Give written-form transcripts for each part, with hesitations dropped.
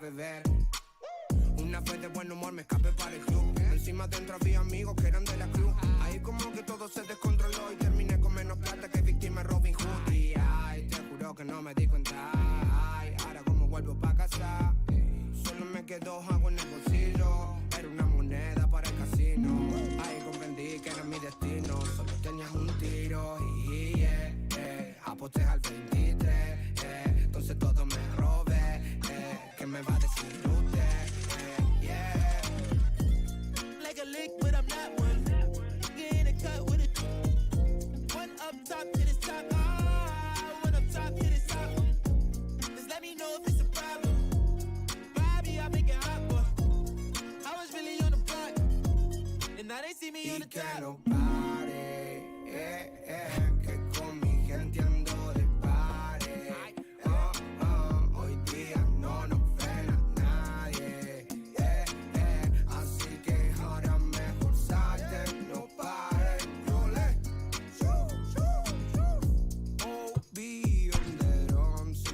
beber. Una vez de buen humor me escapé para el club. Encima dentro había amigos que eran de la cruz. Ahí como que todo se descontroló y terminé con menos plata que víctima Robin Hood. Y ay, te juro que no me di cuenta. Ay, ahora como vuelvo pa' casa, solo me quedó algo en el bolsillo. Era una moneda para el casino. Ahí comprendí que era mi destino. Solo tenías un tiro y aposté al 23. Entonces todo me robé. ¿Qué me va a decir usted? Like a lick, but I'm not one. Get in a cut with it. One up top to the top. One up top to the top. Just let me know if it's a problem. Bobby, I make it hot, boy. I was really on the block, and now they see me on the top. Que no pare, que con mi gente ando de pare. Hoy día no nos frena nadie. Así que ahora mejor salte, no pare. Oh, be on the drums,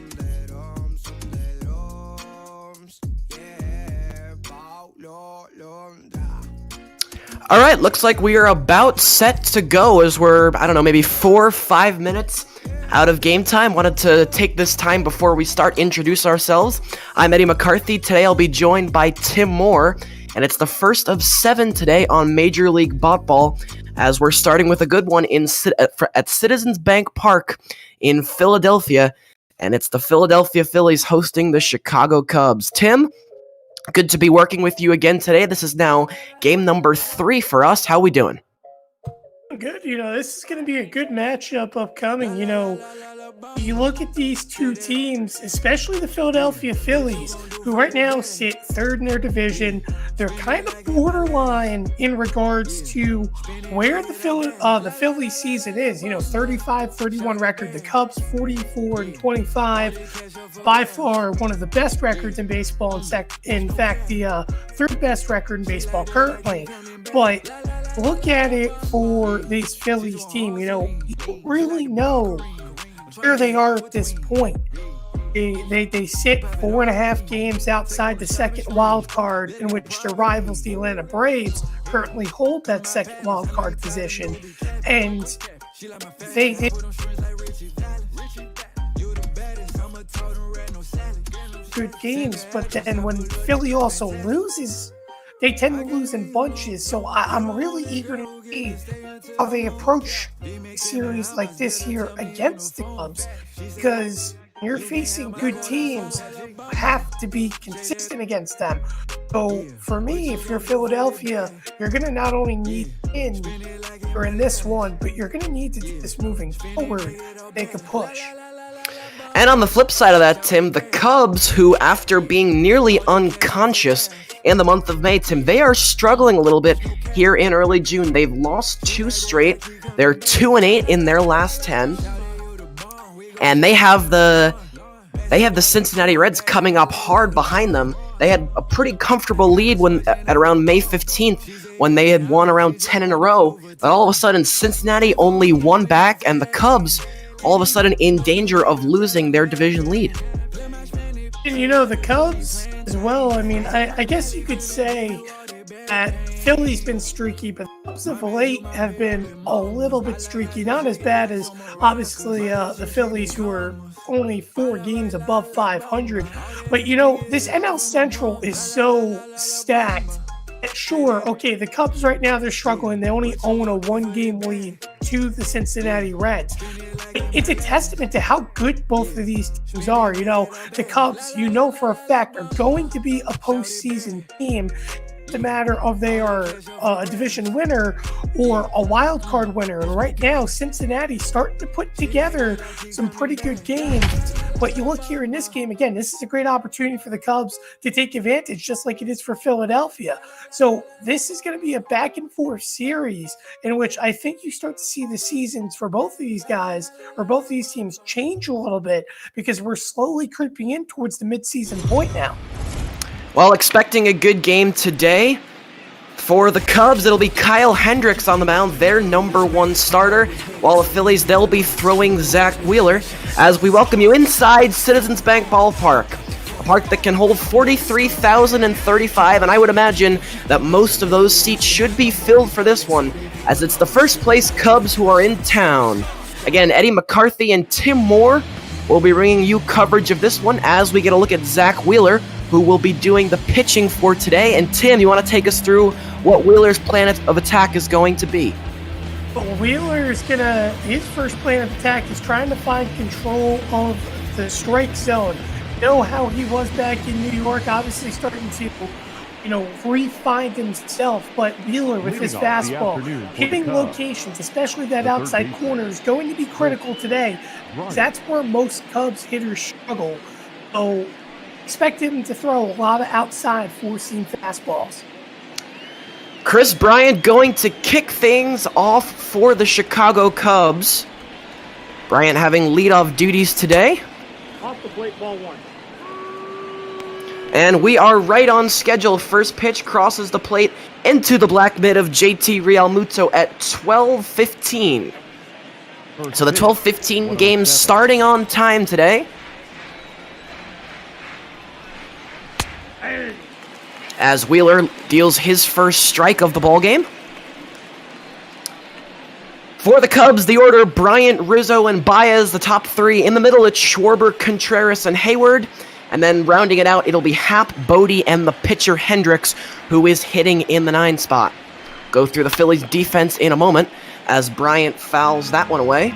yeah, Paulo Londra. All right, looks like we are about set to go as we're, I don't know, maybe 4 or 5 minutes out of game time. Wanted to take this time before we start introduce ourselves. I'm Eddie McCarthy. Today I'll be joined by Tim Moore, and it's the first of 7 today on Major League Ball, as we're starting with a good one at Citizens Bank Park in Philadelphia, and it's the Philadelphia Phillies hosting the Chicago Cubs. Tim, good to be working with you again today. This is now game number 3 for us. How we doing? Good. This is going to be a good matchup upcoming. You look at these two teams, especially the Philadelphia Phillies, who right now sit third in their division. They're kind of borderline in regards to where the Phillies season is. 35-31 record. The Cubs 44-25. By far one of the best records in baseball. In fact, the third best record in baseball currently. But look at it for this Phillies team. You don't really know where they are at this point. They sit 4.5 games outside the second wild card, in which their rivals, the Atlanta Braves, currently hold that second wild card position. And they good games, but then when Philly also loses, they tend to lose in bunches. So I'm really eager to see how they approach a series like this here against the Cubs, because you're facing good teams, you have to be consistent against them. So for me, if you're Philadelphia, you're going to not only need in or in this one, but you're going to need to do this moving forward to make a push. And on the flip side of that, Tim, the Cubs, who after being nearly unconscious in the month of May, Tim, they are struggling a little bit here in early June. They've lost 2 straight. They're 2-8 in their last 10. And they have the Cincinnati Reds coming up hard behind them. They had a pretty comfortable lead at around May 15th when they had won around 10 in a row. But all of a sudden, Cincinnati only 1 back, and the Cubs all of a sudden in danger of losing their division lead. And the Cubs as well, I mean, I guess you could say that Philly's been streaky, but the Cubs of late have been a little bit streaky. Not as bad as, obviously, the Phillies, who are only 4 games above 500. But, this NL Central is so stacked. Sure, okay, the Cubs right now, they're struggling. They only own a 1-game lead to the Cincinnati Reds. It's a testament to how good both of these teams are. The Cubs, for a fact, are going to be a postseason team. It's a matter of they are a division winner or a wild card winner. And right now, Cincinnati's starting to put together some pretty good games. But you look here in this game, again, this is a great opportunity for the Cubs to take advantage, just like it is for Philadelphia. So this is going to be a back and forth series in which I think you start to see the seasons for both of these guys, or both of these teams, change a little bit, because we're slowly creeping in towards the midseason point now. Well, expecting a good game today. For the Cubs, it'll be Kyle Hendricks on the mound, their number 1 starter, while the Phillies, they'll be throwing Zach Wheeler, as we welcome you inside Citizens Bank Ballpark, a park that can hold 43,035, and I would imagine that most of those seats should be filled for this one, as it's the first place Cubs who are in town. Again, Eddie McCarthy and Tim Moore will be bringing you coverage of this one as we get a look at Zach Wheeler, who will be doing the pitching for today. And Tim, you want to take us through what Wheeler's plan of attack is going to be? Well, his first plan of attack is trying to find control of the strike zone. How he was back in New York, obviously starting to, re-find himself, but Buehler with his fastball, hitting locations, especially that outside corner, is going to be critical today. That's where most Cubs hitters struggle. So expect him to throw a lot of outside four-seam fastballs. Chris Bryant going to kick things off for the Chicago Cubs. Bryant having leadoff duties today. Off the plate, ball 1. And we are right on schedule. First pitch crosses the plate into the black mitt of JT Realmuto at 12:15. So the 12:15 game starting on time today. As Wheeler deals his first strike of the ballgame. For the Cubs, the order: Bryant, Rizzo, and Baez, the top 3. In the middle, it's Schwarber, Contreras, and Hayward. And then rounding it out, it'll be Happ, Bodie, and the pitcher Hendricks, who is hitting in the 9 spot. Go through the Phillies' defense in a moment as Bryant fouls that one away.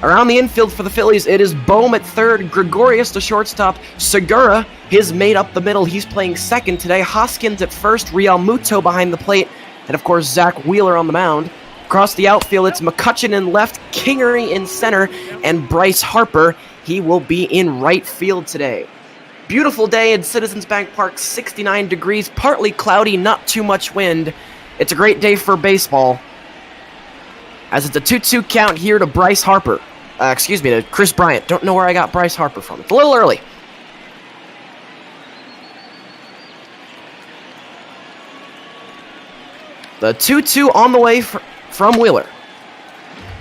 Around the infield for the Phillies, it is Bohm at third, Gregorius the shortstop, Segura, his mate up the middle, he's playing second today, Hoskins at first, Realmuto behind the plate, and of course Zach Wheeler on the mound. Across the outfield, it's McCutchen in left, Kingery in center, and Bryce Harper, he will be in right field today. Beautiful day in Citizens Bank Park, 69 degrees, partly cloudy, not too much wind. It's a great day for baseball, as it's a 2-2 count here to Bryce Harper. To Chris Bryant. Don't know where I got Bryce Harper from. It's a little early. The 2-2 on the way from Wheeler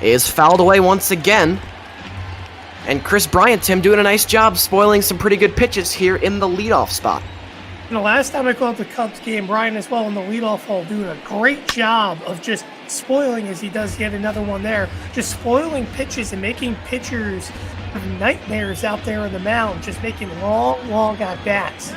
is fouled away once again. And Chris Bryant, Tim, doing a nice job spoiling some pretty good pitches here in the leadoff spot. The last time I called the Cubs game, Bryant as well in the leadoff hole, doing a great job of just spoiling, as he does yet another one there, just spoiling pitches and making pitchers have nightmares out there on the mound, just making long at-bats.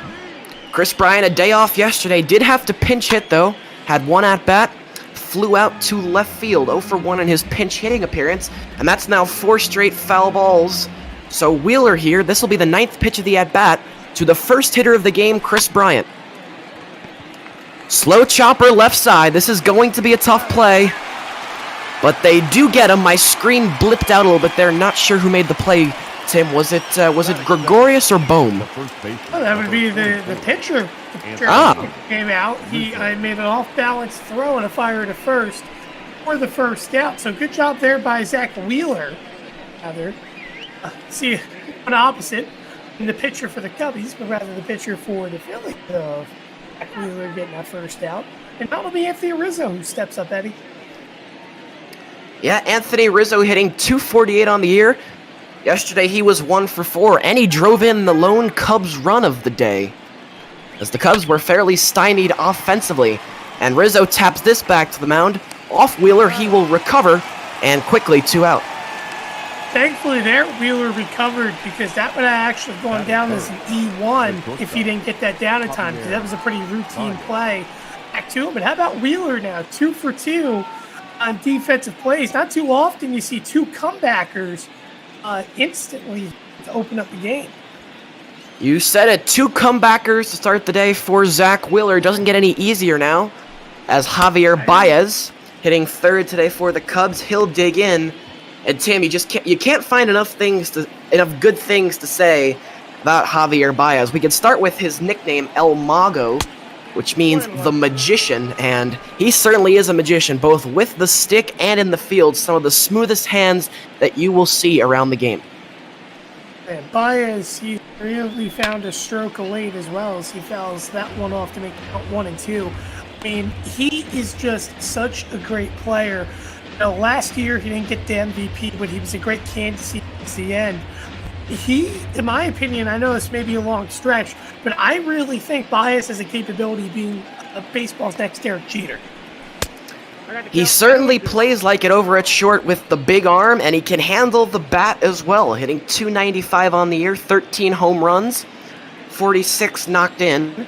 Chris Bryant, a day off yesterday, did have to pinch hit though, had one at-bat, flew out to left field, 0 for 1 in his pinch hitting appearance, and that's now 4 straight foul balls. So Wheeler here, this will be the 9th pitch of the at-bat to the first hitter of the game, Chris Bryant. Slow chopper left side, this is going to be a tough play, but they do get him. My screen blipped out a little bit there, not sure who made the play. Tim, was it Gregorius or Bohm? Oh, that would be the pitcher. The pitcher came out. I made an off-balance throw and a fire to first for the first out. So good job there by Zach Wheeler. Rather, see an opposite in the pitcher for the Cubbies, but rather the pitcher for the Phillies of Zach Wheeler getting that first out. And that'll be Anthony Rizzo who steps up, Eddie. Yeah, Anthony Rizzo hitting .248 on the year. Yesterday he was 1 for 4, and he drove in the lone Cubs run of the day, as the Cubs were fairly stymied offensively. And Rizzo taps this back to the mound. Off Wheeler, he will recover, and quickly 2 out. Thankfully there, Wheeler recovered, because that would have actually gone down as an E1 if he didn't get that down in time, because that was a pretty routine play. Back to him, but how about Wheeler now? 2 for 2 on defensive plays. Not too often you see 2 comebackers instantly to open up the game. You said it, 2 comebackers to start the day for Zach Wheeler. Doesn't get any easier now, as Javier Baez hitting 3rd today for the Cubs. He'll dig in, and Tim, you can't find enough good things to say about Javier Baez. We can start with his nickname El Mago, which means the magician, and he certainly is a magician, both with the stick and in the field. Some of the smoothest hands that you will see around the game. And Baez, he really found a stroke late as well, as he fouls that one off to make it 1 and 2. I mean, he is just such a great player. You know, last year he didn't get the MVP, but he was a great candidacy at the end. He, in my opinion, I know this may be a long stretch, but I really think Baez has a capability of being baseball's next Derek Jeter. He certainly plays like it over at short with the big arm, and he can handle the bat as well, hitting .295 on the year, 13 home runs, 46 knocked in.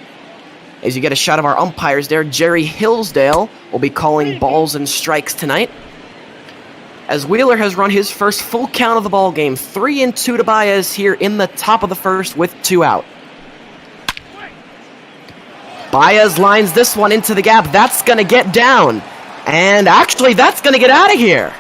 As you get a shot of our umpires there, Jerry Hillsdale will be calling balls and strikes tonight, as Wheeler has run his first full count of the ball game. 3 and 2 to Baez here in the top of the first with 2 out. Baez lines this one into the gap. That's going to get down. And actually, that's going to get out of here.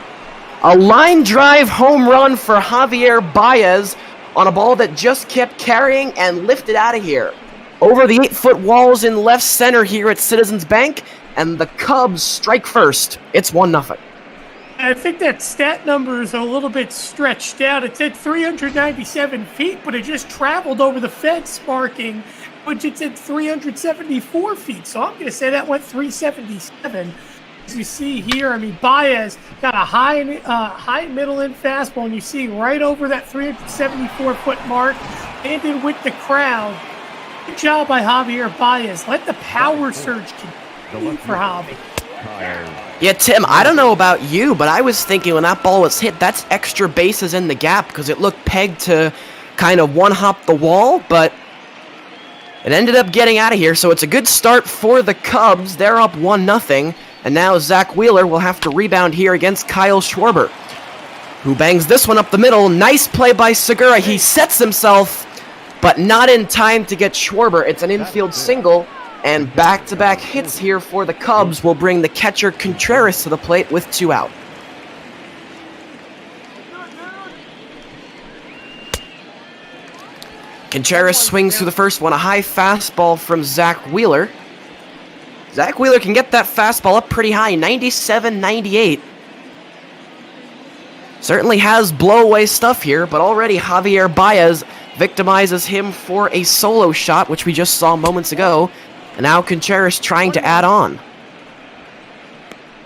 A line drive home run for Javier Baez on a ball that just kept carrying and lifted out of here. Over the 8-foot walls in left center here at Citizens Bank, and the Cubs strike first. It's 1-0. I think that stat number is a little bit stretched out. It said 397 feet, but it just traveled over the fence marking, which it said 374 feet. So I'm going to say that went 377. As you see here, I mean, Baez got a high middle in fastball, and you see right over that 374-foot mark, landed with the crowd. Good job by Javier Baez. Let the power surge continue for Javi. Yeah, Tim, I don't know about you, but I was thinking when that ball was hit, that's extra bases in the gap, because it looked pegged to kind of one-hop the wall, but it ended up getting out of here, so it's a good start for the Cubs. They're up 1-0, and now Zach Wheeler will have to rebound here against Kyle Schwarber, who bangs this one up the middle. Nice play by Segura. He sets himself, but not in time to get Schwarber. It's an infield single, and back-to-back hits here for the Cubs will bring the catcher Contreras to the plate with 2 out. Contreras swings through the first one, a high fastball from Zach Wheeler. Zach Wheeler can get that fastball up pretty high, 97, 98. Certainly has blow-away stuff here, but already Javier Baez victimizes him for a solo shot, which we just saw moments ago. And now Contreras trying to add on.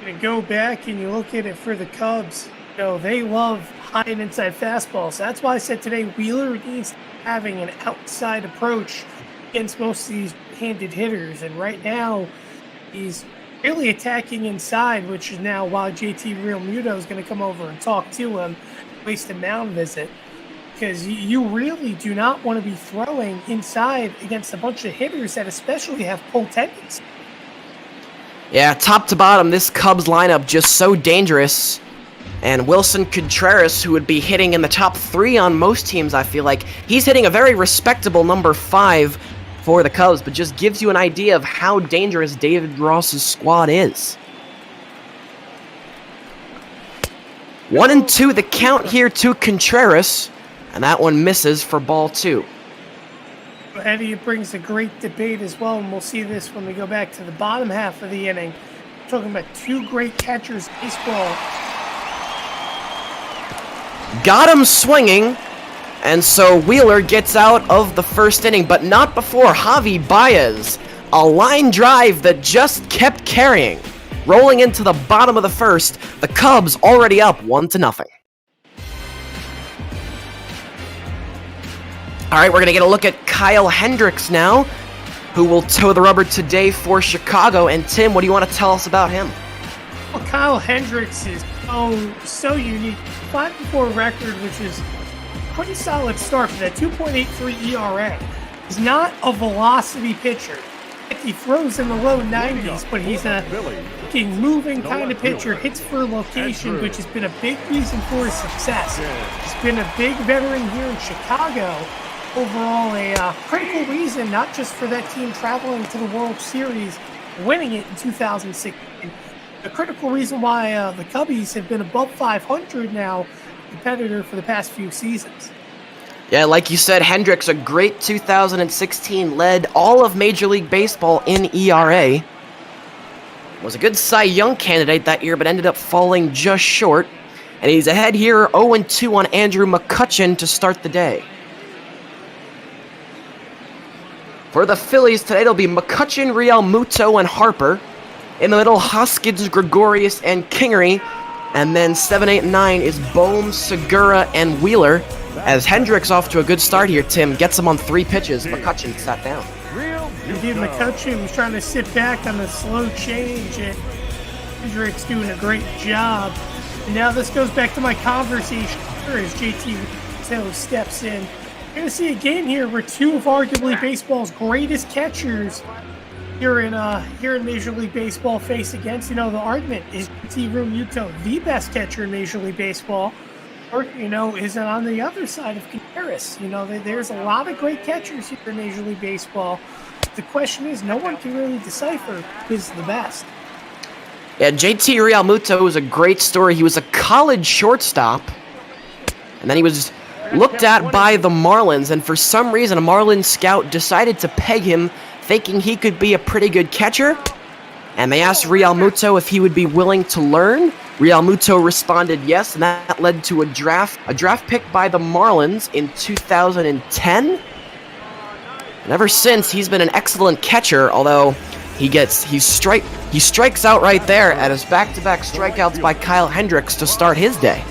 Going to go back and you look at it for the Cubs. You know, they love high and inside fastballs. So that's why I said today Wheeler needs having an outside approach against most of these handed hitters. And right now, he's really attacking inside, which is now why JT Realmuto is going to come over and talk to him, waste a mound visit. Because you really do not want to be throwing inside against a bunch of hitters that especially have pull tendencies. Yeah, top to bottom, this Cubs lineup just so dangerous. And Wilson Contreras, who would be hitting in the top 3 on most teams, I feel like, he's hitting a very respectable number 5 for the Cubs, but just gives you an idea of how dangerous David Ross's squad is. 1-2 the count here to Contreras, and that one misses for ball 2. Eddie brings a great debate as well, and we'll see this when we go back to the bottom half of the inning. We're talking about 2 great catchers in baseball. Got him swinging, and so Wheeler gets out of the first inning, but not before Javi Baez. A line drive that just kept carrying. Rolling into the bottom of the first, the Cubs already up 1-0. Alright, we're going to get a look at Kyle Hendricks now, who will toe the rubber today for Chicago. And Tim, what do you want to tell us about him? Well, Kyle Hendricks is so unique. 5-4 record, which is a pretty solid start for that 2.83 ERA. He's not a velocity pitcher. He throws in the low 90s, but he's a moving kind of pitcher, hits for location, which has been a big reason for his success. He's been a big veteran here in Chicago. Overall, a critical reason, not just for that team traveling to the World Series, winning it in 2016. A critical reason why the Cubbies have been above 500 now, competitor for the past few seasons. Yeah, like you said, Hendricks, a great 2016, led all of Major League Baseball in ERA. Was a good Cy Young candidate that year, but ended up falling just short. And he's ahead here, 0-2 on Andrew McCutchen to start the day. For the Phillies today, it'll be McCutchen, Realmuto, and Harper. In the middle, Hoskins, Gregorius, and Kingery. And then 7, 8, and 9 is Bohm, Segura, and Wheeler. As Hendricks off to a good start here, Tim gets him on 3 pitches. McCutchen sat down. Indeed, McCutchen was trying to sit back on the slow change, and Hendricks doing a great job. And now this goes back to my conversation as JT steps in. We're going to see a game here where 2 of arguably baseball's greatest catchers here in Major League Baseball face against. The argument is Realmuto the best catcher in Major League Baseball, or is it on the other side of Contreras? There's a lot of great catchers here in Major League Baseball. The question is, no one can really decipher who's the best. Yeah, JT Realmuto was a great story. He was a college shortstop, and then he was looked at by the Marlins, and for some reason a Marlins scout decided to peg him, thinking he could be a pretty good catcher, and they asked Realmuto if he would be willing to learn. Realmuto responded yes, and that led to a draft pick by the Marlins in 2010. And ever since, he's been an excellent catcher, although he strikes out right there at his back-to-back strikeouts by Kyle Hendricks to start his day.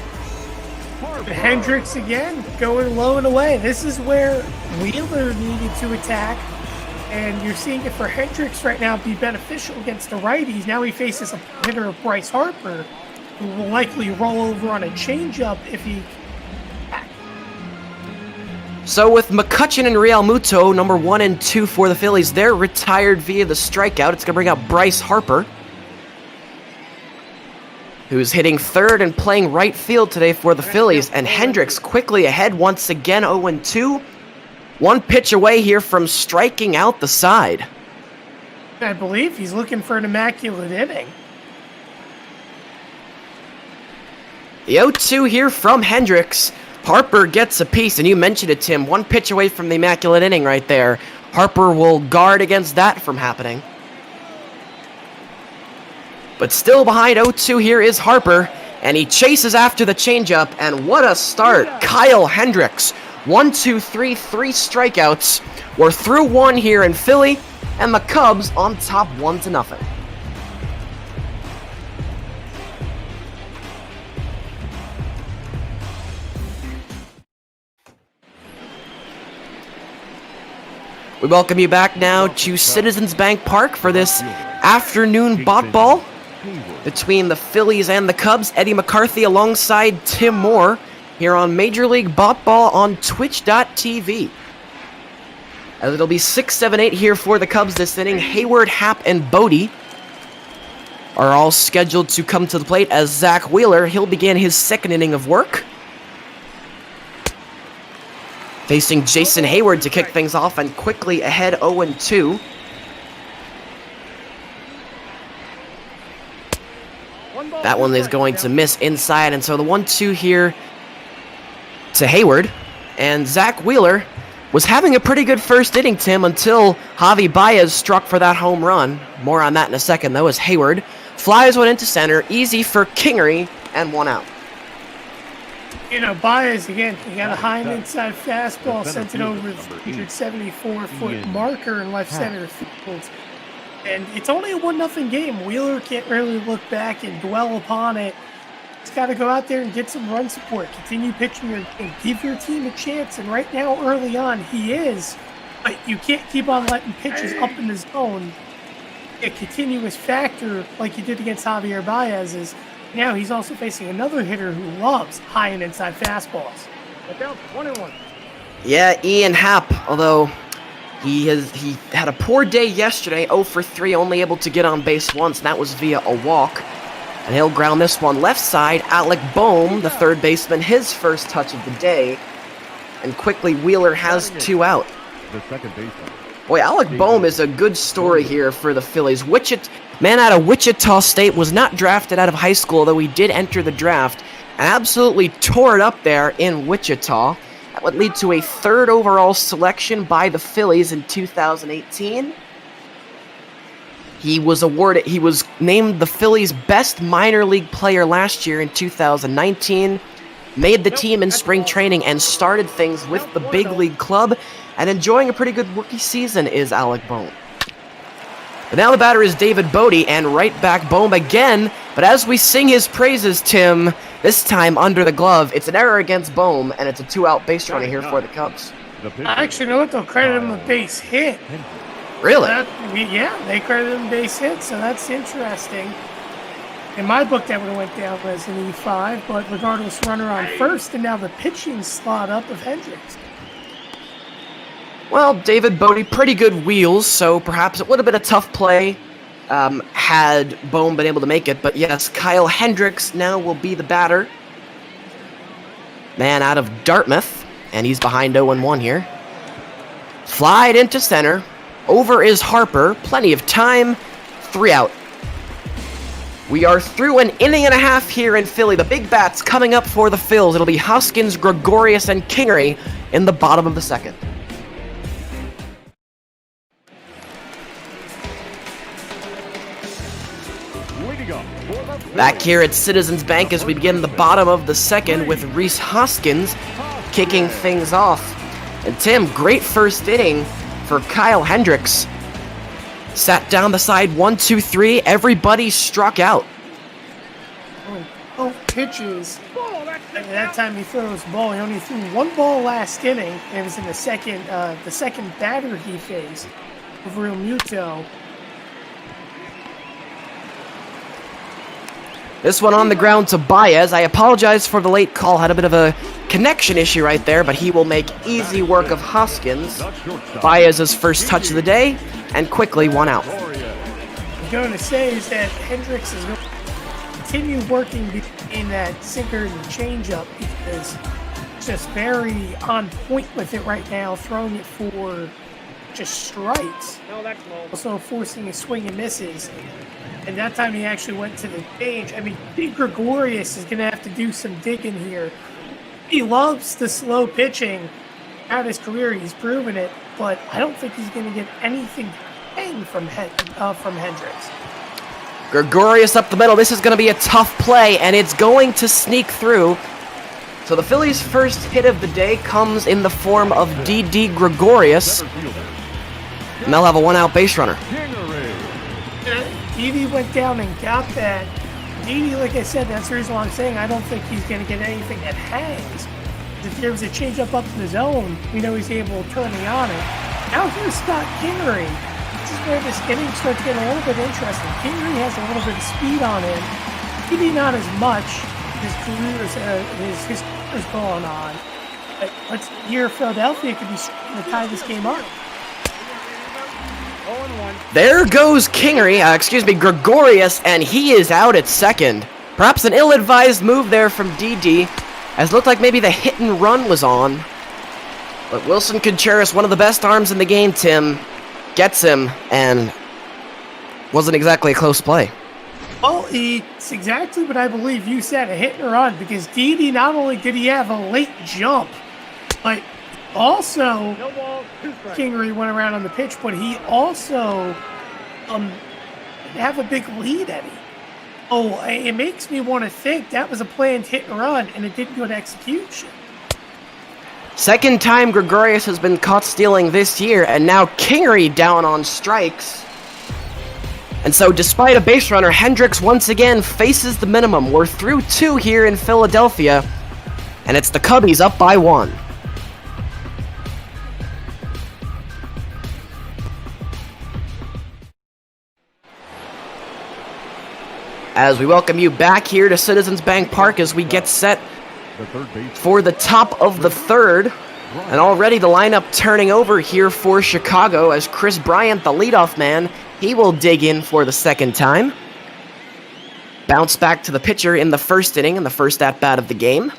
Hendricks again, going low and away. This is where Wheeler needed to attack, and you're seeing it for Hendricks right now be beneficial against the righties. Now he faces a hitter of Bryce Harper, who will likely roll over on a changeup if he... So with McCutchen and Realmuto, number 1 and 2 for the Phillies, they're retired via the strikeout. It's going to bring out Bryce Harper, who's hitting third and playing right field today for the Phillies. And Hendricks quickly ahead once again, 0-2. 1 pitch away here from striking out the side. I believe he's looking for an immaculate inning. The 0-2 here from Hendricks. Harper gets a piece, and you mentioned it, Tim. 1 pitch away from the immaculate inning right there. Harper will guard against that from happening. But still behind 0-2 here is Harper, and he chases after the changeup, and what a start. Kyle Hendricks, 1, 2, 3 strikeouts. We're through 1 here in Philly, and the Cubs on top 1-0. We welcome you back now to Citizens Bank Park for this afternoon bot ball between the Phillies and the Cubs. Eddie McCarthy alongside Tim Moore here on Major League Bot Ball on Twitch.tv. As it'll be 6, 7, 8 here for the Cubs this inning. Hayward, Happ, and Bodie are all scheduled to come to the plate as Zach Wheeler, he'll begin his second inning of work. Facing Jason Hayward to kick things off and quickly ahead 0-2. That one is going to miss inside, and so the 1-2 here to Hayward. And Zach Wheeler was having a pretty good first inning, Tim, until Javi Baez struck for that home run. More on that in a second, though, as Hayward flies one into center, easy for Kingery, and one out. You know, Baez, again, he got a high and inside fastball, sent it over the 174-foot marker in left center field. And it's only a 1-0 game. Wheeler can't really look back and dwell upon it. He's got to go out there and get some run support, continue pitching your game, give your team a chance. And right now, early on, he is. But you can't keep on letting pitches up in the zone. A continuous factor like you did against Javier Baez is now he's also facing another hitter who loves high and inside fastballs. Down 21. Yeah, Ian Happ, although he had a poor day yesterday, 0 for 3, only able to get on base once, and that was via a walk. And he'll ground this one left side. Alec Boehm, the third baseman, his first touch of the day. And quickly, Wheeler has 2 out. The second baseman. Boy, Alec Boehm is a good story here for the Phillies. Man out of Wichita State, was not drafted out of high school, though he did enter the draft, and absolutely tore it up there in Wichita. That would lead to a 3rd overall selection by the Phillies in 2018. He was named the Phillies' best minor league player last year in 2019, made the team in spring training, and started things with the big league club, and enjoying a pretty good rookie season is Alec Boehm. But now the batter is David Bodie, and right back Boehm again, but as we sing his praises, Tim, this time under the glove, it's an error against Boehm, and it's a 2-out base runner here for the Cubs. Actually, you know what? They'll credit him a base hit. Really? Yeah, they credited him base hit, so that's interesting. In my book, that would have went down as an E5, but regardless, runner on first, and now the pitching slot up of Hendricks. Well, David Bodie, pretty good wheels, so perhaps it would have been a tough play had Boehm been able to make it. But yes, Kyle Hendricks now will be the batter. Man out of Dartmouth, and he's behind 0-1 here. Flied into center. Over is Harper. Plenty of time. 3 out. We are through an inning and a half here in Philly. The big bats coming up for the Phils. It'll be Hoskins, Gregorius, and Kingery in the bottom of the second. Back here at Citizens Bank as we begin the bottom of the second with Rhys Hoskins kicking things off. And Tim, great first inning for Kyle Hendricks. Sat down the side, 1, 2, 3. Everybody struck out. Both pitches. At that time he throws the ball. He only threw 1 ball last inning. It was in the second batter he faced of Real Muto. This one on the ground to Baez. I apologize for the late call. Had a bit of a connection issue right there, but he will make easy work of Hoskins. Baez's first touch of the day, and quickly 1 out. What I'm going to say is that Hendricks is going to continue working between that sinker and the changeup because it's just very on point with it right now, throwing it for just strikes. Also forcing a swing and misses. And that time he actually went to the change. I mean, Big Gregorius is going to have to do some digging here. He loves the slow pitching. Throughout his career, he's proven it, but I don't think he's going to get anything from Hendricks. Gregorius up the middle. This is going to be a tough play, and it's going to sneak through. So the Phillies' first hit of the day comes in the form of D.D. Gregorius. And they'll have a 1-out base runner. Didi went down and got that. Didi, like I said, that's the reason why I'm saying I don't think he's going to get anything that hangs. If there was a changeup up in the zone, we know he's able to turn me on it. Now here's Scott Kingery is where this inning starts getting a little bit interesting. Kingery has a little bit of speed on him. Maybe not as much. His career is going on. But let's hear Philadelphia could be trying to tie this game up. There goes Gregorius, and he is out at second. Perhaps an ill-advised move there from DD, as it looked like maybe the hit and run was on. But Wilson Contreras, one of the best arms in the game, Tim, gets him, and wasn't exactly a close play. Well, it's exactly what I believe you said, a hit and run, because DD, not only did he have a late jump, but also Kingery went around on the pitch, but he also have a big lead at him. Oh, it makes me want to think that was a planned hit and run, and it didn't go to execution. Second time Gregorius has been caught stealing this year, and now Kingery down on strikes. And so despite a base runner, Hendricks once again faces the minimum. We're through 2 here in Philadelphia, and it's the Cubbies up by 1. As we welcome you back here to Citizens Bank Park as we get set for the top of the third. And already the lineup turning over here for Chicago as Chris Bryant, the leadoff man, he will dig in for the second time. Bounce back to the pitcher in the first inning, in the first at-bat of the game.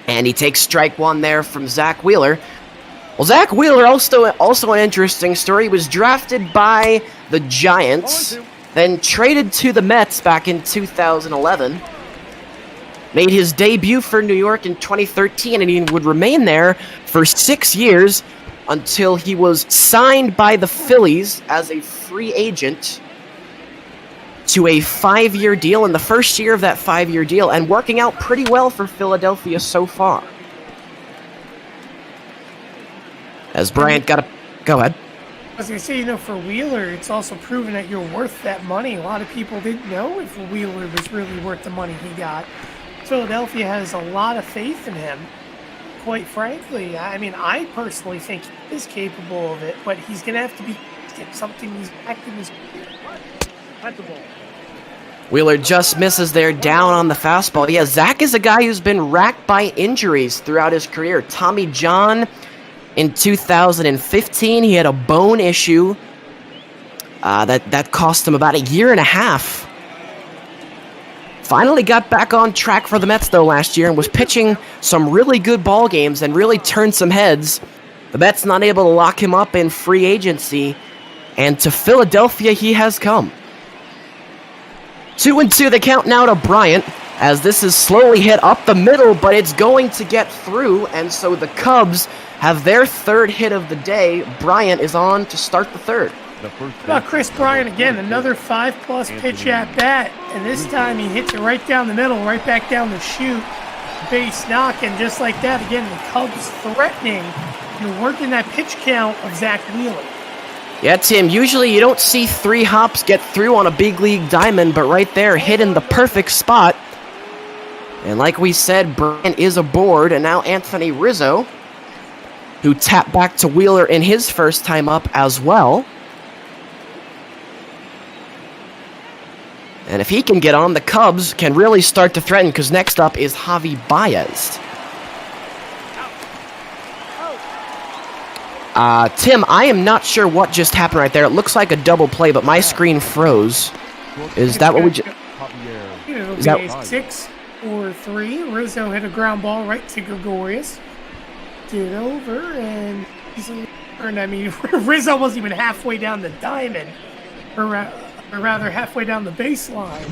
And he takes strike 1 there from Zach Wheeler. Well, Zach Wheeler, also an interesting story. He was drafted by the Giants, then traded to the Mets back in 2011. Made his debut for New York in 2013, and he would remain there for 6 years until he was signed by the Phillies as a free agent to a 5-year deal in the first year of that 5-year deal, and working out pretty well for Philadelphia so far. As Bryant got a... Go ahead. I was going to say, for Wheeler, it's also proven that you're worth that money. A lot of people didn't know if Wheeler was really worth the money he got. Philadelphia has a lot of faith in him. Quite frankly, I mean, I personally think he is capable of it, but he's going to have to be something he's acting his career. Wheeler just misses there down on the fastball. Yeah, Zach is a guy who's been racked by injuries throughout his career. Tommy John in 2015, he had a bone issue that cost him about 1.5 years. Finally got back on track for the Mets, though, last year and was pitching some really good ball games and really turned some heads. The Mets not able to lock him up in free agency, and to Philadelphia he has come. 2-2 the count now to Bryant, as this is slowly hit up the middle, but it's going to get through, and so the Cubs have their third hit of the day. Bryant is on to start the third. About Chris Bryant again, another 5+ pitch at bat, and this time he hits it right down the middle, right back down the chute, base knock, and just like that, again, the Cubs threatening, working that pitch count of Zach Wheeler. Yeah, Tim, usually you don't see 3 hops get through on a big league diamond, but right there, hit in the perfect spot. And like we said, Bryant is aboard, and now Anthony Rizzo, who tapped back to Wheeler in his first time up as well. And if he can get on, the Cubs can really start to threaten, because next up is Javi Baez. Tim, I am not sure what just happened right there. It looks like a double play, but my screen froze. Is that what we just... It'll be a 6-4-3. Rizzo hit a ground ball right to Gregorius. Get over, and Rizzo wasn't even halfway down the diamond, or rather halfway down the baseline.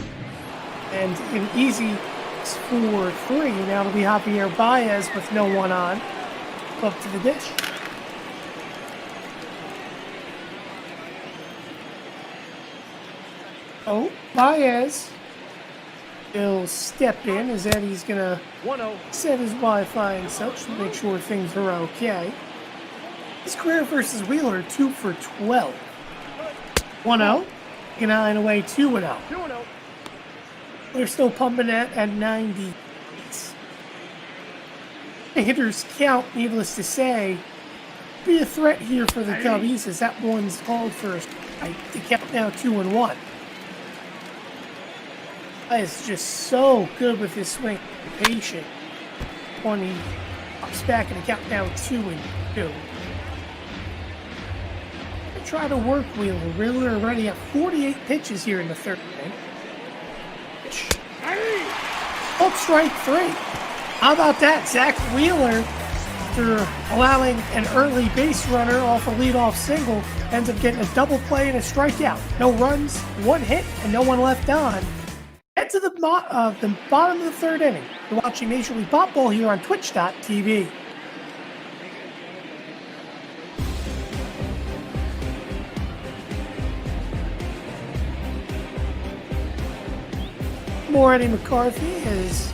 And an easy 4-3. Now it'll be Javier Baez with no one on. Up to the dish. Oh, Baez will step in as Eddie's going to set his Wi-Fi and such to make sure things are okay. His career versus Wheeler, 2 for 12. 1-0. An eye away, 2-0. They're still pumping at 90. hitters count, needless to say, be a threat here for the Cubbies as that one's called first. The count now 2-1. That is just so good with his swing. Patient. When he pops back and the count now 2-2. Try to work Wheeler. Wheeler already have 48 pitches here in the third inning. Oh, strike 3. How about that? Zach Wheeler, after allowing an early base runner off a leadoff single, ends up getting a double play and a strikeout. No runs, 1 hit, and no one left on. Head to the bottom of the third inning. You're watching Major League Baseball here on Twitch.tv. More Eddie McCarthy is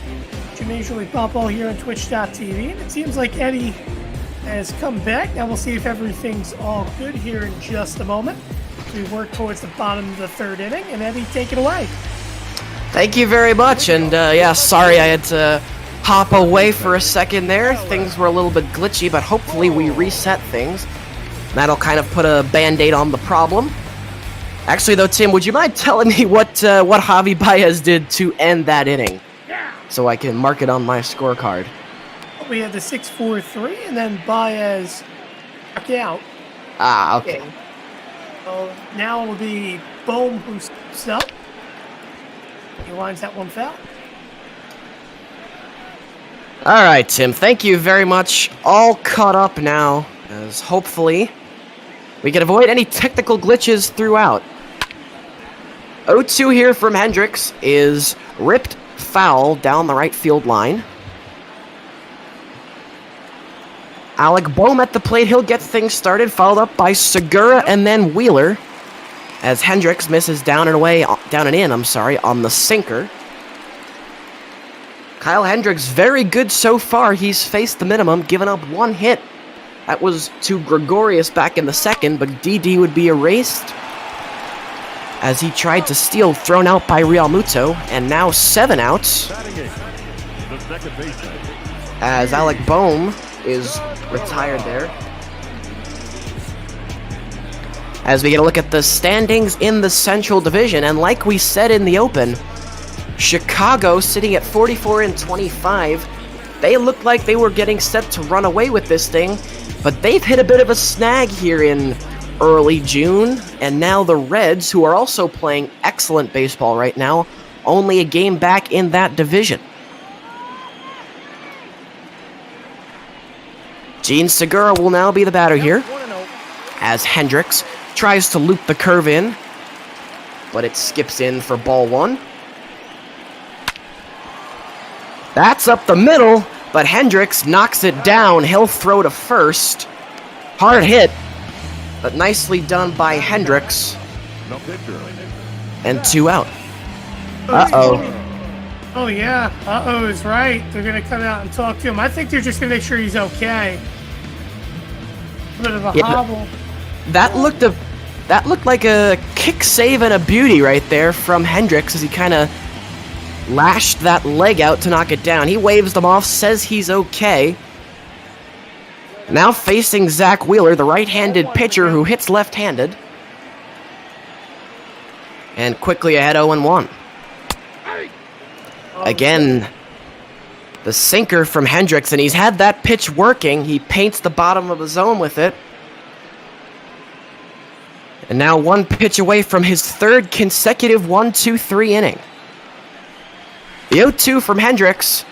Major League Baseball here on Twitch.tv. And it seems like Eddie has come back. Now we'll see if everything's all good here in just a moment. We work towards the bottom of the third inning. And Eddie, take it away. Thank you very much. And yeah, sorry I had to hop away for a second there. Things were a little bit glitchy, but hopefully we reset things. That'll kind of put a band-aid on the problem. Actually, though, Tim, would you mind telling me what Javi Baez did to end that inning, so I can mark it on my scorecard? We had the 6-4-3, and then Baez struck out. Ah, okay. So now it will be Bohm who steps up. He lines that one foul. All right, Tim. Thank you very much. All caught up now, as hopefully we can avoid any technical glitches throughout. 0-2 here from Hendricks is ripped foul down the right field line. Alec Bohm at the plate. He'll get things started, followed up by Segura and then Wheeler, as Hendricks misses down and in, on the sinker. Kyle Hendricks, very good so far. He's faced the minimum, given up 1 hit. That was to Gregorius back in the second, but DD would be erased as he tried to steal, thrown out by Real Muto, and now 7 outs as Alec Bohm is retired there. As we get a look at the standings in the Central Division, and like we said in the open, Chicago sitting at 44-25. They looked like they were getting set to run away with this thing, but they've hit a bit of a snag here in early June, and now the Reds, who are also playing excellent baseball right now, only a game back in that division. Gene Segura will now be the batter here, as Hendricks tries to loop the curve in, but it skips in for ball 1. That's up the middle, but Hendricks knocks it down. He'll throw to first. Hard hit, but nicely done by Hendricks. And 2 out. Uh-oh. Oh, yeah. Uh-oh is right. They're going to come out and talk to him. I think they're just going to make sure he's okay. A bit of a hobble. That looked like a kick save and a beauty right there from Hendricks as he kind of lashed that leg out to knock it down. He waves them off, says he's okay. Now facing Zach Wheeler, the right-handed pitcher who hits left-handed. And quickly ahead 0-1. Again, the sinker from Hendricks, and he's had that pitch working. He paints the bottom of the zone with it. And now 1 pitch away from his 3rd consecutive 1-2-3 inning. The 0-2 from Hendricks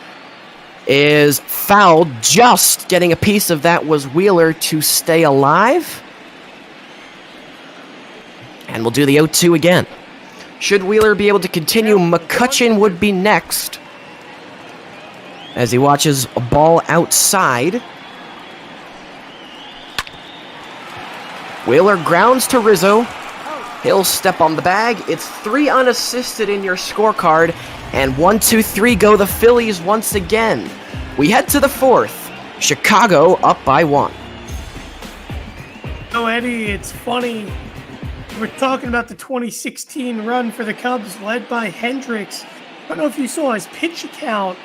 is fouled. Just getting a piece of that was Wheeler to stay alive. And we'll do the 0-2 again. Should Wheeler be able to continue, McCutcheon would be next, as he watches a ball outside. Wheeler grounds to Rizzo. He'll step on the bag. It's 3 unassisted in your scorecard. And 1-2-3 go the Phillies once again. We head to the 4th. Chicago up by 1. Oh, Eddie, it's funny. We're talking about the 2016 run for the Cubs led by Hendricks. I don't know if you saw his pitch count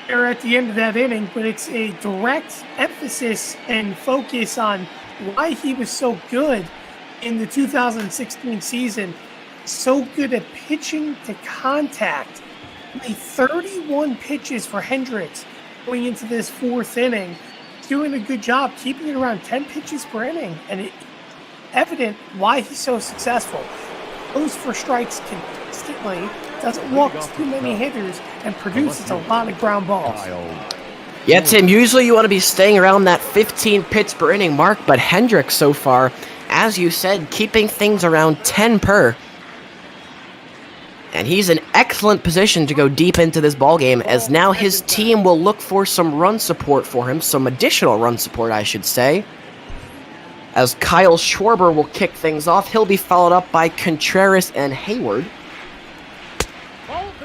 They're at the end of that inning, but it's a direct emphasis and focus on why he was so good in the 2016 season. So good at pitching to contact. Only 31 pitches for Hendricks going into this fourth inning. Doing a good job keeping it around 10 pitches per inning, and it's evident why he's so successful. Goes for strikes consistently, doesn't walk too many hitters, and produces a lot of ground balls. Yeah, Tim, usually you want to be staying around that 15 pitch per inning mark, but Hendricks so far, as you said, keeping things around 10 per. And he's in excellent position to go deep into this ballgame, as now his team will look for some run support for him, some additional run support, I should say. As Kyle Schwarber will kick things off, he'll be followed up by Contreras and Hayward.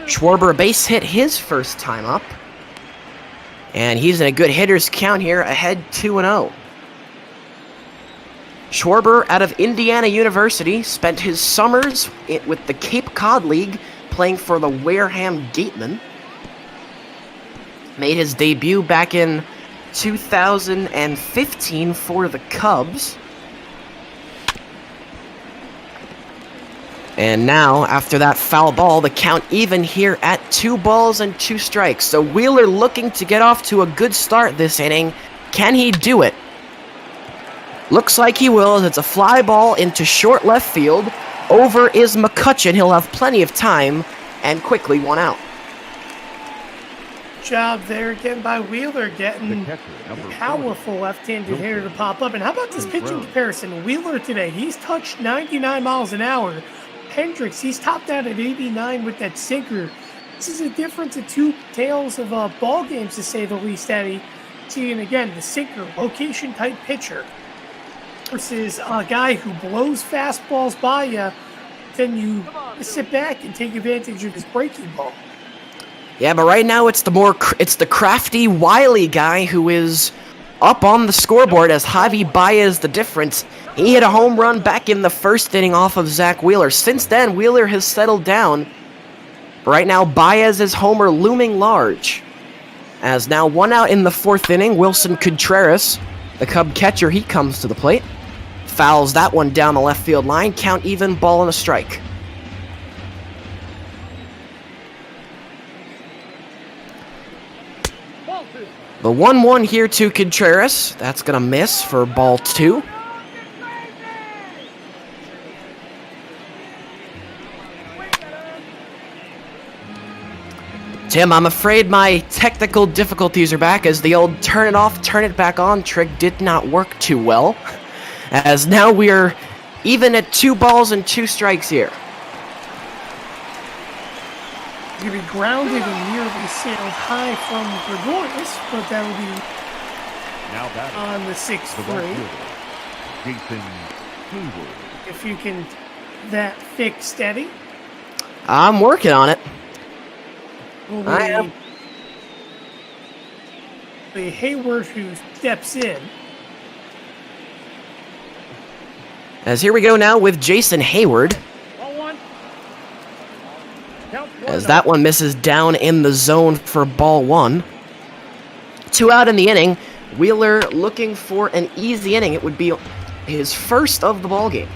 Schwarber base hit his first time up, and he's in a good hitter's count here, ahead 2-0. Schwarber, out of Indiana University, spent his summers with the Cape Cod League playing for the Wareham Gatemen. Made his debut back in 2015 for the Cubs. And now, after that foul ball, the count even here at 2-2 strikes. So Wheeler looking to get off to a good start this inning. Can he do it? Looks like he will, as it's a fly ball into short left field. Over is McCutcheon. He'll have plenty of time, and quickly one out. Job there again by Wheeler, getting a powerful left-handed hitter to pop up. And how about this pitching comparison? Wheeler today, he's touched 99 miles an hour. Hendricks, he's topped out at 89 with that sinker. This is a difference of two tales of ball games, to say the least, Eddie. Seeing again the sinker, location-type pitcher, versus a guy who blows fastballs by you, then you sit back and take advantage of his breaking ball. Yeah, but right now it's the crafty, wily guy who is up on the scoreboard, as Javi Baez the difference. He hit a home run back in the first inning off of Zach Wheeler. Since then, Wheeler has settled down. Right now, Baez's homer looming large. As now one out in the fourth inning, Wilson Contreras, the Cub catcher, he comes to the plate. Fouls that one down the left field line. Count even, ball and a strike. The 1-1 here to Contreras. That's going to miss for ball 2. Tim, I'm afraid my technical difficulties are back, as the old turn it off, turn it back on trick did not work too well. As now we're even at 2-2 strikes here. He'll be grounded and nearly sailed high from Gregorius, but that will be on the 6-3. If you can that fix steady. I'm working on it. I am. The Hayward who steps in. As here we go now with Jason Hayward. As that one misses down in the zone for ball 1. 2 out in the inning. Wheeler looking for an easy inning. It would be his first of the ball game.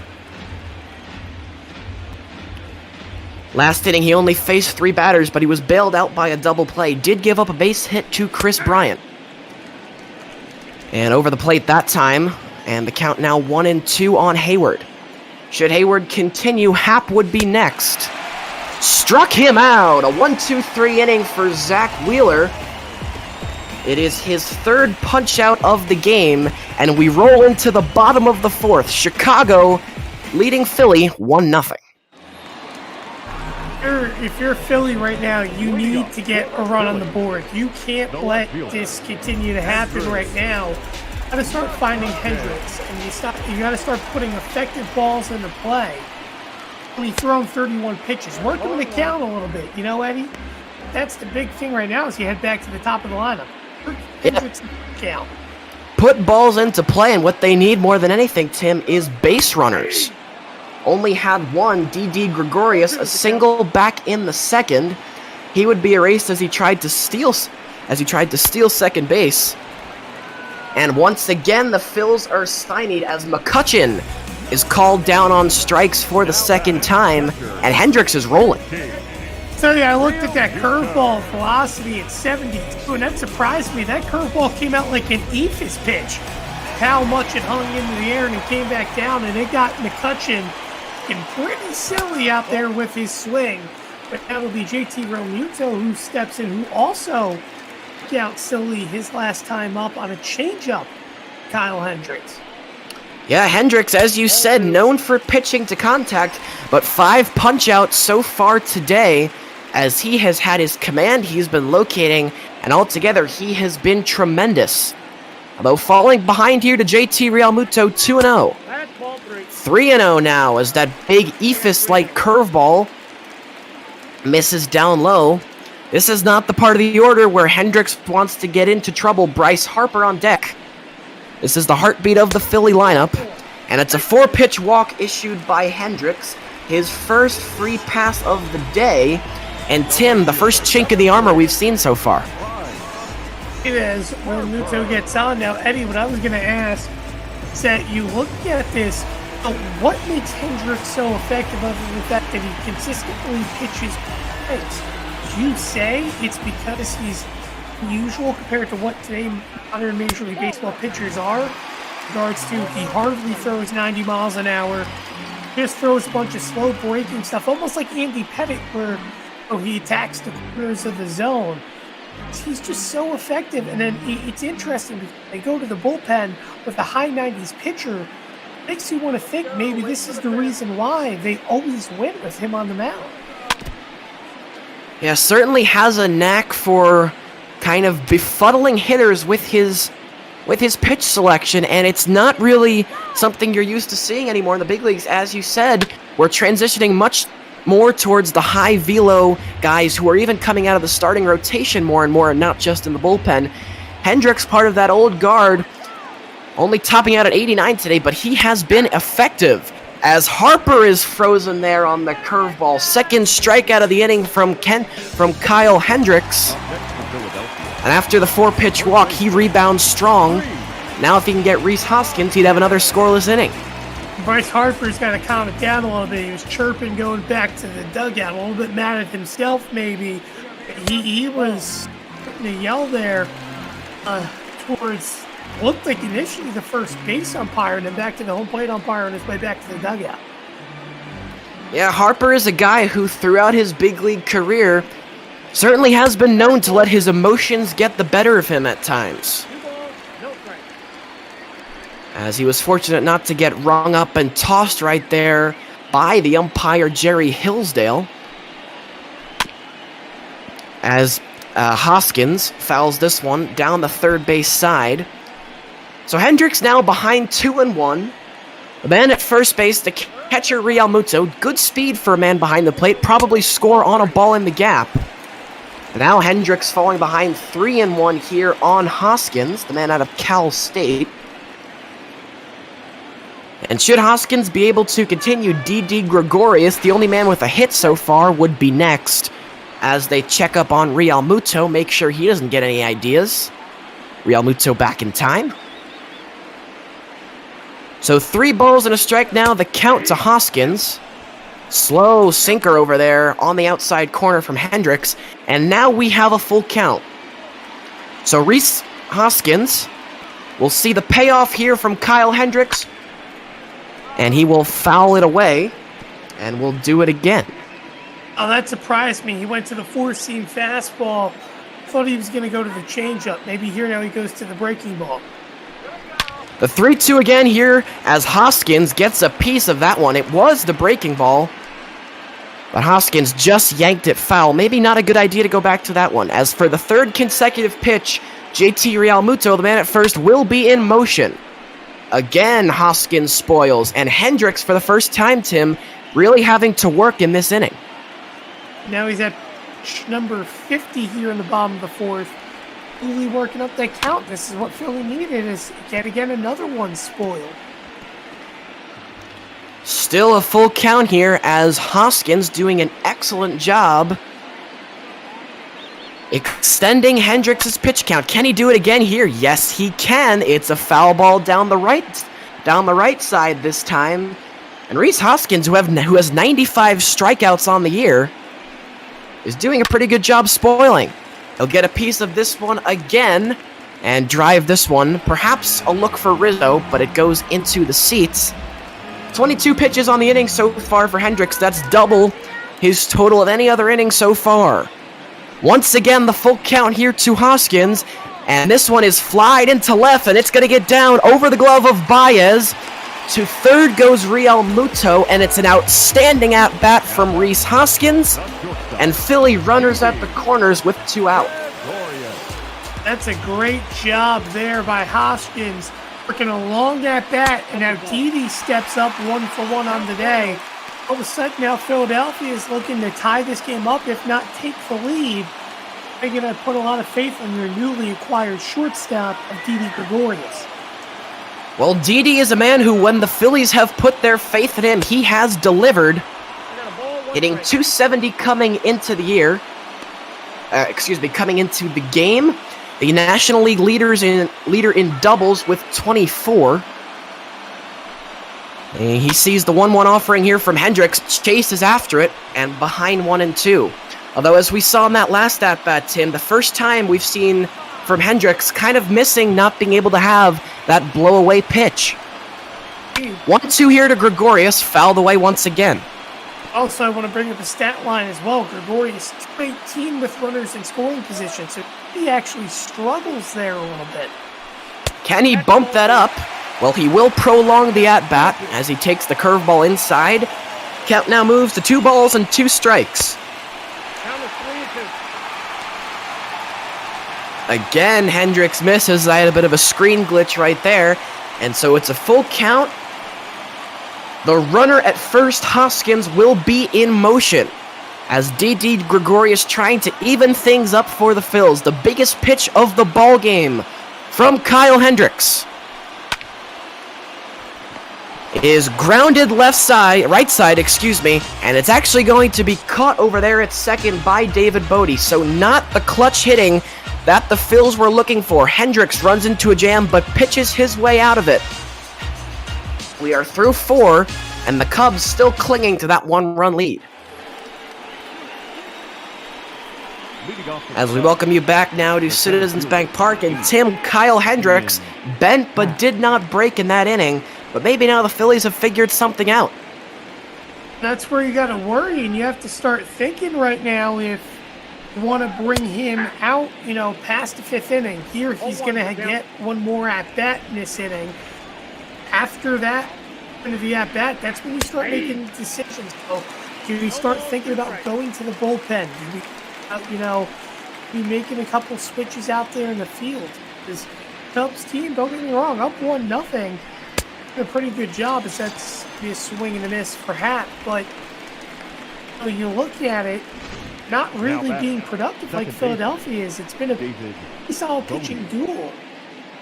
Last inning, he only faced 3 batters, but he was bailed out by a double play. Did give up a base hit to Chris Bryant. And over the plate that time, and the count now 1-2 on Hayward. Should Hayward continue, Happ would be next. Struck him out. A 1-2-3 inning for Zach Wheeler. It is his 3rd punch out of the game, and we roll into the bottom of the 4th. Chicago leading Philly 1-0. If you're Philly right now, you need to get a run on the board. You can't let this continue to happen right now. You gotta start finding Hendricks, and you gotta start putting effective balls into play. When you throw him 31 pitches, work him in the count a little bit. You know, Eddie? That's the big thing right now, is you head back to the top of the lineup. Hendricks in the count. Put balls into play, and what they need more than anything, Tim, is base runners. Only had one, D.D. Gregorius, a single back in the 2nd. He would be erased as he tried to steal as he tried to steal second base. And once again, the Phils are stymied as McCutcheon is called down on strikes for the second time, and Hendricks is rolling. So yeah, I looked at that curveball velocity at 72, and that surprised me. That curveball came out like an Ephus pitch. How much it hung into the air and it came back down, and it got McCutcheon looking pretty silly out there with his swing. But that'll be JT Realmuto who steps in, who also took out silly his last time up on a changeup. Kyle Hendricks. Yeah, Hendricks, as you said, known for pitching to contact, but 5 punch-outs so far today. As he has had his command, he's been locating, and altogether he has been tremendous. Although falling behind here to JT Realmuto 2-0. 3-0 now as that big Ephus-like curveball misses down low. This is not the part of the order where Hendricks wants to get into trouble. Bryce Harper on deck. This is the heartbeat of the Philly lineup, and it's a 4-pitch walk issued by Hendricks, his first free pass of the day, and Tim, the first chink in the armor we've seen so far. It is when Muto gets on. Now, Eddie, what I was going to ask is that you look at this, what makes Hendricks so effective other than the fact that he consistently pitches pitches? You say it's because he's unusual compared to what today modern Major League Baseball pitchers are. In regards to, he hardly throws 90 miles an hour, just throws a bunch of slow breaking stuff, almost like Andy Pettitte, where he attacks the corners of the zone. He's just so effective, and then it's interesting because they go to the bullpen with a high 90s pitcher. Makes you want to think maybe this is the reason why they always win with him on the mound. Yeah, certainly has a knack for kind of befuddling hitters with his pitch selection, and it's not really something you're used to seeing anymore in the big leagues. As you said, we're transitioning much more towards the high velo guys who are even coming out of the starting rotation more and more, and not just in the bullpen. Hendricks, part of that old guard, only topping out at 89 today, but he has been effective as Harper is frozen there on the curveball. Second strikeout of the inning from Kyle Hendricks. And after the 4-pitch walk, he rebounds strong. Now if he can get Rhys Hoskins, he'd have another scoreless inning. Bryce Harper's got to calm it down a little bit. He was chirping going back to the dugout, a little bit mad at himself maybe. He was putting a yell there towards, looked like initially the first base umpire, and then back to the home plate umpire on his way back to the dugout. Yeah, Harper is a guy who throughout his big league career certainly has been known to let his emotions get the better of him at times. As he was fortunate not to get rung up and tossed right there by the umpire Jerry Hillsdale. As Hoskins fouls this one down the third base side. So Hendricks now behind 2-1. The man at first base, the catcher Realmuto, good speed for a man behind the plate, probably score on a ball in the gap. Now Hendricks falling behind 3-1 here on Hoskins, the man out of Cal State. And should Hoskins be able to continue, D.D. Gregorius, the only man with a hit so far, would be next. As they check up on Realmuto, make sure he doesn't get any ideas. Realmuto back in time. So 3 balls and a strike now, the count to Hoskins. Slow sinker over there on the outside corner from Hendricks. And now we have a full count. So Rhys Hoskins will see the payoff here from Kyle Hendricks. And he will foul it away, and we'll do it again. Oh, that surprised me. He went to the 4-seam fastball. Thought he was going to go to the changeup. Maybe here now he goes to the breaking ball. The 3-2 again here as Hoskins gets a piece of that one. It was the breaking ball, but Hoskins just yanked it foul. Maybe not a good idea to go back to that one. As for the third consecutive pitch, JT Realmuto, the man at first, will be in motion. Again, Hoskins spoils, and Hendricks, for the first time, Tim, really having to work in this inning. Now he's at number 50 here in the bottom of the fourth. Really working up that count. This is what Philly needed, is yet again another one spoiled. Still a full count here as Hoskins doing an excellent job extending Hendricks' pitch count. Can he do it again here? Yes, he can. It's a foul ball down the right side this time. And Rhys Hoskins, who has 95 strikeouts on the year, is doing a pretty good job spoiling. He'll get a piece of this one again and drive this one. Perhaps a look for Rizzo, but it goes into the seats. 22 pitches on the inning so far for Hendricks. That's double his total of any other inning so far. Once again, the full count here to Hoskins. And this one is flied into left, and it's going to get down over the glove of Baez. To third goes Real Muto, and it's an outstanding at-bat from Rhys Hoskins. And Philly runners at the corners with 2 out. That's a great job there by Hoskins, working a long at-bat, and now Davies steps up 1-for-1 on the day. All of a sudden now Philadelphia is looking to tie this game up, if not take the lead. They're going to put a lot of faith in their newly acquired shortstop of Didi Gregorius. Well, Didi is a man who, when the Phillies have put their faith in him, he has delivered. Hitting .270 coming into the year. Coming into the game. The National League leader in doubles with 24. And he sees the 1-1 offering here from Hendricks, chases after it, and behind 1-2. Although, as we saw in that last at-bat, Tim, the first time we've seen from Hendricks kind of missing, not being able to have that blow-away pitch. 1-2 here to Gregorius, fouled away once again. Also, I want to bring up the stat line as well. Gregorius 218 with runners in scoring position, so he actually struggles there a little bit. Can he bump that up? Well, he will prolong the at-bat as he takes the curveball inside. Count now moves to 2 balls and 2 strikes. Again, Hendricks misses. I had a bit of a screen glitch right there. And so it's a full count. The runner at first, Hoskins, will be in motion as Didi Gregorius trying to even things up for the Phils. The biggest pitch of the ball game from Kyle Hendricks is grounded right side, and it's actually going to be caught over there at second by David Bodie. So not the clutch hitting that the Phils were looking for. Hendricks runs into a jam, but pitches his way out of it. We are through 4, and the Cubs still clinging to that 1-run lead. As we welcome you back now to Citizens Bank Park, and Tim, Kyle Hendricks bent but did not break in that inning, but maybe now the Phillies have figured something out. That's where you got to worry, and you have to start thinking right now if you want to bring him out, past the 5th inning. Here, he's going to get one more at-bat in this inning. After that, into the at-bat, that's when you start making decisions. So, do we start thinking about going to the bullpen? Do we, be making a couple switches out there in the field? This Cubs team, don't get me wrong, up 1-0. A pretty good job as that's a swing and a miss for Happ, but when you look at it, not really being productive like Philadelphia is. It's been a pretty solid pitching duel.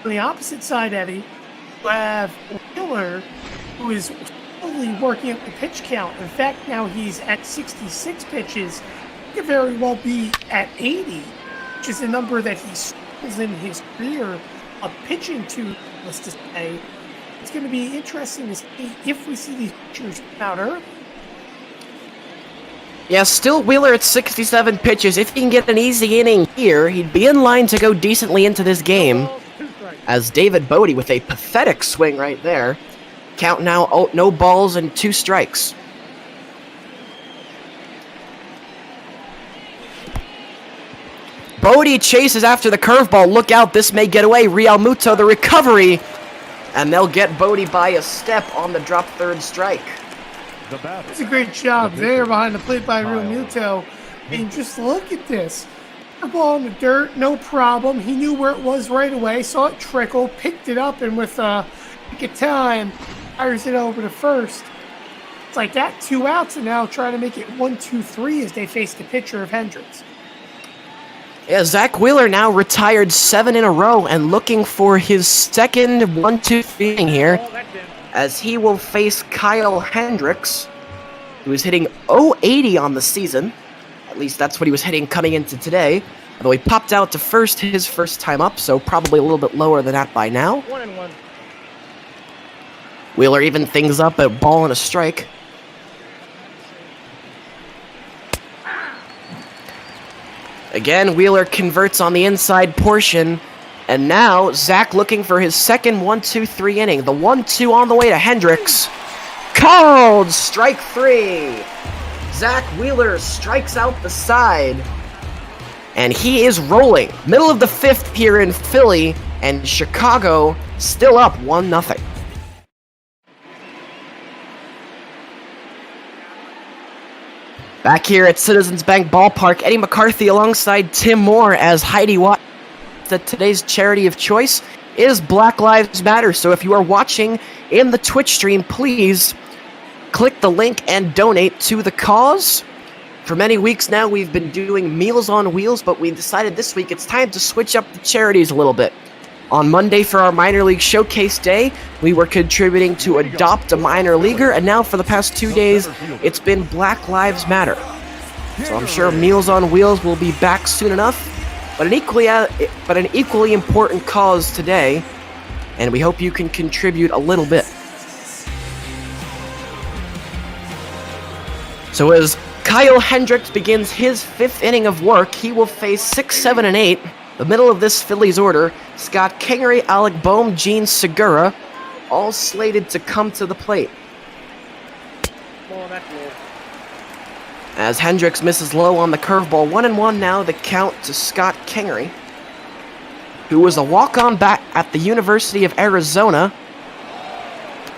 On the opposite side, Eddie, you have Buehler, who is slowly working up the pitch count. In fact, now he's at 66 pitches. He could very well be at 80, which is a number that he struggles in his career of pitching to, let's just say. It's going to be interesting to see if we see these pitchers out early. Yeah, still Wheeler at 67 pitches. If he can get an easy inning here, he'd be in line to go decently into this game. As David Bodie with a pathetic swing right there. Count now, no balls and 2 strikes. Bodie chases after the curveball. Look out, this may get away. Real Muto, the recovery. And they'll get Bodie by a step on the drop third strike. It's a great job there behind the plate by Real Muto. And just look at this. Ball in the dirt, no problem. He knew where it was right away, saw it trickle, picked it up, and with a pick of time, fires it over to first. It's like that, 2 outs, and now trying to make it 1-2-3 as they face the pitcher of Hendricks. Yeah, Zach Wheeler now retired 7 in a row and looking for his second 1-2 inning here as he will face Kyle Hendricks, who is hitting .080 on the season. At least that's what he was hitting coming into today. Although he popped out to first his first time up, so probably a little bit lower than that by now. 1-1. Wheeler even things up at ball and a strike. Again, Wheeler converts on the inside portion. And now, Zach looking for his second 1-2-3 inning. The 1-2 on the way to Hendricks. Called! Strike 3. Zach Wheeler strikes out the side. And he is rolling. Middle of the 5th here in Philly. And Chicago still up 1-0. Back here at Citizens Bank Ballpark, Eddie McCarthy alongside Tim Moore as Heidi Watt. That today's charity of choice is Black Lives Matter. So if you are watching in the Twitch stream, please click the link and donate to the cause. For many weeks now, we've been doing Meals on Wheels, but we decided this week it's time to switch up the charities a little bit. On Monday for our minor league showcase day, we were contributing to Adopt a Minor Leaguer, and now for the past 2 days, it's been Black Lives Matter. So I'm sure Meals on Wheels will be back soon enough, but an equally important cause today, and we hope you can contribute a little bit. So as Kyle Hendricks begins his 5th inning of work, he will face 6, 7, and 8. The middle of this Phillies order, Scott Kingery, Alec Boehm, Gene Segura, all slated to come to the plate. As Hendricks misses low on the curveball, 1-1 now, the count to Scott Kingery, who was a walk-on bat at the University of Arizona.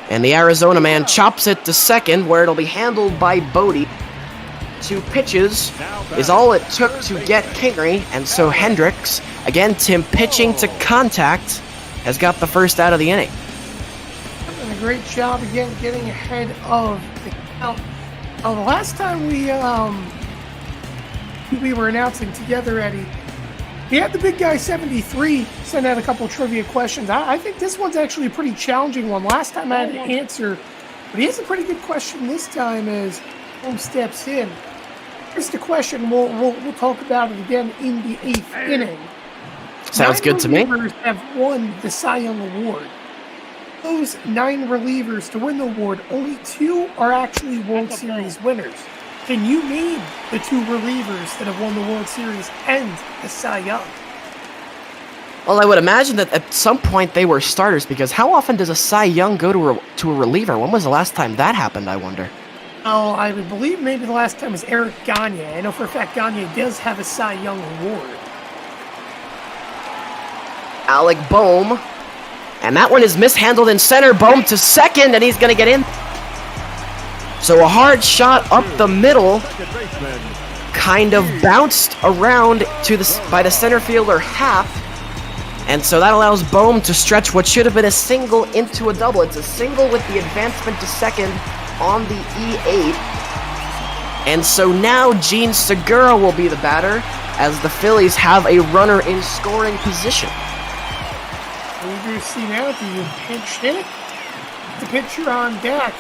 And the Arizona man chops it to second, where it'll be handled by Bodie. 2 pitches is all it took to get Kingery, and so Hendricks, again Tim pitching to contact, has got the first out of the inning. And a great job again getting ahead of the count. The last time we were announcing together, Eddie, he had the big guy 73 send out a couple trivia questions. I think this one's actually a pretty challenging one. Last time I had to answer, but he has a pretty good question this time as Home steps in. Here's the question. We'll talk about it again in the 8th inning. Sounds good to me. 9 relievers have won the Cy Young Award. Those 9 relievers to win the award, only 2 are actually World Series winners. Can you name the 2 relievers that have won the World Series and the Cy Young? Well, I would imagine that at some point they were starters, because how often does a Cy Young go to a reliever? When was the last time that happened, I wonder? Oh, I would believe maybe the last time was Eric Gagne. I know for a fact Gagne does have a Cy Young award. Alec Boehm. And that one is mishandled in center. Boehm to second, and he's going to get in. So a hard shot up the middle. Kind of bounced around by the center fielder Happ. And so that allows Boehm to stretch what should have been a single into a double. It's a single with the advancement to second on the E8. And so now Gene Segura will be the batter as the Phillies have a runner in scoring position. We're going to see now, do you pinch hit? The pitcher on deck.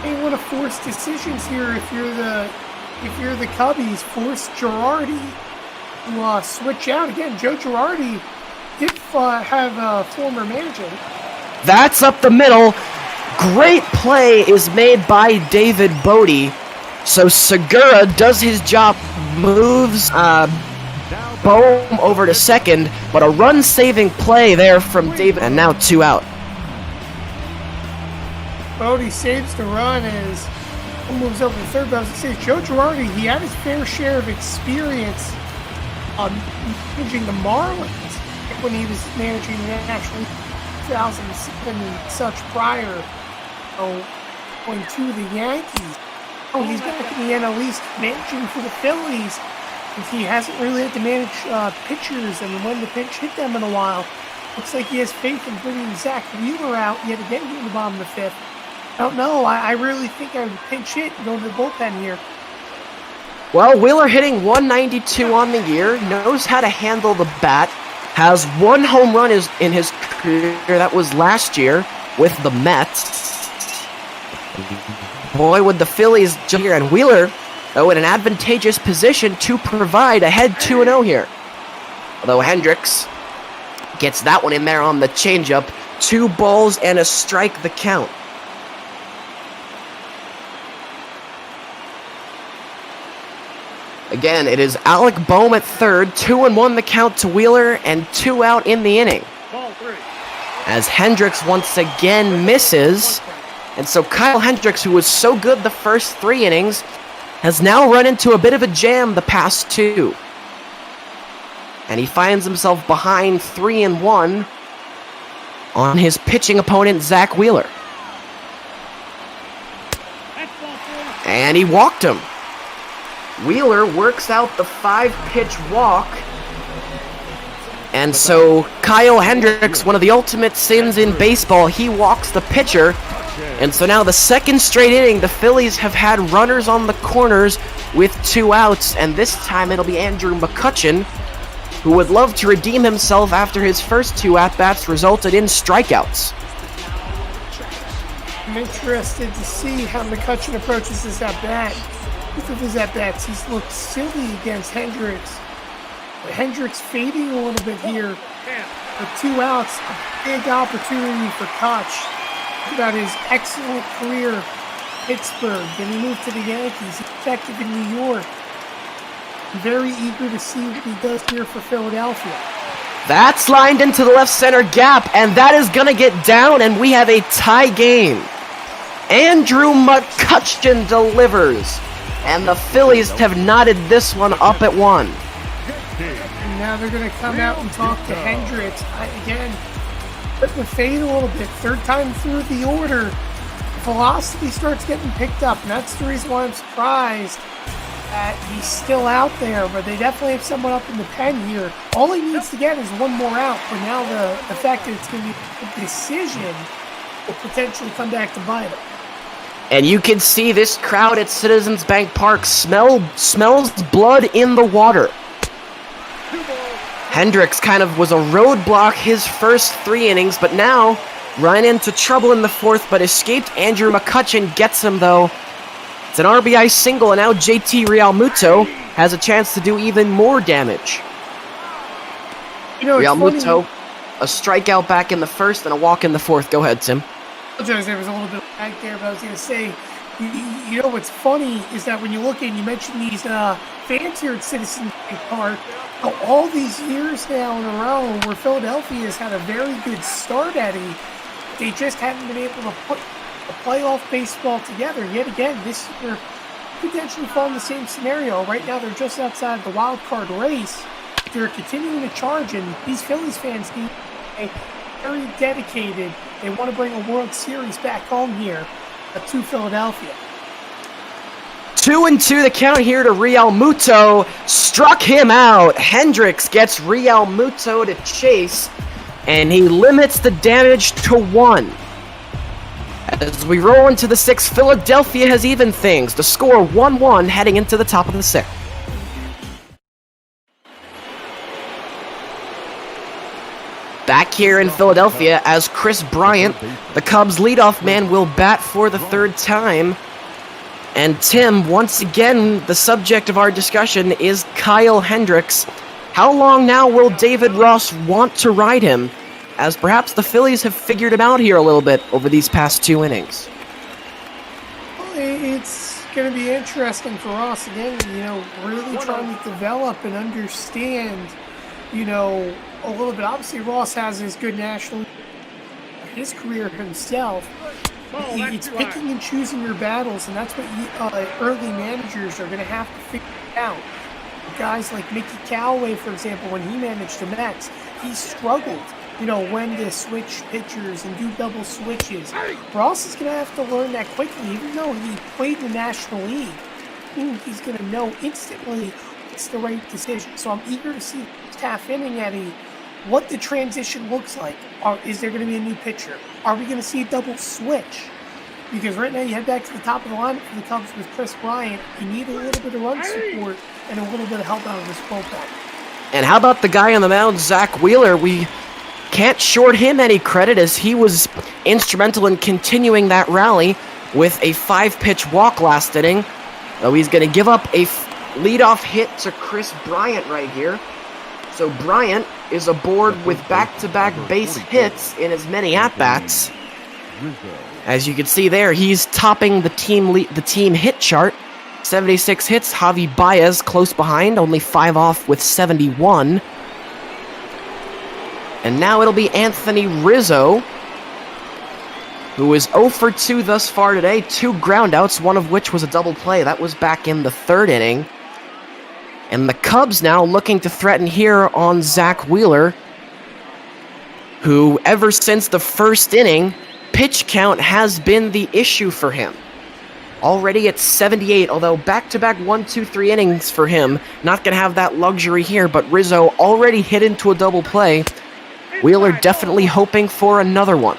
They want to force decisions here if you're the Cubbies. Force Girardi to switch out. Again, Joe Girardi did have a former manager. That's up the middle. Great play is made by David Bodie. So Segura does his job, moves Boehm over to second, but a run-saving play there from David, and now 2 out. Bodie saves the run as he moves over to third. But I was going to say, Joe Girardi, he had his fair share of experience managing the Marlins when he was managing the National 2007 and such prior. Going to the Yankees. He's back in the NL East managing for the Phillies. And he hasn't really had to manage pitchers and when the pitch hit them in a while. Looks like he has faith in bringing Zach Wheeler out yet again in the bottom of the 5th. I don't know. I really think I would pinch hit and go to the bullpen here. Well, Wheeler hitting 192 on the year, knows how to handle the bat, has 1 home run in his career. That was last year with the Mets. Boy, would the Phillies jump here, and Wheeler though in an advantageous position to provide a head 2-0 here. Although Hendricks gets that one in there on the changeup. 2 balls and a strike the count. Again, it is Alec Boehm at third, 2-1 the count to Wheeler, and 2 out in the inning. As Hendricks once again misses, and so Kyle Hendricks, who was so good the first 3 innings, has now run into a bit of a jam the past 2. And he finds himself behind 3-1 on his pitching opponent, Zach Wheeler. And he walked him. Wheeler works out the 5-pitch walk. And so Kyle Hendricks, one of the ultimate sins in baseball, he walks the pitcher. And so now the second straight inning, the Phillies have had runners on the corners with 2 outs. And this time it'll be Andrew McCutchen, who would love to redeem himself after his first 2 at-bats resulted in strikeouts. I'm interested to see how McCutchen approaches this at-bat. Both of his at-bats, he's looked silly against Hendricks. But Hendricks fading a little bit here. With 2 outs, a big opportunity for Koch. About his excellent career in Pittsburgh. Then he moved to the Yankees. He's effective in New York. I'm very eager to see what he does here for Philadelphia. That's lined into the left center gap, and that is going to get down, and we have a tie game. Andrew McCutchen delivers, and the Phillies have knotted this one up at 1. And now they're going to come out and talk to Hendricks. Again, let the fade a little bit. 3rd time through the order, velocity starts getting picked up, and that's the reason why I'm surprised that he's still out there, but they definitely have someone up in the pen here. All he needs to get is 1 more out, but now the fact that it's going to be a decision will potentially come back to bite him. And you can see this crowd at Citizens Bank Park smells blood in the water. Hendricks kind of was a roadblock his first 3 innings, but now ran into trouble in the 4th, but escaped. Andrew McCutchen gets him, though. It's an RBI single, and now JT Realmuto has a chance to do even more damage. You know, Realmuto, a strikeout back in the 1st and a walk in the 4th. Go ahead, Tim. There was a little bit back there, but I was going to say, you know what's funny is that when you look at, you mentioned these fans here at Citizens Bank Park, all these years now in a row where Philadelphia has had a very good start at it, they just haven't been able to put a playoff baseball together. Yet again, this year potentially fall in the same scenario. Right now, they're just outside the wild card race. They're continuing to charge, and these Phillies fans need a very dedicated. They want to bring a World Series back home here to Philadelphia. 2-2 the count here to Realmuto. Struck him out. Hendricks gets Realmuto to chase, and he limits the damage to 1. As we roll into the 6th, Philadelphia has evened things. The score 1-1 heading into the top of the 6th. Back here in Philadelphia as Chris Bryant, the Cubs' leadoff man, will bat for the 3rd time. And Tim, once again, the subject of our discussion is Kyle Hendricks. How long now will David Ross want to ride him, as perhaps the Phillies have figured him out here a little bit over these past 2 innings? It's going to be interesting for Ross again, really trying to develop and understand, a little bit. Obviously, Ross has his good national, his career himself. It's picking and choosing your battles, and that's what early managers are going to have to figure out. Guys like Mickey Callaway, for example, when he managed the Mets, he struggled, when to switch pitchers and do double switches. Ross is going to have to learn that quickly, even though he played the National League. He's going to know instantly what's the right decision. So I'm eager to see half inning at what the transition looks like. Is there going to be a new pitcher? Are we going to see a double switch? Because right now you head back to the top of the lineup for the Cubs with Chris Bryant. You need a little bit of run support and a little bit of help out of this bullpen. And how about the guy on the mound, Zach Wheeler? We can't short him any credit, as he was instrumental in continuing that rally with a 5-pitch walk last inning. Though he's going to give up a leadoff hit to Chris Bryant right here. So Bryant is aboard with back-to-back base hits in as many at-bats. As you can see there, he's topping the team hit chart. 76 hits, Javi Baez close behind, only 5 off with 71. And now it'll be Anthony Rizzo, who is 0 for 2 thus far today. 2 groundouts, one of which was a double play. That was back in the 3rd inning. And the Cubs now looking to threaten here on Zach Wheeler, who ever since the 1st inning, pitch count has been the issue for him. Already at 78, although back-to-back 1, 2, 3 innings for him. Not going to have that luxury here, but Rizzo already hit into a double play. Wheeler definitely hoping for another one.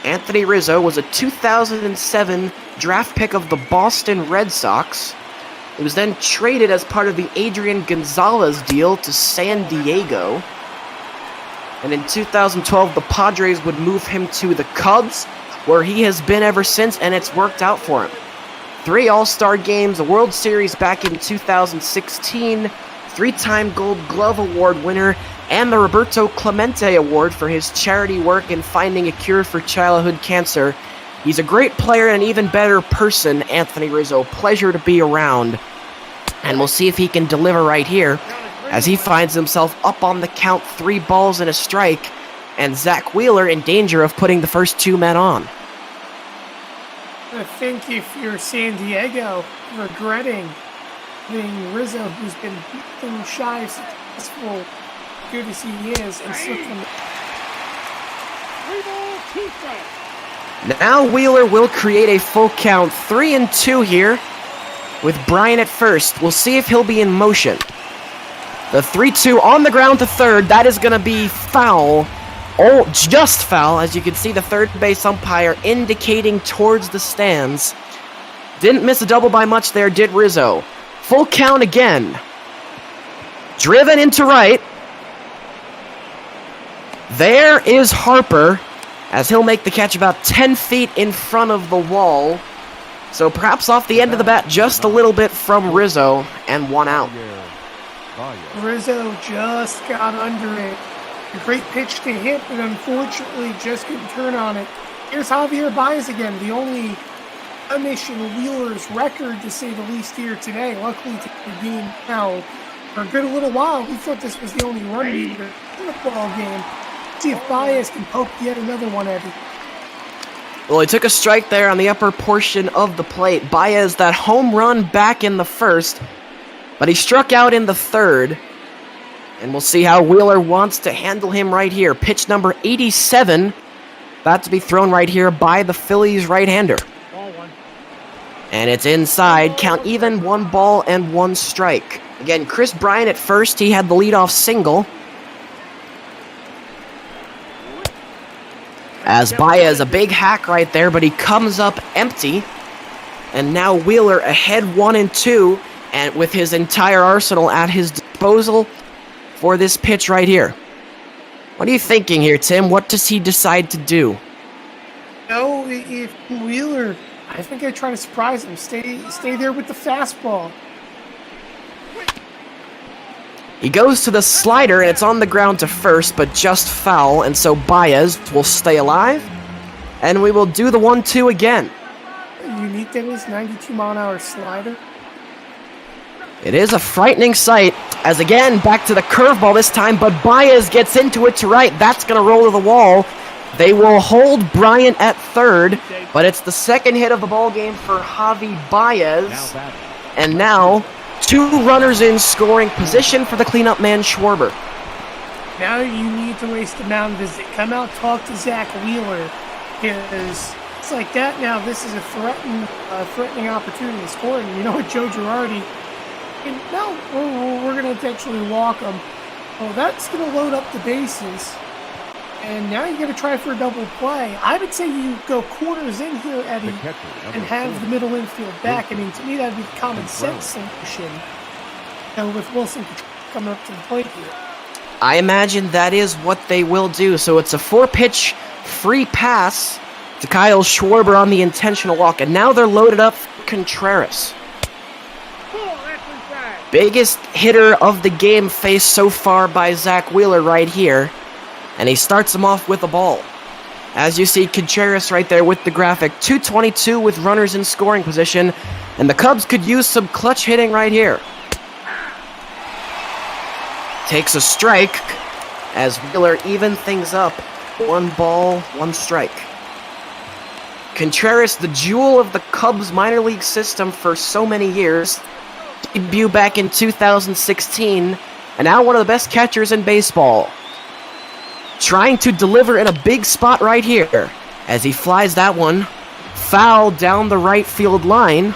Anthony Rizzo was a 2007 draft pick of the Boston Red Sox. He was then traded as part of the Adrian Gonzalez deal to San Diego. And in 2012, the Padres would move him to the Cubs, where he has been ever since, and it's worked out for him. 3 All-Star games, a World Series back in 2016, 3-time Gold Glove Award winner, and the Roberto Clemente Award for his charity work in finding a cure for childhood cancer. He's a great player and an even better person, Anthony Rizzo. Pleasure to be around. And we'll see if he can deliver right here, as he finds himself up on the count, 3 balls and a strike, and Zach Wheeler in danger of putting the first 2 men on. I think if you're San Diego, regretting being Rizzo, who's been shy of successful, good as he is, and slipped from Now Wheeler will create a full count, 3-2 here, with Bryant at first. We'll see if he'll be in motion. The 3-2 on the ground to third. That is going to be foul. Oh, just foul. As you can see, the third base umpire indicating towards the stands. Didn't miss a double by much there, did Rizzo. Full count again. Driven into right. There is Harper, as he'll make the catch about 10 feet in front of the wall. So perhaps off the end of the bat just a little bit from Rizzo, and 1 out. Rizzo just got under it. A great pitch to hit, but unfortunately just couldn't turn on it. Here's Javier Baez again, the only blemish in Wheeler's record, to say the least, here today. Luckily to the game now for a good little while. We thought this was the only run leader in the ball game. See if Baez can poke yet another one at it. Well, he took a strike there on the upper portion of the plate. Baez, that home run back in the 1st. But he struck out in the 3rd, and we'll see how Wheeler wants to handle him right here. Pitch number 87, about to be thrown right here by the Phillies right-hander. And it's inside, count even, 1 ball and 1 strike. Again, Chris Bryant at first, he had the leadoff single. As Baez, a big hack right there, but he comes up empty. And now Wheeler ahead 1-2. And with his entire arsenal at his disposal for this pitch right here. What are you thinking here, Tim? What does he decide to do? No, if Wheeler, I think I try to surprise him. Stay there with the fastball. He goes to the slider, and it's on the ground to first, but just foul, and so Baez will stay alive. And we will do the 1-2 again. You need Davies' 92-mile-an-hour slider. It is a frightening sight, as again, back to the curveball this time, but Baez gets into it to right. That's going to roll to the wall. They will hold Bryant at third, but it's the 2nd hit of the ball game for Javi Baez. And now, 2 runners in scoring position for the cleanup man, Schwarber. Now you need to waste a mound visit. Come out, talk to Zach Wheeler, because it's like that now. This is a threatening opportunity to score. And you know what, Joe Girardi? No, we're going to actually walk him. Well, that's going to load up the bases. And now you're going to try for a double play. I would say you go quarters in here, Eddie, and have the middle infield back. I mean, to me, that would be the common sense solution. And with Wilson coming up to the plate here. I imagine that is what they will do. So it's a 4-pitch free pass to Kyle Schwarber on the intentional walk, and now they're loaded up for Contreras. Biggest hitter of the game faced so far by Zach Wheeler right here, and he starts him off with a ball. As you see, Contreras right there with the graphic, 222 with runners in scoring position, and the Cubs could use some clutch hitting right here. Takes a strike as Wheeler even things up. 1 ball, 1 strike. Contreras, the jewel of the Cubs minor league system for so many years, debut back in 2016, and now one of the best catchers in baseball. Trying to deliver in a big spot right here, as he flies that one foul down the right field line,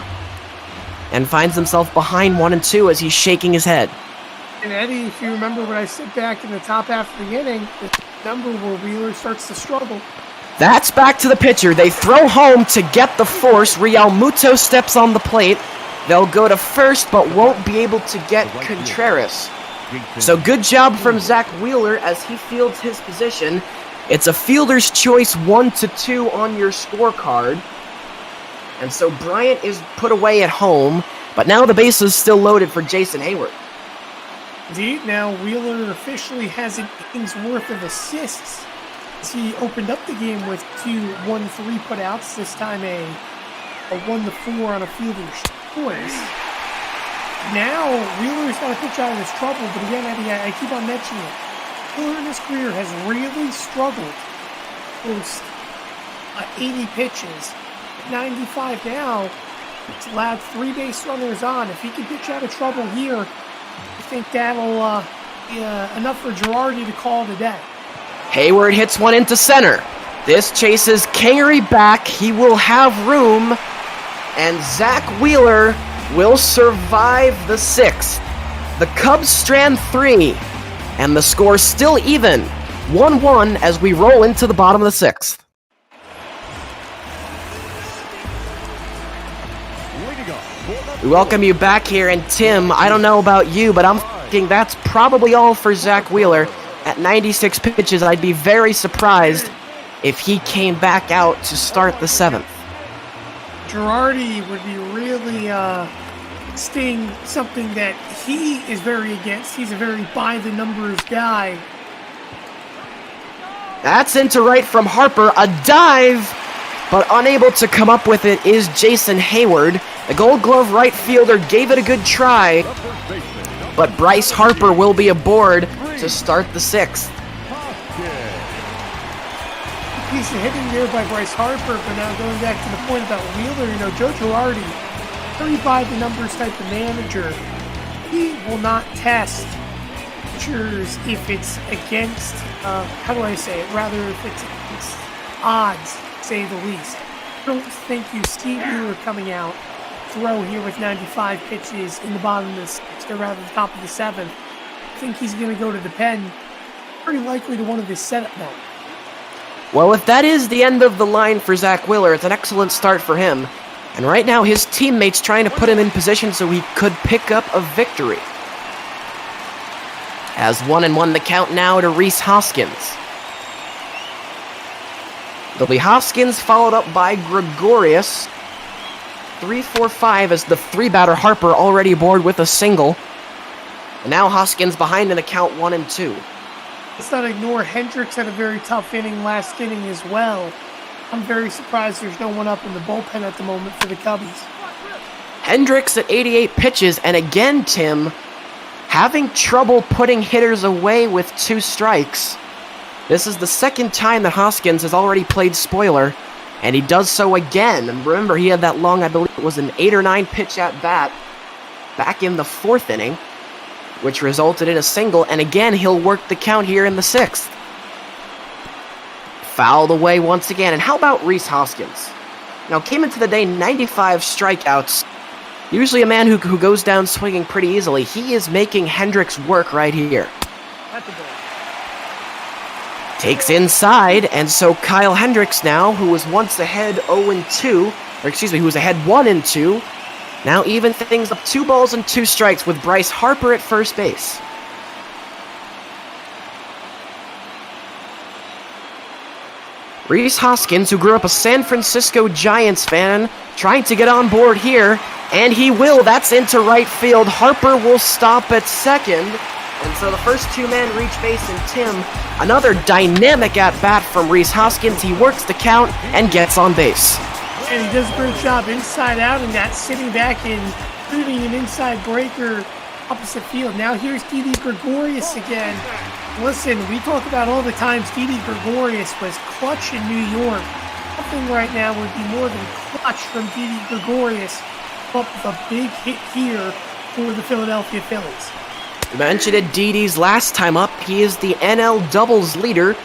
and finds himself behind 1-2 as he's shaking his head. And Eddie, if you remember when I sit back in the top half of the inning, the number where Wheeler starts to struggle. That's back to the pitcher. They throw home to get the force. Real Muto steps on the plate. They'll go to first, but won't be able to get Contreras. So good job from Zach Wheeler as he fields his position. It's a fielder's choice 1-2 on your scorecard. And so Bryant is put away at home, but now the base is still loaded for Jason Hayward. Indeed, now Wheeler officially has an inning's worth of assists. He opened up the game with 2 1-3 putouts, this time a 1-4 on a fielder's choice. Now, Wheeler's got to pitch out of his trouble, but again, Eddie, I keep on mentioning it. Wheeler in his career has really struggled post 80 pitches. 95 now, it's allowed 3 base runners on. If he can pitch out of trouble here, I think that'll be enough for Girardi to call it a day. Hayward hits one into center. This chases Carey back. He will have room, and Zach Wheeler will survive the 6th. The Cubs strand 3, and the score still even, 1-1 as we roll into the bottom of the 6th. We welcome you back here, and Tim, I don't know about you, but I'm thinking that's probably all for Zach Wheeler. At 96 pitches, I'd be very surprised if he came back out to start the 7th. Girardi would be really stating something that he is very against. He's a very by-the-numbers guy. That's into right from Harper. A dive, but unable to come up with it is Jason Hayward. The Gold Glove right fielder gave it a good try, but Bryce Harper will be aboard to start the 6th. Piece of hitting there by Bryce Harper, but now going back to the point about Wheeler, Joe Girardi, very by-the-numbers type of manager. He will not test pitchers if it's against, how do I say it, rather if it's against odds, to say the least. I don't think you see Wheeler coming out throw here with 95 pitches in the bottom of the 6th, or rather the top of the 7th. I think he's going to go to the pen, pretty likely to one of his setup now. Well, if that is the end of the line for Zach Wheeler, it's an excellent start for him. And right now, his teammates trying to put him in position so he could pick up a victory. As 1-1 the count now to Rhys Hoskins. It'll be Hoskins followed up by Gregorius. 3-4-5 as the 3-batter Harper already aboard with a single. And now Hoskins behind in the count 1-2. Let's not ignore Hendricks had a very tough inning last inning as well. I'm very surprised there's no one up in the bullpen at the moment for the Cubbies. Hendricks at 88 pitches, and again, Tim, having trouble putting hitters away with 2 strikes. This is the 2nd time that Hoskins has already played spoiler, and he does so again. And remember, he had that long, I believe it was an 8 or 9 pitch at bat back in the 4th inning, which resulted in a single, and again, he'll work the count here in the 6th. Fouled away once again, and how about Rhys Hoskins? Now, came into the day 95 strikeouts, usually a man who goes down swinging pretty easily. He is making Hendricks work right here. Takes inside, and so Kyle Hendricks now, who was once ahead 0-2, or excuse me, who was ahead 1-2, now even things up 2 balls and 2 strikes with Bryce Harper at first base. Rhys Hoskins, who grew up a San Francisco Giants fan, trying to get on board here, and he will. That's into right field. Harper will stop at second, and so the first two-man reach base, and Tim, another dynamic at-bat from Rhys Hoskins. He works the count and gets on base. And he does a great job inside out and that sitting back and shooting an inside breaker opposite field. Now here's Didi Gregorius again. Listen, we talk about all the times Didi Gregorius was clutch in New York. Nothing right now would be more than clutch from Didi Gregorius. Up with a big hit here for the Philadelphia Phillies. We mentioned it, Didi's last time up. He is the NL doubles leader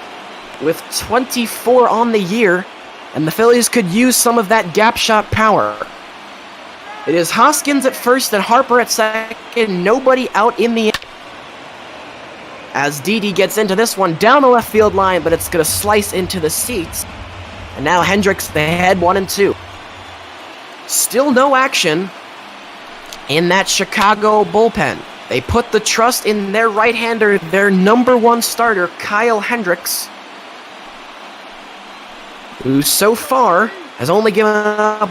with 24 on the year, and the Phillies could use some of that gap shot power. It is Hoskins at first and Harper at second. Nobody out in the end. As Didi gets into this one down the left field line, but it's going to slice into the seats. And now Hendricks ahead 1-2. Still no action in that Chicago bullpen. They put the trust in their right-hander, their number one starter, Kyle Hendricks, who so far has only given up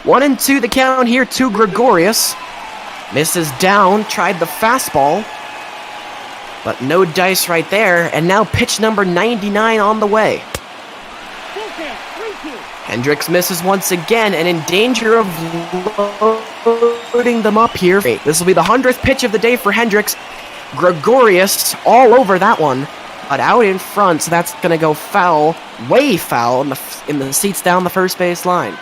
1-2 the count here to Gregorius. Misses down, tried the fastball, but no dice right there, and now pitch number 99 on the way. Hendricks misses once again and in danger of loading them up here. This will be the 100th pitch of the day for Hendricks. Gregorius all over that one, but out in front, so that's going to go foul, way foul in the seats down the first base line.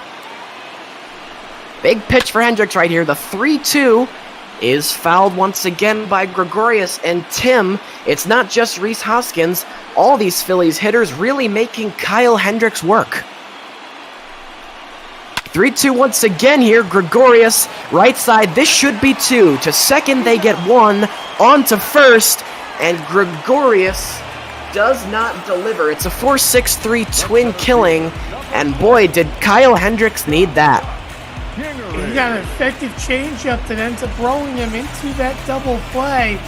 Big pitch for Hendricks right here. The 3-2 is fouled once again by Gregorius. And Tim, it's not just Rhys Hoskins. All these Phillies hitters really making Kyle Hendricks work. 3-2 once again here. Gregorius, right side. This should be 2. To second, they get 1. On to first. And Gregorius does not deliver. It's a 4-6-3 twin killing. And boy, did Kyle Hendricks need that. He got an effective changeup that ends up throwing him into that double play.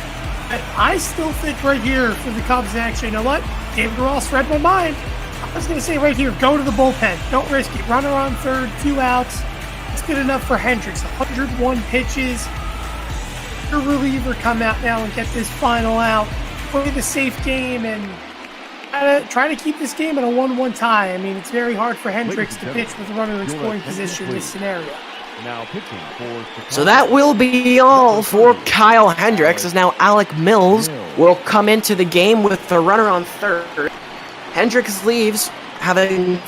But I still think right here for the Cubs, actually, you know what? David Ross read my mind. I was going to say right here, go to the bullpen. Don't risk it. Runner on third, 2 outs. It's good enough for Hendricks. 101 pitches. Your reliever come out now and get this final out. Play the safe game and try to keep this game in a 1-1 tie. I mean, it's very hard for Hendricks to pitch with a runner in scoring position in this scenario. Now pitching for So that will be all for Kyle Hendricks, as now Alec Mills will come into the game with the runner on third. Hendricks leaves, having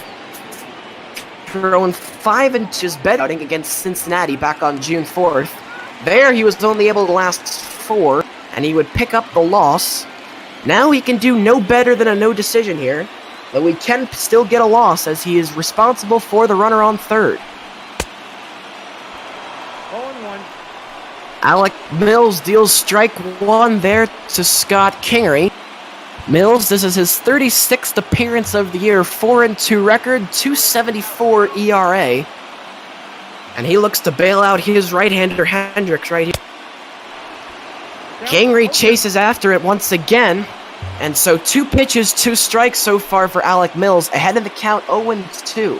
thrown 5 inches bed outing against Cincinnati back on June 4th. There he was only able to last 4, and he would pick up the loss. Now he can do no better than a no decision here, but we can still get a loss as he is responsible for the runner on third. 0-1. Alec Mills deals strike 1 there to Scott Kingery. Mills, this is his 36th appearance of the year, 4-2 record, 2.74 ERA. And he looks to bail out his right-hander Hendricks right here. Kingery chases after it once again. And so 2 pitches, 2 strikes so far for Alec Mills, ahead of the count 0-2.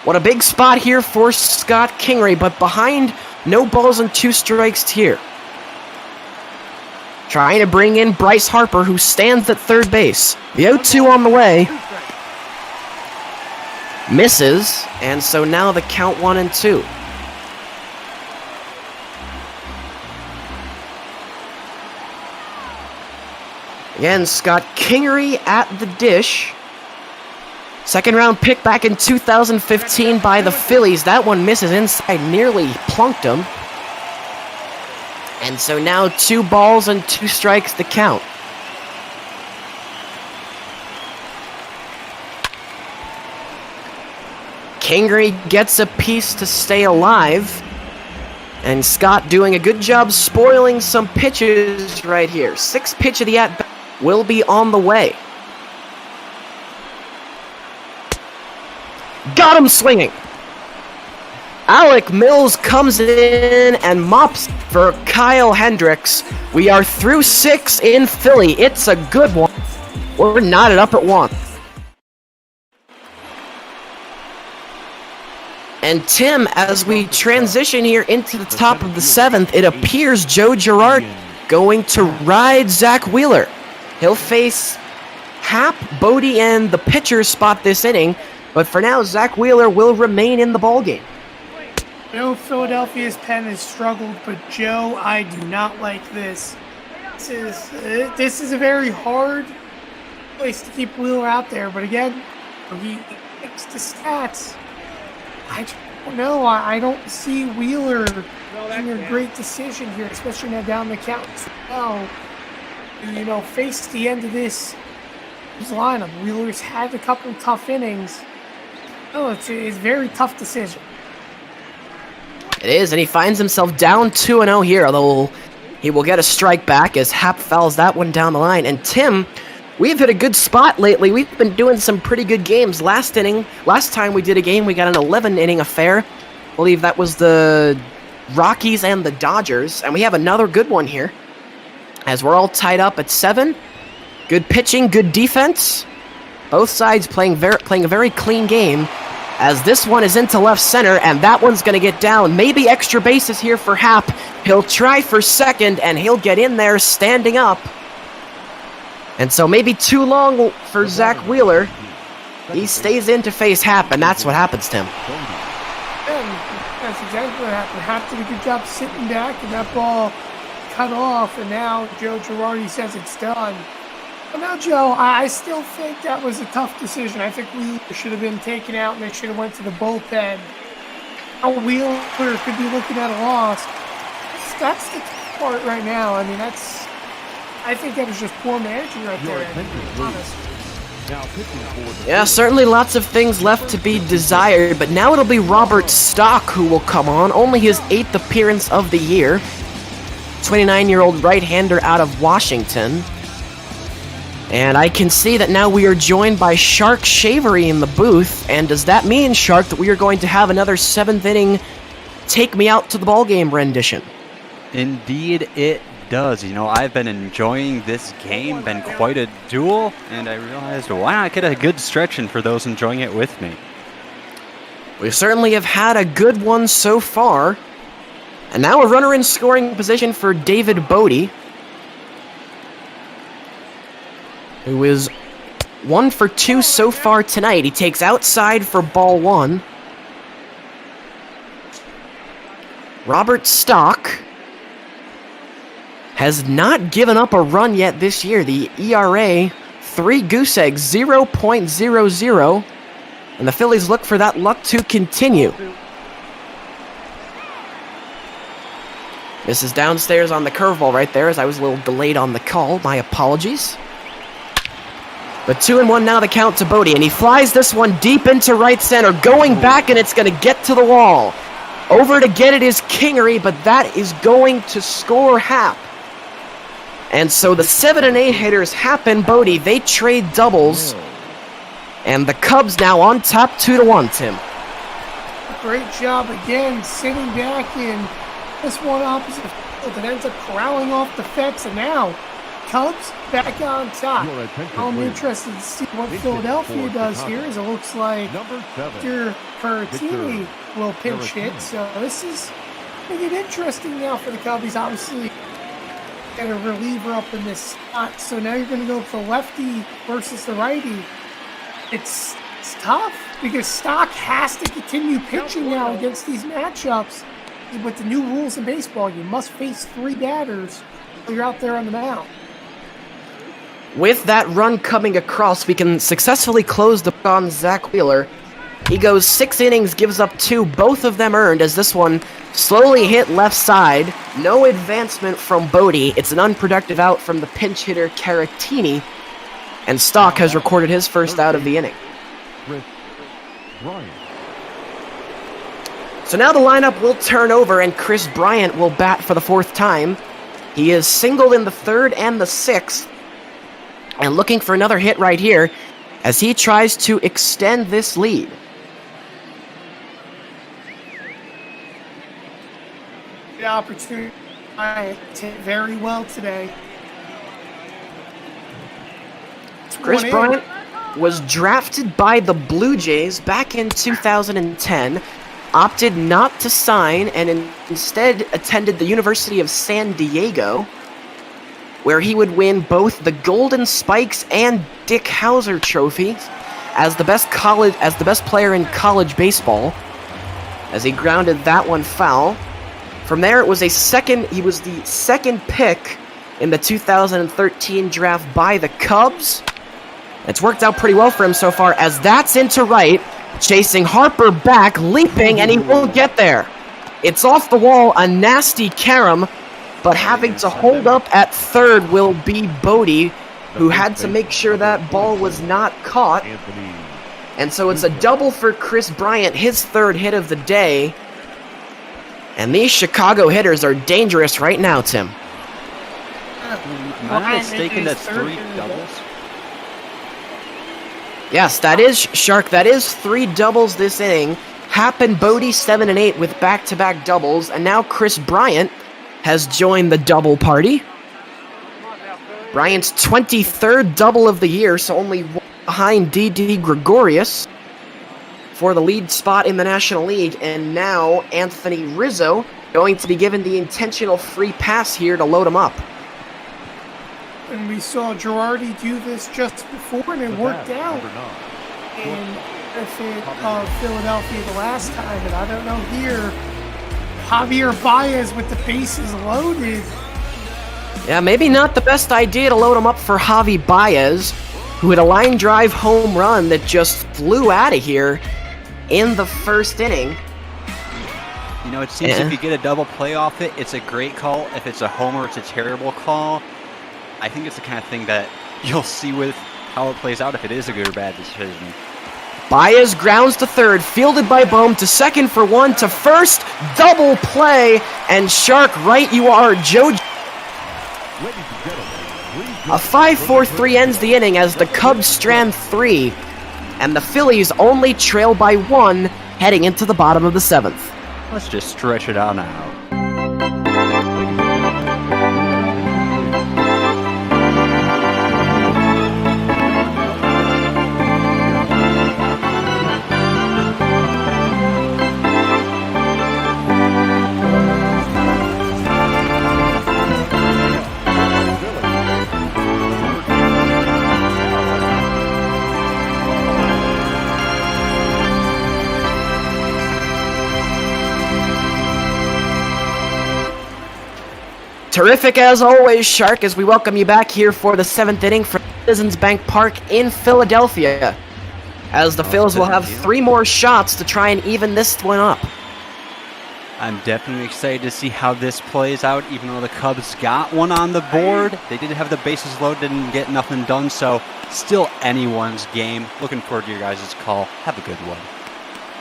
What a big spot here for Scott Kingery, but behind, no balls and 2 strikes here. Trying to bring in Bryce Harper, who stands at third base. The 0-2 on the way. Misses, and so now the count 1-2. Again, Scott Kingery at the dish. Second round pick back in 2015 by the Phillies. That one misses inside, nearly plunked him. And so now 2 balls and 2 strikes to count. Kingery gets a piece to stay alive. And Scott doing a good job spoiling some pitches right here. 6th pitch of the at-bat will be on the way. Got him swinging. Alec Mills comes in and mops for Kyle Hendricks. We are through 6 in Philly. It's a good one. or knotted up at once. And Tim, as we transition here into the top of the 7th, it appears Joe Girard going to ride Zach Wheeler. He'll face Hap, Bodie, and the pitchers spot this inning, but for now, Zach Wheeler will remain in the ballgame. I know Philadelphia's pen has struggled, but Joe, I do not like this. This is a very hard place to keep Wheeler out there, but again, he picks the stats. I don't know. I don't see Wheeler making a great decision here, especially now down the count. Well, face the end of this lineup. Wheeler's had a couple of tough innings. Oh, it's a very tough decision. It is, and he finds himself down 2-0 here, although he will get a strike back as Hap fouls that one down the line. And Tim, we've hit a good spot lately. We've been doing some pretty good games. Last time we did a game, we got an 11-inning affair. I believe that was the Rockies and the Dodgers, and we have another good one here as we're all tied up at 7. Good pitching, good defense. Both sides playing a very clean game, as this one is into left center, and that one's going to get down. Maybe extra bases here for Hap. He'll try for second, and he'll get in there standing up. And so maybe too long for Zach Wheeler. He stays in to face Hap, and that's what happens, Tim. And that's exactly what happened. Hap did a good job sitting back, and that ball cut off, and now Joe Girardi says it's done. But now, Joe, I still think that was a tough decision. I think Wheeler should have been taken out, and they should have went to the bullpen. Now Wheeler could be looking at a loss. That's the tough part right now. I mean, I think that was just poor managing right there, to be honest. Yeah, certainly lots of things left to be desired, but now it'll be Robert Stock who will come on. Only his 8th appearance of the year. 29-year-old right-hander out of Washington. And I can see that now we are joined by Shark Shavery in the booth. And does that mean, Shark, that we are going to have another 7th-inning take me out to the ballgame rendition? Indeed it does. I've been enjoying this game, been quite a duel, and I realized, why not get a good stretch in for those enjoying it with me? We certainly have had a good one so far. And now a runner in scoring position for David Bodie, who is 1 for 2 so far tonight. He takes outside for ball 1. Robert Stock has not given up a run yet this year. The ERA, 3 goose eggs, 0.00. And the Phillies look for that luck to continue. This is downstairs on the curveball right there, as I was a little delayed on the call. My apologies. But 2-1 now the count to Bodie, and he flies this one deep into right center, going back, and it's going to get to the wall. Over to get it is Kingery, but that is going to score Hap. And so the 7 and 8 hitters, Hap and Bodie, they trade doubles. And the Cubs now on top 2-1, Tim. Great job again, sitting back in this one opposite field that ends up corralling off the fence, and now Cubs back on top. I'm interested to see what Philadelphia does here, as it looks like Mr. Peralta will pinch hit. So this is going to get interesting now for the Cubbies. Obviously, got a reliever up in this spot. So now you're going to go for lefty versus the righty. It's tough because Stock has to continue pitching now against these matchups. With the new rules in baseball, you must face 3 batters while you're out there on the mound. With that run coming across, we can successfully close the book on Zach Wheeler. He goes 6 innings, gives up 2, both of them earned, as this one slowly hit left side. No advancement from Bodie. It's an unproductive out from the pinch hitter Caratini, and Stock has recorded his first out of the inning. So now the lineup will turn over, and Chris Bryant will bat for the 4th time. He is singled in the 3rd and the 6th. And looking for another hit right here as he tries to extend this lead. The opportunity to hit very well today. Chris One in. Bryant was drafted by the Blue Jays back in 2010, opted not to sign, and instead attended the University of San Diego, where he would win both the Golden Spikes and Dick Hauser trophies as the best player in college baseball, as he grounded that one foul. From there, he was the second pick in the 2013 draft by the Cubs. It's worked out pretty well for him so far, as that's into right, chasing Harper back, leaping, and he won't get there. It's off the wall, a nasty carom, but having to hold up at third will be Bodie, who had to make sure that ball was not caught. And so it's a double for Chris Bryant, his third hit of the day. And these Chicago hitters are dangerous right now, Tim. Am I not mistaken, that's 3 doubles? Yes, that is, Shark, that is 3 doubles this inning. Happ and Bodie 7 and 8 with back-to-back doubles, and now Chris Bryant has joined the double party. Bryant's 23rd double of the year, so only one behind D.D. Gregorius for the lead spot in the National League, and now Anthony Rizzo going to be given the intentional free pass here to load him up. And we saw Girardi do this just before, and it worked out in benefit of Philadelphia the last time. And I don't know here, Javier Baez with the bases loaded. Yeah, maybe not the best idea to load him up for Javi Baez, who had a line drive home run that just flew out of here in the first inning. You know, it seems if you get a double play off it, it's a great call. If it's a homer, it's a terrible call. I think it's the kind of thing that you'll see with how it plays out if it is a good or bad decision. Baez grounds to third, fielded by Bohm to second for one, to first, double play, and Shark, right you are, Joe. A 5-4-3 ends the inning as the Cubs strand 3, and the Phillies only trail by 1 heading into the bottom of the 7th. Let's just stretch it out now. Terrific as always, Shark, as we welcome you back here for the 7th inning from Citizens Bank Park in Philadelphia, as the Phils will have 3 more shots to try and even this one up. I'm definitely excited to see how this plays out, even though the Cubs got one on the board. They did have the bases loaded and get nothing done, so still anyone's game. Looking forward to your guys' call. Have a good one.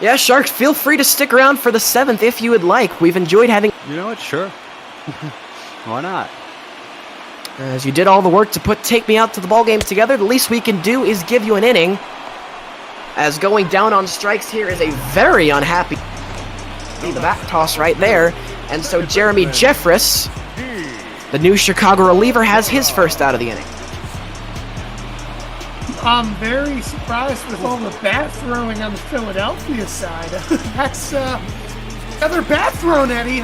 Yeah, Sharks, feel free to stick around for the 7th if you would like. We've enjoyed having... You know what? Sure. Why not? As you did all the work to take me out to the ballgame together, the least we can do is give you an inning. As going down on strikes here is a very unhappy... The back toss right there. And so Jeremy Jeffress, the new Chicago reliever, has his first out of the inning. I'm very surprised with all the bat throwing on the Philadelphia side. That's another bat thrown, Eddie.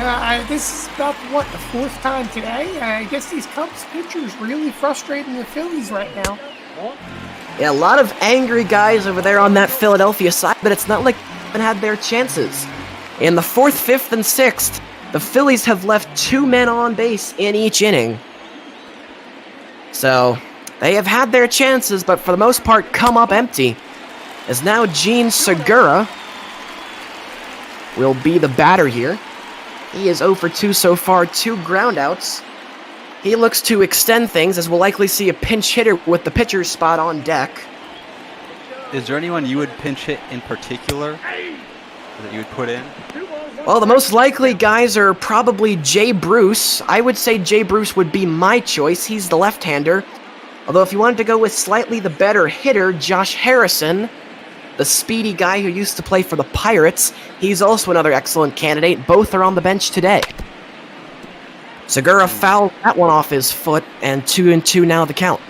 This is about, the 4th time today? I guess these Cubs pitchers really frustrating the Phillies right now. Yeah, a lot of angry guys over there on that Philadelphia side, but it's not like they haven't had their chances. In the 4th, 5th, and 6th, the Phillies have left 2 men on base in each inning. So, they have had their chances, but for the most part come up empty. As now Gene Segura will be the batter here. He is 0 for 2 so far, 2 groundouts. He looks to extend things, as we'll likely see a pinch hitter with the pitcher's spot on deck. Is there anyone you would pinch hit in particular that you would put in? Well, the most likely guys are probably Jay Bruce. I would say Jay Bruce would be my choice. He's the left-hander. Although if you wanted to go with slightly the better hitter, Josh Harrison, the speedy guy who used to play for the Pirates, he's also another excellent candidate. Both are on the bench today. Segura fouled that one off his foot, and 2-2 now the count.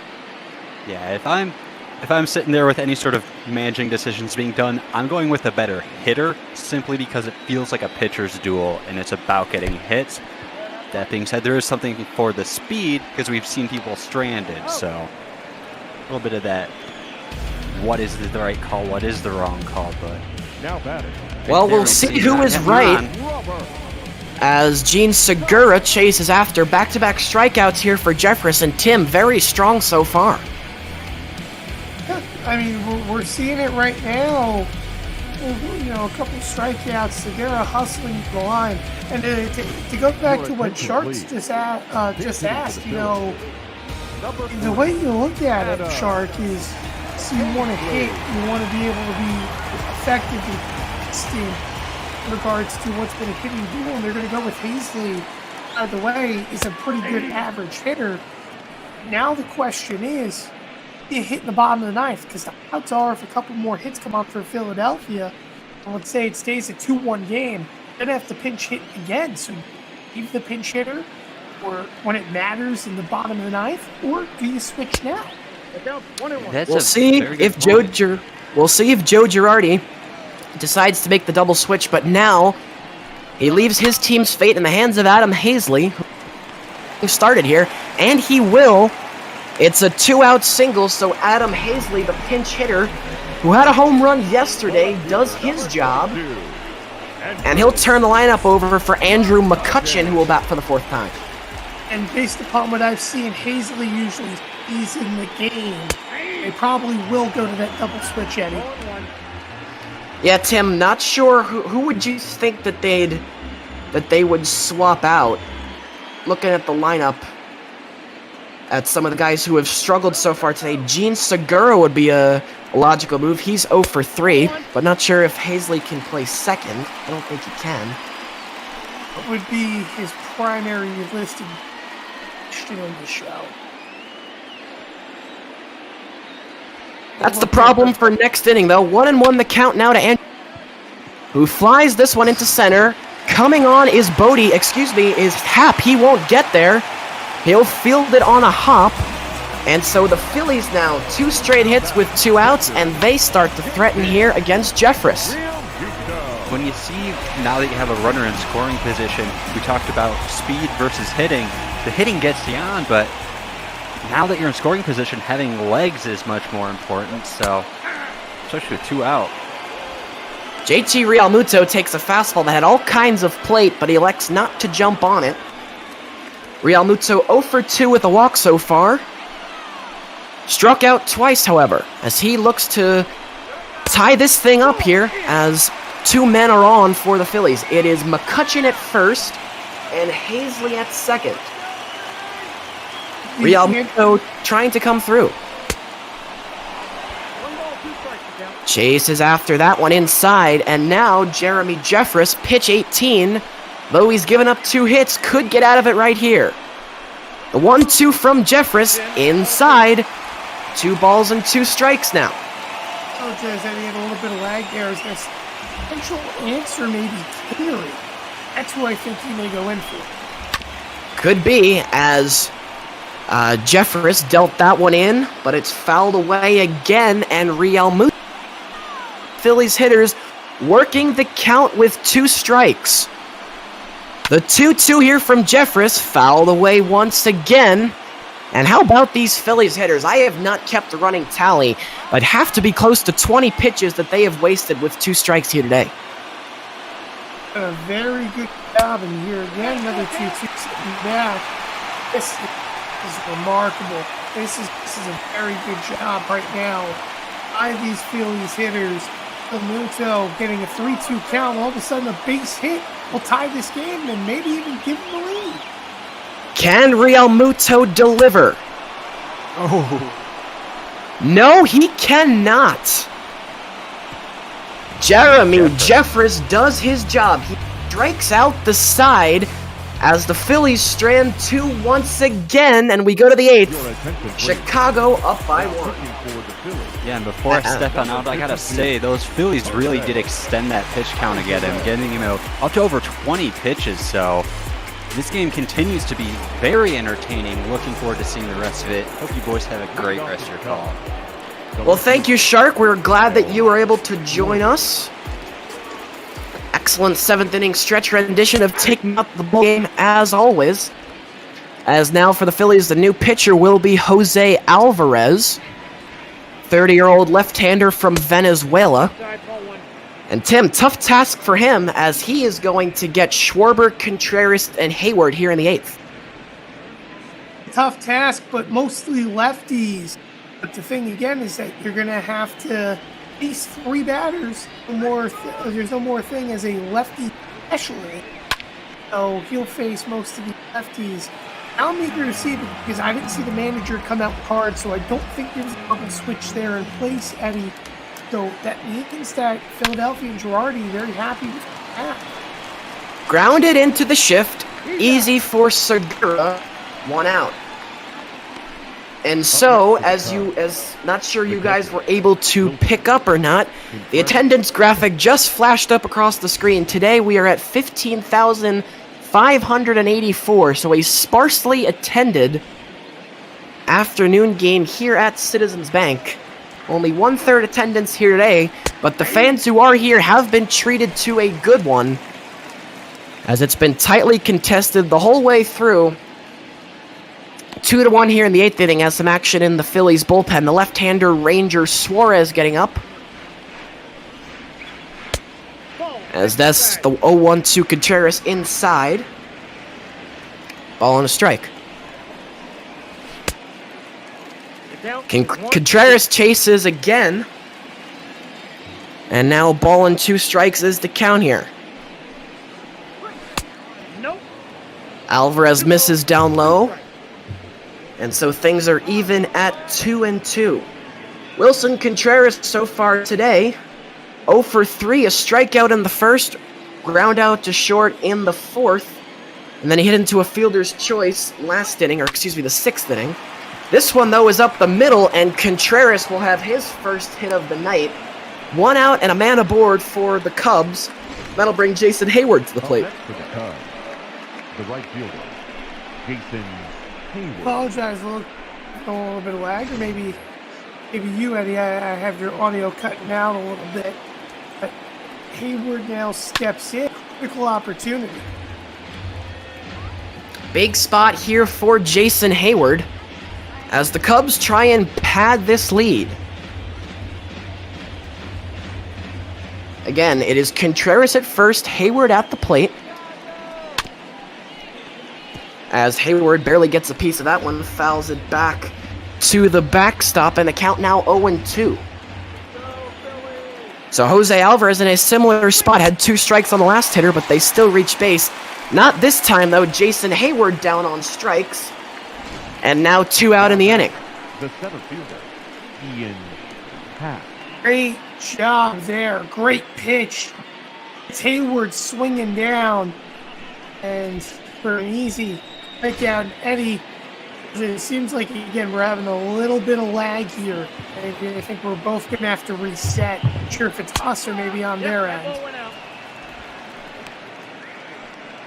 Yeah, if I'm if I'm sitting there with any sort of managing decisions being done, I'm going with a better hitter simply because it feels like a pitcher's duel and it's about getting hits. That being said, there is something for the speed because we've seen people stranded, so a little bit of that. What is the right call? What is the wrong call? But Now batting. Well, we'll see who is right as Gene Segura chases after. Back-to-back strikeouts here for Jeffress. Tim, very strong so far. I mean, we're seeing it right now. You know, a couple strikeouts, Segura hustling the line. And to go back to what Sharks just asked, you know, the way you look at it, Shark, is so you want to hit, you want to be able to be effective in regards to what's going to hit you do, and they're going to go with Hazley. By the way, is a pretty good average hitter. Now the question is, you hit the bottom of the ninth, because the odds are if a couple more hits come up for Philadelphia, and let's say it stays a 2-1 game, they're going to have to pinch hit again. So leave the pinch hitter or when it matters in the bottom of the ninth, or do you switch now? We'll see if Joe Girardi decides to make the double switch, but now he leaves his team's fate in the hands of Adam Hazley, who started here, and he will. It's a 2-out single, so Adam Hazley, the pinch hitter, who had a home run yesterday, does his job, and he'll turn the lineup over for Andrew McCutcheon, who will bat for the 4th time. And based upon what I've seen, Hazley usually is in the game. They probably will go to that double switch, Eddie. Yeah, Tim, not sure who would you think that they would swap out. Looking at the lineup, at some of the guys who have struggled so far today, Gene Segura would be a logical move. He's 0 for 3, but not sure if Hazley can play second. I don't think he can. What would be his primary listed question on the show? That's the problem for next inning, though. 1-1 the count now to Andrew, who flies this one into center. Coming on is is Happ. He won't get there. He'll field it on a hop. And so the Phillies now 2 straight hits with 2 outs, and they start to threaten here against Jeffress. When you see now that you have a runner in scoring position, we talked about speed versus hitting. The hitting gets you on, but now that you're in scoring position, having legs is much more important, so especially with 2 out. JT Realmuto takes a fastball that had all kinds of plate, but he elects not to jump on it. Realmuto 0 for 2 with a walk so far. Struck out twice, however, as he looks to tie this thing up here as 2 men are on for the Phillies. It is McCutcheon at first and Hazley at second. Realmuto trying to come through. Chases after that one inside, and now Jeremy Jeffress, pitch 18, though he's given up 2 hits, could get out of it right here. The 1-2 from Jeffress, inside, 2 balls and 2 strikes now. I apologize, Eddie, had a little bit of lag there. Is this potential answer maybe Cleary? That's who I think he may go in for. Could be, as Jeffress dealt that one in, but it's fouled away again, and Realmuto, Phillies hitters, working the count with 2 strikes. The 2-2 here from Jeffress, fouled away once again. And how about these Phillies hitters? I have not kept a running tally, but have to be close to 20 pitches that they have wasted with 2 strikes here today. A very good job in here again. Another 2-2 sitting back. This is remarkable. This is a very good job right now by these Phillies hitters. Realmuto getting a 3-2 count. All of a sudden, a base hit will tie this game and maybe even give them the lead. Can Realmuto deliver? Oh. No, he cannot. Jeremy Jeffress does his job. He strikes out the side as the Phillies strand 2 once again, and we go to the 8th. Chicago up by 1. Yeah, and before I step on out, I gotta say, those Phillies really did extend that pitch count to get him, getting him up to over 20 pitches, so this game continues to be very entertaining. Looking forward to seeing the rest of it. Hope you boys have a great rest of your call. Well, thank you, Shark. We're glad that you were able to join us. Excellent 7th inning stretch rendition of taking up the ball game as always. As now for the Phillies, the new pitcher will be Jose Alvarez, 30-year-old left-hander from Venezuela. And Tim, tough task for him as he is going to get Schwarber, Contreras, and Hayward here in the 8th. Tough task, but mostly lefties. But the thing again is that you're going to have to face 3 batters. There's no more thing as a lefty especially. So he'll face most of the lefties. I'm eager to see it because I didn't see the manager come out hard, so I don't think there's a double switch there in place, Eddie. So that means that Philadelphia and Girardi very happy with that. Grounded into the shift. Easy for Segura. 1 out. And so, not sure you guys were able to pick up or not, the attendance graphic just flashed up across the screen. Today we are at 15,584, so a sparsely attended afternoon game here at Citizens Bank. Only 1/3 attendance here today, but the fans who are here have been treated to a good one, as it's been tightly contested the whole way through. 2-1 here in the 8th inning as some action in the Phillies bullpen. The left-hander Ranger Suarez getting up. As that's the 0-1 Contreras inside. Ball on a strike. Contreras chases again. And now ball and 2 strikes is the count here. Alvarez misses down low. And so things are even at 2-2. Wilson Contreras so far today, 0 for 3, a strikeout in the 1st, ground out to short in the 4th, and then he hit into a fielder's choice the 6th inning. This one, though, is up the middle, and Contreras will have his first hit of the night. 1 out and a man aboard for the Cubs. That'll bring Jason Hayward to the plate. For the Cubs, the right fielder, Jason Hayward. Apologize, a little bit of lag, or maybe you, Eddie. I have your audio cutting out a little bit. But Hayward now steps in. Critical opportunity. Big spot here for Jason Hayward as the Cubs try and pad this lead. Again, it is Contreras at first, Hayward at the plate. As Hayward barely gets a piece of that one, fouls it back to the backstop, and the count now 0-2. So Jose Alvarez in a similar spot, had 2 strikes on the last hitter, but they still reach base. Not this time, though. Jason Hayward down on strikes, and now 2 out in the inning. The center fielder, Ian Happ. Great job there. Great pitch. It's Hayward swinging down, and for an easy breakdown, Eddie. It seems like, again, we're having a little bit of lag here. I think we're both going to have to reset. Not sure if it's us or maybe on their end.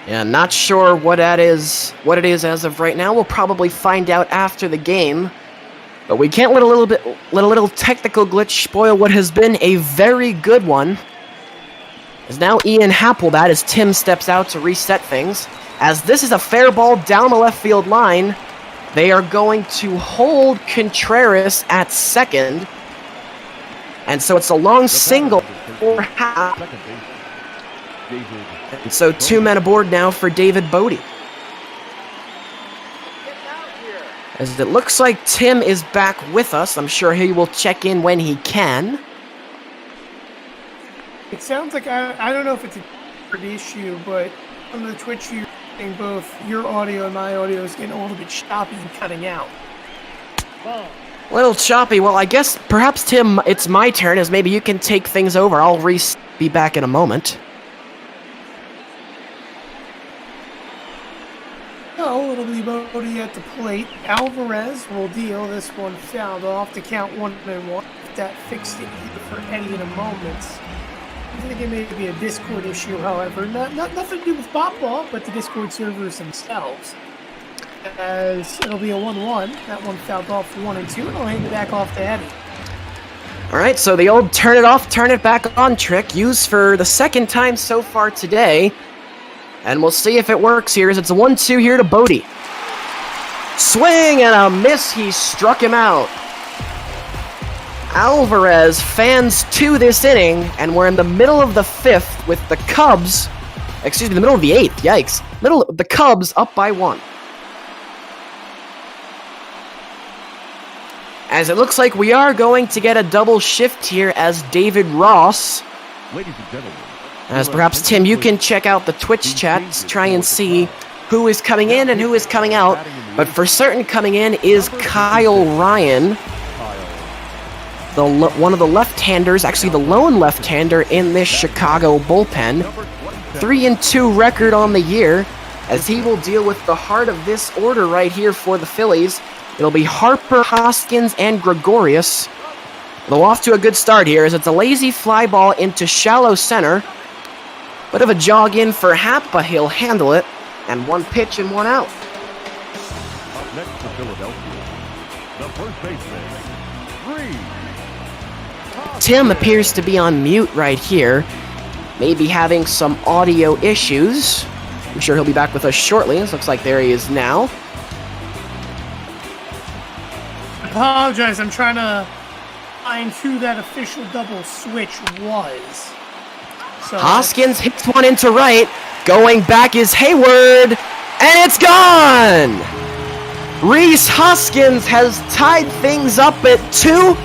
Yeah, not sure what it is as of right now. We'll probably find out after the game. But we can't let a little technical glitch spoil what has been a very good one. As now Ian Happ will bat as Tim steps out to reset things. As this is a fair ball down the left field line, they are going to hold Contreras at second. And so it's a long single for Happ. And so 2 men aboard now for David Bodie. As it looks like Tim is back with us. I'm sure he will check in when he can. It sounds like, I don't know if it's a issue, but on the Twitch you're saying both your audio and my audio is getting a little bit choppy and cutting out. A little choppy. Well, I guess perhaps, Tim, it's my turn, as maybe you can take things over. I'll be back in a moment. No, it'll be Bodie at the plate. Alvarez will deal. This one fouled off to count 1-1. That fixed it for Eddie in a moment. I think it may be a Discord issue, however. Nothing to do with Ball, but the Discord servers themselves. As it'll be a 1-1. That one fouled off for 1 and 2, and I'll hand it back off to Eddie. All right, so the old turn it off, turn it back on trick used for the second time so far today. And we'll see if it works here as it's a 1-2 here to Bodie. Swing and a miss, he struck him out. Alvarez fans to this inning, and we're in the middle of the 5th with the Cubs, excuse me, the middle of the 8th, yikes. The Cubs up by 1. As it looks like we are going to get a double shift here as David Ross, Ladies and gentlemen, as perhaps Tim, you can check out the Twitch chat to try and see who is coming in and who is coming out. But for certain coming in is Kyle Ryan, one of the left-handers, actually the lone left-hander in this Chicago bullpen. 3-2 record on the year, as he will deal with the heart of this order right here for the Phillies. It'll be Harper, Hoskins, and Gregorius. They'll off to a good start here as it's a lazy fly ball into shallow center. Bit of a jog in for Happ, but he'll handle it. And 1 pitch and 1 out. up next for Philadelphia, the first baseman, Tim appears to be on mute right here. Maybe having some audio issues. I'm sure he'll be back with us shortly. It looks like there he is now. I apologize, I'm trying to find who that official double switch was. So Hoskins hits one into right. Going back is Hayward, and it's gone! Rhys Hoskins has tied things up at 2.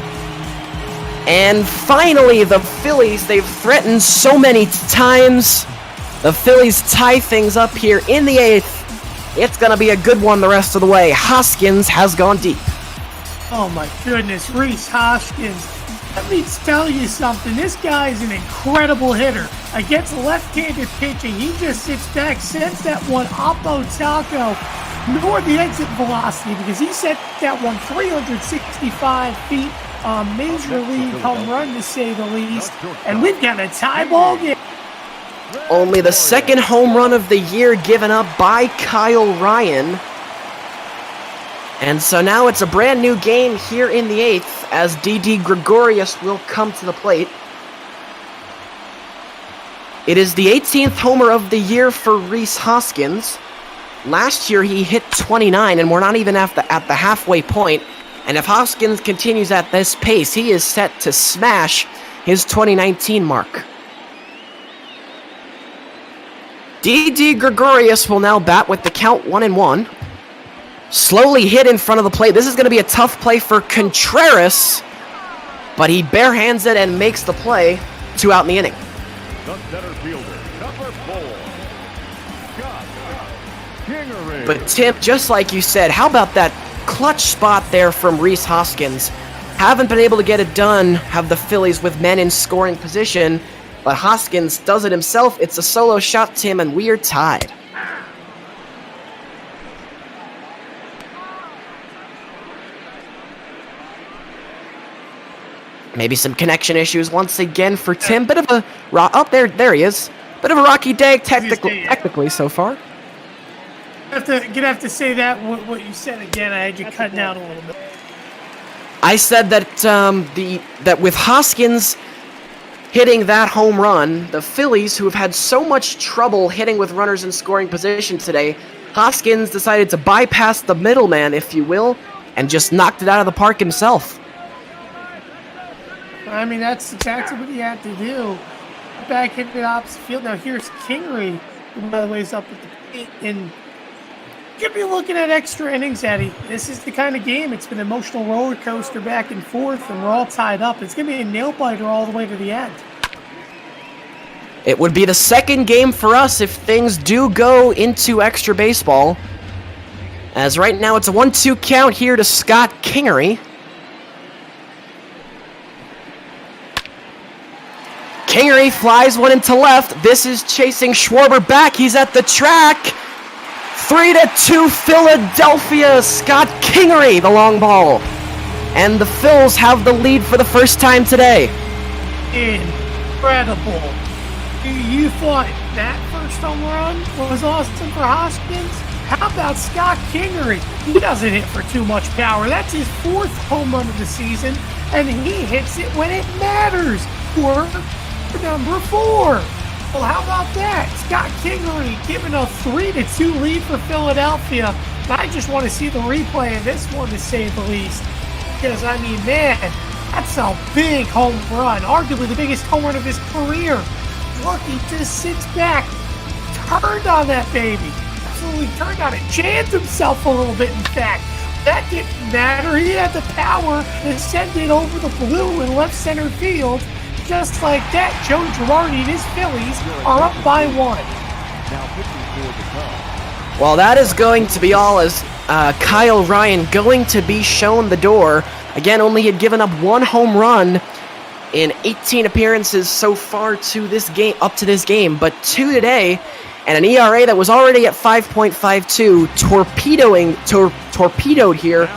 And finally, the Phillies, they've threatened so many times. The Phillies tie things up here in the 8th. It's going to be a good one the rest of the way. Hoskins has gone deep. Oh my goodness, Rhys Hoskins. Let me tell you something. This guy is an incredible hitter. Against left-handed pitching, he just sits back, sends that one oppo taco, nor the exit velocity, because he set that one 365 feet. A major league home run, to say the least. And we've got a tie ball game. Only the second home run of the year given up by Kyle Ryan. And so now it's a brand new game here in the 8th as D.D. Gregorius will come to the plate. It is the 18th homer of the year for Rhys Hoskins. Last year he hit 29, and we're not even at the halfway point. And if Hoskins continues at this pace, he is set to smash his 2019 mark. D.D. Gregorius will now bat with the count 1-1. Slowly hit in front of the plate. This is going to be a tough play for Contreras, but he barehands it and makes the play. 2 out in the inning. the center fielder, number 4, Scott Kingery. But Tim, just like you said, how about that clutch spot there from Rhys Hoskins? Haven't been able to get it done, have the Phillies with men in scoring position, but Hoskins does it himself. It's a solo shot, Tim, and we are tied. Maybe some connection issues once again for Tim. Bit of a there he is. Bit of a rocky day technically so far. Gonna have to say that what you said again. I had you cut down a little bit. I said that that with Hoskins hitting that home run, the Phillies, who have had so much trouble hitting with runners in scoring position today, Hoskins decided to bypass the middleman, if you will, and just knocked it out of the park himself. I mean, that's exactly what he had to do. Back hit the opposite field. Now here's Kingery, who by the way is up at the plate, and could be looking at extra innings, Eddie. This is the kind of game. It's been an emotional roller coaster back and forth, and we're all tied up. It's going to be a nail-biter all the way to the end. It would be the second game for us if things do go into extra baseball. As right now it's a 1-2 count here to Scott Kingery. Kingery flies one into left. This is chasing Schwarber back. He's at the track. 3-2 Philadelphia. Scott Kingery, the long ball. And the Phils have the lead for the first time today. Incredible. You thought that first home run was awesome for Hoskins? How about Scott Kingery? He doesn't hit for too much power. That's his 4th home run of the season, and he hits it when it matters for number 4. Well, how about that? Scott Kingery giving a 3-2 lead for Philadelphia. I just want to see the replay of this one, to say the least. Because, I mean, man, that's a big home run. Arguably the biggest home run of his career. Look, he just sits back, turned on that baby. Absolutely turned on it. Jammed himself a little bit, in fact. That didn't matter. He had the power to send it over the blue in left center field. Just like that, Joe Girardi and his Phillies are up by 1. Now pitching for the Cubs. Well, that is going to be all, as Kyle Ryan going to be shown the door. Again, only had given up 1 home run in 18 appearances so far to this game, up to this game, but 2 today, and an ERA that was already at 5.52, torpedoed here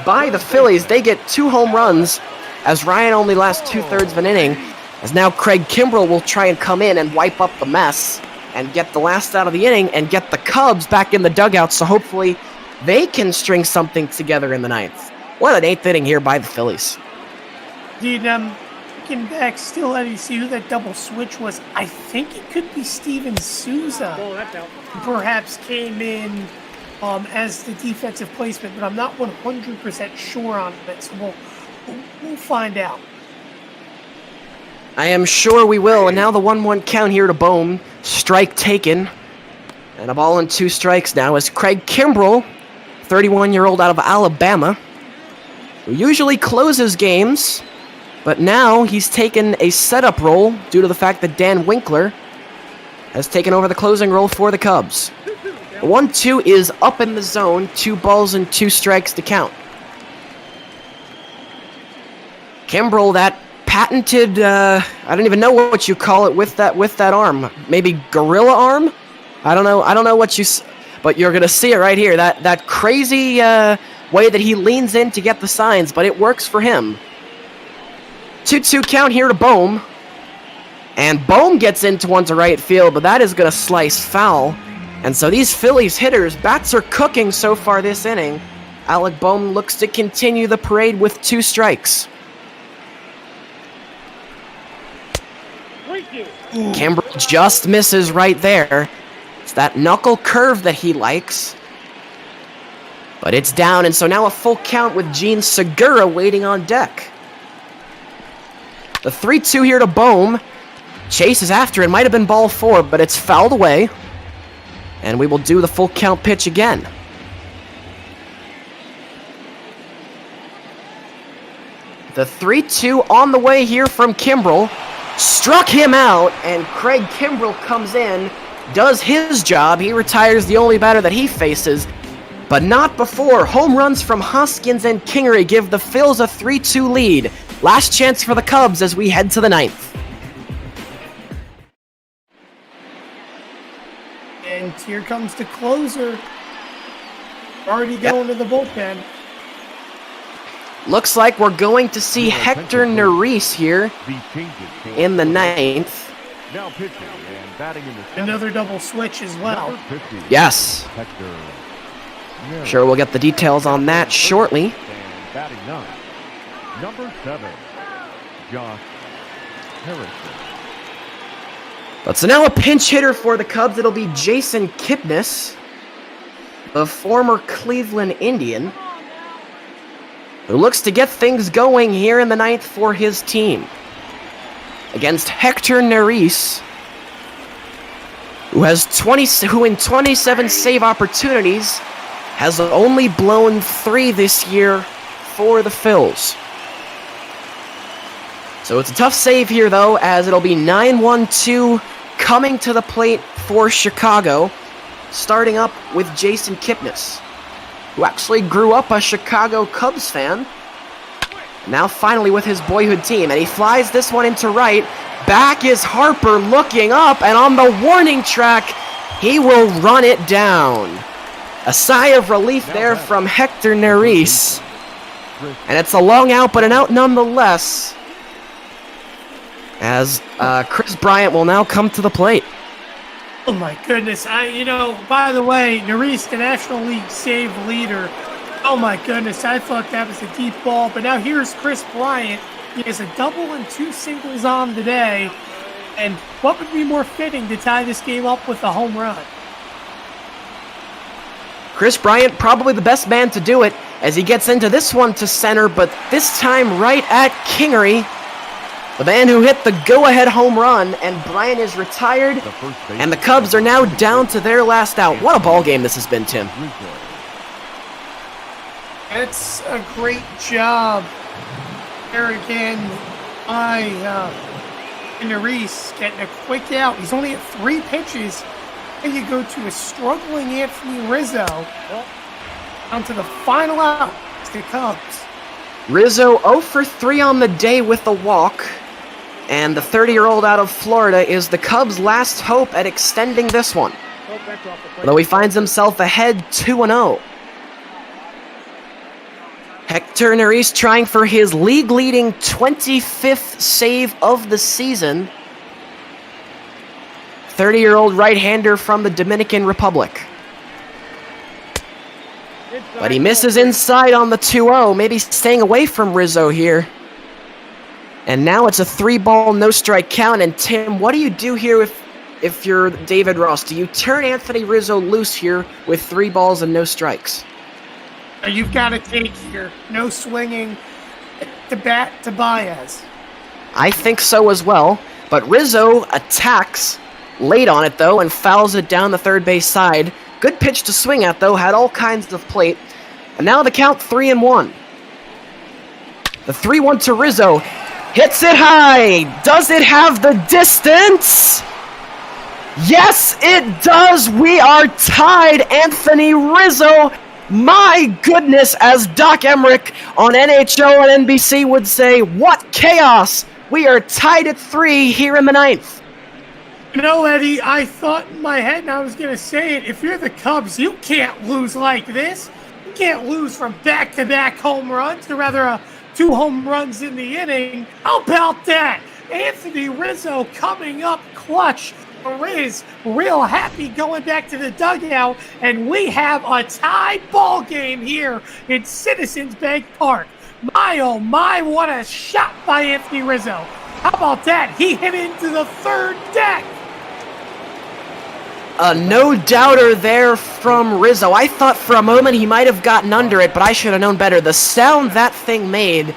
by the Phillies. They get 2 home runs, as Ryan only lasts 2/3 of an inning, as now Craig Kimbrell will try and come in and wipe up the mess and get the last out of the inning and get the Cubs back in the dugout, so hopefully they can string something together in the 9th. What an 8th inning here by the Phillies. Dude, looking back, still, Eddie, see who that double switch was. I think it could be Steven Souza. Perhaps came in as the defensive placement, but I'm not 100% sure on it, so we'll find out. I am sure we will, and now the 1-1 count here to Bohm. Strike taken, and a ball and 2 strikes now as Craig Kimbrell, 31-year-old out of Alabama, who usually closes games, but now he's taken a setup role due to the fact that Dan Winkler has taken over the closing role for the Cubs. The 1-2 is up in the zone, 2 balls and 2 strikes to count. Kimbrell, that patented, I don't even know what you call it with that arm. Maybe gorilla arm? I don't know what you, but you're gonna see it right here. That crazy way that he leans in to get the signs, but it works for him. 2-2 count here to Bohm, and Bohm gets into one to right field, but that is gonna slice foul. And so these Phillies hitters, bats are cooking so far this inning. Alec Bohm looks to continue the parade with 2 strikes. Kimbrell just misses right there. It's that knuckle curve that he likes. But it's down, and so now a full count with Gene Segura waiting on deck. The 3-2 here to Bohm. Chase is after it. Might have been ball 4, but it's fouled away. And we will do the full count pitch again. The 3-2 on the way here from Kimbrell. Struck him out, and Craig Kimbrell comes in, does his job. He retires the only batter that he faces, but not before. Home runs from Hoskins and Kingery give the Phils a 3-2 lead. Last chance for the Cubs as we head to the 9th. And here comes the closer. Already going to the bullpen. Looks like we're going to see Hector Neris here in the 9th. Now pitching and batting in the Another double switch as well. Yes. Sure, we'll get the details on that shortly. And batting 9, number 7, Josh Harrison. But so now a pinch hitter for the Cubs. It'll be Jason Kipnis, the former Cleveland Indian, who looks to get things going here in the 9th for his team. Against Hector Neris, who in 27 save opportunities has only blown 3 this year for the Phils. So it's a tough save here, though, as it'll be 9-1-2 coming to the plate for Chicago, starting up with Jason Kipnis, who actually grew up a Chicago Cubs fan, now finally with his boyhood team, and he flies this one into right. Back is Harper looking up, and on the warning track, he will run it down. A sigh of relief there from Hector Neris, and it's a long out, but an out nonetheless, as Chris Bryant will now come to the plate. Oh my goodness. By the way, Nerys, the National League save leader. Oh my goodness. I thought that was a deep ball. But now here's Chris Bryant. He has a double and 2 singles on today. And what would be more fitting to tie this game up with a home run? Chris Bryant, probably the best man to do it as he gets into this one to center, but this time right at Kingery. The man who hit the go-ahead home run, and Bryant is retired, and the Cubs are now down to their last out. What a ball game this has been, Tim. It's a great job there again by Nerys getting a quick out. He's only at 3 pitches. And you go to a struggling Anthony Rizzo down to the final out. It's the Cubs. Rizzo 0 for 3 on the day with a walk. And the 30-year-old out of Florida is the Cubs' last hope at extending this one. Though he finds himself ahead 2-0. Hector Nerys trying for his league-leading 25th save of the season. 30-year-old right-hander from the Dominican Republic. But he misses inside on the 2-0, maybe staying away from Rizzo here. And now it's a 3-ball, no-strike count. And Tim, what do you do here if you're David Ross? Do you turn Anthony Rizzo loose here with 3 balls and no strikes? You've got to take here. No swinging to bat to Baez. I think so as well. But Rizzo attacks late on it, though, and fouls it down the third base side. Good pitch to swing at, though. Had all kinds of plate. And now the count 3-1. The 3-1 to Rizzo. Hits it high. Does it have the distance? Yes, it does. We are tied. Anthony Rizzo. My goodness, as Doc Emmerich on NHL and NBC would say, what chaos. We are tied at 3 here in the 9th. You know, Eddie, I thought in my head, and I was going to say it, if you're the Cubs, you can't lose like this. You can't lose from back-to-back home runs, or rather 2 home runs in the inning. How about that? Anthony Rizzo coming up clutch. Riz real happy going back to the dugout, and we have a tied ball game here in Citizens Bank Park. My, oh my, what a shot by Anthony Rizzo. How about that? He hit into the third deck. A no-doubter there from Rizzo. I thought for a moment he might have gotten under it, but I should have known better. The sound that thing made,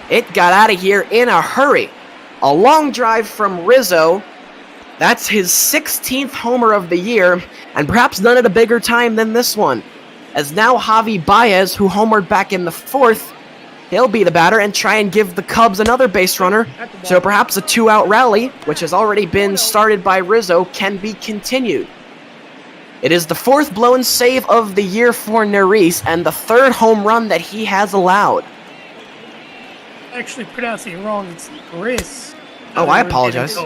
it got out of here in a hurry. A long drive from Rizzo. That's his 16th homer of the year, and perhaps none at a bigger time than this one. As now Javi Baez, who homered back in the 4th, he'll be the batter and try and give the Cubs another base runner. So perhaps a 2-out rally, which has already been started by Rizzo, can be continued. It is the 4th blown save of the year for Nerys, and the 3rd home run that he has allowed. I actually pronounced it wrong. It's Nerys. Oh, I apologize.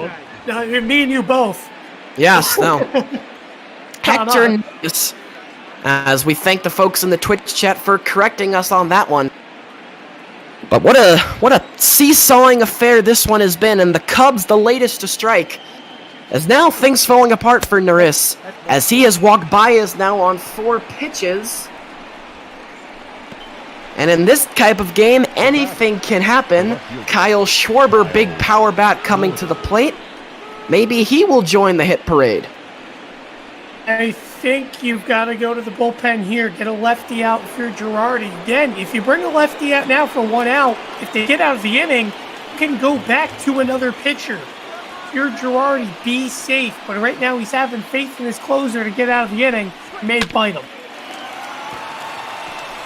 No, me and you both. Yes, no. Hector Nerys, as we thank the folks in the Twitch chat for correcting us on that one. But what a seesawing affair this one has been, and the Cubs the latest to strike. As now things falling apart for Nerys, as he has walked Baez now on 4 pitches. And in this type of game, anything can happen. Kyle Schwarber, big power bat coming to the plate. Maybe he will join the hit parade. I think you've got to go to the bullpen here, get a lefty out if you're Girardi. Again, if you bring a lefty out now for 1 out, if they get out of the inning, you can go back to another pitcher. If you're Girardi, be safe. But right now he's having faith in his closer to get out of the inning. He may bite him.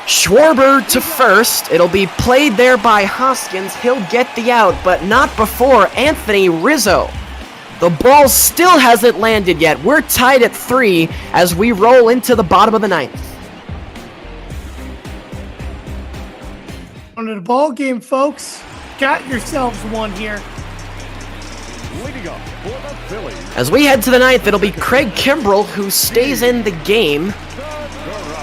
Schwarber to first. It'll be played there by Hoskins. He'll get the out, but not before Anthony Rizzo. The ball still hasn't landed yet. We're tied at 3 as we roll into the bottom of the 9th. On to the ball game, folks. Got yourselves one here. As we head to the 9th, it'll be Craig Kimbrell who stays in the game.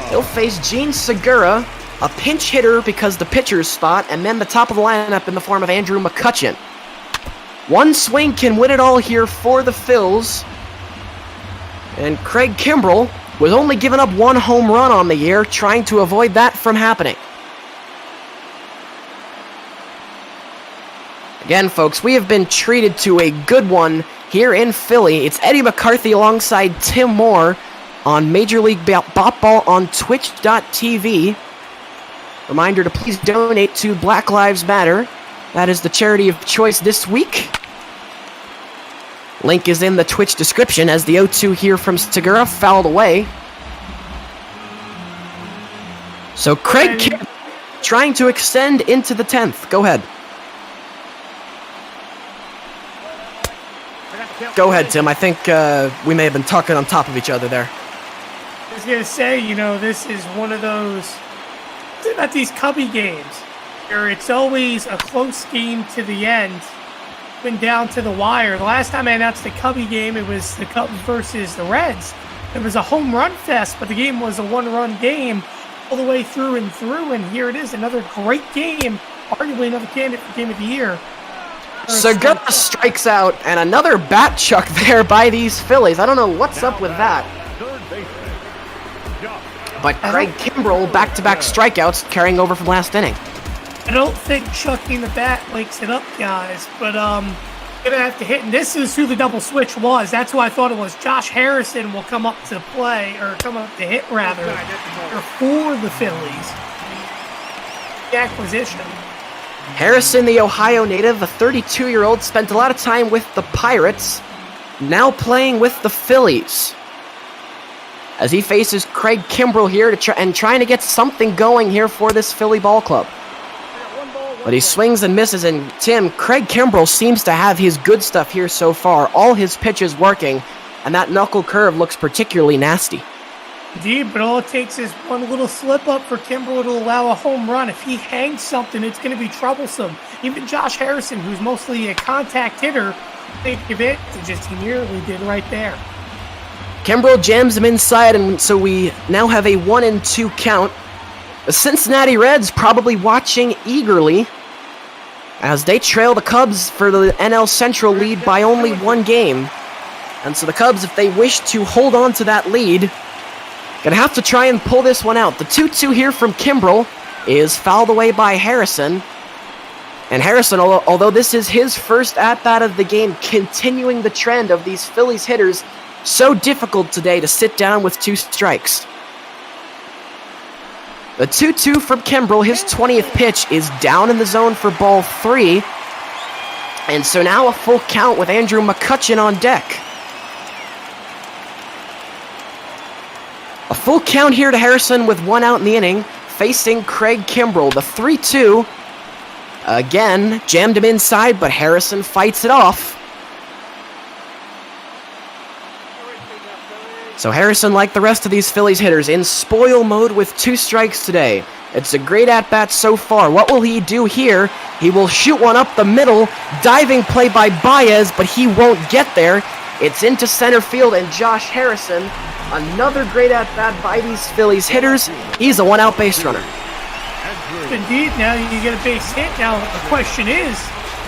He'll face Gene Segura, a pinch hitter because the pitcher's spot, and then the top of the lineup in the form of Andrew McCutchen. One swing can win it all here for the Phils. And Craig Kimbrell was only giving up 1 home run on the year, trying to avoid that from happening. Again, folks, we have been treated to a good one here in Philly. It's Eddie McCarthy alongside Tim Moore on Major League Ball on Twitch.tv. Reminder to please donate to Black Lives Matter. That is the charity of choice this week. Link is in the Twitch description as the 0-2 here from Segura fouled away. So Craig Kimbrell trying to extend into the 10th. Go ahead. Go ahead, Tim. I think we may have been talking on top of each other there. I was going to say, you know, this is one of those, about these Cubby games, where it's always a close game to the end, went down to the wire. The last time I announced the Cubby game, it was the Cubs versus the Reds. It was a home run fest, but the game was a one-run game all the way through, and here it is, another great game, arguably another candidate for Game of the Year. Segura strikes out, and another bat chuck there by these Phillies. I don't know what's up with that. But Craig Kimbrell, back-to-back strikeouts, carrying over from last inning. I don't think chucking the bat wakes it up, guys, but gonna have to hit. And this is who the double switch was. That's who I thought it was. Josh Harrison will come up to play, or come up to hit, rather, for the Phillies. The acquisition. Harrison, the Ohio native, a 32-year-old, spent a lot of time with the Pirates, now playing with the Phillies. As he faces Craig Kimbrell here trying to get something going here for this Philly ball club. But he swings and misses, and Tim, Craig Kimbrell seems to have his good stuff here so far. All his pitches working, and that knuckle curve looks particularly nasty. Indeed, but all it takes is one little slip up for Kimbrell to allow a home run. If he hangs something, it's going to be troublesome. Even Josh Harrison, who's mostly a contact hitter, take advantage, as he nearly did right there. Kimbrell jams him inside, and so we now have a 1-2 count. The Cincinnati Reds probably watching eagerly as they trail the Cubs for the NL Central lead by only 1 game. And so the Cubs, if they wish to hold on to that lead, gonna have to try and pull this one out. The 2-2 here from Kimbrell is fouled away by Harrison. And Harrison, although this is his first at-bat of the game, continuing the trend of these Phillies hitters, so difficult today to sit down with 2 strikes. The 2-2 from Kimbrell, his 20th pitch, is down in the zone for ball 3. And so now a full count with Andrew McCutchen on deck. A full count here to Harrison with 1 out in the inning, facing Craig Kimbrell. The 3-2, again, jammed him inside, but Harrison fights it off. So Harrison, like the rest of these Phillies hitters, in spoil mode with 2 strikes today. It's a great at-bat so far. What will he do here? He will shoot one up the middle. Diving play by Baez, but he won't get there. It's into center field, and Josh Harrison, another great at-bat by these Phillies hitters. He's a 1-out base runner. Indeed, now you get a base hit. Now the question is,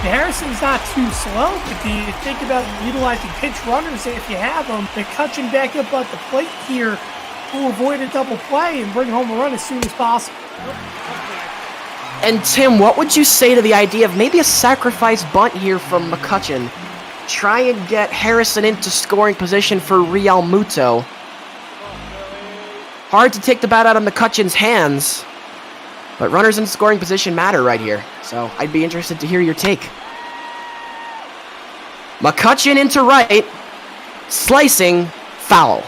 Harrison's not too slow, but do you think about utilizing pinch runners if you have them? McCutchen back up at the plate here to avoid a double play and bring home a run as soon as possible. And Tim, what would you say to the idea of maybe a sacrifice bunt here from McCutchen? Try and get Harrison into scoring position for Real Muto. Hard to take the bat out of McCutchen's hands, but runners in scoring position matter right here, so I'd be interested to hear your take. McCutchen into right, slicing, foul.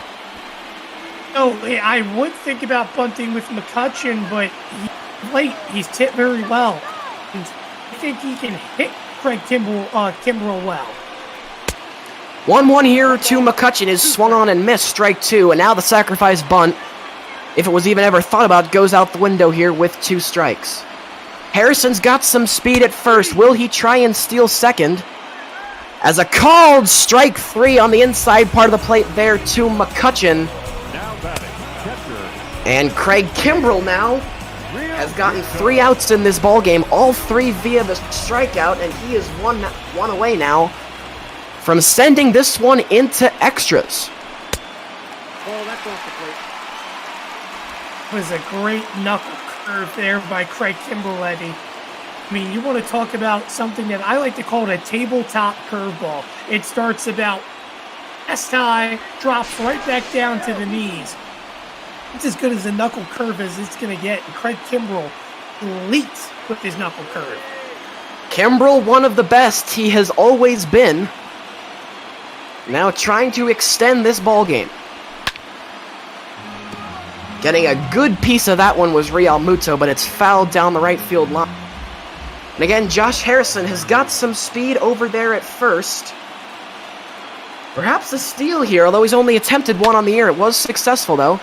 Oh, I would think about bunting with McCutchen, but he's hit very well. And I think he can hit Craig Kimbrell well. 1-1 here to McCutchen is swung on and missed, strike 2, and now the sacrifice bunt, if it was even ever thought about, goes out the window here with 2 strikes. Harrison's got some speed at first. Will he try and steal second? As a called strike 3 on the inside part of the plate there to McCutchen. And Craig Kimbrell now has gotten 3 outs in this ballgame, all 3 via the strikeout, and he is one away now from sending this one into extras. Was a great knuckle curve there by Craig Kimberletti. I mean, you want to talk about something that I like to call it a tabletop curveball. It starts about chest high, drops right back down to the knees. It's as good as a knuckle curve as it's going to get. And Craig Kimbrell leaks with his knuckle curve. Kimbrell, one of the best he has always been. Now trying to extend this ball game. Getting a good piece of that one was Real Muto, but it's fouled down the right field line. And again, Josh Harrison has got some speed over there at first. Perhaps a steal here, although he's only attempted one on the year. It was successful, though.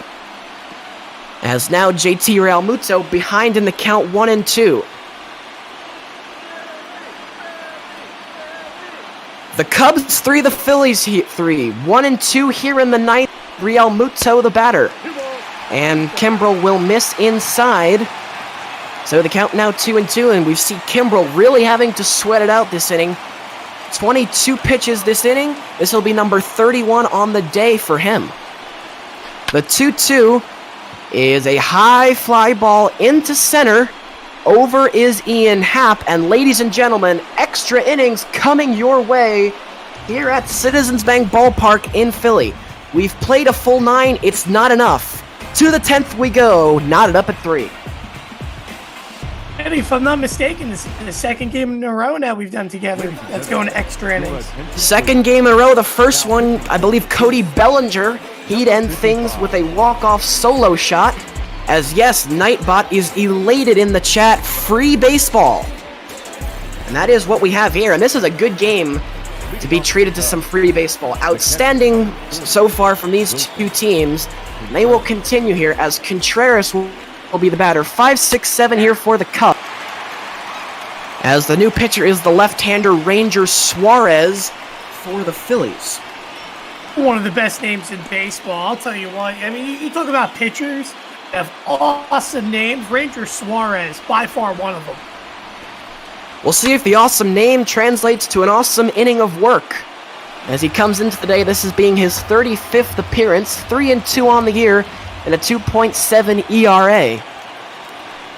As now JT Real Muto behind in the count 1-2. The Cubs 3, the Phillies 3. 1-2 here in the ninth. Real Muto, the batter. And Kimbrell will miss inside. So the count now 2-2, and we see Kimbrell really having to sweat it out this inning. 22 pitches this inning. This will be number 31 on the day for him. The 2-2 is a high fly ball into center. Over is Ian Happ, and ladies and gentlemen, extra innings coming your way here at Citizens Bank Ballpark in Philly. We've played a full 9. It's not enough. To the 10th we go, knotted up at 3. And if I'm not mistaken, this is the second game in a row now we've done together. That's going to extra innings. Second game in a row. The first one, I believe Cody Bellinger, he'd end things with a walk-off solo shot. As yes, Nightbot is elated in the chat. Free baseball. And that is what we have here. And this is a good game to be treated to some free baseball. Outstanding so far from these two teams. And they will continue here as Contreras will be the batter. 5-6-7 here for the Cubs. As the new pitcher is the left-hander Ranger Suarez for the Phillies. One of the best names in baseball. I'll tell you what. I mean, you talk about pitchers have awesome names. Ranger Suarez, by far one of them. We'll see if the awesome name translates to an awesome inning of work. As he comes into the day, this is being his 35th appearance, 3-2 on the year, and a 2.7 ERA.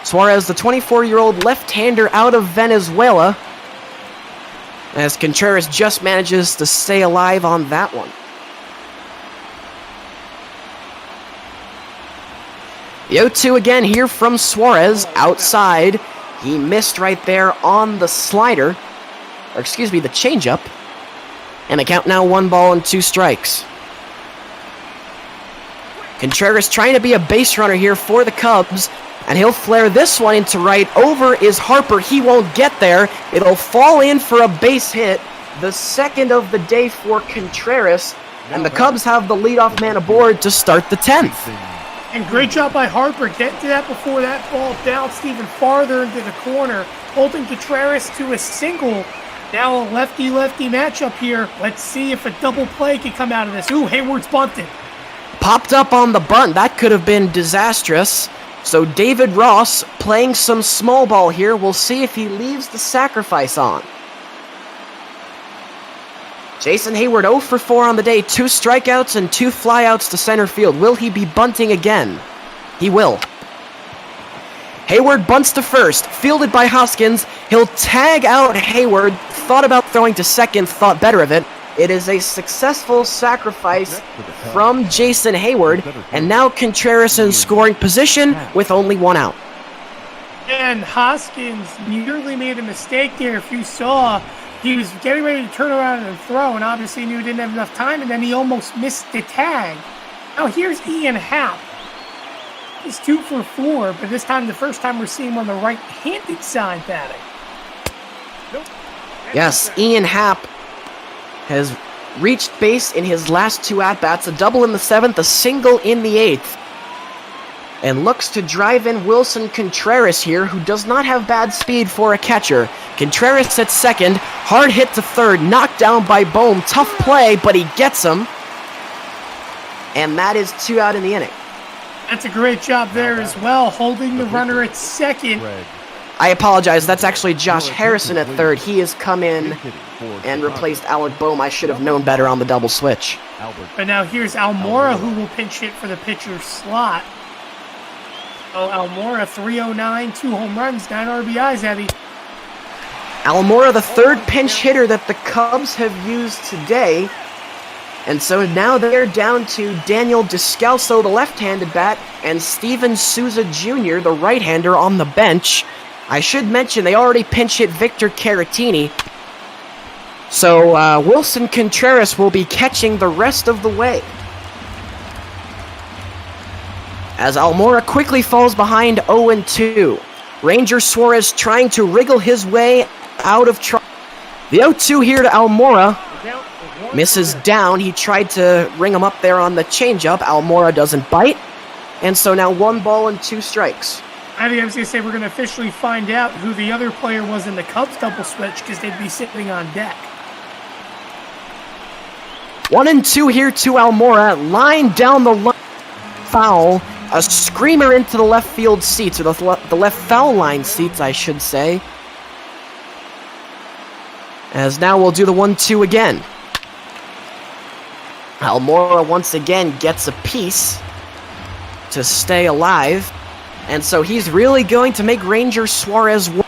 Suarez, the 24-year-old left-hander out of Venezuela, as Contreras just manages to stay alive on that one. The 0-2 again here from Suarez, outside. He missed right there on the slider, or excuse me, the changeup. And the count now 1-2 strikes. Contreras trying to be a base runner here for the Cubs, and he'll flare this one into right. Over is Harper. He won't get there. It'll fall in for a base hit, the second of the day for Contreras, and the Cubs have the leadoff man aboard to start the 10th. And great job by Harper. Get to that before that ball bounced even farther into the corner, holding Contreras to a single. Now a lefty-lefty matchup here. Let's see if a double play can come out of this. Ooh, Hayward's bunted. Popped up on the bunt. That could have been disastrous. So David Ross playing some small ball here. We'll see if he leaves the sacrifice on. Jason Hayward 0 for 4 on the day. 2 strikeouts and 2 flyouts to center field. Will he be bunting again? He will. Hayward bunts to first, fielded by Hoskins. He'll tag out Hayward. Thought about throwing to second, thought better of it. It is a successful sacrifice from Jason Hayward, and now Contreras in scoring position with only 1 out. And Hoskins nearly made a mistake there. If you saw, he was getting ready to turn around and throw, and obviously knew he didn't have enough time, and then he almost missed the tag. Now here's Ian Happ. He's 2 for 4, but this time, the first time we're seeing him on the right-handed side batting. Yes, Ian Happ has reached base in his last 2 at-bats, a double in the 7th, a single in the 8th. And looks to drive in Wilson Contreras here, who does not have bad speed for a catcher. Contreras at second, hard hit to third, knocked down by Bohm. Tough play, but he gets him. And that is 2 out in the inning. That's a great job there as well, holding the runner at second. I apologize, that's actually Josh Harrison at third. He has come in and replaced Alec Boehm. I should have known better on the double switch. But now here's Almora, who will pinch hit for the pitcher's slot. Oh, Almora, 309, 2 home runs, 9 RBIs, Abby. Almora, the third pinch hitter that the Cubs have used today. And so now they're down to Daniel Descalso, the left-handed bat, and Steven Souza Jr., the right-hander, on the bench. I should mention they already pinch hit Victor Caratini. So Wilson Contreras will be catching the rest of the way. As Almora quickly falls behind 0-2. Ranger Suarez trying to wriggle his way out of trouble. The 0-2 here to Almora. Misses down. He tried to ring him up there on the changeup. Almora doesn't bite. And so now 1 ball and 2 strikes. I think I was going to say we're going to officially find out who the other player was in the Cubs double switch because they'd be sitting on deck. 1-2 here to Almora. Line down the line. Foul. A screamer into the left field seats, or the left foul line seats, I should say. As now we'll do the 1-2 again. Almora once again gets a piece to stay alive. And so he's really going to make Ranger Suarez work.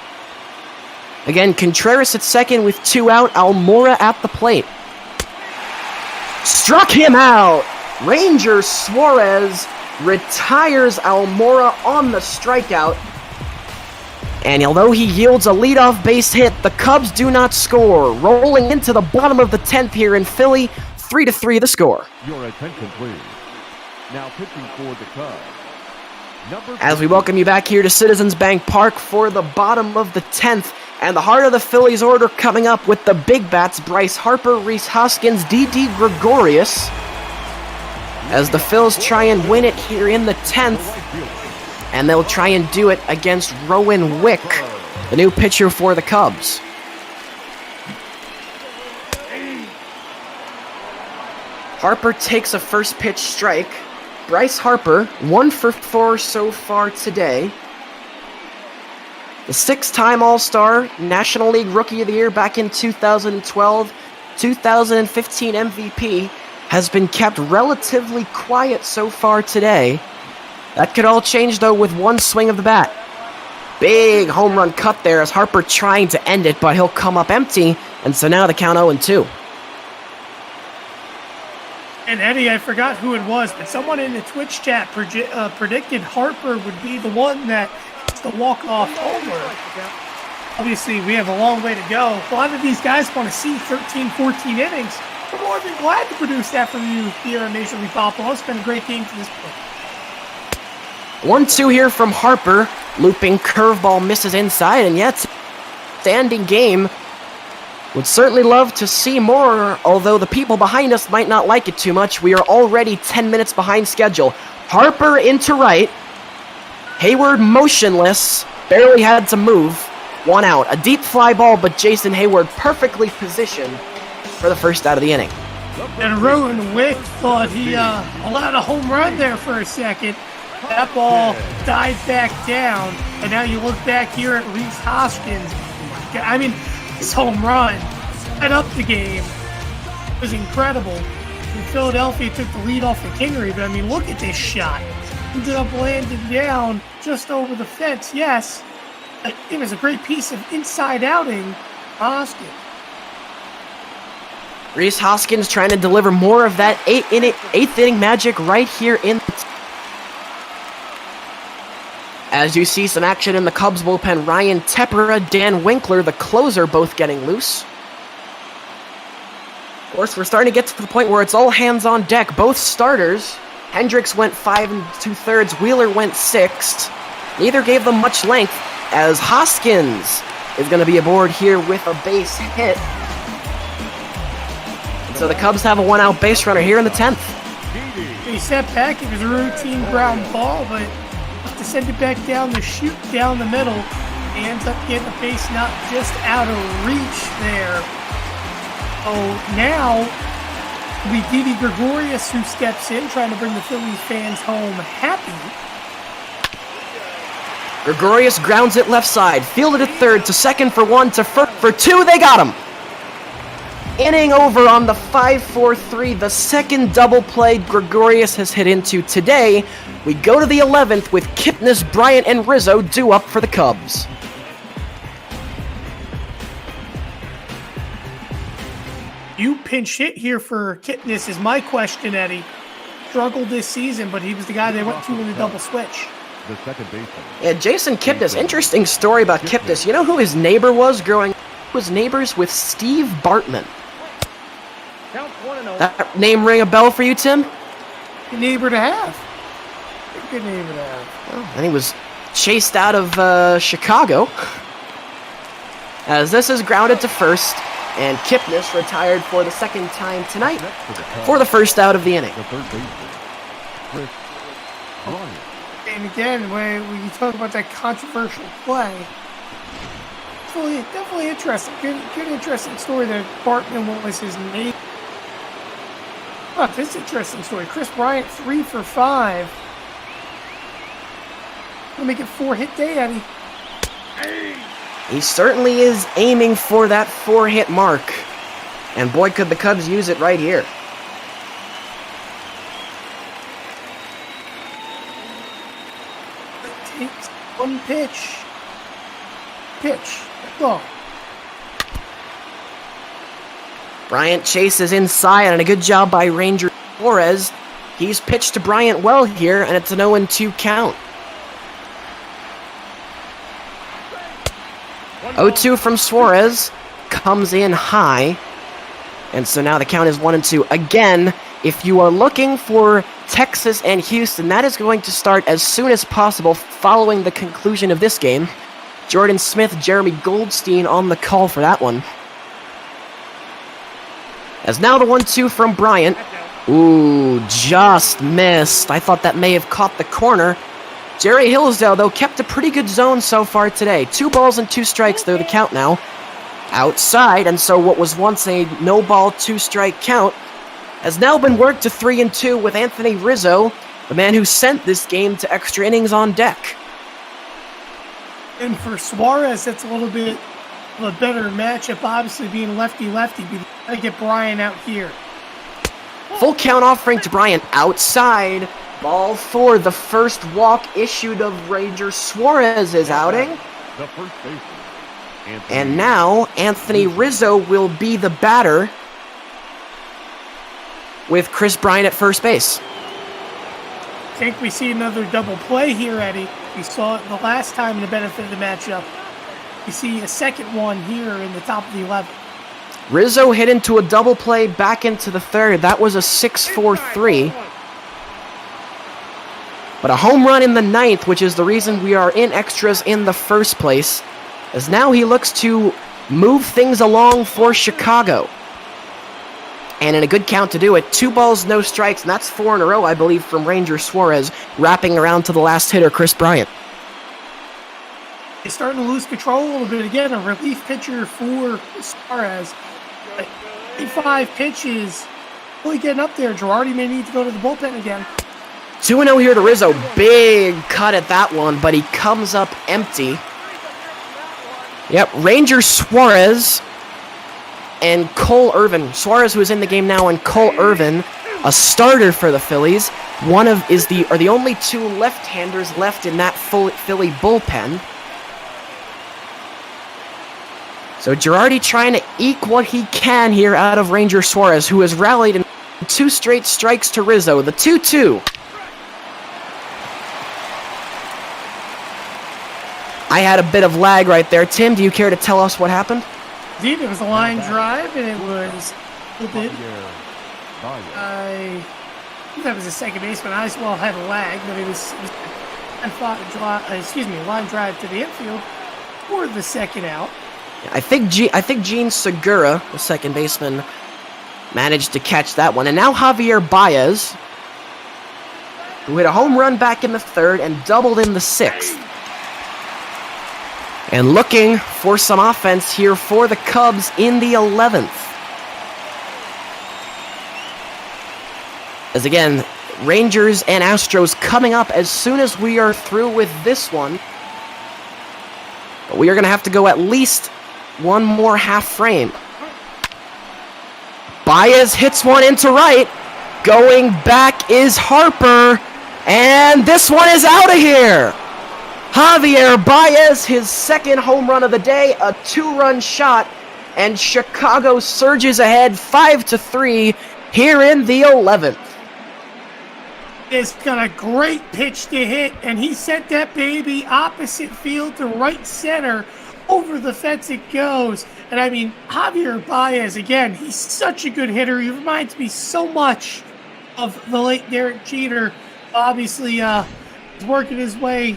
Again, Contreras at second with 2 out. Almora at the plate. Struck him out! Ranger Suarez retires Almora on the strikeout. And although he yields a leadoff base hit, the Cubs do not score. Rolling into the bottom of the 10th here in Philly, 3-3 the score. Your attention, please. Now pitching for the Cubs. As we welcome you back here to Citizens Bank Park for the bottom of the 10th, and the heart of the Phillies order coming up with the big bats, Bryce Harper, Rhys Hoskins, Didi Gregorius, as the Phils try and win it here in the 10th, and they'll try and do it against Rowan Wick, the new pitcher for the Cubs. Harper takes a first pitch strike. Bryce Harper, 1 for 4 so far today. The 6-time All-Star, National League Rookie of the Year back in 2012, 2015 MVP, has been kept relatively quiet so far today. That could all change, though, with 1 swing of the bat. Big home run cut there as Harper trying to end it, but he'll come up empty, and so now the count 0-2. And Eddie, I forgot who it was, but someone in the Twitch chat predicted Harper would be the one that gets the walk-off homer. Obviously, we have a long way to go. A lot of these guys want to see 13, 14 innings. We're more than glad to produce that for you here on Major League Baseball. It's been a great game to this point. 1-2 here from Harper. Looping curveball misses inside, and yet standing game. Would certainly love to see more, although the people behind us might not like it too much. We are already 10 minutes behind schedule. Harper into right. Hayward motionless. Barely had to move. 1 out. A deep fly ball, but Jason Hayward perfectly positioned for the first out of the inning. And Rowan Wick thought he allowed a home run there for a second. That ball died back down. And now you look back here at Rhys Hoskins. I mean, this home run set up the game. It was incredible. And Philadelphia took the lead off the Kingery, but I mean, look at this shot. Ended up landing down just over the fence. Yes, it was a great piece of inside-outing Hoskins. Rhys Hoskins trying to deliver more of that 8th inning magic right here in. As you see some action in the Cubs bullpen, Ryan Tepera, Dan Winkler, the closer, both getting loose. Of course, we're starting to get to the point where it's all hands on deck. Both starters, Hendricks went 5 2/3, Wheeler went 6. Neither gave them much length, as Hoskins is going to be aboard here with a base hit. And so the Cubs have a 1-out base runner here in the 10th. He sat back, it was a routine ground ball, but to send it back down the chute, down the middle. He ends up getting a base not just out of reach there. Oh, now we Didi Gregorius who steps in, trying to bring the Phillies fans home happy. Gregorius grounds it left side, fielded at third, to second for 1, to first for 2, they got him! inning over on the 5-4-3, the second double play Gregorius has hit into today. We go to the 11th with Kipnis, Bryant, and Rizzo due up for the Cubs. You pinch hit here for Kipnis is my question, Eddie. Struggled this season, but he was the guy they went to in the double switch. The second baseman. Yeah, Jason Kipnis. Interesting story about Kipnis. You know who his neighbor was growing up? He was neighbors with Steve Bartman. That name ring a bell for you, Tim? Good neighbor to have. Good neighbor to have. Oh, and he was chased out of Chicago. As this is grounded to first, and Kipnis retired for the second time tonight for the first out of the inning. The third baseman, Chris Bryant. And again, when you talk about that controversial play, definitely interesting. Good interesting story that Bartman was his name. Oh, this interesting story. Chris Bryant, 3 for 5. Gonna make it 4-hit day, Eddie. He certainly is aiming for that 4-hit mark. And boy, could the Cubs use it right here. Takes one pitch. Go. Bryant chases inside, and a good job by Ranger Flores. He's pitched to Bryant well here, and it's an 0-2 count. 0-2 from Suarez, comes in high, and so now the count is 1-2. Again, if you are looking for Texas and Houston, that is going to start as soon as possible following the conclusion of this game. Jordan Smith, Jeremy Goldstein on the call for that one. As now the 1-2 from Bryant. Ooh, just missed. I thought that may have caught the corner. Jerry Hillsdale, though, kept a pretty good zone so far today. 2 balls and 2 strikes, though, the count now. Outside, and so what was once a no-ball, 2-strike count has now been worked to 3-2 with Anthony Rizzo, the man who sent this game to extra innings on deck. And for Suarez, that's a little bit of a better matchup, obviously being lefty-lefty, but you gotta get Bryant out here. Full count offering to Bryant outside. Ball 4, the first walk issued of Ranger Suarez's outing. The first baseman. And now Anthony Rizzo will be the batter with Chris Bryant at first base. I think we see another double play here, Eddie. We saw it the last time in the benefit of the matchup. We see a second one here in the top of the 11th. Rizzo hit into a double play back into the third. That was a 6-4-3. But a home run in the 9th, which is the reason we are in extras in the first place, as now he looks to move things along for Chicago. And in a good count to do it, 2 balls, no strikes, and that's 4 in a row, I believe, from Ranger Suarez, wrapping around to the last hitter, Chris Bryant. He's starting to lose control a little bit. Again, a relief pitcher for Suarez. 5 pitches, really getting up there. Girardi may need to go to the bullpen again. 2-0 here to Rizzo. Big cut at that one, but he comes up empty. Yep, Ranger Suarez and Cole Irvin. Suarez, who is in the game now, and Cole Irvin, a starter for the Phillies. Is the only 2 left-handers left in that Philly bullpen. So Girardi trying to eke what he can here out of Ranger Suarez, who has rallied in 2 straight strikes to Rizzo. The 2-2. I had a bit of lag right there. Tim, do you care to tell us what happened? Indeed, it was a line drive, and it was a little bit. I think that was a second baseman. I as well had a lag, but it was line drive to the infield for the second out. I think Gene Segura, the second baseman, managed to catch that one. And now Javier Baez, who hit a home run back in the 3rd and doubled in the 6th. And looking for some offense here for the Cubs in the 11th. As again, Rangers and Astros coming up as soon as we are through with this one. But we are going to have to go at least one more half frame. Baez hits one into right. Going back is Harper. And this one is out of here. Javier Baez, his second home run of the day, a 2-run shot, and Chicago surges ahead 5-3 here in the 11th. It's got a great pitch to hit, and he sent that baby opposite field to right center. Over the fence it goes. And I mean, Javier Baez, again, he's such a good hitter. He reminds me so much of the late Derek Jeter. Obviously, he's working his way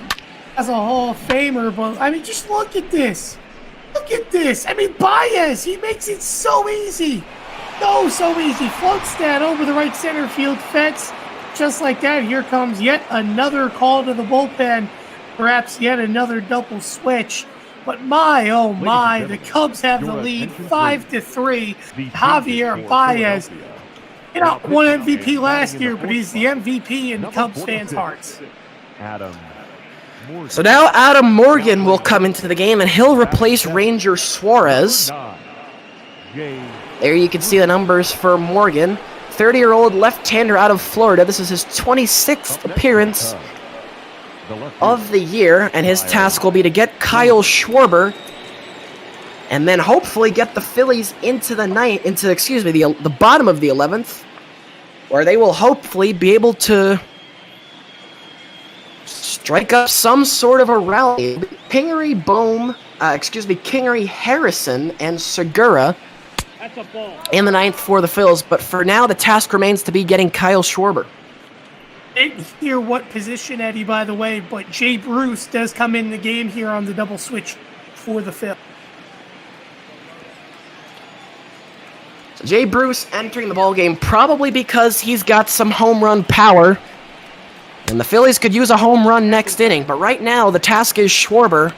as a Hall of Famer, but I mean, just look at this. Look at this. I mean, Baez, he makes it so easy. So easy. Floats that over the right center field fence. Just like that, here comes yet another call to the bullpen. Perhaps yet another double switch. But my, oh my, the Cubs have the lead 5-3. Javier Baez, you know, won MVP last year, but he's the MVP in Cubs fans' hearts. So now Adam Morgan will come into the game, and he'll replace Ranger Suarez. There you can see the numbers for Morgan. 30-year-old left-hander out of Florida. This is his 26th appearance of the year, and his task will be to get Kyle Schwarber and then hopefully get the Phillies into the the bottom of the 11th, where they will hopefully be able to strike up some sort of a rally. Kingery, Kingery, Harrison, and Segura in the 9th for the Phils, but for now the task remains to be getting Kyle Schwarber. I didn't hear what position, Eddie, by the way, but Jay Bruce does come in the game here on the double switch for the Phils. So Jay Bruce entering the ballgame probably because he's got some home run power, and the Phillies could use a home run next inning, but right now the task is Schwarber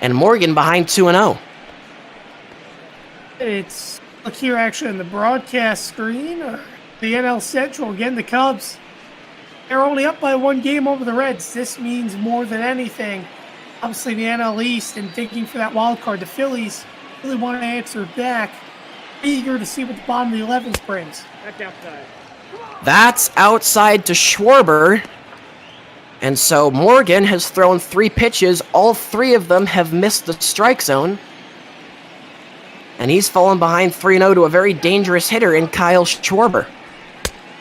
and Morgan behind 2-0. It's, look here actually on the broadcast screen, the NL Central, again, the Cubs, they're only up by 1 game over the Reds. This means more than anything. Obviously, the NL East and thinking for that wild card, the Phillies really want to answer back. Eager to see what the bottom of the 11th brings. That's outside. That's outside to Schwarber. And so Morgan has thrown 3 pitches. All 3 of them have missed the strike zone. And he's fallen behind 3-0 to a very dangerous hitter in Kyle Schwarber.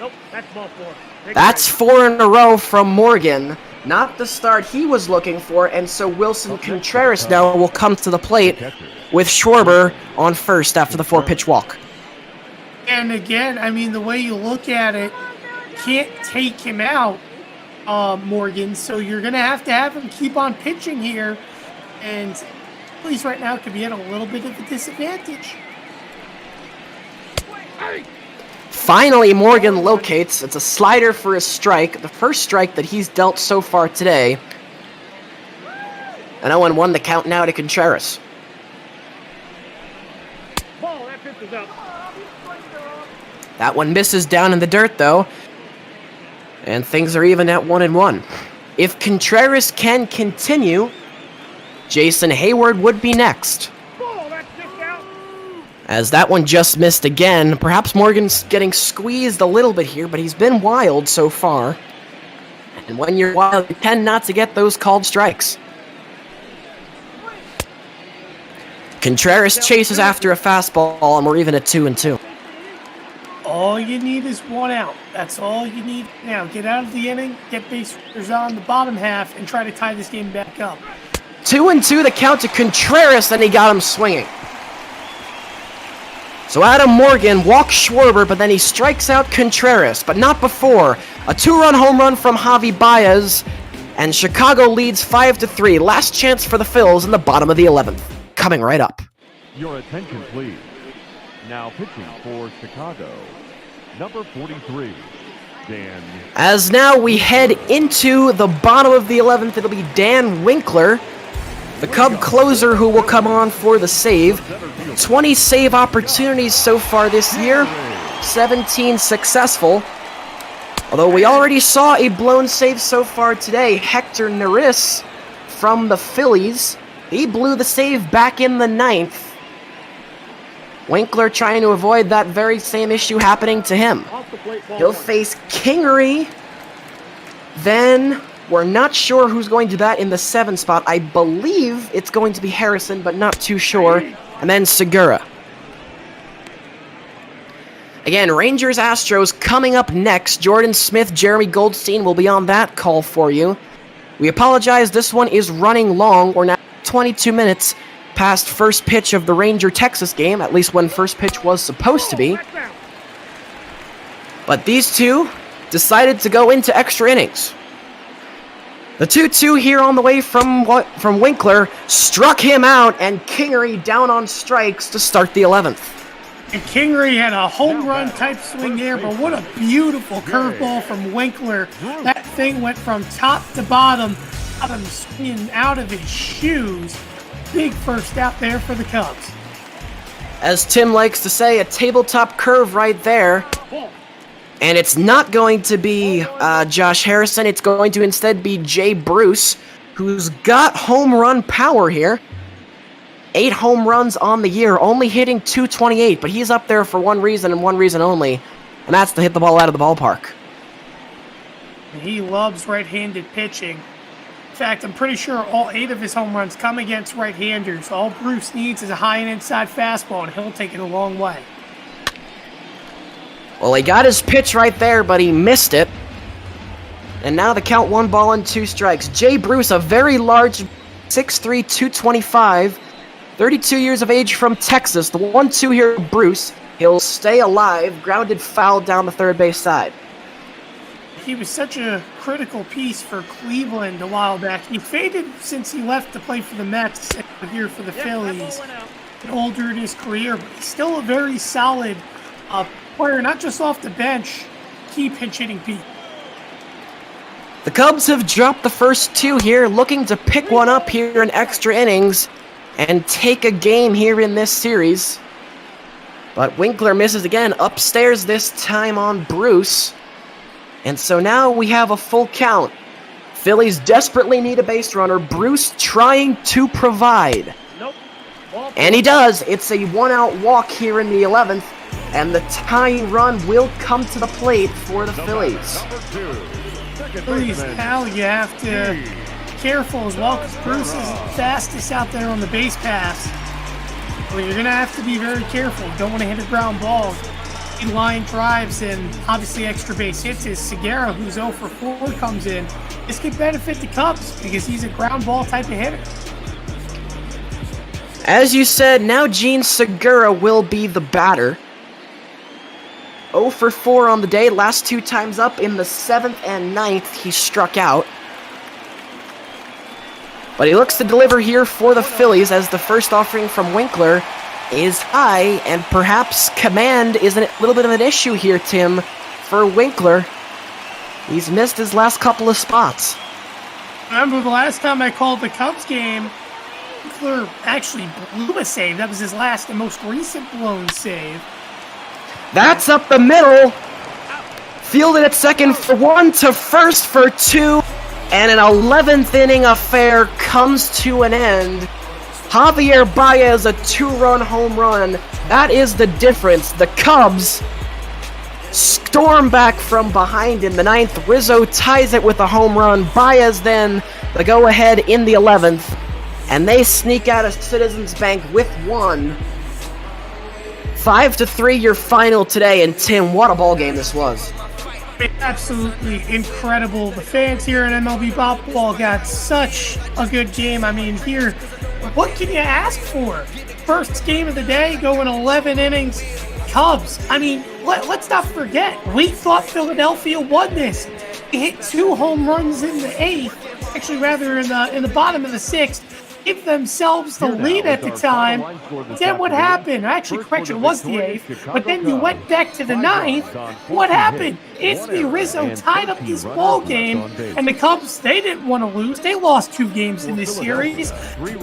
Nope, that's ball 4. That's 4 in a row from Morgan. Not the start he was looking for, and so Wilson Contreras now will come to the plate with Schwarber on first after the 4-pitch walk. And again, I mean, the way you look at it, can't take him out, Morgan, so you're going to have him keep on pitching here, and at least right now could be at a little bit of a disadvantage. Finally, Morgan locates. It's a slider for a strike, the first strike that he's dealt so far today. And 0-1 the count now to Contreras. Ball, that pitch is up. That one misses down in the dirt, though. And things are even at 1-1. If Contreras can continue, Jason Hayward would be next. Ball, that's just out. As that one just missed again. Perhaps Morgan's getting squeezed a little bit here, but he's been wild so far. And when you're wild, you tend not to get those called strikes. Contreras chases after a fastball, and we're even at 2-2. All you need is 1 out. That's all you need now. Get out of the inning, get base runners on the bottom half, and try to tie this game back up. 2-2 the count to Contreras, and he got him swinging. So Adam Morgan walks Schwarber, but then he strikes out Contreras, but not before. A 2-run home run from Javi Baez, and Chicago leads 5-3. Last chance for the Phils in the bottom of the 11th. Coming right up. Your attention, please. Now pitching for Chicago, number 43, Dan. As now we head into the bottom of the 11th, it'll be Dan Winkler, the Cub closer, who will come on for the save. 20 save opportunities so far this year, 17 successful. Although we already saw a blown save so far today. Hector Neris from the Phillies. He blew the save back in the 9th. Winkler trying to avoid that very same issue happening to him. Off the plate, ball He'll one. face Kingery. Then we're not sure who's going to bat in the 7 spot. I believe it's going to be Harrison, but not too sure. And then Segura. Again, Rangers Astros coming up next. Jordan Smith, Jeremy Goldstein will be on that call for you. We apologize, this one is running long. We're now 22 minutes past first pitch of the Ranger-Texas game, at least when first pitch was supposed to be. But these two decided to go into extra innings. The 2-2 here on the way from Winkler struck him out, and Kingery down on strikes to start the 11th. And Kingery had a home run type swing there, but what a beautiful curveball from Winkler. That thing went from top to bottom, got him swinging out of his shoes. Big first out there for the Cubs. As Tim likes to say, a tabletop curve right there. And it's not going to be Josh Harrison. It's going to instead be Jay Bruce, who's got home run power here. 8 home runs on the year, only hitting .228, but he's up there for one reason and one reason only, and that's to hit the ball out of the ballpark. He loves right-handed pitching. In fact, I'm pretty sure all 8 of his home runs come against right-handers. All Bruce needs is a high and inside fastball, and he'll take it a long way. Well, he got his pitch right there, but he missed it. And now the count 1 ball and 2 strikes. Jay Bruce, a very large 6'3", 225, 32 years of age from Texas. The 1-2 here, Bruce. He'll stay alive. Grounded foul down the third base side. He was such a critical piece for Cleveland a while back. He faded since he left to play for the Mets and here for the Phillies. Older in his career, but he's still a very solid player, not just off the bench, key pinch hitting piece. The Cubs have dropped the first 2 here, looking to pick one up here in extra innings and take a game here in this series. But Winkler misses again, upstairs this time on Bruce. And so now we have a full count. Phillies desperately need a base runner. Bruce trying to provide. Nope. And he does. It's a 1-out walk here in the 11th. And the tying run will come to the plate for the Phillies. Please, Al, you have to be careful as well, because Bruce is fastest out there on the base pass. Well, you're going to have to be very careful. Don't want to hit a ground ball. Line drives and obviously extra base hits as Segura, who's 0 for 4, comes in. This could benefit the Cubs because he's a ground ball type of hitter. As you said, now Gene Segura will be the batter. 0 for 4 on the day. Last 2 times up in the 7th and 9th, he struck out. But he looks to deliver here for the Phillies as the first offering from Winkler is high, and perhaps command is a little bit of an issue here, Tim, for Winkler. He's missed his last couple of spots. Remember the last time I called the Cubs game, Winkler actually blew a save. That was his last and most recent blown save. That's up the middle. Fielded at second for 1 to first for 2, and an 11th inning affair comes to an end. Javier Baez, a 2-run home run. That is the difference. The Cubs storm back from behind in the 9th. Rizzo ties it with a home run. Baez then the go-ahead in the 11th. And they sneak out of Citizens Bank with 1. 5-3 your final today. And Tim, what a ball game this was. Absolutely incredible. The fans here at MLB Ball got such a good game. I mean, here, what can you ask for? First game of the day, going 11 innings. Cubs, I mean, let's not forget, we thought Philadelphia won this. They hit 2 home runs in the 8th, actually rather in the bottom of the 6th. Give themselves the lead at the time. Then what happened? Actually, correction, it was the 8th. But then you went back to the 9th. What happened? Anthony Rizzo tied up this ball game, and the Cubs, they didn't want to lose. They lost 2 games in this series.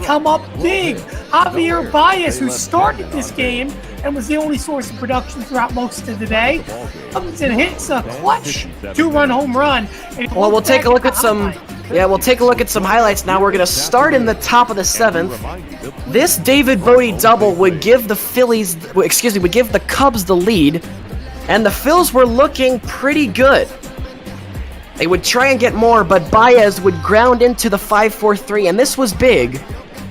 Come up big. Javier Baez, who started this game, and was the only source of production throughout most of the day. Robinson hits a clutch 2-run home run. Well, we'll take a look at some. Yeah, we'll take a look at some highlights now. We're going to start in the top of the 7th. This David Bodie double would give the would give the Cubs the lead, and the Phils were looking pretty good. They would try and get more, but Baez would ground into the 5-4-3, and this was big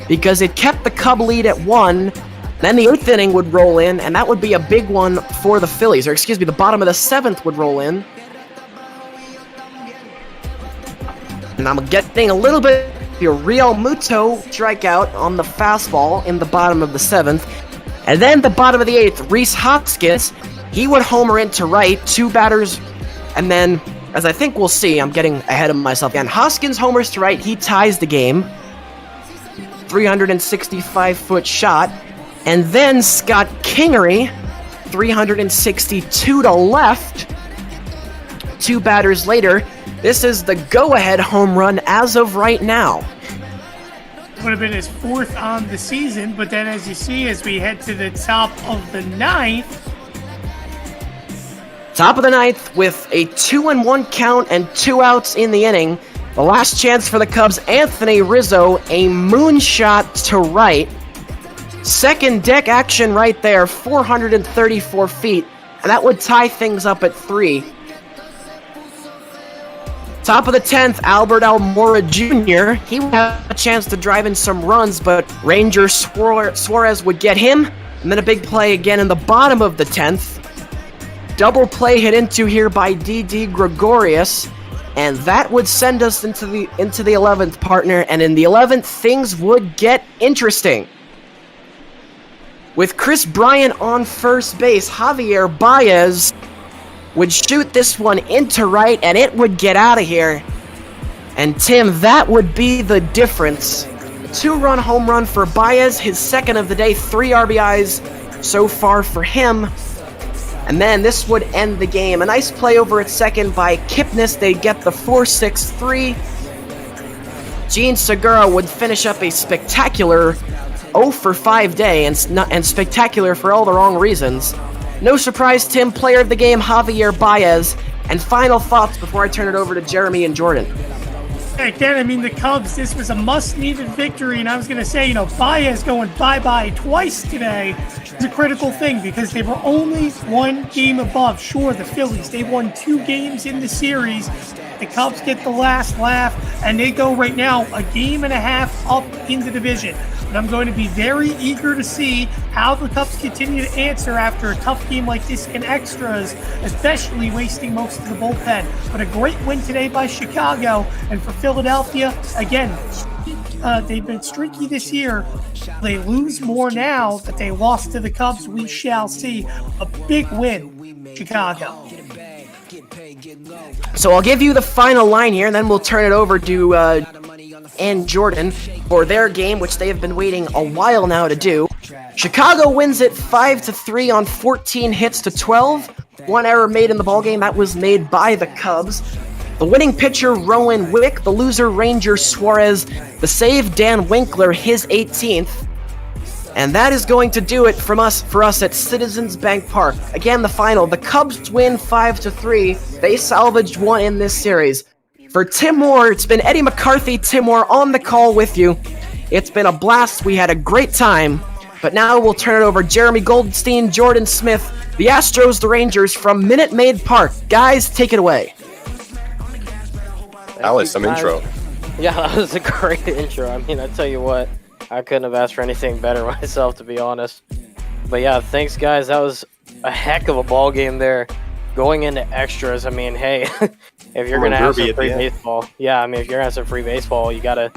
because it kept the Cub lead at 1. Then the 8th inning would roll in, and that would be a big one for the Phillies, or excuse me, the bottom of the 7th would roll in. And I'm getting a little bit of your Real Muto strikeout on the fastball in the bottom of the 7th. And then the bottom of the 8th, Rhys Hoskins, he would homer into right, 2 batters, and then, as I think we'll see, I'm getting ahead of myself again. Hoskins homers to right, he ties the game. 365-foot shot. And then Scott Kingery, 362 to left. 2 batters later, this is the go-ahead home run as of right now. Would have been his 4th on the season, but then as you see, as we head to the top of the 9th. Top of the 9th with a 2-1 count and 2 outs in the inning. The last chance for the Cubs, Anthony Rizzo, a moonshot to right. Second deck action right there, 434 feet, and that would tie things up at 3. Top of the 10th, Albert Almora Jr. He would have a chance to drive in some runs, but Ranger Suarez would get him, and then a big play again in the bottom of the 10th. Double play hit into here by D.D. Gregorius, and that would send us into the 11th, partner, and in the 11th, things would get interesting. With Chris Bryant on first base, Javier Baez would shoot this one into right, and it would get out of here. And Tim, that would be the difference. 2-run home run for Baez, his 2nd of the day, 3 RBIs so far for him. And then this would end the game. A nice play over at second by Kipnis. They'd get the 4-6-3. Gene Segura would finish up a spectacular 0-for-5 day, and spectacular for all the wrong reasons. No surprise, Tim, player of the game, Javier Baez. And final thoughts before I turn it over to Jeremy and Jordan. Again, I mean, the Cubs, this was a must-needed victory, and I was going to say, Baez going bye-bye twice today is a critical thing because they were only 1 game above. Sure, the Phillies, they won 2 games in the series. The Cubs get the last laugh, and they go right now a game and a half up in the division. But I'm going to be very eager to see how the Cubs continue to answer after a tough game like this in extras, especially wasting most of the bullpen. But a great win today by Chicago, and for Philadelphia, again, they've been streaky this year. They lose more now that they lost to the Cubs. We shall see a big win, Chicago. So I'll give you the final line here, and then we'll turn it over to and Jordan for their game, which they have been waiting a while now to do. Chicago wins it 5-3 on 14 hits to 12. 1 error made in the ballgame. That was made by the Cubs. The winning pitcher, Rowan Wick. The loser, Ranger Suarez. The save, Dan Winkler, his 18th. And that is going to do it for us at Citizens Bank Park. Again, the final. The Cubs win 5-3. They salvaged 1 in this series. For Tim Moore, it's been Eddie McCarthy, Tim Moore on the call with you. It's been a blast. We had a great time. But now we'll turn it over Jeremy Goldstein, Jordan Smith, the Astros, the Rangers from Minute Maid Park. Guys, take it away. That was some intro. Yeah, that was a great intro. I mean, I tell you what, I couldn't have asked for anything better myself, to be honest. But yeah, thanks, guys. That was a heck of a ball game there. Going into extras, I mean, hey, if you're going to have some free baseball, if you're going to have some free baseball, you got to,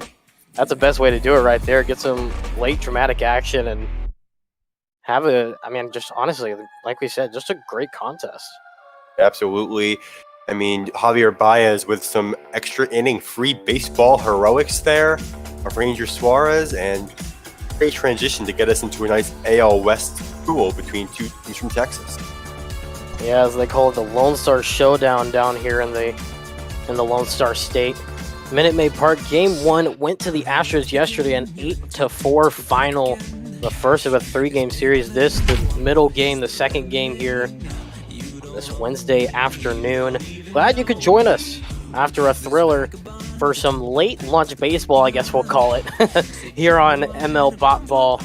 that's the best way to do it right there. Get some late dramatic action and have just honestly, like we said, just a great contest. Absolutely. I mean, Javier Baez with some extra inning free baseball heroics there of Ranger Suarez, and great transition to get us into a nice AL West duel between 2 teams from Texas. Yeah, as they call it, the Lone Star Showdown down here in the Lone Star State. Minute Maid Park Game 1 went to the Astros yesterday, an 8-4 final. the first of a 3-game series. This, the middle game, the second game here this Wednesday afternoon. Glad you could join us after a thriller for some late lunch baseball, I guess we'll call it, here on ML Bot Ball.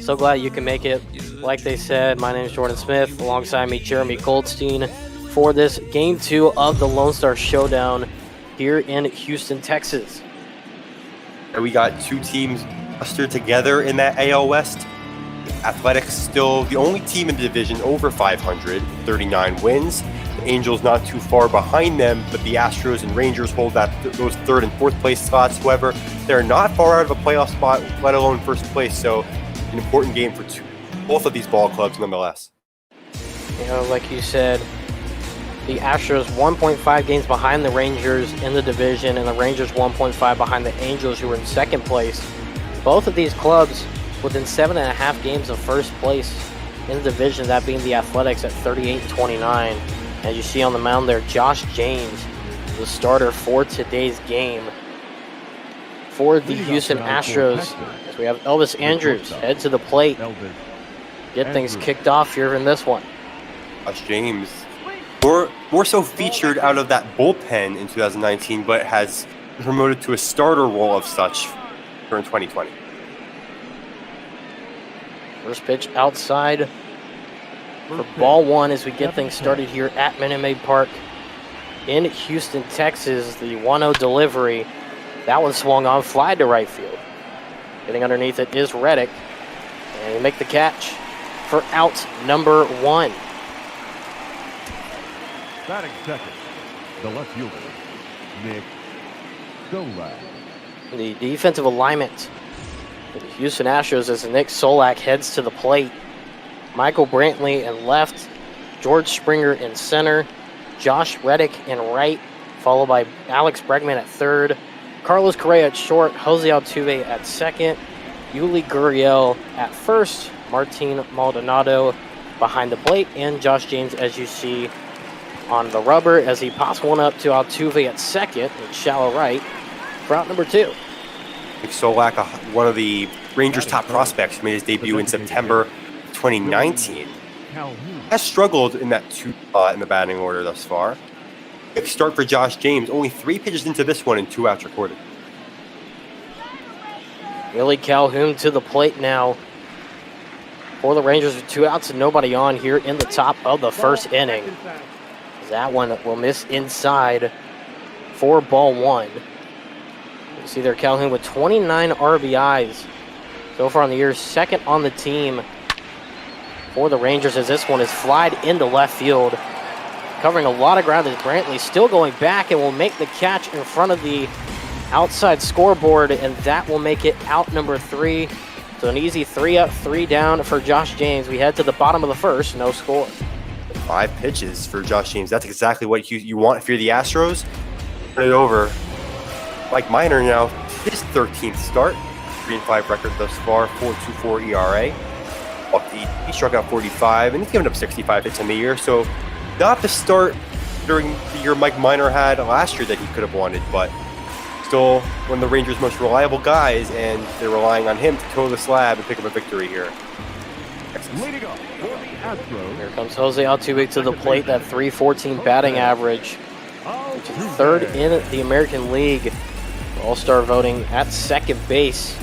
So glad you can make it. Like they said, my name is Jordan Smith, alongside me, Jeremy Goldstein, for this Game 2 of the Lone Star Showdown here in Houston, Texas. We got two teams clustered together in that AL West. Athletics still the only team in the division over 500, 39 wins. The Angels not too far behind them, but the Astros and Rangers hold those third and fourth place spots. However, they're not far out of a playoff spot, let alone first place. So an important game for both of these ball clubs nonetheless. You know, like you said, the Astros 1.5 games behind the Rangers in the division, and the Rangers 1.5 behind the Angels, who are in second place. Both of these clubs within 7.5 games of first place in the division, that being the Athletics at 38-29. As you see on the mound there, Josh James, the starter for today's game. For the Houston Astros, so we have Elvis Andrews head to the plate. Get things kicked off here in this one. Josh James, more so featured out of that bullpen in 2019, but has been promoted to a starter role of such in 2020. First pitch outside for ball one as we get things started here at Minute Maid Park in Houston, Texas. The 1-0 delivery. That one swung on, fly to right field. Getting underneath it is Reddick. And he make the catch for out number 1. Batting second, the left fielder, Nick Solak. The defensive alignment for the Houston Astros as Nick Solak heads to the plate. Michael Brantley in left, George Springer in center, Josh Reddick in right, followed by Alex Bregman at third, Carlos Correa at short, Jose Altuve at second, Yuli Gurriel at first, Martin Maldonado behind the plate, and Josh James, as you see, on the rubber as he pops one up to Altuve at second in shallow right for out number 2. Nick Solak, one of the Rangers' top prospects, made his debut in September 2019. Has struggled in that 2 spot in the batting order thus far. Quick start for Josh James, only 3 pitches into this one and 2 outs recorded. Willie Calhoun to the plate now for the Rangers with 2 outs and nobody on here in the top of the first inning. That one will miss inside for ball 1. You see there Calhoun with 29 RBIs so far on the year, second on the team for the Rangers as this one is flied into left field. Covering a lot of ground is Brantley, still going back and will make the catch in front of the outside scoreboard, and that will make it out number 3. So an easy 3 up, 3 down for Josh James. We head to the bottom of the first, no score. 5 pitches for Josh James. That's exactly what you want if you're the Astros. Turn it over. Mike Minor now, his 13th start. 3-5 record thus far, 4.24 ERA. He struck out 45, and he's given up 65 hits in the year. So not the start during the year Mike Minor had last year that he could have wanted, but still one of the Rangers' most reliable guys, and they're relying on him to toe the slab and pick up a victory here. Leading up for the Astros. Here comes Jose Altuve to the plate, that .314 batting average. Third in the American League. All-Star voting at second base.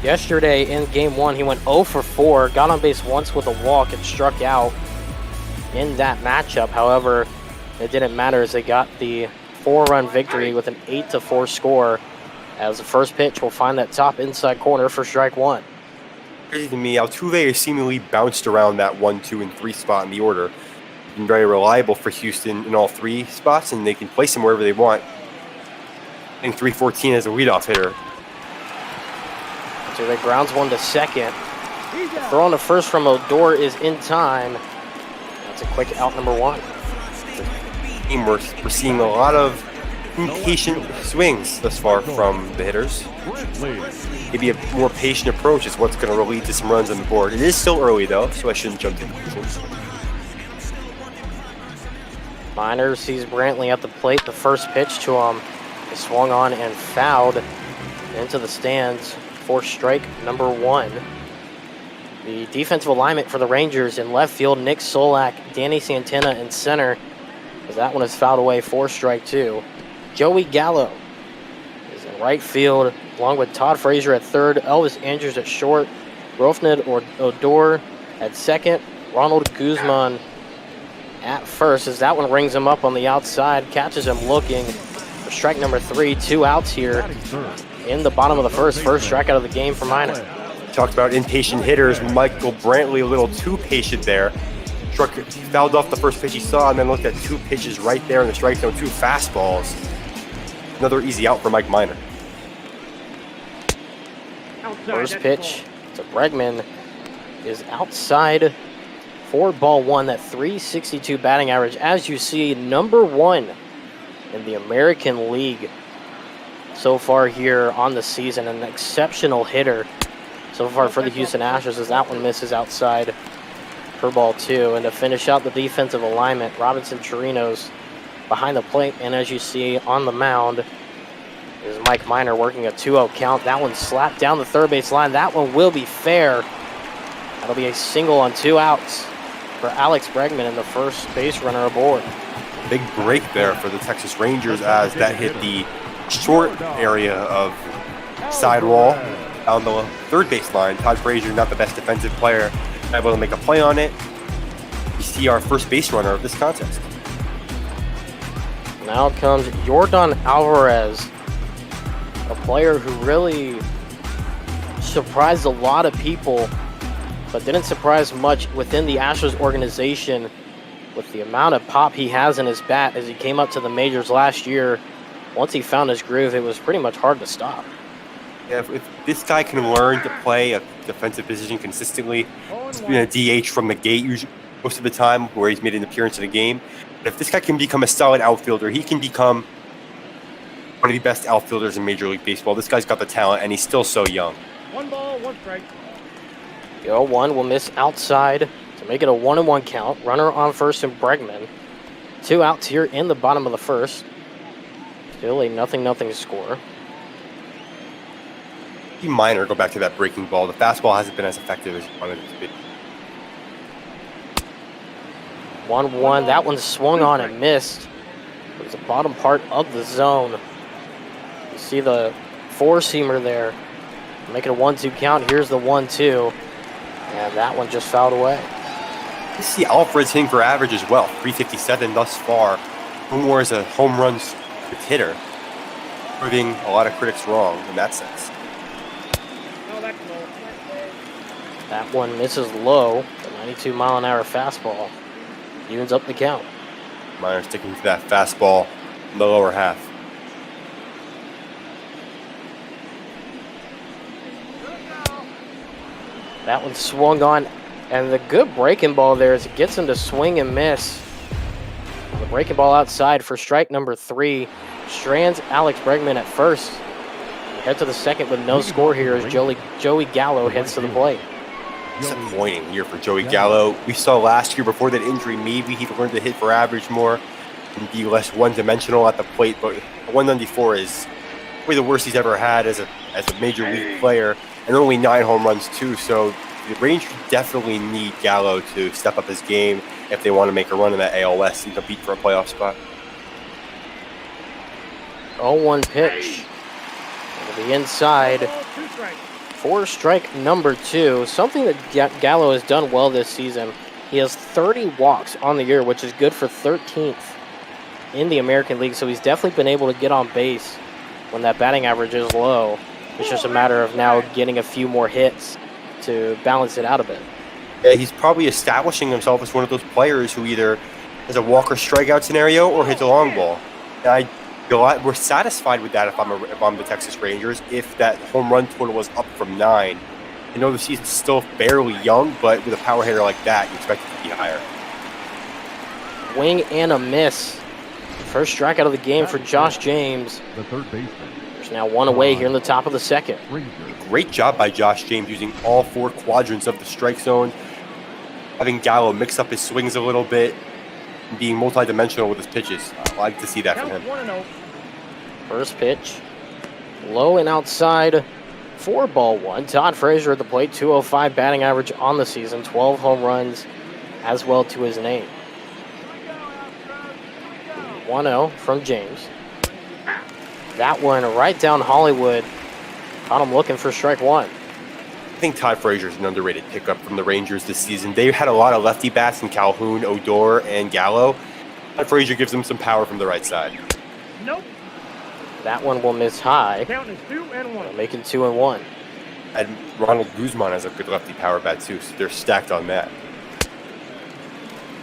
Yesterday in Game 1, he went 0 for 4, got on base once with a walk and struck out in that matchup. However, it didn't matter as they got the 4-run victory with an 8-4 score, as the first pitch will find that top inside corner for strike 1. Crazy to me, Altuve has seemingly bounced around that 1, 2, and 3 spot in the order. Been very reliable for Houston in all 3 spots, and they can place him wherever they want. I think 314 as a leadoff hitter. Altuve grounds one to second. The throw on to first from Odor is in time. That's a quick out number 1. We're seeing a lot of impatient swings thus far from the hitters. Maybe a more patient approach is what's going to lead to some runs on the board. It is still early though, so I shouldn't jump to conclusions. Minor sees Brantley at the plate. The first pitch to him is swung on and fouled into the stands for strike number 1. The defensive alignment for the Rangers in left field, Nick Solak, Danny Santana in center, as that one is fouled away for strike 2. Joey Gallo is in right field, along with Todd Frazier at third, Elvis Andrews at short, Rofned Odor at second, Ronald Guzman at first, as that one rings him up on the outside, catches him looking for strike number 3. 2 outs here in the bottom of the first strikeout of the game for Minor. Talked about impatient hitters. Michael Brantley a little too patient there. Fouled off the first pitch he saw and then looked at 2 pitches right there in the strike zone, 2 fastballs. Another easy out for Mike Minor. First pitch to Bregman is outside for ball 1. That .362 batting average, as you see, number 1 in the American League so far here on the season. An exceptional hitter so far for the Houston Astros, as that one misses outside for ball 2. And to finish out the defensive alignment, Robinson Chirinos behind the plate, and as you see on the mound is Mike Minor working a 2-0 count. That one slapped down the third base line. That one will be fair. That'll be a single on 2 outs for Alex Bregman and the first base runner aboard. Big break there for the Texas Rangers as that hit the short area of sidewall on the third base line. Todd Frazier, not the best defensive player, able to make a play on it. You see our first base runner of this contest. Now comes Jordan Alvarez, a player who really surprised a lot of people, but didn't surprise much within the Astros organization with the amount of pop he has in his bat as he came up to the majors last year. Once he found his groove, it was pretty much hard to stop. Yeah, if this guy can learn to play a defensive position consistently, he's been a DH from the gate usually, most of the time where he's made an appearance in a game. But if this guy can become a solid outfielder, he can become one of the best outfielders in Major League Baseball. This guy's got the talent, and he's still so young. 1 ball, 1 strike. The 0-1 will miss outside to make it a 1-1 count. Runner on first and Bregman. 2 outs here in the bottom of the first. Still a 0-0 score. Minor, go back to that breaking ball. The fastball hasn't been as effective as you wanted it to be. 1-1. That one swung on and missed. It was the bottom part of the zone. You see the 4-seamer there. Make it a 1-2 count. Here's the 1-2. And that one just fouled away. You see Alfred's hitting for average as well. 357 thus far. No more as a home runs hitter. Proving a lot of critics wrong in that sense. That one misses low. The 92-mile-an-hour fastball evens up the count. Minor sticking to that fastball in the lower half. That one swung on, and the good breaking ball there is it gets him to swing and miss. The breaking ball outside for strike number 3. Strands Alex Bregman at first. Head to the second with no score here as Joey Gallo heads to the plate. Disappointing year for Joey Gallo. We saw last year before that injury, maybe he learned to hit for average more and be less one-dimensional at the plate, but 194 is probably the worst he's ever had as a major league player, and only 9 home runs too. So the Rangers definitely need Gallo to step up his game if they want to make a run in that AL West and compete for a playoff spot. 0-1 pitch. To the inside. For strike number 2, something that Gallo has done well this season. He has 30 walks on the year, which is good for 13th in the American League. So he's definitely been able to get on base when that batting average is low. It's just a matter of now getting a few more hits to balance it out a bit. Yeah, he's probably establishing himself as one of those players who either has a walk or strikeout scenario or hits a long ball. And we're satisfied with that if I'm the Texas Rangers, if that home run total was up from 9. I know the season's still fairly young, but with a power hitter like that, you expect it to be higher. Wing and a miss. First strikeout of the game for Josh James. The third baseman. There's now 1 away here in the top of the second. Great job by Josh James using all 4 quadrants of the strike zone, having Gallo mix up his swings a little bit, and being multidimensional with his pitches. I like to see that from him. First pitch, low and outside For ball one, Todd Frazier at the plate, 205 batting average on the season, 12 home runs as well to his name. 1-0 from James. That one right down Hollywood. Caught him looking for strike one. I think Todd Frazier is an underrated pickup from the Rangers this season. They had a lot of lefty bats in Calhoun, Odor, and Gallo. Todd Frazier gives them some power from the right side. Nope. That one will miss high. Count is 2-1. Making 2-1. And Ronald Guzman has a good lefty power bat too, so they're stacked on that.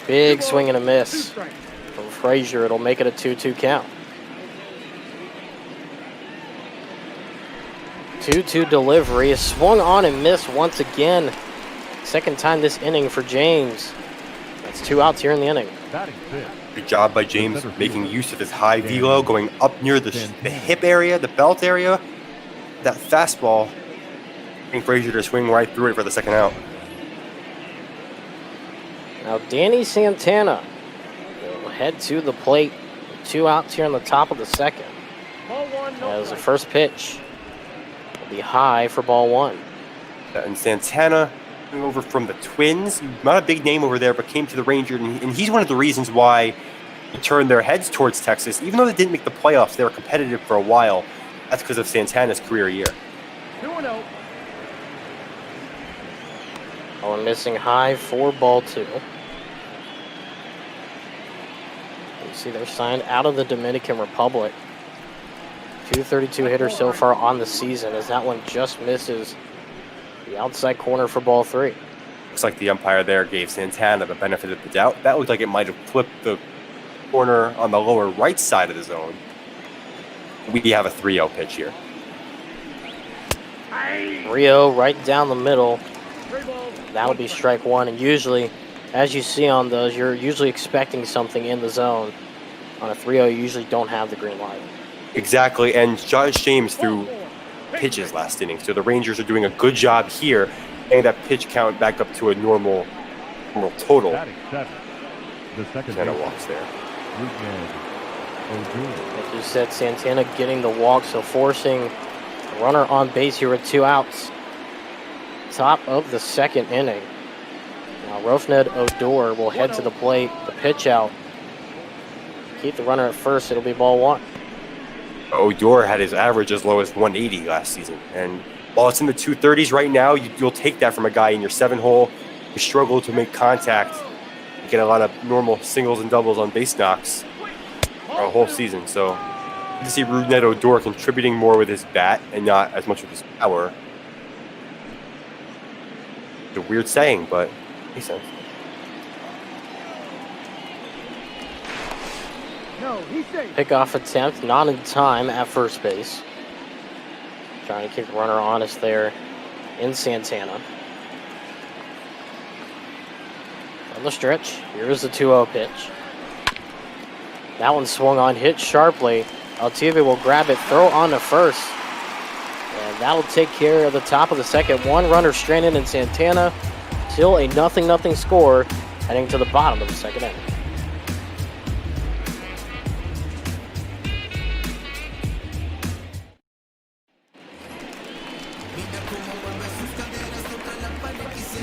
Big swing and a miss 2 strikes. from Frazier. It'll make it a 2-2 count. 2-2 delivery. Swung on and missed once again. Second time this inning for James. That's 2 outs here in the inning. Batting fifth. Good job by James making use of his high velo, going up near the hip area, the belt area. That fastball, getting Frazier to swing right through it for the second out. Now Danny Santana will head to the plate. 2 outs here in the top of the second. Ball 1, no As the strike. first pitch will be high for ball one. And Santana coming over from the Twins, not a big name over there, but came to the Rangers, and he's one of the reasons why they turned their heads towards Texas. Even though they didn't make the playoffs, they were competitive for a while. That's because of Santana's career year. 2-0. Oh, and missing high for ball two. You see they're signed out of the Dominican Republic. 232 hitters so far on the season, as that one just misses the outside corner for ball three. Looks like the umpire there gave Santana the benefit of the doubt. That looked like it might have flipped the corner on the lower right side of the zone. We have a 3-0 pitch here. Rio right down the middle. 3 balls. That'll be strike one. And usually, as you see on those, you're usually expecting something in the zone. On a 3-0, you usually don't have the green light. Exactly, and Josh James threw pitches last inning, so the Rangers are doing a good job here, getting that pitch count back up to a normal total. Batting seventh. The second Santana baseman, walks there. Odor. As you said, Santana getting the walk, so forcing a runner on base here with 2 outs. Top of the second inning. Now Rofned Odor will head to the plate. The pitch out. Keep the runner at first. It'll be ball one. Odor had his average as low as 180 last season, and while it's in the 230s right now, you'll take that from a guy in your 7-hole who struggled to make contact, get a lot of normal singles and doubles on base knocks a whole season. So you see Rofned Odor contributing more with his bat and not as much with his power. It's a weird saying, but it makes sense. No, he's safe. Pickoff attempt, not in time at first base. Trying to keep the runner honest there in Santana. On the stretch, here's the 2-0 pitch. That one swung on, hit sharply. Altuve will grab it, throw on to first. And that'll take care of the top of the second. 1 runner stranded in Santana. Still a 0-0 score heading to the bottom of the second inning.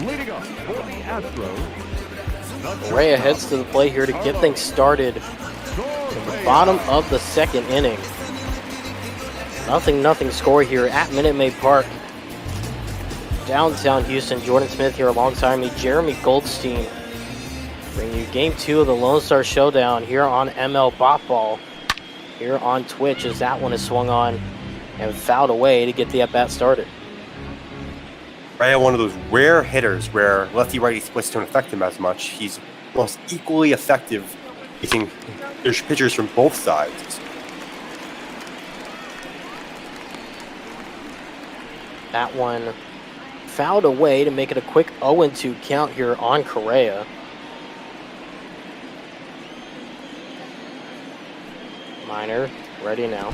Leading up for the Astros. Correa heads to the plate here to get things started to the bottom of the second inning. 0-0 score here at Minute Maid Park. Downtown Houston, Jordan Smith here alongside me, Jeremy Goldstein. Bring you game 2 of the Lone Star Showdown here on ML Bop Ball. Here on Twitch, as that one is swung on and fouled away to get the at-bat started. Correa, one of those rare hitters where lefty-righty splits don't affect him as much. He's almost equally effective hitting pitchers from both sides. That one fouled away to make it a quick 0-2 count here on Correa. Minor, ready now.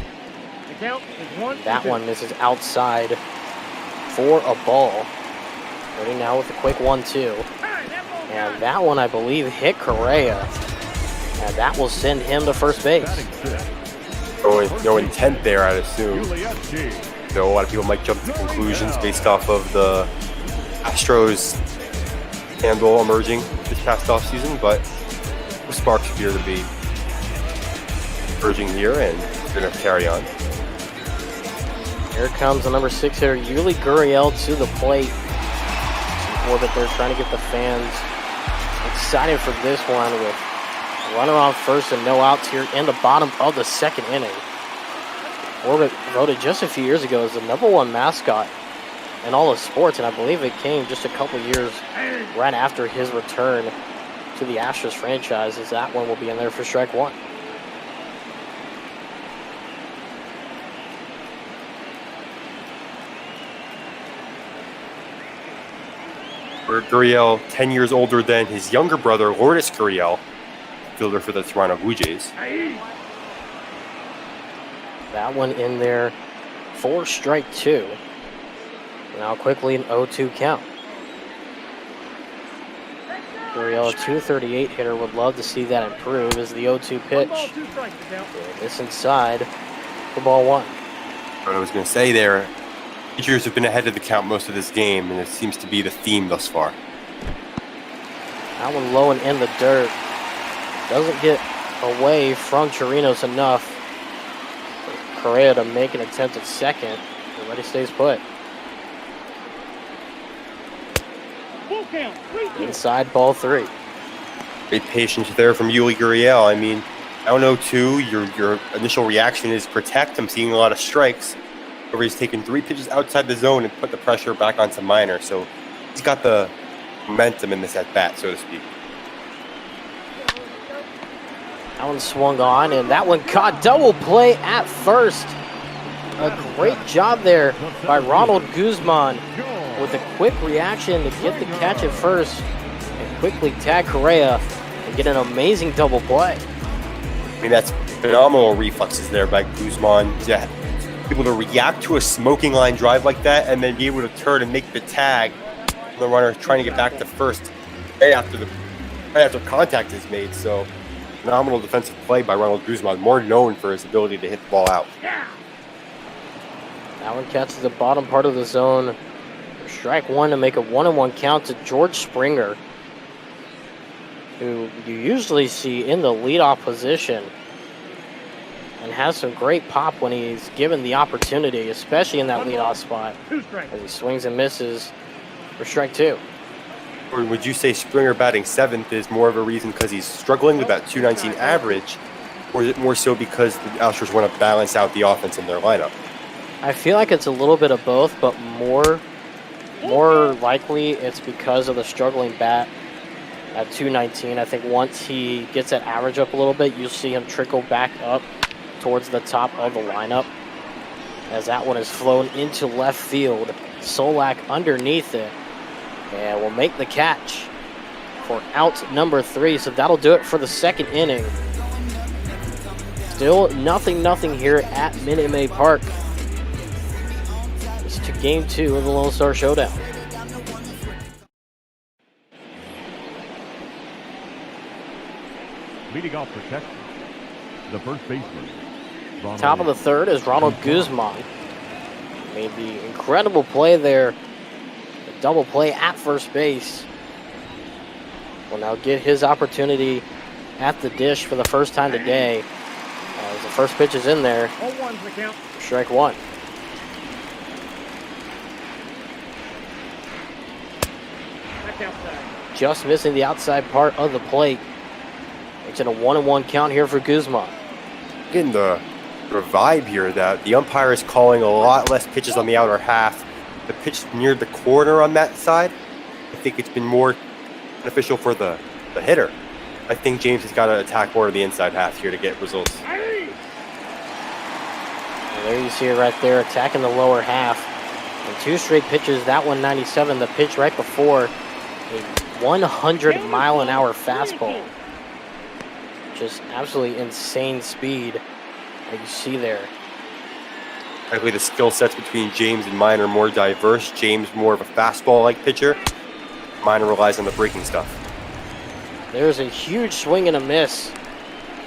The count is 1. That one misses outside for a ball. Ready now with a quick 1-2. And that one, I believe, hit Correa. And that will send him to first base. Batting sixth. No intent there, I'd assume. Juliet. So a lot of people might jump to conclusions based off of the Astros scandal emerging this past offseason, but the sparks appear to be emerging here, and they're going to carry on. Here comes the number 6 hitter, Yuli Gurriel, to the plate. Orbit there, trying to get the fans excited for this one with runner on first and no outs here in the bottom of the second inning. Orbit voted just a few years ago as the #1 mascot in all of sports, and I believe it came just a couple years right after his return to the Astros franchise, as that one will be in there for strike one. Gurriel, 10 years older than his younger brother, Lourdes Gurriel, fielder for the Toronto Blue Jays. That one in there for strike two. Now quickly an 0-2 count. Gurriel, a .238 hitter, would love to see that improve as the 0-2 pitch. This inside for ball one. What I was going to say there, pitchers have been ahead of the count most of this game, and it seems to be the theme thus far. That one low and in the dirt. Doesn't get away from Chirinos enough for Correa to make an attempt at second. Everybody stays put. Inside ball three. Great patience there from Yuli Gurriel. I mean, I don't know, too, your initial reaction is protect. I'm seeing a lot of strikes. Where he's taken 3 pitches outside the zone and put the pressure back onto Minor. So he's got the momentum in this at-bat, so to speak. That one swung on, and that one caught. Double play at first. A great job there by Ronald Guzman with a quick reaction to get the catch at first and quickly tag Correa and get an amazing double play. I mean, that's phenomenal reflexes there by Guzman. Yeah. Able to react to a smoking line drive like that and then be able to turn and make the tag. The runner trying to get back to first right after contact is made. So phenomenal defensive play by Ronald Guzman, more known for his ability to hit the ball out. That one catches the bottom part of the zone. Strike one to make a 1-1 count to George Springer, who you usually see in the leadoff position and has some great pop when he's given the opportunity, especially in that leadoff spot, as he swings and misses for strike two. Or would you say Springer batting 7th is more of a reason because he's struggling with that .219 average, or is it more so because the Astros want to balance out the offense in their lineup? I feel like it's a little bit of both, but more likely it's because of the struggling bat at .219. I think once he gets that average up a little bit, you'll see him trickle back up towards the top of the lineup, as that one is flown into left field. Solak underneath it, and will make the catch for out number 3. So that'll do it for the second inning. Still nothing here at Minute Maid Park. It's to game 2 of the Lone Star Showdown. Leading off for Texas, the first baseman. Top of the third is Ronald Guzman. Made the incredible play there. A double play at first base. Will now get his opportunity at the dish for the first time today. As the first pitch is in there. Strike one. Just missing the outside part of the plate. It's in a 1-1 count here for Guzman. Getting the vibe here that the umpire is calling a lot less pitches on the outer half. The pitch near the corner on that side, I think it's been more beneficial for the hitter. I think James has got to attack more of the inside half here to get results. And there you see it right there, attacking the lower half. And 2 straight pitches, that 197, the pitch right before, a 100-mile-an-hour fastball. Just absolutely insane speed that you see there. Likely the skill sets between James and Minor are more diverse. James more of a fastball-like pitcher. Minor relies on the breaking stuff. There's a huge swing and a miss.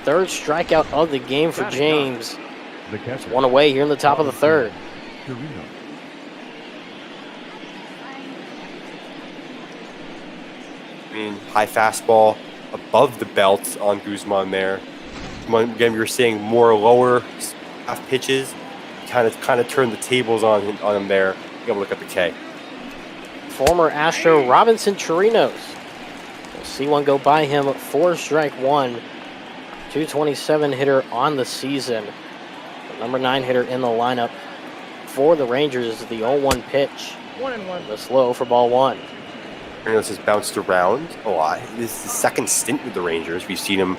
Third strikeout of the game for James. One away here in the top of the third. Chirino. I mean, high fastball above the belt on Guzman there. Again, we were seeing more lower half pitches. Kind of turned the tables on him there. You able to look at the K. Former Astro Robinson Chirinos. We'll see one go by him for strike one. 227 hitter on the season. The number 9 hitter in the lineup for the Rangers is the 0-1 pitch. 1-1. This Low for ball one. Chirinos has bounced around a lot. This is his second stint with the Rangers. We've seen him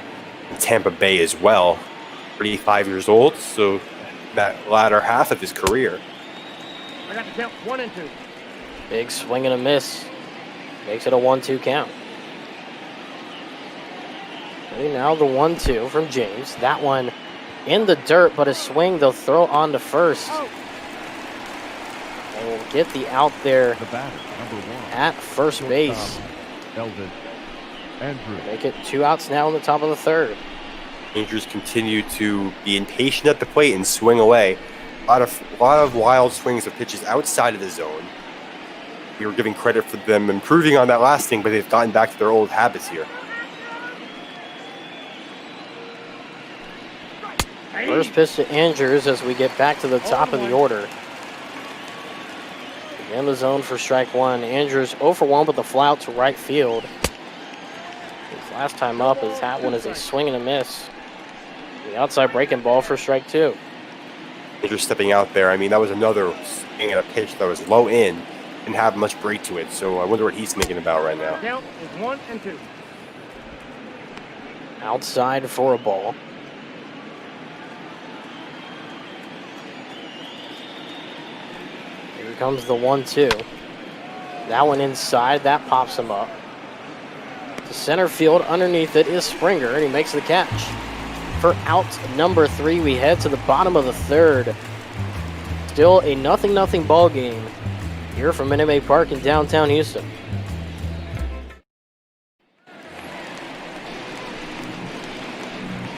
in Tampa Bay as well. 35 years old, so that latter half of his career. I got the count. 1 and 2. Big swing and a miss. Makes it a 1-2 count. Ready now, the 1-2 from James. That one in the dirt, but a swing they'll throw on to first. And we'll get the out there The batter, number 1. at first base. Elvis Andrew. Make it 2 outs now in the top of the third. Rangers continue to be impatient at the plate and swing away. A lot of wild swings of pitches outside of the zone. We were giving credit for them improving on that last thing, but they've gotten back to their old habits here. First pitch to Andrews as we get back to the top of the order. In the zone for strike one. Andrews 0 for 1 with the fly out to right field. His last time up, his hat one is a swing and a miss. The outside breaking ball for strike two. Rangers stepping out there. I mean, that was another swing at a pitch that was low in. Didn't have much break to it, so I wonder what he's thinking about right now. Count is 1 and 2. Outside for a ball. Here comes the 1-2. That one inside, that pops him up. To center field, underneath it is Springer, and he makes the catch. For out number 3, we head to the bottom of the third. Still a 0-0 ball game here from Minute Maid Park in downtown Houston.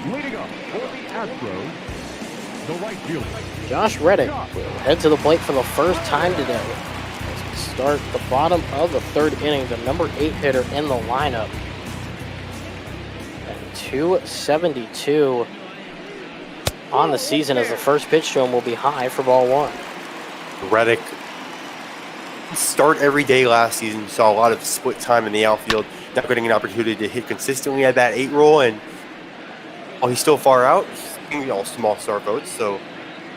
Leading up for the Astros, the right fielder. Josh Reddick will head to the plate for the first time today. As we start the bottom of the third inning, the number 8 hitter in the lineup. And 272 on the season as the first pitch to him will be high for ball one. Reddick start every day last season. You saw a lot of split time in the outfield, not getting an opportunity to hit consistently at that 8 role, and while he's still far out, he's getting all small start votes, so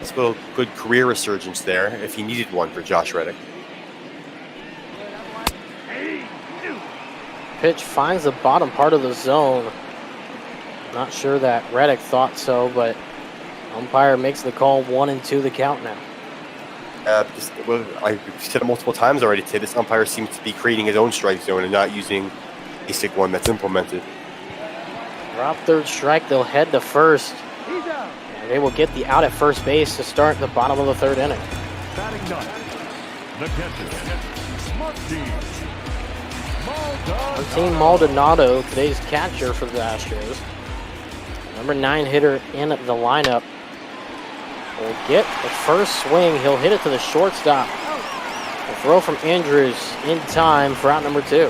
it's a little good career resurgence there if he needed one for Josh Reddick. Pitch finds the bottom part of the zone. Not sure that Reddick thought so, but umpire makes the call. 1-2 the count now. I said it multiple times already today, this umpire seems to be creating his own strike zone and not using a basic one that's implemented. Drop third strike, they'll head to first. And they will get the out at first base to start the bottom of the third inning. Batting ninth, the catcher, Martin Maldonado, today's catcher for the Astros. Number 9 hitter in the lineup. Will get the first swing. He'll hit it to the shortstop. A throw from Andrews in time for out number 2.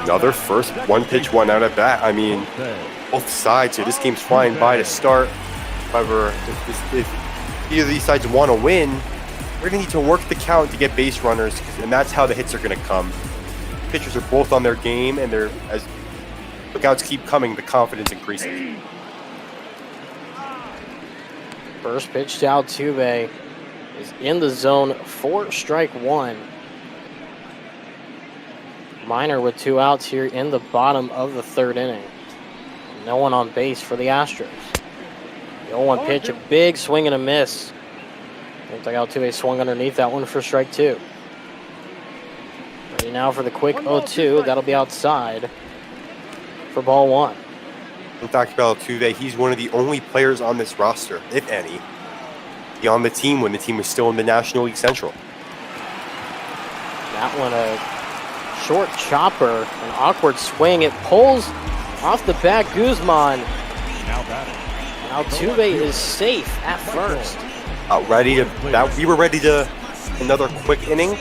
Another first one pitch, one out at bat. I mean, both sides here. This game's flying by to start. However, if either of these sides want to win, we're going to need to work the count to get base runners, and that's how the hits are going to come. Pitchers are both on their game, and they're, as lookouts keep coming, the confidence increases. First pitch to Altuve is in the zone for strike one. Minor with 2 outs here in the bottom of the third inning. No one on base for the Astros. The 0-1 pitch, a big swing and a miss. Looks like Altuve swung underneath that one for strike 2. Ready now for the quick 0-2. That'll be outside for ball one. In fact, about Altuve, he's one of the only players on this roster, if any, be on the team when the team was still in the National League Central. That one a short chopper, an awkward swing. It pulls off the back Guzman. now batting. Altuve is safe at first. ready to that we were ready to another quick inning,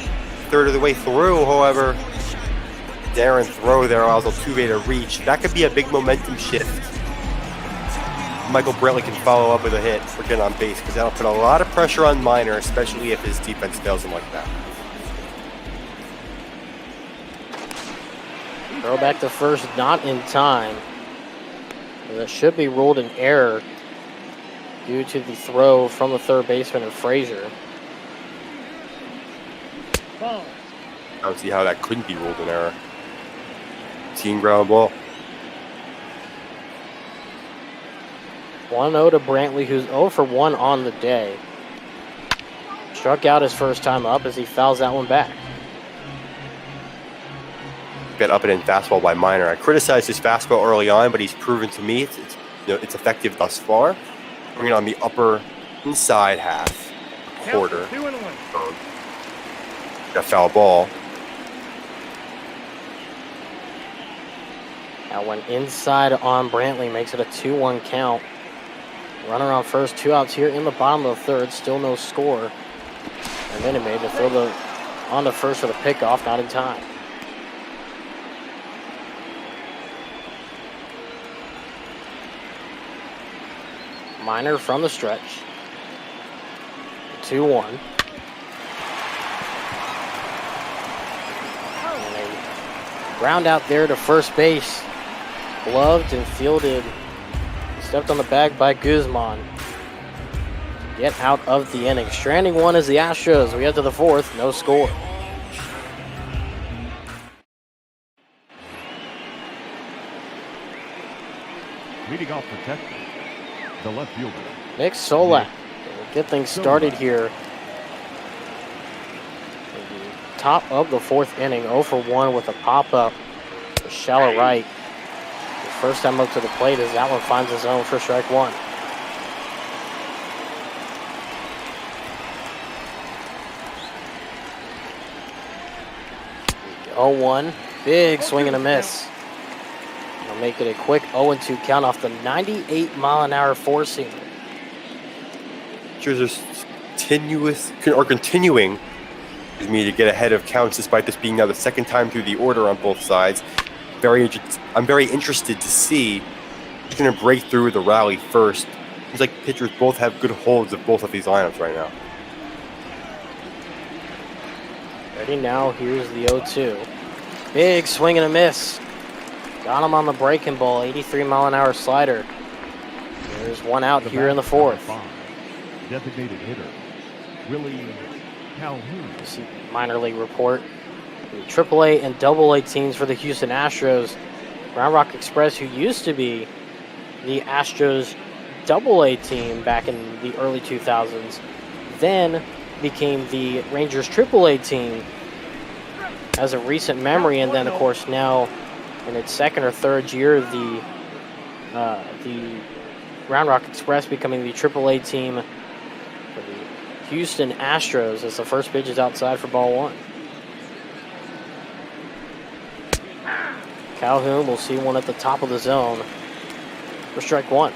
third of the way through. However, Darren throw there allows Altuve to reach. That could be a big momentum shift. Michael Brantley can follow up with a hit for getting on base because that'll put a lot of pressure on Minor, especially if his defense fails him like that. Throw back to first, not in time. That should be ruled an error due to the throw from the third baseman of Frazier. Ball. I don't see how that couldn't be ruled an error. Team ground ball. 1-0 to Brantley, who's 0 for 1 on the day. Struck out his first time up as he fouls that one back. Get up and in fastball by Minor. I criticized his fastball early on, but he's proven to me it's effective thus far. Bringing on the upper inside half, quarter. 2-1. Got foul ball. That one inside on Brantley makes it a 2-1 count. Runner on first, 2 outs here in the bottom of the third, still no score. And then he made to throw the on to first for the pickoff, not in time. Minor from the stretch. 2-1. And a ground out there to first base. Gloved and fielded. Stepped on the bag by Guzman. Get out of the inning. Stranding one is the Astros. We head to the fourth. No score. Leading off for Texas, the left fielder. Nick Solak will get things started here. Top of the fourth inning, 0 for 1 with a pop-up. Shallow right. First time up to the plate as that one finds his own for strike one. Oh, 0-1. Big swing and a miss. I'll make it a quick 0-2 count off the 98-mile-an-hour four-seamer. Just continuing me to get ahead of counts despite this being now the second time through the order on both sides. I'm very interested to see who's going to break through the rally first. Seems like pitchers both have good holds of both of these lineups right now. Ready now, here's the 0-2. Big swing and a miss. Got him on the breaking ball, 83-mile-an-hour slider. There's one out here in the fourth. Designated hitter, Willie Calhoun. You see minor league report. The AAA and AA teams for the Houston Astros. Round Rock Express, who used to be the Astros AA team back in the early 2000s, then became the Rangers AAA team as a recent memory, and then of course now in its second or third year, the Round Rock Express becoming the AAA team for the Houston Astros as the first pitch is outside for ball one. Calhoun will see one at the top of the zone for strike one.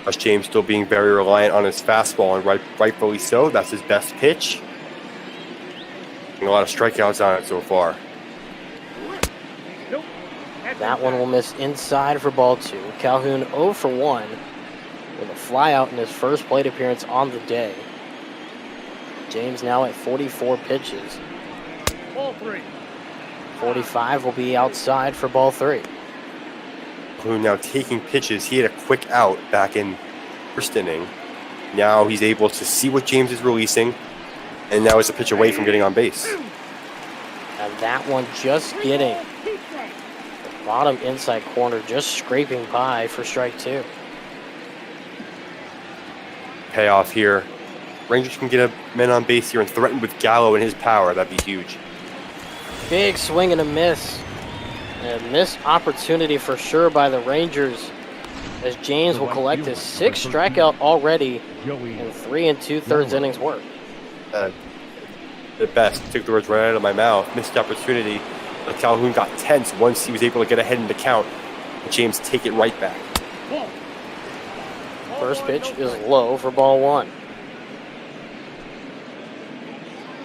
Josh James still being very reliant on his fastball, and rightfully so. That's his best pitch. And a lot of strikeouts on it so far. That one will miss inside for ball two. Calhoun 0 for 1 with a fly out in his first plate appearance on the day. James now at 44 pitches. Ball 3. 45 will be outside for ball 3. Who now taking pitches. He had a quick out back in first inning. Now he's able to see what James is releasing, and now is a pitch away from getting on base. And that one just getting the bottom inside corner, just scraping by for strike two. Payoff here. Rangers can get a man on base here and threaten with Gallo and his power. That'd be huge. Big swing and a miss. A missed opportunity for sure by the Rangers, as James will collect his 6th strikeout already in 3 2/3 innings work. The best. Took the words right out of my mouth. Missed opportunity. But Calhoun got tense once he was able to get ahead in the count. And James take it right back. First pitch is low for ball one.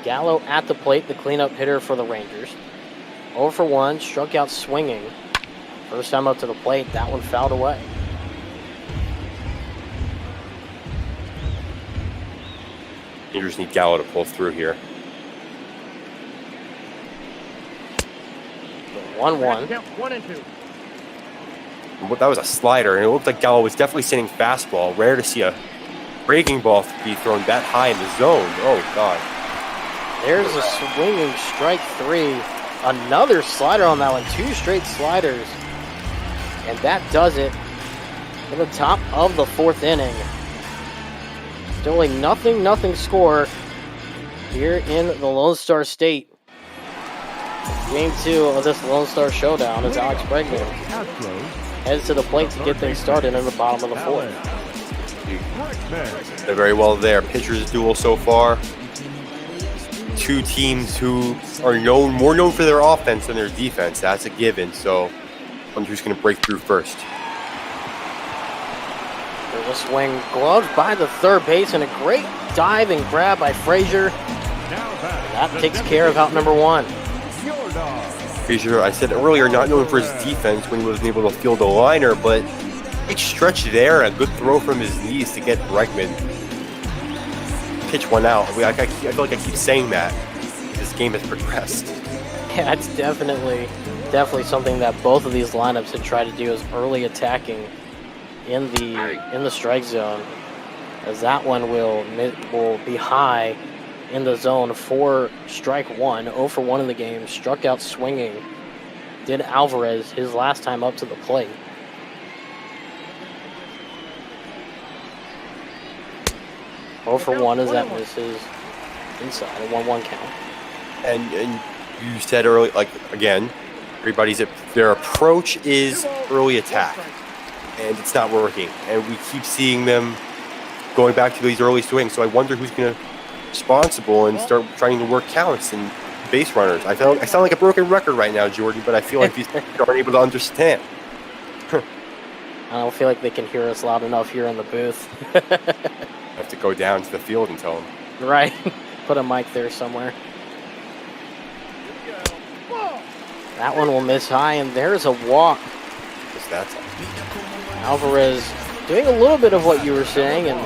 Gallo at the plate, the cleanup hitter for the Rangers. 0 for 1, struck out swinging. First time up to the plate, that one fouled away. Rangers need Gallo to pull through here. 1-1. Count 1 and 2. That was a slider, and it looked like Gallo was definitely sending fastball. Rare to see a breaking ball be thrown that high in the zone. Oh, God. There's a swinging strike 3. Another slider on that one. 2 straight sliders. And that does it for the top of the 4th inning. Still a nothing score here in the Lone Star State. Game 2 of this Lone Star Showdown as Alex Bregman heads to the plate to get things started in the bottom of the 4th. They're very well there. Pitchers duel so far. Two teams who are more known for their offense than their defense. That's a given. So I wonder who's going to break through first. There's a swing, gloved by the third base, and a great dive and grab by Frazier. That takes care of out number 1. Frazier, I said earlier, not known for his defense when he wasn't able to field a liner, but big stretch there, a good throw from his knees to get Bregman. Pitch one out. I feel like I keep saying that. This game has progressed. Yeah, it's definitely something that both of these lineups had tried to do, is early attacking in the strike zone, as that one will be high in the zone for strike 1. 0 for 1 in the game. Struck out swinging. Did Alvarez his last time up to the plate. For 1 as that misses inside, a 1-1 count. And you said early, like again, their approach is early attack, and it's not working. And we keep seeing them going back to these early swings. So I wonder who's going to be responsible and start trying to work counts and base runners. I sound like a broken record right now, Jordan, but I feel like these people aren't able to understand. I don't feel like they can hear us loud enough here in the booth. I have to go down to the field and tell them. Right. Put a mic there somewhere. That one will miss high, and there's a walk. Just that time. Alvarez doing a little bit of what you were saying and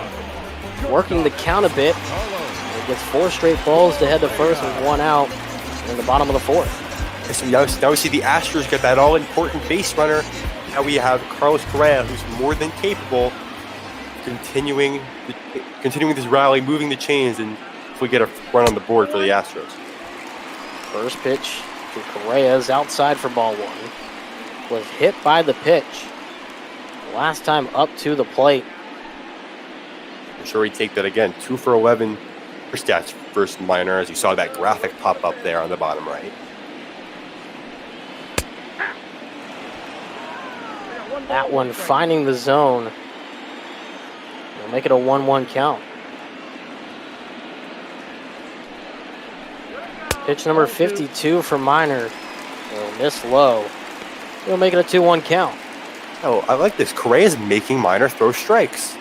working the count a bit. He gets 4 straight balls to head to first with 1 out in the bottom of the 4th. So now we see the Astros get that all-important base runner. Now we have Carlos Correa, who's more than capable, continuing this rally, moving the chains, and if we get a run on the board for the Astros. First pitch to Correa is outside for ball 1. Was hit by the pitch. Last time up to the plate. I'm sure he'd take that again. 2 for 11 for stats first minor, as you saw that graphic pop up there on the bottom right. That one finding the zone. We'll make it a 1-1 count. Pitch number 52 for Minor. Will miss low. We'll make it a 2-1 count. Oh, I like this. Correa's making Minor throw strikes.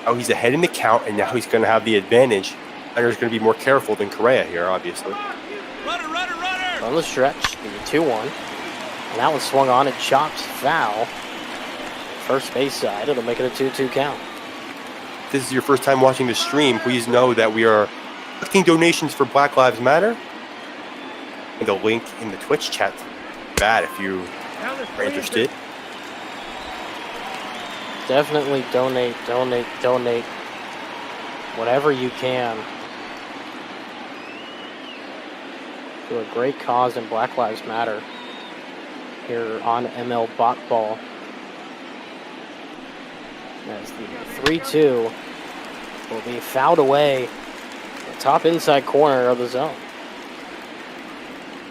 Oh, he's ahead in the count, and now he's going to have the advantage. Minor's going to be more careful than Correa here, obviously. Runner! On the stretch, the 2-1. And that one swung on and chopped foul. First base side, it'll make it a 2-2 count. If this is your first time watching the stream, please know that we are collecting donations for Black Lives Matter. And the link in the Twitch chat for that if you are interested. Definitely donate. Whatever you can. To a great cause in Black Lives Matter. Here on ML Bot Ball. As the 3-2 will be fouled away the top inside corner of the zone.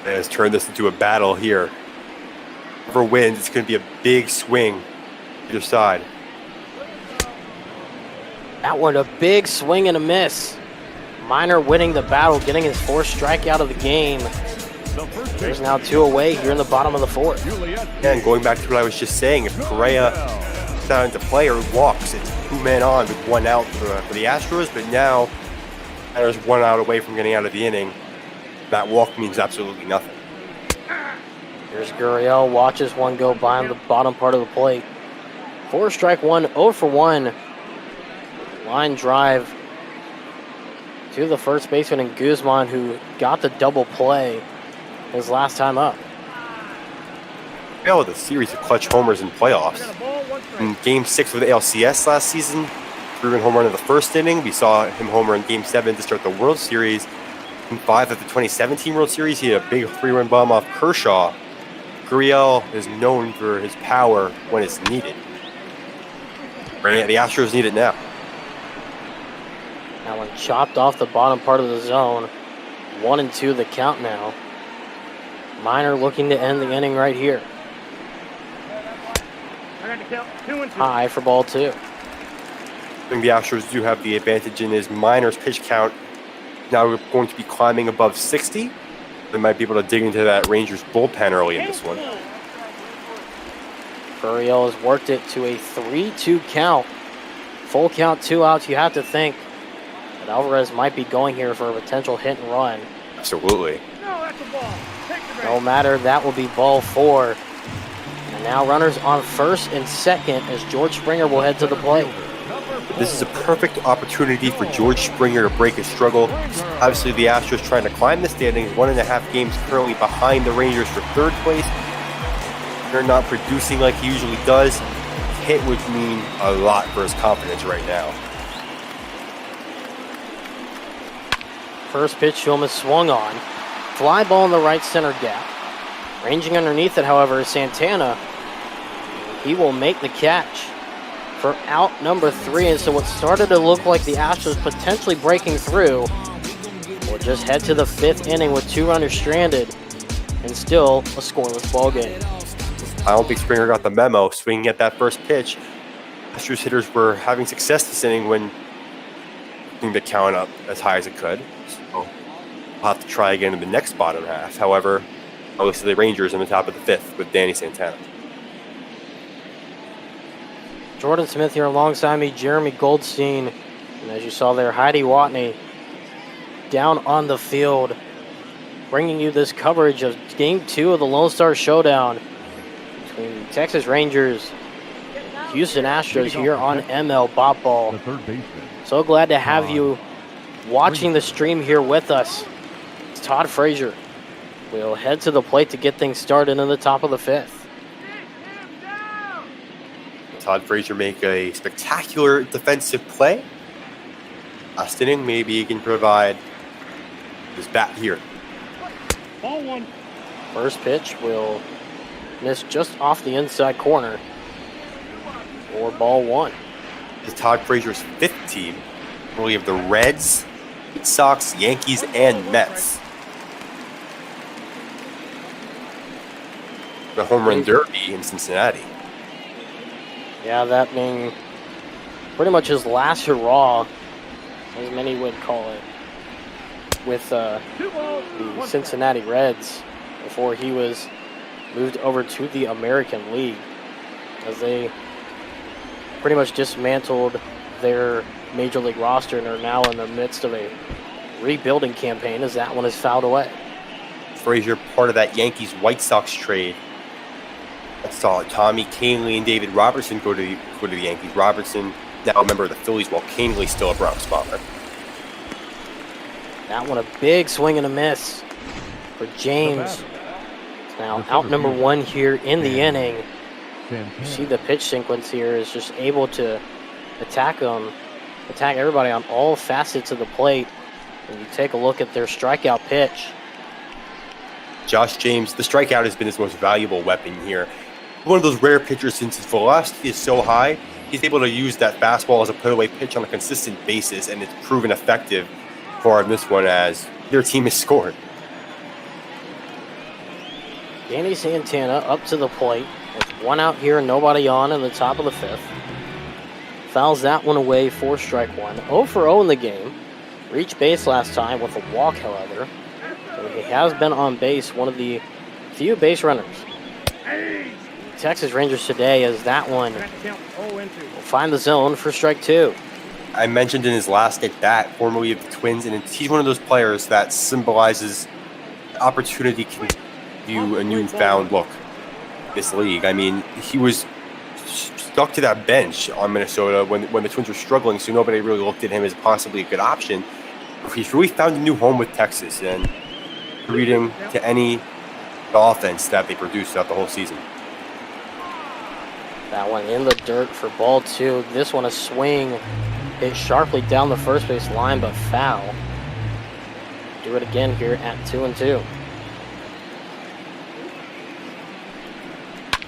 Has turned this into a battle here. Whoever wins, it's going to be a big swing either side. That one, a big swing and a miss. Minor winning the battle, getting his 4th strikeout of the game. There's now 2 away here in the bottom of the 4th. And going back to what I was just saying, if Correa puts that into play or walks. It's 2 men on with 1 out for the Astros, but now there's 1 out away from getting out of the inning. That walk means absolutely nothing. Here's Gurriel, watches one go by on the bottom part of the plate. 4 strike 1, 0 for 1. Line drive to the first baseman in Guzman, who got the double play his last time up. With a series of clutch homers in playoffs. In Game 6 of the ALCS last season, 3-run home run in the first inning. We saw him homer in Game 7 to start the World Series. In 5 of the 2017 World Series, he had a big 3-run bomb off Kershaw. Gurriel is known for his power when it's needed. The Astros need it now. That one chopped off the bottom part of the zone. 1-2 the count now. Minor looking to end the inning right here. High for ball 2. I think the Astros do have the advantage in his Minor's pitch count. Now we're going to be climbing above 60. They might be able to dig into that Rangers bullpen early in this one. Gurriel has worked it to a 3-2 count. Full count, 2 outs. You have to think that Alvarez might be going here for a potential hit and run. Absolutely. No matter, that will be ball 4. And now runners on first and second as George Springer will head to the plate. This is a perfect opportunity for George Springer to break his struggle. Obviously, the Astros trying to climb the standings, 1.5 games currently behind the Rangers for 3rd place. They're not producing like he usually does. Hit would mean a lot for his confidence right now. First pitch to him is swung on. Fly ball in the right center gap. Ranging underneath it, however, is Santana. He will make the catch for out number 3, and so what started to look like the Astros potentially breaking through will just head to the 5th inning with 2 runners stranded and still a scoreless ball game. I don't think Springer got the memo swinging at that first pitch. Astros hitters were having success this inning when putting the count up as high as it could. So I'll have to try again in the next bottom half. However, obviously the Rangers in the top of the 5th with Danny Santana. Jordan Smith here alongside me, Jeremy Goldstein, and as you saw there, Heidi Watney down on the field, bringing you this coverage of Game 2 of the Lone Star Showdown between the Texas Rangers and Houston Astros here on ML Bop Ball. So glad to have you watching the stream here with us. It's Todd Frazier. We'll head to the plate to get things started in the top of the 5th. Todd Frazier make a spectacular defensive play. Last inning, maybe he can provide his bat here. Ball 1. First pitch will miss just off the inside corner for ball 1. This is Todd Frazier's 5th team. We have the Reds, White Sox, Yankees, and Mets. The home run derby in Cincinnati. Yeah, that being pretty much his last hurrah, as many would call it, with the Cincinnati Reds before he was moved over to the American League, as they pretty much dismantled their Major League roster and are now in the midst of a rebuilding campaign as that one is fouled away. Frazier, part of that Yankees-White Sox trade. I saw Tommy Kahnle and David Robertson go to the Yankees. Robertson now a member of the Phillies, while Kahnle still a Bronx Bomber. That one a big swing and a miss for James. It's now out number 1 here in the inning. You see the pitch sequence here is just able to attack everybody on all facets of the plate. And you take a look at their strikeout pitch. Josh James, the strikeout has been his most valuable weapon here. One of those rare pitchers, since his velocity is so high, he's able to use that fastball as a put-away pitch on a consistent basis, and it's proven effective for him this one as their team has scored. Danny Santana up to the plate. With 1 out here and nobody on in the top of the 5th. Fouls that one away for strike 1. 0 for 0 in the game. Reached base last time with a walk, however. So he has been on base, one of the few base runners. Texas Rangers today, as that one will find the zone for strike 2. I mentioned in his last at bat, formerly of the Twins, and he's one of those players that symbolizes opportunity can give you a newfound look in this league. I mean, he was stuck to that bench on Minnesota when the Twins were struggling, so nobody really looked at him as possibly a good option. He's really found a new home with Texas, and reading to any offense that they produced throughout the whole season. That one in the dirt for ball 2. This one a swing, hit sharply down the first base line, but foul. Do it again here at 2-2.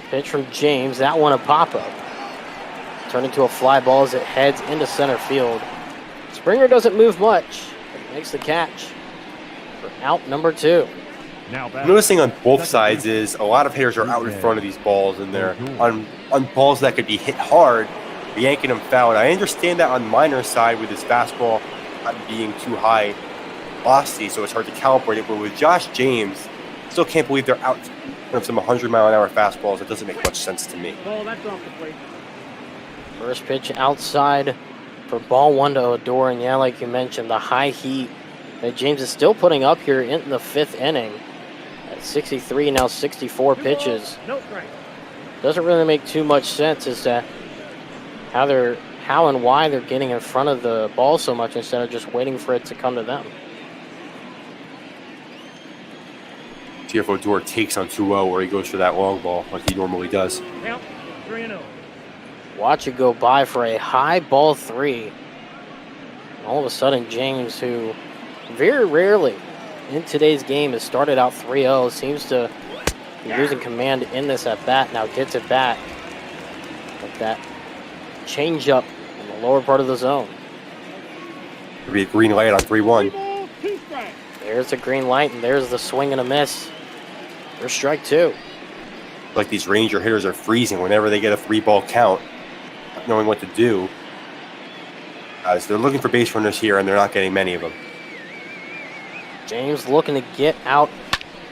Pitch from James, that one a pop-up. Turned into a fly ball as it heads into center field. Springer doesn't move much, but makes the catch for out number 2. Noticing on both sides is a lot of hitters are out in front of these balls, and they're on balls that could be hit hard, yanking them foul. And I understand that on Minor's side with his fastball not being too high velocity, so it's hard to calibrate it. But with Josh James, I still can't believe they're out of some 100-mile-an-hour fastballs. It doesn't make much sense to me. First pitch outside for ball 1 to Odor, and yeah, like you mentioned, the high heat that James is still putting up here in the 5th inning. At 63, now 64 pitches. Doesn't really make too much sense as to how and why they're getting in front of the ball so much instead of just waiting for it to come to them. See if Odor takes on 2-0 where he goes for that long ball like he normally does. Watch it go by for a high ball 3. All of a sudden, James, who very rarely in today's game has started out 3-0, seems to be losing command in this at bat. Now gets it back with that change up in the lower part of the zone. It'll be a green light on 3-1. There's the green light, and there's the swing and a miss for strike 2. Like these Ranger hitters are freezing whenever they get a 3-ball count, not knowing what to do. As they're looking for base runners here, and they're not getting many of them. James looking to get out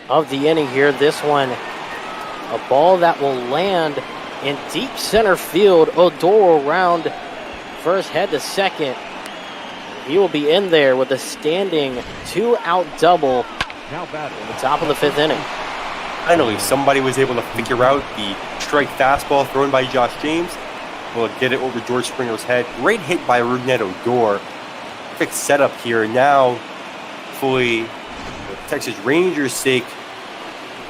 of the inning here. This one, a ball that will land in deep center field. Odor around first, head to second. He will be in there with a standing 2-out double in the top of the 5th inning. Finally, somebody was able to figure out the strike fastball thrown by Josh James. Will get it over George Springer's head. Great hit by Rougned Odor. Perfect setup here. Now, hopefully, for Texas Rangers' sake,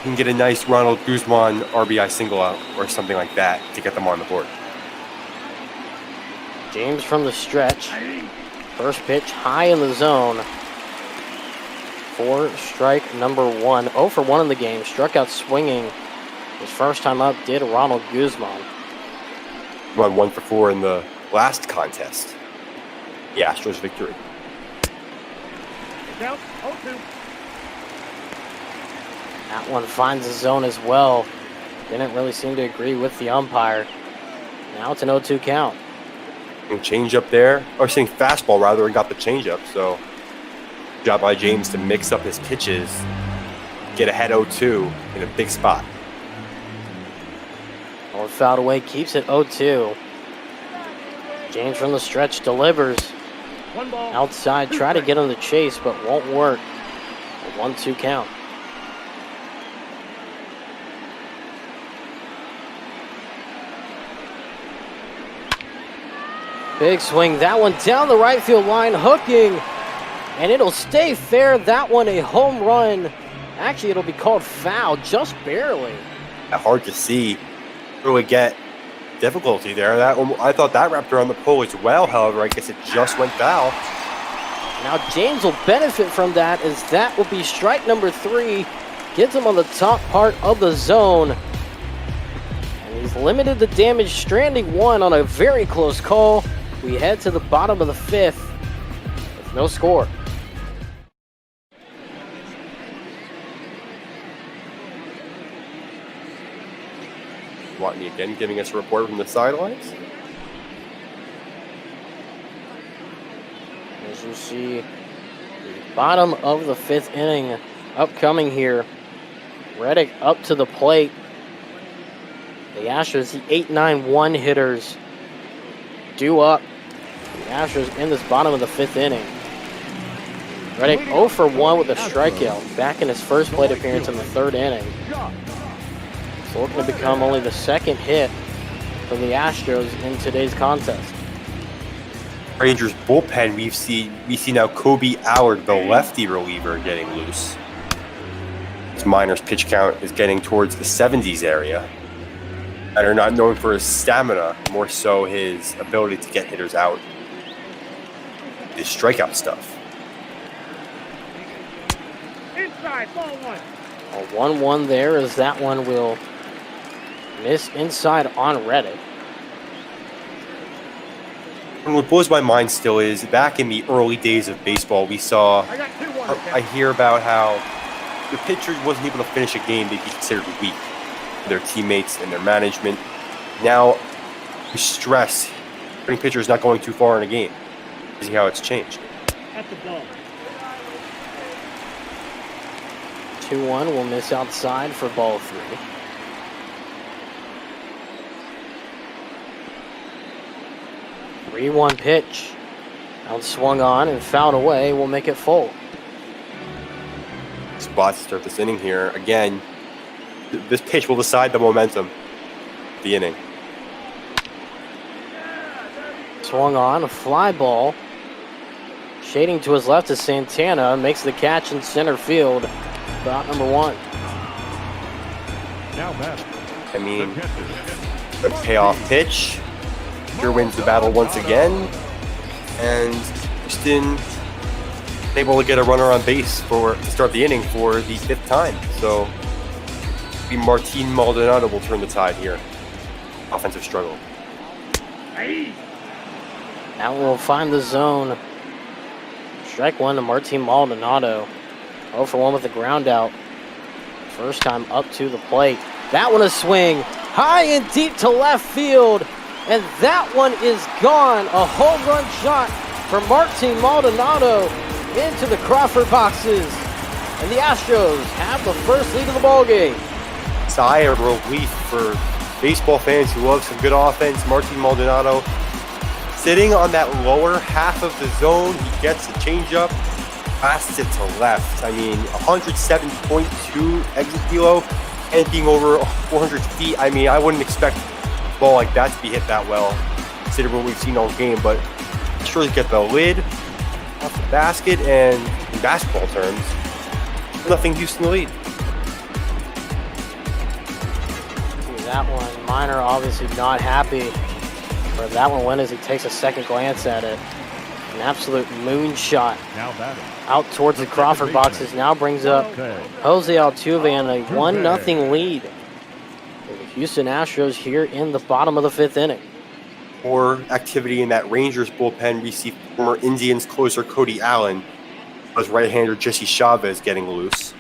can get a nice Ronald Guzman RBI single out or something like that to get them on the board. James from the stretch. First pitch high in the zone for strike number 1. 0 for 1 in the game. Struck out swinging. His first time up did Ronald Guzman. Run 1 for 4 in the last contest. The Astros victory. Count 0-2. That one finds the zone as well. Didn't really seem to agree with the umpire. Now it's an 0-2 count. And change up there, or saying fastball rather, and got the change up. So, job by James to mix up his pitches, get ahead 0-2 in a big spot. Or fouled away, keeps it 0-2. James from the stretch delivers. Outside, try to get on the chase, but won't work. A 1-2 count. Big swing, that one down the right field line, hooking, and it'll stay fair. That one a home run. Actually, it'll be called foul, just barely. Hard to see. Really get difficulty there. That one, I thought that wrapped around the pole as well. However, I guess it just went foul. Now James will benefit from that, as that will be strike number 3. Gets him on the top part of the zone. And he's limited the damage, stranding 1 on a very close call. We head to the bottom of the 5th with no score. Watney again giving us a report from the sidelines. As you see, the bottom of the 5th inning upcoming here. Reddick up to the plate. The Astros, the 8-9-1 hitters due up. The Astros in this bottom of the 5th inning. Reddick 0 for 1 with a strikeout, back in his first plate appearance in the 3rd inning. So looking to become only the 2nd hit for the Astros in today's contest. Rangers bullpen, we see now Kobe Allard, the lefty reliever, getting loose. Minor's pitch count is getting towards the 70s area. And are not known for his stamina, more so his ability to get hitters out. His strikeout stuff. Inside, ball 1. A 1-1 there as that one will miss inside on Reddick. And what blows my mind still is back in the early days of baseball, we saw, I hear about how the pitcher wasn't able to finish a game, they'd be considered weak. Their teammates and their management. Now, the stress, putting pitchers not going too far in a game. See how it's changed. At the ball. 2-1 will miss outside for ball 3. 3-1 pitch. Out swung on and fouled away will make it full. Spot to start this inning here. Again, this pitch will decide the momentum of the inning. Swung on, a fly ball. Shading to his left is Santana. Makes the catch in center field. Spot number 1. Now batting. I mean, a payoff pitch. Here wins the battle once again. And Houston able to get a runner on base to start the inning for the 5th time. So Martin Maldonado will turn the tide here. Offensive struggle. Now we'll find the zone. Strike 1 to Martin Maldonado. 0 for 1 with the ground out. First time up to the plate. That one a swing. High and deep to left field. And that one is gone. A home run shot for Martin Maldonado into the Crawford boxes. And the Astros have the first lead of the ballgame. Sigh of relief for baseball fans who love some good offense. Martin Maldonado sitting on that lower half of the zone. He gets a changeup, blasts it to left. I mean, 107.2 exit velo and being over 400 feet. I mean, I wouldn't expect a ball like that to be hit that well, considering what we've seen all game. But sure to get the lid off the basket, and in basketball terms, nothing Houston lead. That one, Minor obviously not happy where that one went as he takes a second glance at it. An absolute moonshot out towards the Crawford boxes. Now brings up Jose Altuve and a 1-0 lead for the Houston Astros here in the bottom of the 5th inning. More activity in that Rangers bullpen. We see former Indians closer Cody Allen, as right-hander Jesse Chavez getting loose.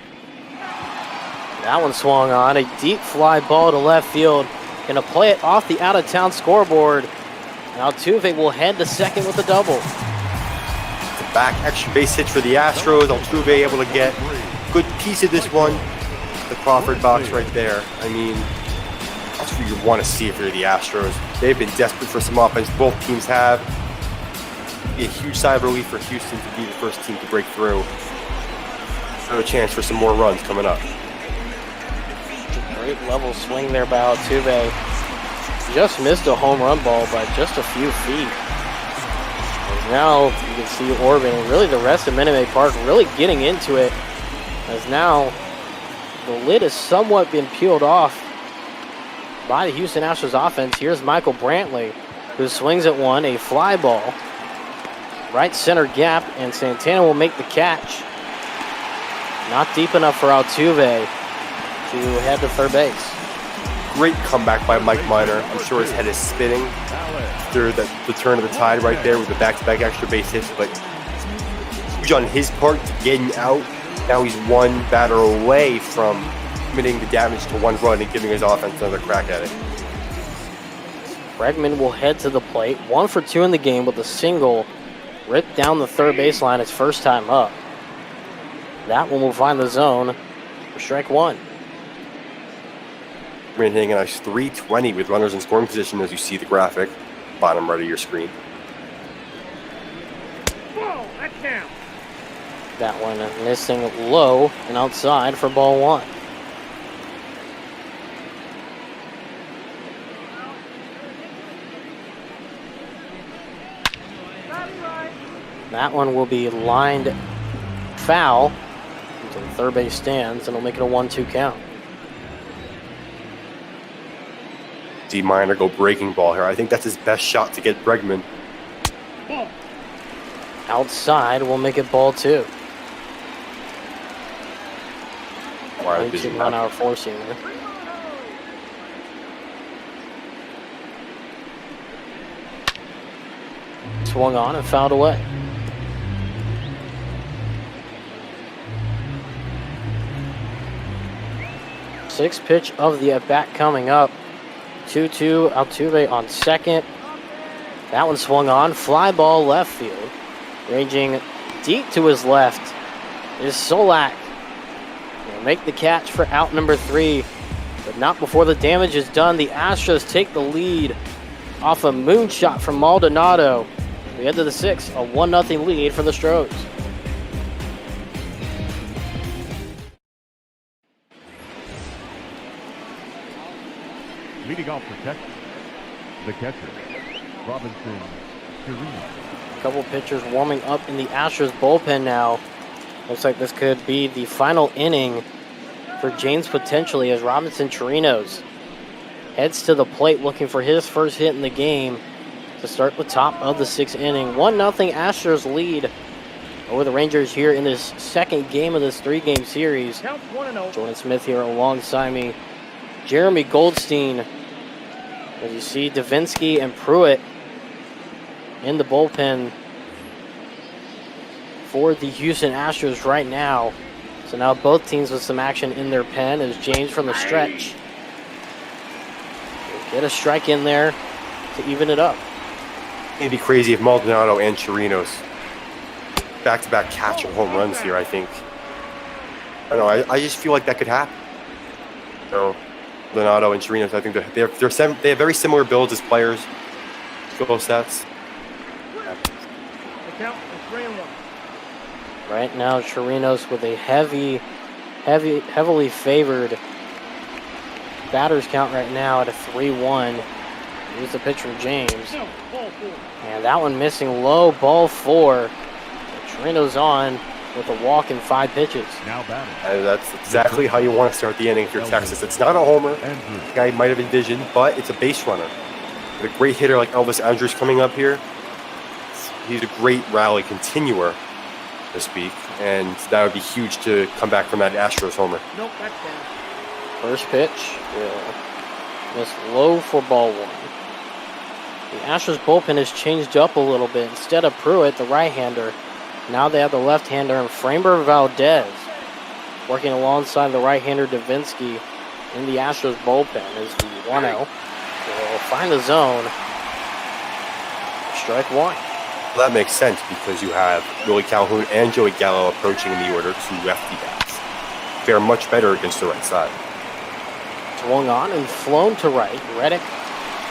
That one swung on, a deep fly ball to left field. Gonna play it off the out-of-town scoreboard. And Altuve will head to second with a double. The back extra base hit for the Astros. Altuve able to get a good piece of this one. The Crawford box right there. I mean, that's what you want to see if you're the Astros. They've been desperate for some offense. Both teams have. Be a huge sigh of relief for Houston to be the first team to break through. So a chance for some more runs coming up. Great level swing there by Altuve. Just missed a home run ball by just a few feet. And now you can see Orban and really the rest of Minute Maid Park really getting into it, as now the lid has somewhat been peeled off by the Houston Astros offense. Here's Michael Brantley, who swings at one, a fly ball. Right center gap, and Santana will make the catch. Not deep enough for Altuve to head to third base. Great comeback by Mike Minor. I'm sure his head is spinning after the turn of the tide right there with the back-to-back extra base hits, but huge on his part to getting out. Now he's one batter away from limiting the damage to one run and giving his offense another crack at it. Bregman will head to the plate. 1 for 2 in the game with a single ripped down the third baseline his first time up. That one will find the zone for strike 1. We're hitting a nice 320 with runners in scoring position, as you see the graphic, bottom right of your screen. Ball, that's down. That one missing low and outside for ball 1. That one will be lined foul until the third base stands, and it'll make it a 1-2 count. D Minor go breaking ball here. I think that's his best shot to get Bregman. Ball. Outside will make it ball 2. Why 22 mile-an-hour four-seamer. Swung on and fouled away. Sixth pitch of the at-bat coming up. 2-2, Altuve on second. That one swung on. Fly ball left field. Ranging deep to his left is Solak. He'll make the catch for out number 3, but not before the damage is done. The Astros take the lead off a moonshot from Maldonado. We head to the 6th, a 1-0 lead for the Stros. Leading off for Texas, the catcher, Robinson Chirino. A couple pitchers warming up in the Astros bullpen now. Looks like this could be the final inning for James potentially, as Robinson Chirinos heads to the plate looking for his first hit in the game to start the top of the 6th inning. 1-0 Astros lead over the Rangers here in this second game of this 3-game series. Count 1-0. Jordan Smith here alongside me. Jeremy Goldstein. As you see, Davinsky and Pruitt in the bullpen for the Houston Astros right now. So now both teams with some action in their pen as James from the stretch will get a strike in there to even it up. It'd be crazy if Maldonado and Chirinos back-to-back catch and home runs here, I think. I don't know, I just feel like that could happen. So, Maldonado and Chirinos, I think they have very similar builds as players, skill sets. The count is 3-1. Right now, Chirinos with a heavily favored batter's count right now at a 3-1. Here's the pitch from James. No, ball 4. And that one missing low, ball 4. Chirinos on with a walk in 5 pitches. Now batting. And that's exactly how you want to start the inning if you're Texas. It's not a homer, the guy might have envisioned, but it's a base runner. With a great hitter like Elvis Andrus coming up here, he's a great rally continuer, to speak, and that would be huge to come back from that Astros homer. Nope, that's down. First pitch will miss low for ball 1. The Astros bullpen has changed up a little bit. Instead of Pruitt, the right-hander, now they have the left-hander and Framber Valdez working alongside the right-hander Davinsky in the Astros bullpen as the 1-0 will find the zone. Strike 1. Well, that makes sense because you have Willie Calhoun and Joey Gallo approaching in the order, 2 lefty bats. They're much better against the right side. Swung on and flown to right. Reddick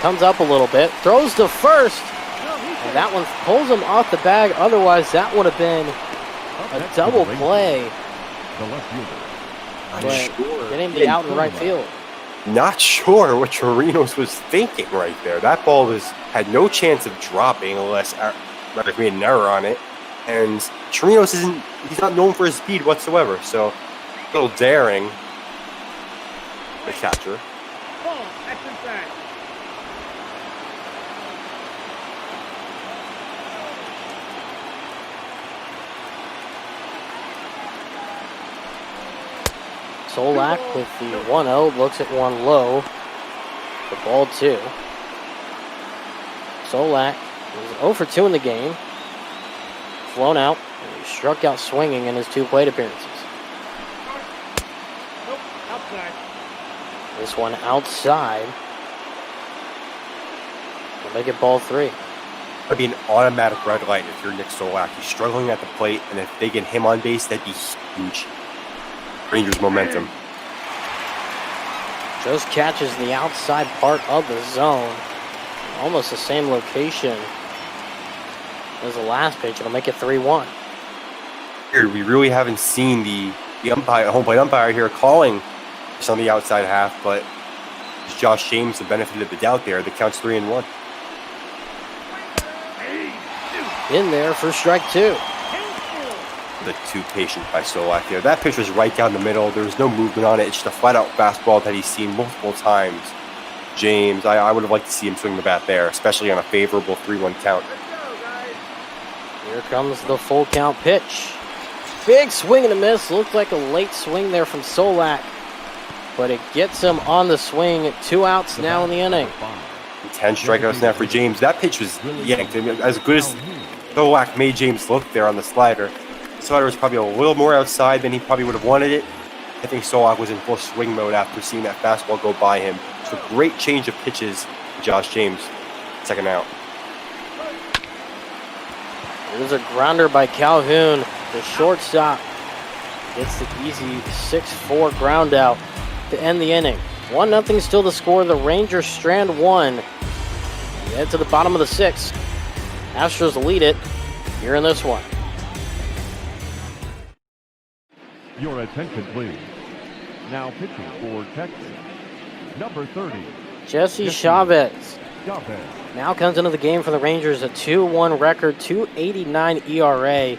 comes up a little bit, throws to first, and that one pulls him off the bag. Otherwise, that would have been a double play. The left fielder. But getting the out in right field. Not sure what Chirinos was thinking right there. That ball had no chance of dropping unless Reddick made an error on it. And Chirinos he's not known for his speed whatsoever. So, a little daring. The catcher. Ball, that's inside. Solak with the 1-0, looks at one low. The ball 2. Solak is 0 for 2 in the game. Flown out, and he struck out swinging in his 2 plate appearances. Nope, outside. This one outside. Will make it ball 3. That'd be an automatic red light if you're Nick Solak. He's struggling at the plate, and if they get him on base, that'd be huge. Rangers momentum. Just catches the outside part of the zone. Almost the same location as the last pitch. It'll make it 3-1. We really haven't seen the umpire, home plate umpire here calling on the outside half, but it's Josh James the benefit of the doubt there. The count's 3-1. In there for strike 2. The too patient by Solak there. That pitch was right down the middle. There was no movement on it. It's just a flat-out fastball that he's seen multiple times. James, I would have liked to see him swing the bat there, especially on a favorable 3-1 count. Here comes the full count pitch. Big swing and a miss. Looked like a late swing there from Solak, but it gets him on the swing. 2 outs now in the inning. 10 strikeouts now for James. That pitch was yanked. I mean, as good as Solak made James look there on the slider, the slider was probably a little more outside than he probably would have wanted it. I think Solak was in full swing mode after seeing that fastball go by him. So great change of pitches, Josh James. 2nd out. There's a grounder by Calhoun. The shortstop gets the easy 6-4 ground out to end the inning. 1-0 still the score. The Rangers strand 1. We head to the bottom of the 6th. Astros lead it here in this one. Your attention, please. Now pitching for Texas, number 30. Jesse Chavez now comes into the game for the Rangers. A 2-1 record, 2.89 ERA.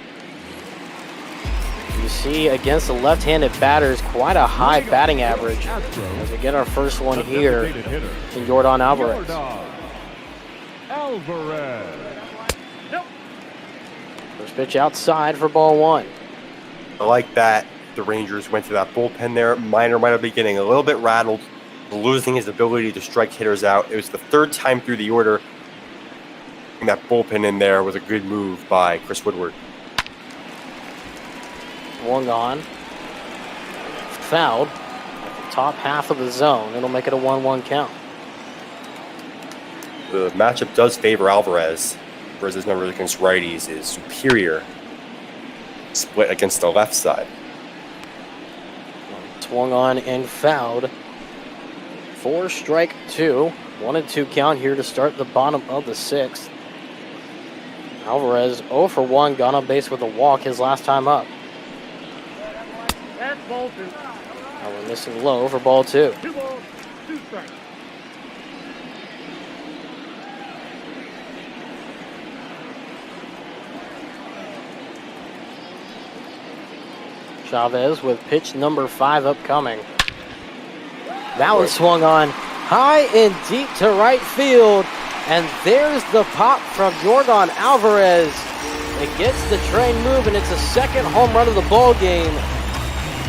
You see against the left-handed batters, quite a high batting average. As we get our first one here in Yordan Alvarez. First pitch outside for ball 1. I like that the Rangers went to that bullpen there. Minor might have been getting a little bit rattled, losing his ability to strike hitters out. It was the 3rd time through the order. And that bullpen in there was a good move by Chris Woodward. Swung on. Fouled at the top half of the zone. It'll make it a 1-1 count. The matchup does favor Alvarez. Alvarez's numbers against righties is superior. Split against the left side. Swung on and fouled. 4 strike 2. 1-2 count here to start the bottom of the 6th. Alvarez 0 for 1, got on base with a walk his last time up. That's ball 2. Now we're missing low for ball 2. 2 balls, 2 strikes. Chavez with pitch number 5 upcoming. That one swung on high and deep to right field. And there's the pop from Yordan Alvarez. It gets the train moving. It's a 2nd home run of the ball game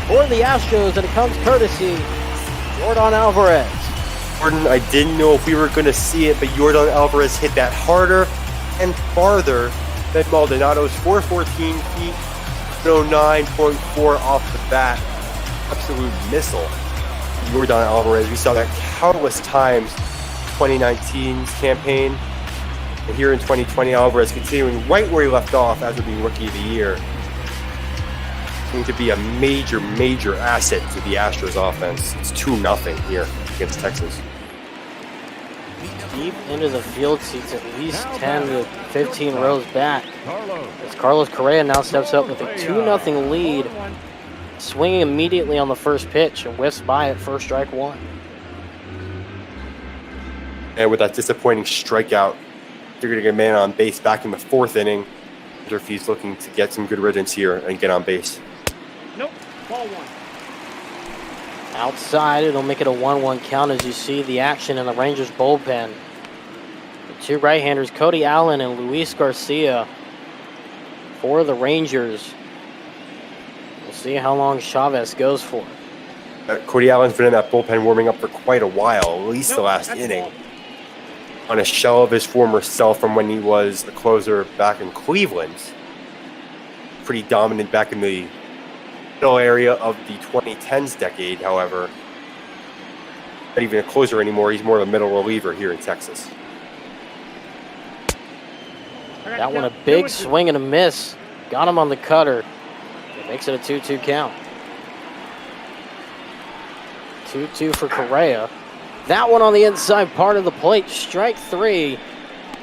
for the Astros, and it comes courtesy Yordan Alvarez. Jordan, I didn't know if we were going to see it, but Yordan Alvarez hit that harder and farther than Maldonado's 414 feet, 109.4 off the bat. Absolute missile. Yordan Alvarez, we saw that countless times 2019's campaign, and here in 2020, Alvarez continuing right where he left off after being Rookie of the Year. Going to be a major, major asset to the Astros offense. It's 2-0 here against Texas. Deep into the field seats, at least 10 to 15 rows back. As Carlos Correa now steps up with a 2-0 lead, swinging immediately on the first pitch and whiffs by at first strike 1. And with that disappointing strikeout, they're going to get a man on base back in the 4th inning. He's looking to get some good riddance here and get on base. Nope, ball 1. Outside, it'll make it a 1-1 count as you see the action in the Rangers bullpen. The 2 right-handers, Cody Allen and Luis Garcia, for the Rangers. We'll see how long Chavez goes for. Cody Allen's been in that bullpen warming up for quite a while, at least the last inning. On a shell of his former self from when he was a closer back in Cleveland. Pretty dominant back in the middle area of the 2010s decade, however. Not even a closer anymore, he's more of a middle reliever here in Texas. That one a big swing and a miss. Got him on the cutter. It makes it a 2-2 count. 2-2 for Correa. That one on the inside part of the plate. Strike 3.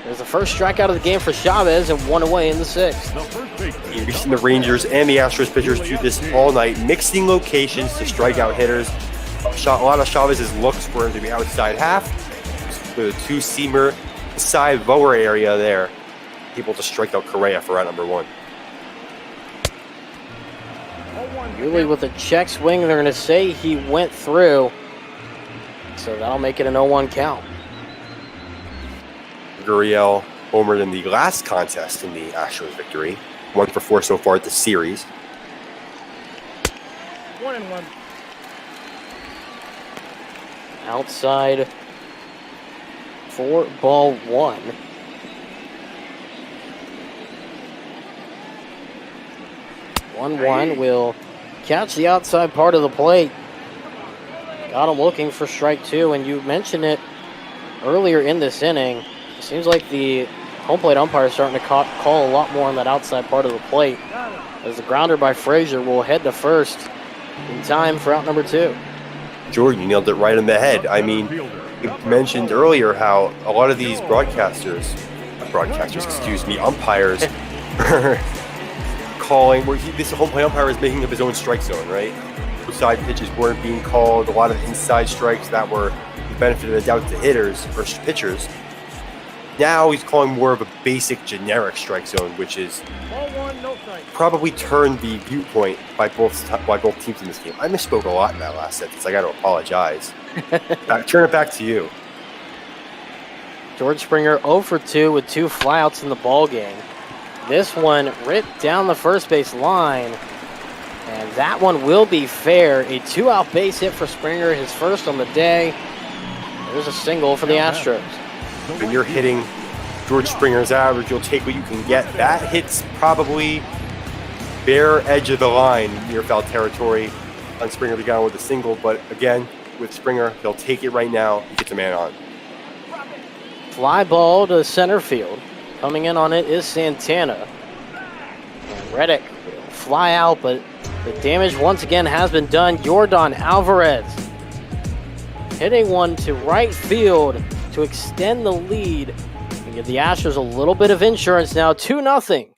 There's the first strikeout of the game for Chavez and 1 away in the 6th. You've seen the Rangers and the Astros pitchers do this all night, mixing locations to strike out hitters. A lot of Chavez's looks were into the outside half, with a two-seamer inside lower area there, able to strike out Correa for out number 1. Really with a check swing, they're going to say he went through. So that'll make it an 0-1 count. Gurriel homered in the last contest in the Astros victory. 1 for 4 so far at the series. 1-1. Outside for ball 1. One will catch the outside part of the plate. Got him looking for strike 2, and you mentioned it earlier in this inning. It seems like the home plate umpire is starting to call a lot more on that outside part of the plate, as the grounder by Frazier will head to first in time for out number 2. Jordan, you nailed it right on the head. I mean, you mentioned earlier how a lot of these umpires calling, this home plate umpire is making up his own strike zone, right? Outside pitches weren't being called, a lot of inside strikes that were the benefit of the doubt to hitters or pitchers. Now he's calling more of a basic generic strike zone, which is probably turned the viewpoint by both teams in this game. I misspoke a lot in that last sentence. I got to apologize. Turn it back to you. George Springer 0 for 2 with 2 flyouts in the ball game. This one ripped down the first base line, and that one will be fair. A 2-out base hit for Springer, his first on the day. There's a single for the Astros. When you're hitting George Springer's average, you'll take what you can get. That hit's probably bare edge of the line near foul territory on Springer to go with a single, but again, with Springer, he'll take it right now. He gets a man on. Fly ball to center field. Coming in on it is Santana. And Reddick will fly out, but the damage once again has been done. Yordan Alvarez hitting one to right field to extend the lead and give the Astros a little bit of insurance now, 2-0. So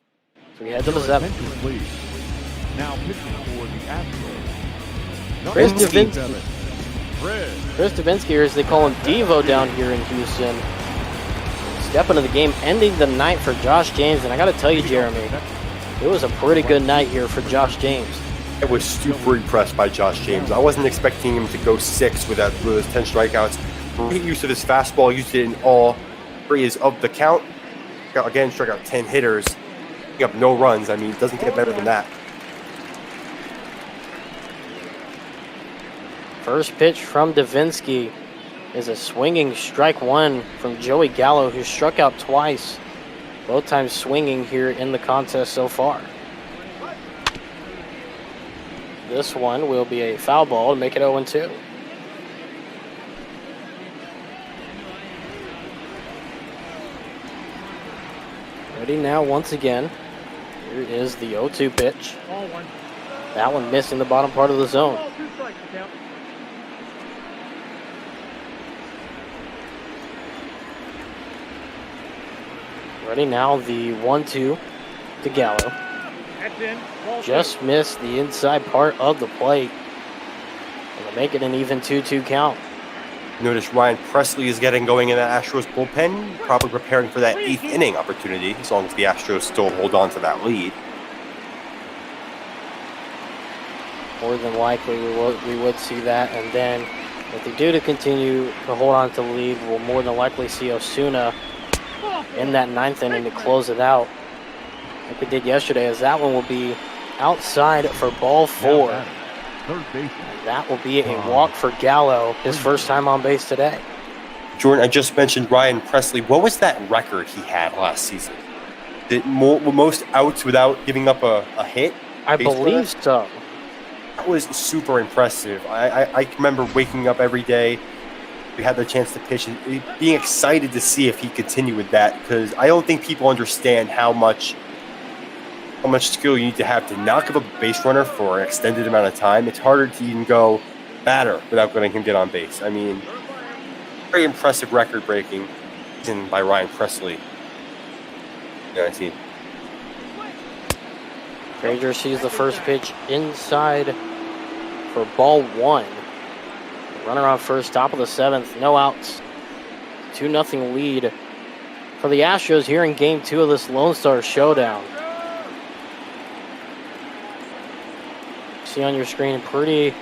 we head to the 7th. Now pitching for the Astros. Chris Davinsky, or as they call him, Devo down here in Houston. Step into the game, ending the night for Josh James. And I got to tell you, Jeremy, it was a pretty good night here for Josh James. I was super impressed by Josh James. I wasn't expecting him to go 6 with those 10 strikeouts. Great use of his fastball, used it in all areas of the count. Again, struck out 10 hitters, picking up no runs. I mean, it doesn't get better than that. First pitch from Davinsky is a swinging strike 1 from Joey Gallo, who struck out twice, both times swinging here in the contest so far. This one will be a foul ball to make it 0-2. Ready now once again. Here is the 0-2 pitch. That one missing the bottom part of the zone. Ready now, the 1-2 to Gallo. Just missed the inside part of the plate. It'll make it an even 2-2 count. Notice Ryan Presley is getting going in that Astros bullpen, probably preparing for that 8th inning opportunity, as long as the Astros still hold on to that lead. More than likely, we would see that, and then if they do to continue to hold on to the lead, we'll more than likely see Osuna in that 9th inning to close it out, like we did yesterday, as that one will be outside for ball 4. That will be a walk for Gallo, his first time on base today. Jordan, I just mentioned Ryan Presley. What was that record he had last season? Did most outs without giving up a hit? I believe so. That was super impressive. I remember waking up every day. We had the chance to pitch and being excited to see if he continued with that, because I don't think people understand how much skill you need to have to not give up a base runner for an extended amount of time. It's harder to even go batter without letting him get on base. I mean, very impressive record-breaking by Ryan Presley. Yeah, I see. Frazier sees the first pitch inside for ball 1. Runner on first, top of the 7th, no outs. 2-0 lead for the Astros here in Game 2 of this Lone Star Showdown. See on your screen, pretty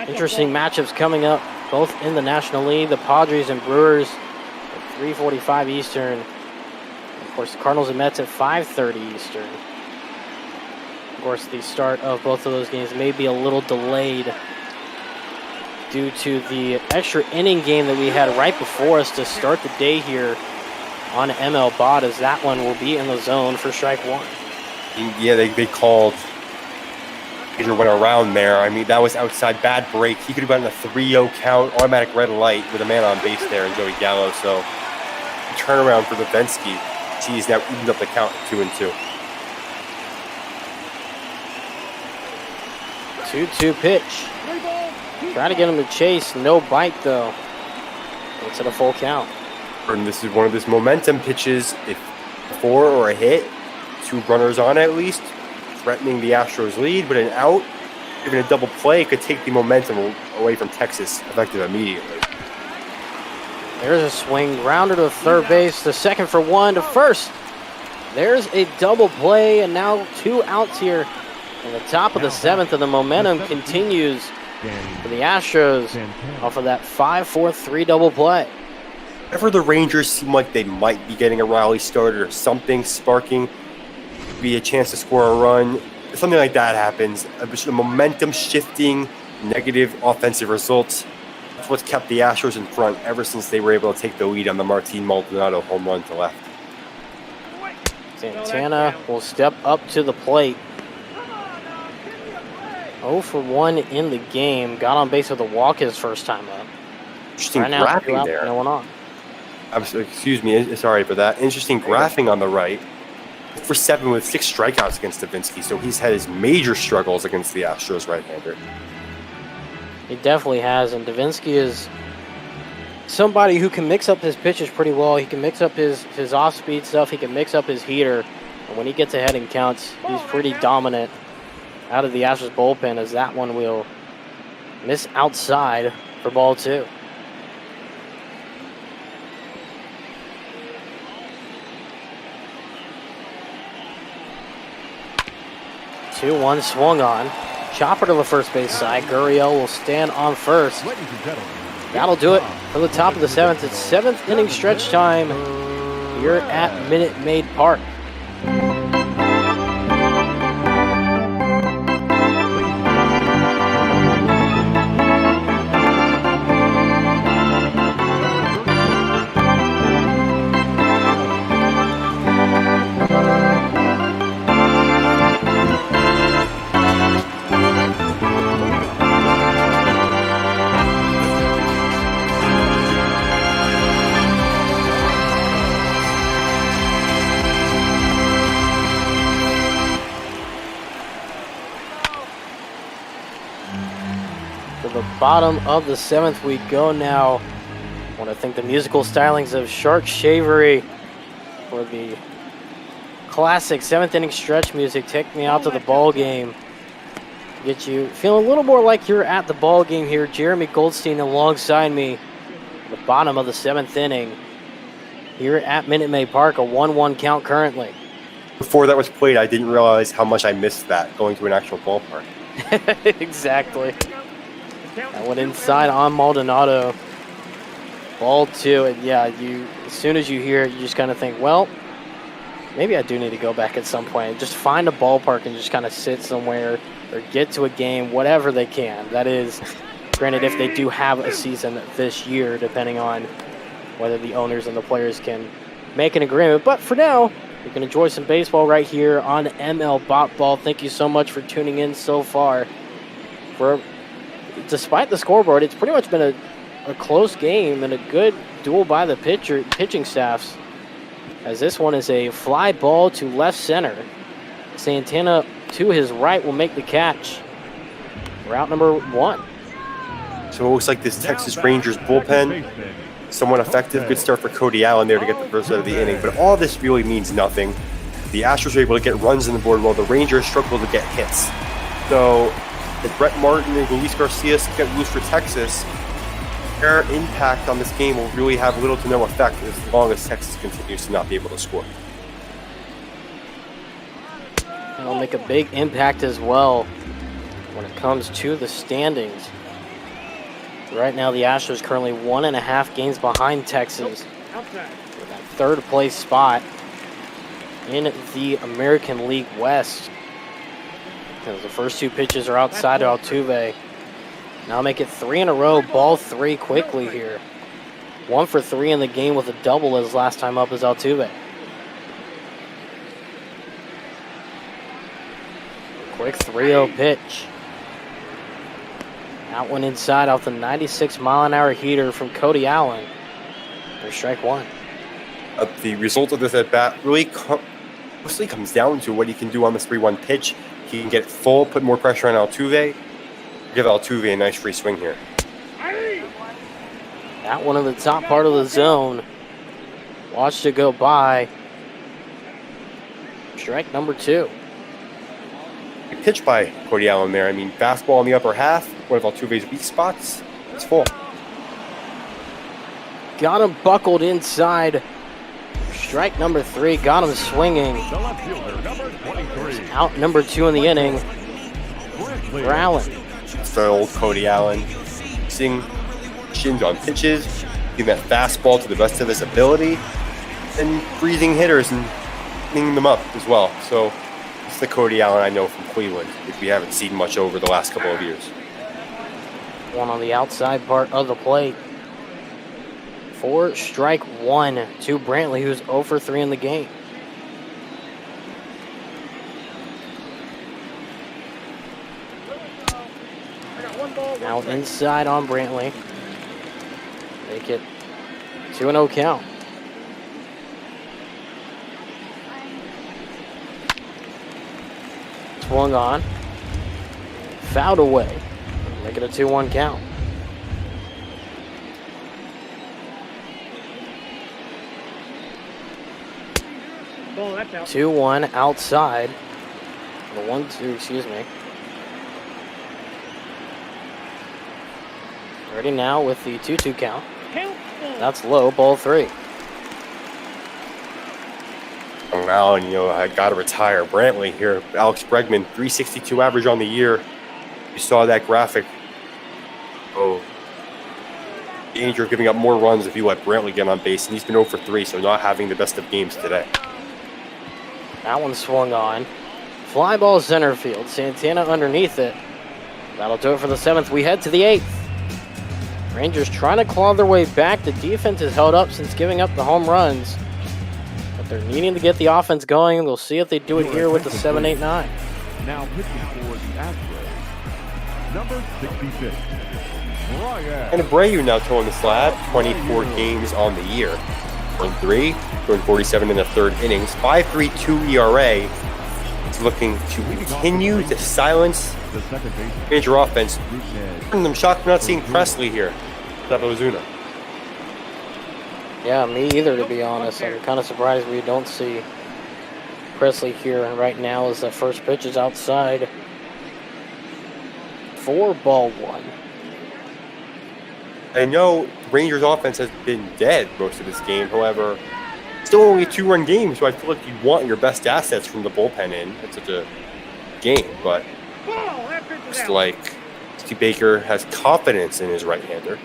interesting matchups coming up, both in the National League. The Padres and Brewers at 3:45 Eastern. Of course, the Cardinals and Mets at 5:30 Eastern. Of course, the start of both of those games may be a little delayed due to the extra inning game that we had right before us to start the day here on ML Bot, as that one will be in the zone for strike 1. Yeah, they called. Peter went around there. I mean, that was outside, bad break. He could have gotten a 3-0 count, automatic red light with a man on base there and Joey Gallo. So, turnaround for Davinsky. He's now evened up the count 2-2. 2-2 pitch. Trying to get him to chase, no bite though. It's at a full count. And this is one of his momentum pitches. If 4 or a hit, 2 runners on at least, threatening the Astros lead, but an out, even a double play could take the momentum away from Texas, effective immediately. There's a swing, grounder to third base, the second for 1 to first. There's a double play, and now 2 outs here in the top of the 7th, and the momentum continues for the Astros off of that 5-4-3 double play. Whenever the Rangers seem like they might be getting a rally started or something sparking, be a chance to score a run, something like that happens. The momentum shifting, negative offensive results. That's what's kept the Astros in front ever since they were able to take the lead on the Martin Maldonado home run to left. Santana will step up to the plate. 0 for 1 in the game. Got on base with a walk his first time up. Interesting graphing there. No one on. Excuse me, sorry for that. Interesting graphing on the right. For 7 with 6 strikeouts against Davinsky, so he's had his major struggles against the Astros right-hander. He definitely has, and Davinsky is somebody who can mix up his pitches pretty well. He can mix up his off-speed stuff. He can mix up his heater, and when he gets ahead in counts, he's pretty dominant out of the Astros bullpen, as that one will miss outside for ball 2. One swung on. Chopper to the first base side. Gurriel will stand on first. That'll do it for the top of the 7th. It's 7th inning stretch time here at Minute Maid Park. Bottom of the 7th we go now. I want to thank the musical stylings of Shark Shavery for the classic 7th inning stretch music. Take me out to the ball game. Get you feeling a little more like you're at the ball game here. Jeremy Goldstein alongside me. The bottom of the 7th inning here at Minute Maid Park. A 1-1 count currently. Before that was played, I didn't realize how much I missed that going to an actual ballpark. Exactly. That went inside on Maldonado. Ball 2, and yeah, as soon as you hear it, you just kind of think, well, maybe I do need to go back at some point and just find a ballpark and just kind of sit somewhere or get to a game, whatever they can. That is, granted, if they do have a season this year, depending on whether the owners and the players can make an agreement. But for now, you can enjoy some baseball right here on ML Bot Ball. Thank you so much for tuning in so far. Despite the scoreboard, it's pretty much been a close game and a good duel by the pitching staffs, as this one is a fly ball to left center. Santana to his right will make the catch. Route number 1. So it looks like this Texas Rangers bullpen, somewhat effective. Good start for Cody Allen there to get the first out of the inning. But all this really means nothing. The Astros are able to get runs on the board while the Rangers struggle to get hits. So if Brett Martin and Luis Garcia get loose for Texas, their impact on this game will really have little to no effect as long as Texas continues to not be able to score. It'll make a big impact as well when it comes to the standings. Right now, the Astros currently 1.5 games behind Texas for that third place spot in the American League West. Because the first 2 pitches are outside of Altuve. Now make it 3 in a row, ball 3 quickly here. 1 for 3 in the game with a double his last time up is Altuve. Quick 3-0 pitch. That one inside off the 96-mile-an-hour heater from Cody Allen for strike 1. The result of this at-bat really mostly comes down to what he can do on this 3-1 pitch. He can get it full, put more pressure on Altuve, give Altuve a nice free swing here. That one in the top part of the zone. Watched it go by. Strike number 2. Good pitch by Cody Allen there. I mean, fastball in the upper half, one of Altuve's weak spots. It's full. Got him buckled inside. Strike number 3. Got him swinging. Out number 2 in the inning for Allen. It's the old Cody Allen. Seeing shins on pitches, getting that fastball to the best of his ability, and freezing hitters and cleaning them up as well. So it's the Cody Allen I know from Cleveland, which we haven't seen much over the last couple of years. One on the outside part of the plate. For strike 1 to Brantley, who's 0 for 3 in the game. Now inside on Brantley. Make it 2-0 count. Swung on. Fouled away. Make it a 2-1 count. Oh, that's out. 2-1 outside. The 1-2, excuse me. Ready now with the 2-2 count. That's low, ball 3. Allen, I got to retire. Brantley here. Alex Bregman, 362 average on the year. You saw that graphic. Oh, danger of giving up more runs if you let Brantley get on base, and he's been 0 for 3, so not having the best of games today. That one swung on. Fly ball center field. Santana underneath it. That'll do it for the 7th. We head to the 8th. Rangers trying to claw their way back. The defense has held up since giving up the home runs. But they're needing to get the offense going. We'll see if they do it here with the 7-8-9. Now pitching for the Astros, number 66, And Abreu now towing the slab, 24 games on the year. 3, going 47 in the 3rd innings, 5.32 ERA. It's looking to continue to silence the second base. Ranger offense. I'm shocked we're not seeing Presley here. Ozuna. Yeah, me either, to be honest. I'm kind of surprised we don't see Presley here right now as the first pitch is outside for ball 1. I know Rangers offense has been dead most of this game. However, still only a 2-run game, so I feel like you'd want your best assets from the bullpen in at such a game. But it's like Steve Baker has confidence in his right-hander.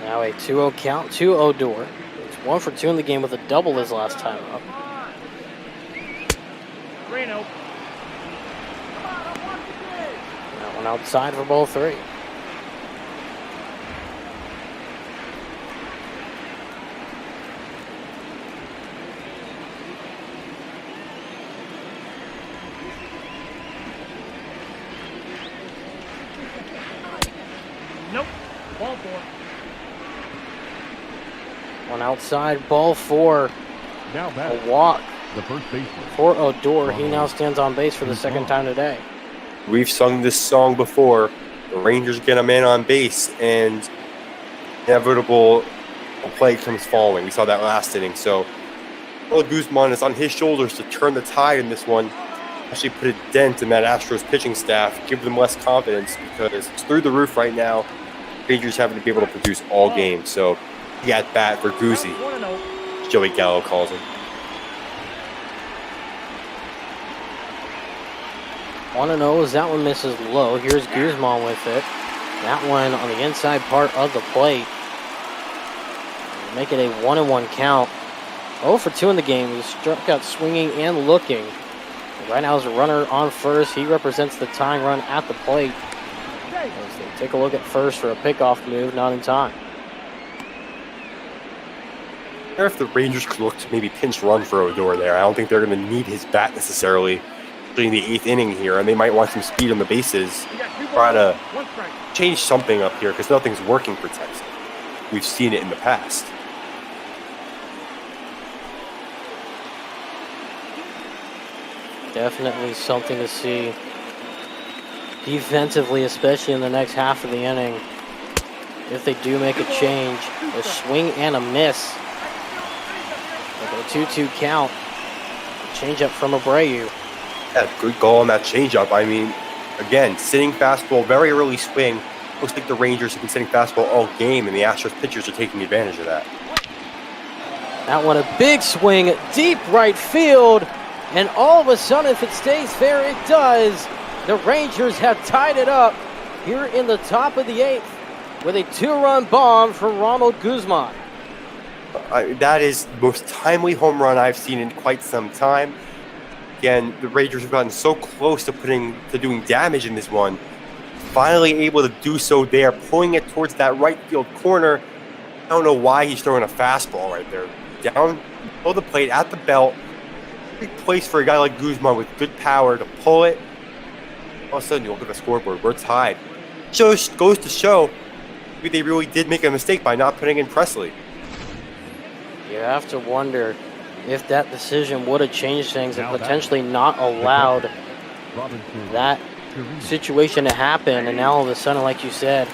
Now a 2-0 count to Odor. He's 1 for 2 in the game with a double his last time up. Reno. That one outside for ball 3. Nope. Ball 4. One outside, ball 4. Now back. A walk The first baseman. For Odor, he now stands on base for the second time today. We've sung this song before. The Rangers get a man on base, and inevitable play comes following. We saw that last inning. So, Guzman is on his shoulders to turn the tide in this one. Actually put a dent in that Astros pitching staff, give them less confidence because it's through the roof right now. Rangers having to be able to produce all game. So, he at bat for Guzzi. Joey Gallo calls him. 1-0 as that one misses low. Here's Guzman with it. That one on the inside part of the plate. Make it a 1-1 count. 0 for 2 in the game. He struck out swinging and looking. Right now is a runner on first. He represents the tying run at the plate. As they take a look at first for a pickoff move, not in time. I wonder if the Rangers could look to maybe pinch run for Odor there. I don't think they're going to need his bat necessarily in the 8th inning here, and they might want some speed on the bases. Try to change something up here because nothing's working for Texas. We've seen it in the past. Definitely something to see defensively, especially in the next half of the inning. If they do make a change, a swing and a miss. Like a 2-2 count. Change up from Abreu. Yeah, good goal on that changeup. I mean, again, sitting fastball, very early swing. Looks like the Rangers have been sitting fastball all game, and the Astros pitchers are taking advantage of that. That one a big swing, deep right field. And all of a sudden, if it stays fair, it does. The Rangers have tied it up here in the top of the 8th with a 2-run bomb from Ronald Guzman. That is the most timely home run I've seen in quite some time. Again, the Rangers have gotten so close to doing damage in this one. Finally able to do so there, pulling it towards that right field corner. I don't know why he's throwing a fastball right there. Down below the plate at the belt. Big place for a guy like Guzman with good power to pull it. All of a sudden, you look at the scoreboard. We're tied. Goes to show maybe they really did make a mistake by not putting in Presley. You have to wonder if that decision would have changed things and potentially not allowed that situation to happen. And now all of a sudden, like you said,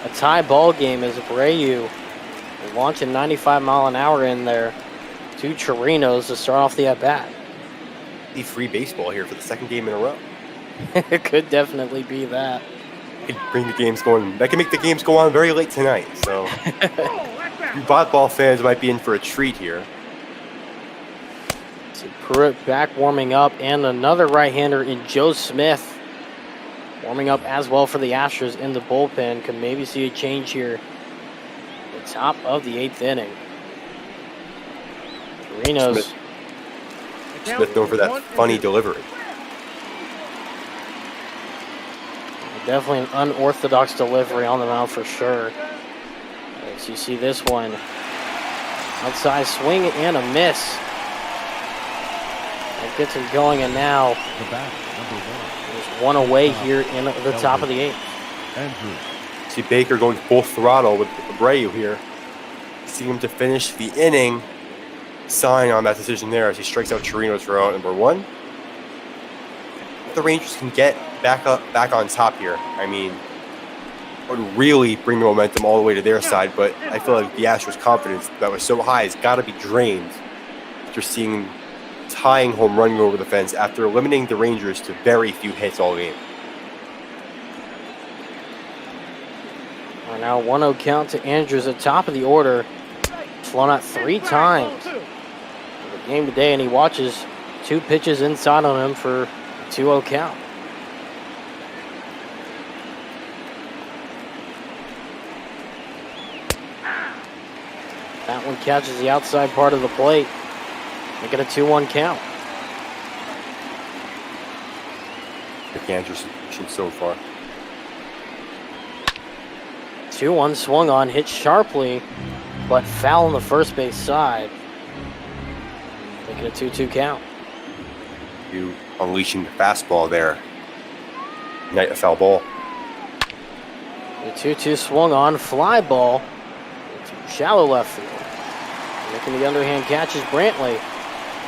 a tie ball game as Abreu launching 95 mile an hour in there. 2 Chirinos to start off the at-bat. Free baseball here for the second game in a row. It could definitely be that. It could bring the games going. That can make the games go on very late tonight. So, you ball fans might be in for a treat here. See Pruitt back warming up, and another right-hander in Joe Smith warming up as well for the Astros in the bullpen. Could maybe see a change here at the top of the 8th inning. Chirinos. Smith known for that funny delivery. Definitely an unorthodox delivery on the mound for sure. As you see this one. Outside swing and a miss. That gets him going, and now there's one away here in the top of the 8th. See Baker going full throttle with Abreu here. See him to finish the inning. Sign on that decision there as he strikes out Chirinos for out number 1. The Rangers can get back on top here. I mean, it would really bring the momentum all the way to their side, but I feel like the Astros' confidence that was so high has got to be drained after seeing tying home run go over the fence after eliminating the Rangers to very few hits all game. Right now 1-0 count to Andrews at top of the order. Flown out 3 times in the game today, and he watches 2 pitches inside on him for a 2-0 count. That one catches the outside part of the plate. Make it a 2-1 count. The Andrews so far. 2-1 swung on, hit sharply, but foul on the first base side. Make it a 2-2 count. You unleashing the fastball there. Night a foul ball. The 2-2 swung on, fly ball into shallow left field. Making the underhand catch is Brantley.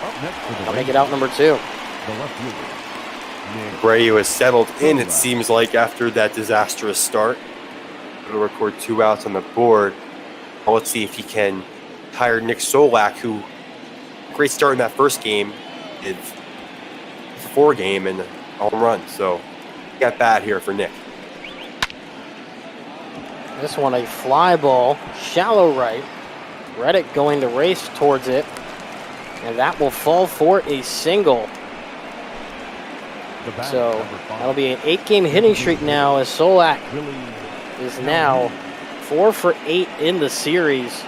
Up next for the I'll make Rangers, it out number 2. the left fielder, Nick Abreu has settled in, it seems like, after that disastrous start. He'll record 2 outs on the board. Well, let's see if he can tire Nick Solak, who great start in that first game, did 4 game and a home run. So got bad here for Nick. This one a fly ball, shallow right. Reddick going to race towards it, and that will fall for a single. the bat, So number 5, that'll be an 8-game hitting streak now, as Solak Willie is now 4 for 8 in the series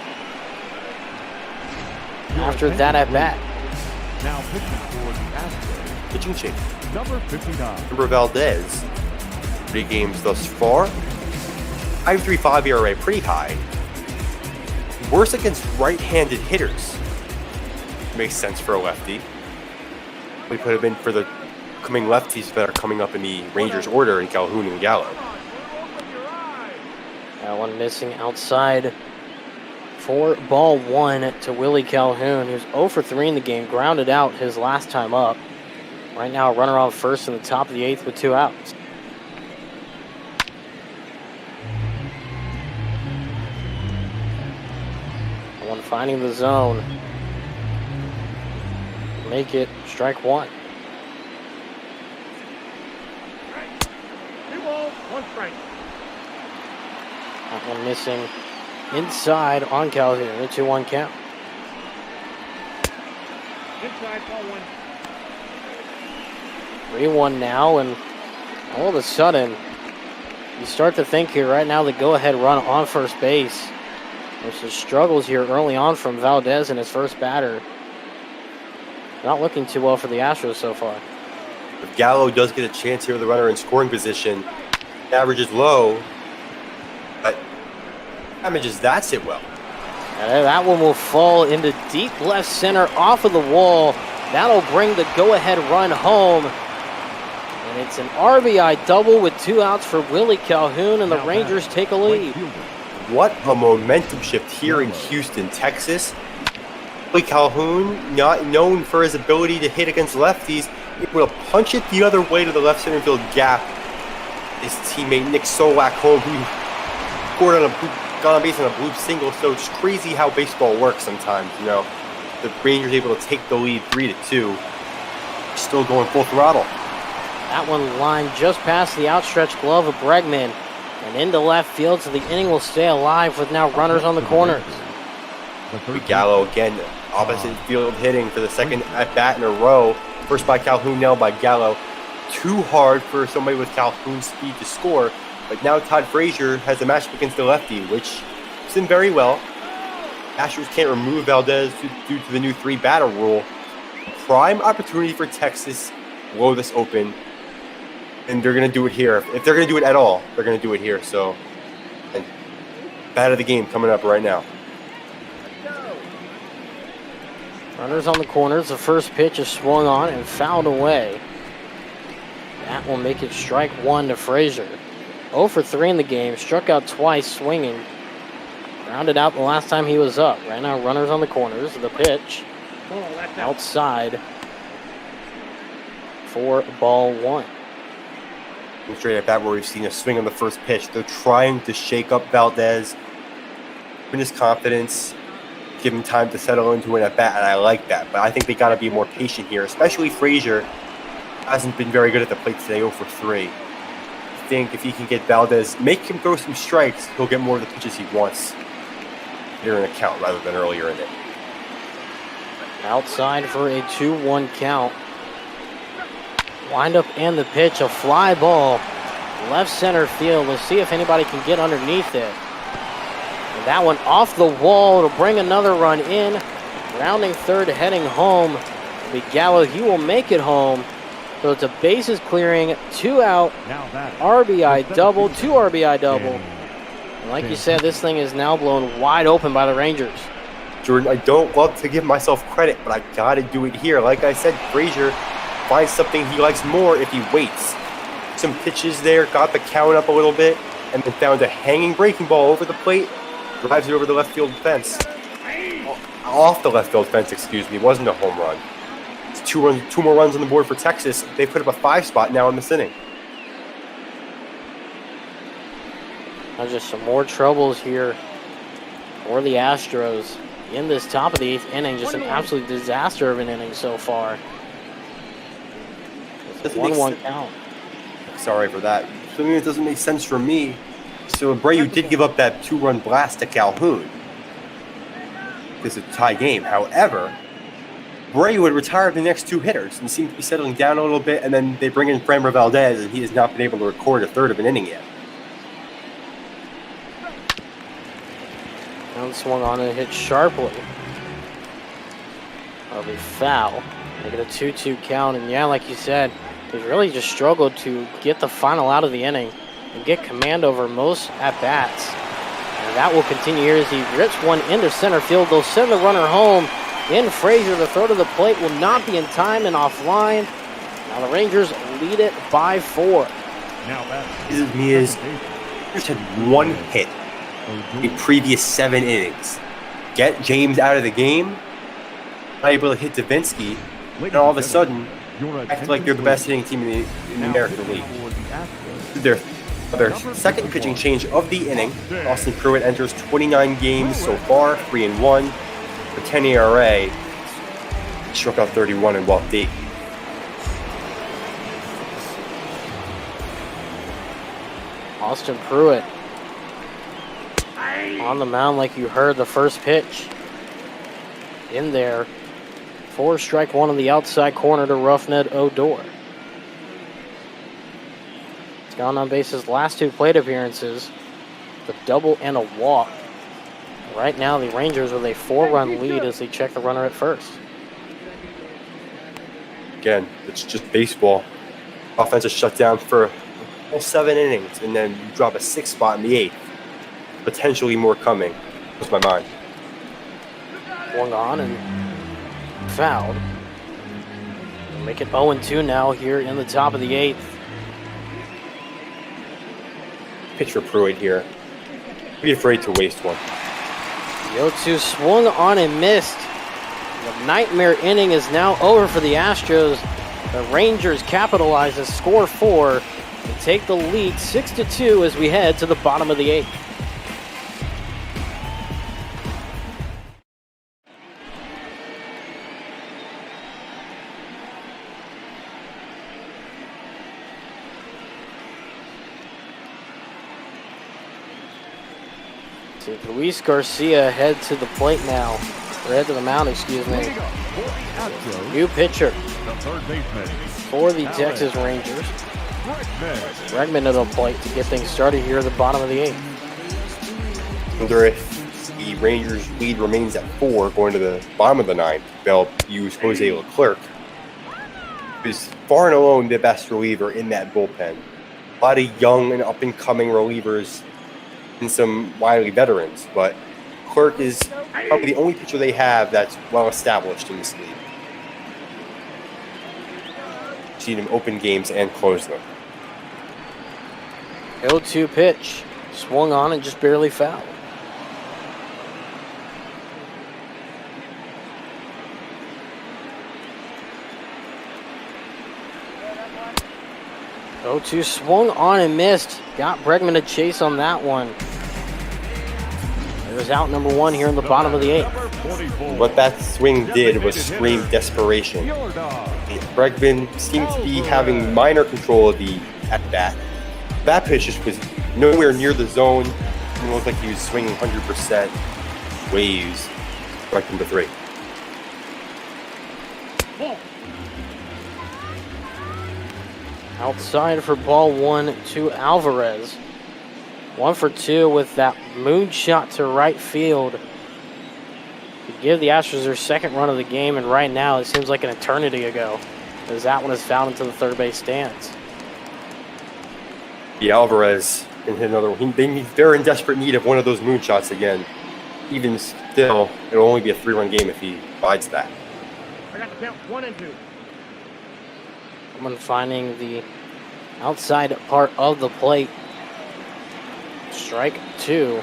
after that at bat. Now pitching for the Astros, Pitching change. number 59. Remember Valdez, 3 games thus far. 5.35 ERA, pretty high. Worse against right-handed hitters. Makes sense for a lefty. We put him in for the coming lefties that are coming up in the Rangers order in Calhoun and Gallo. That one missing outside for ball 1 to Willie Calhoun, who's 0 for 3 in the game, grounded out his last time up. Right now, a runner on first in the top of the 8th with 2 outs. One finding the zone. Make it strike 1. 2 balls, 1 strike. That one missing inside on Calhoun. A 2-1 count. Inside, ball 1. 3-1 now, and all of a sudden, you start to think here right now the go-ahead run on first base. There's some struggles here early on from Valdez and his first batter. Not looking too well for the Astros so far. If Gallo does get a chance here with the runner in scoring position, average is low, but damages that's it well. And that one will fall into deep left center off of the wall. That'll bring the go-ahead run home. And it's an RBI double with 2 outs for Willie Calhoun, and the Rangers take a lead. What a momentum shift here in Houston, Texas. Willie Calhoun, not known for his ability to hit against lefties, able to punch it the other way to the left center field gap. His teammate Nick Solak home, who scored on got on base on a blue single. So it's crazy how baseball works sometimes. You know, the Rangers able to take the lead 3-2, still going full throttle. That one lined just past the outstretched glove of Bregman and into left field, so the inning will stay alive with now runners on the corners. Gallo again, opposite field hitting for the second at bat in a row. First by Calhoun, now by Gallo. Too hard for somebody with Calhoun's speed to score, but now Todd Frazier has a matchup against the lefty, which is in very well. Astros can't remove Valdez due to the new 3-batter rule. Prime opportunity for Texas to blow this open, and they're going to do it here. If they're going to do it at all, they're going to do it here. So, and bat of the game coming up right now. Runners on the corners. The first pitch is swung on and fouled away. That will make it strike 1 to Frazier. 0 for 3 in the game. Struck out twice swinging. Rounded out the last time he was up. Right now, runners on the corners. The pitch Oh, that's out. outside for ball 1. And straight at bat where we've seen a swing on the first pitch. They're trying to shake up Valdez, win his confidence, give him time to settle into an at-bat, and I like that. But I think they got to be more patient here, especially Frazier hasn't been very good at the plate today, 0 for 3. I think if he can get Valdez, make him throw some strikes, he'll get more of the pitches he wants later in the count rather than earlier in it. Outside for a 2-1 count. Wind up and the pitch, a fly ball. Left center field. Let's see if anybody can get underneath it. And that one off the wall to bring another run in. Rounding third, heading home. Gallo, he will make it home. So it's a bases clearing, 2 out, RBI double, 2 RBI double. And like you said, this thing is now blown wide open by the Rangers. Jordan, I don't love to give myself credit, but I got to do it here. Like I said, Frazier finds something he likes more if he waits. Some pitches there, got the count up a little bit, and then found a hanging breaking ball over the plate, drives it over the left field fence. Off the left field fence, excuse me, wasn't a home run. It's two more runs on the board for Texas. They put up a 5 spot now in this inning. There's just some more troubles here for the Astros in this top of the 8th inning. Just an absolute disaster of an inning so far. It's a 1-1 count. Sorry for that. Something that doesn't make sense for me. So Abreu did give up that 2-run blast to Calhoun. It's a tie game. However, Abreu would retire the next 2 hitters and seemed to be settling down a little bit, and then they bring in Framber Valdez, and he has not been able to record a third of an inning yet. And swung on and hit sharply. That'll be foul. Make it a 2-2 count, and yeah, like you said, he's really just struggled to get the final out of the inning and get command over most at-bats. And that will continue here as he rips one into center field. They'll send the runner home. In Frazier, the throw to the plate will not be in time and offline. Now the Rangers lead it by 4. Rangers had 1 hit in previous 7 innings. Get James out of the game, not able to hit Davinsky, and all of a sudden, act like they're the best hitting team in the American League. Their second pitching change of the inning. Austin Pruitt enters 29 games so far, 3-1. For 10 ERA, struck out 31 and walked 8. Austin Pruitt on the mound like you heard the first pitch. In there. 4 strike 1 on the outside corner to Roughneck Odor. He's gone on base his last 2 plate appearances. The double and a walk. Right now the Rangers with a 4-run lead as they check the runner at first. Again, it's just baseball. Offense is shut down for all 7 innings, and then you drop a 6 spot in the 8th. Potentially more coming. That's my mind. Swung on and fouled. We'll make it 0-2 now here in the top of the 8th. Pitch for Pruitt here. Be afraid to waste one. The 0-2 swung on and missed. The nightmare inning is now over for the Astros. The Rangers capitalize and score 4 and take the lead 6-2 as we head to the bottom of the 8th. So Luis Garcia head to the plate now. Or head to the mound, excuse me. New pitcher for the Texas Rangers. Bregman to the plate to get things started here at the bottom of the 8th. Wonder if the Rangers lead remains at 4 going to the bottom of the 9th, they'll use Jose Leclerc, who's far and alone the best reliever in that bullpen. A lot of young and up-and-coming relievers and some wily veterans, but Clerk is probably the only pitcher they have that's well established in this league. Seen him open games and close them. 0-2 pitch. Swung on and just barely fouled. Oh, swung on and missed. Got Bregman a chase on that one. There's out number 1 here in the bottom of the 8th. What that swing did was scream desperation. Bregman seemed to be having minor control of the at-bat. That pitch just was nowhere near the zone. It looked like he was swinging 100%. Waves. Strike number 3. Outside for ball 1 to Alvarez. 1 for 2 with that moonshot to right field. To give the Astros their second run of the game, and right now it seems like an eternity ago, as that one is fouled into the third base stands. Yeah, Alvarez can hit another one. They're in desperate need of one of those moonshots again. Even still, it'll only be a 3-run game if he provides that. I got the count 1 and 2. Someone finding the outside part of the plate. Strike 2.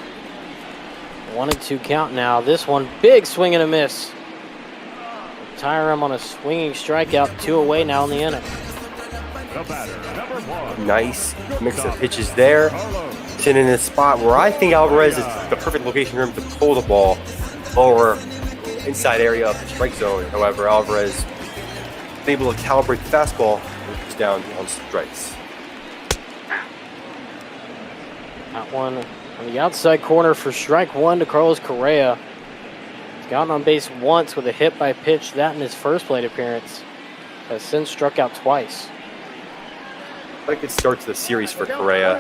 1-2 count now. This one, big swing and a miss. retire him on a swinging strikeout. 2 away now in the inning. The batter, number 1. Nice mix of pitches there. Sitting in a spot where I think Alvarez is the perfect location for him to pull the ball lower inside area of the strike zone. However, Alvarez is able to calibrate the fastball and puts down on strikes. That one on the outside corner for strike 1 to Carlos Correa. He's gotten on base once with a hit by pitch, that in his first plate appearance. Has since struck out twice. I like it starts the series for Correa.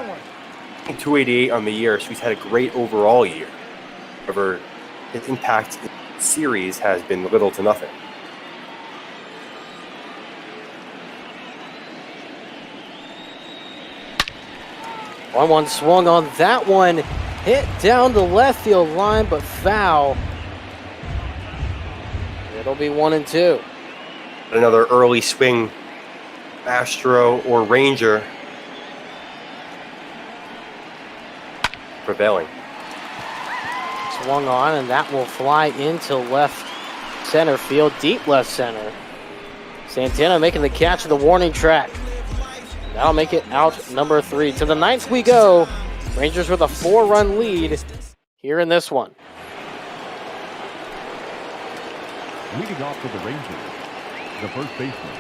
288 on the year, so he's had a great overall year. However, his impact in the series has been little to nothing. One swung on that one, hit down the left field line, but foul. It'll be 1-2. Another early swing, Astro or Ranger prevailing. Swung on, and that will fly into left center field, deep left center. Santana making the catch of the warning track. That'll make it out number 3. To the 9th we go. Rangers with a 4-run lead here in this one. Leading off for the Rangers, the first baseman.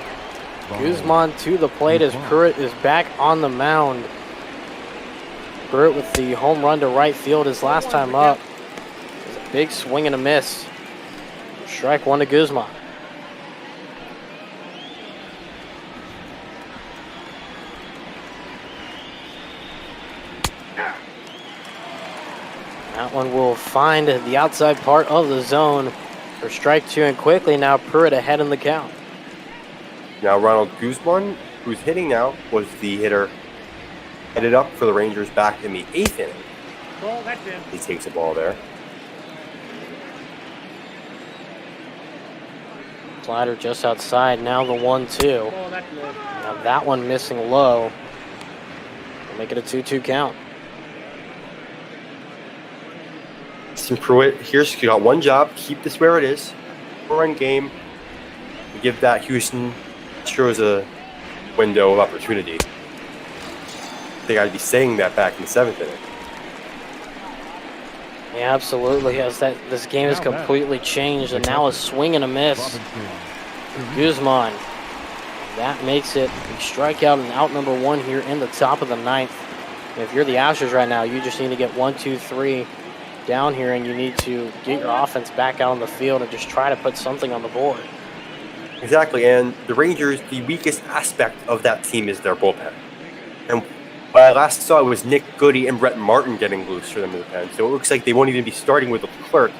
Guzman to the plate as Pruitt is back on the mound. Pruitt with the home run to right field his last time up. It was a big swing and a miss. Strike 1 to Guzman. That one will find the outside part of the zone for strike 2, and quickly now Pruitt ahead in the count. Now Ronald Guzman, who's hitting now, was the hitter headed up for the Rangers back in the 8th inning. Ball, that's in. He takes the ball there. Slider just outside, now the 1-2. Ball, that's low. Now that one missing low. We'll make it a 2-2 count. Pruitt, here's you got one job, keep this where it is. 4-run game. We give that Houston Astros a window of opportunity. They got to be saying that back in the 7th inning. Yeah, absolutely. Yes, this game has completely changed, and now a swing and a miss. Guzman. That makes it a strikeout and out number 1 here in the top of the 9th. And if you're the Astros right now, you just need to get 1, 2, 3 down here, and you need to get your offense back out on the field and just try to put something on the board. Exactly, and the Rangers, the weakest aspect of that team is their bullpen. And what I last saw was Nick Goody and Brett Martin getting loose for them in the pen. So it looks like they won't even be starting with Leclerc,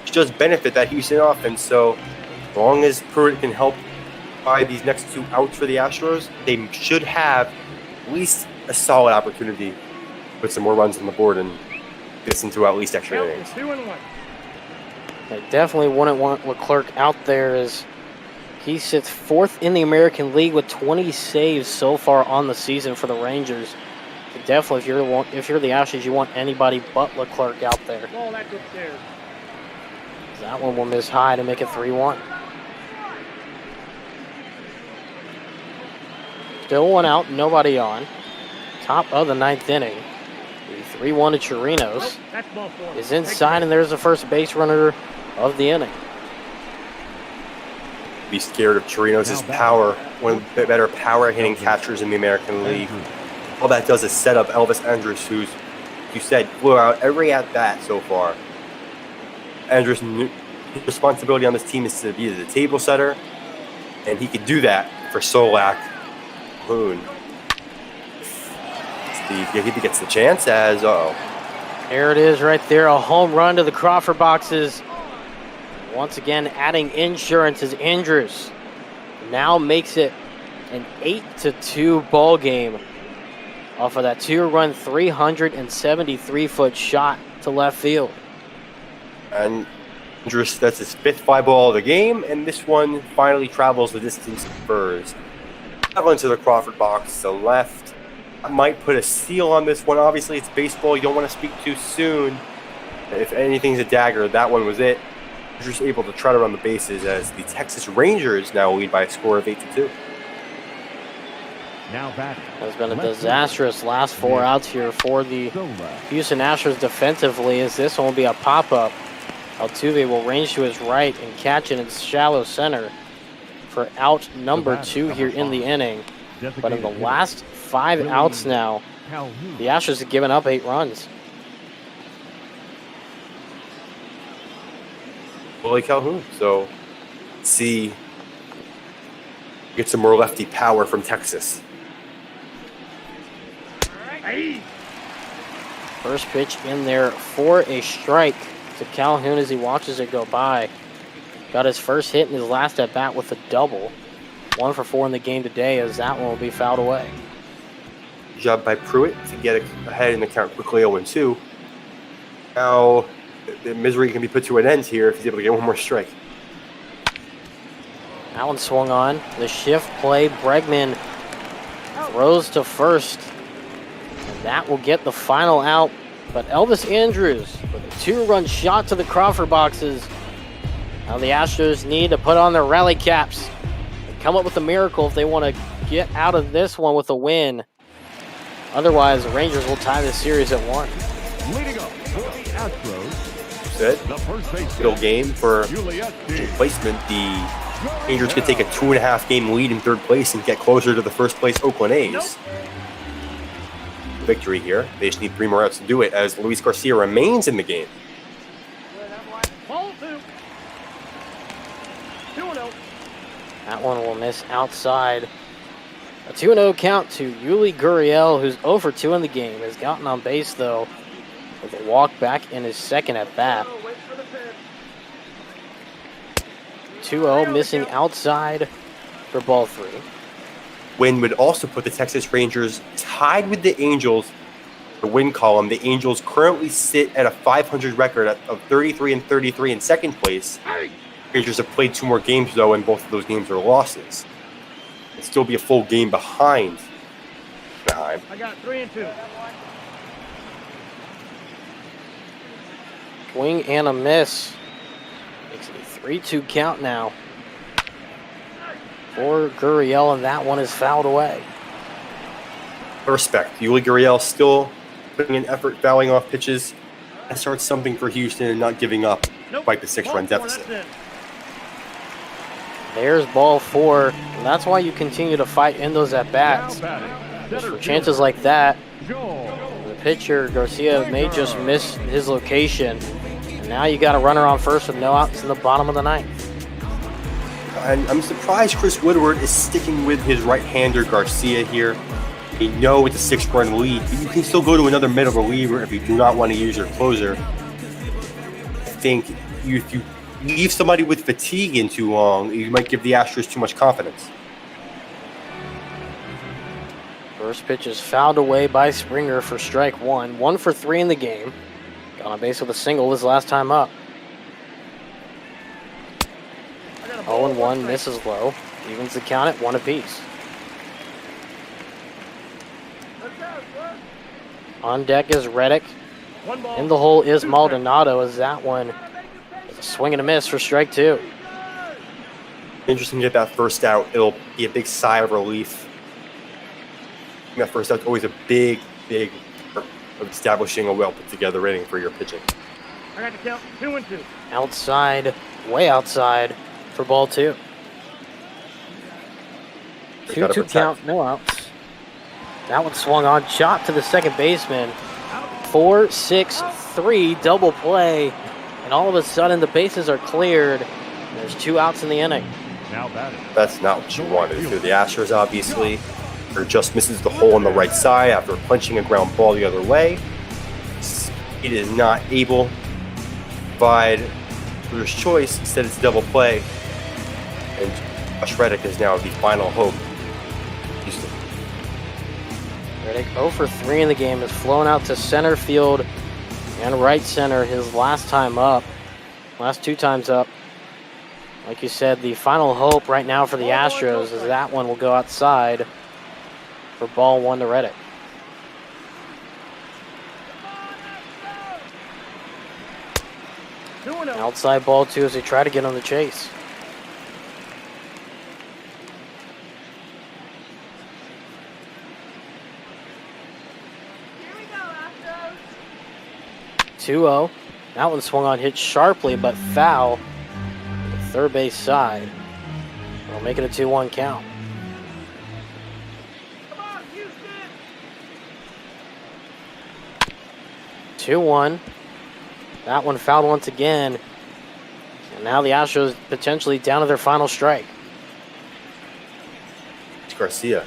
which does benefit that Houston offense. So as long as Pruitt can help by these next 2 outs for the Astros, they should have at least a solid opportunity to put some more runs on the board and get us into at least extra innings. 2-1. They definitely wouldn't want Leclerc out there, as he sits 4th in the American League with 20 saves so far on the season for the Rangers. So definitely, if you're the Astros, you want anybody but Leclerc out there. Ball, that's upstairs. That one will miss high to make it 3-1. Still 1 out, nobody on. Top of the 9th inning. The 3-1 to Chirinos That's ball 4. is inside, and there's the first base runner of the inning. Be scared of Chirinos' power, one of the better power hitting catchers in the American League. All that does is set up Elvis Andrus, who's, you said, blew out every at-bat so far. Andrus' responsibility on this team is to be the table setter, and he could do that for Solak. Boone. Steve, he gets the chance as, There it is right there, a home run to the Crawford boxes. Once again, adding insurance as Andrews now makes it an 8-2 ball game off of that 2-run, 373-foot shot to left field. And Andrus, that's his 5th fly ball of the game, and this one finally travels the distance and Spurs. Traveling to the Crawford box to left. I might put a seal on this one. Obviously, it's baseball. You don't want to speak too soon. If anything's a dagger, that one was it. Just able to trot around the bases as the Texas Rangers now lead by a score of 8-2. Now batting. It's been a disastrous last 4 outs here for the Houston Astros defensively, as this one will be a pop-up. Altuve will range to his right and catch in its shallow center for out number 2 here in the inning. But in the last 5 outs now, the Astros have given up 8 runs. Willie Calhoun. So, see, get some more lefty power from Texas. First pitch in there for a strike to Calhoun as he watches it go by. Got his first hit in his last at bat with a double. 1 for 4 in the game today, as that one will be fouled away. Good job by Pruitt to get ahead in the count quickly 0-2. Now, the misery can be put to an end here if he's able to get one more strike. That one swung on. The shift play. Bregman throws to first. And that will get the final out. But Elvis Andrews with a 2-run shot to the Crawford boxes. Now the Astros need to put on their rally caps and come up with a miracle if they want to get out of this one with a win. Otherwise, the Rangers will tie this series at 1. Leading up for the Astros. Said, The first base middle game for Juliet placement. The Rangers could take a 2.5 game lead in 3rd place and get closer to the 1st place Oakland A's. Victory here. They just need 3 more outs to do it as Luis Garcia remains in the game. That one will miss outside. A 2-0 count to Yuli Gurriel, who's 0 for 2 in the game. Has gotten on base, though, with a walk back in his second at bat. 2-0, missing outside for ball 3. Win would also put the Texas Rangers tied with the Angels in the win column. The Angels currently sit at a 500 record of 33-33 in 2nd place. Rangers have played 2 more games, though, and both of those games are losses. It'd still be a full game behind. I got 3-2. Swing and a miss. Makes it a 3-2 count now for Gurriel, and that one is fouled away. Respect. Yuli Gurriel still putting in effort, fouling off pitches. That starts something for Houston and not giving up despite the 6-run deficit. There's ball 4, and that's why you continue to fight in those at-bats. For chances like that, the pitcher, Garcia, may just miss his location. And now you got a runner on first with no outs in the bottom of the 9th. And I'm surprised Chris Woodward is sticking with his right-hander Garcia here. You know it's a 6-run lead, but you can still go to another middle reliever if you do not want to use your closer. I think if you leave somebody with fatigue in too long, you might give the Astros too much confidence. First pitch is fouled away by Springer for strike 1. 1 for 3 in the game. Got on base with a single his last time up. 0-1, misses low. Evens the count at 1 apiece. On deck is Reddick. In the hole is Maldonado, as that one is a swing and a miss for strike 2. Interesting to get that first out. It'll be a big sigh of relief. That first out's always a big part of establishing a well put together inning for your pitching. I got to count 2-2. Outside, way outside for ball 2. They gotta 2-2 protect. count, no outs. That one swung on, shot to the second baseman. 4-6-3 double play, and all of a sudden the bases are cleared. There's 2 outs in the inning. Now batting. That's not what you wanted to do. The Astros, obviously, or just misses the hole on the right side after punching a ground ball the other way. It is not able to provide Brewers' choice. Instead, it's a double play. And Josh Reddick is now the final hope. Houston. Reddick 0 for 3 in the game, has flown out to center field and right center his last time up. Last 2 times up. Like you said, the final hope right now for the Astros is that one will go outside for ball 1 to Reddick. 2-0. Outside ball, too, as they try to get on the chase. Here we go, Astros. 2-0. That one swung on, hit sharply, but foul. The third base side. We'll make it a 2-1 count. Come on, Houston. 2-1. That one fouled once again. And now the Astros potentially down to their final strike. Garcia,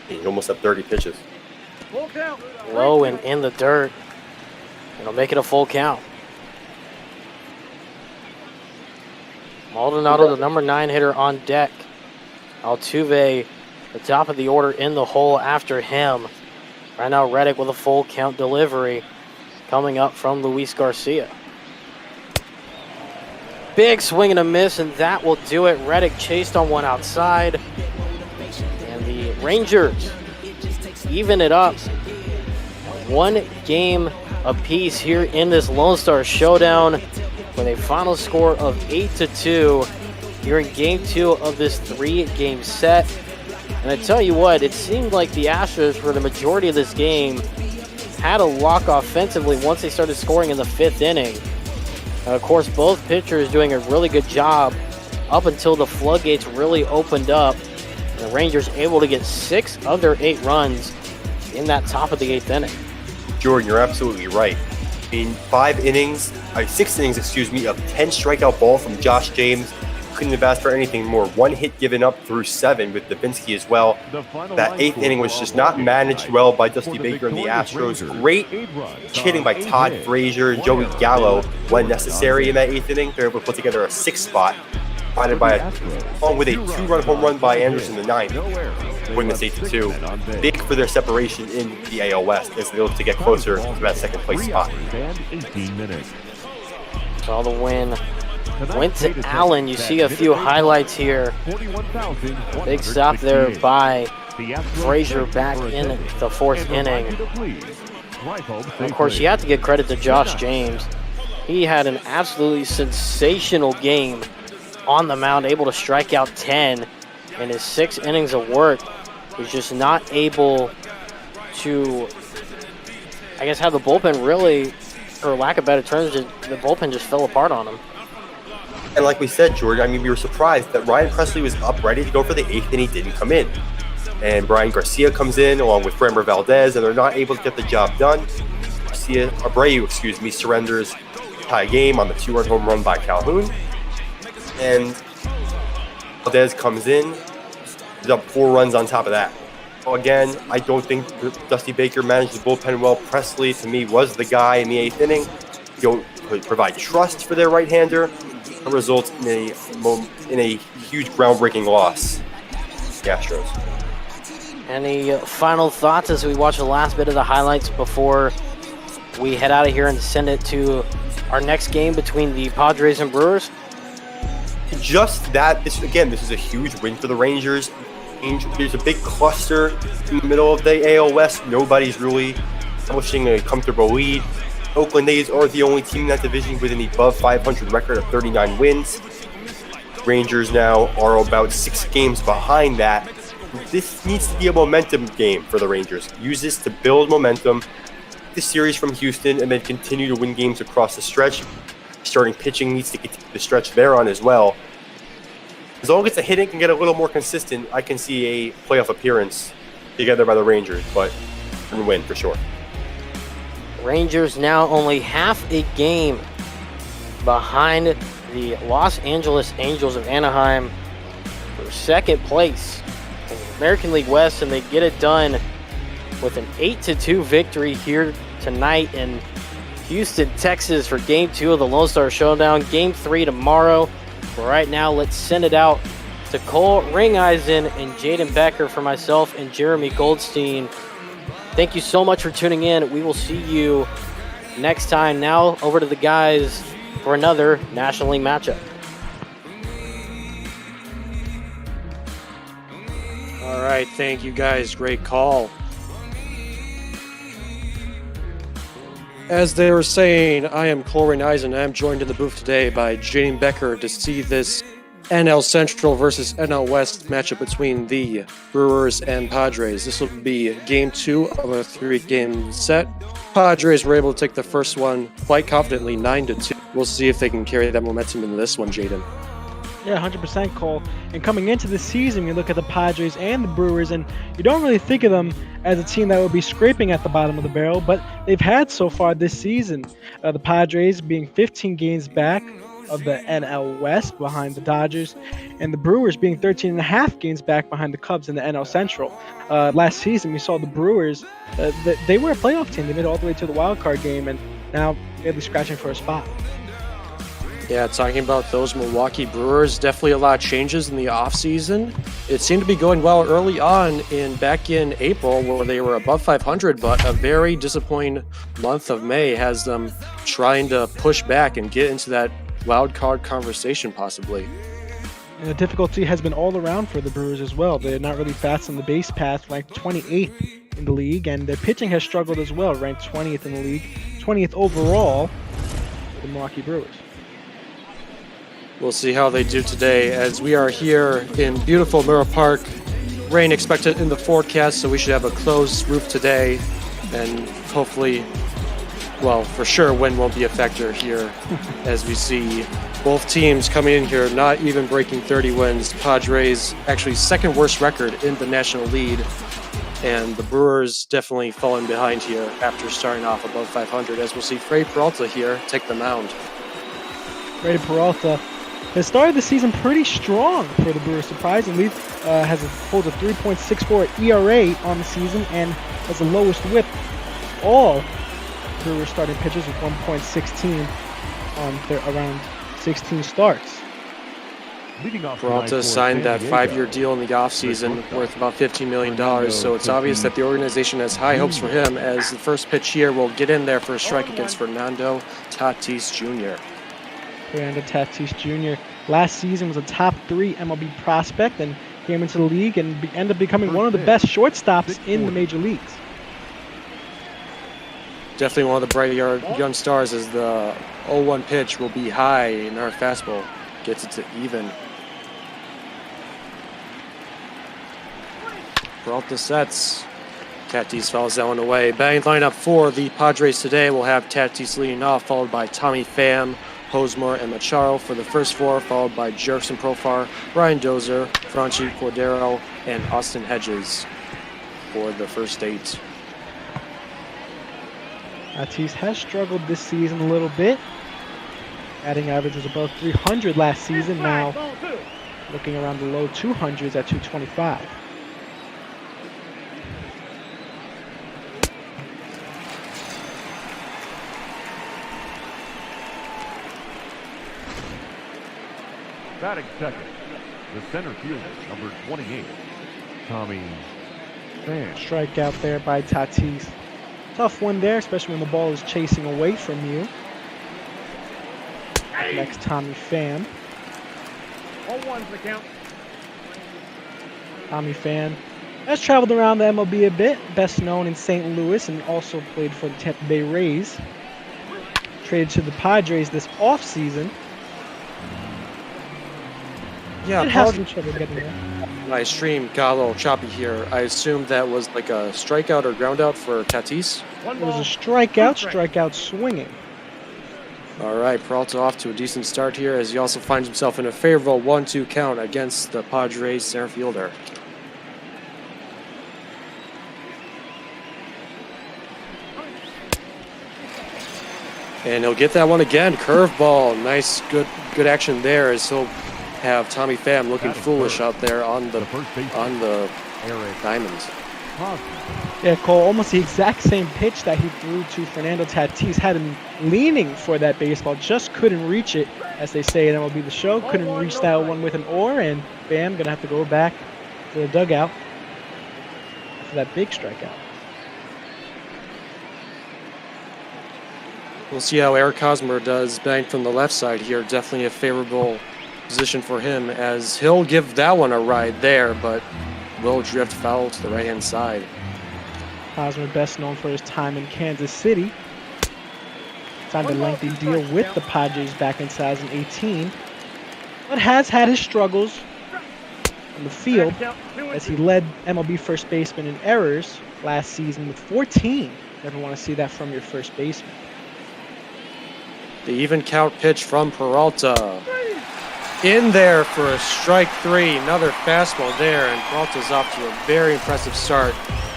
he's almost up 30 pitches. Full count. Low and in the dirt. It'll make it a full count. Maldonado, the number 9 hitter on deck. Altuve, the top of the order in the hole after him. Right now, Reddick with a full count delivery coming up from Luis Garcia. Big swing and a miss, and that will do it. Reddick chased on one outside. And the Rangers even it up. 1 game apiece here in this Lone Star Showdown with a final score of 8-2 here in Game 2 of this 3-game set. And I tell you what, it seemed like the Astros for the majority of this game had a lock offensively once they started scoring in the 5th inning. And of course, both pitchers doing a really good job up until the floodgates really opened up. And the Rangers able to get 6 of their 8 runs in that top of the 8th inning. Jordan, you're absolutely right. I mean, 6 innings, of 10 strikeout ball from Josh James. Couldn't have asked for anything more. 1 hit given up through 7 with Davinsky as well. That 8th inning was just not managed well by Dusty Baker and the Astros. Great hitting by Todd Frazier and Joey Gallo when necessary in that 8th inning. They're able to put together a 6th spot, along with a 2-run home run by Anderson in the 9th. Winning this 8-2. Big for their separation in the AL West as they look to get closer to that 2nd place spot. So the win went to Allen. You see a few highlights here. Big stop there by Frazier back in the 4th inning. And of course, you have to give credit to Josh James. He had an absolutely sensational game on the mound, able to strike out 10 in his 6 innings of work. He's just not able to, I guess, have the bullpen really, for lack of better terms, the bullpen just fell apart on him. And like we said, Jordan, I mean, we were surprised that Ryan Presley was up ready to go for the 8th and he didn't come in. And Brian Garcia comes in along with Framber Valdez, and they're not able to get the job done. Abreu, surrenders tie game on the 2-run home run by Calhoun. And Valdez comes in, he's up 4 runs on top of that. So again, I don't think Dusty Baker managed the bullpen well. Presley, to me, was the guy in the 8th inning. He'll provide trust for their right-hander. It results in a huge groundbreaking loss. The Astros. Any final thoughts as we watch the last bit of the highlights before we head out of here and send it to our next game between the Padres and Brewers? Just that, this is a huge win for the Rangers. There's a big cluster in the middle of the AL West. Nobody's really establishing a comfortable lead. Oakland A's are the only team in that division with an above 500 record of 39 wins. Rangers now are about 6 games behind that. This needs to be a momentum game for the Rangers. Use this to build momentum, the series from Houston, and then continue to win games across the stretch. Starting pitching needs to continue the stretch they're on as well. As long as the hitting can get a little more consistent, I can see a playoff appearance together by the Rangers, but we win for sure. Rangers now only half a game behind the Los Angeles Angels of Anaheim for 2nd place in the American League West, and they get it done with an 8-2 victory here tonight in Houston, Texas for Game 2 of the Lone Star Showdown. Game 3 tomorrow. But right now, let's send it out to Cole Ringeisen and Jaden Becker for myself and Jeremy Goldstein. Thank you so much for tuning in. We will see you next time. Now over to the guys for another National League matchup. All right, thank you guys. Great call. As they were saying, I am Coleraine Eisen, and I'm joined in the booth today by Jane Becker to see this NL Central versus NL West matchup between the Brewers and Padres. This will be game 2 of a 3-game set. Padres were able to take the first one quite confidently, 9-2. We'll see if they can carry that momentum into this one, Jaden. Yeah, 100% Cole. And coming into the season, you look at the Padres and the Brewers, and you don't really think of them as a team that would be scraping at the bottom of the barrel, but they've had so far this season. The Padres being 15 games back of the NL West behind the Dodgers, and the Brewers being 13.5 games back behind the Cubs in the NL Central. Last season, we saw the Brewers, they were a playoff team. They made it all the way to the wild card game, and now they'll be scratching for a spot. Yeah, talking about those Milwaukee Brewers, definitely a lot of changes in the offseason. It seemed to be going well early on back in April where they were above 500, but a very disappointing month of May has them trying to push back and get into that wild card conversation possibly. And the difficulty has been all around for the Brewers as well. They're not really fast on the base path, ranked 28th in the league, and their pitching has struggled as well, ranked 20th in the league, 20th overall for the Milwaukee Brewers. We'll see how they do today as we are here in beautiful Miller Park. Rain expected in the forecast, so we should have a closed roof today, and hopefully, well, for sure, wind won't be a factor here as we see both teams coming in here not even breaking 30 wins. Padres actually second worst record in the National League, and the Brewers definitely falling behind here after starting off above 500 as we'll see Peralta here take the mound. Peralta has started the season pretty strong for the Brewers, surprisingly. Holds a 3.64 ERA on the season and has the lowest whip all Brewers starting pitchers with 1.16 on their around 16 starts. Peralta signed that 5-year deal in the offseason worth about $15 million, so it's obvious that the organization has high hopes for him as the first pitch here will get in there for a strike against Fernando Tatis Jr. Fernando Tatis Jr. last season was a top 3 MLB prospect and came into the league and ended up becoming one of the best shortstops in the major leagues. Definitely one of the bright young stars as the 0-1 pitch will be high and our fastball gets it to even. Peralta sets. Tatis fouls that one away. Batting lineup for the Padres today will have Tatis leading off, followed by Tommy Pham, Hosmer, and Machado for the first 4, followed by Jerkson Profar, Brian Dozier, Franchi Cordero, and Austin Hedges for the first 8. Tatis has struggled this season a little bit. Batting average was above 300 last season, now looking around the low 200s at 225. Batting second, the center fielder, number 28, Tommy Pham. Strikeout there by Tatis. Tough one there, especially when the ball is chasing away from you. Next, Tommy Pham. 0-1's the count. Tommy Pham has traveled around the MLB a bit, best known in St. Louis, and also played for the Tampa Bay Rays. Traded to the Padres this offseason. Yeah, it has some trouble getting there. My stream got a little choppy here. I assumed that was like a strikeout or ground out for Tatis. It was a strikeout swinging. All right, Peralta off to a decent start here as he also finds himself in a favorable 1-2 count against the Padres center fielder. And he'll get that one again. Curveball. Nice, good action there as he'll have Tommy Pham looking foolish out there on the diamonds. Yeah, Cole, almost the exact same pitch that he threw to Fernando Tatis. Had him leaning for that baseball, just couldn't reach it. As they say in MLB The Show, couldn't reach that one with an oar, and Pham gonna have to go back to the dugout for that big strikeout. We'll see how Eric Hosmer does batting from the left side here. Definitely a favorable position for him as he'll give that one a ride there, but will drift foul to the right-hand side. Hosmer best known for his time in Kansas City. signed a lengthy deal with the Padres back in 2018, but has had his struggles on the field as he led MLB first baseman in errors last season with 14. Never want to see that from your first baseman. The even count pitch from Peralta. In there for a strike 3. Another fastball there, and Peralta's off to a very impressive start.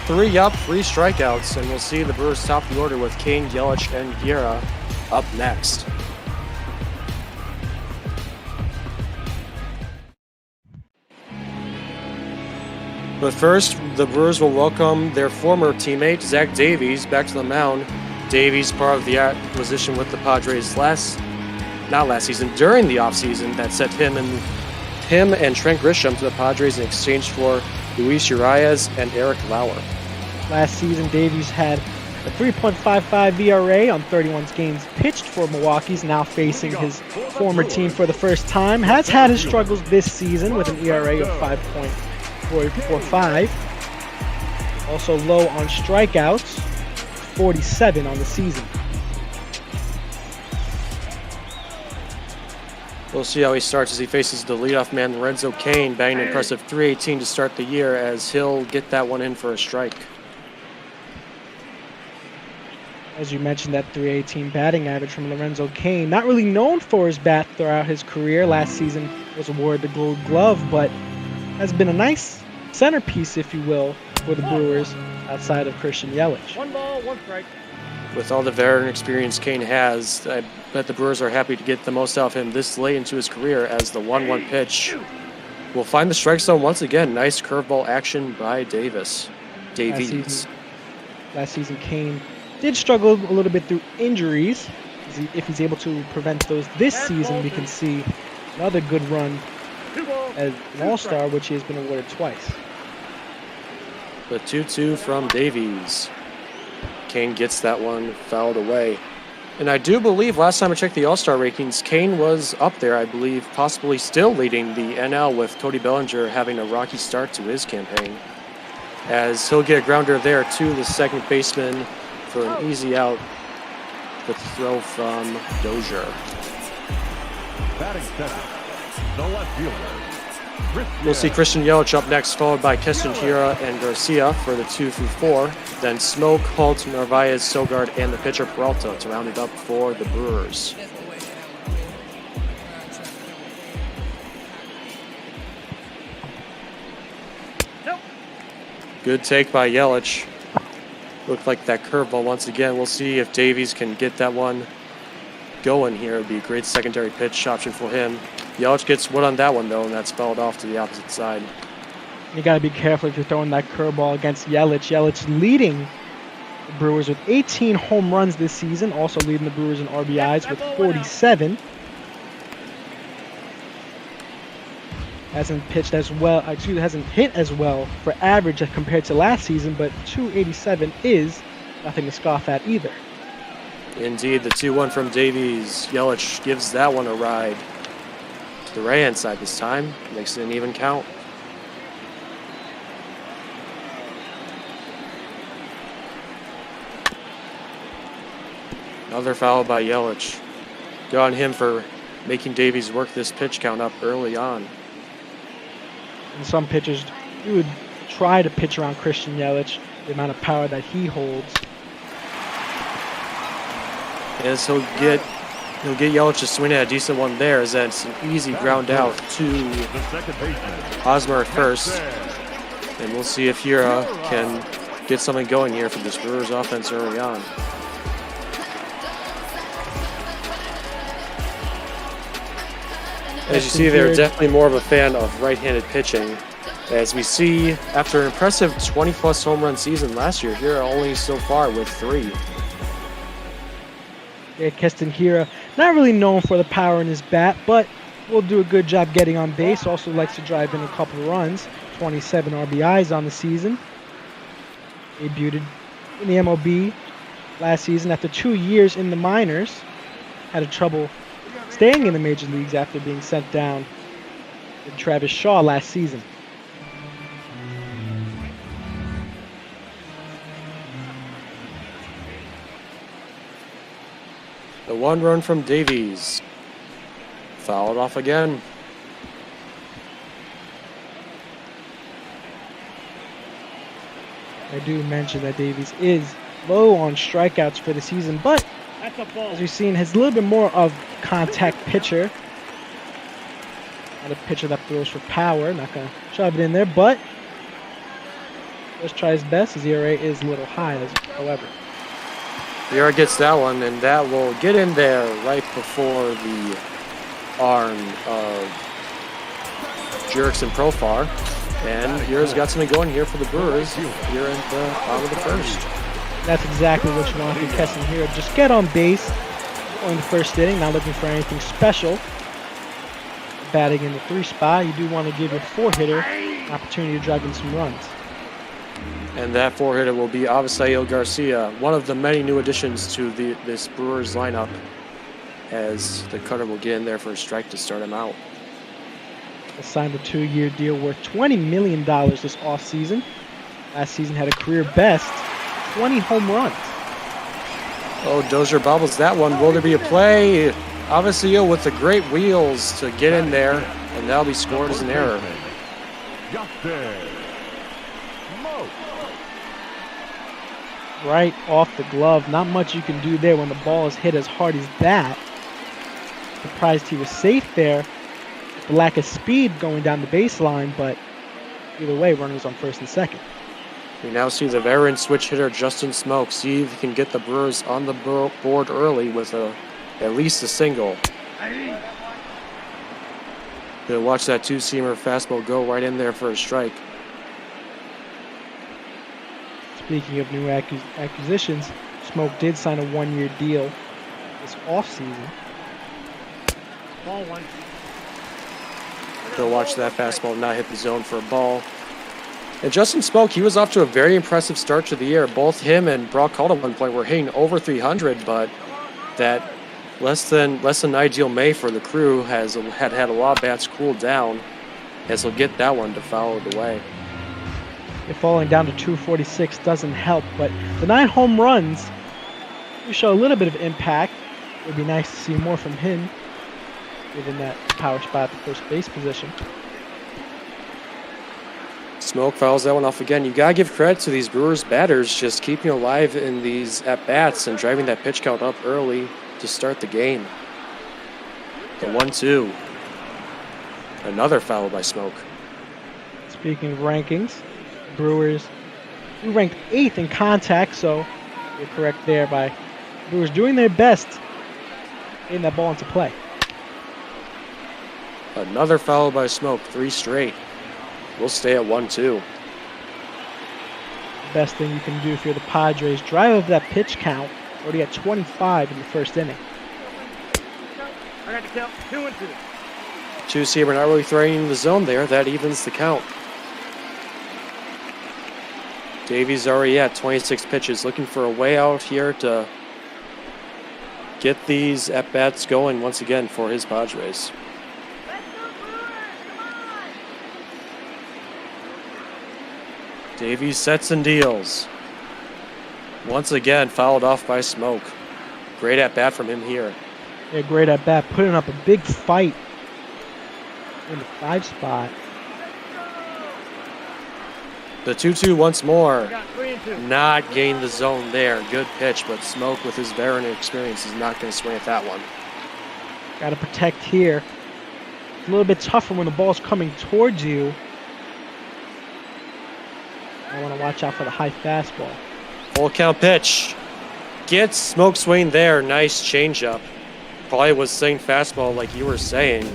3 up, 3 strikeouts, and we'll see the Brewers top the order with Kane, Yelich, and Guerra up next. But first, the Brewers will welcome their former teammate, Zach Davies, back to the mound. Davies, part of the acquisition with the Padres not last season, during the offseason that sent him and Trent Grisham to the Padres in exchange for Luis Urias and Eric Lauer. Last season, Davies had a 3.55 ERA on 31 games pitched for Milwaukee's, now facing his former team for the first time. Has had his struggles this season with an ERA of 5.45. Also low on strikeouts, 47 on the season. We'll see how he starts as he faces the leadoff man, Lorenzo Cain, batting an impressive .318 to start the year as he'll get that one in for a strike. As you mentioned, that .318 batting average from Lorenzo Cain, not really known for his bat throughout his career. Last season was awarded the Gold Glove, but has been a nice centerpiece, if you will, for the Brewers outside of Christian Yelich. 1 ball, 1 strike. With all the veteran experience Cain has, I bet the Brewers are happy to get the most out of him this late into his career as the 1-1 pitch will find the strike zone once again. Nice curveball action by Davies. Last season, Cain did struggle a little bit through injuries. If he's able to prevent those this season, we can see another good run as an All-Star, which he has been awarded twice. The 2-2 from Davies. Cain gets that one fouled away. And I do believe last time I checked the All-Star rankings, Cain was up there, I believe, possibly still leading the NL with Cody Bellinger having a rocky start to his campaign. As he'll get a grounder there to the second baseman for an easy out. The throw from Dozier. Batting second, the left fielder. We'll see Christian Yelich up next, followed by Keston Hiura and Garcia for the 2 through 4. Then Smoke, Holt, Narvaez, Sogard, and the pitcher Peralta to round it up for the Brewers. Good take by Yelich. Looked like that curveball once again. We'll see if Davies can get that one going here. It would be a great secondary pitch option for him. Yelich gets wood on that one, though, and that's fouled off to the opposite side. You got to be careful if you're throwing that curveball against Yelich. Yelich leading the Brewers with 18 home runs this season, also leading the Brewers in RBIs with 47. Hasn't pitched as well, hasn't hit as well for average compared to last season, but 287 is nothing to scoff at either. Indeed, the 2-1 from Davies. Yelich gives that one a ride. To the right-hand side this time. Makes it an even count. Another foul by Yelich. Good on him for making Davies work this pitch count up early on. And some pitchers, you would try to pitch around Christian Yelich, the amount of power that he holds. As he'll get Yelich to swing at a decent one there, as that's an easy ground out to Hosmer at first. And we'll see if Hiura can get something going here for this Brewers offense early on. As you see, they're definitely more of a fan of right-handed pitching. As we see, after an impressive 20-plus home run season last year, Hiura only so far with 3. Yeah, Keston Hiura, not really known for the power in his bat, but will do a good job getting on base. Also likes to drive in a couple of runs. 27 RBIs on the season. Debuted in the MLB last season after 2 years in the minors. Had trouble staying in the major leagues after being sent down with Travis Shaw last season. one run from Davies. Fouled off again. I do mention that Davies is low on strikeouts for the season, but as we've seen, has a little bit more of contact pitcher. Not a pitcher that throws for power. Not going to shove it in there, but let's try his best. His ERA is a little high, however. ERA gets that one, and that will get in there right before the arm of Jerks and Profar. And here's got something going here for the Brewers here at the bottom of the first. That's exactly what you want from Kesson here. Just get on base in the first inning, not looking for anything special. Batting in the 3 spot, you do want to give your 4-hitter an opportunity to drive in some runs. And that 4-hitter will be Avisail Garcia, one of the many new additions to this Brewers lineup, as the cutter will get in there for a strike to start him out. Signed a 2-year deal worth $20 million this offseason. Last season had a career best 20 home runs. Oh, Dozier bobbles that one. Will there be a play? Avisail with the great wheels to get in there, and that'll be scored as an error. Right off the glove. Not much you can do there when the ball is hit as hard as that. Surprised he was safe there. The lack of speed going down the baseline, but either way, runners on first and second. We now see the veteran switch hitter Justin Smoak see if he can get the Brewers on the board early with at least a single. He'll watch that 2-seamer fastball go right in there for a strike. Speaking of new acquisitions, Smoak did sign a 1-year deal this offseason. Ball one. He'll watch that fastball not hit the zone for a ball. And Justin Smoak, he was off to a very impressive start to the year. Both him and Brock Call at one point were hitting over 300, but that less than ideal May for the crew had a lot of bats cooled down, as he'll get that one to foul it away. Falling down to 246 doesn't help, but the 9 home runs do show a little bit of impact. It would be nice to see more from him, given that power spot at the first base position. Smoak fouls that one off again. You gotta give credit to these Brewers batters, just keeping alive in these at-bats and driving that pitch count up early to start the game. The 1-2. Another foul by Smoak. Speaking of rankings, Brewers who ranked 8th in contact, so you're correct there by Brewers doing their best getting that ball into play. Another foul by Smoak, 3 straight. We'll stay at 1-2. Best thing you can do if you're the Padres, drive up that pitch count. Already at 25 in the first inning. I got the count. 2-2. 2-seamer not really throwing in the zone there. That evens the count. Davies already at 26 pitches, looking for a way out here to get these at-bats going once again for his Padres. Davies sets and deals. Once again, fouled off by Smoak. Great at-bat from him here. Yeah, great at-bat, putting up a big fight in the 5 spot. The 2-2 once more. Got 3-2. Not gain the zone there. Good pitch, but Smoak with his veteran experience is not going to swing at that one. Got to protect here. It's a little bit tougher when the ball's coming towards you. I want to watch out for the high fastball. Full count pitch. Gets Smoak swing there. Nice changeup. Probably was saying fastball like you were saying.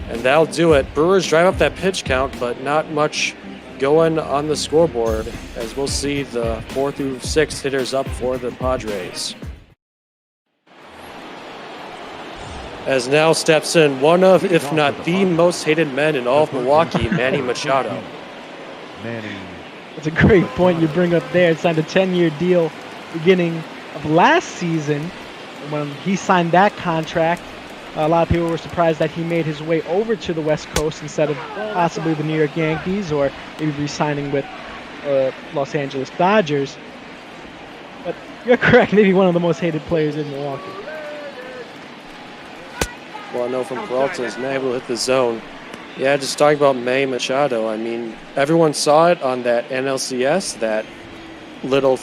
And that'll do it. Brewers drive up that pitch count, but not much going on the scoreboard, as we'll see the 4 through 6 hitters up for the Padres. As now steps in one of, if not the most hated men in all of Milwaukee, Manny Machado. That's a great point you bring up there. It signed a 10-year deal beginning of last season. And when he signed that contract, a lot of people were surprised that he made his way over to the West Coast instead of possibly the New York Yankees or maybe re-signing with Los Angeles Dodgers. But you're correct, maybe one of the most hated players in Milwaukee. Well, I know from Peralta is not able to hit the zone. Yeah, just talking about May Machado. I mean, everyone saw it on that NLCS. That little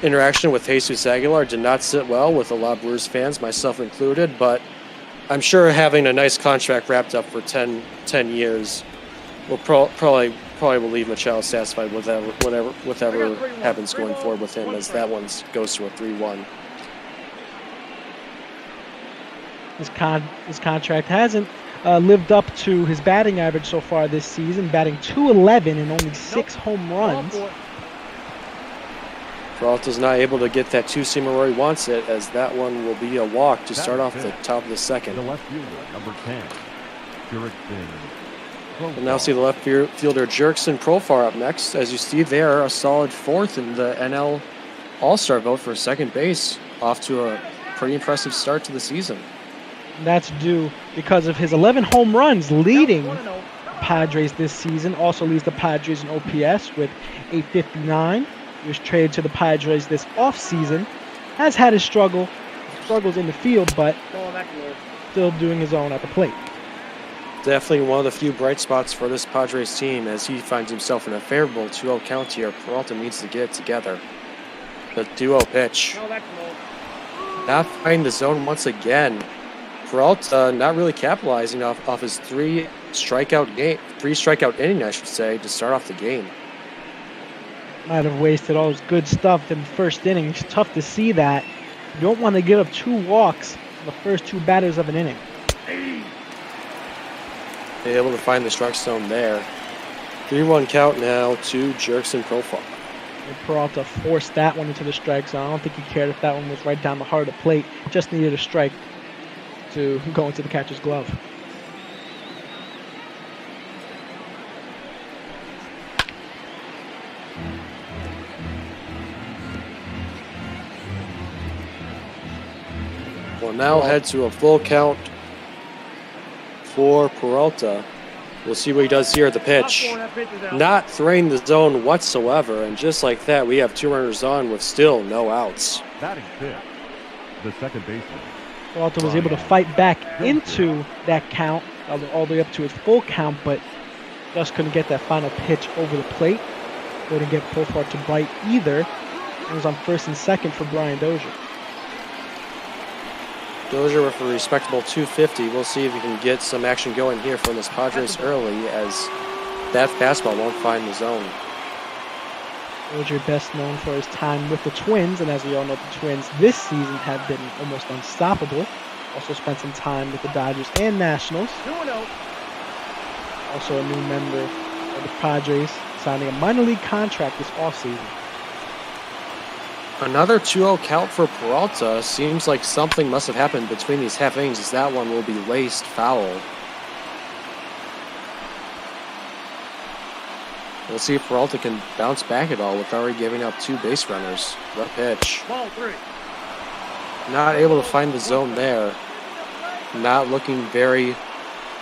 interaction with Jesus Aguilar did not sit well with a lot of Brewers fans, myself included. But I'm sure having a nice contract wrapped up for 10 years will probably will leave Machado satisfied with whatever happens going forward with him, as that one goes to a 3-1. His contract hasn't lived up to his batting average so far this season, batting .211 and only 6 home runs. Peralta's not able to get that two-seamer where he wants it, as that one will be a walk to start off the top of the second. The left fielder, number 10, Jurickson. We'll now see the left fielder Jurickson Profar up next. As you see there, a solid 4th in the NL All-Star vote for second base, off to a pretty impressive start to the season. That's due because of his 11 home runs, leading Padres this season. Also leads the Padres in OPS with 859. He was traded to the Padres this offseason. Has had his struggles in the field, but still doing his own at the plate. Definitely one of the few bright spots for this Padres team, as he finds himself in a favorable 2-0 count here. Peralta needs to get it together. The 2-0 pitch. Not finding the zone once again. Peralta not really capitalizing off his three strikeout inning, I should say, to start off the game. Might have wasted all his good stuff in the first inning. It's tough to see that. You don't want to give up 2 walks in the first 2 batters of an inning. Able to find the strike zone there. 3-1 count now to Jurickson Profar. And Peralta forced that one into the strike zone. I don't think he cared if that one was right down the heart of the plate. Just needed a strike to go into the catcher's glove. We'll now head to a full count for Peralta. We'll see what he does here at the pitch. Not throwing the zone whatsoever, and just like that, we have 2 runners on with still no outs. Batting 5th, the second baseman. Peralta was able to fight back into that count, all the way up to his full count, but just couldn't get that final pitch over the plate. Couldn't get Profar to bite either. It was on first and second for Brian Dozier. Dozier with a respectable 250. We'll see if he can get some action going here from this Padres early, as that fastball won't find the zone. Dozier best known for his time with the Twins, and as we all know, the Twins this season have been almost unstoppable. Also spent some time with the Dodgers and Nationals. Also a new member of the Padres, signing a minor league contract this offseason. Another 2-0 count for Peralta. Seems like something must have happened between these half innings, as that one will be laced foul. We'll see if Peralta can bounce back at all with already giving up 2 base runners. The pitch. Ball 3. Not able to find the zone there. Not looking very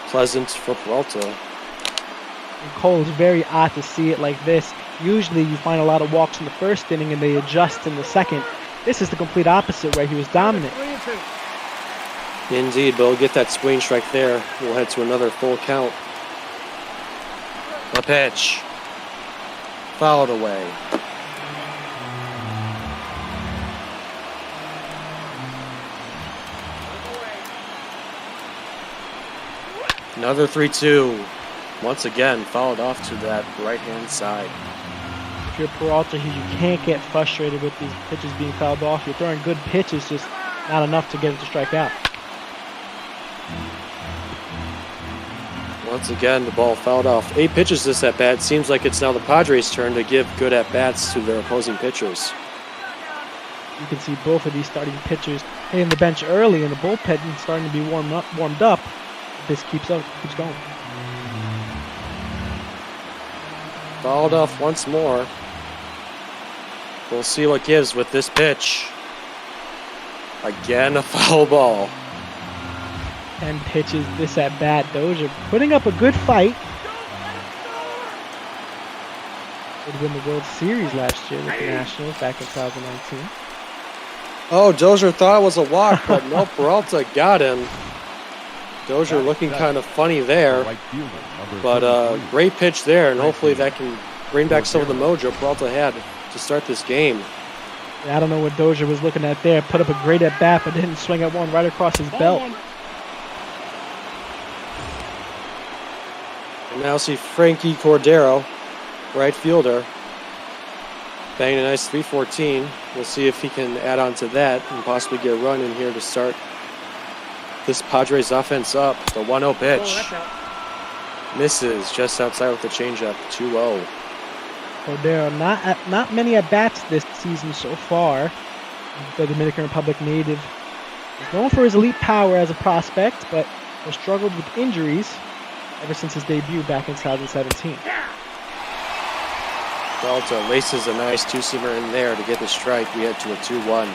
pleasant for Peralta. And Cole, is very odd to see it like this. Usually you find a lot of walks in the first inning and they adjust in the second. This is the complete opposite, where he was dominant. 3-2. Indeed, but we'll get that swing strike there. We'll head to another full count. The pitch. Fouled away. Another 3-2. Once again, fouled off to that right-hand side. If you're Peralta here, you can't get frustrated with these pitches being fouled off. You're throwing good pitches, just not enough to get it to strike out. Once again, the ball fouled off. 8 pitches this at-bat. Seems like it's now the Padres' turn to give good at-bats to their opposing pitchers. You can see both of these starting pitchers hitting the bench early, and the bullpen starting to be warmed up. This keeps going. Fouled off once more. We'll see what gives with this pitch. Again, a foul ball. 10 pitches this at bat. Dozier putting up a good fight. Would win the World Series last year with the Nationals back in 2019. Oh, Dozier thought it was a walk, but no, Peralta got him. Dozier looking kind of funny there. But great pitch there, and hopefully that can bring back some of the mojo Peralta had to start this game. Yeah, I don't know what Dozier was looking at there. Put up a great at-bat, but didn't swing at one right across his belt. And now see Frankie Cordero, right fielder, banging a nice 314. We'll see if he can add on to that and possibly get a run in here to start this Padres offense up. The 1-0 pitch. Misses just outside with the changeup. 2-0. Cordero, not many at-bats this season so far. The Dominican Republic native is known for his elite power as a prospect, but has struggled with injuries ever since his debut back in 2017. Peralta laces a nice two-seamer in there to get the strike. We head to a 2-1.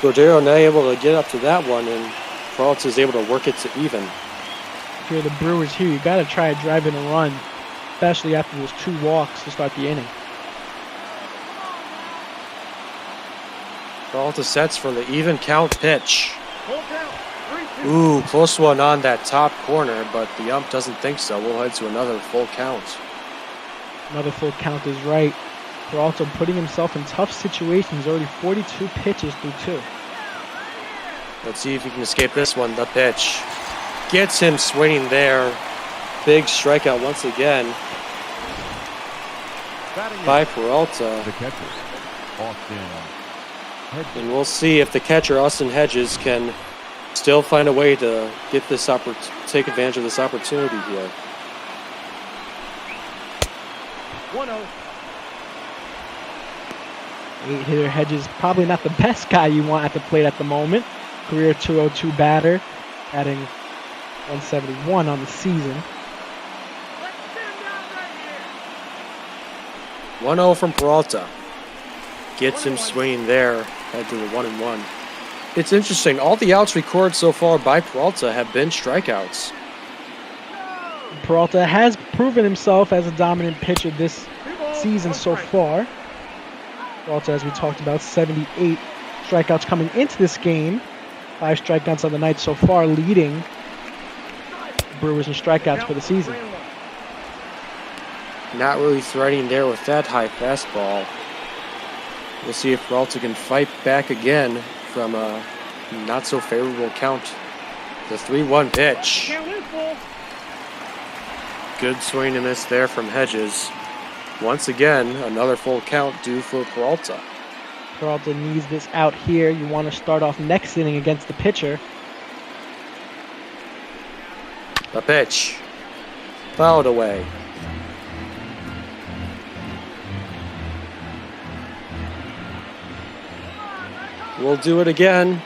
Cordero now able to get up to that one, and Peralta is able to work it to even. If you're the Brewers here, you got to try driving a run, especially after those 2 walks to start the inning. Peralta sets for the even count pitch. Ooh, close one on that top corner, but the ump doesn't think so. We'll head to another full count. Another full count is right. Peralta putting himself in tough situations, already 42 pitches through 2. Let's see if he can escape this one. The pitch gets him swinging there. Big strikeout once again by Peralta. The catcher, Austin Hedges. And we'll see if the catcher, Austin Hedges, can still find a way to get this take advantage of this opportunity here. 1-0. 8-hitter Hedges, probably not the best guy you want at the plate at the moment. Career 202 batter, adding 171 on the season. 1-0 from Peralta. Gets him swinging there. Head to the 1-1. It's interesting. All the outs recorded so far by Peralta have been strikeouts. Peralta has proven himself as a dominant pitcher this season so far. Peralta, as we talked about, 78 strikeouts coming into this game. 5 strikeouts on the night so far, leading Brewers in strikeouts for the season. Not really threatening there with that high fastball. We'll see if Peralta can fight back again from a not so favorable count. The 3-1 pitch. Good swing and miss there from Hedges. Once again, another full count due for Peralta. Peralta needs this out here. You want to start off next inning against the pitcher. The pitch. Fouled away. We'll do it again.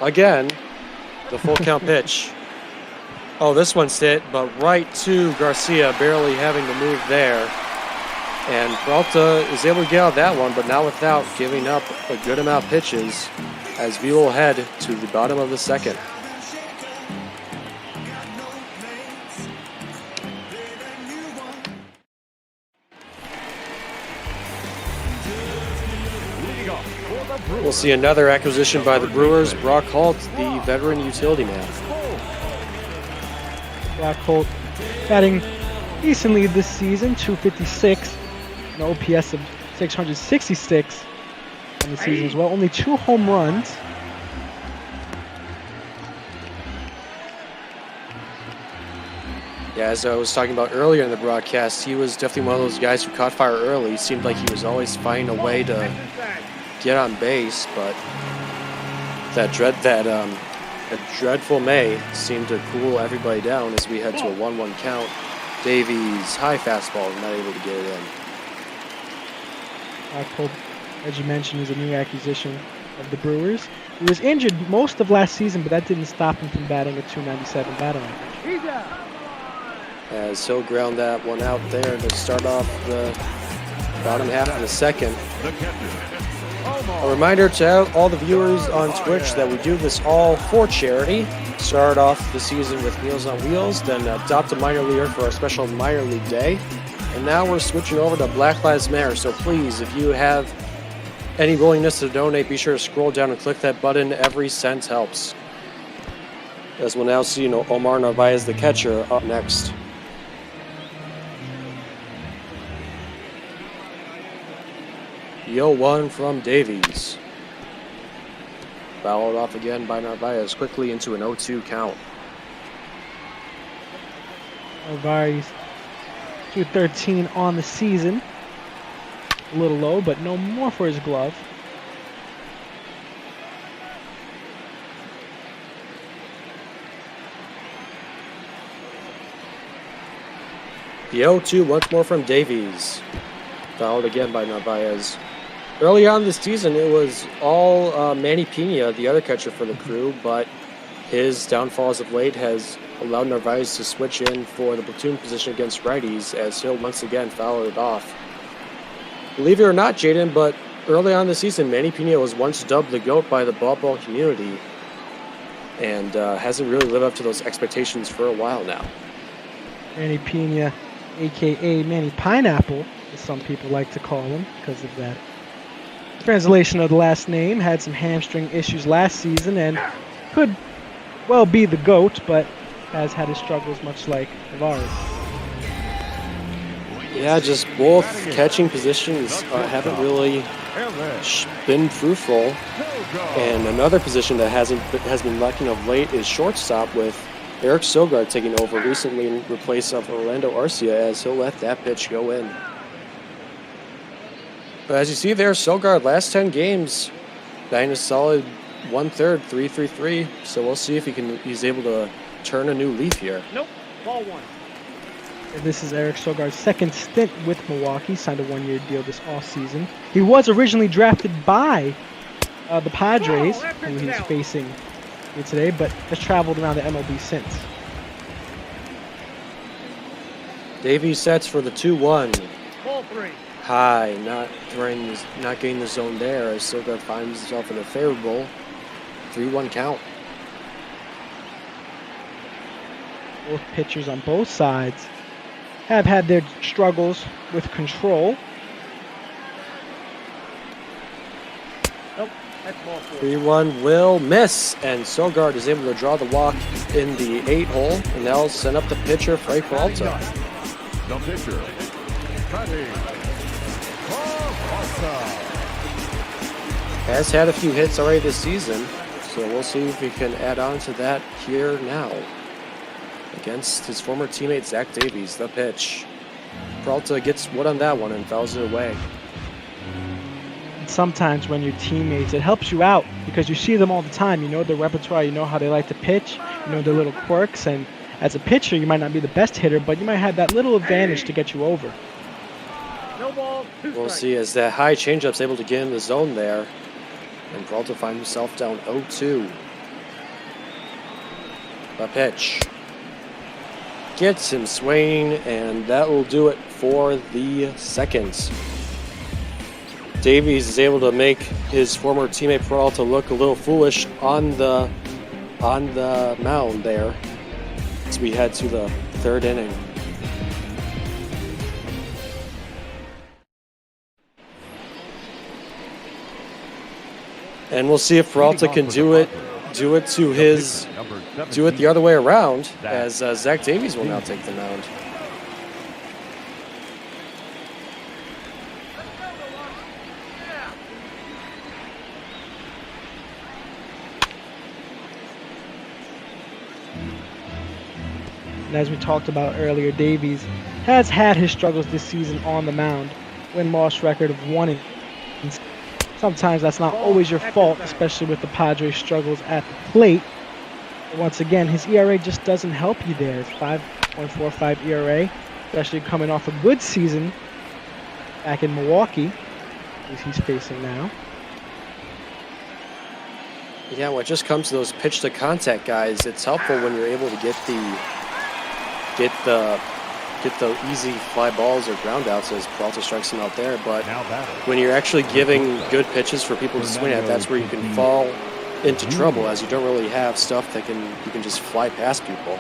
Again. The full count pitch. Oh, this one's hit, but right to Garcia, barely having to move there. And Peralta is able to get out that one, but not without giving up a good amount of pitches as we will head to the bottom of the second. We'll see another acquisition by the Brewers. Brock Holt, the veteran utility man. Brock Holt batting decently this season, 256. An OPS of 666 on the season as well. Only 2 home runs. Yeah, as I was talking about earlier in the broadcast, he was definitely one of those guys who caught fire early. It seemed like he was always finding a way to get on base, but that dreadful May seemed to cool everybody down as we head to a 1-1 count. Davies, high fastball, not able to get it in. Holt, as you mentioned, is a new acquisition of the Brewers. He was injured most of last season, but that didn't stop him from batting a .297 batting average. As he'll ground that one out there to start off the bottom half of the second. A reminder to all the viewers on Twitch that we do this all for charity. Started off the season with Meals on Wheels, then adopt a minor leaguer for our special minor league day. And now we're switching over to Black Lives Matter. So please, if you have any willingness to donate, be sure to scroll down and click that button. Every cent helps. As we'll now see, Omar Narvaez, the catcher, up next. Yo one from Davies. Fouled off again by Narvaez, quickly into an 0-2 count. Narvaez, 213 on the season. A little low, but no more for his glove. The 0-2 once more from Davies. Fouled again by Narvaez. Early on this season, it was all Manny Pena, the other catcher for the Crew, but his downfall as of late has allowed Narvaez to switch in for the platoon position against righties as he'll once again foul it off. Believe it or not, Jaden, but early on this season, Manny Pena was once dubbed the GOAT by the ball community and hasn't really lived up to those expectations for a while now. Manny Pena, a.k.a. Manny Pineapple, as some people like to call him because of that translation of the last name, had some hamstring issues last season and could well be the GOAT, but has had his struggles much like Davies. Yeah, just both catching positions haven't really been fruitful. And another position that has been lacking of late is shortstop, with Eric Sogard taking over recently in replace of Orlando Arcia as he'll let that pitch go in. But as you see there, Sogard last 10 games, batting a solid 1/3, 3.33. So we'll see if he's able to turn a new leaf here. Nope, ball one. This is Eric Sogard's second stint with Milwaukee, signed a one-year deal this offseason. He was originally drafted by the Padres, who he's facing here today, but has traveled around the MLB since. Davies sets for the 2-1. Ball three. High, not getting the zone there as Sogard finds himself in a favorable 3-1 count. Both pitchers on both sides have had their struggles with control. Nope, that's ball four. 3-1 will miss, and Sogard is able to draw the walk in the 8-hole, and now send up the pitcher, Frank Peralta. The pitcher, Has had a few hits already this season, so we'll see if he can add on to that here now. Against his former teammate, Zach Davies, the pitch. Peralta gets wood on that one and fouls it away. Sometimes when you're teammates, it helps you out because you see them all the time. You know their repertoire, you know how they like to pitch, you know their little quirks, and as a pitcher, you might not be the best hitter, but you might have that little advantage to get you over. No ball, we'll see as that high changeup's able to get in the zone there. And Peralta finds himself down 0-2. The pitch. Gets him swinging, and that will do it for the second. Davies is able to make his former teammate Peralta look a little foolish on the mound there as we head to the third inning. And we'll see if Peralta can do it the other way around, as Zach Davies will now take the mound. And as we talked about earlier, Davies has had his struggles this season on the mound. Win-loss record of 1-6. Sometimes that's not always your fault, especially with the Padres' struggles at the plate. But once again, his ERA just doesn't help you there. It's 5.45 ERA, especially coming off a good season back in Milwaukee, as he's facing now. Yeah, when it just comes to those pitch to contact guys, it's helpful when you're able to get the get the easy fly balls or ground outs as Peralta strikes him out there. But Now batting. when you're actually giving good pitches for people to swing at, that's where you can fall into trouble, as you don't really have stuff that you can just fly past people.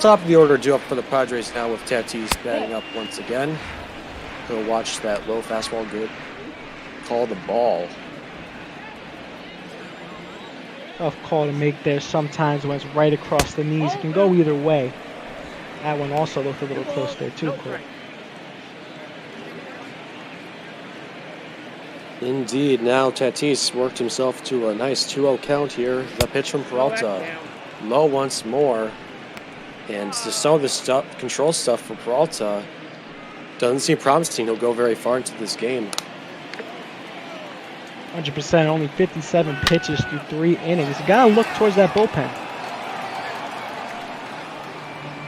Top of the order due up for the Padres now with Tatis batting up once again. He'll watch that low fastball good. Call the ball. Tough call to make there sometimes when it's right across the knees. It can go either way. That one also looked a little close there too, Cole. Indeed, now Tatis worked himself to a nice 2-0 count here. The pitch from Peralta. Low once more. And just some of the control stuff for Peralta doesn't seem promising. He'll go very far into this game. 100%, only 57 pitches through 3 innings. You gotta look towards that bullpen.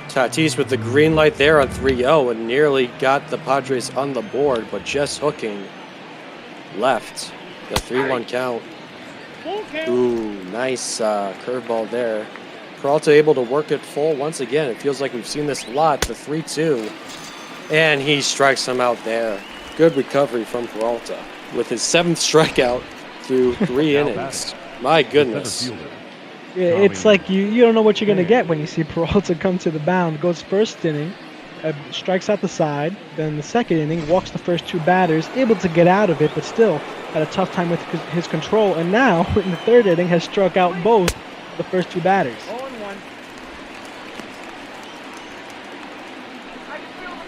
Tatis with the green light there on 3-0 and nearly got the Padres on the board, but just hooking left. The 3-1 count. Ooh, nice curveball there. Peralta able to work it full once again. It feels like we've seen this a lot. The 3-2. And he strikes him out there. Good recovery from Peralta with his 7th strikeout through 3 innings. My goodness. Yeah, it's like you don't know what you're going to get when you see Peralta come to the mound. Goes first inning, strikes out the side. Then the second inning, walks the first 2 batters, able to get out of it, but still had a tough time with his control. And now, in the 3rd inning, has struck out both the first 2 batters.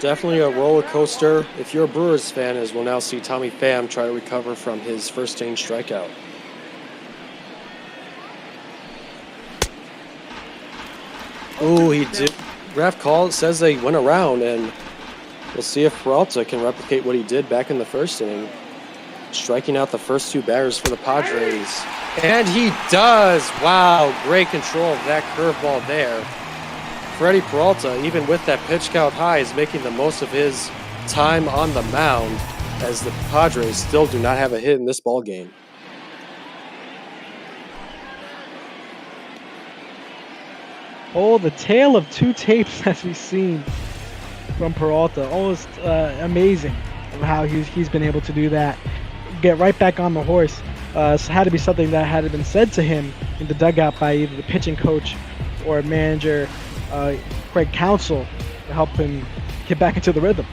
Definitely a roller coaster. If you're a Brewers fan, as we'll now see Tommy Pham try to recover from his first inning strikeout. Oh, he did. Ref call says they went around, and we'll see if Peralta can replicate what he did back in the 1st inning, striking out the first 2 batters for the Padres. And he does. Wow, great control of that curveball there. Freddie Peralta, even with that pitch count high, is making the most of his time on the mound, as the Padres still do not have a hit in this ball game. Oh, the tale of 2 tapes as we've seen from Peralta. Almost amazing of how he's been able to do that. Get right back on the horse. It had to be something that had been said to him in the dugout by either the pitching coach or manager Craig Counsell to help him get back into the rhythm.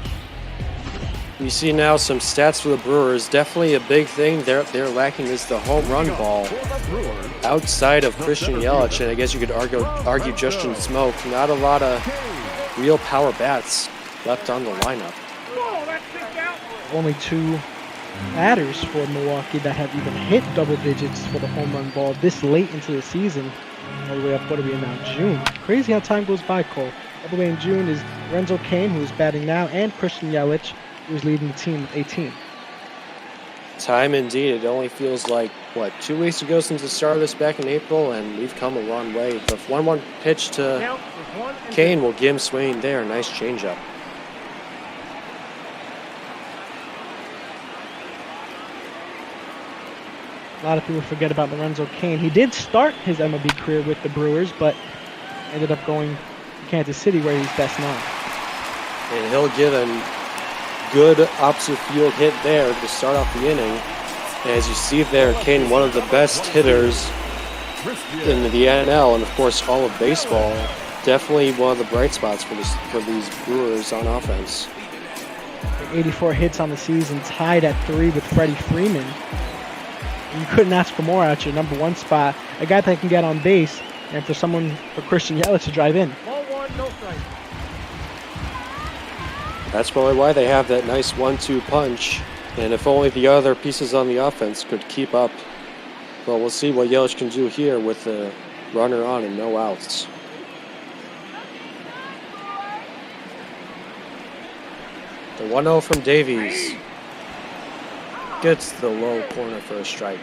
You see now some stats for the Brewers. Definitely a big thing they're lacking is the home run ball. Outside of Christian Yelich, and I guess you could argue Justin Smoke, not a lot of real power bats left on the lineup. Only 2 batters for Milwaukee that have even hit double digits for the home run ball this late into the season. All the way up, what are we in now? June. Crazy how time goes by, Cole. All the way in June is Lorenzo Cain, who's batting now, and Christian Yelich, who's leading the team with 18. Time indeed. It only feels like, 2 weeks ago since the start of this back in April, and we've come a long way. The 1-1 pitch to Cain will get him swinging there. Nice changeup. A lot of people forget about Lorenzo Cain. He did start his MLB career with the Brewers, but ended up going to Kansas City, where he's best known. And he'll get a good opposite field hit there to start off the inning. As you see there, Cain, one of the best hitters in the NL, and of course all of baseball. Definitely one of the bright spots for these Brewers on offense. 84 hits on the season, tied at 3 with Freddie Freeman. You couldn't ask for more at your number 1 spot. A guy that can get on base, and for Christian Yelich to drive in. That's probably why they have that nice 1-2 punch. And if only the other pieces on the offense could keep up. Well, we'll see what Yelich can do here with the runner on and no outs. The 1-0 from Davies. Gets the low corner for a strike.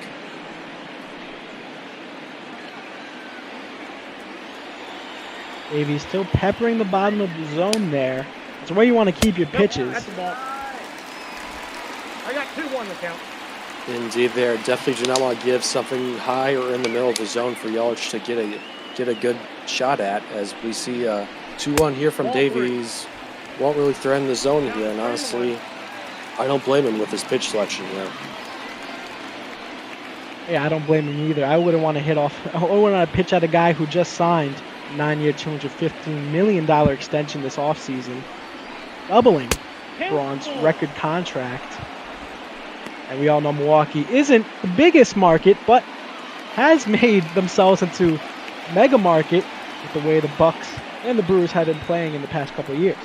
Davies still peppering the bottom of the zone there. It's where you want to keep your pitches. That's the ball. I got 2-1 the count. Indeed, there definitely do not want to give something high or in the middle of the zone for Yelich to get a good shot at, as we see 2-1 here from Davies. Won't really threaten the zone here, and honestly, I don't blame him with his pitch selection here. Yeah, I don't blame him either. I wouldn't want to hit off. I wouldn't want to pitch at a guy who just signed a 9-year, $215 million extension this offseason, doubling Braun's record contract. And we all know Milwaukee isn't the biggest market, but has made themselves into mega market with the way the Bucks and the Brewers have been playing in the past couple of years.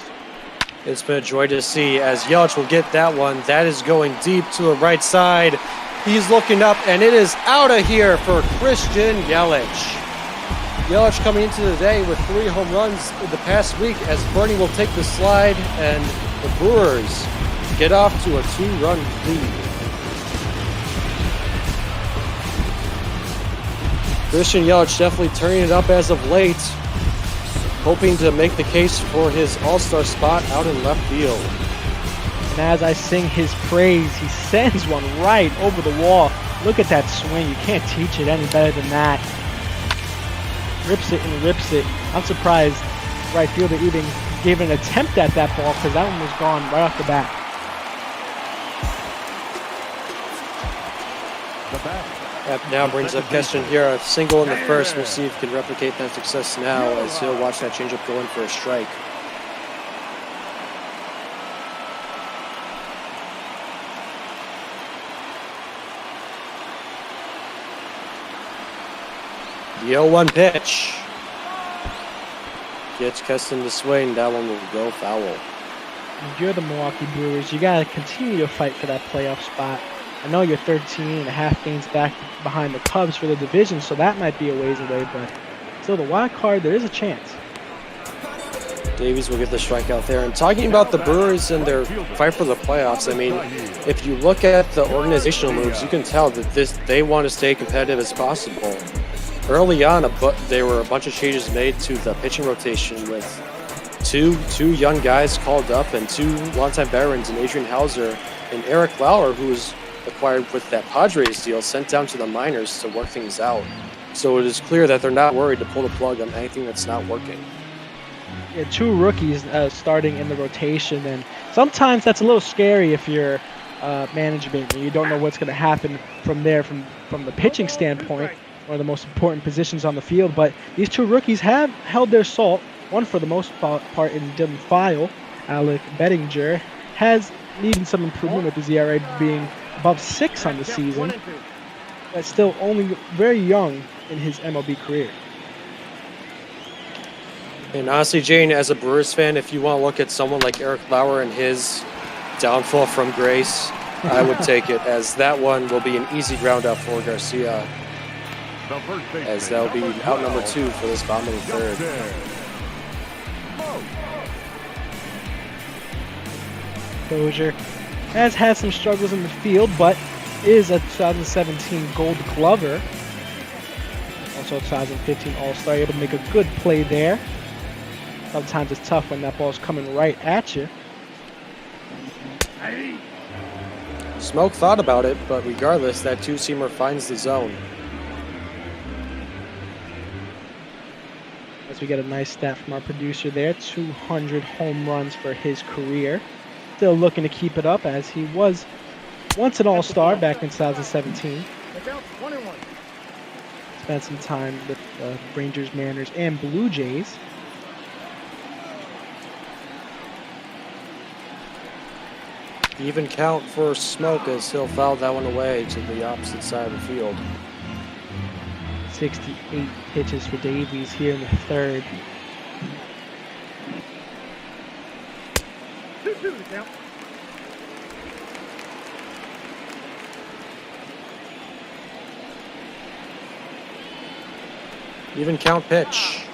It's been a joy to see as Yelich will get that one. That is going deep to the right side. He's looking up, and it is out of here for Christian Yelich. Yelich coming into the day with 3 home runs in the past week as Bernie will take the slide, and the Brewers get off to a 2-run lead. Christian Yelich definitely turning it up as of late, hoping to make the case for his all-star spot out in left field. And as I sing his praise, he sends one right over the wall. Look at that swing. You can't teach it any better than that. Rips it and rips it. I'm surprised right fielder even gave an attempt at that ball because that one was gone right off the bat. That now brings up Keston here. A single in the first. We'll see if he can replicate that success now as he'll watch that changeup go in for a strike. The 0-1 pitch. Gets Keston to swing. That one will go foul. If you're the Milwaukee Brewers, you got to continue to fight for that playoff spot. I know you're 13.5 games back behind the Cubs for the division, so that might be a ways away, but still the wild card, there is a chance. Davies will get the strikeout there. And talking about the Brewers and their fight for the playoffs, I mean, if you look at the organizational moves, you can tell that they want to stay competitive as possible. Early on, there were a bunch of changes made to the pitching rotation with two young guys called up and 2 longtime veterans in Adrian Hauser and Eric Lauer, who was acquired with that Padres deal, sent down to the minors to work things out. So it is clear that they're not worried to pull the plug on anything that's not working. Yeah, 2 rookies starting in the rotation, and sometimes that's a little scary if you're management and you don't know what's going to happen from there from the pitching standpoint, one of the most important positions on the field. But these 2 rookies have held their salt. One for the most part in Dylan File, Alec Bettinger, has needed some improvement with his ERA being above 6 on the season, but still only very young in his MLB career. And honestly, Jane, as a Brewers fan, if you want to look at someone like Eric Lauer and his downfall from grace, I would take it, as that one will be an easy ground out for Garcia, as that will be out number 2 for this bottom of the third. Dozier has had some struggles in the field, but is a 2017 Gold Glover. Also a 2015 All-Star, able to make a good play there. Sometimes it's tough when that ball's coming right at you. Smoke thought about it, but regardless, that 2-seamer finds the zone. As we get a nice stat from our producer there, 200 home runs for his career. Still looking to keep it up, as he was once an All-Star back in 2017. Spent some time with Rangers, Mariners, and Blue Jays. Even count for Smoke as he'll foul that one away to the opposite side of the field. 68 pitches for Davies here in the third. Even count pitch.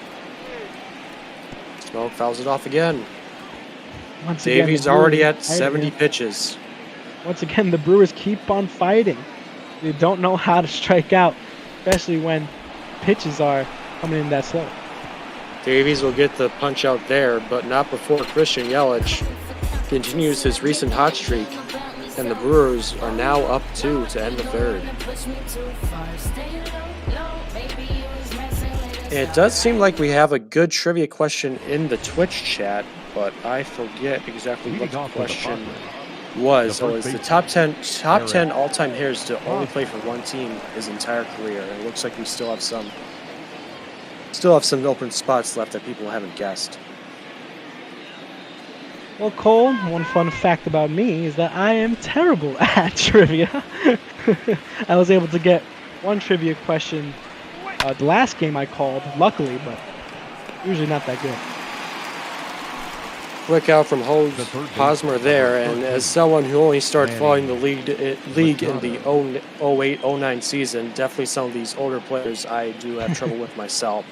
Smoke fouls it off again. Once again, Davies already at 70 pitches. Once again, the Brewers keep on fighting. They don't know how to strike out, especially when pitches are coming in that slow. Davies will get the punch out there, but not before Christian Yelich continues his recent hot streak, and the Brewers are now up 2 to end the third. It does seem like we have a good trivia question in the Twitch chat, but I forget exactly what the question was. So it's the top 10 all-time hitters to only play for one team his entire career. And it looks like we still have some open spots left that people haven't guessed. Well, Cole, one fun fact about me is that I am terrible at trivia. I was able to get one trivia question the last game I called, luckily, but usually not that good. Quick out from Hosmer there, and as someone who only started following the league in the 08-09 season, definitely some of these older players I do have trouble with myself.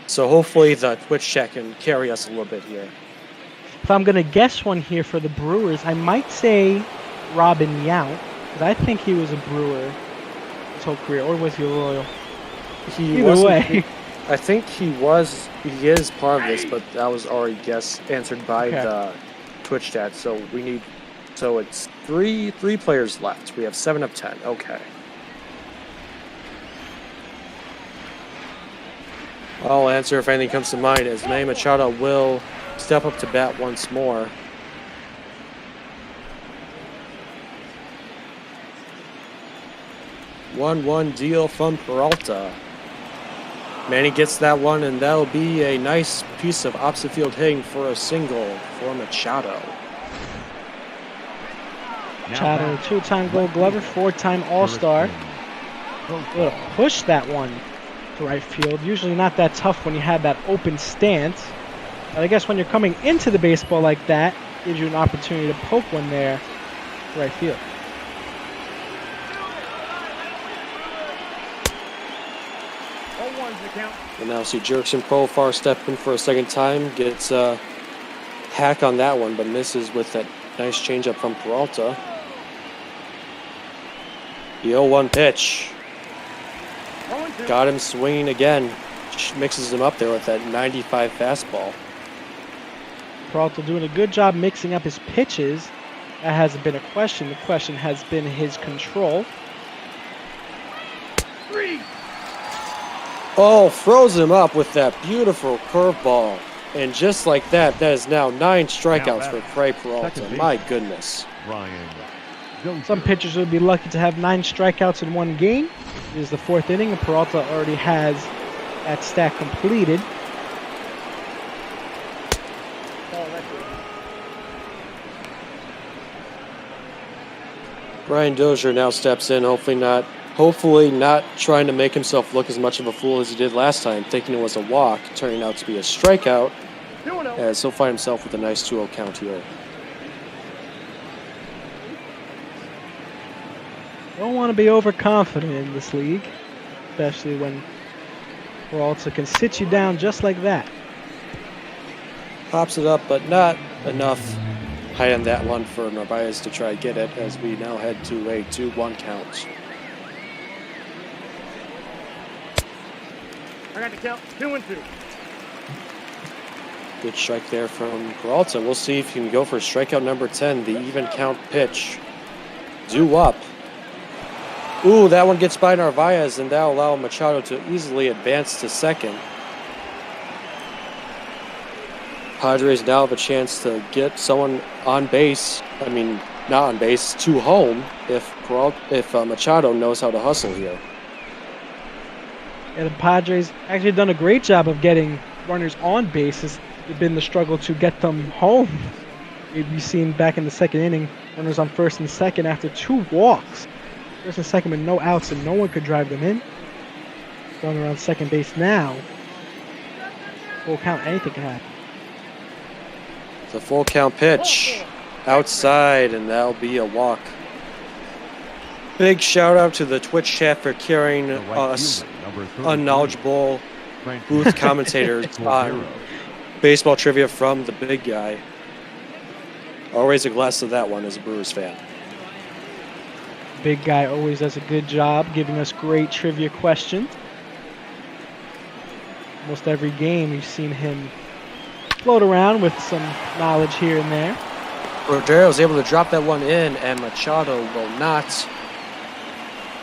So hopefully the Twitch chat can carry us a little bit here. If I'm going to guess one here for the Brewers, I might say Robin Yount, because I think he was a Brewer his whole career, or was he a Royal? Either way. I think he is part of this, but that was already answered by the Twitch chat. So it's three players left. We have 7 of 10. Okay. I'll answer if anything comes to mind, as Manny Machado will step up to bat once more. One deal from Peralta. Manny gets that one, and that'll be a nice piece of opposite field hitting for a single for Machado. Machado, 2-time Gold Glover, 4-time All-Star. Will push that one to right field. Usually not that tough when you have that open stance. But I guess when you're coming into the baseball like that, gives you an opportunity to poke one there to right field. And now see Jerkson Profar step in for a second time, gets a hack on that one, but misses with that nice changeup from Peralta. The 0-1 pitch. Got him swinging again. Mixes him up there with that 95 fastball. Peralta doing a good job mixing up his pitches. That hasn't been a question. The question has been his control. Oh, froze him up with that beautiful curveball. And just like that, that is now 9 strikeouts for Trey Peralta. My goodness. Some pitchers would be lucky to have 9 strikeouts in one game. It is the 4th inning, and Peralta already has that stat completed. Brian Dozier now steps in, hopefully not trying to make himself look as much of a fool as he did last time, thinking it was a walk, turning out to be a strikeout, as he'll find himself with a nice 2-0 count here. Don't want to be overconfident in this league, especially when Peralta can sit you down just like that. Pops it up, but not enough height on that one for Narvaez to try to get it, as we now head to a 2-1 count. I got the count, 2-2. Good strike there from Peralta. We'll see if he can go for strikeout number 10, the even count pitch. Due up. Ooh, that one gets by Narvaez, and that'll allow Machado to easily advance to second. Padres now have a chance to get someone on base. I mean, not on base, to home if Machado knows how to hustle here. And the Padres actually done a great job of getting runners on bases. It's been the struggle to get them home. We've seen back in the 2nd inning, runners on 1st and 2nd after 2 walks. 1st and 2nd with no outs, and no one could drive them in. Going around second base now. Full count, anything can happen. It's a full count pitch. Outside, and that'll be a walk. Big shout out to the Twitch chat for carrying us unknowledgeable booth commentators on baseball trivia from the big guy. I'll raise a glass to that one as a Brewers fan. Big guy always does a good job giving us great trivia questions. Almost every game we've seen him float around with some knowledge here and there. Rodero was able to drop that one in, and Machado will not.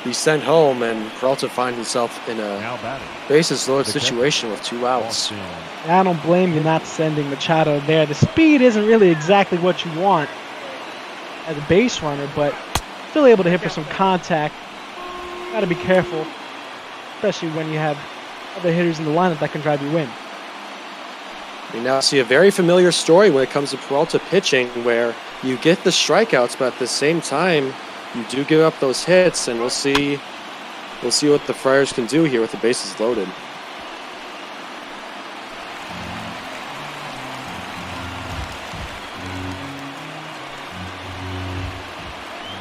be sent home, and Peralta finds himself in a Now batting. bases loaded situation with 2 outs. Boston. I don't blame you not sending Machado there. The speed isn't really exactly what you want as a base runner, but still able to hit for some contact. Got to be careful, especially when you have other hitters in the lineup that can drive you in. We now see a very familiar story when it comes to Peralta pitching, where you get the strikeouts, but at the same time, you do give up those hits, and we'll see what the Friars can do here with the bases loaded.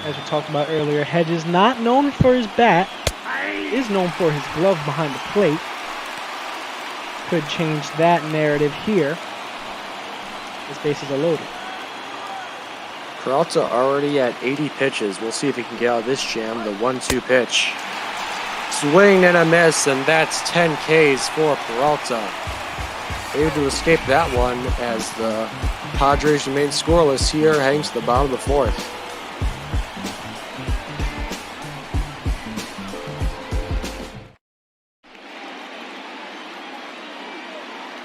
As we talked about earlier, Hedges not known for his bat, is known for his glove behind the plate. Could change that narrative here. His bases are loaded. Peralta already at 80 pitches. We'll see if he can get out of this jam. The 1-2 pitch. Swing and a miss, and that's 10 Ks for Peralta. Able to escape that one as the Padres remain scoreless here, heading to the bottom of the 4th.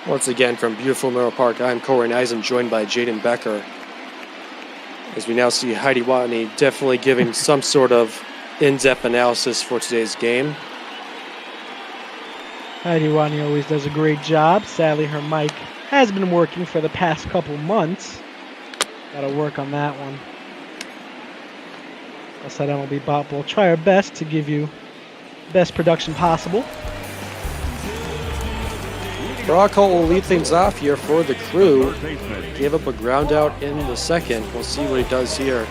Once again from beautiful Merrill Park, I'm Corey Eisen, joined by Jaden Becker. As we now see Heidi Watney definitely giving some sort of in-depth analysis for today's game. Heidi Watney always does a great job. Sadly, her mic has been working for the past couple months. Gotta work on that one. I said MLB Bot will try our best to give you the best production possible. Brock Holt will lead things off here for the Crew. Gave up a ground out in the second. We'll see what he does here.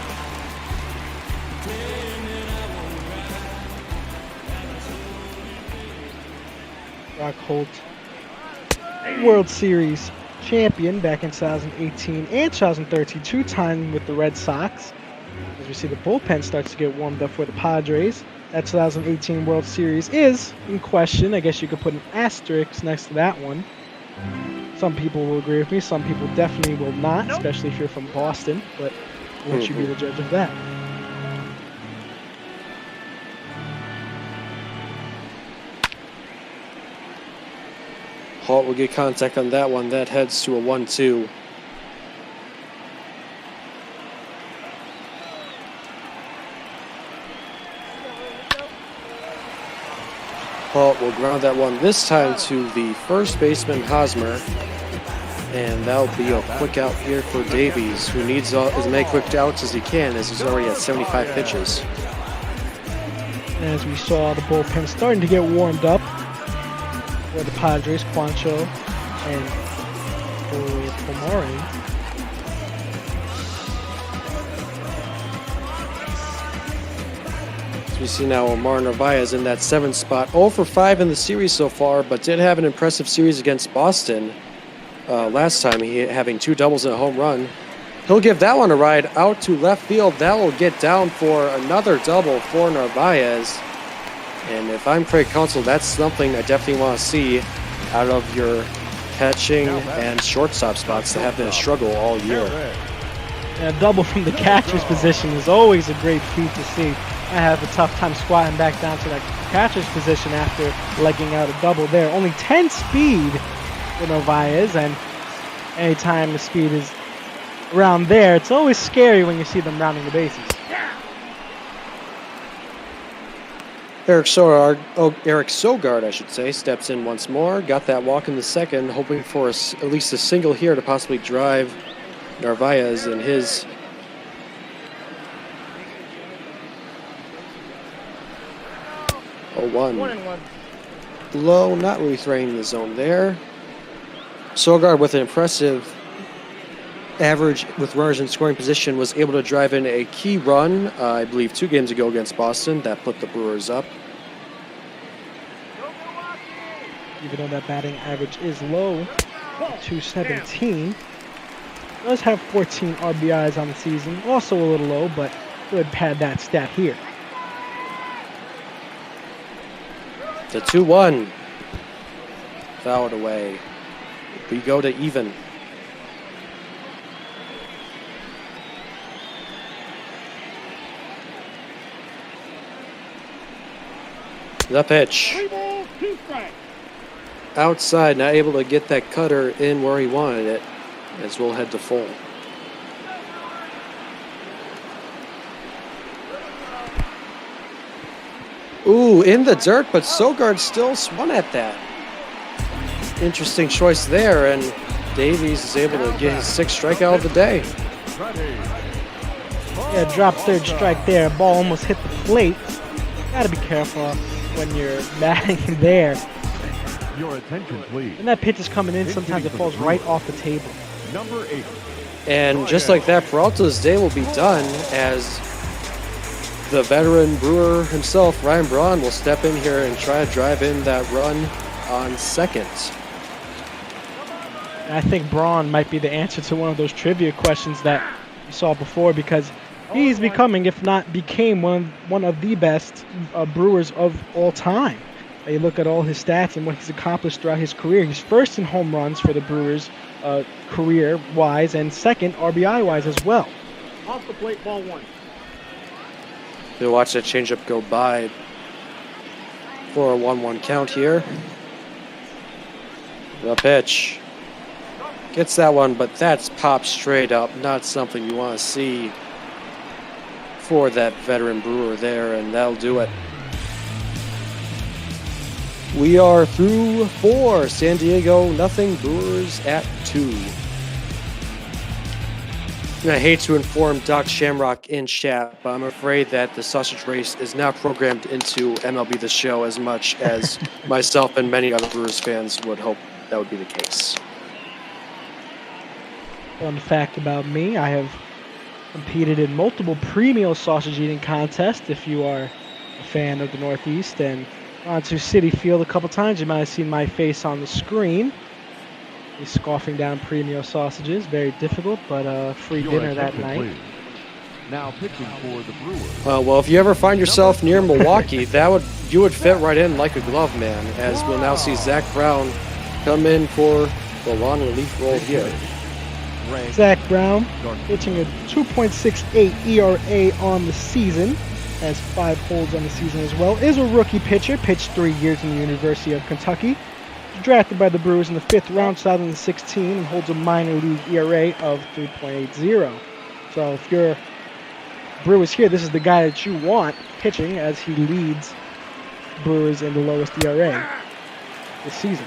Brock Holt, World Series champion back in 2018 and 2013, 2-time with the Red Sox. As we see the bullpen starts to get warmed up for the Padres. That 2018 World Series is in question. I guess you could put an asterisk next to that one. Some people will agree with me. Some people definitely will not, especially if you're from Boston. But won't you be the judge of that? Holt will get contact on that one. That heads to a 1-2. Holt will ground that one this time to the first baseman, Hosmer. And that'll be a quick out here for Davies, who needs as many quick outs as he can, as he's already at 75 pitches. As we saw the bullpen starting to get warmed up for the Padres, Quancho and Pomare. As we see now, Omar Narvaez in that 7th spot. 0 for 5 in the series so far, but did have an impressive series against Boston. Last time, he having 2 doubles and a home run. He'll give that one a ride out to left field. That will get down for another double for Narvaez. And if I'm Craig Counsell, that's something I definitely want to see out of your catching and shortstop spots that have been a struggle all year. And a double from the catcher's position is always a great feat to see. I have a tough time squatting back down to that catcher's position after legging out a double there. Only 10 speed for Narvaez, and anytime the speed is around there, it's always scary when you see them rounding the bases. Eric Sogard, I should say, steps in once more. Got that walk in the second, hoping for at least a single here to possibly drive Narvaez in his. Oh, 1-1. Low, not really threatening the zone there. Sogard with an impressive average with runners in scoring position was able to drive in a key run, I believe 2 games ago against Boston. That put the Brewers up. Even though that batting average is low, 217, does have 14 RBIs on the season. Also a little low, but could pad that stat here. The 2-1. Fouled away. We go to even. The pitch. Outside, not able to get that cutter in where he wanted it, as we'll head to full. Ooh, in the dirt, but Sogard still swung at that. Interesting choice there, and Davies is able to get his 6th strikeout of the day. Yeah, drop third strike there. Ball almost hit the plate. Gotta be careful when you're batting there. Your attention, please. When that pitch is coming in, sometimes it falls right off the table. Number 8. And just like that, Peralta's day will be done as the veteran Brewer himself, Ryan Braun, will step in here and try to drive in that run on second. I think Braun might be the answer to one of those trivia questions that you saw before, because he's becoming, if not became, one of the best Brewers of all time. You look at all his stats and what he's accomplished throughout his career. He's first in home runs for the Brewers career-wise, and second RBI-wise as well. Off the plate, ball 1. You'll watch that changeup go by for a 1-1 count here. The pitch. Gets that one, but that's popped straight up. Not something you want to see for that veteran Brewer there, and that'll do it. We are through 4. San Diego, nothing. Brewers at 2. And I hate to inform Doc Shamrock in chat, but I'm afraid that the sausage race is now programmed into MLB The Show as much as myself and many other Brewers fans would hope that would be the case. Fun fact about me, I have competed in multiple pre-meal sausage eating contests. If you are a fan of the Northeast and gone to Citi Field a couple times, you might have seen my face on the screen. He's scoffing down pre-meal sausages. Very difficult, but free dinner that night. Please. Now pitching for the Brewers. Well, if you ever find yourself near Milwaukee, you would fit right in like a glove, man, as we'll now see Zach Brown come in for the long relief role here. Zach Brown pitching a 2.68 ERA on the season, has 5 holds on the season as well, is a rookie pitcher, pitched 3 years in the University of Kentucky, drafted by the Brewers in the 5th round, 2016, and holds a minor league ERA of 3.80. So if you're Brewers here, this is the guy that you want pitching, as he leads Brewers in the lowest ERA this season.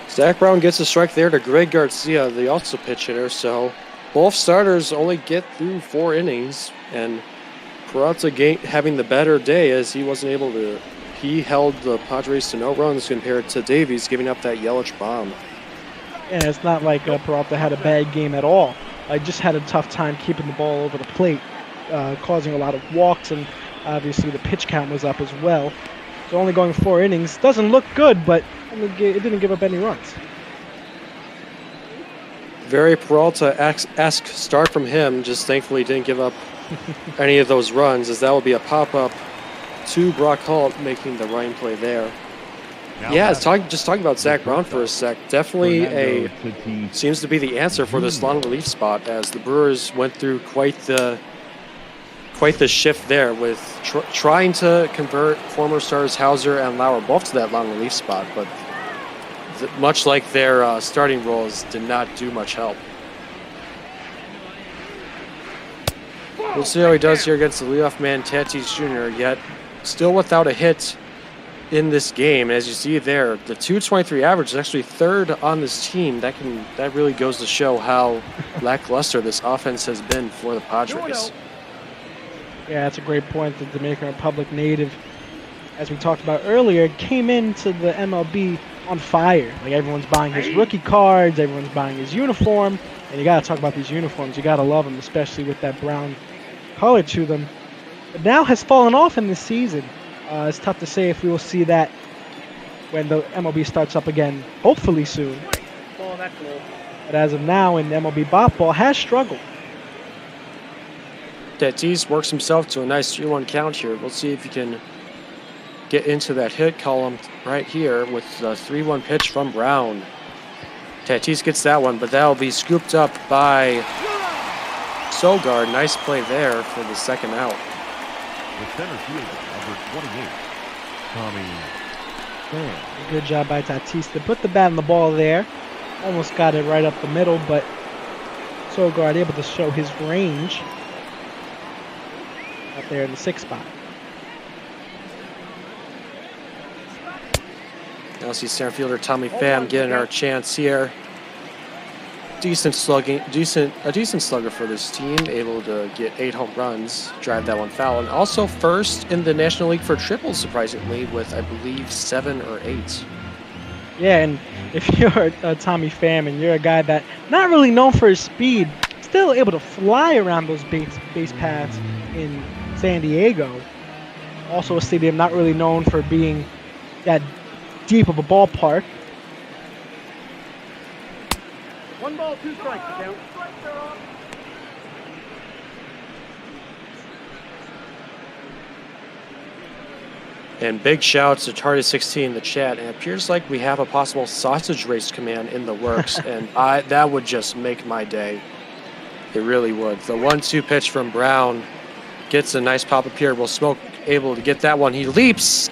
Zach Brown gets a strike there to Greg Garcia, the also pitch hitter, so both starters only get through 4 innings, and Peralta having the better day as he wasn't able to. He held the Padres to no runs compared to Davies giving up that Yelich bomb. Yeah, it's not like Peralta had a bad game at all. I just had a tough time keeping the ball over the plate, causing a lot of walks, and obviously the pitch count was up as well. So only going 4 innings doesn't look good, but it didn't give up any runs. Very Peralta-esque start from him, just thankfully didn't give up any of those runs, as that will be a pop-up to Brock Holt making the running play there. Yeah, just talking about Zach Brown for a sec. Definitely seems to be the answer for this long relief spot, as the Brewers went through quite the shift there with trying to convert former stars Hauser and Lauer both to that long relief spot, but much like their starting roles, did not do much help. We'll see how he does here against the leadoff man Tatis Jr., yet still without a hit in this game. As you see there, the 223 average is actually 3rd on this team. That really goes to show how lackluster this offense has been for the Padres. Yeah, that's a great point. The Dominican Republic native, as we talked about earlier, came into the MLB on fire. Like, everyone's buying his rookie cards, everyone's buying his uniform, and you got to talk about these uniforms. You got to love them, especially with that brown color to them. But now has fallen off in this season. It's tough to say if we will see that when the MLB starts up again, hopefully soon. But as of now, in MLB BOP ball, has struggled. Tatis works himself to a nice 3-1 count here. We'll see if he can get into that hit column right here with the 3-1 pitch from Brown. Tatis gets that one, but that'll be scooped up by Sogard. Nice play there for the second out. The center fielder, number 28, Tommy Pham. Good job by Tatis to put the bat on the ball there. Almost got it right up the middle, but Sogard able to show his range up there in the 6th spot. Now see center fielder Tommy Pham getting our chance here. Decent slugging, a decent slugger for this team, able to get 8 home runs, drive that one foul, and also first in the National League for triples, surprisingly, with I believe 7 or 8. Yeah, and if you're Tommy Pham and you're a guy that not really known for his speed, still able to fly around those base paths in San Diego. Also a stadium not really known for being that deep of a ballpark. 1 ball, 2 strikes. Count. And big shouts to Tardy16 in the chat. And it appears like we have a possible sausage race command in the works, and that would just make my day. It really would. The 1-2 pitch from Brown gets a nice pop up here. Will Smoke able to get that one? He leaps.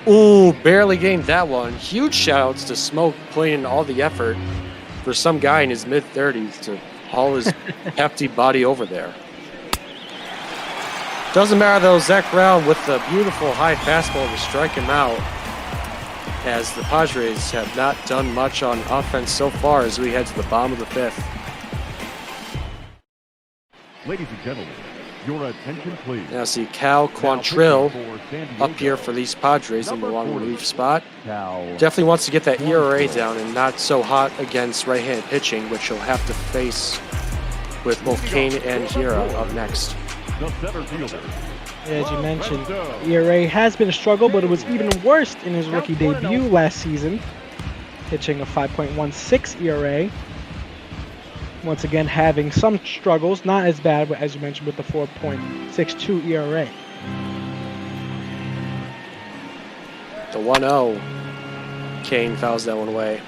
Ooh, barely gained that one. Huge shouts to Smoke putting in all the effort for some guy in his mid-30s to haul his hefty body over there. Doesn't matter though, Zach Brown with the beautiful high fastball to strike him out, as the Padres have not done much on offense so far as we head to the bottom of the 5th. Ladies and gentlemen, your attention please. Now see Cal Quantrill up here for these Padres in the long relief spot. Definitely wants to get that ERA down and not so hot against right-handed pitching, which he'll have to face with both Kane and Hira up next. The center fielder. As you mentioned, ERA has been a struggle, but it was even worse in his rookie debut last season, pitching a 5.16 ERA. Once again, having some struggles, not as bad, but as you mentioned, with the 4.62 ERA. The 1-0. Kane fouls that one away.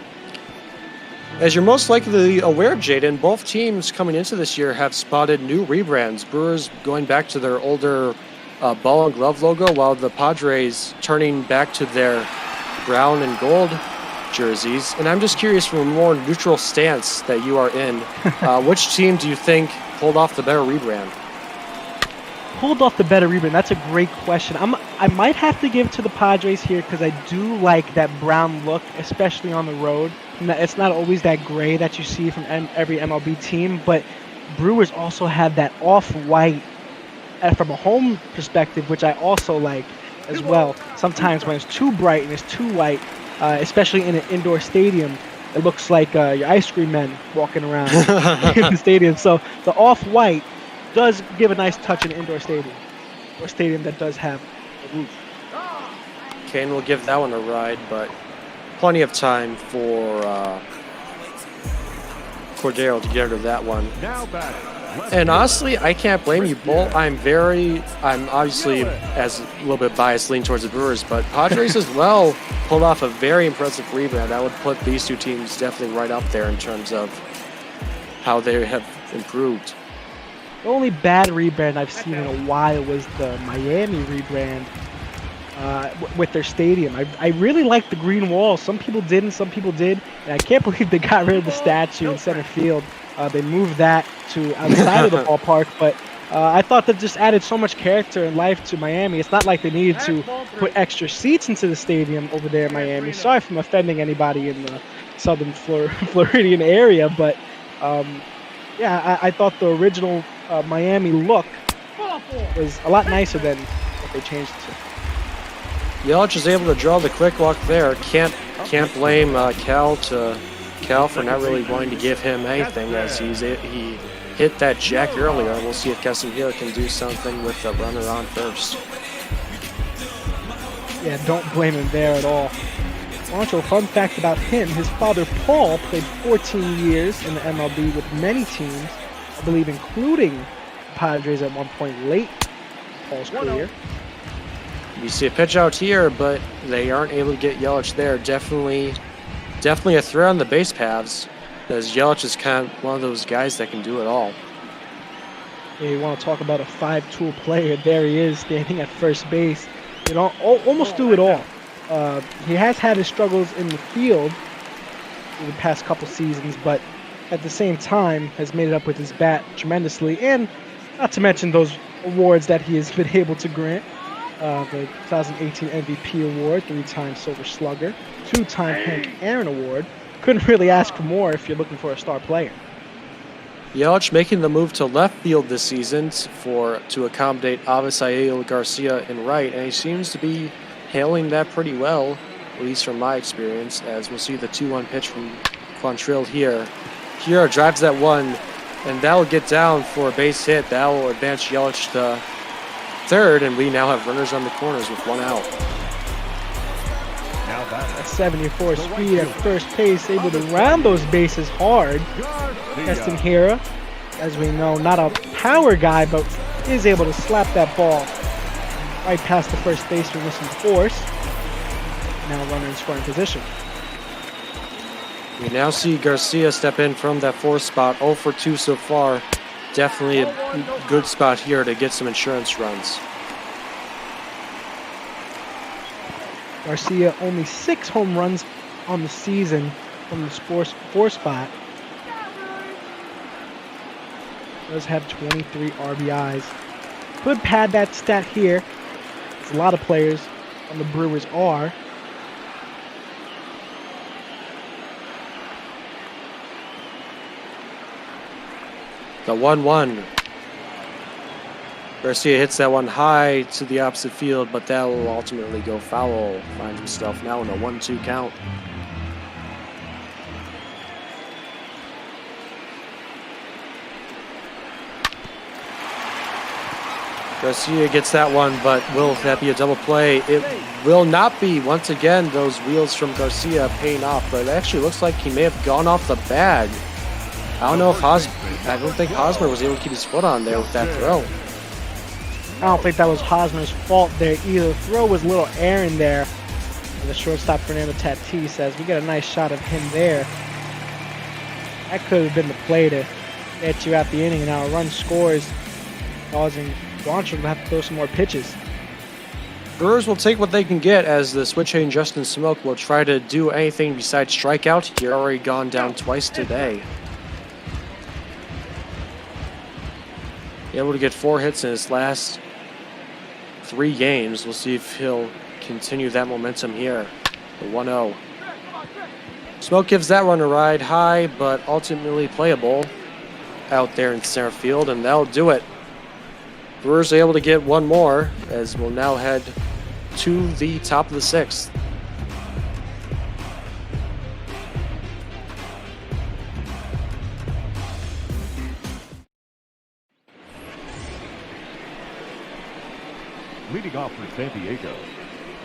As you're most likely aware, Jaden, both teams coming into this year have spotted new rebrands. Brewers going back to their older ball and glove logo, while the Padres turning back to their brown and gold jerseys. And I'm just curious, from a more neutral stance that you are in, which team do you think pulled off the better rebrand? Pulled off the better rebrand? That's a great question. I might have to give to the Padres here because I do like that brown look, especially on the road. It's not always that gray that you see from every MLB team, but Brewers also have that off-white from a home perspective, which I also like as well. Sometimes when it's too bright and it's too white, especially in an indoor stadium, it looks like your ice cream men walking around in the stadium. So the off-white does give a nice touch in an indoor stadium, or a stadium that does have a roof. Kane will give that one a ride, but plenty of time for Cordero to get rid of that one. And honestly, I can't blame you both. I'm obviously, as a little bit biased, lean towards the Brewers, but Padres as well pulled off a very impressive rebrand. I would put these two teams definitely right up there in terms of how they have improved. The only bad rebrand I've seen in a while was the Miami rebrand with their stadium. I really liked the green wall. Some people didn't, some people did. And I can't believe they got rid of the statue in center field. They moved that to outside of the ballpark, but I thought that just added so much character and life to Miami. It's not like they needed to put extra seats into the stadium over there in Miami. Sorry if I'm offending anybody in the southern Floridian area, but yeah, I thought the original Miami look was a lot nicer than what they changed it to. Yelich is able to draw the quick walk there. Can't blame Cal for not really wanting to give him anything, as he hit that jack earlier. We'll see if Casemiro can do something with the runner on first. Yeah, don't blame him there at all. Also, fun fact about him, his father Paul played 14 years in the MLB with many teams, I believe including Padres at one point late in Paul's career. You see a pitch out here, but they aren't able to get Yelich there. Definitely a threat on the base paths, as Yelich is kind of one of those guys that can do it all. You want to talk about a 5-tool player. There he is standing at first base. You know, almost do it all. He has had his struggles in the field in the past couple seasons, but at the same time has made it up with his bat tremendously, and not to mention those awards that he has been able to grant. The 2018 MVP award, 3-time Silver Slugger, 2-time Hank Aaron Award. Couldn't really ask for more if you're looking for a star player. Yelich making the move to left field this season to accommodate Avisail Garcia in right, and he seems to be handling that pretty well, at least from my experience, as we'll see the 2-1 pitch from Quantrill here. Here drives that one, and that will get down for a base hit. That will advance Yelich to third, and we now have runners on the corners with 1 out. At 74 speed at first base, able to round those bases hard. Keston Hiura, as we know, not a power guy, but is able to slap that ball right past the first baseman with some force. Now runner in scoring position. We now see Garcia step in from that 4th spot, 0 for 2 so far. Definitely a good spot here to get some insurance runs. Garcia only 6 home runs on the season from the 4 spot. Does have 23 RBIs. Could pad that stat here, as a lot of players on the Brewers are. The 1-1. Garcia hits that one high to the opposite field, but that will ultimately go foul. Finds himself now in a 1-2 count. Garcia gets that one, but will that be a double play? It will not be. Once again, those wheels from Garcia paying off, but it actually looks like he may have gone off the bag. I don't know if I don't think Hosmer was able to keep his foot on there with that throw. I don't think that was Hosmer's fault there either. The throw was a little air in there. And the shortstop, Fernando Tatis, says we get a nice shot of him there. That could have been the play to get you out the inning, and now a run scores, causing Quantrill to have to throw some more pitches. Brewers will take what they can get, as the switch hitting Justin Smoke will try to do anything besides strike out. He's already gone down twice today. Able to get 4 hits in his last 3 games. We'll see if he'll continue that momentum here. The 1-0. Smoke gives that one a ride high, but ultimately playable out there in center field, and that'll do it. Brewers are able to get 1 more, as we'll now head to the top of the 6th. Leading off for San Diego,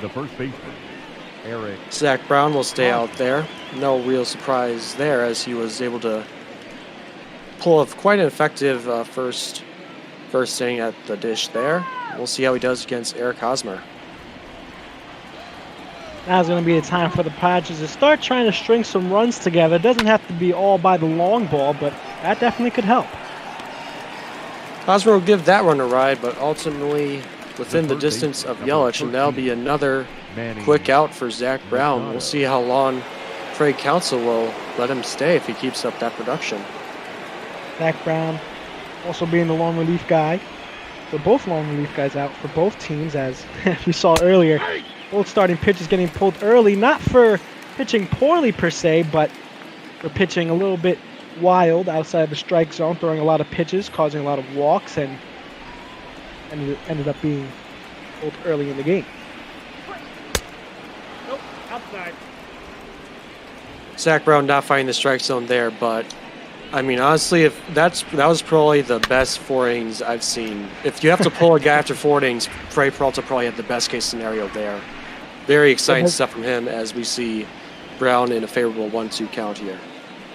the first baseman, Eric. Zach Brown will stay out there. No real surprise there, as he was able to pull off quite an effective first inning at the dish there. We'll see how he does against Eric Hosmer. Now's going to be the time for the Padres to start trying to string some runs together. It doesn't have to be all by the long ball, but that definitely could help. Hosmer will give that one a ride, but ultimately within the distance of Yelich, and that'll be another quick out for Zach Brown. We'll see how long Craig Counsell will let him stay if he keeps up that production. Zach Brown also being the long relief guy. So both long relief guys out for both teams, as we saw earlier. Both starting pitchers getting pulled early, not for pitching poorly per se, but for pitching a little bit wild outside the strike zone, throwing a lot of pitches, causing a lot of walks, and ended up being pulled early in the game. Nope, outside. Zach Brown not finding the strike zone there, but I mean, honestly, if that was probably the best 4 innings I've seen. If you have to pull a guy after 4 innings, Peralta probably had the best case scenario there. Very exciting stuff from him, as we see Brown in a favorable 1-2 count here.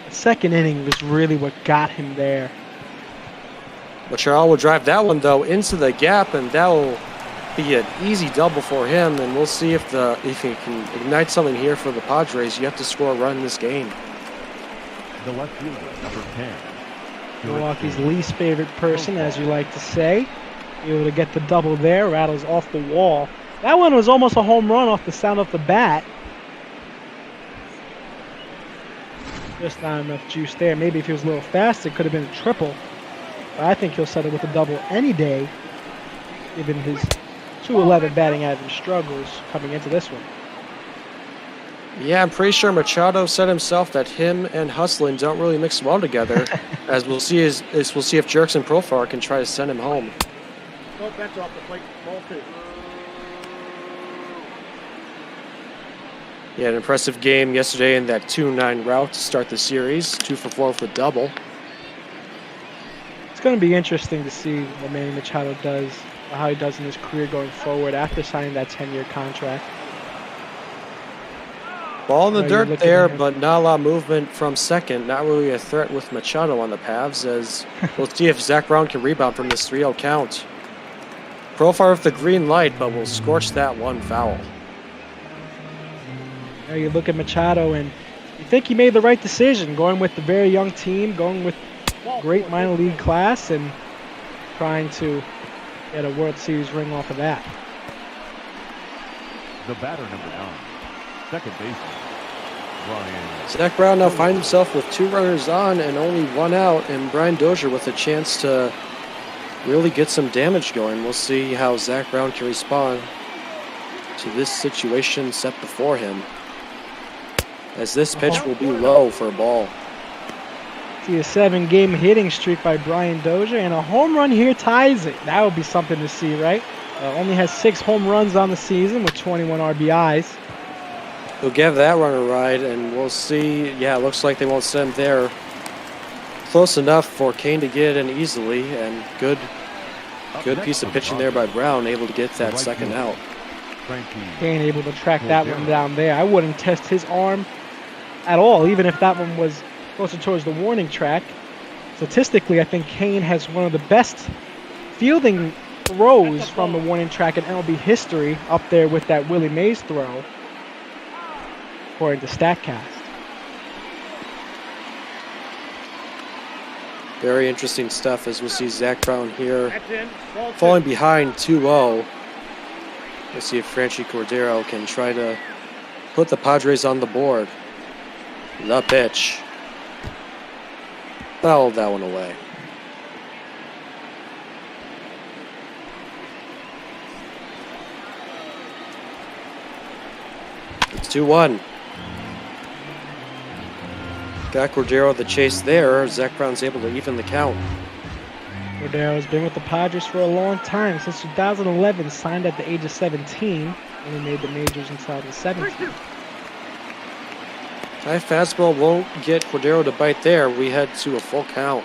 The second inning was really what got him there. Machado will drive that one, though, into the gap, and that will be an easy double for him. And we'll see if he can ignite something here for the Padres. You have to score a run in this game. The left fielder, number 10, Milwaukee's least favorite person, as you like to say. Able to get the double there, rattles off the wall. That one was almost a home run off the sound of the bat. Just not enough juice there. Maybe if he was a little faster, it could have been a triple. But I think he'll settle with a double any day, given his 211 batting average struggles coming into this one. Yeah, I'm pretty sure Machado said himself that him and hustling don't really mix well together. As we'll see, we'll see if Jerks and Profar can try to send him home. Oh, that's off the plate. Ball 2. Yeah, an impressive game yesterday in that 2-9 route to start the series. 2 for 4 for double. It's going to be interesting to see what Manny Machado does, or how he does in his career going forward after signing that 10-year contract. Ball in the dirt there, but not a lot of movement from second. Not really a threat with Machado on the Pavs, as we'll see if Zach Brown can rebound from this 3-0 count. Profile with the green light, but will scorch that one foul. Now you look at Machado and you think he made the right decision, going with the very young team, going with great minor league class, and trying to get a World Series ring off of that. The batter, number 9, second baseman, Brian. Zach Brown now finds himself with 2 runners on and only 1 out, and Brian Dozier with a chance to really get some damage going. We'll see how Zach Brown can respond to this situation set before him, as this pitch will be low for a ball. See a 7-game hitting streak by Brian Dozier, and a home run here ties it. That would be something to see, right? Only has 6 home runs on the season with 21 RBIs. He'll give that one a ride, and we'll see. Yeah, it looks like they won't send there. Close enough for Kane to get in easily, and good piece of pitching there by Brown, able to get that second out. Kane able to track that one down there. I wouldn't test his arm at all, even if that one was closer towards the warning track. Statistically, I think Kane has one of the best fielding throws from the warning track in MLB history, up there with that Willie Mays throw, according to StatCast. Very interesting stuff, as we'll see Zach Brown here falling behind 2-0. We'll see if Franchi Cordero can try to put the Padres on the board. The pitch. Fouled that one away. It's 2-1. Got Cordero the chase there. Zach Brown's able to even the count. Cordero has been with the Padres for a long time, since 2011, signed at the age of 17, only made the majors in 2017. High fastball won't get Cordero to bite there. We head to a full count.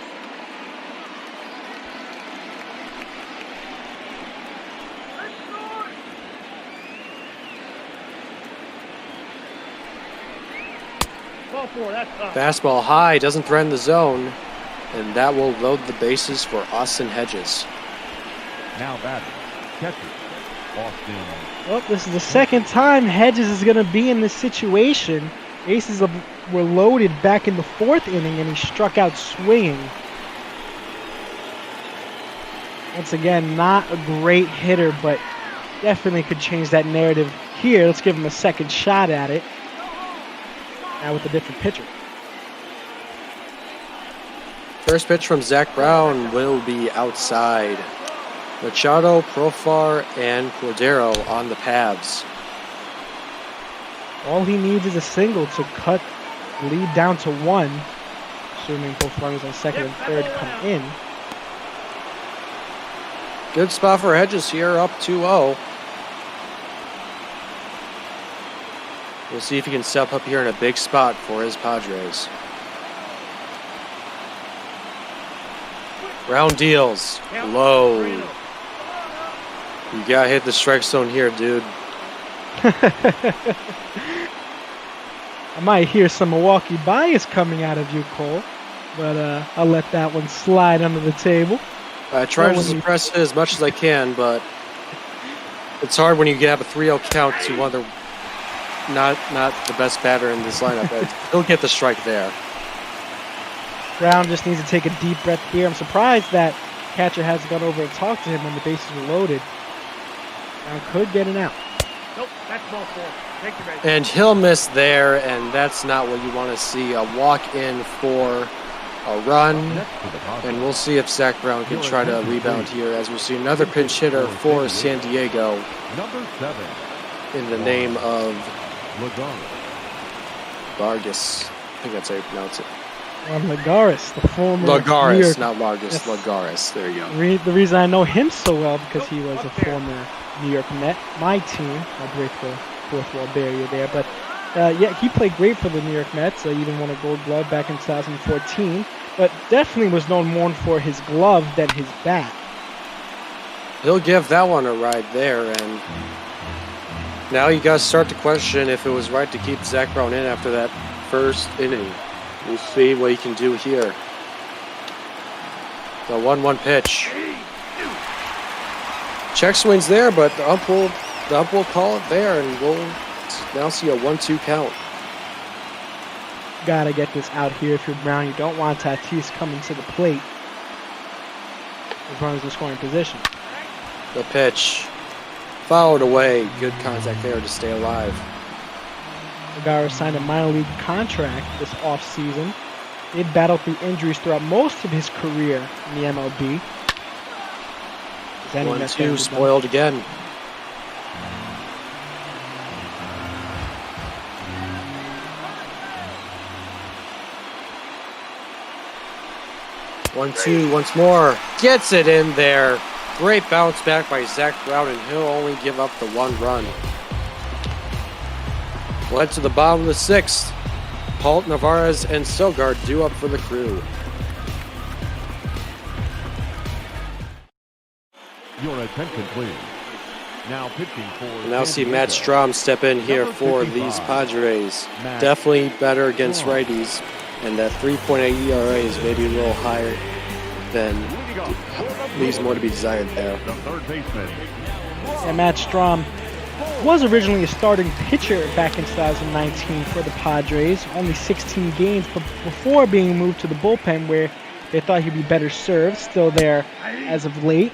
Fastball high, doesn't threaten the zone, and that will load the bases for Austin Hedges. Now batting, catcher, Austin. Well, this is the second time Hedges is going to be in this situation. Bases were loaded back in the 4th inning, and he struck out swinging. Once again, not a great hitter, but definitely could change that narrative here. Let's give him a second shot at it. Now with a different pitcher. First pitch from Zach Brown will be outside. Machado, Profar, and Cordero on the Pavs. All he needs is a single to cut the lead down to 1, assuming both runners on second and third come in. Good spot for Hedges here, up 2-0. We'll see if he can step up here in a big spot for his Padres. Brown deals. Low. You gotta hit the strike zone here, dude. I might hear some Milwaukee bias coming out of you, Cole, but I'll let that one slide under the table. I try to suppress it as much as I can, but it's hard when you have a 3-0 count to one of the not the best batter in this lineup. He'll get the strike there. Brown just needs to take a deep breath here. I'm surprised that catcher hasn't gone over and talked to him when the bases were loaded. Brown could get an out. Nope, that's ball 4. Thank you, Ray. And he'll miss there, and that's not what you want to see. A walk in for a run, and we'll see if Zach Brown can try to rebound here, as we'll see another pinch hitter for San Diego Number 7. in the name of Vargas. I think that's how you pronounce it. Lagares, the former New Lagares, York- not Vargas. Yes. Lagares. There you go. The reason I know him so well because he was a former New York Met, my team. I'll break the fourth wall barrier there, but yeah, he played great for the New York Mets. Even won a Gold Glove back in 2014, but definitely was known more for his glove than his bat. He'll give that one a ride there, and now you guys start to question if it was right to keep Zach Brown in after that first inning. We'll see what he can do here. The 1-1 pitch. Check swing's there, but the ump will call it there, and we'll now see a 1-2 count. Gotta get this out here if you're Brown. You don't want Tatis coming to the plate as long as in scoring position. The pitch. Fouled away. Good contact there to stay alive. Lagares signed a minor league contract this offseason. He had battled through injuries throughout most of his career in the MLB. 1-2 spoiled again. One-two once more. Gets it in there. Great bounce back by Zach Brown, and he'll only give up the 1 run. Led to the bottom of the 6th. Paul Navarez and Sogard due up for the crew. Your attention, please. Now pitching for. And now see Matt Strom step in here for these Padres. Definitely better against righties, and that 3.8 ERA is maybe a little higher than leaves more to be desired there. The third baseman. And Matt Strom was originally a starting pitcher back in 2019 for the Padres. Only 16 games before being moved to the bullpen, where they thought he'd be better served. Still there as of late.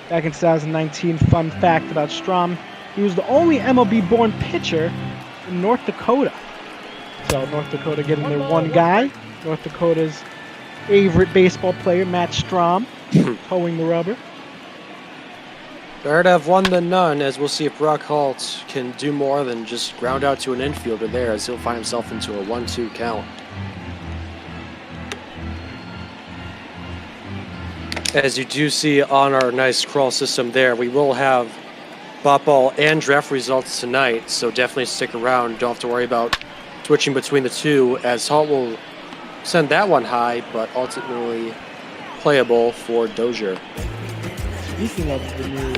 Back in 2019, fun fact about Strom, he was the only MLB-born pitcher in North Dakota. So North Dakota getting their one guy. North Dakota's favorite baseball player, Matt Strom, towing the rubber. Better to have one than none, as we'll see if Brock Holt can do more than just ground out to an infielder there, as he'll find himself into a 1-2 count. As you do see on our nice crawl system there, we will have bot ball and draft results tonight, so definitely stick around. Don't have to worry about switching between the two, as Holt will send that one high, but ultimately playable for Dozier. Speaking of the new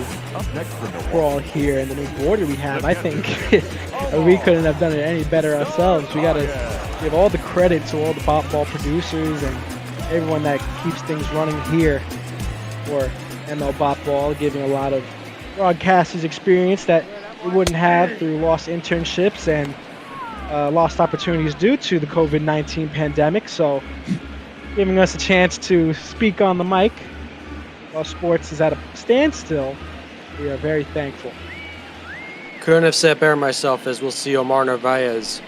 crawl here and the new border we have, I think we couldn't have done it any better ourselves. We got to give all the credit to all the bot ball producers and everyone that keeps things running here for ML Bot Ball, giving a lot of broadcasters experience that we wouldn't have through lost internships and lost opportunities due to the COVID-19 pandemic. So giving us a chance to speak on the mic while sports is at a standstill, we are very thankful. Couldn't have said better myself, as we'll see Omar Narvaez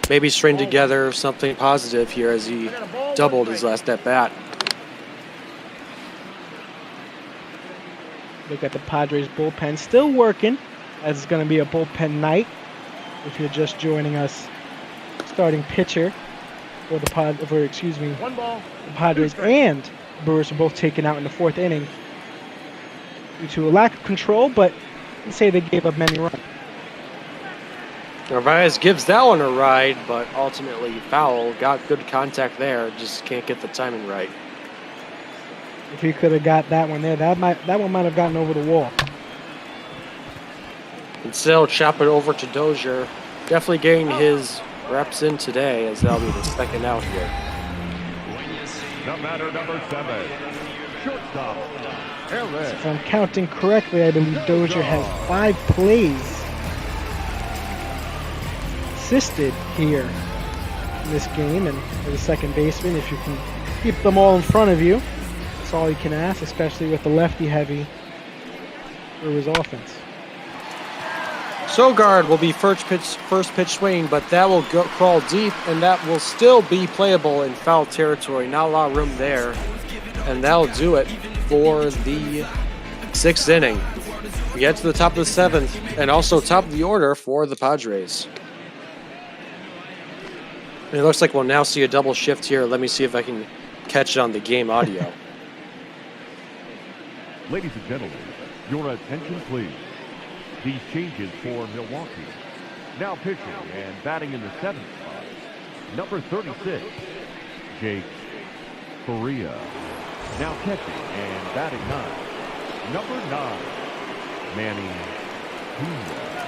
maybe string together something positive here as he doubled his last at bat. Look at the Padres bullpen still working, as it's going to be a bullpen night. If you're just joining us, starting pitcher for the Padres and Brewers are both taken out in the 4th inning due to a lack of control, but you say they gave up many runs. Narvaez gives that one a ride, but ultimately foul. Got good contact there, just can't get the timing right. If he could have got that one there, that one might have gotten over the wall. And still chop it over to Dozier. Definitely getting his reps in today, as that'll be the second out here. The batter, number 7, shortstop, Eric. If I'm counting correctly, I believe Dozier has 5 plays assisted here in this game, and as a second baseman, if you can keep them all in front of you. That's all you can ask, especially with the lefty-heavy Brewers offense. Sogard will be first pitch swing, but that will crawl deep, and that will still be playable in foul territory. Not a lot of room there, and that'll do it for the 6th inning. We get to the top of the 7th, and also top of the order for the Padres. And it looks like we'll now see a double shift here. Let me see if I can catch it on the game audio. Ladies and gentlemen, your attention please. These changes for Milwaukee. Now pitching and batting in the 7th spot, number 36, Jake Correa. Now catching and batting 9, number 9, Manny Pena.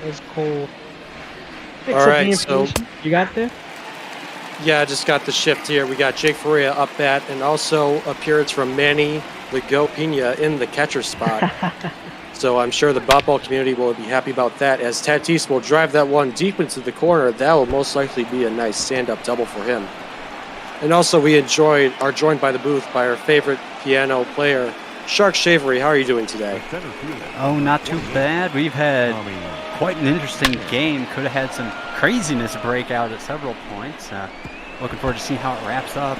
That's cool. All right, so you got there? Yeah, I just got the shift here. We got Jake Correa up bat, and also appearance from Manny the Go Pena in the catcher spot. So I'm sure the ball community will be happy about that, as Tatis will drive that one deep into the corner. That will most likely be a nice stand-up double for him. And also we are joined by the booth by our favorite piano player, Shark Shavery. How are you doing today? Oh, not too bad. We've had quite an interesting game. Could have had some craziness break out at several points. Looking forward to seeing how it wraps up.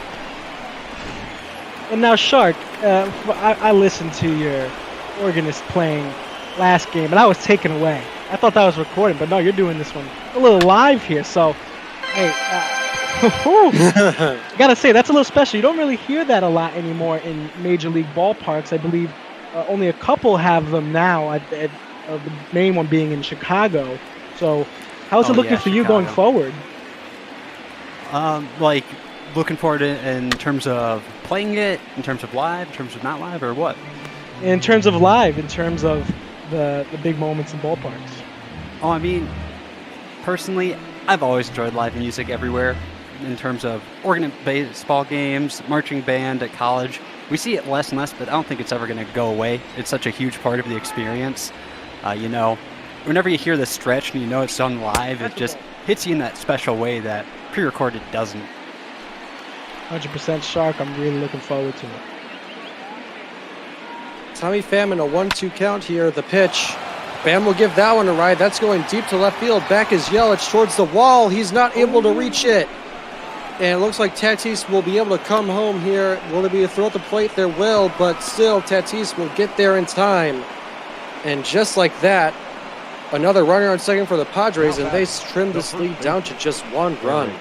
And now, Shark, I listened to your organist playing last game, and I was taken away. I thought that was recorded, but no, you're doing this one a little live here. So, hey, I gotta say, that's a little special. You don't really hear that a lot anymore in Major League ballparks. I believe only a couple have them now, the main one being in Chicago. So, how's it looking for you going forward? Like, looking forward in terms of playing it, in terms of live, in terms of not live, or what? In terms of live, in terms of the big moments in ballparks. Oh, I mean, personally, I've always enjoyed live music everywhere. In terms of baseball games, marching band at college, we see it less and less, but I don't think it's ever going to go away. It's such a huge part of the experience. You know, whenever you hear the stretch and you know it's done live, it just hits you in that special way that pre-recorded doesn't. 100% Shark. I'm really looking forward to it. Tommy Pham in a 1-2 count here. The pitch. Pham will give that one a ride. That's going deep to left field. Back is Yelich towards the wall. He's not able to reach it. And it looks like Tatis will be able to come home here. Will there be a throw at the plate? There will, but still Tatis will get there in time. And just like that, another runner on second for the Padres, and they trim this lead down to just 1 run.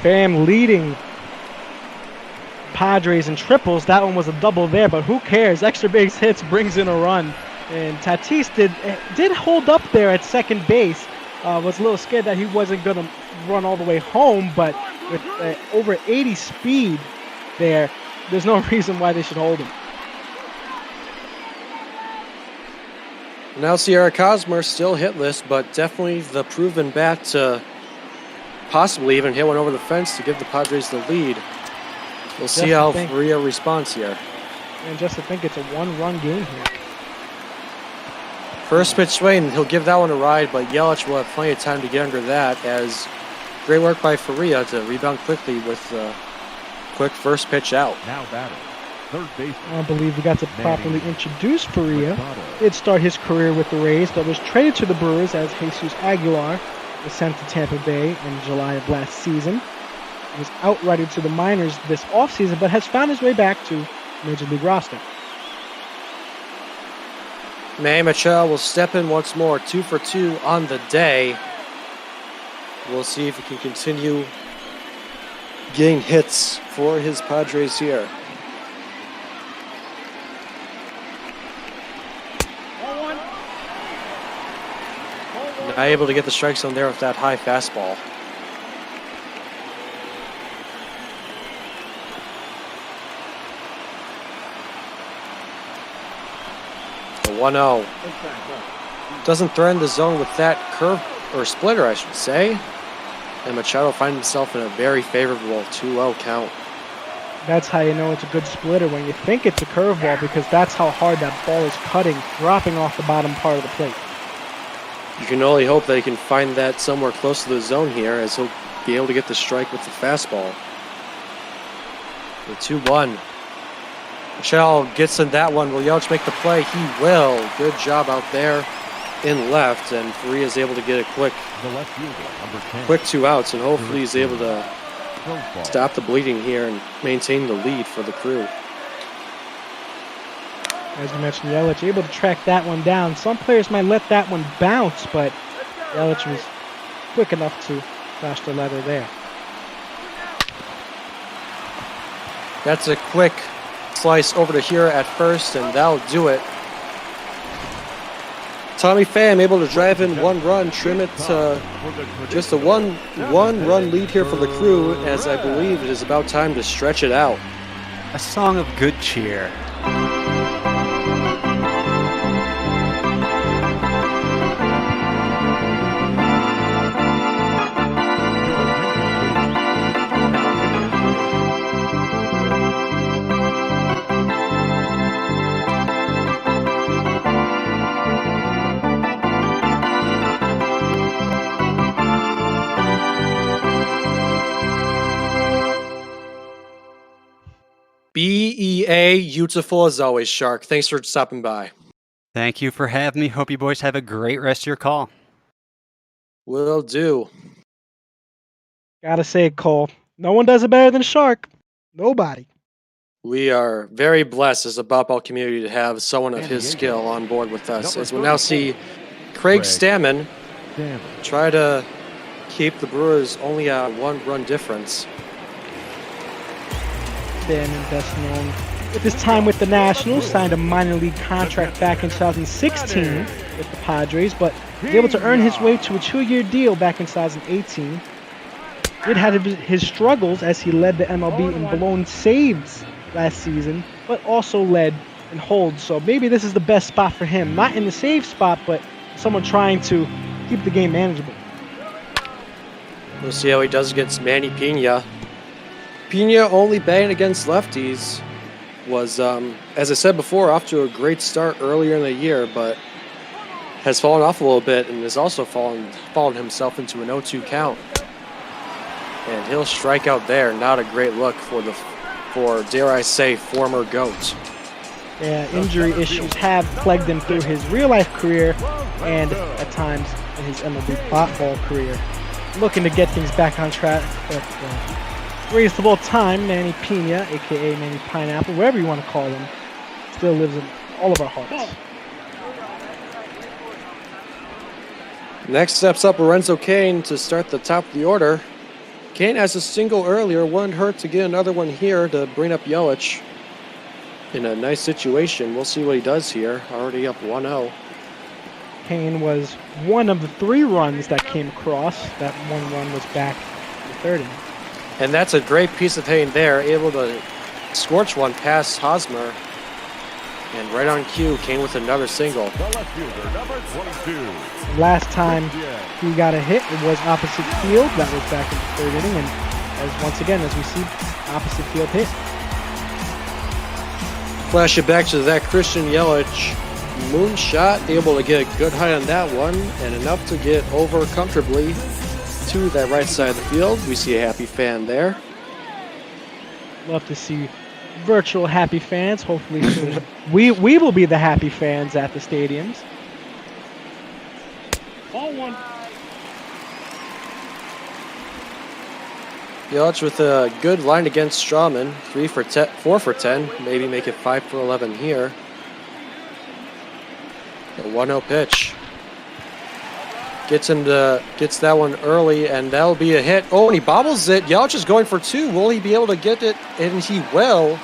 Pham leading Padres in triples. That one was a double there, but who cares? Extra base hits brings in a run. And Tatis did hold up there at second base. Was a little scared that he wasn't going to run all the way home, but with over 80 speed there's no reason why they should hold him. Now Sierra Cosmer still hitless, but definitely the proven bat to possibly even hit one over the fence to give the Padres the lead. We'll see how Faria responds here. And just to think, it's a 1-run game here. First pitch swing, he'll give that one a ride, but Yelich will have plenty of time to get under that, as great work by Faria to rebound quickly with a quick first pitch out. Now batting, third base. I believe we got to properly introduce Faria. Did start his career with the Rays, but was traded to the Brewers as Jesus Aguilar was sent to Tampa Bay in July of last season. He was outrighted to the minors this offseason, but has found his way back to Major League roster. Manny Machado will step in once more, 2 for 2 on the day. We'll see if he can continue getting hits for his Padres here. Not able to get the strike zone there with that high fastball. The 1-0. Doesn't threaten the zone with that curve, or splitter, I should say. And Machado finds himself in a very favorable 2-0 count. That's how you know it's a good splitter, when you think it's a curveball, because that's how hard that ball is cutting, dropping off the bottom part of the plate. You can only hope that he can find that somewhere close to the zone here, as he'll be able to get the strike with the fastball. The 2-1. Michelle gets in that one. Will Yelich make the play? He will. Good job out there in left, and Faria is able to get a quick 2 outs, and hopefully he's able to stop the bleeding here and maintain the lead for the Crew. As you mentioned, Yelich able to track that one down. Some players might let that one bounce, but Yelich was quick enough to flash the letter there. That's a quick slice over to here at first, and that'll do it. Tommy Pham able to drive in 1 run, trim it to just a one run lead here for the Crew, as I believe it is about time to stretch it out. A song of good cheer. BEA, beautiful as always, Shark. Thanks for stopping by. Thank you for having me. Hope you boys have a great rest of your call. Will do. Gotta say, Cole, no one does it better than Shark. Nobody. We are very blessed as a ball community to have someone of his skill on board with us. As we'll now see Craig Stammen try to keep the Brewers only a 1-run difference. Stammen, best known with his time with the Nationals, signed a minor league contract back in 2016 with the Padres, but was able to earn his way to a 2-year deal back in 2018. Did have his struggles as he led the MLB in blown saves last season, but also led in holds. So maybe this is the best spot for him. Not in the save spot, but someone trying to keep the game manageable. We'll see how he does against Manny Pena. Pena only batting against lefties was, as I said before, off to a great start earlier in the year, but has fallen off a little bit and has also fallen himself into an 0-2 count. And he'll strike out there. Not a great look for dare I say, former GOAT. Yeah, injury issues have plagued him through his real-life career and at times in his MLB ball career. Looking to get things back on track, but greatest of all time, Manny Pena, a.k.a. Manny Pineapple, wherever you want to call him, still lives in all of our hearts. Next steps up Lorenzo Cain to start the top of the order. Cain has a single earlier, wouldn't hurt to get another one here to bring up Yelich in a nice situation. We'll see what he does here, already up 1-0. Cain was one of the 3 runs that came across. That 1 run was back in the 3rd inning. And that's a great piece of hitting there, able to scorch one past Hosmer. And right on cue, Cain with another single. Last time he got a hit, it was opposite field. That was back in the 3rd inning. And as once again, as we see, opposite field hit. Flash it back to that Christian Yelich moonshot, able to get a good height on that one, and enough to get over comfortably to that right side of the field. We see a happy fan there. Love to see virtual happy fans. Hopefully soon we will be the happy fans at the stadiums. Ball 1. Yelich with a good line against Strawman. 4 for 10. Maybe make it 5 for 11 here. A 1-0 pitch. Gets that one early, and that'll be a hit. Oh, and he bobbles it. Yelich is going for 2. Will he be able to get it? And he will.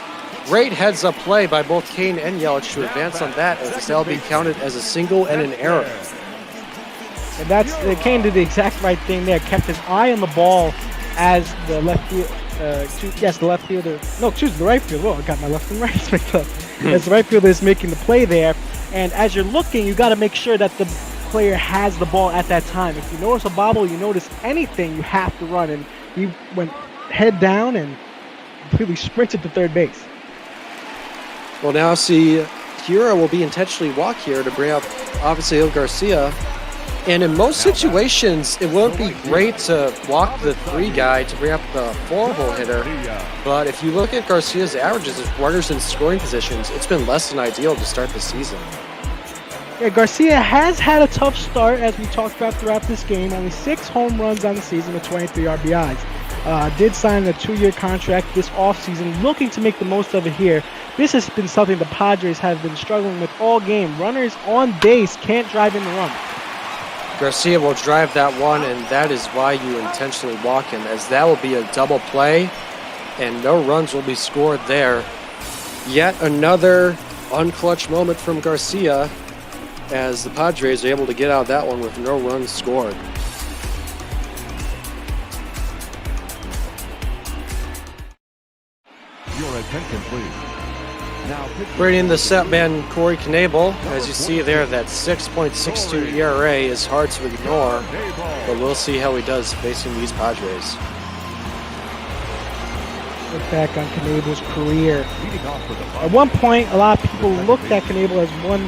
Great heads-up play by both Cain and Yelich to advance on that, as that'll be counted as a single and an error. And Cain did the exact right thing there. Kept his eye on the ball as the left field. The left fielder. No, the right fielder. Oh, I got my left and right mixed up. As the right fielder is making the play there, and as you're looking, you got to make sure that the player has the ball at that time. If you notice a bobble, you notice anything, you have to run. And he went head down and completely sprinted to third base. Well, now see, Hura will be intentionally walk here to bring up Avisail Garcia. And in most situations, it wouldn't be great to walk the 3 guy to bring up the 4-hole hitter. But if you look at Garcia's averages as runners in scoring positions, it's been less than ideal to start the season. Yeah, Garcia has had a tough start, as we talked about throughout this game. Only 6 home runs on the season with 23 RBIs. Did sign a 2-year contract this offseason, looking to make the most of it here. This has been something the Padres have been struggling with all game. Runners on base can't drive in the run. Garcia will drive that one, and that is why you intentionally walk him, as that will be a double play, and no runs will be scored there. Yet another unclutch moment from Garcia, as the Padres are able to get out of that one with no runs scored. Your attention, please. Now, Bringing the set man Corey Knebel. As you see there, that 6.62 ERA is hard to ignore, but we'll see how he does facing these Padres. Look back on Knebel's career. At one point, a lot of people looked at Knebel as one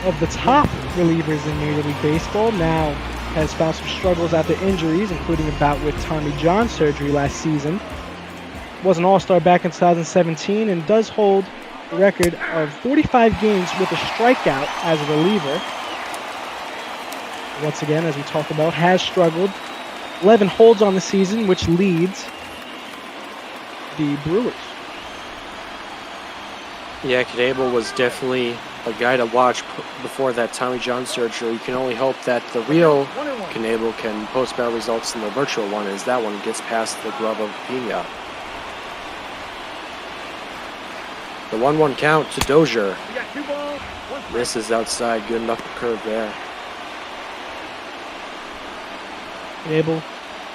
of the top relievers in Major League Baseball. Now has found some struggles after injuries, including a bout with Tommy John surgery last season. Was an all-star back in 2017 and does hold the record of 45 games with a strikeout as a reliever. Once again, as we talked about, has struggled. 11 holds on the season, which leads the Brewers. Yeah, Knebel was definitely a guy to watch before that Tommy John surgery. You can only hope that the real Knebel can post better results than the virtual one, as that one gets past the glove of Pena. The 1-1 count to Dozier. Misses outside, good knuckle curve there. Knebel,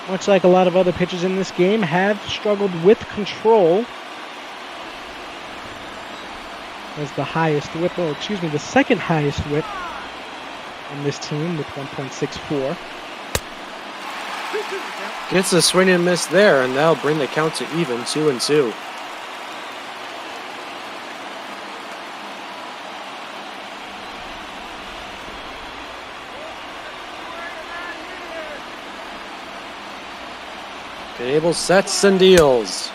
much like a lot of other pitchers in this game, have struggled with control. As the highest whip, the second highest whip on this team with 1.64. Gets a swing and miss there, and that'll bring the count to even, 2-2. Knebel sets and deals.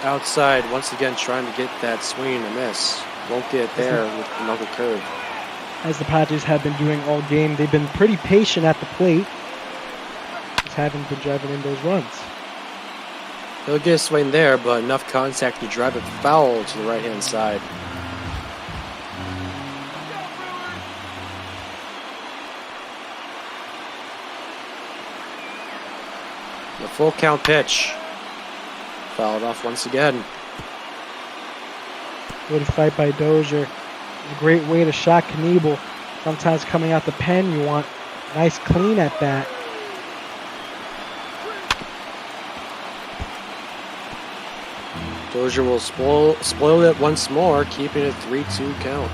Outside, once again trying to get that swing and a miss. Won't get there with the knuckle curve. As the Padres have been doing all game, they've been pretty patient at the plate. Just haven't been driving in those runs. He'll get a swing there, but enough contact to drive it foul to the right-hand side. The full count pitch. Fouled off once again. Good fight by Dozier. A great way to shock Knebel. Sometimes coming out the pen, you want nice clean at bat. Dozier will spoil it once more, keeping it 3-2 count.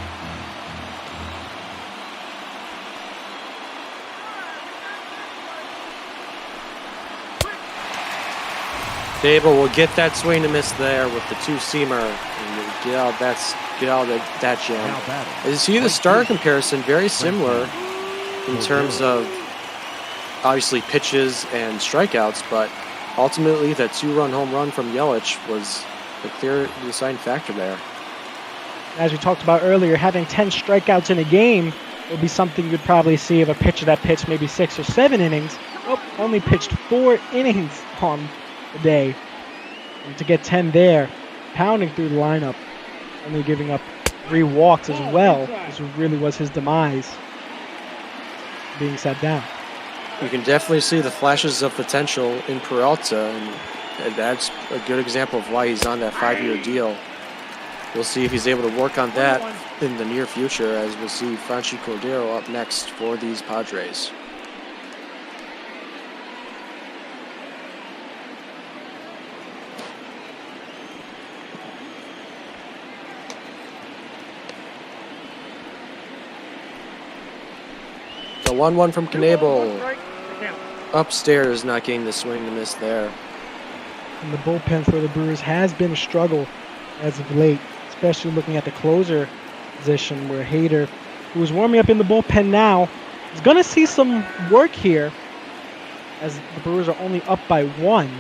Knebel will get that swing and miss there with the 2-seamer and get out of that jam. As you see, the starter comparison very similar in terms of obviously pitches and strikeouts, but ultimately that 2-run home run from Yelich was the clear deciding factor there. As we talked about earlier, having 10 strikeouts in a game will be something you'd probably see of a pitcher that pitched maybe 6 or 7 innings. Only pitched 4 innings on the day. And to get 10 there, pounding through the lineup, only giving up 3 walks as well. This really was his demise, being sat down. You can definitely see the flashes of potential in Peralta, and that's a good example of why he's on that 5-year deal. We'll see if he's able to work on that in the near future, as we'll see Franchi Cordero up next for these Padres. The 1-1 from Knebel. Upstairs, not getting the swing and miss there. And the bullpen for the Brewers has been a struggle as of late, especially looking at the closer position where Hader, who is warming up in the bullpen now, He's going to see some work here as the Brewers are only up by 1.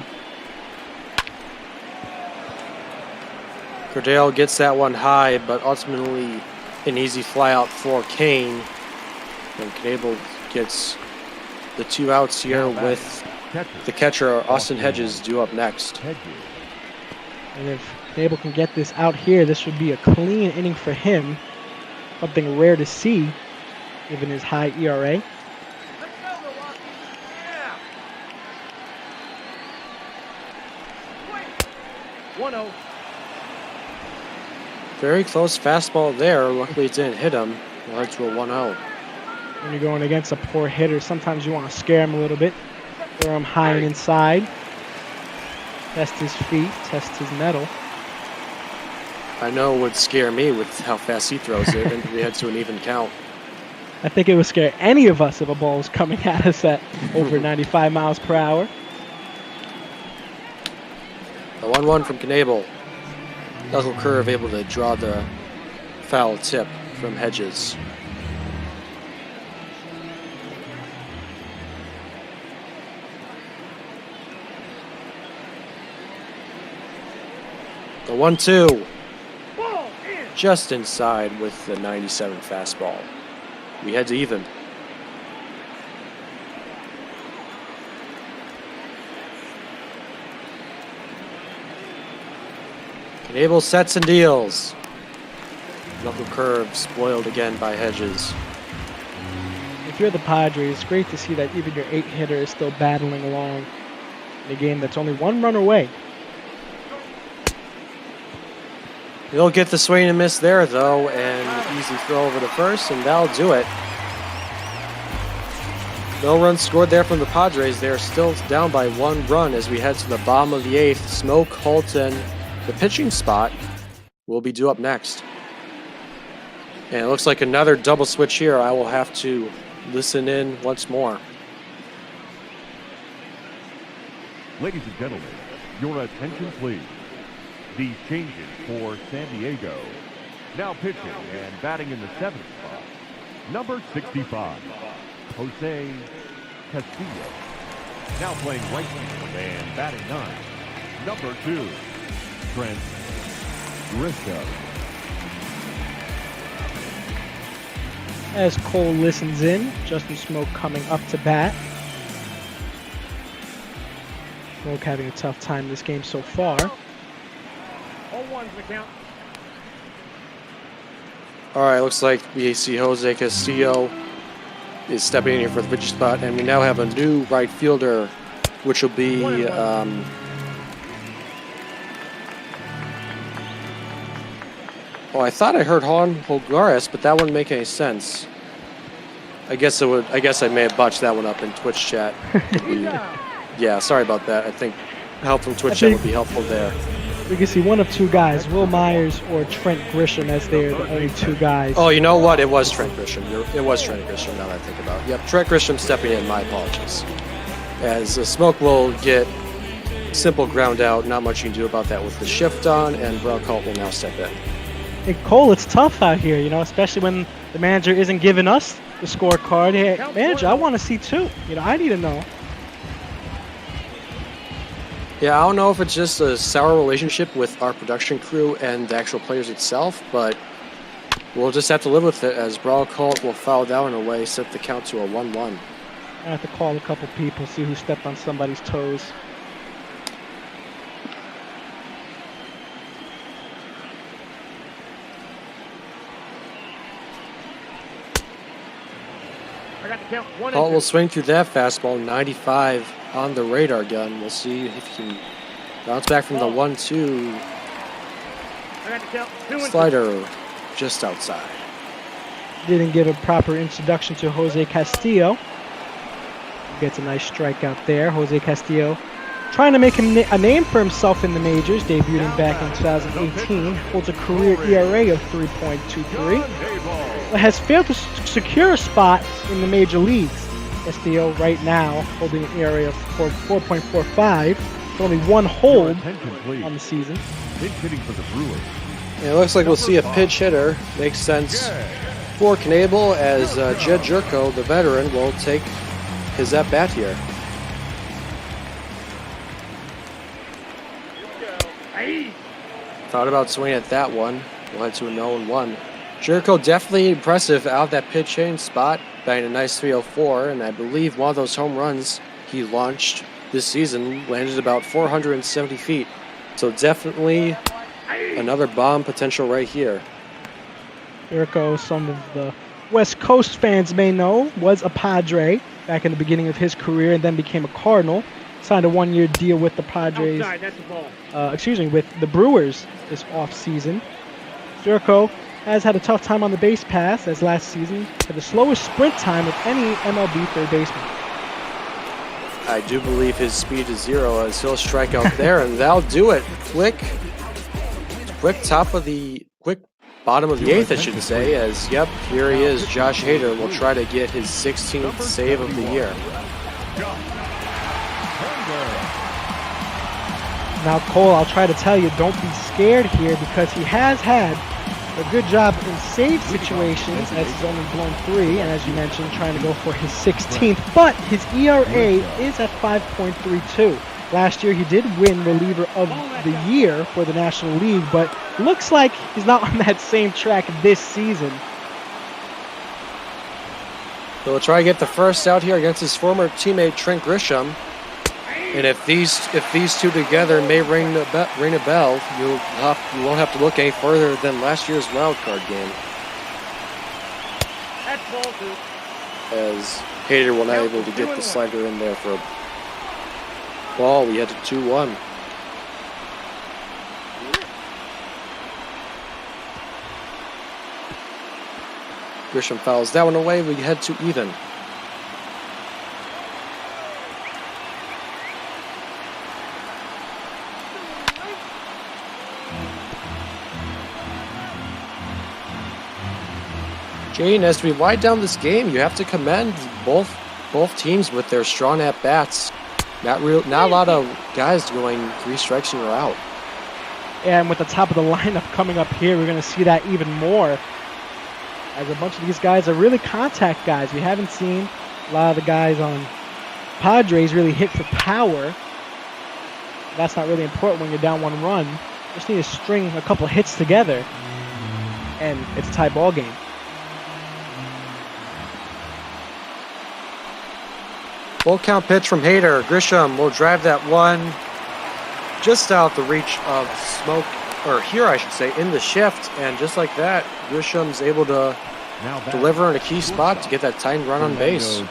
Cordell gets that one high, but ultimately an easy fly out for Kane. And Knable gets the 2 outs here with the catcher, Austin Hedges, due up next. And if Knable can get this out here, this would be a clean inning for him. Something rare to see, given his high ERA. Very close fastball there. Luckily, it didn't hit him. It led to a 1-0. When you're going against a poor hitter, sometimes you want to scare him a little bit. Throw him high and inside. Test his feet, test his metal. I know it would scare me with how fast he throws it, and we head to an even count. I think it would scare any of us if a ball was coming at us at over 95 miles per hour. The 1-1 from Knable. Knuckle curve able to draw the foul tip from Hedges. The 1-2. Just inside with the 97 fastball. We head to even. Knable sets and deals. Knuckle curve spoiled again by Hedges. If you're the Padres, it's great to see that even your 8-hitter is still battling along in a game that's only 1 run away. He'll get the swing and miss there, though, and easy throw over to first, and that'll do it. No runs scored there from the Padres. They're still down by 1 run as we head to the bottom of the 8th. Smoke, Holton, the pitching spot will be due up next. And it looks like another double switch here. I will have to listen in once more. Ladies and gentlemen, your attention please. These changes for San Diego. Now pitching and batting in the 7th spot, number 65, Jose Castillo. Now playing right field and batting 9, number 2, Trent Grisham. As Cole listens in, Justin Smoke coming up to bat. Smoke having a tough time this game so far. All right, looks like we see Jose Castillo is stepping in here for the pitcher spot, and we now have a new right fielder, which will be I thought I heard Juan Holgares, but that wouldn't make any sense. I guess it would. I guess I may have botched that one up in Twitch chat. Yeah, sorry about that. I think help from Twitch chat would be helpful there. We can see one of 2 guys, Will Myers or Trent Grisham, as they're the only 2 guys. Oh, you know what? It was Trent Grisham. It was Trent Grisham, now that I think about it. Yep, Trent Grisham stepping in. My apologies. As Smoke will get simple ground out. Not much you can do about that with the shift on, and Brown Colt will now step in. Hey, Cole, it's tough out here, you know, especially when the manager isn't giving us the scorecard. Hey, manager, I want to see 2. You know, I need to know. Yeah, I don't know if it's just a sour relationship with our production crew and the actual players itself, but we'll just have to live with it as Brawl Colt will foul down and away, set the count to a 1-1. I have to call a couple people, see who stepped on somebody's toes. Colt will swing through that fastball, 95 on the radar gun. We'll see if he can bounce back from the 1-2. Slider just outside. Didn't give a proper introduction to Jose Castillo. Gets a nice strikeout there. Jose Castillo trying to make him a name for himself in the majors, debuting back in 2018. Holds a career ERA of 3.23. But has failed to secure a spot in the major leagues. Castillo right now holding an ERA of 4.45. Only 1 hold on the season. Pitch hitting for the Brewers. Yeah, it looks like we'll see a pitch hitter. Makes sense for Knable as Jed Jerko, the veteran, will take his at-bat here. Thought about swinging at that one. We'll head to a 0-1. Jerko definitely impressive out of that pitch hitting spot, batting a nice 304, and I believe one of those home runs he launched this season landed about 470 feet. So definitely another bomb potential right here. Jerko, some of the West Coast fans may know, was a Padre back in the beginning of his career and then became a Cardinal. Signed a one-year deal with the Padres, with the Brewers this offseason. Jerko has had a tough time on the base pass, as last season had the slowest sprint time of any MLB third baseman. I do believe his speed is 0 as he'll strike out there, and that'll do it. Quick bottom of the 8th, I should say, as, yep, here he is. Josh Hader will try to get his 16th save of the year. Now, Cole, I'll try to tell you, don't be scared here because he has had a good job in save situations as he's only blown 3, and as you mentioned, trying to go for his 16th, but his ERA is at 5.32. Last year, he did win reliever of the year for the National League, but looks like he's not on that same track this season. So we'll try to get the first out here against his former teammate Trent Grisham. And if these two together may ring a bell, you won't have to look any further than last year's wild card game. As Hader will not able to get the slider in there for a ball, we head to 2-1. Grisham fouls that one away. We head to even. Jane, as we wind down this game, you have to commend both teams with their strong at-bats. Not a lot of guys going 3 strikes and you're out. And with the top of the lineup coming up here, we're going to see that even more. As a bunch of these guys are really contact guys. We haven't seen a lot of the guys on Padres really hit for power. That's not really important when you're down 1 run. Just need to string a couple hits together, and it's a tie ball game. Full count pitch from Hader. Grisham will drive that one just out the reach of Smoke, or here I should say, in the shift, and just like that, Grisham's able to deliver in a key spot to get that tying run on base.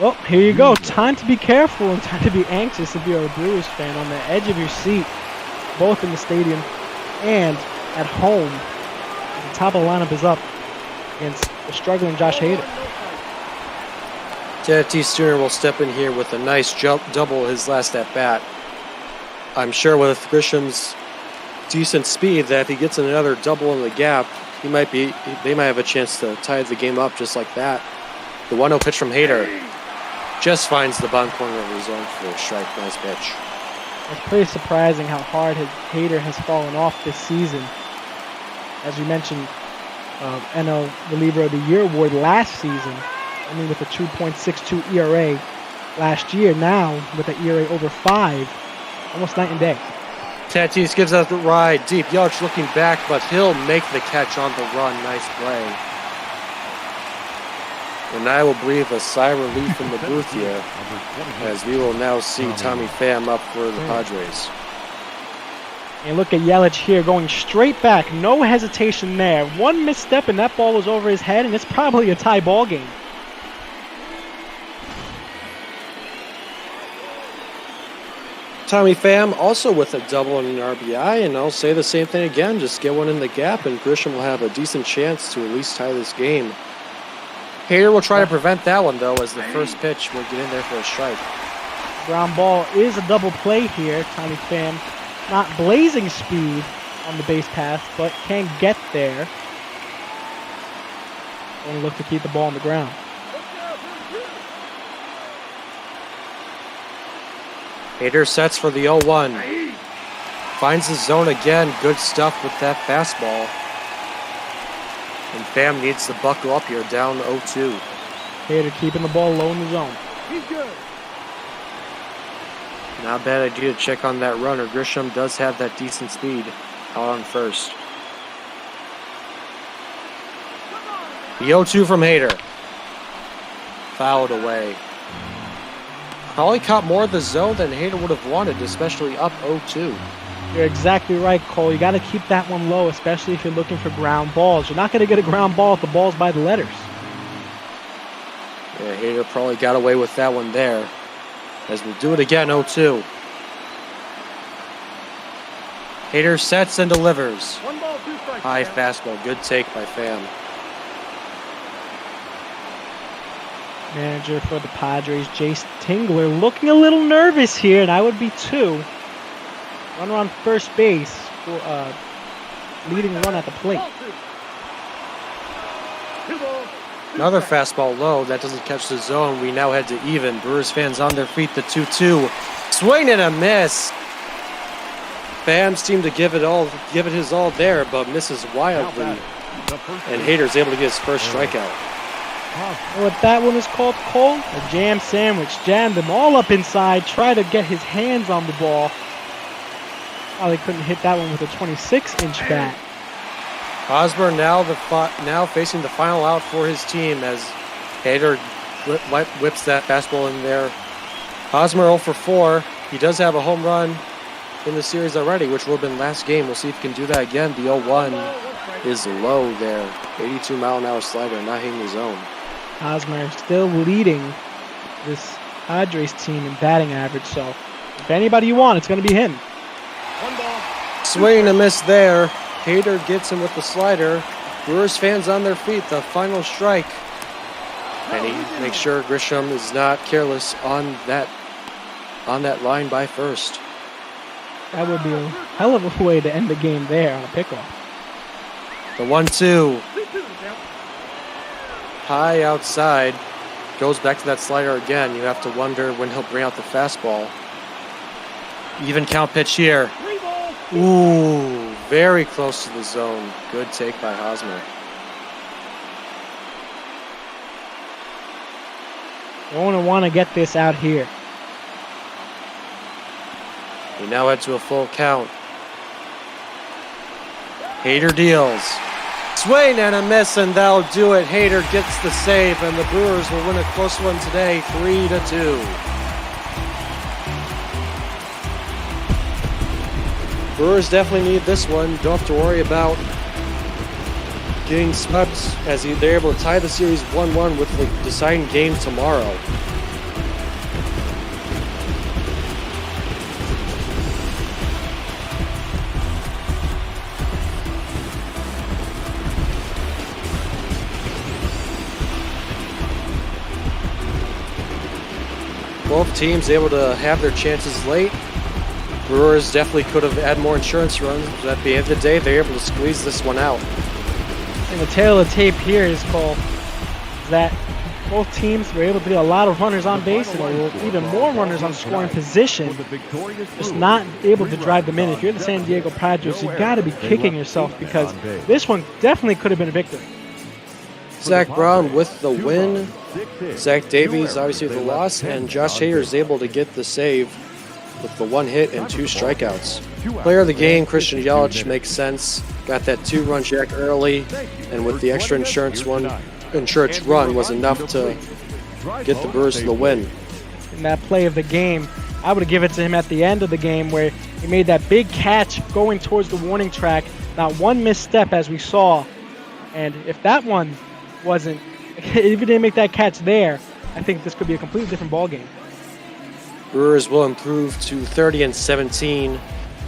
Well, here you go. Time to be careful and time to be anxious if you're a Brewers fan, on the edge of your seat, both in the stadium and at home. The top of the lineup is up against the struggling Josh Hader. T. Steiner will step in here with a nice double his last at-bat. I'm sure with Grisham's decent speed that if he gets another double in the gap, they might have a chance to tie the game up just like that. The 1-0 pitch from Hader just finds the bottom corner of his zone for a strike. Nice pitch. It's pretty surprising how hard Hader has fallen off this season. As you mentioned, NL Reliever of the Year award last season, only with a 2.62 ERA last year. Now with an ERA over 5, almost night and day. Tatis gives us the ride deep. Yelich looking back, but he'll make the catch on the run. Nice play. And I will breathe a sigh of relief in the booth here, as we will now see Tommy Pham up for the Padres. And look at Yelich here going straight back. No hesitation there. One misstep and that ball was over his head, and it's probably a tie ball game. Tommy Pham also with a double and an RBI, and I'll say the same thing again. Just get one in the gap, and Grisham will have a decent chance to at least tie this game. Hader will try to prevent that one, though, as the first pitch will get in there for a strike. Ground ball is a double play here. Tommy Pham not blazing speed on the base pass, but can get there. Going to look to keep the ball on the ground. Hader sets for the 0-1. Finds the zone again. Good stuff with that fastball. And Pham needs to buckle up here, down 0-2. Hader keeping the ball low in the zone. Not a bad idea to check on that runner. Grisham does have that decent speed out on first. The 0-2 from Hader. Fouled away. Probably caught more of the zone than Hader would have wanted, especially up 0-2. You're exactly right, Cole. You got to keep that one low, especially if you're looking for ground balls. You're not going to get a ground ball if the ball's by the letters. Yeah, Hader probably got away with that one there. As we'll do it again, 0-2. Hader sets and delivers. High fastball. Good take by Pham. Manager for the Padres, Jace Tingler, looking a little nervous here, and I would be too. Runner on first base for leading run at the plate. Another fastball low. That doesn't catch the zone. We now head to even. Brewers fans on their feet. The 2-2. Swing and a miss. Pham seemed to give it his all there, but misses wildly. And Hader's able to get his first strikeout. What that one is called, Cole? A jam sandwich. Jammed him all up inside. Tried to get his hands on the ball. Probably couldn't hit that one with a 26-inch bat. Hosmer now facing the final out for his team as Hader whips that fastball in there. Hosmer 0 for 4. He does have a home run in the series already, which will have been last game. We'll see if he can do that again. The 0-1 is low there. 82-mile-an-hour slider, not hitting the zone. Hosmer still leading this Padres team in batting average, so if anybody you want, it's going to be him. Swing and a miss there. Hader gets him with the slider. Brewers fans on their feet. The final strike. And he makes sure Grisham is not careless on that line by first. That would be a hell of a way to end the game there on a pickoff. The 1-2. High outside. Goes back to that slider again. You have to wonder when he'll bring out the fastball. Even count pitch here. Ooh, very close to the zone. Good take by Hosmer. Going to want to get this out here. We now head to a full count. Hader deals. Swing and a miss, and that'll do it. Hader gets the save, and the Brewers will win a close one today, 3-2. Brewers definitely need this one. Don't have to worry about getting swept as they're able to tie the series 1-1 with the deciding game tomorrow. Both teams able to have their chances late. Brewers definitely could have had more insurance runs, but at the end of the day, they're able to squeeze this one out. And the tail of the tape here is called that both teams were able to get a lot of runners on base and even more runners on scoring position, just not able to drive them in. If you're the San Diego Padres, you got to be kicking yourself because this one definitely could have been a victory. Zach Brown with the win. Zach Davies obviously with the loss, and Josh Hader is able to get the save with the 1 hit and 2 strikeouts. Player of the game, Christian Yelich, makes sense. Got that 2-run jack early, and with the extra insurance run was enough to get the Brewers to the win. In that play of the game, I would have given it to him at the end of the game where he made that big catch going towards the warning track. Not one misstep as we saw. And if that one wasn't, if he didn't make that catch there, I think this could be a completely different ballgame. Brewers will improve to 30-17.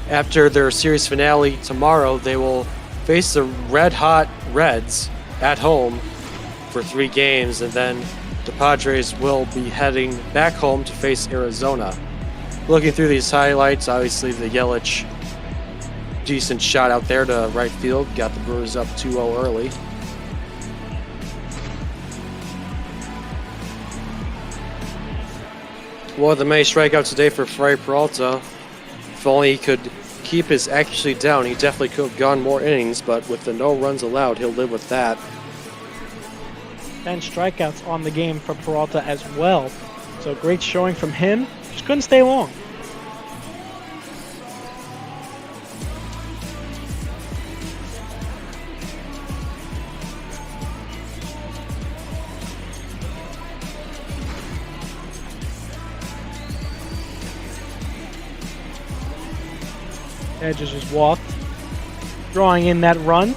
After their series finale tomorrow, they will face the red-hot Reds at home for 3 games, and then the Padres will be heading back home to face Arizona. Looking through these highlights, obviously the Yelich decent shot out there to right field, got the Brewers up 2-0 early. One of the many strikeouts today for Peralta. If only he could keep his accuracy down, he definitely could have gone more innings, but with the no runs allowed, he'll live with that. 10 strikeouts on the game for Peralta as well. So great showing from him. Just couldn't stay long. Hedges just walked, drawing in that run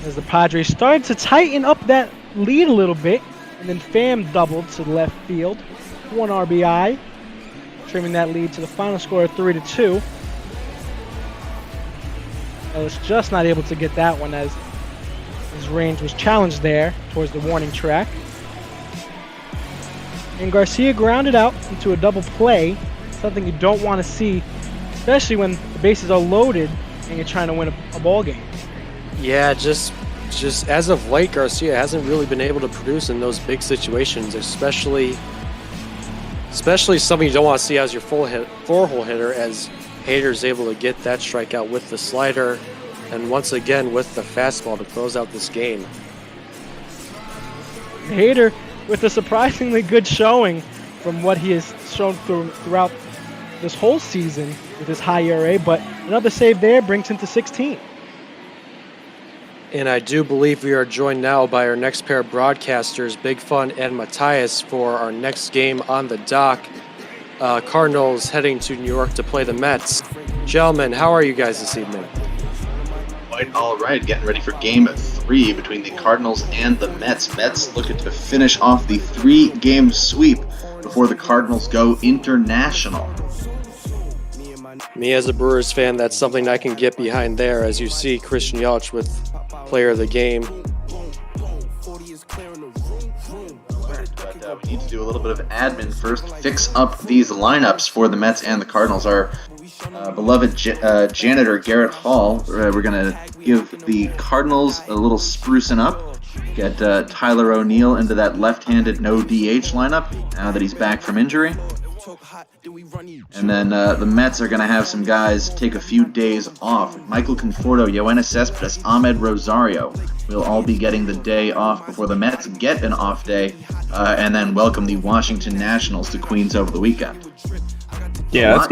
as the Padres started to tighten up that lead a little bit, and then Pham doubled to left field, 1 RBI, trimming that lead to the final score of 3-2. Ellis just not able to get that one as his range was challenged there towards the warning track. And Garcia grounded out into a double play, something you don't want to see, especially when the bases are loaded and you're trying to win a ball game. Yeah, just as of late, Garcia hasn't really been able to produce in those big situations, especially something you don't want to see as your four-hole hitter, as Hader's able to get that strikeout with the slider and once again with the fastball to close out this game. Hader with a surprisingly good showing from what he has shown throughout this whole season with his high ERA, but another save there brings him to 16. And I do believe we are joined now by our next pair of broadcasters, Big Fun and Matthias, for our next game on the dock. Cardinals heading to New York to play the Mets. Gentlemen, how are you guys this evening? Quite all right. Getting ready for Game 3 between the Cardinals and the Mets. Mets looking to finish off the 3-game sweep before the Cardinals go international. Me as a Brewers fan, that's something I can get behind there, as you see Christian Yelich with player of the game. But we need to do a little bit of admin first. Fix up these lineups for the Mets and the Cardinals. Our beloved janitor, Garrett Hall, we're going to give the Cardinals a little sprucing up. Get Tyler O'Neill into that left-handed no DH lineup now that he's back from injury. And then the Mets are going to have some guys take a few days off. Michael Conforto, Yoenis Cespedes, Ahmed Rosario will all be getting the day off before the Mets get an off day and then welcome the Washington Nationals to Queens over the weekend. Yeah, that's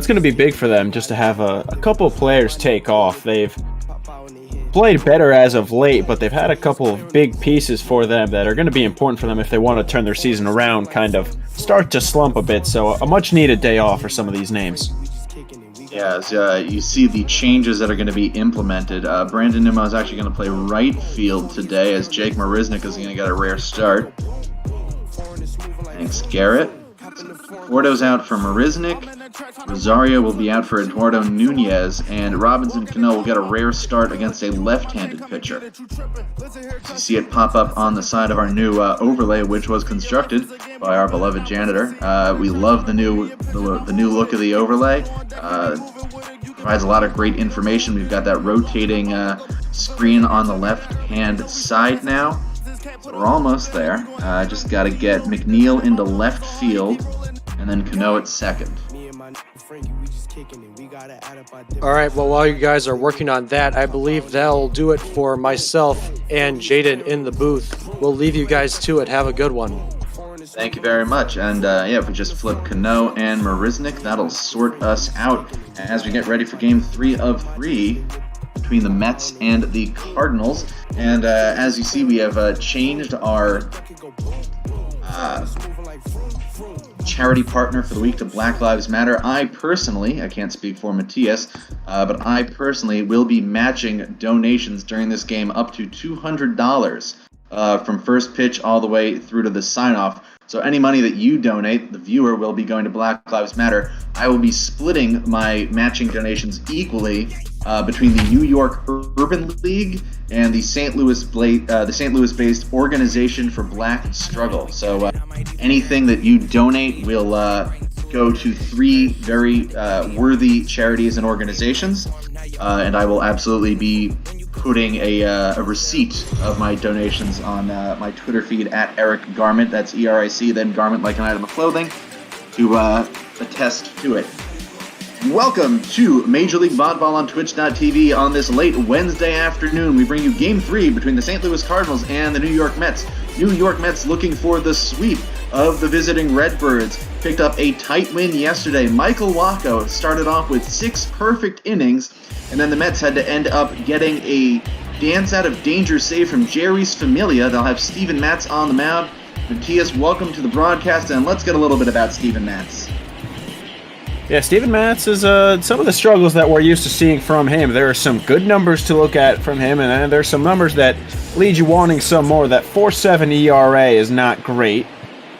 going to be big for them just to have a couple of players take off. They've played better as of late, but they've had a couple of big pieces for them that are going to be important for them if they want to turn their season around, kind of start to slump a bit. So a much needed day off for some of these names. Yeah, as you see the changes that are going to be implemented. Brandon Nimmo is actually going to play right field today, as Jake Marisnik is going to get a rare start. Thanks, Garrett. Conforto's out for Marisnik. Rosario will be out for Eduardo Nunez, and Robinson Cano will get a rare start against a left-handed pitcher. So you see it pop up on the side of our new overlay, which was constructed by our beloved janitor. We love the new look of the overlay. Provides a lot of great information. We've got that rotating screen on the left-hand side now. So we're almost there. Just got to get McNeil into left field, and then Cano at second. All right, well, while you guys are working on that, I believe that'll do it for myself and Jaden in the booth. We'll leave you guys to it. Have a good one. Thank you very much. And if we just flip Cano and Marisnik, that'll sort us out as we get ready for Game 3 of 3 between the Mets and the Cardinals. And as you see, we have changed our charity partner for the week to Black Lives Matter. I can't speak for Matthias, but I personally will be matching donations during this game up to $200 from first pitch all the way through to the sign-off. So any money that you donate, the viewer, will be going to Black Lives Matter. I will be splitting my matching donations equally between the New York Urban League and the St. Louis-based Organization for Black Struggle. So anything that you donate will go to 3 very worthy charities and organizations, and I will absolutely be putting a receipt of my donations on my Twitter feed at Eric Garment. That's ERIC, then Garment like an item of clothing, to attest to it. Welcome to Major League Volleyball on Twitch.tv. On this late Wednesday afternoon, we bring you Game 3 between the St. Louis Cardinals and the New York Mets. New York Mets looking for the sweep of the visiting Redbirds. Picked up a tight win yesterday. Michael Wacha started off with 6 perfect innings, and then the Mets had to end up getting a dance out of danger save from Jerry's Familia. They'll have Steven Matz on the mound. Matthias, welcome to the broadcast, and let's get a little bit about Steven Matz. Yeah, Steven Matz is some of the struggles that we're used to seeing from him. There are some good numbers to look at from him, and then there's some numbers that lead you wanting some more. That 4.7 ERA is not great,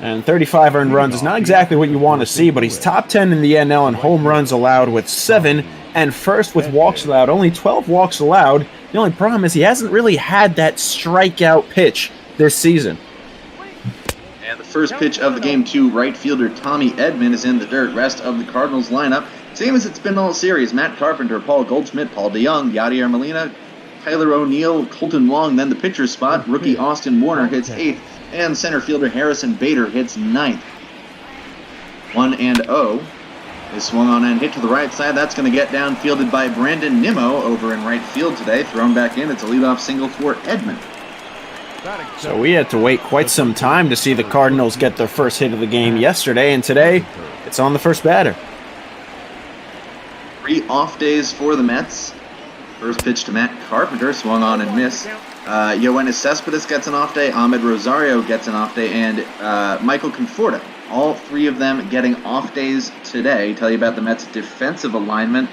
and 35 earned runs is not exactly what you want to see, but he's top 10 in the NL in home runs allowed with 7, and first with walks allowed, only 12 walks allowed. The only problem is he hasn't really had that strikeout pitch this season. And the first pitch of the game to right fielder Tommy Edman is in the dirt. Rest of the Cardinals lineup, same as it's been all series. Matt Carpenter, Paul Goldschmidt, Paul DeYoung, Yadier Molina, Tyler O'Neill, Colton Wong. Then the pitcher's spot, rookie Austin Warner hits 8th, and center fielder Harrison Bader hits 9th. 1-0 is swung on and hit to the right side. That's going to get downfielded by Brandon Nimmo over in right field today. Thrown back in. It's a leadoff single for Edman. So we had to wait quite some time to see the Cardinals get their first hit of the game yesterday, and today it's on the first batter. 3 off days for the Mets. First pitch to Matt Carpenter, swung on and missed. Yoenis Cespedes gets an off day, Ahmed Rosario gets an off day, and Michael Conforto. All 3 of them getting off days today. Tell you about the Mets' defensive alignment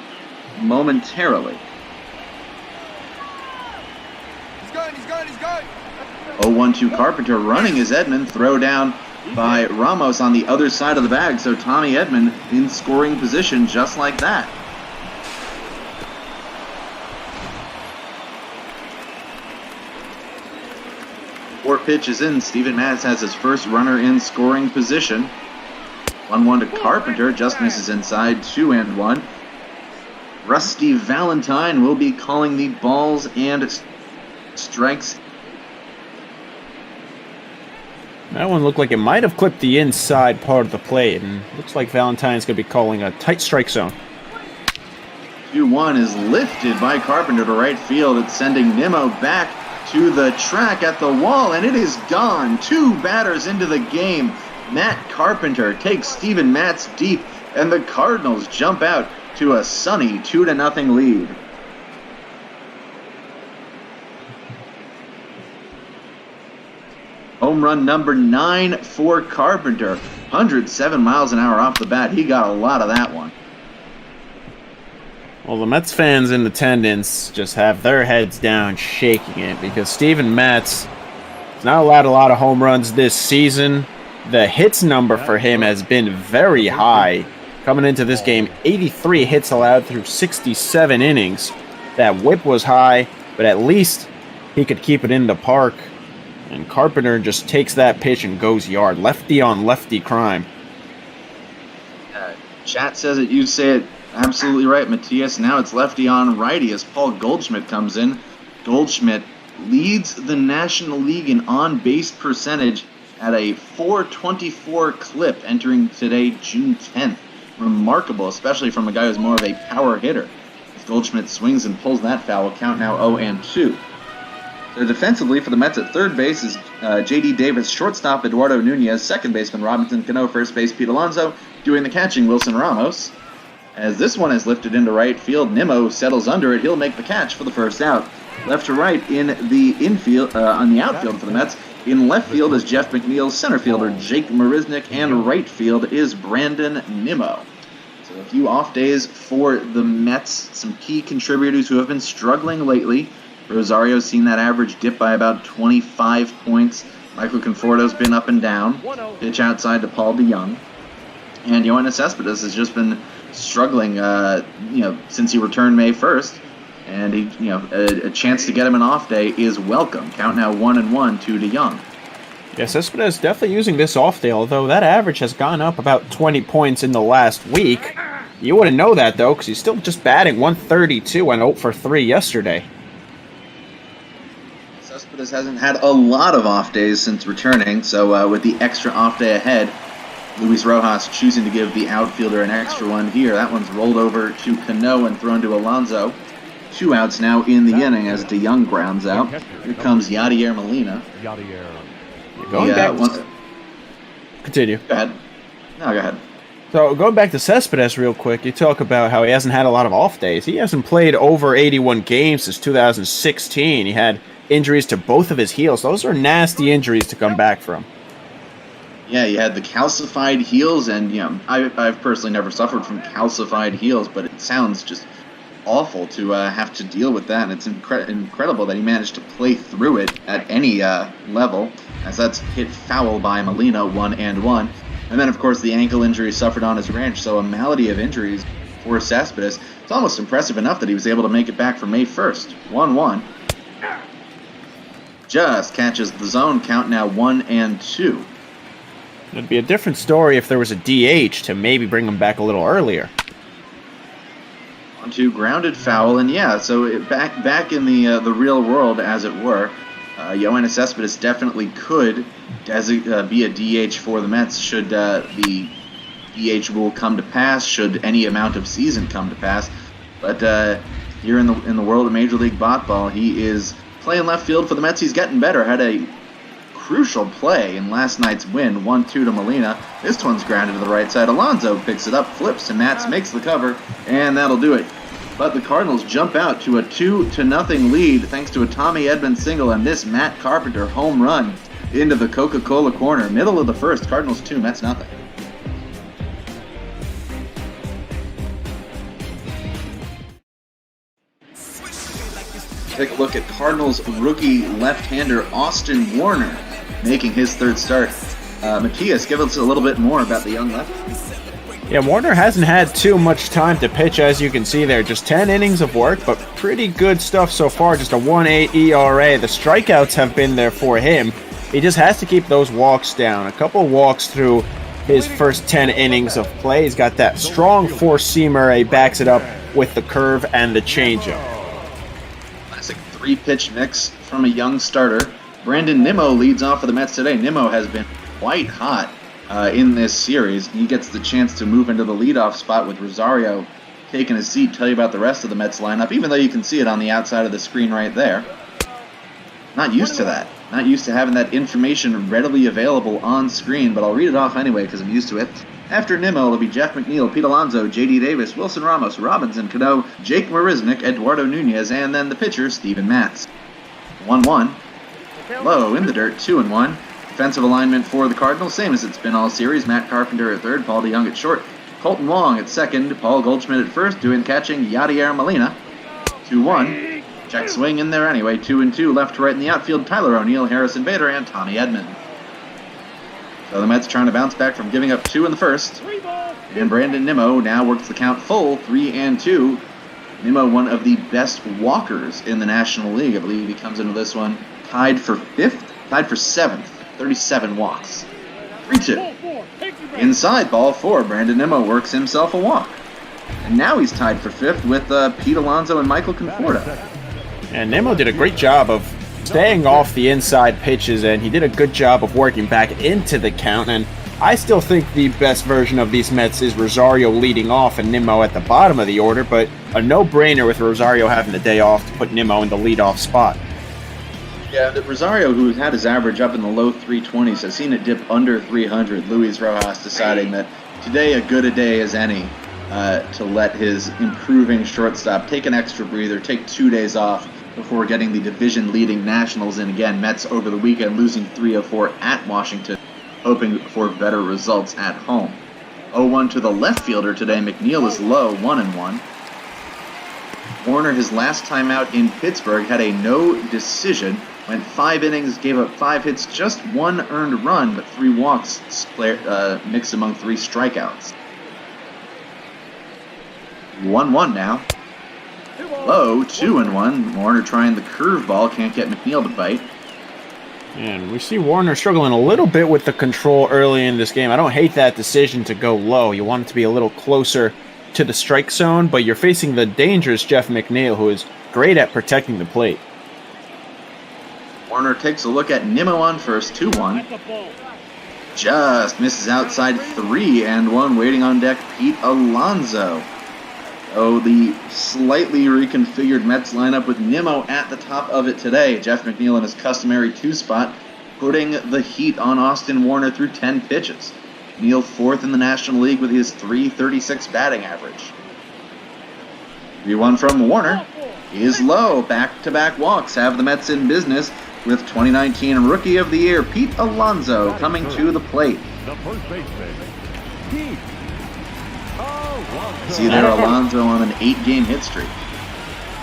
momentarily. He's going. 0-1-2 Carpenter running is Edman. Throw down by Ramos on the other side of the bag. So Tommy Edman in scoring position just like that. Four pitches in. Steven Matz has his first runner in scoring position. 1-1 to Carpenter. Just misses inside. 2-1. Rusty Valentine will be calling the balls and strikes. That one looked like it might have clipped the inside part of the plate, and looks like Valentine's going to be calling a tight strike zone. 2-1 is lifted by Carpenter to right field. It's sending Nimmo back to the track at the wall, and it is gone. 2 batters into the game. Matt Carpenter takes Steven Matz deep, and the Cardinals jump out to a sunny 2-0 lead. Home run number 9 for Carpenter. 107 miles an hour off the bat. He got a lot of that one. Well, the Mets fans in attendance just have their heads down shaking it because Steven Matz has not allowed a lot of home runs this season. The hits number for him has been very high. Coming into this game, 83 hits allowed through 67 innings. That whip was high, but at least he could keep it in the park. And Carpenter just takes that pitch and goes yard. Lefty on lefty crime. Chat says it. You say it absolutely right, Matthias. Now it's lefty on righty as Paul Goldschmidt comes in. Goldschmidt leads the National League in on-base percentage at a .424 clip entering today, June 10th. Remarkable, especially from a guy who's more of a power hitter. As Goldschmidt swings and pulls that foul, count now 0-2. So defensively for the Mets at third base is J.D. Davis, shortstop Eduardo Nunez, second baseman Robinson Cano, first base Pete Alonso, doing the catching Wilson Ramos. As this one is lifted into right field, Nimmo settles under it. He'll make the catch for the first out. Left to right in the infield, on the outfield for the Mets. In left field is Jeff McNeil, center fielder Jake Marisnik, and right field is Brandon Nimmo. So a few off days for the Mets. Some key contributors who have been struggling lately. Rosario's seen that average dip by about 25 points. Michael Conforto's been up and down. Pitch outside to Paul DeYoung. And Yoenis Cespedes has just been struggling, since he returned May 1st. And a chance to get him an off day is welcome. Count now 1-1 to DeYoung. Yeah, Cespedes definitely using this off day, although that average has gone up about 20 points in the last week. You wouldn't know that, though, because he's still just batting 132 and 0 for 3 yesterday. Cespedes hasn't had a lot of off days since returning, so with the extra off day ahead, Luis Rojas choosing to give the outfielder an extra one here. That one's rolled over to Cano and thrown to Alonso. 2 outs now in the inning as DeYoung grounds out. Here comes Yadier Molina. Going back continue. Go ahead. No, go ahead. So going back to Cespedes real quick, you talk about how he hasn't had a lot of off days. He hasn't played over 81 games since 2016. He had injuries to both of his heels. Those are nasty injuries to come back from. Yeah, you had the calcified heels, and I've personally never suffered from calcified heels, but it sounds just awful to have to deal with that, and it's incredible that he managed to play through it at any level, as that's hit foul by Molina, 1-1. And then, of course, the ankle injury suffered on his ranch, so a malady of injuries for Cespedes. It's almost impressive enough that he was able to make it back for May 1st, 1-1. Just catches the zone, count now 1-2. It'd be a different story if there was a DH to maybe bring him back a little earlier. 1-2 grounded foul, and yeah, so back in the real world, as it were, Yoenis Cespedes definitely could be a DH for the Mets should the DH rule come to pass, should any amount of season come to pass. But here in the world of Major League Baseball, he is playing left field for the Mets. He's getting better. Had a crucial play in last night's win, 1-2 to Molina. This one's grounded to the right side. Alonso picks it up, flips to Matz, makes the cover, and that'll do it. But the Cardinals jump out to a 2-0 lead thanks to a Tommy Edman single and this Matt Carpenter home run into the Coca-Cola corner. Middle of the first, Cardinals 2, Mets nothing. Take a look at Cardinals rookie left-hander Austin Warner making his third start. Matthias, give us a little bit more about the young lefty. Yeah, Warner hasn't had too much time to pitch, as you can see there. Just 10 innings of work, but pretty good stuff so far. Just a 1.8 ERA. The strikeouts have been there for him. He just has to keep those walks down. A couple walks through his first 10 innings of play. He's got that strong four-seamer. He backs it up with the curve and the changeup. Classic 3-pitch mix from a young starter. Brandon Nimmo leads off for the Mets today. Nimmo has been quite hot in this series. He gets the chance to move into the leadoff spot with Rosario taking his seat. Tell you about the rest of the Mets lineup, even though you can see it on the outside of the screen right there. Not used to that. Not used to having that information readily available on screen, but I'll read it off anyway because I'm used to it. After Nimmo, it'll be Jeff McNeil, Pete Alonso, J.D. Davis, Wilson Ramos, Robinson Cano, Jake Marisnik, Eduardo Nunez, and then the pitcher, Steven Matz. 1-1. Low in the dirt, 2-1. Defensive alignment for the Cardinals, same as it's been all series. Matt Carpenter at third, Paul DeYoung at short, Colton Wong at second, Paul Goldschmidt at first, doing catching, Yadier Molina. 2-1. Check swing in there anyway, 2-2, left to right in the outfield, Tyler O'Neill, Harrison Bader, and Tommy Edman. So the Mets trying to bounce back from giving up 2 in the first. And Brandon Nimmo now works the count full, 3-2. Nimmo, one of the best walkers in the National League. I believe he comes into this one tied for 7th, 37 walks. 3-2. Inside, ball 4, Brandon Nimmo works himself a walk. And now he's tied for 5th with Pete Alonso and Michael Conforto. And Nimmo did a great job of staying off the inside pitches, and he did a good job of working back into the count. And I still think the best version of these Mets is Rosario leading off and Nimmo at the bottom of the order, but a no-brainer with Rosario having the day off to put Nimmo in the leadoff spot. Yeah, Rosario, who had his average up in the low 320s, has seen it dip under 300. Luis Rojas deciding that today a good a day as any to let his improving shortstop take an extra breather, take 2 days off before getting the division-leading Nationals in again. Mets over the weekend losing 3-4 at Washington, hoping for better results at home. 0-1 to the left fielder today. McNeil is low, 1-1. Warner, his last time out in Pittsburgh, had a no decision. Went 5 innings, gave up 5 hits, just 1 earned run, but 3 walks mixed among 3 strikeouts. 1-1 now. Low, 2-1. Warner trying the curveball, can't get McNeil to bite. And we see Warner struggling a little bit with the control early in this game. I don't hate that decision to go low. You want it to be a little closer to the strike zone, but you're facing the dangerous Jeff McNeil, who is great at protecting the plate. Warner takes a look at Nimmo on first, 2-1. just misses outside 3-1. Waiting on deck, Pete Alonso. Oh, the slightly reconfigured Mets lineup with Nimmo at the top of it today. Jeff McNeil in his customary 2-spot, putting the heat on Austin Warner through 10 pitches. Neal 4th in the National League with his .336 batting average. 3-1 from Warner is low. Back-to-back walks have the Mets in business with 2019 Rookie of the Year Pete Alonso coming to the plate. The first baseman, Pete Alonso. See there, Alonso on an 8-game hit streak.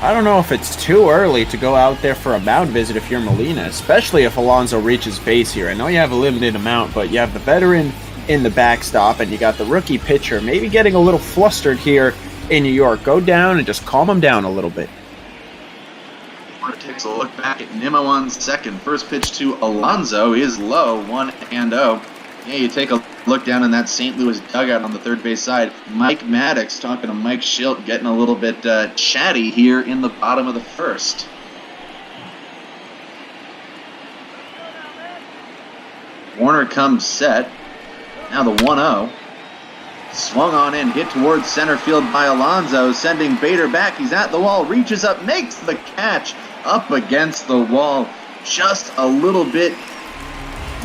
I don't know if it's too early to go out there for a mound visit if you're Molina, especially if Alonso reaches base here. I know you have a limited amount, but you have the veteran in the backstop, and you got the rookie pitcher maybe getting a little flustered here in New York. Go down and just calm him down a little bit. Takes a look back at Nimmo on second. First pitch to Alonso is low, 1-0. Yeah, you take a look down in that St. Louis dugout on the third base side. Mike Maddox talking to Mike Schilt, getting a little bit chatty here in the bottom of the first. Warner comes set. Now the 1-0. Swung on in, hit towards center field by Alonso, sending Bader back. He's at the wall, reaches up, makes the catch up against the wall. Just a little bit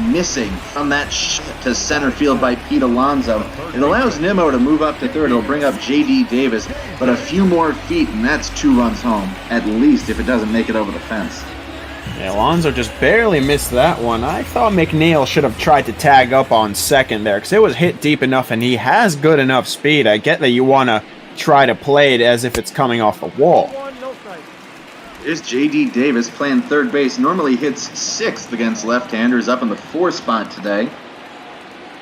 missing from that shot to center field by Pete Alonso. It allows Nimmo to move up to third. It'll bring up J.D. Davis, but a few more feet, and that's 2 runs home, at least, if it doesn't make it over the fence. Yeah, Alonso just barely missed that one. I thought McNeil should have tried to tag up on second there, because it was hit deep enough, and he has good enough speed. I get that you want to try to play it as if it's coming off the wall. Here's J.D. Davis playing third base. Normally hits 6th against left-handers, up in the 4 spot today.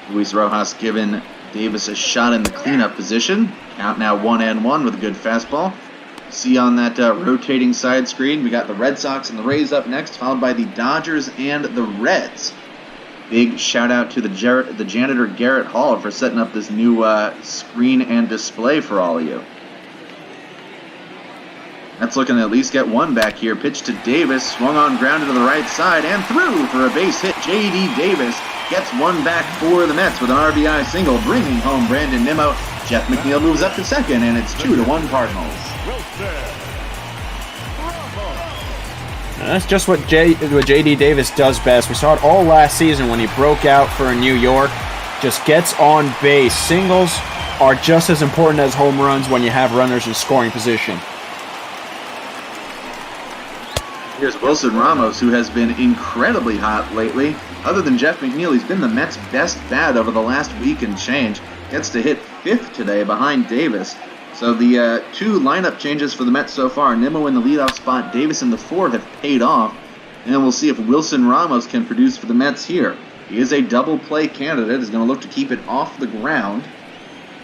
Luis Rojas giving Davis a shot in the cleanup position. Count now 1-1 with a good fastball. See on that rotating side screen, we got the Red Sox and the Rays up next, followed by the Dodgers and the Reds. Big shout out to the janitor Garrett Hall for setting up this new screen and display for all of you. That's looking to at least get one back here. Pitch to Davis, swung on ground to the right side and through for a base hit. J.D. Davis gets one back for the Mets with an RBI single, bringing home Brandon Nimmo. Jeff McNeil moves up to second, and it's 2-1 Cardinals. That's just what J.D. Davis does best. We saw it all last season when he broke out for New York. Just gets on base. Singles are just as important as home runs when you have runners in scoring position. Here's Wilson Ramos, who has been incredibly hot lately. Other than Jeff McNeil, he's been the Mets' best bat over the last week and change. Gets to hit 5th today behind Davis. So the 2 lineup changes for the Mets so far, Nimmo in the leadoff spot, Davis in the 4, have paid off. And we'll see if Wilson Ramos can produce for the Mets here. He is a double play candidate. He's going to look to keep it off the ground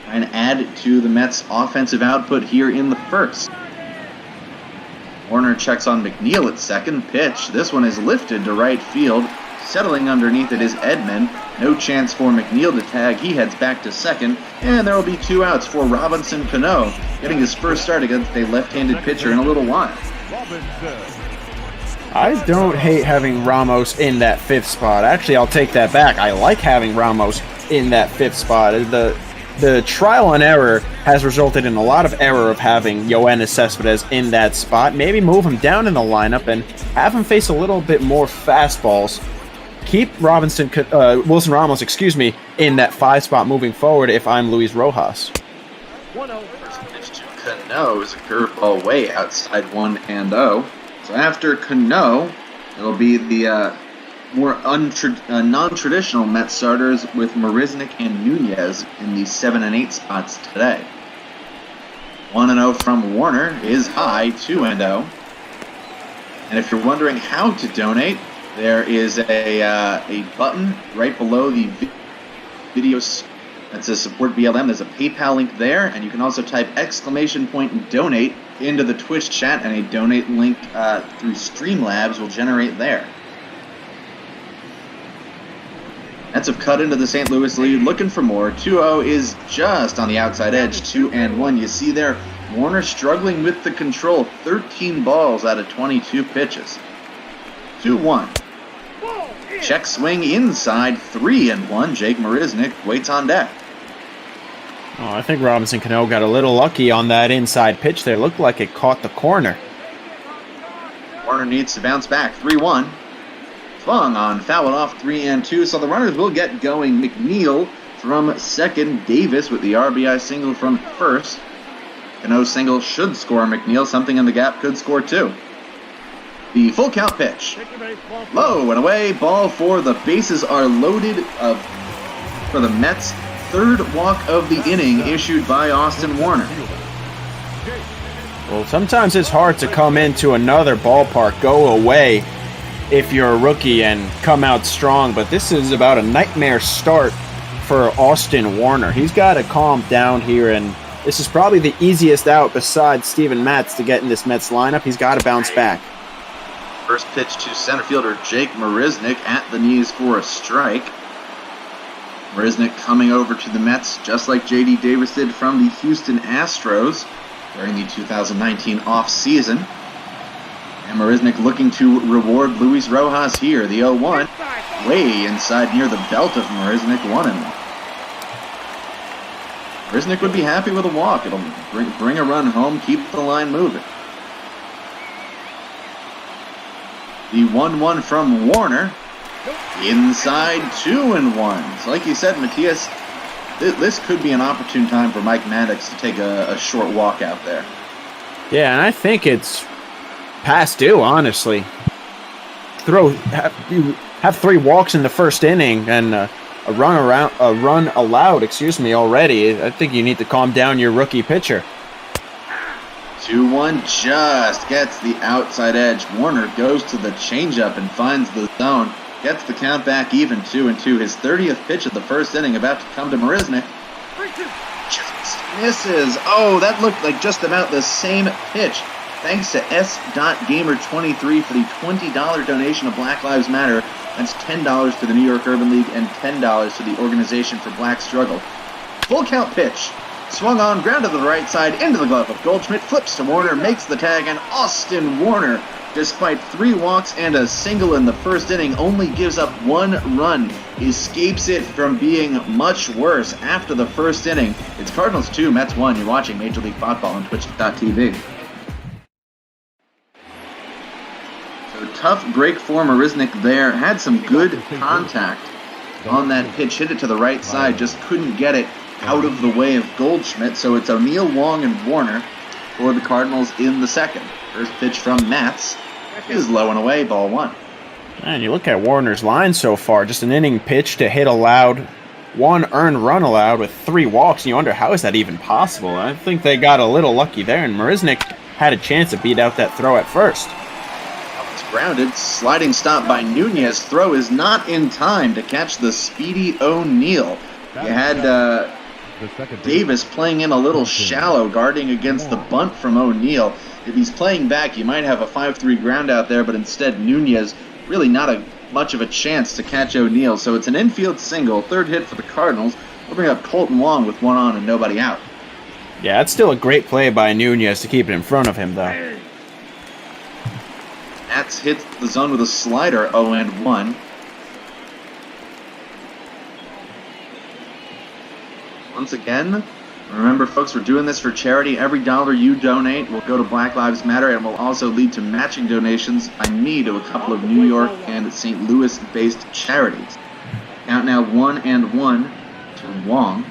and add to the Mets' offensive output here in the first. Warner checks on McNeil at second. Pitch. This one is lifted to right field. Settling underneath it is Edman. No chance for McNeil to tag. He heads back to second. And there will be 2 outs for Robinson Cano, getting his first start against a left-handed pitcher in a little while. I don't hate having Ramos in that 5th spot. Actually, I'll take that back. I like having Ramos in that 5th spot. The trial and error has resulted in a lot of error of having Yoenis Cespedes in that spot. Maybe move him down in the lineup and have him face a little bit more fastballs. Keep Wilson Ramos, in that 5 spot moving forward if I'm Luis Rojas. First pitch to Cano is a curveball way outside 1-0. So after Cano, it'll be the more non-traditional Mets starters with Marisnik and Nunez in the 7 and 8 spots today. 1-0 from Warner is high, 2-0. And if you're wondering how to donate, there is a button right below the video that says support BLM. There's a PayPal link there, and you can also type !donate into the Twitch chat, and a donate link through Streamlabs will generate there. Mets have cut into the St. Louis lead, looking for more. 2-0 is just on the outside edge, 2-1. You see there, Warner struggling with the control, 13 balls out of 22 pitches. 2-1. Check swing inside, 3-1. Jake Marisnik waits on deck. Oh, I think Robinson Cano got a little lucky on that inside pitch there. Looked like it caught the corner. Warner needs to bounce back, 3-1. Swung on, fouled off, 3-2. So the runners will get going. McNeil from second, Davis with the RBI single from first. Cano's single should score McNeil. Something in the gap could score too. The full count pitch. Low and away. Ball four. The bases are loaded for the Mets. Third walk of the inning issued by Austin Warner. Well, sometimes it's hard to come into another ballpark, go away if you're a rookie and come out strong, but this is about a nightmare start for Austin Warner. He's got to calm down here, and this is probably the easiest out besides Steven Matz to get in this Mets lineup. He's got to bounce back. First pitch to center fielder Jake Marisnik at the knees for a strike. Marisnik coming over to the Mets just like J.D. Davis did from the Houston Astros during the 2019 offseason. And Marisnik looking to reward Luis Rojas here. The 0-1 way inside near the belt of Marisnik, 1-1. Marisnik would be happy with a walk. It'll bring a run home, keep the line moving. The 1-1 from Warner. Inside, 2-1. So like you said, Matias, this could be an opportune time for Mike Maddox to take a short walk out there. Yeah, and I think it's past due, honestly. Have 3 walks in the first inning and a run allowed, already. I think you need to calm down your rookie pitcher. 2-1 just gets the outside edge. Warner goes to the changeup and finds the zone. Gets the count back even, 2-2. His 30th pitch of the first inning about to come to Marisnik. Just misses. Oh, that looked like just about the same pitch. Thanks to S.Gamer23 for the $20 donation of Black Lives Matter. That's $10 to the New York Urban League and $10 to the Organization for Black Struggle. Full count pitch. Swung on, ground to the right side, into the glove of Goldschmidt, flips to Warner, makes the tag, and Austin Warner, despite 3 walks and a single in the first inning, only gives up 1 run, escapes it from being much worse after the first inning. It's Cardinals 2, Mets 1. You're watching Major League Baseball on Twitch.tv. So tough break for Marisnik there. Had some good contact on that pitch. Hit it to the right side, just couldn't get it out of the way of Goldschmidt. So it's O'Neill, Wong, and Warner for the Cardinals in the second. First pitch from Matz is low and away, ball 1. And you look at Warner's line so far, just an inning pitch to hit allowed, 1 earned run allowed with 3 walks, and you wonder how is that even possible? I think they got a little lucky there, and Marisnik had a chance to beat out that throw at first. It's grounded, sliding stop by Nunez. Throw is not in time to catch the speedy O'Neill. You had Davis playing in a little shallow, guarding against the bunt from O'Neill. If he's playing back, you might have a 5-3 ground out there, but instead Nunez really not much of a chance to catch O'Neill. So it's an infield single, 3rd hit for the Cardinals. We'll bring up Colton Wong with 1 on and nobody out. Yeah, it's still a great play by Nunez to keep it in front of him, though. Matz hits the zone with a slider, 0-1. Once again, remember, folks, we're doing this for charity. Every dollar you donate will go to Black Lives Matter and will also lead to matching donations by me to a couple of New York and St. Louis-based charities. Count now 1-1 to Wong.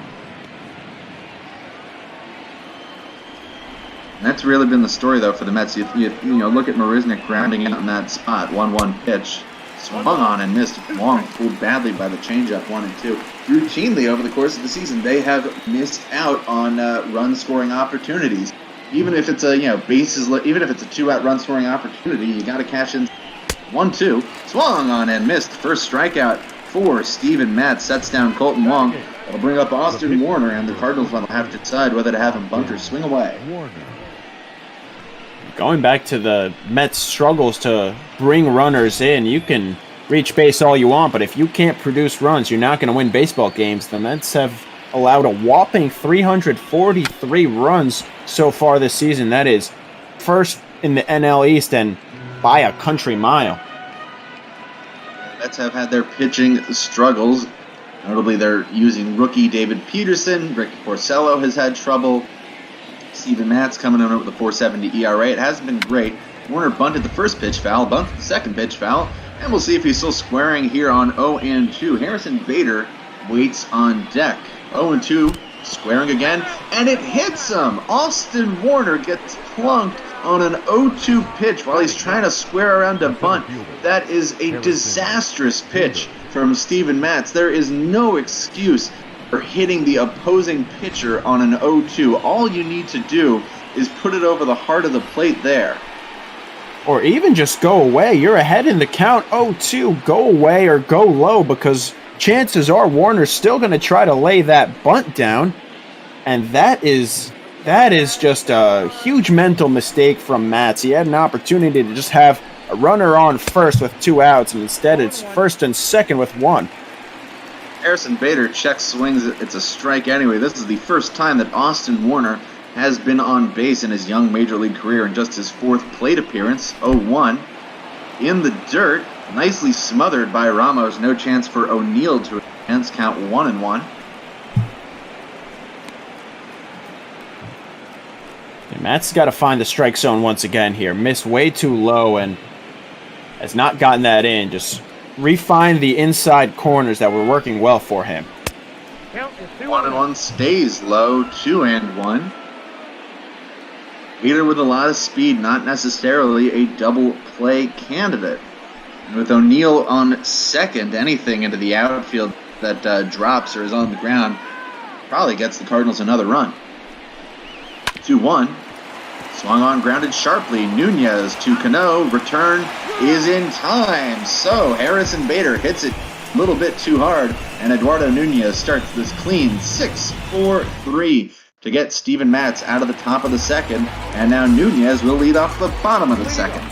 And that's really been the story, though, for the Mets. You look at Marisnik grounding out in that spot, 1-1 pitch. Swung on and missed. Wong fooled badly by the changeup, 1 and 2. Routinely over the course of the season, they have missed out on run-scoring opportunities. Even if it's a even if it's a 2-out run-scoring opportunity, you got to cash in. 1-2, swung on and missed. First strikeout for Steven Matz. Sets down Colton Wong. That'll bring up Austin Warner, and the Cardinals will have to decide whether to have him bunt or swing away. Going back to the Mets' struggles to bring runners in, you can reach base all you want, but if you can't produce runs, you're not going to win baseball games. The Mets have allowed a whopping 343 runs so far this season. That is first in the NL East and by a country mile. Mets have had their pitching struggles. Notably, they're using rookie David Peterson. Rick Porcello has had trouble. Steven Matz coming in with a 4.70 ERA. It hasn't been great. Warner bunted the first pitch foul, bunted the second pitch foul, and we'll see if he's still squaring here on 0-2. Harrison Bader waits on deck. 0-2, squaring again, and it hits him! Austin Warner gets plunked on an 0-2 pitch while he's trying to square around a bunt. That is a disastrous pitch from Steven Matz. There is no excuse for hitting the opposing pitcher on an 0-2. All you need to do is put it over the heart of the plate there. Or even just go away. You're ahead in the count. 0-2, go away or go low, because chances are Warner's still going to try to lay that bunt down. And that is just a huge mental mistake from Matz. He had an opportunity to just have a runner on first with 2 outs, and instead it's first and second with 1. Harrison Bader checks swings. It's a strike anyway. This is the first time that Austin Warner has been on base in his young major league career in just his 4th plate appearance. 0-1. In the dirt, nicely smothered by Ramos. No chance for O'Neill to advance. Count 1-1. Matt's got to find the strike zone once again here. Missed way too low and has not gotten that in. Just refine the inside corners that were working well for him. 1-1 stays low. 2-1. Bader with a lot of speed, not necessarily a double play candidate. And with O'Neill on second, anything into the outfield that drops or is on the ground probably gets the Cardinals another run. 2-1. Swung on, grounded sharply. Nunez to Cano. Return is in time. So Harrison Bader hits it a little bit too hard, and Eduardo Nunez starts this clean 6-4-3 to get Steven Matz out of the top of the second, and now Nunez will lead off the bottom of the second.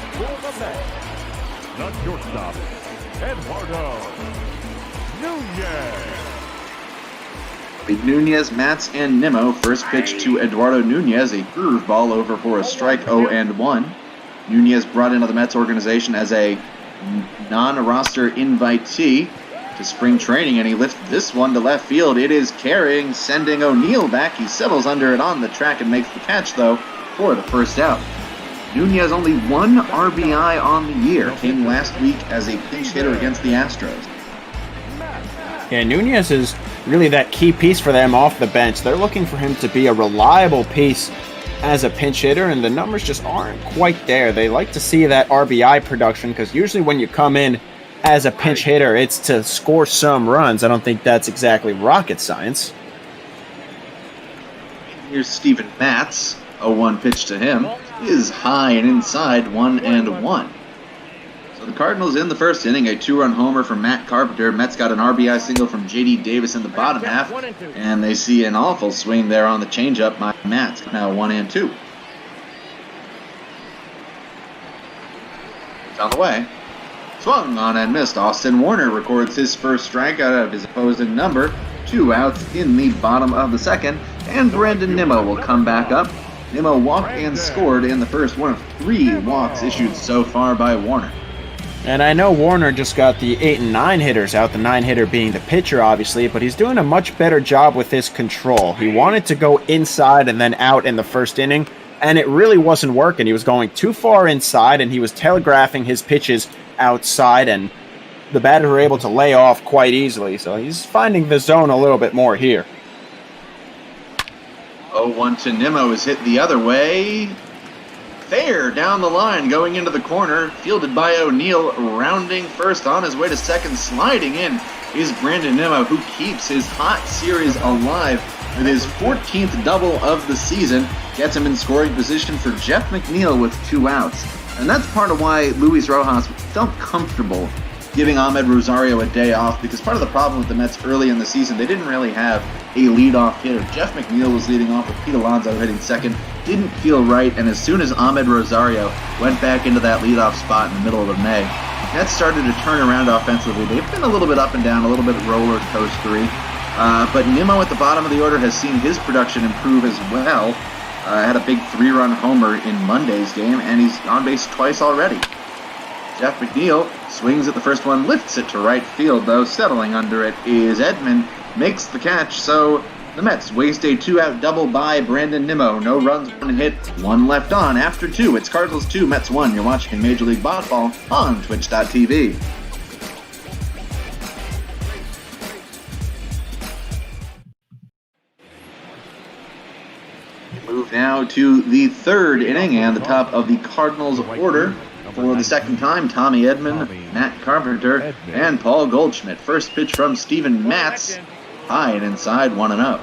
The shortstop, Eduardo Nunez. Nunez, Matz, and Nimmo. First pitch to Eduardo Nunez, a curveball over for a strike. 0-1. Nunez brought into the Mets organization as a non-roster invitee to spring training, and he lifts this one to left field. It is carrying, sending O'Neill back. He settles under it on the track and makes the catch, though, for the first out. Nunez only 1 RBI on the year. Came last week as a pinch hitter against the Astros. Yeah, Nunez is really that key piece for them off the bench. They're looking for him to be a reliable piece as a pinch hitter, and the numbers just aren't quite there. They like to see that RBI production, because usually when you come in as a pinch hitter, it's to score some runs. I don't think that's exactly rocket science. Here's Steven Matz. 0-1 pitch to him is high and inside. 1-1. So the Cardinals in the first inning, a 2-run homer from Matt Carpenter. Mets got an RBI single from J.D. Davis in the bottom half, and they see an awful swing there on the changeup by Matz. Now 1-2. It's on the way. Swung on and missed. Austin Warner records his first strikeout of his opposing number. 2 outs in the bottom of the second, and Brandon Nimmo will come back up. Nimmo walked and scored in the first, one of 3 walks issued so far by Warner. And I know Warner just got the 8 and 9 hitters out, the 9 hitter being the pitcher, obviously, but he's doing a much better job with his control. He wanted to go inside and then out in the first inning, and it really wasn't working. He was going too far inside, and he was telegraphing his pitches outside, and the batters were able to lay off quite easily, so he's finding the zone a little bit more here. 0-1 to Nimmo is hit the other way. Fair down the line, going into the corner, fielded by O'Neill, rounding first on his way to second, sliding in is Brandon Nimmo, who keeps his hot series alive with his 14th double of the season, gets him in scoring position for Jeff McNeil with 2 outs. And that's part of why Luis Rojas felt comfortable giving Ahmed Rosario a day off, because part of the problem with the Mets early in the season, they didn't really have a leadoff hitter. Jeff McNeil was leading off with Pete Alonso hitting second. Didn't feel right, and as soon as Ahmed Rosario went back into that leadoff spot in the middle of May, the Mets started to turn around offensively. They've been a little bit up and down, a little bit roller coastery. But Nimmo at the bottom of the order has seen his production improve as well. Had a big 3-run homer in Monday's game, and he's on base twice already. Jeff McNeil swings at the first one, lifts it to right field, though. Settling under it is Edman, makes the catch, so the Mets waste a 2-out double by Brandon Nimmo. No runs, 1 hit, 1 left on. After 2, it's Cardinals 2, Mets 1. You're watching Major League Baseball on Twitch.tv. Move now to the 3rd inning and the top of the Cardinals order. For the second time, Tommy Edman, Matt Carpenter, and Paul Goldschmidt. First pitch from Steven Matz, high and inside, 1-0.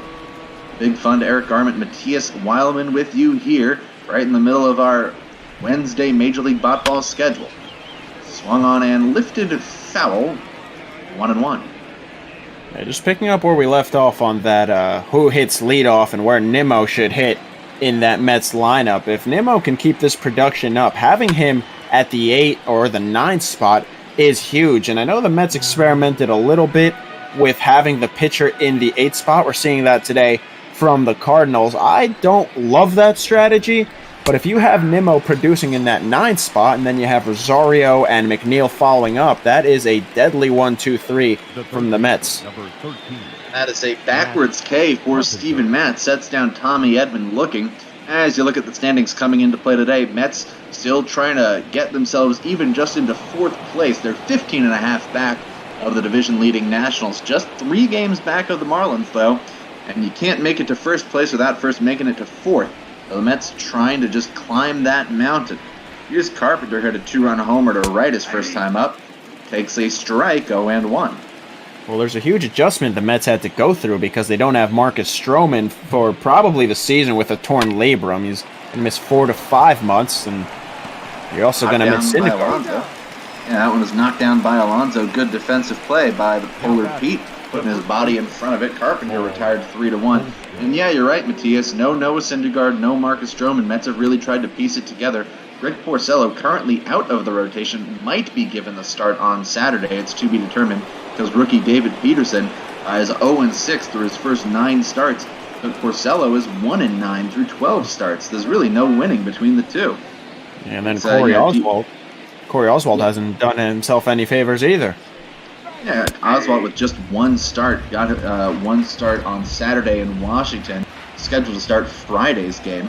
Big fun to Eric Garment, Matthias Weilman with you here, right in the middle of our Wednesday Major League Baseball schedule. Swung on and lifted foul, 1-1. Yeah, just picking up where we left off on that who hits leadoff and where Nimmo should hit in that Mets lineup. If Nimmo can keep this production up, having him at the 8 or the 9 spot is huge. And I know the Mets experimented a little bit with having the pitcher in the 8 spot. We're seeing that today from the Cardinals. I don't love that strategy, but if you have Nimmo producing in that 9 spot and then you have Rosario and McNeil following up, that is a deadly 1-2-3 from the Mets. That is a backwards K for Steven Matz. Sets down Tommy Edman looking. As you look at the standings coming into play today, Mets still trying to get themselves even just into 4th place. They're 15.5 back of the division-leading Nationals. Just 3 games back of the Marlins, though. And you can't make it to 1st place without first making it to 4th. So the Mets trying to just climb that mountain. Here's Carpenter, hit a 2-run homer to right his first time up. Takes a strike, 0-1. Well, there's a huge adjustment the Mets had to go through because they don't have Marcus Stroman for probably the season with a torn labrum. He's going to miss 4 to 5 months, and you're also going to miss Syndergaard. Yeah, that one was knocked down by Alonso. Good defensive play by the Polar Pete, putting his body in front of it. Carpenter retired 3-1. And yeah, you're right, Matthias. No Noah Syndergaard, no Marcus Stroman. Mets have really tried to piece it together. Greg Porcello, currently out of the rotation, might be given the start on Saturday. It's to be determined, because rookie David Peterson is 0-6 through his first 9 starts. But Porcello is 1-9 through 12 starts. There's really no winning between the two. And then Corey Oswald hasn't done himself any favors either. Yeah, Oswald with just 1 start. Got 1 start on Saturday in Washington. Scheduled to start Friday's game.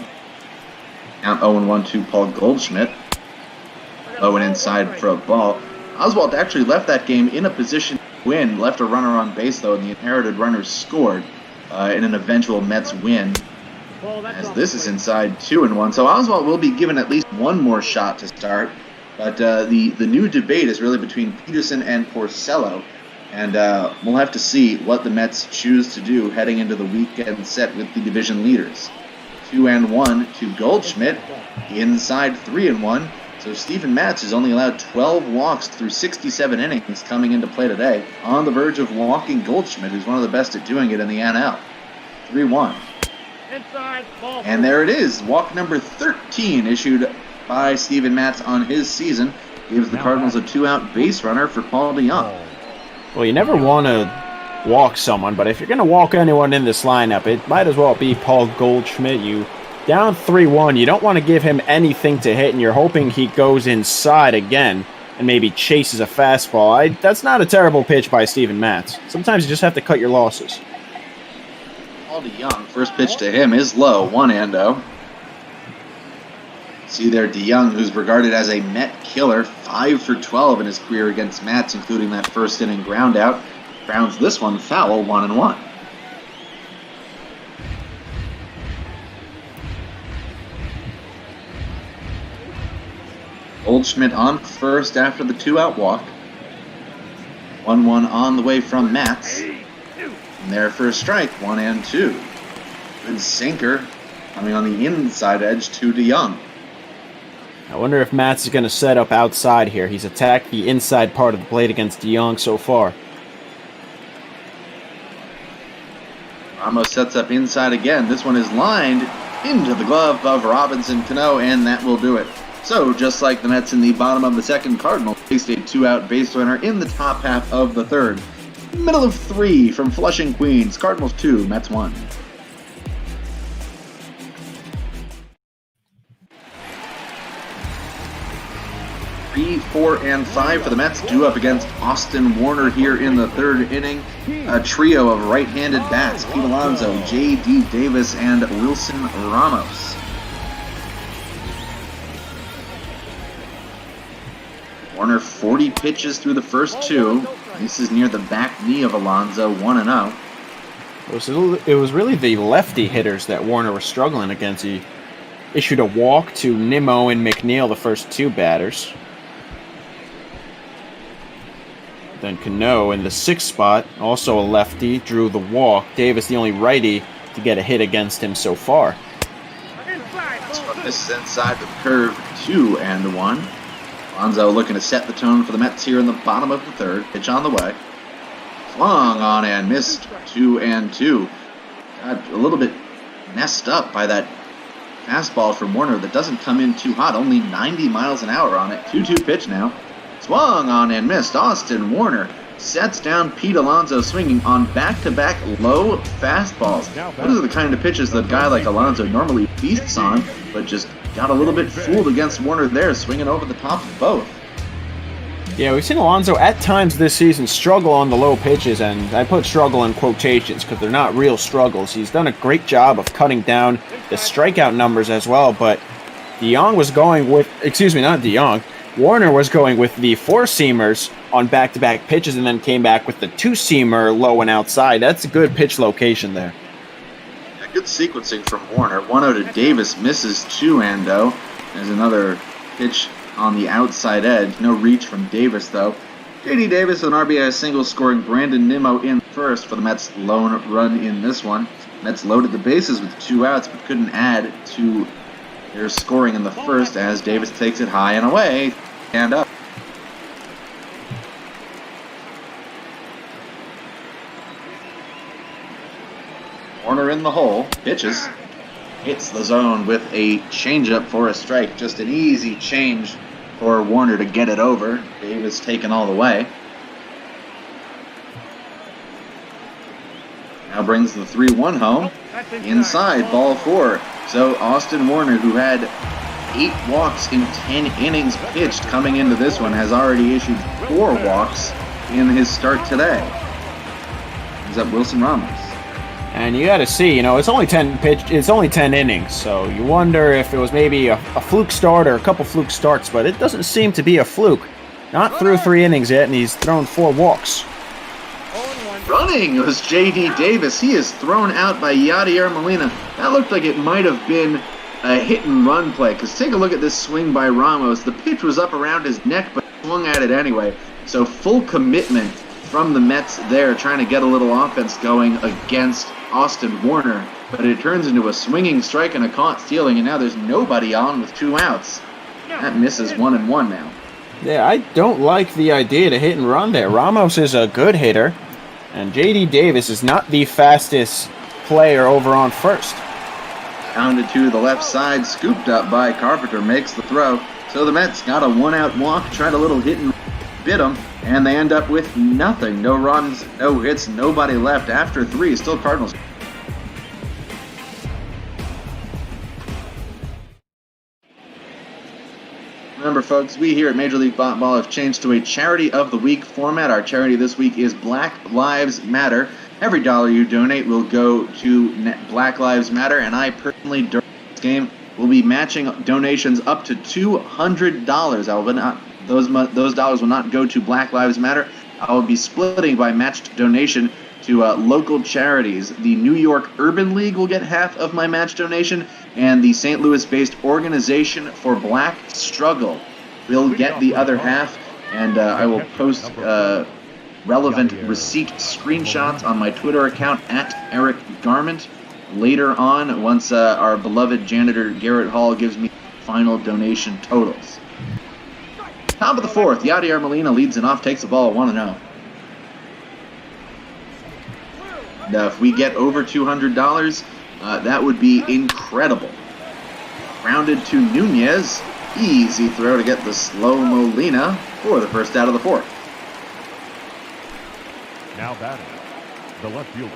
Now 0-1 to Paul Goldschmidt. Low and inside for a ball. Oswald actually left that game in a position to win. Left a runner on base, though, and the inherited runner scored in an eventual Mets win. As this is inside 2-1. So Oswald will be given at least 1 more shot to start. But the new debate is really between Peterson and Porcello. And we'll have to see what the Mets choose to do heading into the weekend set with the division leaders. 2-1 to Goldschmidt, inside 3-1. So Steven Matz has only allowed 12 walks through 67 innings coming into play today. On the verge of walking Goldschmidt, who's one of the best at doing it in the NL. 3-1. And there it is. Walk number 13 issued by Steven Matz on his season. Gives the Cardinals a 2-out base runner for Paul DeJong. Well, you never want to walk someone, but if you're going to walk anyone in this lineup, it might as well be Paul Goldschmidt. You down 3-1, you don't want to give him anything to hit, and you're hoping he goes inside again and maybe chases a fastball. That's not a terrible pitch by Steven Matz. Sometimes you just have to cut your losses. Paul DeJong, first pitch to him is low, 1-0. See there, DeJong, who's regarded as a Met killer, 5 for 12 in his career against Matz, including that first inning ground out. Grounds this one foul, 1-1. Goldschmidt on first after the 2-out walk. 1-1 on the way from Matz. And there for a strike, 1-2. Good sinker coming on the inside edge to DeJong. I wonder if Matz is going to set up outside here. He's attacked the inside part of the plate against DeJong so far. Ramos sets up inside again. This one is lined into the glove of Robinson Cano, and that will do it. So, just like the Mets in the bottom of the second, Cardinals faced a 2-out base runner in the top half of the third. Middle of 3 from Flushing, Queens. Cardinals 2, Mets 1. 3, 4, and 5 for the Mets due up against Austin Warner here in the third inning. A trio of right-handed bats, Pete Alonso, J.D. Davis, and Wilson Ramos. Warner 40 pitches through the first two. This is near the back knee of Alonso, 1-0. It was really the lefty hitters that Warner was struggling against. He issued a walk to Nimmo and McNeil, the first two batters. Then Cano in the sixth spot, also a lefty, drew the walk. Davis, the only righty to get a hit against him so far. This is inside the curve, 2-1. Alonso looking to set the tone for the Mets here in the bottom of the third. Pitch on the way. Swung on and missed, 2-2. Got a little bit messed up by that fastball from Warner that doesn't come in too hot. Only 90 miles an hour on it. 2-2 pitch now. Swung on and missed. Austin Warner sets down Pete Alonso swinging on back-to-back low fastballs. Those are the kind of pitches that a guy like Alonso normally feasts on, but just got a little bit fooled against Warner there, swinging over the top of both. Yeah, we've seen Alonso at times this season struggle on the low pitches, and I put struggle in quotations because they're not real struggles. He's done a great job of cutting down the strikeout numbers as well, but DeYoung was going with, not DeYoung, Warner was going with the four-seamers on back-to-back pitches and then came back with the two-seamer low and outside. That's a good pitch location there. Yeah, good sequencing from Warner. 1-0 to Davis, misses 2-0. There's another pitch on the outside edge. No reach from Davis, though. J.D. Davis with an RBI single, scoring Brandon Nimmo in first for the Mets' lone run in this one. Mets loaded the bases with 2 outs, but couldn't add to their scoring in the first as Davis takes it high and away and up. Warner in the hole, pitches, hits the zone with a changeup for a strike. Just an easy change for Warner to get it over. Davis taken all the way. Now brings the 3-1 home. Inside, ball 4. So Austin Warner, who had 8 walks in 10 innings pitched coming into this one, has already issued 4 walks in his start today. He's up Wilson Ramos. And you got to see, it's only 10 innings, so you wonder if it was maybe a fluke start or a couple fluke starts, but it doesn't seem to be a fluke. Not through 3 innings yet, and he's thrown 4 walks. Running was J.D. Davis. He is thrown out by Yadier Molina. That looked like it might have been a hit-and-run play, because take a look at this swing by Ramos. The pitch was up around his neck, but swung at it anyway. So full commitment from the Mets there, trying to get a little offense going against Austin Warner. But it turns into a swinging strike and a caught stealing, and now there's nobody on with 2 outs. That misses 1-1 now. Yeah, I don't like the idea to hit and run there. Ramos is a good hitter, and J.D. Davis is not the fastest player over on first. Pounded to the left side, scooped up by Carpenter, makes the throw. So the Mets got a 1-out walk, tried a little hit and bit them, and they end up with nothing. No runs, no hits, nobody left after 3. Still Cardinals. Remember, folks, we here at Major League Ball have changed to a Charity of the Week format. Our charity this week is Black Lives Matter. Every dollar you donate will go to Black Lives Matter, and I personally, during this game, will be matching donations up to $200. Those dollars will not go to Black Lives Matter. I will be splitting by matched donation to local charities. The New York Urban League will get half of my match donation, and the St. Louis-based Organization for Black Struggle will get the other half, and I will post relevant receipt screenshots on my Twitter account @EricGarment later on, once our beloved janitor Garrett Hall gives me final donation totals. Top of the 4th, Yadier Molina leads it off, takes the ball 1-0. And if we get over $200, that would be incredible. Grounded to Nunez. Easy throw to get the slow Molina for the first out of the 4th. Now batting, the left fielder.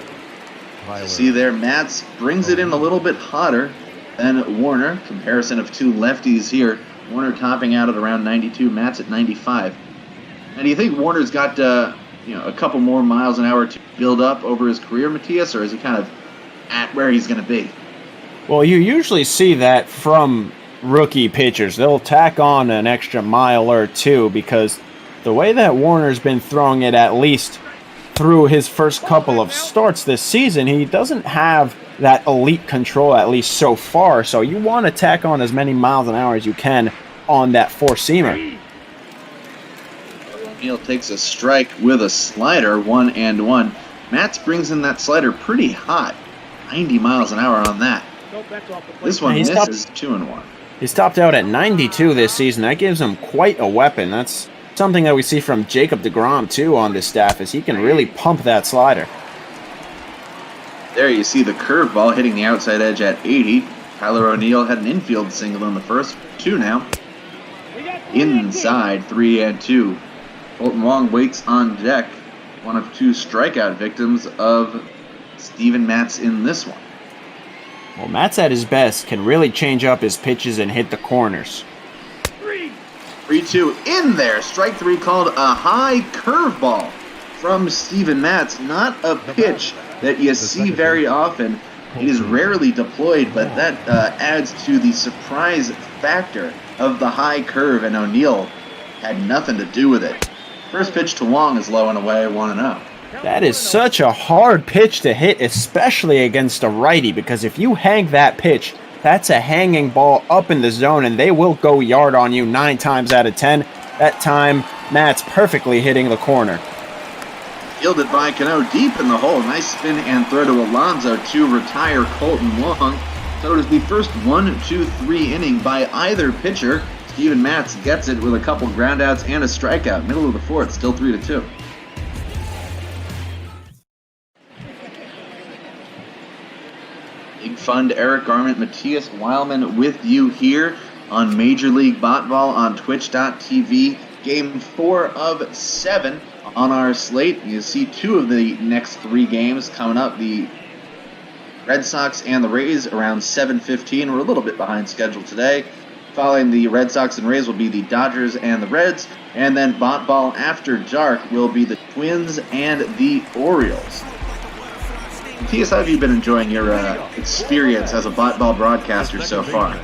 You see there, Matz brings it in a little bit hotter. then Warner. Comparison of two lefties here. Warner topping out at around 92, Matz at 95. Now, do you think Warner's got a couple more miles an hour to build up over his career, Matthias, or is he kind of at where he's going to be? Well, you usually see that from rookie pitchers. They'll tack on an extra mile or two because the way that Warner's been throwing it, at least through his first couple of starts this season, he doesn't have that elite control, at least so far. So you want to tack on as many miles an hour as you can on that four-seamer. O'Neill takes a strike with a slider, 1-1. Matz brings in that slider pretty hot, 90 miles an hour on that. This one misses, 2-1. He's topped out at 92 this season. That gives him quite a weapon. That's something that we see from Jacob deGrom, too, on this staff, is he can really pump that slider. There you see the curveball hitting the outside edge at 80. Tyler O'Neill had an infield single in the first. 2 now. Inside, 3-2. Colton Wong waits on deck. One of 2 strikeout victims of Steven Matz in this one. Well, Matz at his best can really change up his pitches and hit the corners. 3-2 in there. Strike 3 called a high curveball from Steven Matz. Not a pitch that you see very often. It is rarely deployed, but that adds to the surprise factor of the high curve, and O'Neill had nothing to do with it. First pitch to Wong is low and away, 1-0. That is such a hard pitch to hit, especially against a righty, because if you hang that pitch, that's a hanging ball up in the zone, and they will go yard on you 9 times out of 10. That time, Matz perfectly hitting the corner. Fielded by Cano deep in the hole. Nice spin and throw to Alonso to retire Colton Wong. So it is the first 1-2-3 inning by either pitcher. Steven Matz gets it with a couple groundouts and a strikeout. Middle of the 4th, still 3-2. Big Fund, Eric Garment, Matthias Weilman with you here on Major League Botball on Twitch.tv. Game 4 of 7 on our slate. You see 2 of the next 3 games coming up. The Red Sox and the Rays around 7:15. We're a little bit behind schedule today. Following the Red Sox and Rays will be the Dodgers and the Reds. And then Botball after dark will be the Twins and the Orioles. Matthias, how have you been enjoying your experience as a Botball broadcaster so far?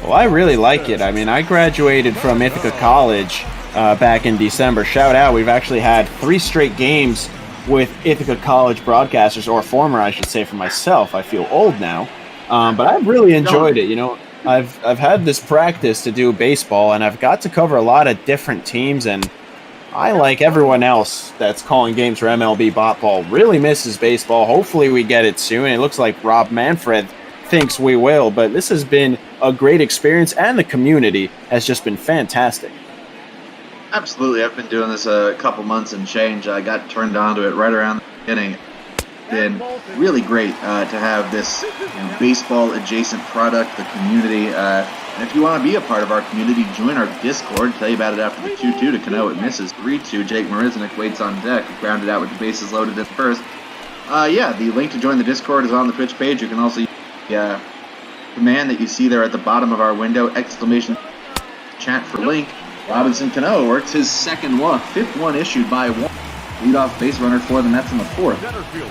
Well, I really like it. I mean, I graduated from Ithaca College back in December. Shout out, we've actually had 3 straight games with Ithaca College broadcasters, or former, I should say, for myself. I feel old now, but I've really enjoyed it. You know, I've had this practice to do baseball, and I've got to cover a lot of different teams, and I, like everyone else that's calling games for MLB Botball, really misses baseball. Hopefully we get it soon. It looks like Rob Manfred thinks we will, but this has been a great experience, and the community has just been fantastic. Absolutely. I've been doing this a couple months and change. I got turned on to it right around the beginning. It's been really great to have this baseball-adjacent product, the community. And if you want to be a part of our community, join our Discord. Tell you about it after the 2-2 to Cano. It misses 3-2. Jake Mariznik waits on deck. Grounded out with the bases loaded at first. The link to join the Discord is on the Twitch page. You can also use the command that you see there at the bottom of our window, !chat for link. Robinson Cano works his second walk, 5th one issued by Wong. Leadoff base runner for the Mets in the 4th.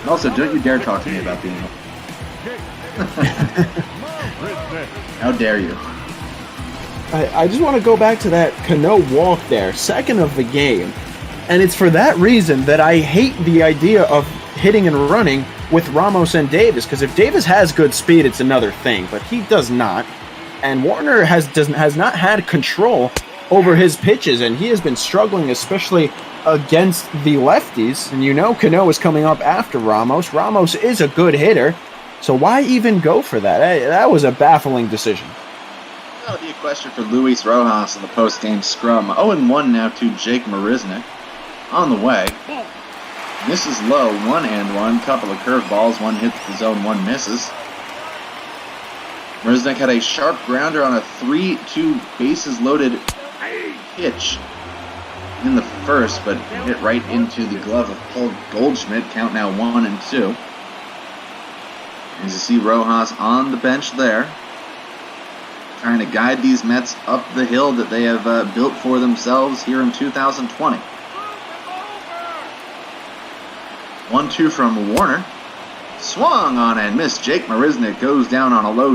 And also, don't you dare talk to me about being How dare you? I just want to go back to that Cano walk there, second of the game. And it's for that reason that I hate the idea of hitting and running with Ramos and Davis, because if Davis has good speed, it's another thing, but he does not. And Warner has not had control over his pitches, and he has been struggling, especially against the lefties. And you know Cano is coming up after Ramos. Ramos is a good hitter, so why even go for that? That was a baffling decision. That'll be a question for Luis Rojas in the post-game scrum. 0-1 now to Jake Mariznik. On the way. Misses low, 1-1. Couple of curveballs. One hits the zone, one misses. Mariznik had a sharp grounder on a 3-2 bases loaded pitch in the first, but hit right into the glove of Paul Goldschmidt. Count now 1-2. As you see Rojas on the bench there. trying to guide these Mets up the hill that they have built for themselves here in 2020. 1-2 from Warner. Swung on and missed. Jake Marisnik goes down on a low.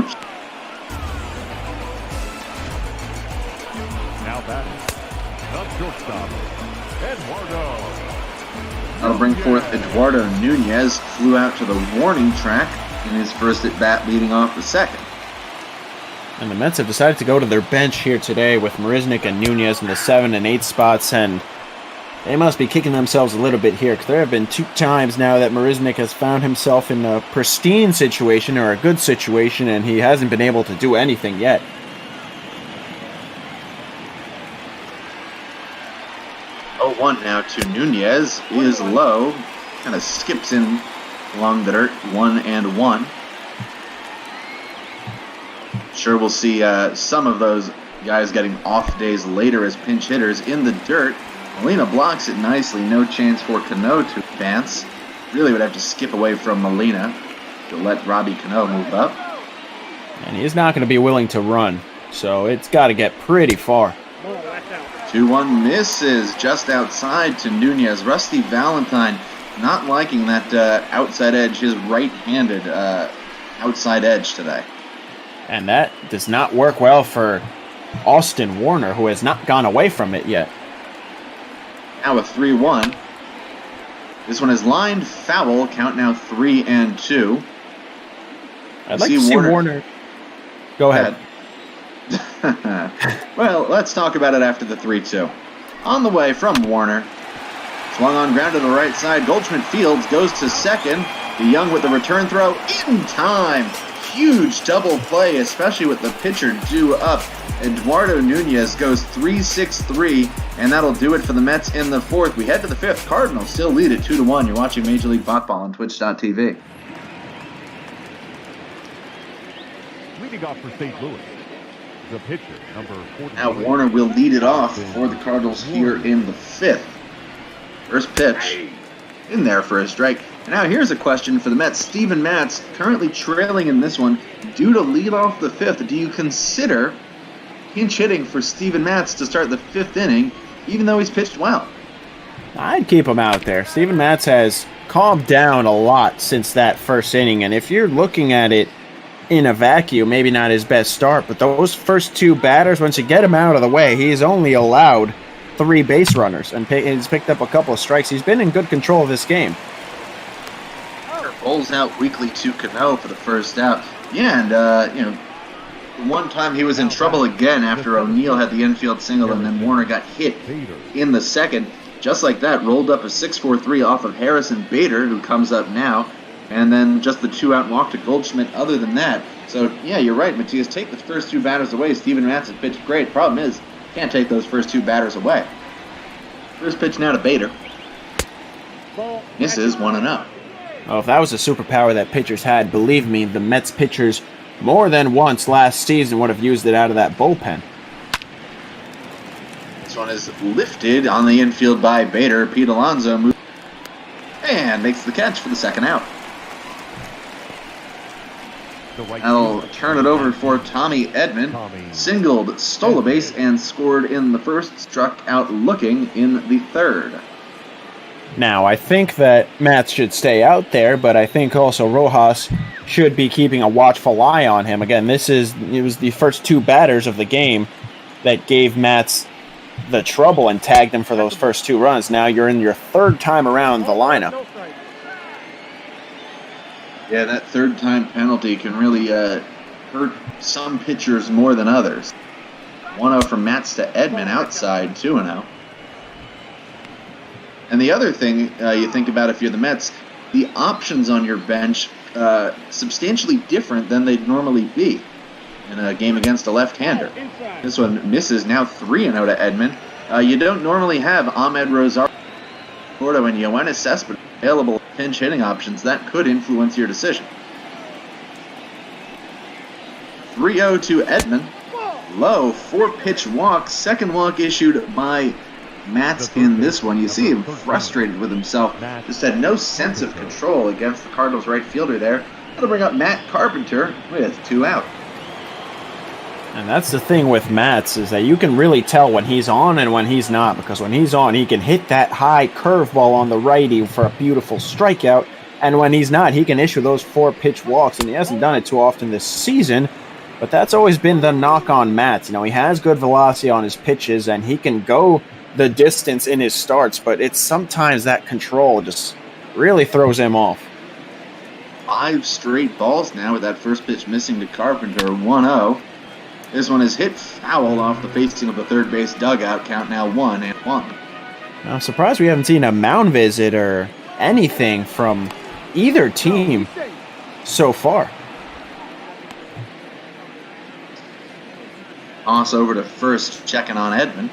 Now batting, the shortstop, Eduardo. That'll bring forth Eduardo Nunez. Flew out to the warning track in his first at bat, leading off the second. And the Mets have decided to go to their bench here today with Marisnik and Nunez in the 7 and 8 spots, and they must be kicking themselves a little bit here, because there have been 2 times now that Marisnik has found himself in a pristine situation or a good situation, and he hasn't been able to do anything yet. Oh, 1 now to Nunez is low, kind of skips in along the dirt. 1-1. Sure, we'll see some of those guys getting off days later as pinch hitters in the dirt. Molina blocks it nicely. No chance for Cano to advance. Really would have to skip away from Molina to let Robbie Cano move up. And he's not going to be willing to run, so it's got to get pretty far. 2-1 misses just outside to Nunez. Rusty Valentine not liking that outside edge, his right-handed outside edge today. And that does not work well for Austin Warner, who has not gone away from it yet. Now a 3-1. This one is lined foul. Count now 3-2. I'd like to see Warner. Go ahead. Well, let's talk about it after the 3-2. On the way from Warner. Swung on ground to the right side. Goldschmidt Fields goes to second. DeYoung with the return throw in time. Huge double play, especially with the pitcher due up. Eduardo Nunez goes 3-6-3, and that'll do it for the Mets in the 4th. We head to the 5th. Cardinals still lead at 2-1. You're watching Major League Baseball on Twitch.tv. Leading off for St. Louis, the pitcher, number 40. Now Warner will lead it off for the Cardinals here in the 5th. First pitch in there for a strike. And now here's a question for the Mets. Steven Matz currently trailing in this one due to lead off the 5th. Do you consider pinch hitting for Steven Matz to start the 5th inning, even though he's pitched well? I'd keep him out there. Steven Matz has calmed down a lot since that first inning, and if you're looking at it in a vacuum, maybe not his best start, but those first 2 batters, once you get him out of the way, he's only allowed 3 base runners, and he's picked up a couple of strikes. He's been in good control of this game. Rolls out weakly to Cano for the first out. Yeah, and, one time he was in trouble again after O'Neill had the infield single and then Warner got hit in the 2nd. Just like that, rolled up a 6-4-3 off of Harrison Bader, who comes up now, and then just the 2-out walk to Goldschmidt other than that. So, yeah, you're right, Matthias. Take the first 2 batters away. Steven Matz has pitched great. Problem is, can't take those first 2 batters away. First pitch now to Bader. Misses 1-0. Oh, if that was a superpower that pitchers had, believe me, the Mets pitchers more than once last season would have used it out of that bullpen. This one is lifted on the infield by Bader. Pete Alonso moves and makes the catch for the 2nd out. I'll turn it over for Tommy Edman. Singled, stole a base, and scored in the 1st. Struck out looking in the 3rd. Now, I think that Matz should stay out there, but I think also Rojas should be keeping a watchful eye on him. Again, it was the first 2 batters of the game that gave Matz the trouble and tagged him for those first 2 runs. Now you're in your 3rd time around the lineup. Yeah, that 3rd time penalty can really hurt some pitchers more than others. 1-0 from Matz to Edman outside, 2-0. And the other thing you think about if you're the Mets, the options on your bench substantially different than they'd normally be in a game against a left-hander. This one misses, now 3-0 to Edman. You don't normally have Ahmed Rosario, Gordo, and Yoenis Cespedes available pinch hitting options. That could influence your decision. 3-0 to Edman. Low, 4-pitch walk. 2nd walk issued by Matz in this one. You see him frustrated with himself. Just had no sense of control against the Cardinals right fielder there. That'll bring up Matt Carpenter with 2 out. And that's the thing with Matz, is that you can really tell when he's on and when he's not, because when he's on, he can hit that high curveball on the righty for a beautiful strikeout, and when he's not, he can issue those 4-pitch walks, and he hasn't done it too often this season, but that's always been the knock on Matz. You know, he has good velocity on his pitches, and he can go the distance in his starts, but it's sometimes that control just really throws him off. 5 straight balls now with that first pitch missing to Carpenter, 1-0. This one is hit foul off the facing of the third base dugout. Count now 1-1. I'm surprised we haven't seen a mound visit or anything from either team so far. Toss over to first, checking on Edmund.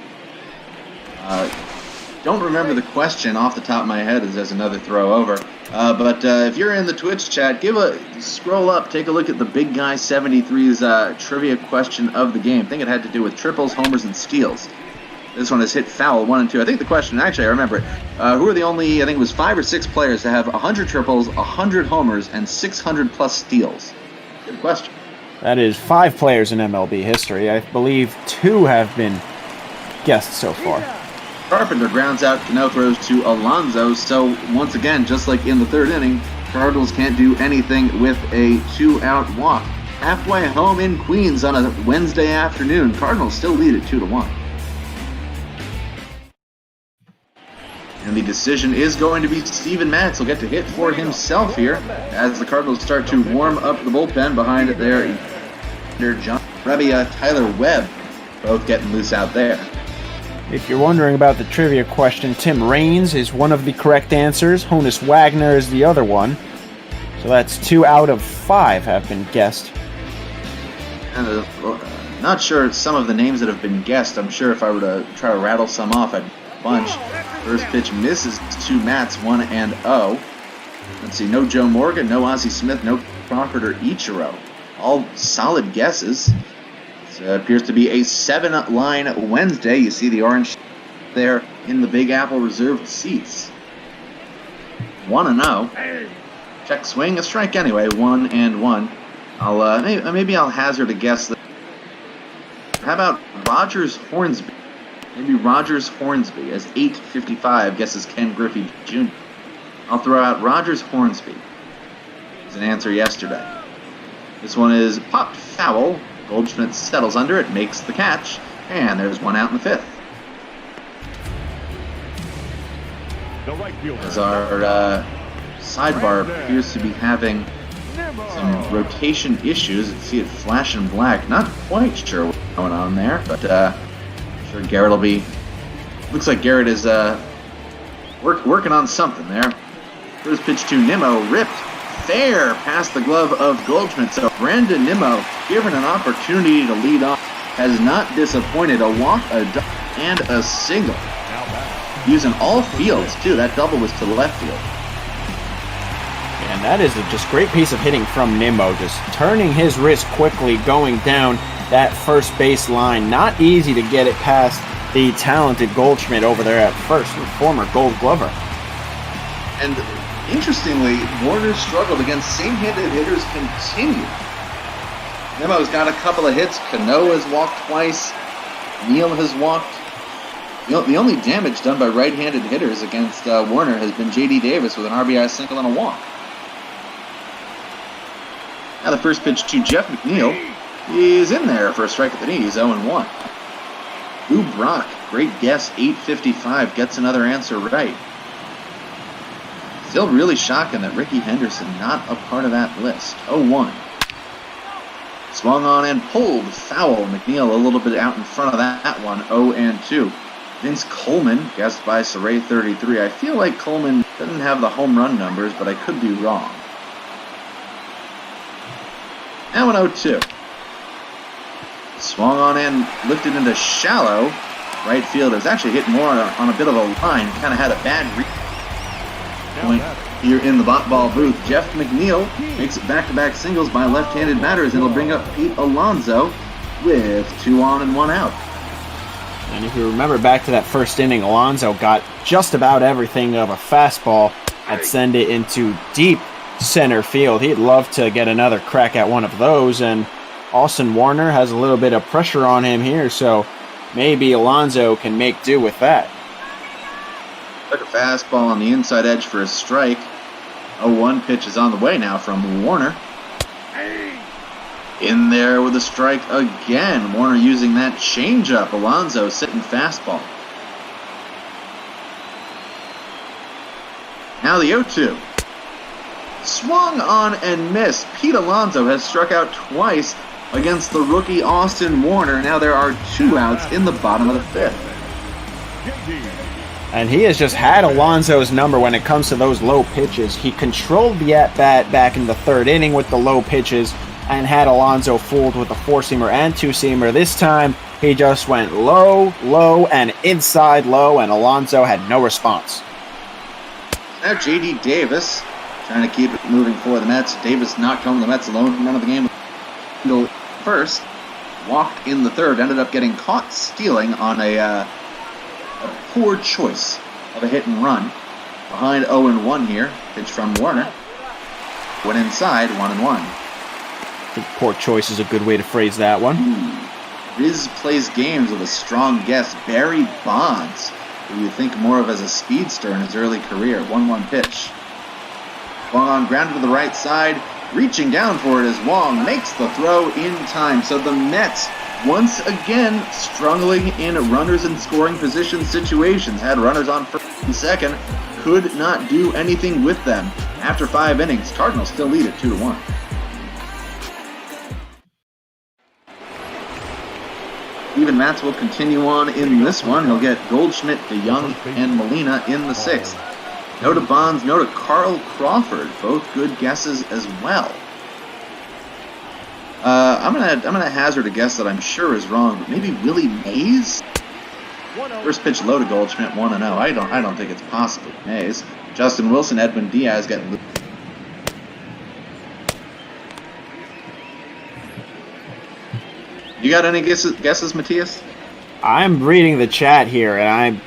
Don't remember the question off the top of my head as there's another throw over. But if you're in the Twitch chat, scroll up, take a look at the Big Guy 73's trivia question of the game. I think it had to do with triples, homers, and steals. This one is hit foul, 1 and 2. I think the question, actually, I remember it. Who are the only, I think it was 5 or 6 players to have 100 triples, 100 homers, and 600 plus steals? Good question. That is 5 players in MLB history. I believe 2 have been guessed so far. Carpenter grounds out, Cano throws to Alonso. So once again, just like in the third inning, Cardinals can't do anything with a 2-out walk. Halfway home in Queens on a Wednesday afternoon, Cardinals still lead at 2-1. And the decision is going to be Steven Matz. He'll get to hit for himself here as the Cardinals start to warm up the bullpen behind their John Rebbia, Tyler Webb, both getting loose out there. If you're wondering about the trivia question, Tim Raines is one of the correct answers. Honus Wagner is the other one. So that's 2 out of 5 have been guessed. And not sure some of the names that have been guessed. I'm sure if I were to try to rattle some off, I'd bunch. First pitch misses to Matz, 1-0. Let's see, no Joe Morgan, no Ozzie Smith, no Crawford or Ichiro. All solid guesses. It appears to be a 7-line Wednesday. You see the orange there in the Big Apple reserved seats. 1-0. Check swing, a strike anyway. 1-1. Maybe I'll hazard a guess. How about Rogers Hornsby? Maybe Rogers Hornsby as 8:55 guesses Ken Griffey Jr. I'll throw out Rogers Hornsby as an answer yesterday. This one is popped foul. Goldschmidt settles under it, makes the catch, and there's 1 out in the 5th. As our sidebar appears to be having some rotation issues. You see it flashing black. Not quite sure what's going on there, but I'm sure Garrett will be... Looks like Garrett is working on something there. First pitch to Nimmo, ripped. Fair past the glove of Goldschmidt. So Brandon Nimmo, given an opportunity to lead off, has not disappointed. A walk, a double, and a single. Using all fields, too. That double was to the left field. And that is a just great piece of hitting from Nimmo. Just turning his wrist quickly, going down that first base line. Not easy to get it past the talented Goldschmidt over there at first, the former Gold Glover. And interestingly, Warner struggled against same-handed hitters continued. Nimmo's got a couple of hits. Cano has walked twice. Neal has walked. The only damage done by right-handed hitters against Warner has been J.D. Davis with an RBI single and a walk. Now the first pitch to Jeff McNeil is in there for a strike at the knees, 0-1. Lou Brock, great guess, 8:55, gets another answer right. Still really shocking that Ricky Henderson not a part of that list. 0-1. Swung on and pulled. Foul. McNeil a little bit out in front of that one. 0-2. Vince Coleman, guessed by Saray33. I feel like Coleman doesn't have the home run numbers, but I could be wrong. Now an 0-2. Swung on and lifted into shallow. Right field. It was actually hit more on a bit of a line. Kind of had a bad point here in the ball booth. Jeff McNeil makes it back-to-back singles by left-handed batters, and it'll bring up Pete Alonso with 2 on and 1 out. And if you remember back to that first inning, Alonso got just about everything of a fastball and send it into deep center field. He'd love to get another crack at one of those, and Austin Warner has a little bit of pressure on him here, so maybe Alonso can make do with that. Took a fastball on the inside edge for a strike. 0-1 pitch is on the way now from Warner. In there with a strike again. Warner using that changeup. Alonso sitting fastball. Now the 0-2. Swung on and missed. Pete Alonso has struck out twice against the rookie Austin Warner. Now there are 2 outs in the bottom of the 5th. And he has just had Alonso's number when it comes to those low pitches. He controlled the at-bat back in the 3rd inning with the low pitches and had Alonso fooled with a 4-seamer and 2-seamer. This time, he just went low, low, and inside low, and Alonso had no response. Now J.D. Davis trying to keep it moving for the Mets. Davis not coming the Mets alone. Run of the game. First, walked in the 3rd, ended up getting caught stealing on a poor choice of a hit and run. Behind 0-1 here. Pitch from Warner. Went inside, 1-1. I think poor choice is a good way to phrase that one. Riz plays games with a strong guest, Barry Bonds, who you think more of as a speedster in his early career. 1-1 pitch. Swung on, grounded to the right side. Reaching down for it as Wong makes the throw in time. So the Mets, once again, struggling in runners in scoring position situations. Had runners on first and second. Could not do anything with them. After 5 innings, Cardinals still lead at 2-1. Even Matz will continue on in this one. He'll get Goldschmidt, DeYoung, and Molina in the 6th. No to Bonds, no to Carl Crawford. Both good guesses as well. I'm gonna hazard a guess that I'm sure is wrong, but maybe Willie Mays? First pitch low to Goldschmidt, 1-0. I don't think it's possible. Mays. Justin Wilson, Edwin Diaz get. You got any guesses, Matthias? I'm reading the chat here, and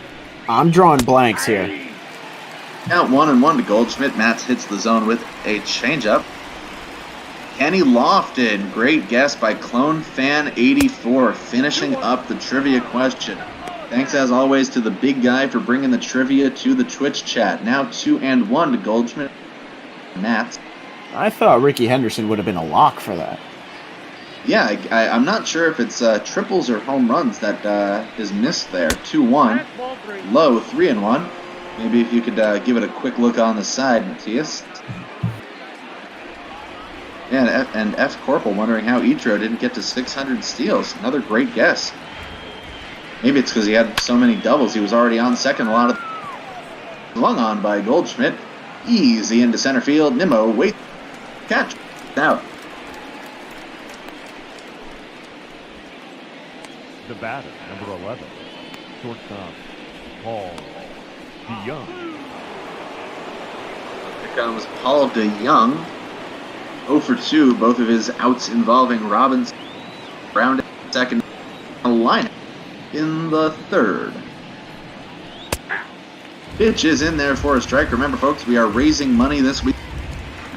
I'm drawing blanks here. Count 1-1 to Goldschmidt. Matz hits the zone with a changeup. Kenny Lofton, great guess by Clone Fan 84, finishing up the trivia question. Thanks as always to the big guy for bringing the trivia to the Twitch chat. Now 2-1 to Goldschmidt. Matz. I thought Ricky Henderson would have been a lock for that. Yeah, I'm not sure if it's triples or home runs that is missed there. 2-1. Low, 3-1. Maybe if you could give it a quick look on the side, Matthias. Yeah, and F. Corporal wondering how Itro didn't get to 600 steals. Another great guess. Maybe it's because he had so many doubles. He was already on second. A lot of swung on by Goldschmidt. Easy into center field. Nimmo, wait, catch, out. The batter, number 11, shortstop, Paul DeYoung. Here comes Paul DeYoung. 0 for 2, both of his outs involving Robinson. Round second lineup in the 3rd. Pitch is in there for a strike. Remember, folks, we are raising money this week.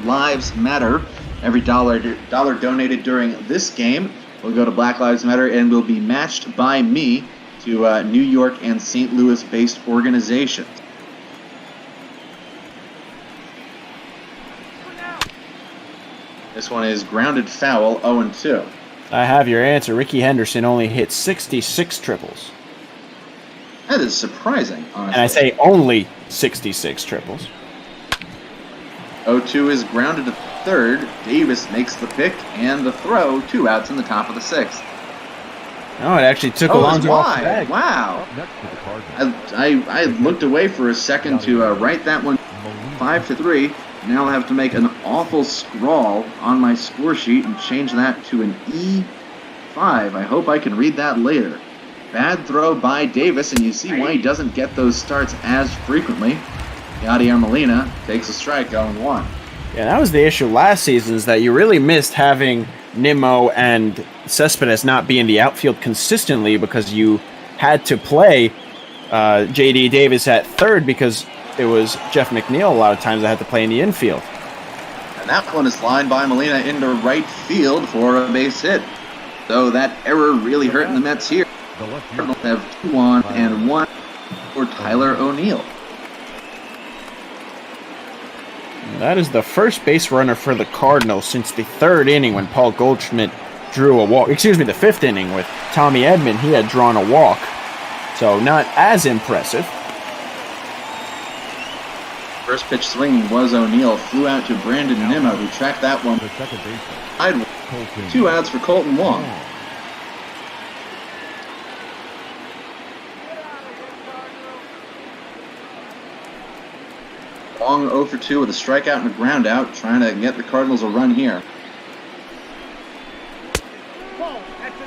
Lives matter. Every dollar donated during this game will go to Black Lives Matter and will be matched by me to New York and St. Louis-based organizations. This one is grounded foul, 0-2. I have your answer. Ricky Henderson only hit 66 triples. That is surprising, honestly. And I say only 66 triples. 0-2 is grounded to 3rd. Davis makes the pick and the throw. 2 outs in the top of the 6th. Oh, it actually took Alonso off the bag. Wow. I looked away for a second to write that one 5-3. Now I'll have to make an awful scrawl on my score sheet and change that to an E5. I hope I can read that later. Bad throw by Davis, and you see why he doesn't get those starts as frequently. Yadier Molina takes a strike, 0-1. Yeah, that was the issue last season, is that you really missed having Nimmo and Cespedes not be in the outfield consistently because you had to play J.D. Davis at 3rd because it was Jeff McNeil a lot of times that had to play in the infield. And that one is lined by Molina into right field for a base hit. So that error really hurting the Mets here. The left Cardinals have 2 on and 1 for Tyler O'Neill. That is the first base runner for the Cardinals since the 3rd inning when Paul Goldschmidt drew a walk. Excuse me, the 5th inning with Tommy Edman. He had drawn a walk. So not as impressive. First pitch swinging was O'Neill. Flew out to Brandon Nimmo, who tracked that one. The second baseman. Sidewalk. 2 outs for Colton Wong. Wong 0 for 2 with a strikeout and a ground out, trying to get the Cardinals a run here.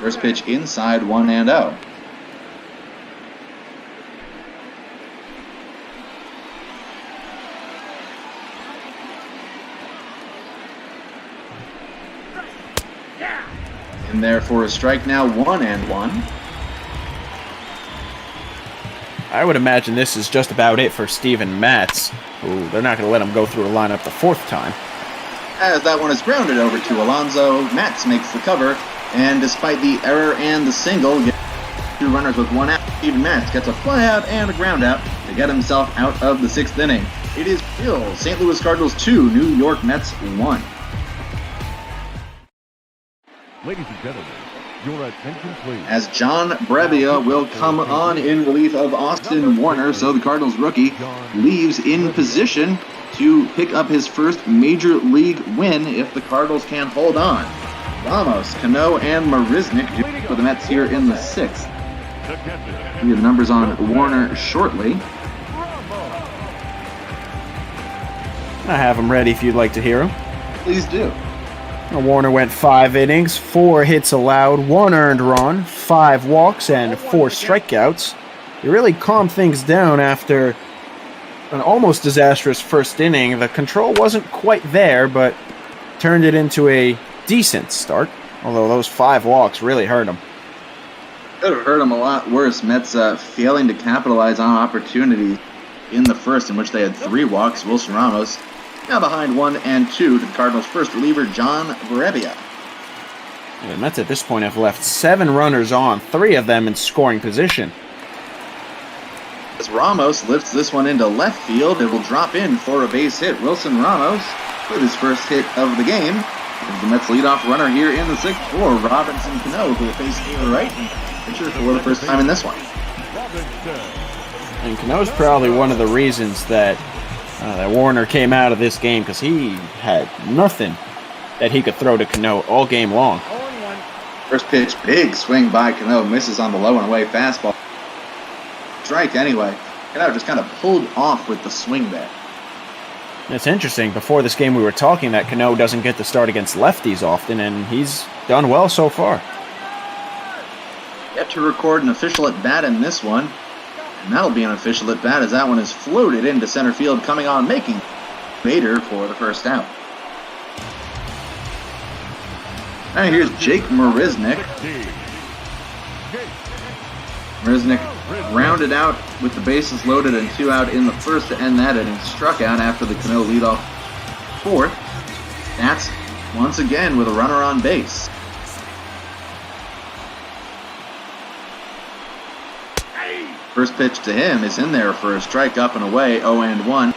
First pitch inside, 1-0. In there for a strike now, 1-1. I would imagine this is just about it for Steven Matz. Ooh, they're not going to let him go through a lineup the 4th time. As that one is grounded over to Alonso, Matz makes the cover, and despite the error and the single, 2 runners with 1 out. Steven Matz gets a fly out and a ground out to get himself out of the 6th inning. It is still St. Louis Cardinals 2, New York Mets 1. Ladies and gentlemen, your attention please. As John Brebbia will come on in relief of Austin Warner, so the Cardinals rookie leaves in position to pick up his first major league win if the Cardinals can hold on. Ramos, Cano, and Marisnik for the Mets here in the 6th. We have the numbers on Warner shortly. I have them ready if you'd like to hear them. Please do. Warner went 5 innings, 4 hits allowed, 1 earned run, 5 walks, and 4 strikeouts. He really calmed things down after an almost disastrous first inning. The control wasn't quite there, but turned it into a decent start, although those 5 walks really hurt him. Could have hurt him a lot worse. Mets failing to capitalize on opportunities in the first, in which they had 3 walks. Wilson Ramos now behind 1 and 2 to the Cardinals' first reliever, John Brebbia. The Mets at this point have left 7 runners on, 3 of them in scoring position. As Ramos lifts this one into left field, it will drop in for a base hit. Wilson Ramos with his first hit of the game. Is the Mets leadoff runner here in the 6th for Robinson Cano, who will face a right pitcher for the first time in this one. And Cano's probably one of the reasons that Warner came out of this game, because he had nothing that he could throw to Cano all game long. First pitch, big swing by Cano, misses on the low and away fastball. Strike anyway. Cano just kind of pulled off with the swing there. It's interesting. Before this game we were talking that Cano doesn't get to start against lefties often, and he's done well so far. Yet to record an official at bat in this one. And that'll be an official at bat as that one is floated into center field, coming on, making Bader for the first out. And here's Jake Marisnik. Marisnik rounded out with the bases loaded and 2 out in the first to end that inning. Struck out after the Cano leadoff 4th. That's once again with a runner on base. First pitch to him is in there for a strike, up and away, 0-1.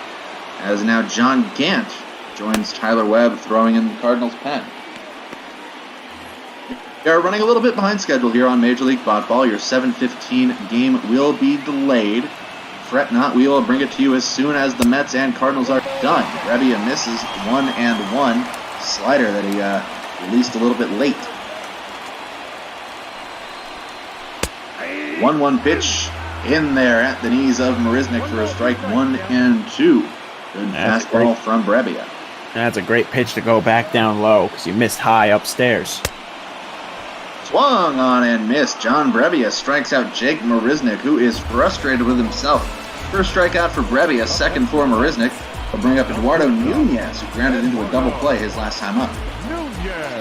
As now John Gant joins Tyler Webb throwing in the Cardinals' pen. We are running a little bit behind schedule here on Major League Baseball. Your 7:15 game will be delayed. Fret not, we will bring it to you as soon as the Mets and Cardinals are done. Brebbia misses 1-1. Slider that he released a little bit late. 1-1 pitch. In there at the knees of Marisnik for a strike, 1-2. Good fastball from Brebbia. That's a great pitch to go back down low because you missed high upstairs. Swung on and missed. John Brebbia strikes out Jake Marisnik, who is frustrated with himself. First strikeout for Brebbia, second for Marisnik. Will bring up Eduardo Nunez, who grounded into a double play his last time up.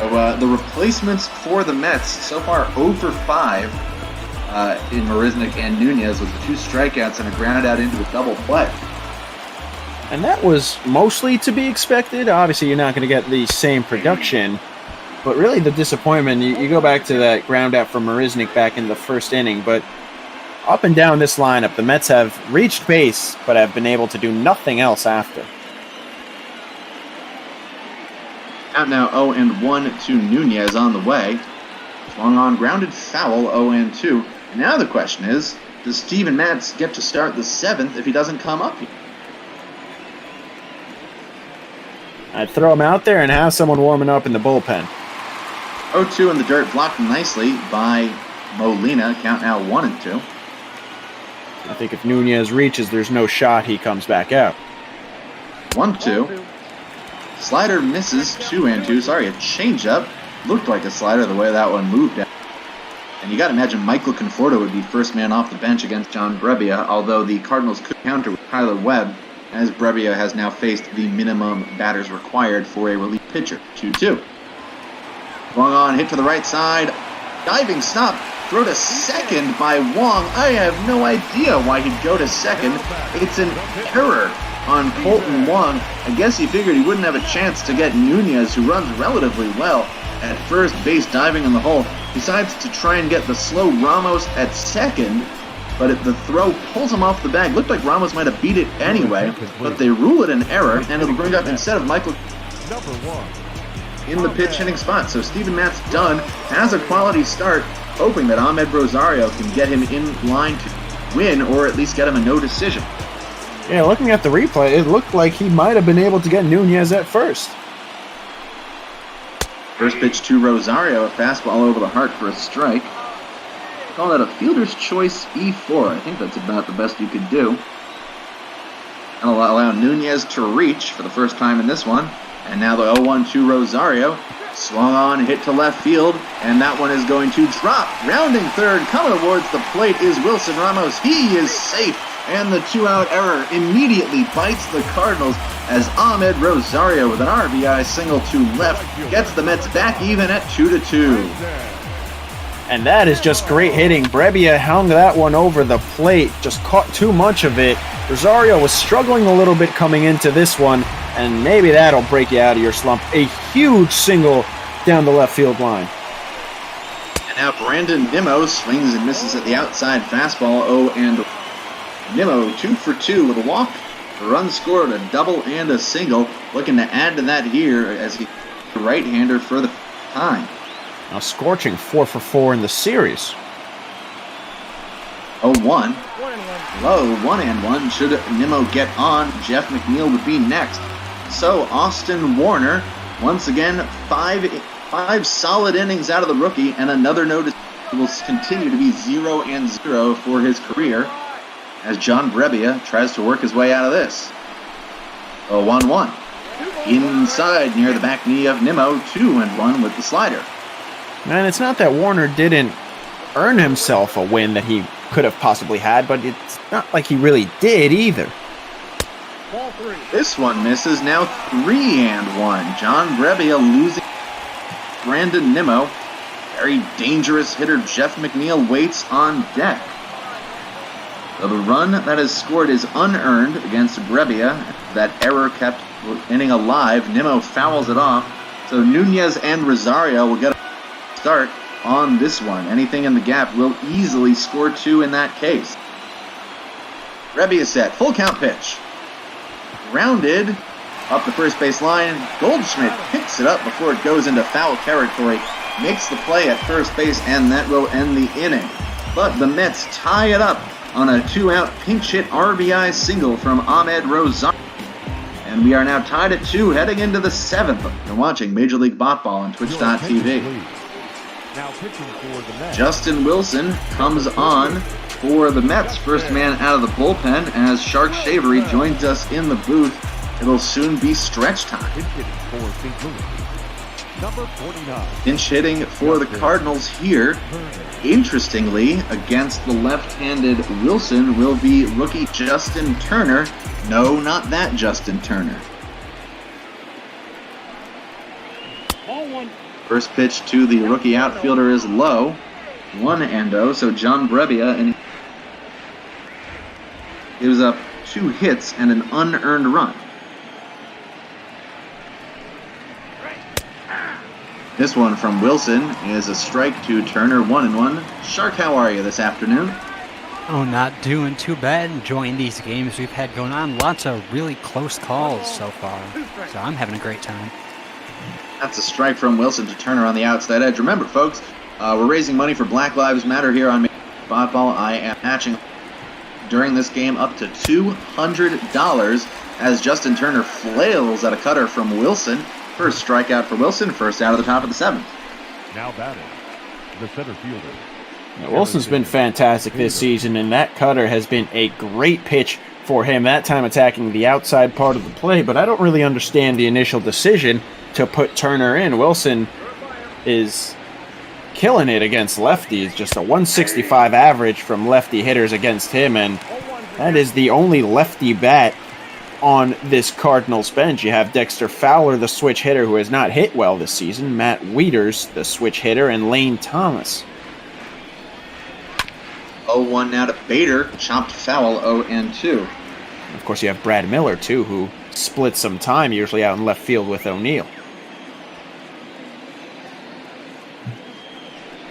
So the replacements for the Mets so far 0 for 5. In Marisnik and Nunez with 2 strikeouts and a grounded out into a double play. And that was mostly to be expected. Obviously, you're not going to get the same production But really the disappointment, you go back to that ground out from Marisnik back in the first inning, but up and down this lineup, the Mets have reached base, but have been able to do nothing else after. Out now 0-1 to Nunez on the way. Swung on, grounded foul, 0-2. And now the question is, does Steven Matz get to start the 7th if he doesn't come up here? I'd throw him out there and have someone warming up in the bullpen. 0-2 in the dirt, blocked nicely by Molina. Count now 1-2. I think if Nunez reaches, there's no shot he comes back out. 1-2. Slider misses, 2-2. Sorry, a changeup. Looked like a slider the way that one moved out. And you got to imagine Michael Conforto would be first man off the bench against John Brebbia, although the Cardinals could counter with Tyler Webb, as Brebbia has now faced the minimum batters required for a relief pitcher. 2-2. Swung on, hit to the right side. Diving stop. Throw to second by Wong. I have no idea why he'd go to second. It's an error on Colton Wong. I guess he figured he wouldn't have a chance to get Nunez, who runs relatively well, at first base diving in the hole. Decides to try and get the slow Ramos at second, but the throw pulls him off the bag. Looked like Ramos might have beat it anyway, but they rule it an error, and it'll bring up instead of Michael in the pitch hitting spot. So Steven Matz done, has a quality start, hoping that Ahmed Rosario can get him in line to win, or at least get him a no decision. Yeah, looking at the replay, it looked like he might have been able to get Nunez at first. First pitch to Rosario, a fastball over the heart for a strike. Call that a fielder's choice E4. I think that's about the best you could do. And allow Nunez to reach for the first time in this one. And now the 0-1 to Rosario. Swung on, hit to left field, and that one is going to drop. Rounding third, coming towards the plate is Wilson Ramos. He is safe, and the 2-out error immediately bites the Cardinals as Ahmed Rosario with an RBI single to left gets the Mets back even at 2-2. And that is just great hitting. Brebbia hung that one over the plate, just caught too much of it. Rosario was struggling a little bit coming into this one, and maybe that'll break you out of your slump. A huge single down the left field line. And now Brandon Nimmo swings and misses at the outside fastball, 0-2. Nimmo 2 for 2 with a walk, a run scored, a double and a single. Looking to add to that here as he a right-hander for the time. Now scorching 4 for 4 in the series. 0-1. Low 1-1. Should Nimmo get on, Jeff McNeil would be next. So Austin Warner, once again, five solid innings out of the rookie, and another notice will continue to be 0-0 for his career as John Brebbia tries to work his way out of this. 0-1. Inside near the back knee of Nimmo, 2-1 with the slider. Man, it's not that Warner didn't earn himself a win that he could have possibly had, but it's not like he really did either. This one misses, now 3-1. John Brebbia losing Brandon Nimmo. Very dangerous hitter Jeff McNeil waits on deck. So the run that is scored is unearned against Brebbia. That error kept inning alive. Nimmo fouls it off. So Nunez and Rosario will get a start on this one. Anything in the gap will easily score 2 in that case. Brebbia set. Full count pitch. Grounded up the first base line. Goldschmidt picks it up before it goes into foul territory. Makes the play at first base, and that will end the inning. But the Mets tie it up on a 2-out pinch hit RBI single from Ahmed Rosario. And we are now tied at 2 heading into the 7th. You're watching Major League Botball on Twitch.tv. Justin Wilson comes on for the Mets, first man out of the bullpen, as Shark Shavery joins us in the booth. It'll soon be stretch time. Pinch hitting for the Cardinals here. Interestingly, against the left-handed Wilson will be rookie Justin Turner. No, not that Justin Turner. First pitch to the rookie outfielder is low. 1-0, so John Brebbia and gives up 2 hits and an unearned run. this one from Wilson is a strike to Turner, 1-1. Shark, how are you this afternoon? Oh, not doing too bad. Enjoying these games we've had going on. Lots of really close calls so far. So I'm having a great time. That's a strike from Wilson to Turner on the outside edge. Remember, folks, we're raising money for Black Lives Matter here on Spot Ball. I am matching during this game up to $200 as Justin Turner flails at a cutter from Wilson. First strikeout for Wilson, first out of the top of the 7th. Now batting, the center fielder. Now, Wilson's been fantastic this season, and that cutter has been a great pitch for him, that time attacking the outside part of the play, but I don't really understand the initial decision to put Turner in. Wilson is killing it against lefties, just a 165 average from lefty hitters against him, and that is the only lefty bat on this Cardinals bench. You have Dexter Fowler, the switch hitter, who has not hit well this season, Matt Wieters, the switch hitter, and Lane Thomas. 0-1 now to Bader, chopped foul, 0-2. Of course, you have Brad Miller, too, who splits some time, usually out in left field with O'Neill.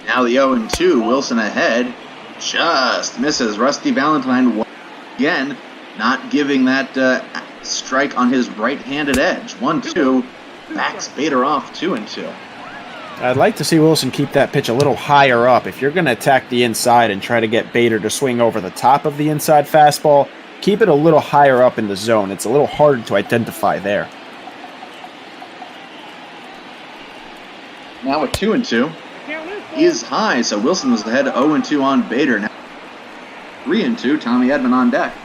Now the 0-2, Wilson ahead, just misses. Rusty Valentine again, not giving that strike on his right-handed edge. 1-2, backs Bader off 2-2. I'd like to see Wilson keep that pitch a little higher up. If you're going to attack the inside and try to get Bader to swing over the top of the inside fastball, keep it a little higher up in the zone. It's a little harder to identify there. Now a 2-2 is high, so Wilson was ahead 0-2 on Bader. Now 3-2, Tommy Edman on deck.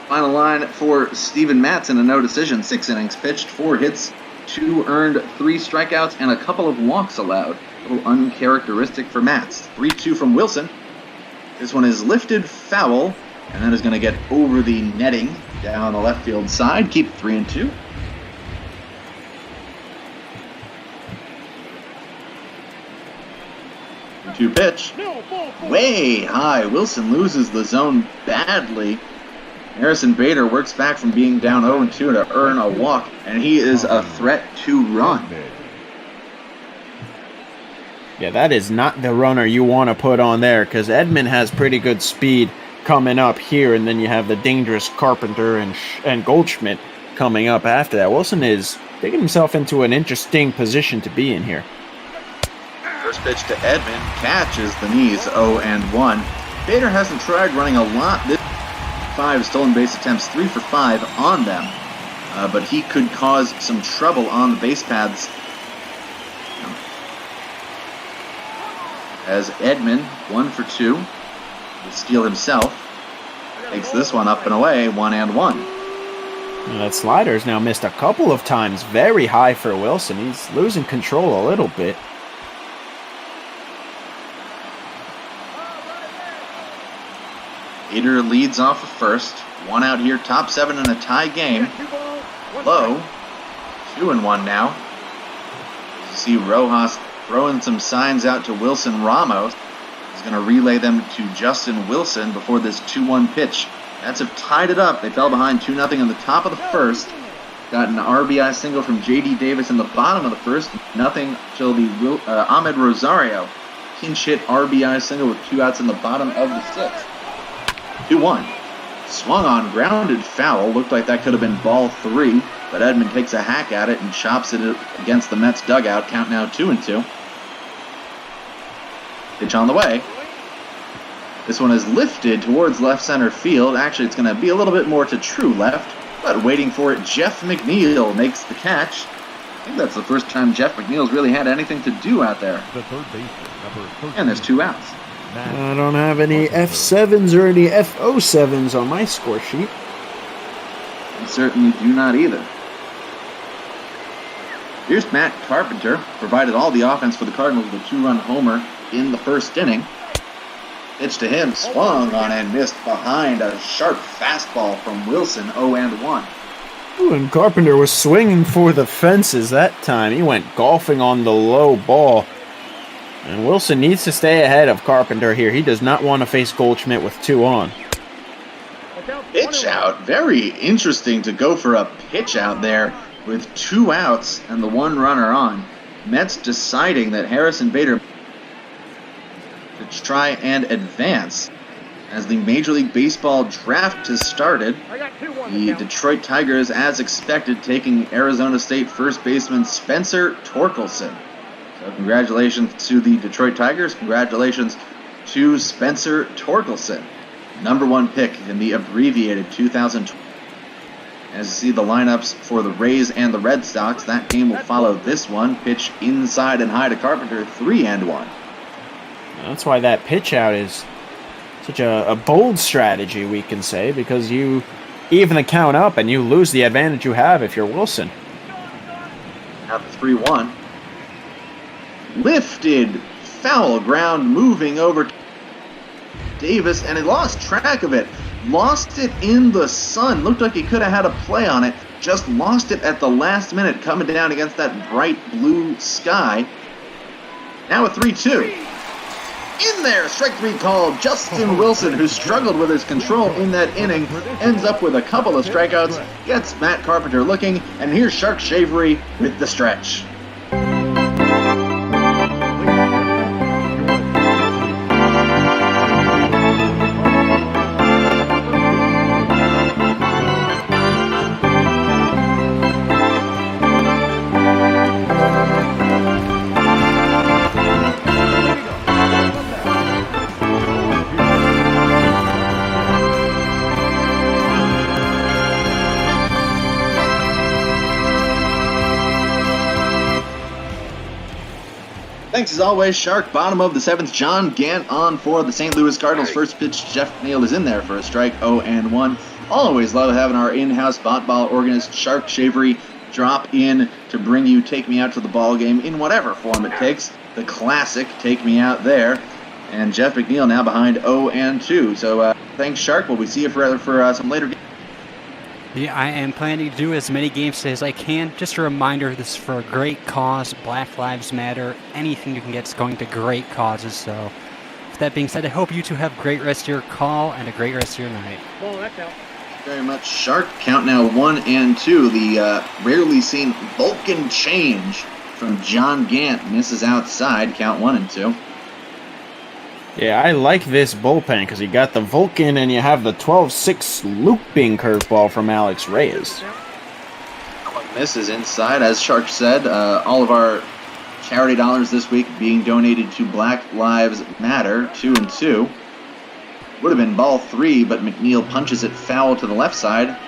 Final line for Steven Matz in a no decision. 6 innings pitched, 4 hits, 2 earned, 3 strikeouts, and a couple of walks allowed. A little uncharacteristic for Matz. 3-2 from Wilson. This one is lifted foul, and that is going to get over the netting down the left field side. Keep 3-2. Two pitch. Way high. Wilson loses the zone badly. Harrison Bader works back from being down 0-2 to earn a walk, and he is a threat to run. Yeah, that is not the runner you want to put on there, because Edman has pretty good speed coming up here, and then you have the dangerous Carpenter and Goldschmidt coming up after that. Wilson is taking himself into an interesting position to be in here. First pitch to Edman, catches the knees, 0-1. Bader hasn't tried running a lot this 5 stolen base attempts, 3 for 5 on them, but he could cause some trouble on the base paths. As Edman, 1 for 2, the steal himself, takes this one up and away, 1-1. That slider's now missed a couple of times, very high for Wilson. He's losing control a little bit. Bader leads off the first. 1 out here, top 7 in a tie game. Low. 2-1 now. You see Rojas throwing some signs out to Wilson Ramos. He's going to relay them to Justin Wilson before this 2-1 pitch. Nats have tied it up. They fell behind 2-0 in the top of the first. Got an RBI single from J.D. Davis in the bottom of the first. Nothing till the Ahmed Rosario pinch hit RBI single with 2 outs in the bottom of the 6th. 2-1. Swung on, grounded foul. Looked like that could have been ball 3, but Edman takes a hack at it and chops it against the Mets dugout. Count now 2-2. Pitch on the way. This one is lifted towards left center field. Actually, it's going to be a little bit more to true left, but waiting for it, Jeff McNeil makes the catch. I think that's the first time Jeff McNeil's really had anything to do out there. The third baseman, number 13. And there's 2 outs. I don't have any F7s or any FO7s on my score sheet. I certainly do not either. Here's Matt Carpenter, provided all the offense for the Cardinals with a 2-run homer in the first inning. Pitch to him, swung on and missed behind a sharp fastball from Wilson, 0-1. Ooh, and Carpenter was swinging for the fences that time. He went golfing on the low ball. And Wilson needs to stay ahead of Carpenter here. He does not want to face Goldschmidt with 2 on. Pitch out. Very interesting to go for a pitch out there with 2 outs and the 1 runner on. Mets deciding that Harrison Bader to try and advance. As the Major League Baseball draft has started, the Detroit Tigers, as expected, taking Arizona State first baseman Spencer Torkelson. So congratulations to the Detroit Tigers. Congratulations to Spencer Torkelson. Number 1 pick in the abbreviated 2020. As you see the lineups for the Rays and the Red Sox, that game will follow this one. Pitch inside and high to Carpenter, 3-1. That's why that pitch out is such a bold strategy, we can say, because you even the count up and you lose the advantage you have if you're Wilson. Now the 3-1. Lifted, foul ground, moving over to Davis, and he lost track of it. Lost it in the sun. Looked like he could have had a play on it. Just lost it at the last minute, coming down against that bright blue sky. Now a 3-2. In there, strike 3 called. Justin Wilson, who struggled with his control in that inning, ends up with a couple of strikeouts, gets Matt Carpenter looking, and here's Shark Shavery with the stretch. Thanks as always, Shark. Bottom of the 7th, John Gant on for the St. Louis Cardinals. First pitch, Jeff McNeil is in there for a strike, 0-1. Always love having our in-house ball organist, Shark Shavery, drop in to bring you Take Me Out to the Ball Game in whatever form it takes. The classic Take Me Out there. And Jeff McNeil now behind 0-2. So thanks, Shark. Will we see you for some later games? Yeah, I am planning to do as many games today as I can. Just a reminder, this is for a great cause. Black Lives Matter. Anything you can get is going to great causes. So, with that being said, I hope you two have a great rest of your call and a great rest of your night. Very much, Shark. Count now 1-2. The rarely seen Vulcan change from John Gant misses outside. Count 1-2. Yeah, I like this bullpen because you got the Vulcan and you have the 12-6 looping curveball from Alex Reyes. Misses inside, as Shark said. All of our charity dollars this week being donated to Black Lives Matter, 2-2. Would have been ball 3, but McNeil punches it foul to the left side.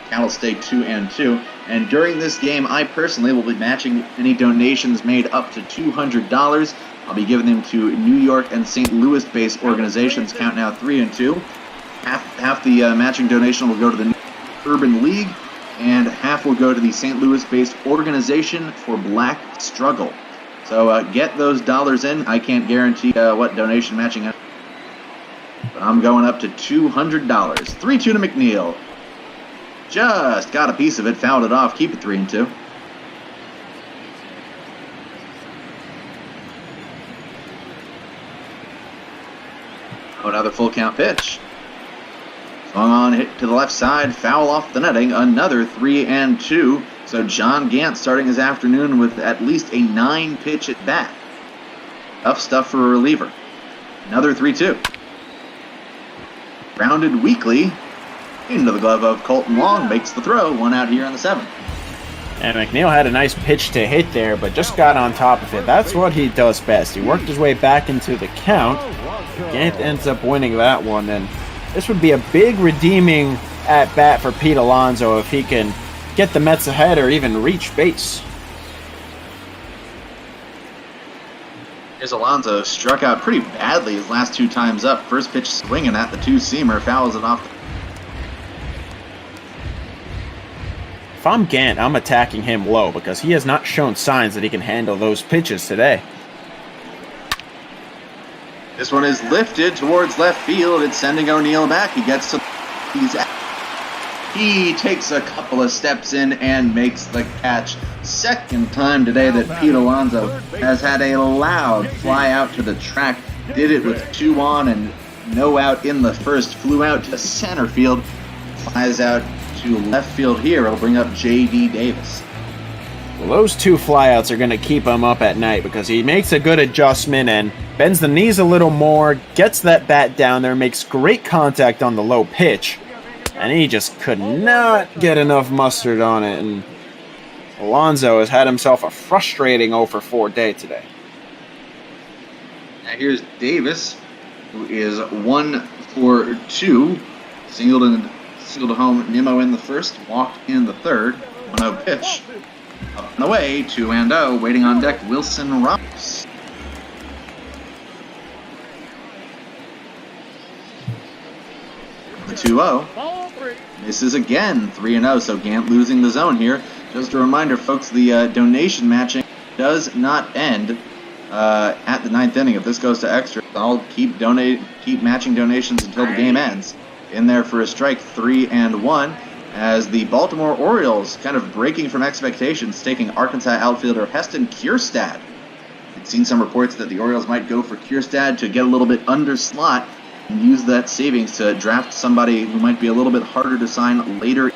Count will stay 2-2. And during this game, I personally will be matching any donations made up to $200. I'll be giving them to New York and St. Louis-based organizations. Count now 3-2. Half the matching donation will go to the Urban League, and half will go to the St. Louis-based Organization for Black Struggle. So get those dollars in. I can't guarantee what donation matching is, but I'm going up to $200. 3-2 to McNeil. Just got a piece of it, fouled it off. Keep it 3-2. Another full count pitch. Swung on, hit to the left side, foul off the netting. Another 3-2. So John Gant starting his afternoon with at least a 9-pitch at bat. Tough stuff for a reliever. Another 3-2. Grounded weakly into the glove of Colton Long, makes the throw. 1 out here on the 7th. And McNeil had a nice pitch to hit there, but just got on top of it. That's what he does best. He worked his way back into the count. Gant ends up winning that one, and this would be a big redeeming at-bat for Pete Alonso if he can get the Mets ahead or even reach base. Here's Alonso, struck out pretty badly his last 2 times up. First pitch swinging at the 2-seamer, fouls it off. If I'm Gant, I'm attacking him low because he has not shown signs that he can handle those pitches today. This one is lifted towards left field. It's sending O'Neill back. He gets to... He takes a couple of steps in and makes the catch. Second time today that Pete Alonso has had a loud fly out to the track. Did it with 2 on and no out in the first. Flew out to center field. Flies out to left field here. It'll bring up J.D. Davis. Well, those two flyouts are going to keep him up at night because he makes a good adjustment and bends the knees a little more, gets that bat down there, makes great contact on the low pitch, and he just could not get enough mustard on it, and Alonso has had himself a frustrating 0-for-4 day today. Now here's Davis, who is 1-for-2, singled home Nimmo in the first, walked in the third, 1-0 pitch. Up and away, 2-0, waiting on deck, Wilson Ramos. The 2-0. Misses again, 3-0, so Gant losing the zone here. Just a reminder, folks, the donation matching does not end at the 9th inning. If this goes to extra, I'll keep matching donations until the game ends. In there for a strike, 3-1, as the Baltimore Orioles, kind of breaking from expectations, taking Arkansas outfielder Heston Kjerstad. I've seen some reports that the Orioles might go for Kjerstad to get a little bit under slot and use that savings to draft somebody who might be a little bit harder to sign later.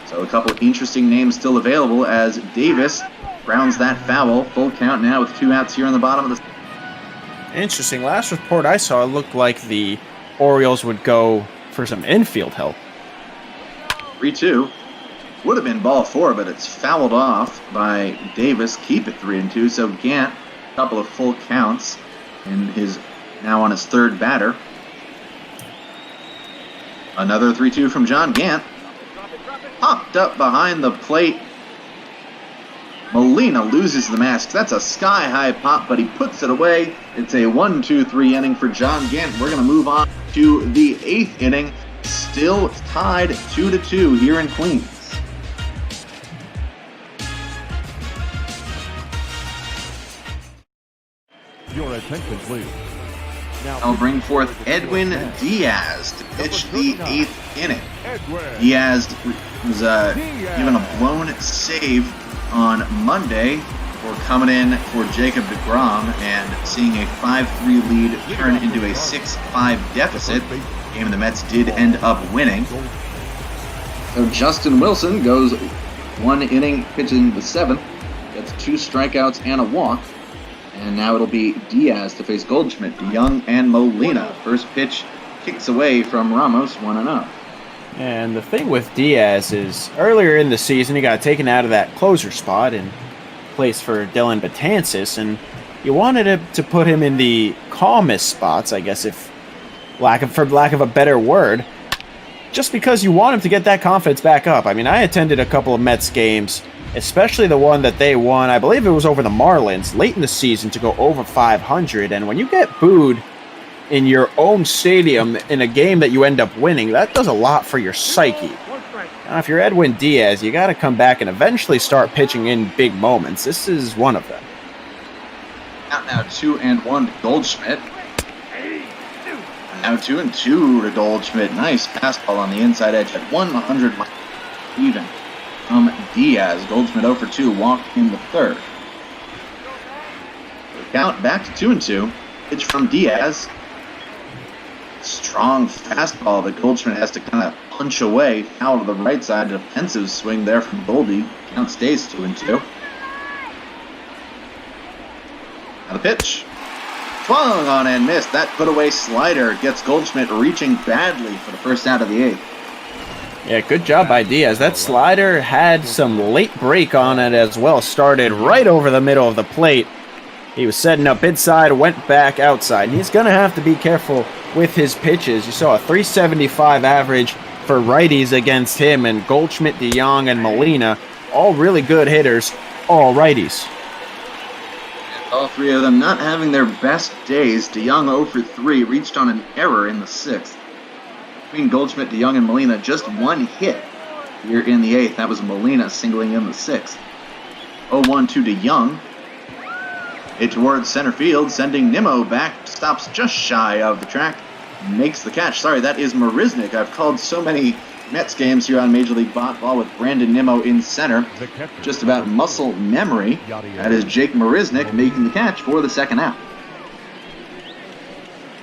So a couple interesting names still available as Davis grounds that foul. Full count now with 2 outs here on the bottom of the... Interesting. Last report I saw, it looked like the Orioles would go for some infield help. 3-2. Would have been ball 4, but it's fouled off by Davis. Keep it 3-2. So Gant, a couple of full counts, and is now on his third batter. Another 3-2 from John Gant. Popped up behind the plate. Molina loses the mask. That's a sky-high pop, but he puts it away. It's a 1-2-3 inning for John Gant. We're going to move on to the 8th inning. Still tied 2-2 here in Queens. Your attention, please. I'll bring forth Edwin Diaz to pitch the 8th inning. Diaz was given a blown save on Monday for coming in for Jacob deGrom and seeing a 5-3 lead turn into a 6-5 deficit. Game the Mets did end up winning. So Justin Wilson goes 1 inning pitching the 7th, gets 2 strikeouts and a walk. And now it'll be Diaz to face Goldschmidt, DeYoung, and Molina. First pitch kicks away from Ramos, 1-0. And the thing with Diaz is, earlier in the season, he got taken out of that closer spot and placed for Dylan Betances, and you wanted to put him in the calmest spots, I guess, for lack of a better word, just because you want him to get that confidence back up. I mean, I attended a couple of Mets games, especially the one that they won, I believe it was over the Marlins, late in the season to go over 500, and when you get booed in your own stadium in a game that you end up winning, that does a lot for your psyche. Now, if you're Edwin Diaz, you got to come back and eventually start pitching in big moments. This is one of them. Out now 2-1 to Goldschmidt. Now 2-2 to Goldschmidt. Nice fastball on the inside edge at 100 miles even. Diaz. Goldschmidt 0-for-2, walked in the third. Count back to 2-2. Pitch from Diaz. Strong fastball that Goldschmidt has to kind of punch away. Foul to the right side. Defensive swing there from Goldie. Count stays 2-2. Now the pitch. Swung on and missed. That put away slider gets Goldschmidt reaching badly for the first out of the 8th. Yeah, good job by Diaz. That slider had some late break on it as well. Started right over the middle of the plate. He was setting up inside, went back outside. He's going to have to be careful with his pitches. You saw a 375 average for righties against him, and Goldschmidt, DeYoung, and Molina, all really good hitters, all righties. All 3 of them not having their best days. DeYoung 0-for-3, reached on an error in the 6th. Between Goldschmidt, DeYoung, and Molina, just 1 hit here in the 8th. That was Molina singling in the 6th. 0-1 to DeYoung. Hit towards center field, sending Nimmo back. Stops just shy of the track. Makes the catch. Sorry, that is Marisnik. I've called so many Mets games here on Major League Ball with Brandon Nimmo in center. Just about muscle memory. That is Jake Marisnik making the catch for the second out.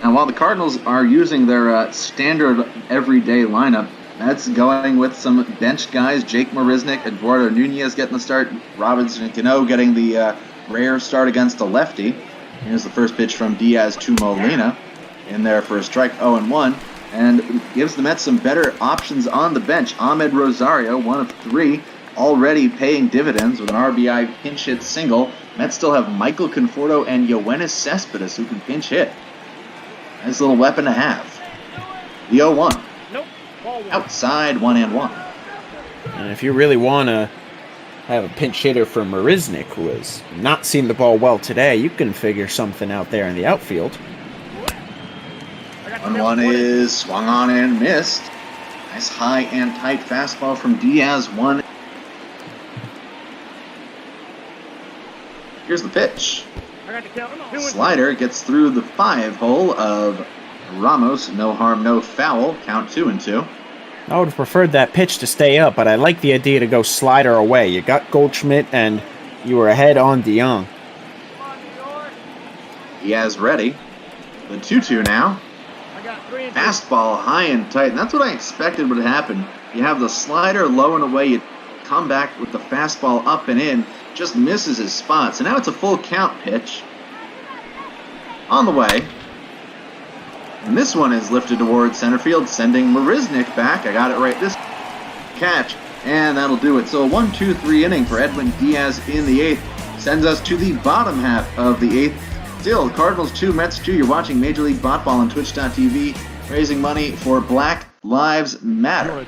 Now, while the Cardinals are using their standard everyday lineup, Mets going with some bench guys. Jake Marisnik, Eduardo Nunez getting the start. Robinson Cano getting the rare start against a lefty. Here's the first pitch from Diaz to Molina. In there for a strike, 0-1. And gives the Mets some better options on the bench. Ahmed Rosario, 1 of 3, already paying dividends with an RBI pinch hit single. Mets still have Michael Conforto and Yoenis Cespedes who can pinch hit. Nice little weapon to have. The 0-1. Outside, 1-1. And if you really want to have a pinch hitter for Marisnik, who has not seen the ball well today, you can figure something out there in the outfield. 1-1 is swung on and missed. Nice high and tight fastball from Diaz. 1. Here's the pitch. Slider gets through the 5-hole of Ramos. No harm, no foul. Count 2-2. I would have preferred that pitch to stay up, but I like the idea to go slider away. You got Goldschmidt, and you were ahead on DeYoung. Diaz ready. The 2-2 now. Fastball high and tight, and that's what I expected would happen. You have the slider low and away, you come back with the fastball up and in, just misses his spot. So now it's a full count pitch. On the way. And this one is lifted towards center field, sending Marisnik back. I got it right this catch, and that'll do it. So a 1-2-3 inning for Edwin Diaz in the 8th. Sends us to the bottom half of the 8th. Still, Cardinals 2, Mets 2. You're watching Major League Botball on Twitch.tv, raising money for Black Lives Matter.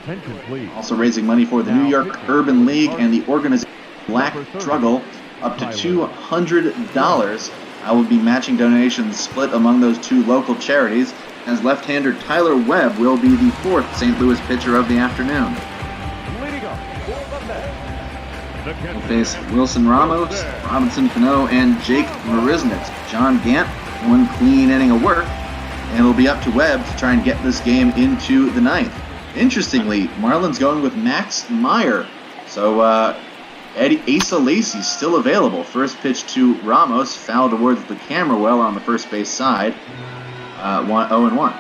Also raising money for the New York Urban League and the organization Black Struggle, up to $200. I will be matching donations split among those 2 local charities, as left-hander Tyler Webb will be the 4th St. Louis pitcher of the afternoon. We'll face Wilson Ramos, Robinson Cano, and Jake Marisnik. John Gant, 1 clean inning of work, and it'll be up to Webb to try and get this game into the 9th. Interestingly, Marlins going with Max Meyer. So Asa Lacy still available. First pitch to Ramos, foul towards the camera well on the first base side. 0-1.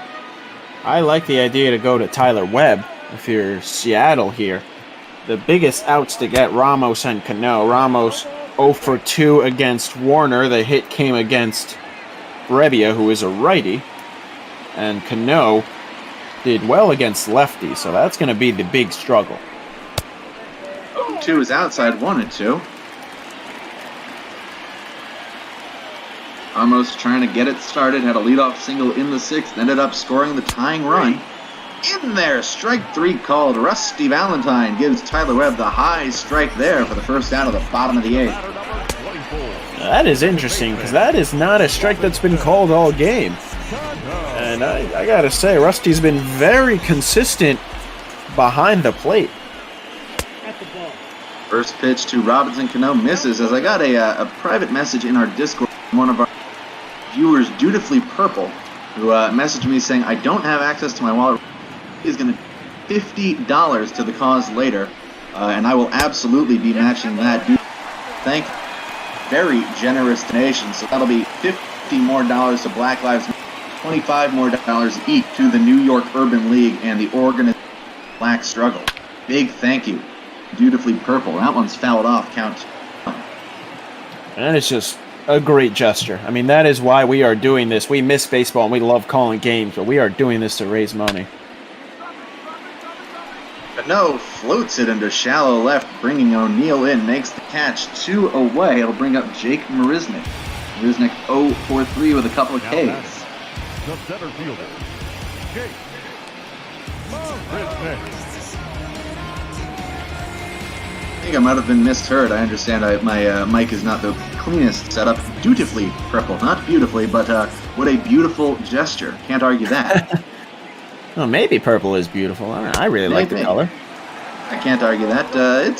I like the idea to go to Tyler Webb if you're Seattle here. The biggest outs to get Ramos and Cano. Ramos 0 for 2 against Warner. The hit came against Brebbia, who is a righty. And Cano did well against lefty, so that's going to be the big struggle. 0-2 is outside, 1-2. Ramos trying to get it started. Had a leadoff single in the 6th. Ended up scoring the tying run. In there, strike 3 called. Rusty Valentine gives Tyler Webb the high strike there for the first out of the bottom of the 8th. That is interesting, because that is not a strike that's been called all game. And I gotta say, Rusty's been very consistent behind the plate. First pitch to Robinson Cano misses, as I got a private message in our Discord from one of our viewers, Dutifully Purple, who messaged me saying, I don't have access to my wallet. He's going to $50 to the cause later, and I will absolutely be matching that. Thank you. Very generous donation, so that'll be $50 more to Black Lives Matter, $25 more each to the New York Urban League and the organization Black Struggle. Big thank you. Dutifully Purple. That one's fouled off. Count. And it's just a great gesture. I mean, that is why we are doing this. We miss baseball and we love calling games, but we are doing this to raise money. Cano floats it into shallow left, bringing O'Neill in, makes the catch 2 away. It'll bring up Jake Marisnik. Marisnik 0 for 3 with a couple of Ks. The center fielder, Jake Marisnik. I think I might have been misheard. I understand my mic is not the cleanest setup. Dutifully Purple, not beautifully, but what a beautiful gesture. Can't argue that. Well, maybe purple is beautiful. I really like the color. I can't argue that.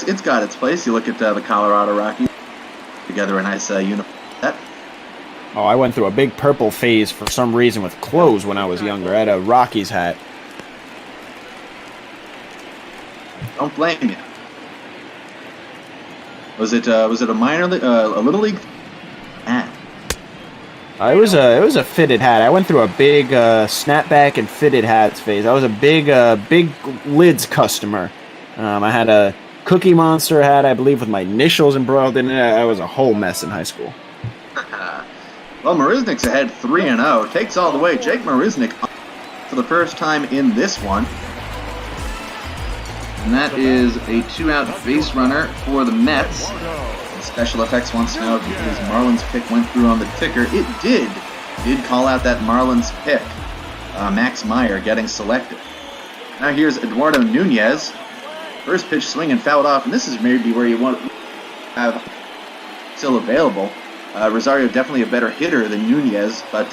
It's got its place. You look at the Colorado Rockies together, a nice uniform set. Oh, I went through a big purple phase for some reason with clothes when I was younger. I had a Rockies hat. Don't blame you. Was it a minor league, a little league? It was a fitted hat. I went through a big snapback and fitted hats phase. I was a big lids customer. I had a Cookie Monster hat, I believe, with my initials embroiled in it. I was a whole mess in high school. Well, Mariznik's ahead 3-0. Takes all the way. Jake Mariznik for the first time in this one. And that is a 2-out base runner for the Mets. Special Effects wants to know if his Marlins pick went through on the ticker. It did. Did call out that Marlins pick. Max Meyer getting selected. Now here's Eduardo Nunez. First pitch swing and fouled off, and this is maybe where you want to have still available. Rosario definitely a better hitter than Nunez, but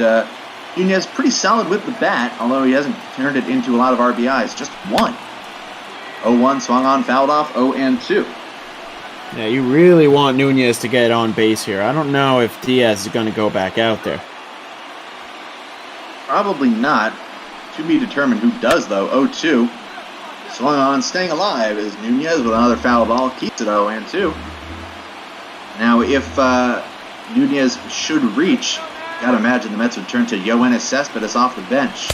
Nunez pretty solid with the bat, although he hasn't turned it into a lot of RBIs. Just one. 0-1 swung on, fouled off, 0-2. Yeah, you really want Nunez to get on base here. I don't know if Diaz is going to go back out there. Probably not. To be determined who does, though. 0-2. Swung on, staying alive is Nunez with another foul ball. Keeps it 0-2. Now, if Nunez should reach, gotta imagine the Mets would turn to Yoenis Cespedes off the bench.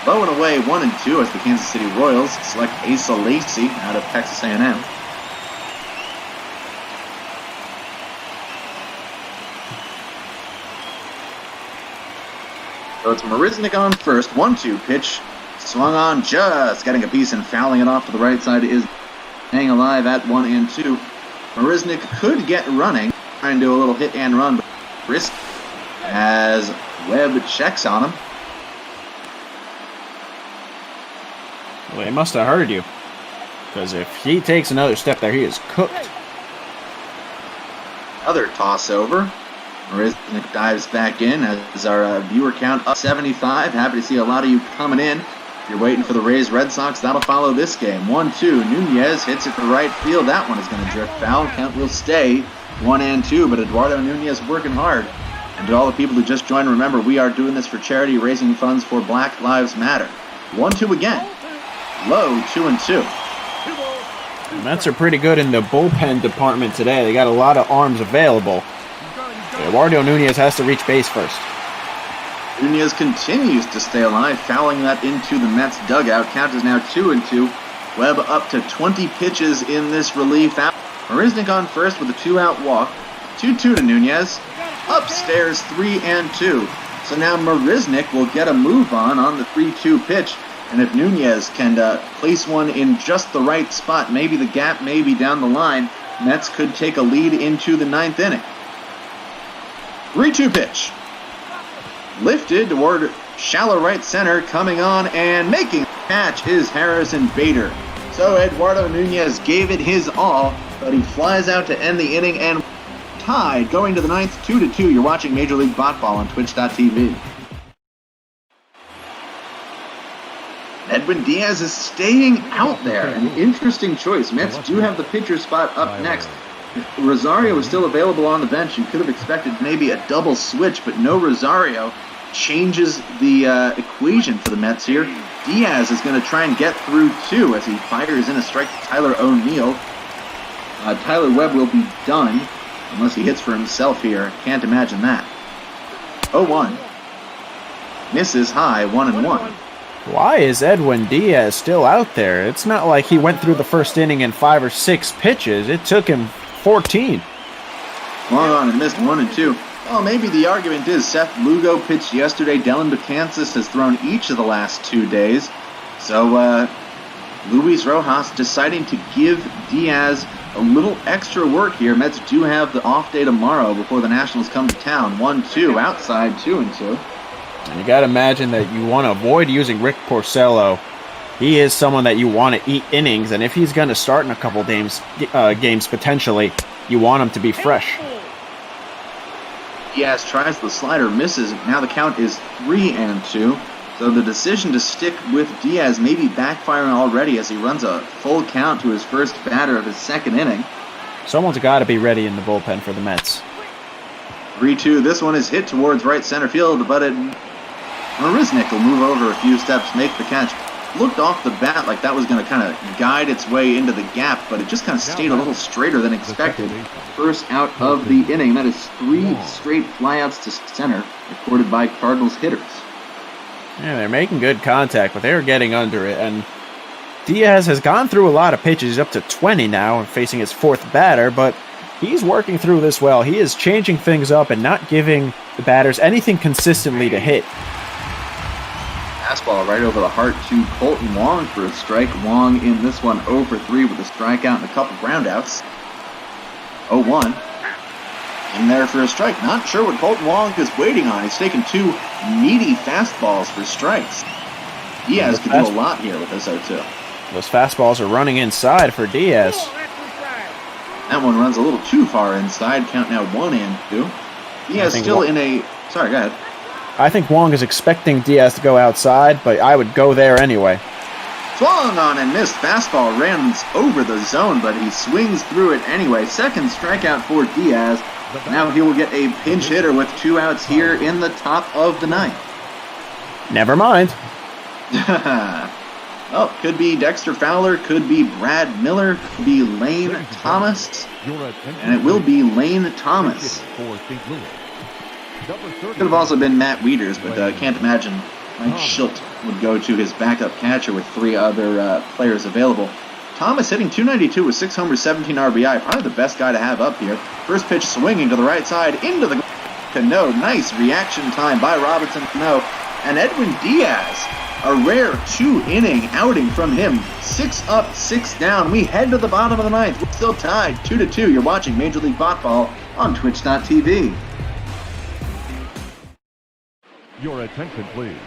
Low and away, 1-2 as the Kansas City Royals select Asa Lacy out of Texas A&M. So it's Mariznik on first. 1-2 pitch. Swung on, just getting a piece and fouling it off to the right side is hanging alive at 1-2. Mariznik could get running, trying to do a little hit and run, but risk as Webb checks on him. Well, he must have heard you, because if he takes another step there, he is cooked. Another toss over. Mariznik dives back in as our viewer count up 75. Happy to see a lot of you coming in. If you're waiting for the Rays Red Sox, that'll follow this game. 1-2. Nunez hits it to right field. That one is going to drift foul. Count will stay 1-2, but Eduardo Nunez working hard. And to all the people who just joined, remember, we are doing this for charity, raising funds for Black Lives Matter. 1-2 again. Low, 2-2. The Mets are pretty good in the bullpen department today. They got a lot of arms available. Eduardo Nunez has to reach base first. Nunez continues to stay alive, fouling that into the Mets dugout. Count is now 2-2. Webb up to 20 pitches in this relief. Mariznik on first with a 2-out walk. 2-2 to Nunez. Upstairs, 3-2. So now Mariznik will get a move on the 3-2 pitch. And if Nunez can place one in just the right spot, maybe the gap, maybe down the line, Mets could take a lead into the 9th inning. 3-2 pitch. Lifted toward shallow right center, coming on and making the catch is Harrison Bader. So Eduardo Nunez gave it his all, but he flies out to end the inning and tied going to the 9th, 2-2. You're watching Major League Botball on Twitch.tv. Edwin Diaz is staying out there. An interesting choice. Mets do have the pitcher spot up next. If Rosario was still available on the bench, you could have expected maybe a double switch, but no Rosario changes the equation for the Mets here. Diaz is going to try and get through two as he fires in a strike to Tyler O'Neill. Tyler Webb will be done unless he hits for himself here. Can't imagine that. 0-1. Misses high, 1-1. Why is Edwin Diaz still out there? It's not like he went through the first inning in 5 or 6 pitches. It took him 14. Long on and missed 1-2. Well, maybe the argument is Seth Lugo pitched yesterday. Dylan Betances has thrown each of the last 2 days. So Luis Rojas deciding to give Diaz a little extra work here. Mets do have the off day tomorrow before the Nationals come to town. 1-2 outside, 2-2. And you got to imagine that you want to avoid using Rick Porcello. He is someone that you want to eat innings, and if he's going to start in a couple games potentially, you want him to be fresh. Diaz tries the slider, misses. Now the count is 3-2. So the decision to stick with Diaz may be backfiring already as he runs a full count to his first batter of his second inning. Someone's got to be ready in the bullpen for the Mets. 3-2. This one is hit towards right center field, but Mariznik will move over a few steps, make the catch. looked off the bat like that was going to kind of guide its way into the gap, but it just kind of stayed a little straighter than expected. First out of the inning. That is 3 straight flyouts to center, recorded by Cardinals hitters. Yeah, they're making good contact, but they're getting under it. And Diaz has gone through a lot of pitches. He's up to 20 now and facing his 4th batter, but he's working through this well. He is changing things up and not giving the batters anything consistently to hit. Fastball right over the heart to Colton Wong for a strike. Wong in this one 0 for 3 with a strikeout and a couple groundouts. 0-1. In there for a strike. Not sure what Colton Wong is waiting on. He's taken 2 meaty fastballs for strikes. Diaz could do a lot here with this 0-2. Those fastballs are running inside for Diaz. That one runs a little too far inside. Count now 1-2. Diaz still in a... Sorry, go ahead. I think Wong is expecting Diaz to go outside, but I would go there anyway. Swung on and missed. Fastball runs over the zone, but he swings through it anyway. Second strikeout for Diaz. Now he will get a pinch hitter with 2 outs here in the top of the 9th. Never mind. Well, could be Dexter Fowler, could be Brad Miller, could be Lane Thomas, and it will be Lane Thomas. Could have also been Matt Wieters, but can't imagine Mike Schilt would go to his backup catcher with 3 other players available. Thomas hitting .292 with 6 homers, 17 RBI, probably the best guy to have up here. First pitch swinging to the right side, into the Cano. Nice reaction time by Robinson Cano. And Edwin Diaz, a rare 2-inning outing from him. 6 up, 6 down. We head to the bottom of the 9th. We're still tied 2-2. You're watching Major League Baseball on Twitch.tv. Your attention, please.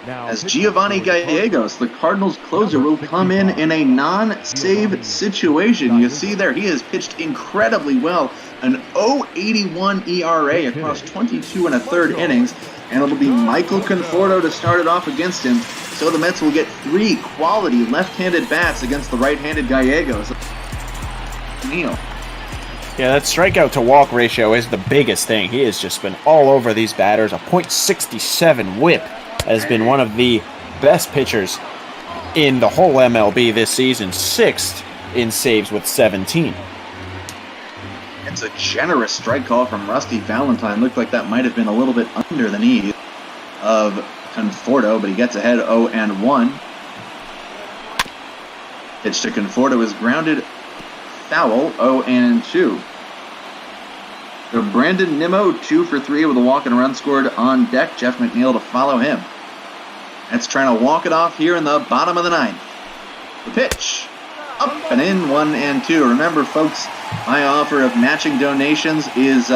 Now, as Giovanni Gallegos, the Cardinals closer, will come in a non-save situation. You see there, he has pitched incredibly well. An 0.81 ERA across 22 1/3 innings. And it'll be Michael Conforto to start it off against him. So the Mets will get 3 quality left-handed bats against the right-handed Gallegos. Neil. Yeah, that strikeout to walk ratio is the biggest thing. He has just been all over these batters. A .67 whip has been one of the best pitchers in the whole MLB this season. 6th in saves with 17. It's a generous strike call from Rusty Valentine. Looked like that might have been a little bit under the knee of Conforto, but he gets ahead 0-1. Pitch to Conforto is grounded foul, 0-2. So Brandon Nimmo, 2 for 3 with a walk and a run scored on deck. Jeff McNeil to follow him. That's trying to walk it off here in the bottom of the 9th. The pitch. Up and in, 1-2. Remember, folks, my offer of matching donations is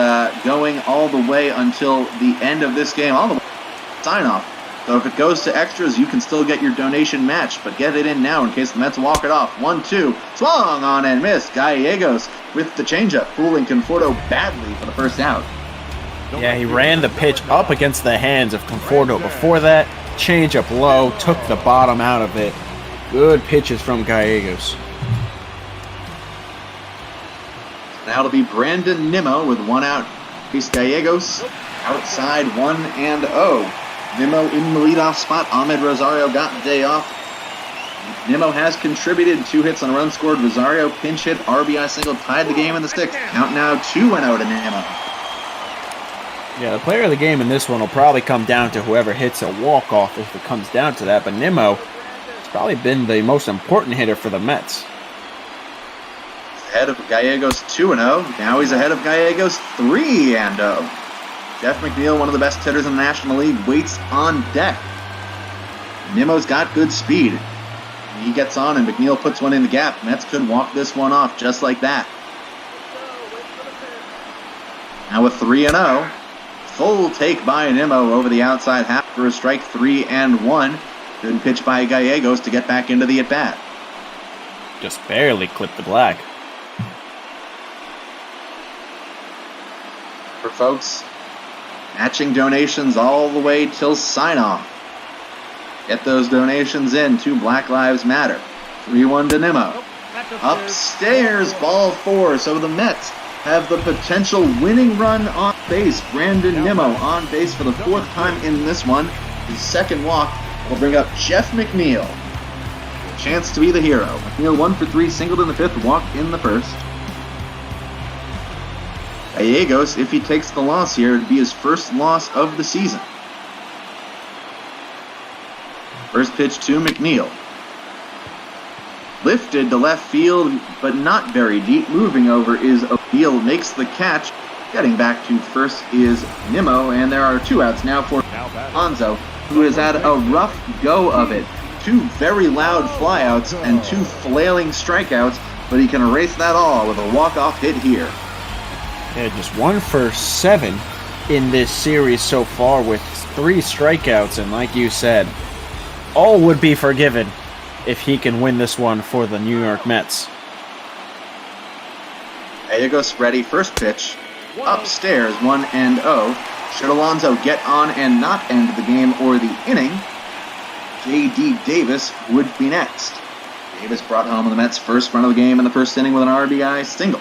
going all the way until the end of this game, all the way to sign-off. So if it goes to extras, you can still get your donation matched, but get it in now in case the Mets walk it off. 1-2, swung on and missed. Gallegos with the changeup, fooling Conforto badly for the first out. Yeah, he ran the pitch up against the hands of Conforto. Before that, changeup low, took the bottom out of it. Good pitches from Gallegos. Now it'll be Brandon Nimmo with 1 out. Face Gallegos outside 1-0. Nimmo in the leadoff spot. Ahmed Rosario got the day off. Nimmo has contributed 2 hits on a run scored. Rosario pinch hit, RBI single, tied the game in the 6th. Count now 2-0 to Nimmo. Yeah, the player of the game in this one will probably come down to whoever hits a walk-off if it comes down to that. But Nimmo has probably been the most important hitter for the Mets. Ahead of Gallegos 2-0. Now he's ahead of Gallegos 3-0. Jeff McNeil, one of the best hitters in the National League, waits on deck. Nimmo's got good speed. He gets on and McNeil puts one in the gap. Mets could walk this one off just like that. Now with 3-0. Full take by Nimmo over the outside half for a strike, 3-1. Good pitch by Gallegos to get back into the at-bat. Just barely clipped the black. For folks, matching donations all the way till sign-off. Get those donations in to Black Lives Matter. 3-1 to Nimmo. Upstairs, ball 4. So the Mets have the potential winning run on base. Brandon Nimmo on base for the 4th time in this one. His 2nd walk. will bring up Jeff McNeil. Chance to be the hero. McNeil 1 for 3, singled in the 5th, walked in the 1st. Gallegos, if he takes the loss here, it'd be his first loss of the season. First pitch to McNeil. Lifted to left field, but not very deep. Moving over is O'Neill, makes the catch. Getting back to first is Nimmo, and there are 2 outs now for Alonso, who has had a rough go of it. 2 very loud flyouts and 2 flailing strikeouts, but he can erase that all with a walk-off hit here. Yeah, just 1 for 7 in this series so far with 3 strikeouts, and like you said, all would be forgiven if he can win this one for the New York Mets. Gallegos ready, first pitch. Upstairs, 1-0. Should Alonso get on and not end the game or the inning, J.D. Davis would be next. Davis brought home the Mets' first run of the game in the first inning with an RBI single.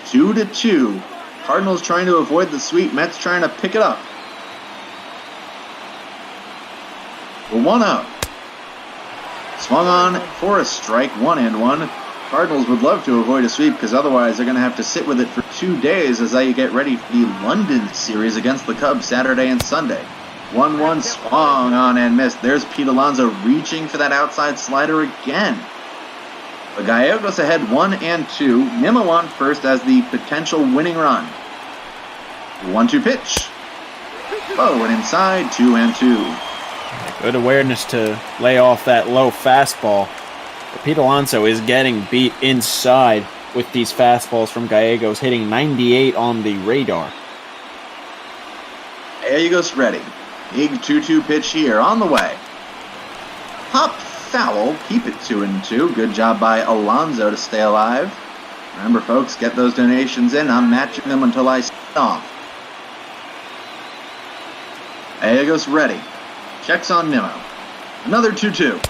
2-2. Cardinals trying to avoid the sweep. Mets trying to pick it up. 1-0. Swung on for a strike, 1-1. Cardinals would love to avoid a sweep because otherwise they're going to have to sit with it for 2 days as they get ready for the London series against the Cubs Saturday and Sunday. 1-1 swung on and missed. There's Pete Alonso reaching for that outside slider again. The Gallegos ahead 1-2. Nimmo on first as the potential winning run. 1-2 pitch. Low and inside, 2-2. Good awareness to lay off that low fastball. But Pete Alonso is getting beat inside with these fastballs from Gallegos, hitting 98 on the radar. Gallegos ready. Big 2-2 pitch here on the way. Pop foul. Keep it 2-2. Good job by Alonso to stay alive. Remember, folks, get those donations in. I'm matching them until I set off. Gallegos ready. Checks on Nimmo. Another 2-2.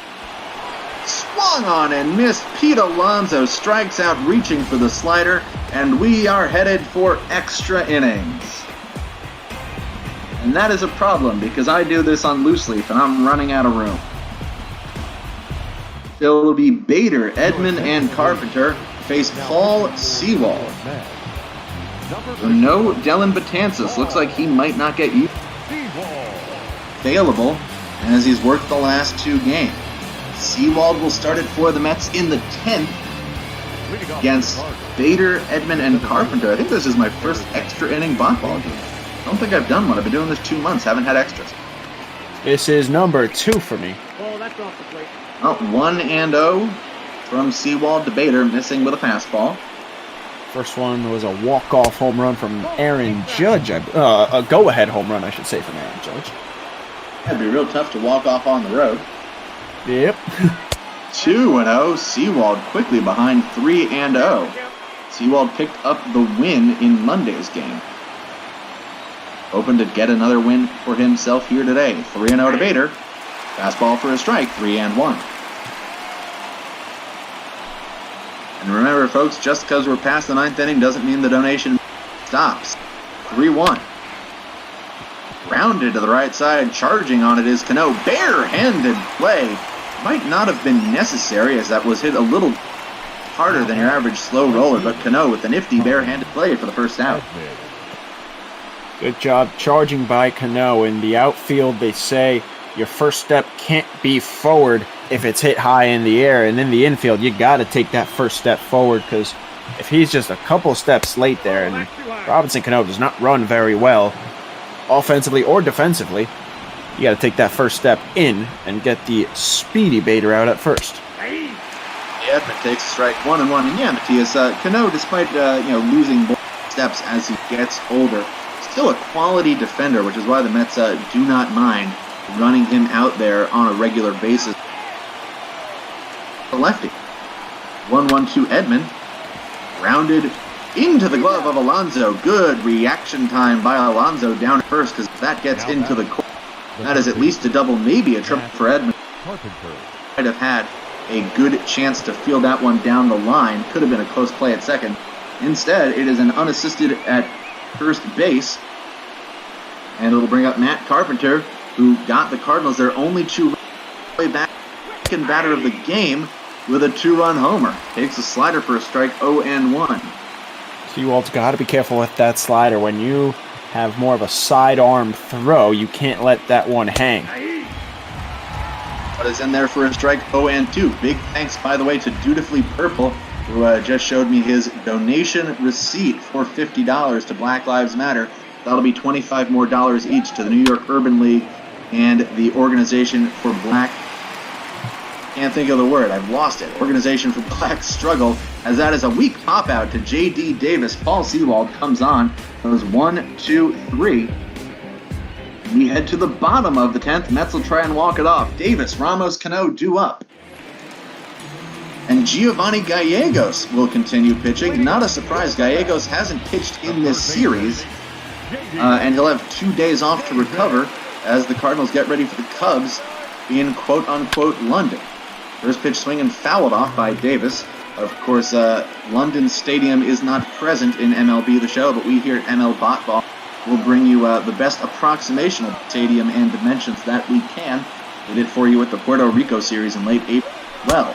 Swung on and missed. Pete Alonso strikes out reaching for the slider, and we are headed for extra innings. And that is a problem because I do this on loose leaf and I'm running out of room. It'll be Bader, Edman, and Carpenter face Paul Sewald. So no Dylan Betances. Looks like he might not get used. Available as he's worked the last 2 games. Sewald will start it for the Mets in the 10th against Bader, Edman, and Carpenter. I think this is my first extra inning ball game. I don't think I've done one. I've been doing this 2 months, haven't had extras. This is number 2 for me. Oh, that's off the plate. 1-0 from Sewald to Bader, missing with a fastball. First one was a walk-off home run from Aaron Judge. A go-ahead home run, I should say, from Aaron Judge. That'd be real tough to walk off on the road. Yep. 2-0. Sewald quickly behind 3-0. Sewald picked up the win in Monday's game. Hoping to get another win for himself here today. 3-0 to Bader. Fastball for a strike, 3-1. And remember, folks, just because we're past the 9th inning doesn't mean the donation stops. 3-1. Rounded to the right side, charging on it is Cano. Barehanded play. Might not have been necessary as that was hit a little harder than your average slow roller, but Cano with a nifty barehanded play for the first out. Good job charging by Cano. In the outfield, they say your first step can't be forward if it's hit high in the air, and in the infield, you got to take that first step forward because if he's just a couple steps late there, and Robinson Cano does not run very well, offensively or defensively, you got to take that first step in and get the speedy Bader out at first. Edman takes a strike, 1-1. And yeah, Matthias, Cano, despite losing steps as he gets older, still a quality defender, which is why the Mets do not mind running him out there on a regular basis. The lefty. 1-1 to Edman. Rounded into the glove of Alonso. Good reaction time by Alonso down at first because that gets into the court. That is at least a double, maybe a triple for Edman. Might have had a good chance to field that one down the line. Could have been a close play at second. Instead, it is an unassisted at first base. And it'll bring up Matt Carpenter who got the Cardinals their only 2 way back second batter of the game with a 2-run homer. Takes a slider for a strike, 0-1. Seawald's got to be careful with that slider. When you have more of a sidearm throw, you can't let that one hang. But is in there for a strike, 0-2. Big thanks, by the way, to Dutifully Purple, who just showed me his donation receipt for $50 to Black Lives Matter. That'll be $25 more each to the New York Urban League and the Organization for Black... Can't think of the word. I've lost it. Organization for Black Struggle, as that is a weak pop-out to J.D. Davis. Paul Seawald comes on. Goes 1, 2, 3. We head to the bottom of the 10th. Mets will try and walk it off. Davis, Ramos, Cano due up. And Giovanni Gallegos will continue pitching. Not a surprise. Gallegos hasn't pitched in this series. And he'll have 2 days off to recover as the Cardinals get ready for the Cubs in quote-unquote London. First pitch swing and fouled off by Davis. Of course, London Stadium is not present in MLB The Show, but we here at ML Botball will bring you the best approximation of the stadium and dimensions that we can. We did for you with the Puerto Rico series in late April. Well,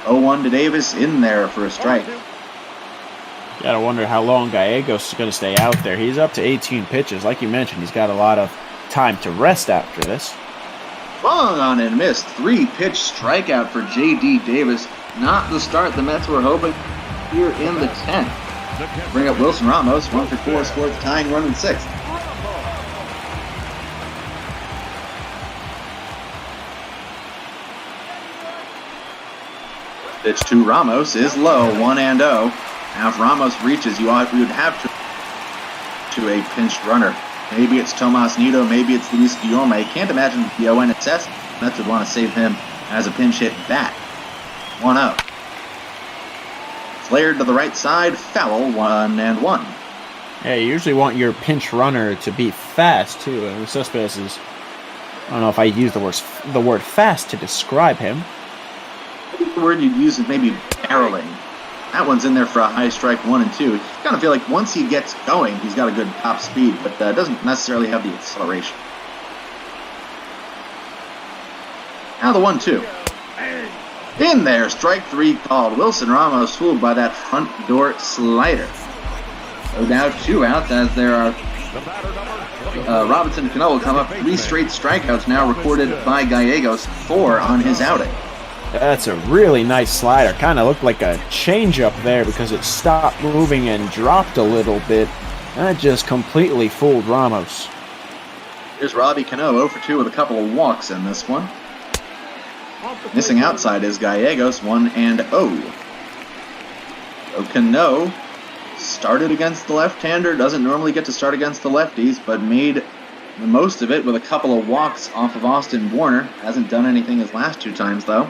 0-1 to Davis in there for a strike. Gotta wonder how long Gallegos is going to stay out there. He's up to 18 pitches. Like you mentioned, he's got a lot of time to rest after this. Swung on and missed. 3-pitch strikeout for J.D. Davis. Not the start the Mets were hoping here in the 10th. Bring up Wilson Ramos, 1 for 4, scores the tying run in 6th. Pitch to Ramos is low, 1-0. Now if Ramos reaches, you would have to a pinched runner. Maybe it's Tomas Nido, maybe it's Luis Guillorme. Can't imagine the ONSS Mets would want to save him as a pinch hit bat. 1-0. Flared to the right side, foul, 1-1. Yeah, you usually want your pinch runner to be fast, too. And Cespedes is, I don't know if I use the word fast to describe him. I think the word you'd use is maybe barreling. That one's in there for a high strike, 1 and 2. You kind of feel like once he gets going, he's got a good top speed, but doesn't necessarily have the acceleration. Now the 1-2. In there, strike 3 called. Wilson Ramos fooled by that front door slider. So now 2 outs as there are Robinson Cano will come up. 3 straight strikeouts now recorded by Gallegos, 4 on his outing. That's a really nice slider. Kind of looked like a changeup there because it stopped moving and dropped a little bit. That just completely fooled Ramos. Here's Robbie Cano, 0 for 2 with a couple of walks in this one. Missing outside is Gallegos, 1-0. So Cano started against the left-hander. Doesn't normally get to start against the lefties, but made the most of it with a couple of walks off of Austin Warner. Hasn't done anything his last 2 times, though.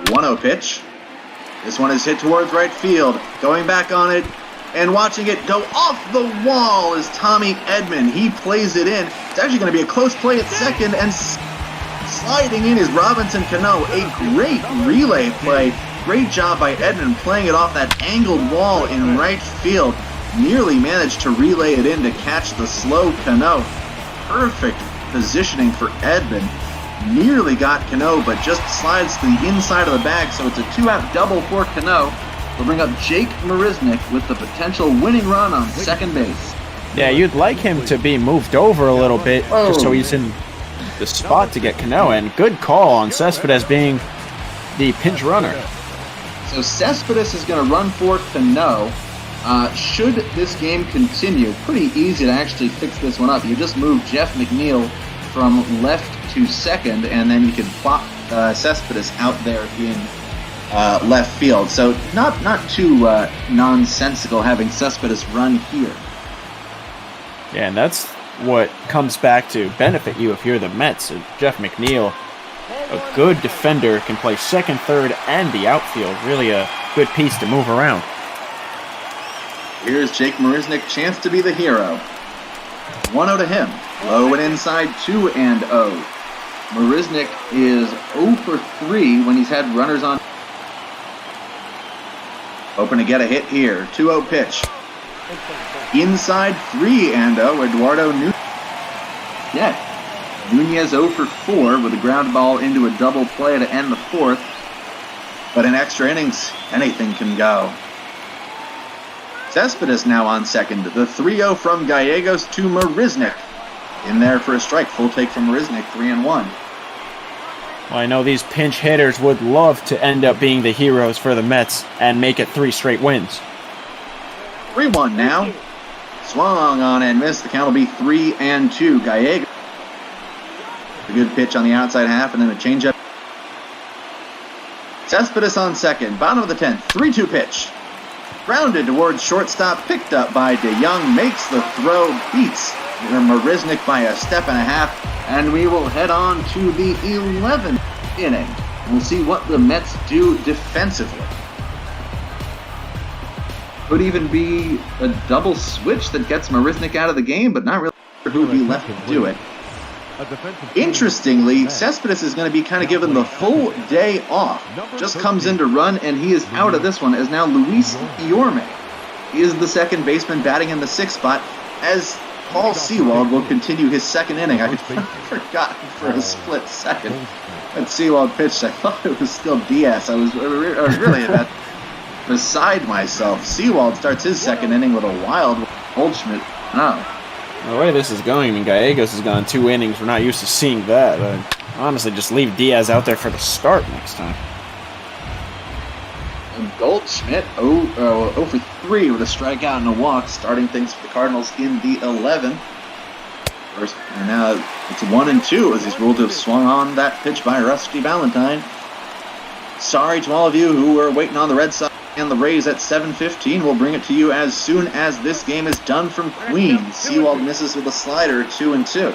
1-0 pitch. This one is hit towards right field. Going back on it and watching it go off the wall is Tommy Edman. He plays it in. It's actually going to be a close play at second, and sliding in is Robinson Cano. A great relay play. Great job by Edman playing it off that angled wall in right field. Nearly managed to relay it in to catch the slow Cano. Perfect positioning for Edman. Nearly got Cano, but just slides to the inside of the bag, so it's a 2-out double for Cano. We'll bring up Jake Marisnik with the potential winning run on second base. Yeah, you'd like him to be moved over a little bit, just so he's in the spot to get Cano in. Good call on Cespedes being the pinch runner. So Cespedes is going to run for Cano. Should this game continue, pretty easy to actually fix this one up. You just move Jeff McNeil from left to second, and then you can plop Cespedes out there in left field. So not too nonsensical having Cespedes run here. Yeah, and that's what comes back to benefit you if you're the Mets. Jeff McNeil, a good defender, can play second, third, and the outfield. Really a good piece to move around. Here's Jake Marisnik, chance to be the hero. 1-0 to him. Low and inside, 2-0. Marisnik is 0 for 3 when he's had runners on. Hoping to get a hit here. 2-0 pitch. Inside 3-0, Eduardo Nunez. Yeah, Nunez 0 for 4 with a ground ball into a double play to end the fourth. But in extra innings, anything can go. Cespedes now on second. The 3-0 from Gallegos to Marisnik. In there for a strike. Full take from Marisnik, 3-1. Well, I know these pinch hitters would love to end up being the heroes for the Mets and make it 3 straight wins. 3-1 now. Swung on and missed. The count will be 3-2. Gallegos. A good pitch on the outside half and then a changeup. Cespedes on second. Bottom of the 10th. 3-2 pitch. Grounded towards shortstop. Picked up by DeYoung. Makes the throw. Beats Marisnik by a step and a half. And we will head on to the 11th inning. We'll see what the Mets do defensively. Could even be a double switch that gets Marisnik out of the game, but not really sure who would be left to do it. Interestingly, Cespedes is going to be kind of given the full day off. Just comes in to run, and he is out of this one, as now Luis Guillorme is the second baseman batting in the 6th spot, as Paul Sewald will continue his second inning. I had forgotten for a split second that Sewald pitched. I thought it was still Diaz. I was really about beside myself. Sewald starts his second inning with a wild Goldschmidt. No. The way this is going, I mean, Gallegos has gone 2 innings. We're not used to seeing that. Honestly, just leave Diaz out there for the start next time. And Goldschmidt, 0 for 3 with a strikeout and a walk, starting things for the Cardinals in the 11th. First, and now it's 1-2 as he's ruled to have swung on that pitch by Rusty Valentine. Sorry to all of you who were waiting on the Red Sox and the Rays at 7:15. We'll bring it to you as soon as this game is done from Queens. Sewald misses with a slider, 2-2.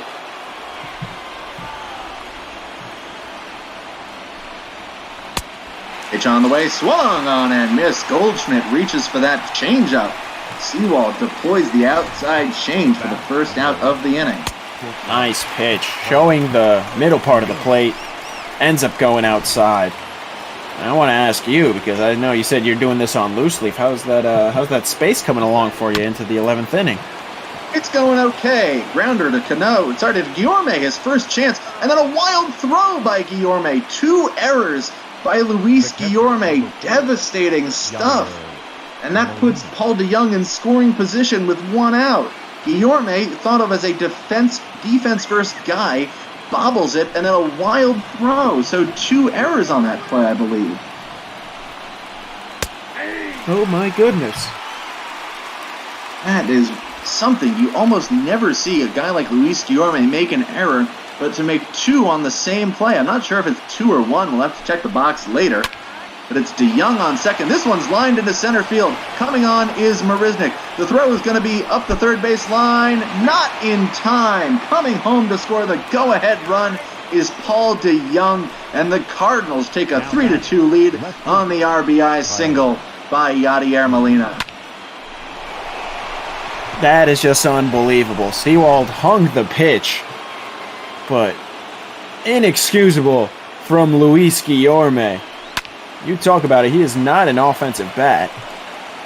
Pitch on the way, swung on and missed. Goldschmidt reaches for that changeup. Sewald deploys the outside change for the first out of the inning. Nice pitch, showing the middle part of the plate, ends up going outside. I want to ask you, because I know you said you're doing this on loose leaf. How's that space coming along for you into the 11th inning? It's going okay. Grounder to Cano. It started Guillorme, his first chance, and then a wild throw by Guillorme. 2 errors by Luis Guillorme. Devastating stuff. And that puts Paul DeYoung in scoring position with 1 out. Guillorme, thought of as a defense-first guy, bobbles it, and then a wild throw. So 2 errors on that play, I believe. Oh my goodness. That is something you almost never see. A guy like Luis Guillorme make an error, but to make 2 on the same play. I'm not sure if it's 2 or 1. We'll have to check the box later. But it's DeYoung on second. This one's lined into center field. Coming on is Marisnik. The throw is going to be up the third base line. Not in time. Coming home to score the go-ahead run is Paul DeYoung. And the Cardinals take a 3-2 lead on the RBI single by Yadier Molina. That is just unbelievable. Sewald hung the pitch, but inexcusable from Luis Guillorme. You talk about it, he is not an offensive bat.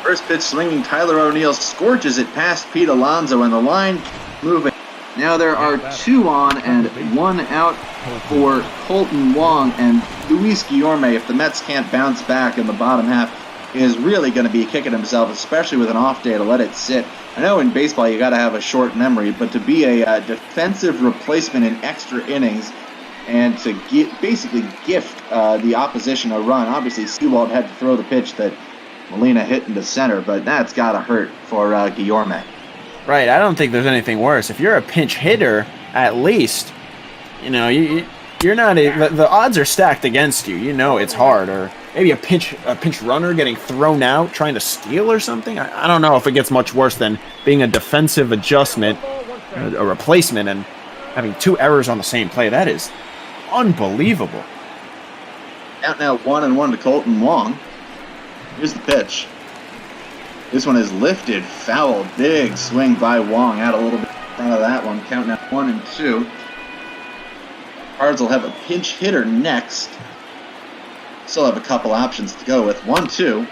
First pitch swinging, Tyler O'Neill scorches it past Pete Alonso, and the line moving. Now there are 2 on and 1 out for Colton Wong, and Luis Guillorme, if the Mets can't bounce back in the bottom half, is really going to be kicking himself, especially with an off day to let it sit. I know in baseball you got to have a short memory, but to be a defensive replacement in extra innings and to basically gift the opposition a run. Obviously, Sewald had to throw the pitch that Molina hit into center, but that's got to hurt for Guillorme. Right, I don't think there's anything worse. If you're a pinch hitter, at least, you're not the odds are stacked against you. You know it's hard. Or maybe a pinch runner getting thrown out trying to steal or something. I don't know if it gets much worse than being a defensive adjustment, a replacement, and having 2 errors on the same play. That is unbelievable. Out now 1-1 to Colton Wong. Here's the pitch. This one is lifted, foul, big swing by Wong. Out a little bit in front of that one. Count now 1-2. Cards will have a pinch hitter next. Still have a couple options to go with. 1-2.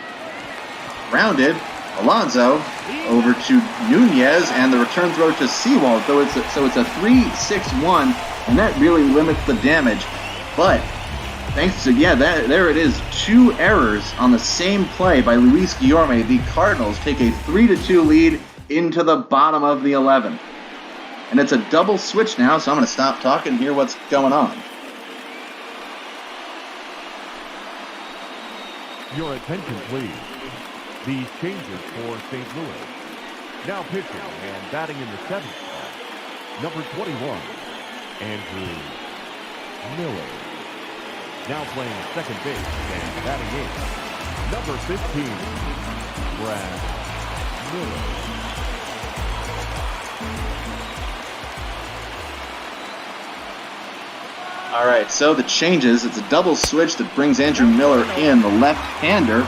Rounded. Alonso over to Nunez, and the return throw to Seawald. So it's a 3-6-1, and that really limits the damage. But thanks to, there it is, 2 errors on the same play by Luis Guillorme. The Cardinals take a 3-2 lead into the bottom of the 11th. And it's a double switch now, so I'm going to stop talking and hear what's going on. Your attention, please. These changes for St. Louis. Now pitching and batting in the 7th spot, number 21, Andrew Miller. Now playing second base and batting in, number 15, Brad Miller. All right, so the changes, it's a double switch that brings Andrew Miller in, the left-hander,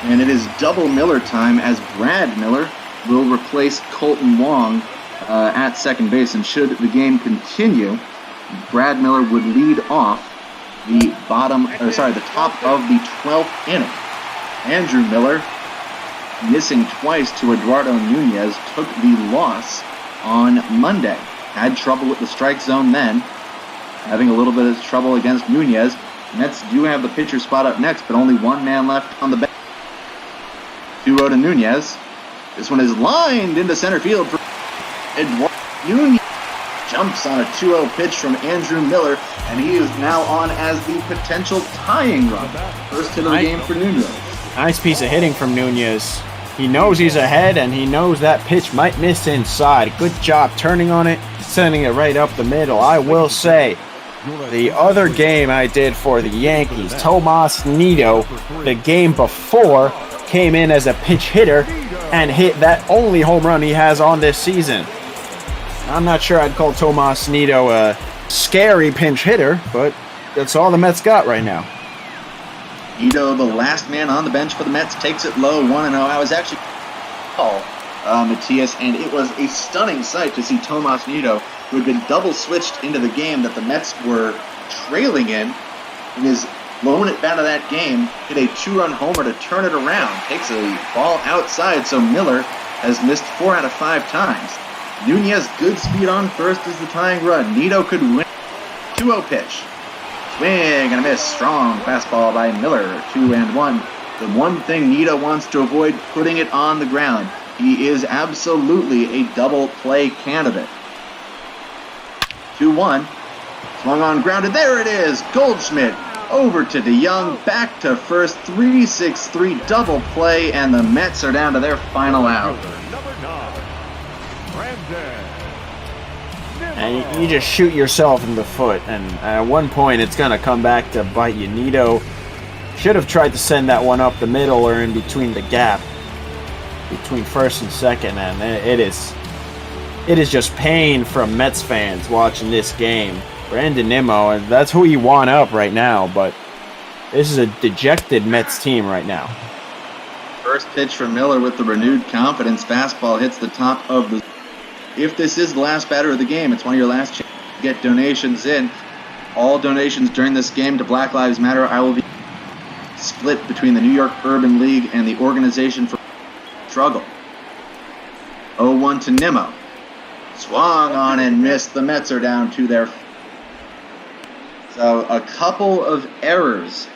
and it is double Miller time as Brad Miller will replace Colton Wong at second base. And should the game continue, Brad Miller would lead off the top of the 12th inning. Andrew Miller, missing twice to Eduardo Nunez, took the loss on Monday. Had trouble with the strike zone then, having a little bit of trouble against Nunez. Mets do have the pitcher spot up next, but only one man left on the bench. 2-0 to Nunez. This one is lined into center field for Eduardo Nunez. Jumps on a 2-0 pitch from Andrew Miller, and he is now on as the potential tying run. First hit of the game for Nunez. Nice piece of hitting from Nunez. He knows he's ahead, and he knows that pitch might miss inside. Good job turning on it, sending it right up the middle. I will say, the other game I did for the Yankees, Tomas Nido, the game before, came in as a pinch hitter and hit that only home run he has on this season. I'm not sure I'd call Tomas Nido a scary pinch hitter, but that's all the Mets got right now. Nido, the last man on the bench for the Mets, takes it low, 1-0. I was actually Matias, and it was a stunning sight to see Tomas Nido, who had been double switched into the game that the Mets were trailing in, and is blowing it down to that game, hit a 2-run homer to turn it around. Takes a ball outside, so Miller has missed 4 out of 5 times. Nunez, good speed on first is the tying run. Nido could win. 2-0 pitch. Swing and a miss. Strong fastball by Miller. 2-1. The one thing Nido wants to avoid, putting it on the ground. He is absolutely a double play candidate. 2-1. Swung on, grounded. There it is. Goldschmidt over to DeYoung. Back to first. 3-6-3 double play, and the Mets are down to their final out. And you just shoot yourself in the foot, and at one point it's going to come back to bite you. Nido should have tried to send that one up the middle or in between the gap between first and second, and it is just pain from Mets fans watching this game. Brandon Nimmo, and that's who you want up right now, but this is a dejected Mets team right now. First pitch from Miller with the renewed confidence. Fastball hits the top of the... If this is the last batter of the game, it's one of your last chances to get donations in. All donations during this game to Black Lives Matter, I will be split between the New York Urban League and the Organization for Struggle. 0-1 to Nimmo. Swung on and missed. The Mets are down to their... So a couple of errors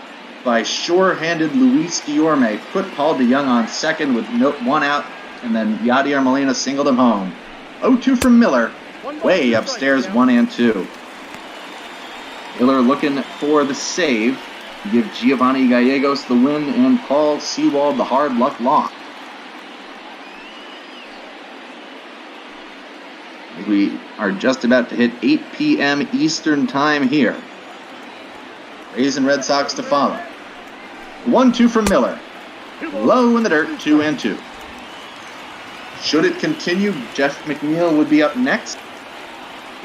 by sure-handed Luis Guillorme put Paul DeYoung on second with 1 out, and then Yadier Molina singled him home. 0-2 from Miller, way upstairs, 1-2. Miller looking for the save to give Giovanni Gallegos the win and Paul Sewald the hard luck lock. We are just about to hit 8 p.m. Eastern time here. Rays and Red Sox to follow. 1-2 from Miller. Low in the dirt, 2-2. Should it continue, Jeff McNeil would be up next.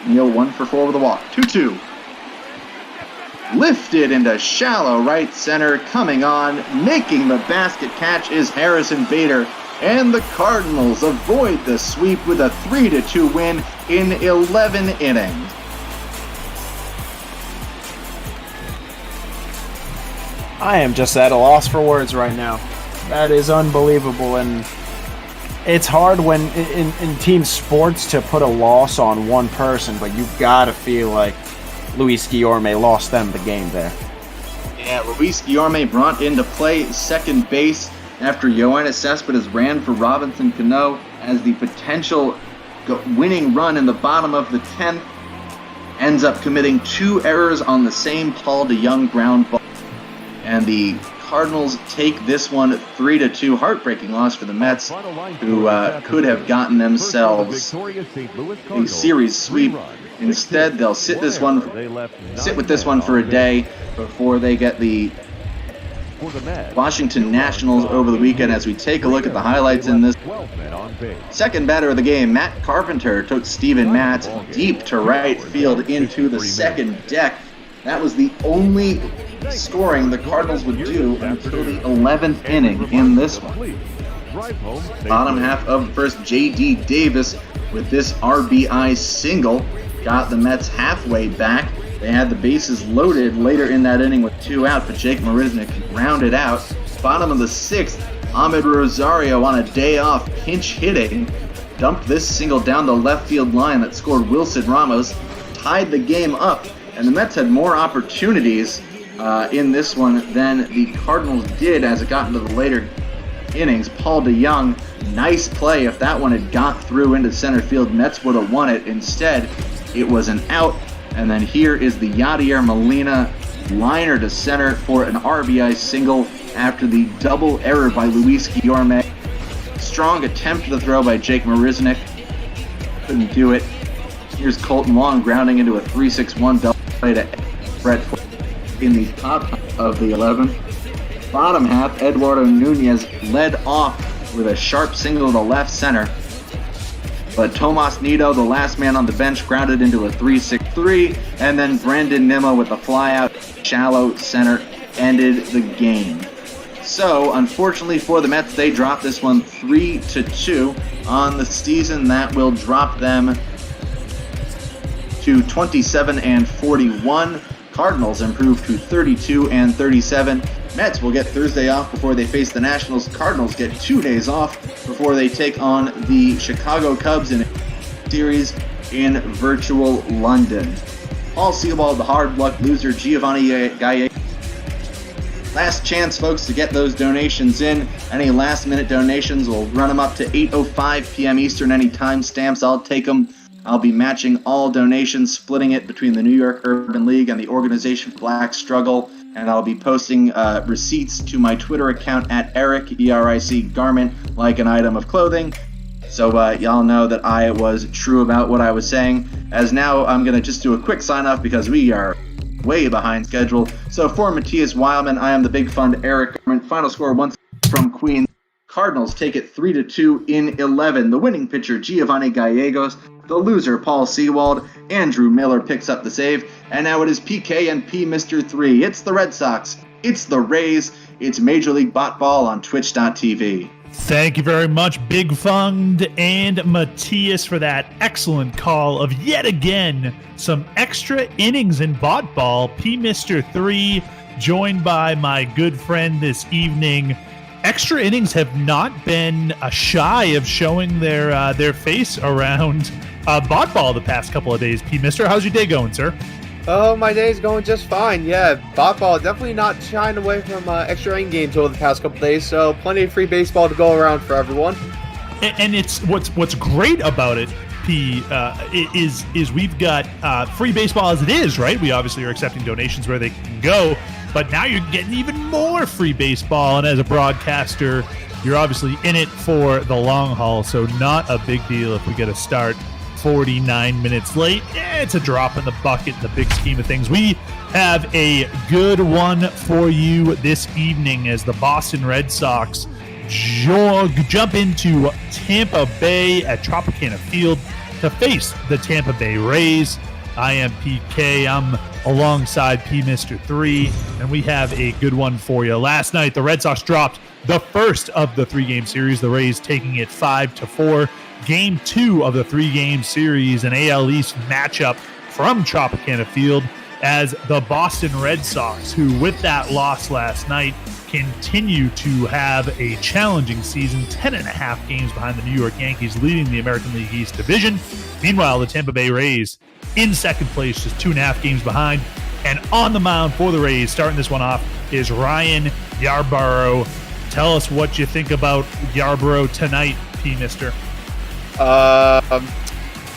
McNeil 1 for 4 with a walk. 2-2. Lifted into shallow right center. Coming on, making the basket catch is Harrison Bader. And the Cardinals avoid the sweep with a 3-2 win in 11 innings. I am just at a loss for words right now. That is unbelievable, and it's hard when in team sports to put a loss on one person, but you've got to feel like Luis Guillorme lost them the game there. Yeah, Luis Guillorme brought into play second base after Yoenis Cespedes ran for Robinson Cano as the potential winning run in the bottom of the 10th. Ends up committing 2 errors on the same Paul DeYoung ground ball. And the Cardinals take this one 3-2. Heartbreaking loss for the Mets, who could have gotten themselves a series sweep. Instead, they'll sit with this one for a day before they get the Washington Nationals over the weekend. As we take a look at the highlights in this second batter of the game, Matt Carpenter took Steven Matz deep to right field into the second deck. That was the only scoring the Cardinals would do until the 11th inning in this one. Bottom half of the first, J.D. Davis with this RBI single got the Mets halfway back. They had the bases loaded later in that inning with 2 out, but Jake Marisnick rounded out. Bottom of the 6th, Ahmed Rosario on a day off pinch hitting dumped this single down the left field line that scored Wilson Ramos, tied the game up, and the Mets had more opportunities in this one than the Cardinals did as it got into the later innings. Paul DeYoung, nice play. If that one had got through into center field, Mets would have won it. Instead, it was an out. And then here is the Yadier Molina liner to center for an RBI single after the double error by Luis Guillorme. Strong attempt to throw by Jake Marisnick. Couldn't do it. Here's Colton Wong grounding into a 3-6-1 double play to Brett in the top of the 11th. Bottom half, Eduardo Nunez led off with a sharp single to left center. But Tomas Nido, the last man on the bench, grounded into a 3-6-3, and then Brandon Nimmo with a flyout shallow center ended the game. So, unfortunately for the Mets, they dropped this one 3-2 on the season. That will drop them to 27-41. Cardinals improve to 32-37. Mets will get Thursday off before they face the Nationals. Cardinals get 2 days off before they take on the Chicago Cubs in a series in virtual London. Paul Seawald, the hard luck loser, Giovanni Gaye. Last chance, folks, to get those donations in. Any last minute donations, we'll run them up to 8:05 p.m. Eastern. Any timestamps, I'll take them. I'll be matching all donations, splitting it between the New York Urban League and the Organization for Black Struggle. And I'll be posting receipts to my Twitter account at Eric, E-R-I-C, Garment, like an item of clothing. So y'all know that I was true about what I was saying. As now, I'm going to just do a quick sign-off because we are way behind schedule. So for Matthias Wildman, I am the Big Fund Eric Garment. Final score once from Queens. Cardinals take it 3-2 in 11. The winning pitcher, Giovanni Gallegos. The loser, Paul Seawald. Andrew Miller picks up the save. And now it is PK and P Mr. 3. It's the Red Sox. It's the Rays. It's Major League Botball on Twitch.tv. Thank you very much, Big Fund and Matthias, for that excellent call of yet again some extra innings in Botball. P Mr. 3, joined by my good friend this evening. Extra innings have not been shy of showing their face around Botball the past couple of days. P. Mister, how's your day going, sir? Oh, my day's going just fine. Yeah, Botball definitely not shying away from extra inning games over the past couple days, so plenty of free baseball to go around for everyone. And it's what's great about it, P, is we've got free baseball as it is, right? We obviously are accepting donations where they can go, but now you're getting even more free baseball, and as a broadcaster, you're obviously in it for the long haul, so not a big deal if we get a start 49 minutes late. It's a drop in the bucket in the big scheme of things. We have a good one for you this evening as the Boston Red Sox jump into Tampa Bay at Tropicana Field to face the Tampa Bay Rays. I am PK. I'm alongside P Mr. 3, and we have a good one for you. Last night, the Red Sox dropped the first of the 3-game series, the Rays taking it 5-4. Game 2 of the 3-game series, an AL East matchup from Tropicana Field, as the Boston Red Sox, who with that loss last night continue to have a challenging season, 10.5 games behind the New York Yankees, leading the American League East division. Meanwhile, the Tampa Bay Rays in second place, just 2.5 games behind. And on the mound for the Rays, starting this one off, is Ryan Yarbrough. Tell us what you think about Yarbrough tonight, P-Mister.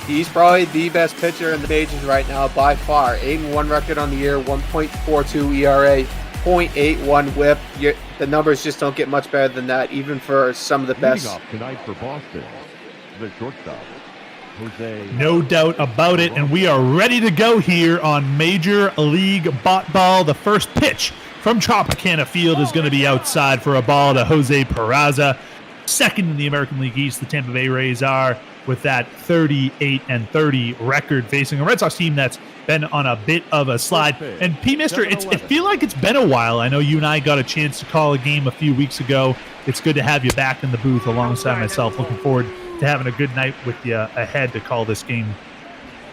He's probably the best pitcher in the majors right now by far. 8-1 record on the year, 1.42 ERA, 0.81 WHIP. The numbers just don't get much better than that, even for some of the best. Leading off tonight for Boston, the shortstop, Jose. No doubt about it, and we are ready to go here on Major League Ball. The first pitch from Tropicana Field is going to be outside for a ball to Jose Peralta. Second in the American League East, the Tampa Bay Rays are, with that 38-30 record, facing a Red Sox team that's been on a bit of a slide. And P-Mister, it feel like it's been a while. I know you and I got a chance to call a game a few weeks ago. It's good to have you back in the booth alongside myself. Looking forward to having a good night with you ahead to call this game.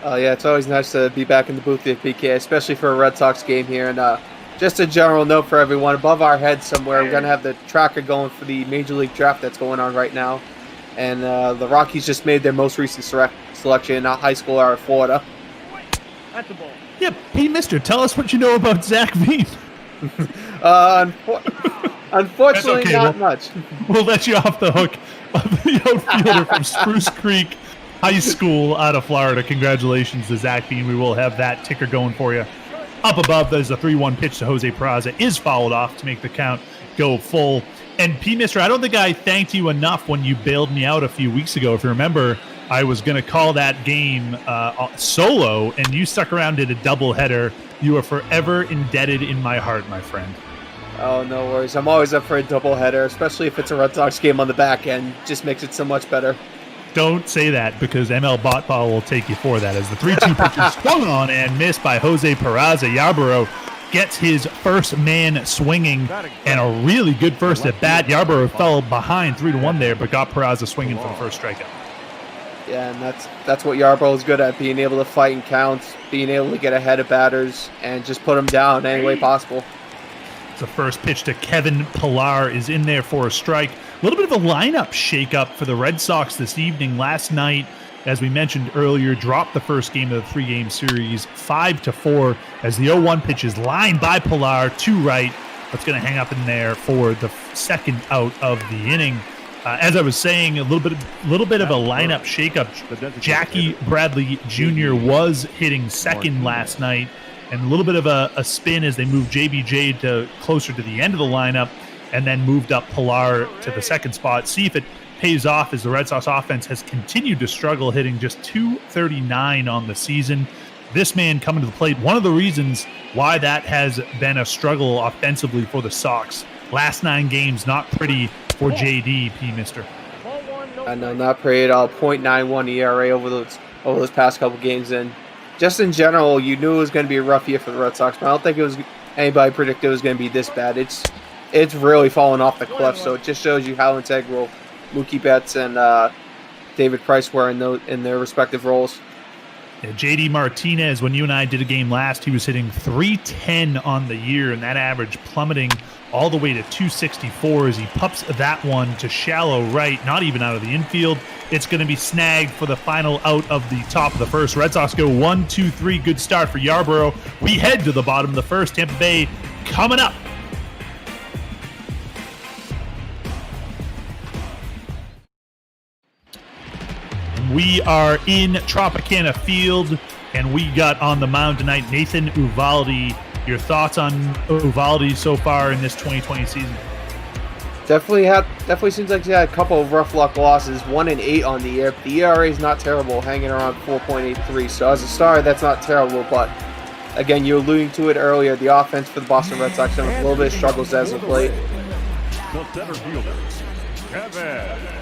Oh yeah, it's always nice to be back in the booth with PK, especially for a Red Sox game here. And just a general note for everyone, above our heads somewhere, we're going to have the tracker going for the Major League Draft that's going on right now. And the Rockies just made their most recent selection, a high schooler out of Florida. Yeah, P-Mister, tell us what you know about Zach Veen. Unfortunately, okay. not much. We'll let you off the hook of the outfielder from Spruce Creek High School out of Florida. Congratulations to Zach Veen. We will have that ticker going for you. Up above, there's a 3-1 pitch to Jose Peralta, is fouled off to make the count go full. And P-Mister, I don't think I thanked you enough when you bailed me out a few weeks ago. If you remember, I was going to call that game solo, and you stuck around, did a doubleheader. You are forever indebted in my heart, my friend. Oh, no worries. I'm always up for a doubleheader, especially if it's a Red Sox game on the back end. Just makes it so much better. Don't say that, because ML Botball will take you for that. As the 3-2 pitch is swung on and missed by Jose Peralta, Yarbrough gets his first man swinging, and a really good first at bat. Yarbrough fell behind 3-1 there, but got Peralta swinging for the first strikeout. Yeah, and that's what Yarbrough is good at, being able to fight in counts, being able to get ahead of batters, and just put them down any way possible. The first pitch to Kevin Pillar is in there for a strike. A little bit of a lineup shakeup for the Red Sox this evening. Last night, as we mentioned earlier, dropped the first game of the 3-game series 5-4 as the 0-1 pitch is lined by Pillar to right. That's going to hang up in there for the second out of the inning. As I was saying, a little bit of a lineup shakeup. Jackie Bradley Jr. was hitting second last night, and a little bit of a spin as they moved JBJ to closer to the end of the lineup, and then moved up Pillar to the second spot. See if it pays off, as the Red Sox offense has continued to struggle, hitting just .239 on the season. This man coming to the plate, one of the reasons why that has been a struggle offensively for the Sox. Last 9 games, not pretty for JD, P-Mister. I know, not pretty at all. .91 ERA over those past couple games, and just in general, you knew it was going to be a rough year for the Red Sox, but I don't think anybody predicted it was going to be this bad. It's really fallen off the cliff, so it just shows you how integral Mookie Betts and David Price were in their respective roles. Yeah, JD Martinez, when you and I did a game last, he was hitting .310 on the year, and that average plummeting all the way to .264 as he pups that one to shallow right, not even out of the infield. It's going to be snagged for the final out of the top of the first. Red Sox go 1-2-3. Good start for Yarbrough. We head to the bottom of the first. Tampa Bay coming up. We are in Tropicana Field, and we got on the mound tonight Nathan Eovaldi. Your thoughts on Eovaldi so far in this 2020 season? Definitely seems like he had a couple of rough luck losses, 1-8 on the year. The ERA is not terrible, hanging around 4.83. So as a starter, that's not terrible. But again, you were alluding to it earlier. The offense for the Boston Red Sox have a little bit of struggles as of late.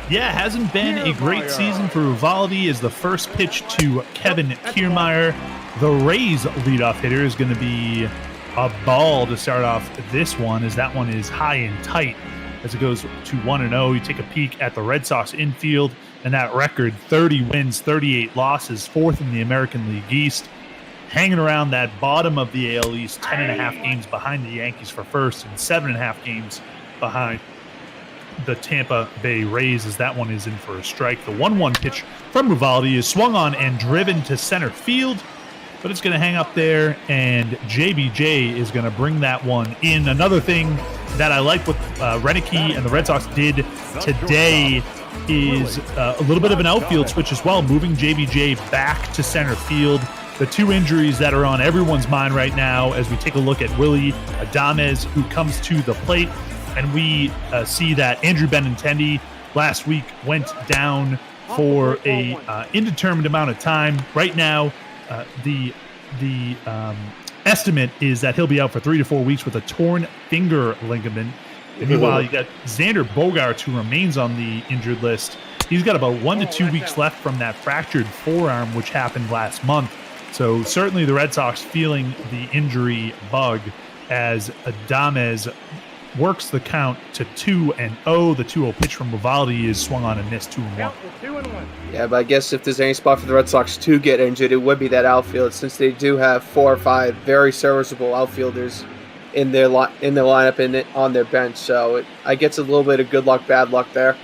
Yeah, hasn't been a great season for Eovaldi. As the first pitch to Kevin Kiermaier. The Rays' leadoff hitter is going to be a ball to start off this one, as that one is high and tight. As it goes to 1-0, you take a peek at the Red Sox infield, and that record, 30 wins, 38 losses, 4th in the American League East. Hanging around that bottom of the AL East, 10.5 games behind the Yankees for first, and 7.5 games behind the Tampa Bay Rays, as that one is in for a strike. The 1-1 pitch from Eovaldi is swung on and driven to center field, but it's going to hang up there, and JBJ is going to bring that one in. Another thing that I like what Renicky and the Red Sox did today is a little bit of an outfield switch as well, moving JBJ back to center field. The two injuries that are on everyone's mind right now as we take a look at Willie Adames, who comes to the plate, and we see that Andrew Benintendi last week went down for a indeterminate amount of time. Right now, the estimate is that he'll be out for 3 to 4 weeks with a torn finger ligament. And meanwhile, you got Xander Bogaerts, who remains on the injured list. He's got about 1 to 2 weeks left from that fractured forearm, which happened last month. So certainly the Red Sox feeling the injury bug as Adames works the count to 2-0. The 2-0 pitch from Eovaldi is swung on and missed 2-1. Yeah, but I guess if there's any spot for the Red Sox to get injured, it would be that outfield, since they do have 4 or 5 very serviceable outfielders in their lineup and on their bench. So I guess a little bit of good luck, bad luck there.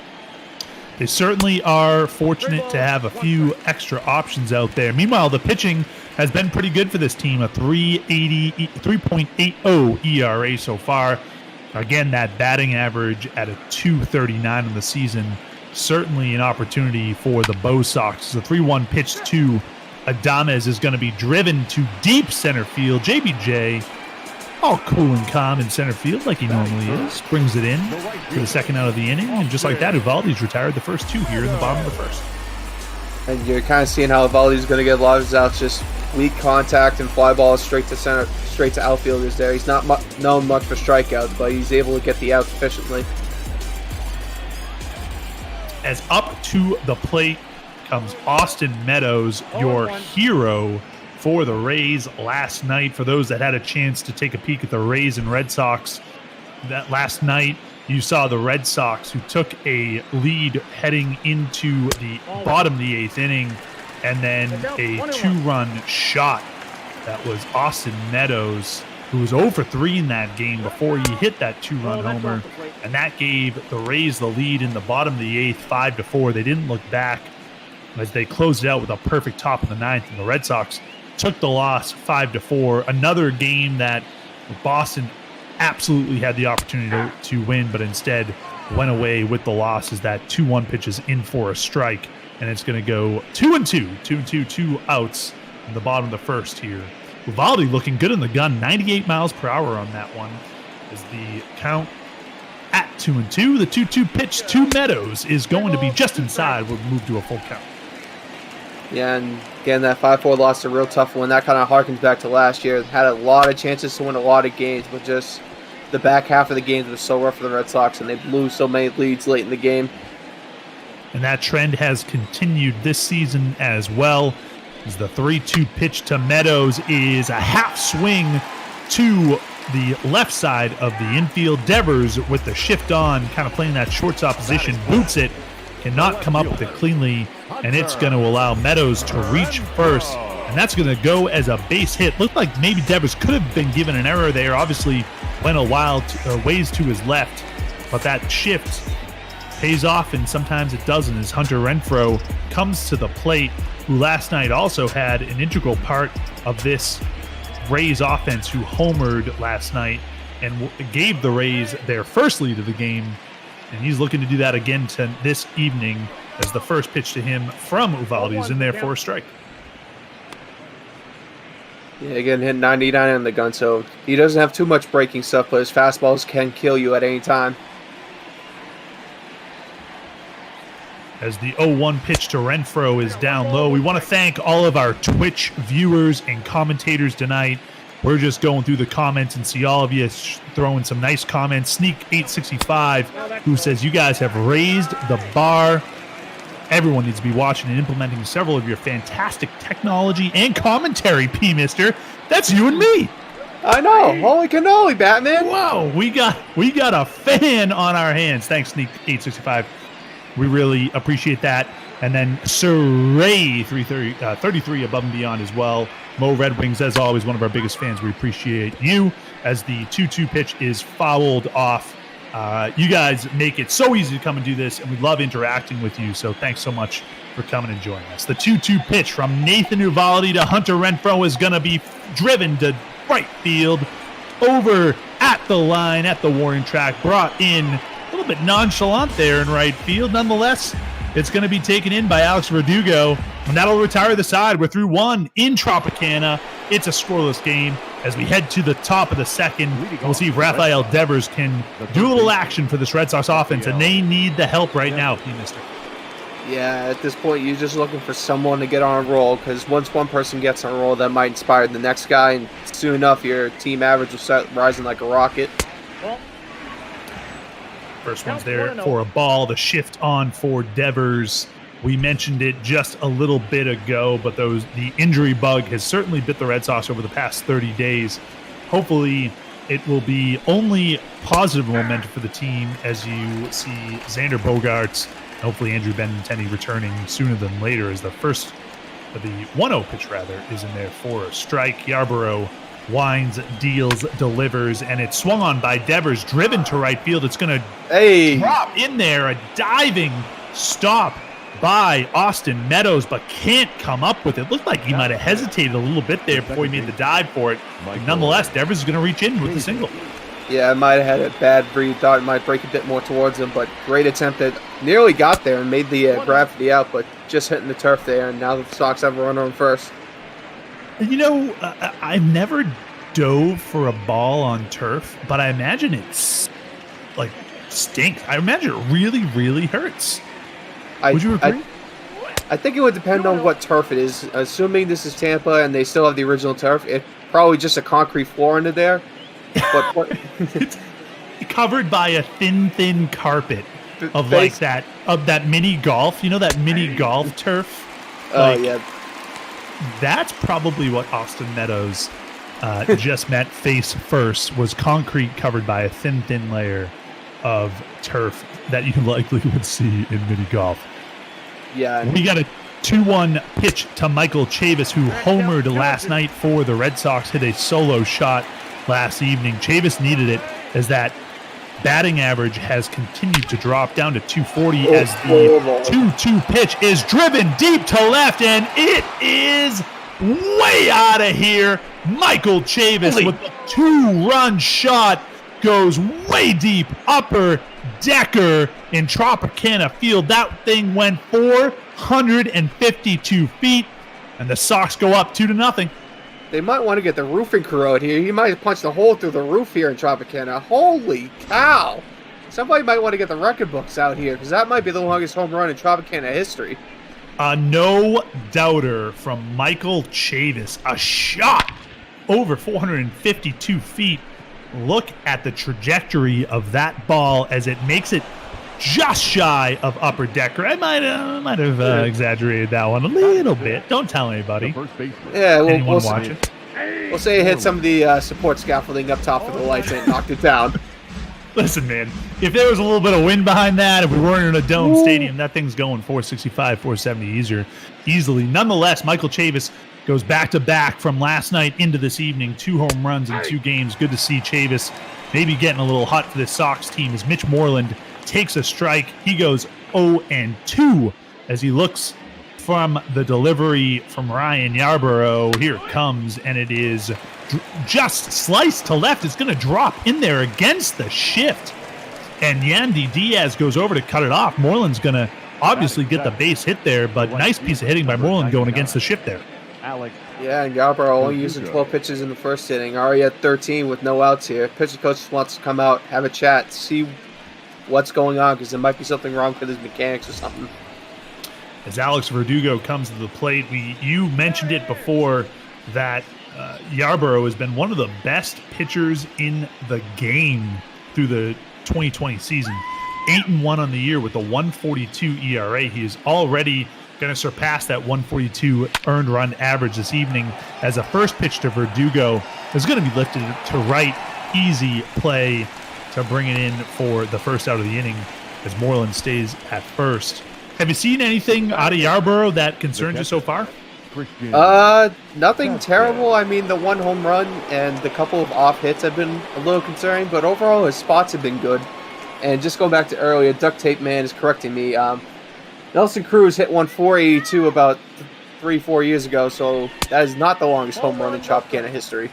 They certainly are fortunate to have a few extra options out there. Meanwhile, the pitching has been pretty good for this team, a 3.80 ERA so far. Again, that batting average at a 239 in the season, certainly an opportunity for the Bo Sox. The 3-1 pitch to Adames is going to be driven to deep center field. JBJ, all cool and calm in center field like he normally is, brings it in to the second out of the inning. And just like that, Eovaldi's retired the first 2 here in the bottom of the first. And you're kind of seeing how Eovaldi's going to get a lot of his outs, just weak contact and fly balls straight to center, straight to outfielders there. He's not known much for strikeouts, but he's able to get the outs efficiently. As up to the plate comes Austin Meadows, your hero for the Rays last night. For those that had a chance to take a peek at the Rays and Red Sox, that last night you saw the Red Sox, who took a lead heading into the bottom of the 8th inning, and then a 2-run shot. That was Austin Meadows, who was 0 for 3 in that game before he hit that 2-run homer, and that gave the Rays the lead in the bottom of the 8th, 5-4. They didn't look back as they closed it out with a perfect top of the 9th, and the Red Sox took the loss 5-4. Another game that Boston absolutely had the opportunity to win, but instead went away with the loss, as that 2-1 pitch is in for a strike, and it's going to go 2-2, 2 outs in the bottom of the first here. Eovaldi looking good in the gun, 98 miles per hour on that one, as the count at 2-2. The 2-2 pitch to Meadows is going to be just inside. We'll move to a full count. Yeah, and again, that 5-4 loss is a real tough one. That kind of harkens back to last year. Had a lot of chances to win a lot of games, but just the back half of the games was so rough for the Red Sox, and they blew so many leads late in the game. And that trend has continued this season as well, as the 3-2 pitch to Meadows is a half swing to the left side of the infield. Devers with the shift on, kind of playing that shortstop position, boots it, cannot come up with it cleanly, and it's going to allow Meadows to reach first, and that's going to go as a base hit. Looked like maybe Devers could have been given an error there. Obviously went a ways to his left, but that shift pays off, and sometimes it doesn't, as Hunter Renfroe comes to the plate, who last night also had an integral part of this Rays offense, who homered last night and gave the Rays their first lead of the game. And he's looking to do that again this evening, as the first pitch to him from Eovaldi is in there for a strike. Yeah, again, hit 99 on the gun, so he doesn't have too much breaking stuff, but his fastballs can kill you at any time. As the 0-1 pitch to Renfroe is down low. We want to thank all of our Twitch viewers and commentators tonight. We're just going through the comments and see all of you throwing some nice comments. Sneak865, who says, you guys have raised the bar. Everyone needs to be watching and implementing several of your fantastic technology and commentary, P-Mister. That's you and me. I know. Holy cannoli, Batman. Whoa, we got a fan on our hands. Thanks, Sneak865. We really appreciate that. And then Sir Ray 33 above and beyond as well. Mo Red Wings, as always, one of our biggest fans. We appreciate you, as the 2-2 pitch is fouled off You guys make it so easy to come and do this, and we love interacting with you. So thanks so much for coming and joining us. The 2-2 pitch from Nathan Eovaldi to Hunter Renfro is going to be driven to right field, over at the line, at the warning track, brought in a little bit nonchalant there in right field. Nonetheless, it's going to be taken in by Alex Verdugo, and that'll retire the side. We're through one in Tropicana. It's a scoreless game. As we head to the top of the second, we'll see if Rafael Devers can do a little action for this Red Sox offense, and they need the help right now, mister. Yeah, at this point, you're just looking for someone to get on a roll, because once one person gets on a roll, that might inspire the next guy, and soon enough, your team average will start rising like a rocket. First one's there for a ball. The shift on for Devers. We mentioned it just a little bit ago, but the injury bug has certainly bit the Red Sox over the past 30 days. Hopefully, it will be only positive momentum for the team as you see Xander Bogaerts, hopefully Andrew Benintendi returning sooner than later, as the first of the 1-0 pitch, rather, is in there for a strike. Yarbrough winds, deals, delivers, and it's swung on by Devers, driven to right field. It's going to drop in there, a diving stop by Austin Meadows, but can't come up with it. Looked like he might have hesitated a little bit there before he made the dive for it. But nonetheless, Devers is going to reach in with the single. Yeah, I might have had a bad breathe. Thought it might break a bit more towards him, but great attempt that nearly got there and made the grab for the out, but just hitting the turf there, and now the Sox have a runner on first. You know, I've never dove for a ball on turf, but I imagine it's like stinks. I imagine it really, really hurts. Would you agree? I think it would depend on what turf it is. Assuming this is Tampa and they still have the original turf, it's probably just a concrete floor under there. But it's covered by a thin carpet of like that mini golf. You know, that mini golf turf? Yeah. That's probably what Austin Meadows just meant face first, was concrete covered by a thin layer of turf that you likely would see in mini golf. Yeah. We got a 2-1 pitch to Michael Chavis, who homered last night for the Red Sox, hit a solo shot last evening. Chavis needed it, as that batting average has continued to drop down to 240 as the 2-2 pitch is driven deep to left, and it is way out of here. Michael Chavis with a 2-run shot goes way deep, upper decker in Tropicana Field. That thing went 452 feet, and the Sox go up 2-0. They might want to get the roofing crew out here. He might have punched a hole through the roof here in Tropicana. Holy cow! Somebody might want to get the record books out here, because that might be the longest home run in Tropicana history. No doubter from Michael Chavis. A shot over 452 feet. Look at the trajectory of that ball as it makes it just shy of upper decker. I might have exaggerated that one a little bit. Don't tell anybody. Yeah, we'll watch it. We'll say it hit some of the support scaffolding up top of the lights and knocked it down. Listen, man, if there was a little bit of wind behind that, if we weren't in a dome stadium, that thing's going 465, 470 easily. Nonetheless, Michael Chavis goes back-to-back from last night into this evening. 2 home runs in 2 games. Good to see Chavis maybe getting a little hot for this Sox team as Mitch Moreland takes a strike. He goes 0-2 as he looks from the delivery from Ryan Yarbrough. Here it comes, and it is just sliced to left. It's going to drop in there against the shift, and Yandy Diaz goes over to cut it off. Moreland's going to obviously get the base hit there, but nice piece of hitting by Moreland going against the shift there. Yeah, and Yarbrough only using 12 pitches in the first inning, already at 13 with no outs here. Pitcher coach just wants to come out, have a chat, see what's going on, because there might be something wrong with his mechanics or something. As Alex Verdugo comes to the plate, you mentioned it before that Yarbrough has been one of the best pitchers in the game through the 2020 season. 8-1 on the year with a 1.42 ERA. He is already going to surpass that 142 earned run average this evening, as a first pitch to Verdugo is going to be lifted to right. Easy play to bring it in for the first out of the inning as Moreland stays at first. Have you seen anything out of Yarbrough that concerns you so far? Nothing terrible. I mean, the 1 home run and the couple of off hits have been a little concerning, but overall his spots have been good. And just going back to earlier, Duct Tape Man is correcting me. Nelson Cruz hit one 482 about 3-4 years ago, so that is not the longest home run in Tropicana history.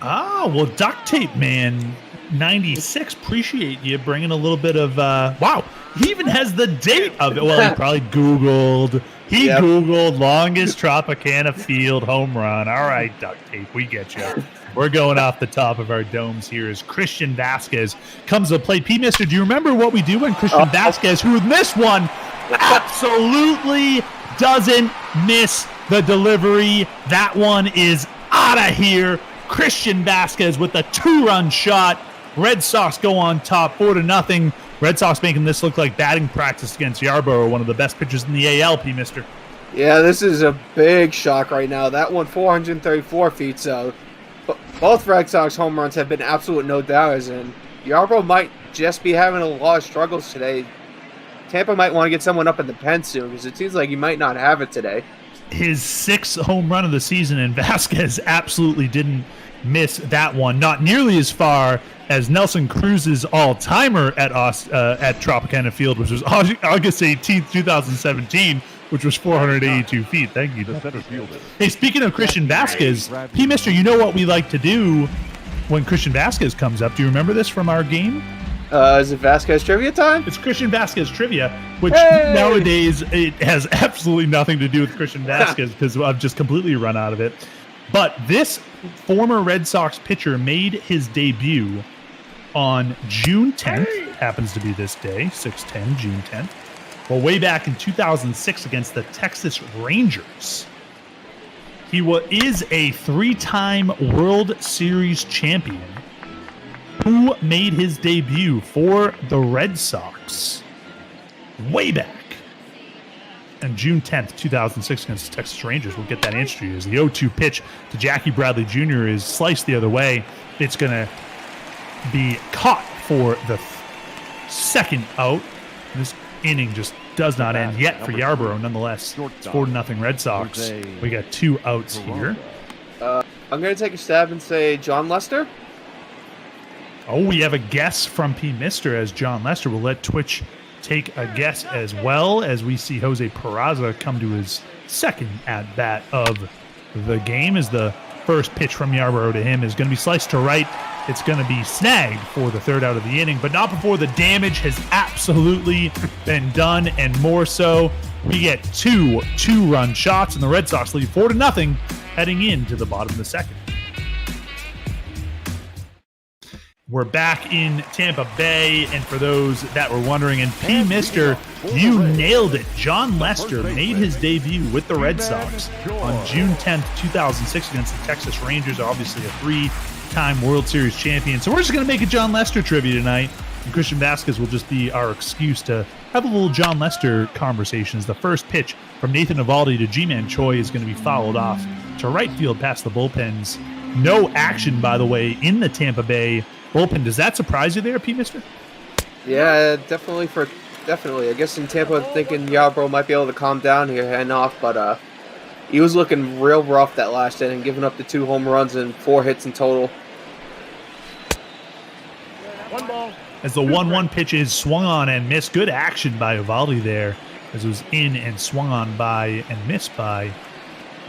Ah, well, Duct Tape Man 96. Appreciate you bringing a little bit of wow. He even has the date of it. Well, he probably Googled. He Googled longest Tropicana field home run. All right, Duct Tape, we get you. We're going off the top of our domes here as Christian Vasquez comes to play. P. Mister, do you remember what we do when Christian Vasquez, who missed one, absolutely doesn't miss the delivery? That one is out of here. Christian Vasquez with a 2-run shot. Red Sox go on top 4-0. Red Sox making this look like batting practice against Yarbrough, one of the best pitchers in the AL, P. Mister. Yeah, this is a big shock right now. That one 434 feet, so both Red Sox home runs have been absolute no-doubters, and Yarbrough might just be having a lot of struggles today. Tampa might want to get someone up in the pen soon, because it seems like he might not have it today. His 6th home run of the season, and Vasquez absolutely didn't miss that one. Not nearly as far as Nelson Cruz's all-timer at Tropicana Field, which was August 18th, 2017, which was 482 feet. Thank you. Hey, speaking of Christian Vasquez, P. Mister, you know what we like to do when Christian Vasquez comes up? Do you remember this from our game? Is it Vasquez trivia time? It's Christian Vasquez trivia, which nowadays it has absolutely nothing to do with Christian Vasquez because I've just completely run out of it. But this former Red Sox pitcher made his debut on June 10th. Happens to be this day, 6/10, June 10th. Well, way back in 2006 against the Texas Rangers. He is a 3-time World Series champion who made his debut for the Red Sox way back on June 10th, 2006 against the Texas Rangers. We'll get that answer to you. As the 0-2 pitch to Jackie Bradley Jr. is sliced the other way, it's going to be caught for the second out. This inning just does not end yet for Yarbrough. Nonetheless, it's 4-0 Red Sox. We got 2 outs here. I'm going to take a stab and say John Lester. Oh, we have a guess from P. Mister as John Lester. We'll let Twitch take a guess as well as we see Jose Peraza come to his second at-bat of the game as the first pitch from Yarbrough to him is going to be sliced to right. It's going to be snagged for the third out of the inning, but not before the damage has absolutely been done, and more so. We get 2 2-run shots, and the Red Sox lead 4-0 heading into the bottom of the second. We're back in Tampa Bay, and for those that were wondering, and P. Mister, you nailed it. John Lester made his debut with the Red Sox on June 10th, 2006 against the Texas Rangers, obviously a 3-time World Series champion. So we're just going to make a John Lester trivia tonight, and Christian Vasquez will just be our excuse to have a little John Lester conversation as the first pitch from Nathan Eovaldi to G-Man Choi is going to be fouled off to right field past the bullpens. No action, by the way, in the Tampa Bay bullpen. Does that surprise you there, P. Mister? Yeah, definitely. I guess in Tampa, thinking Yarbrough might be able to calm down here, heading off, but he was looking real rough that last inning, giving up the 2 home runs and 4 hits in total. One ball. As the 1-1 pitch is swung on and missed. Good action by Eovaldi there, as it was in and swung on by and missed by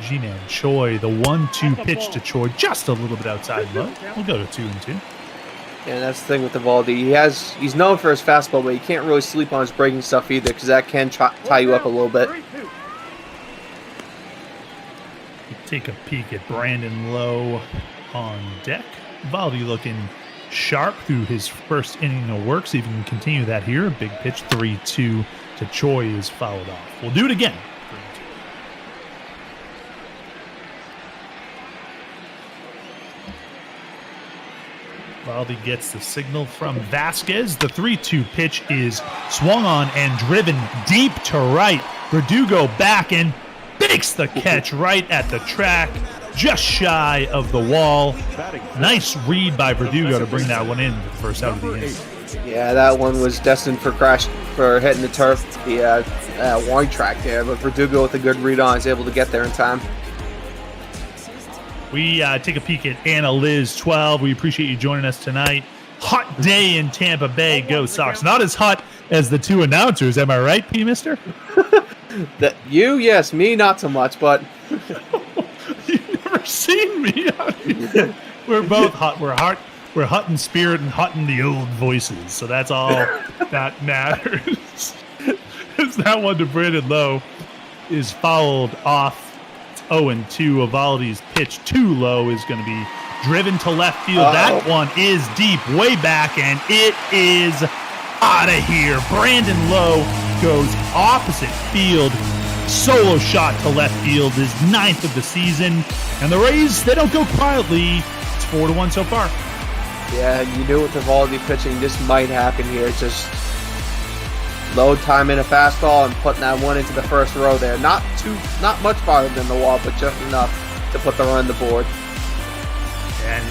G-Man Choi. The 1-2 pitch to Choi, just a little bit outside low. We'll go to 2-2. Yeah, that's the thing with Eovaldi. He's known for his fastball, but you can't really sleep on his breaking stuff either, because that can tie you up a little bit. Take a peek at Brandon Lowe on deck. Eovaldi looking sharp through his first inning of work. See if he can continue that here. A big pitch, 3-2 to Choi is fouled off. We'll do it again. Eovaldi gets the signal from Vasquez. The 3-2 pitch is swung on and driven deep to right. Verdugo back and makes the catch right at the track, just shy of the wall. Nice read by Verdugo to bring that one in the first out of the inning. Yeah, that one was destined for hitting the turf, the warning track there, but Verdugo with a good read on is able to get there in time. We take a peek at Anna Liz 12. We appreciate you joining us tonight. hot day in Tampa Bay. Go Sox. Not as hot as the two announcers. Am I right, P. Mister? You, yes. Me, not so much, but... You've never seen me. We're both hot. We're hot. We're hot in spirit and hot in the old voices. So that's all that matters. As that one to Brandon Lowe is fouled off. 0-2. Eovaldi's pitch too low is going to be driven to left field. That one is deep, way back, and it is out of here. Brandon Lowe goes opposite field. Solo shot to left field, his 9th of the season. And the Rays, they don't go quietly. It's 4-1 so far. Yeah, you knew with Eovaldi pitching, this might happen here. Just load time in a fastball and putting that one into the first row there. Not much farther than the wall, but just enough to put the run on the board. And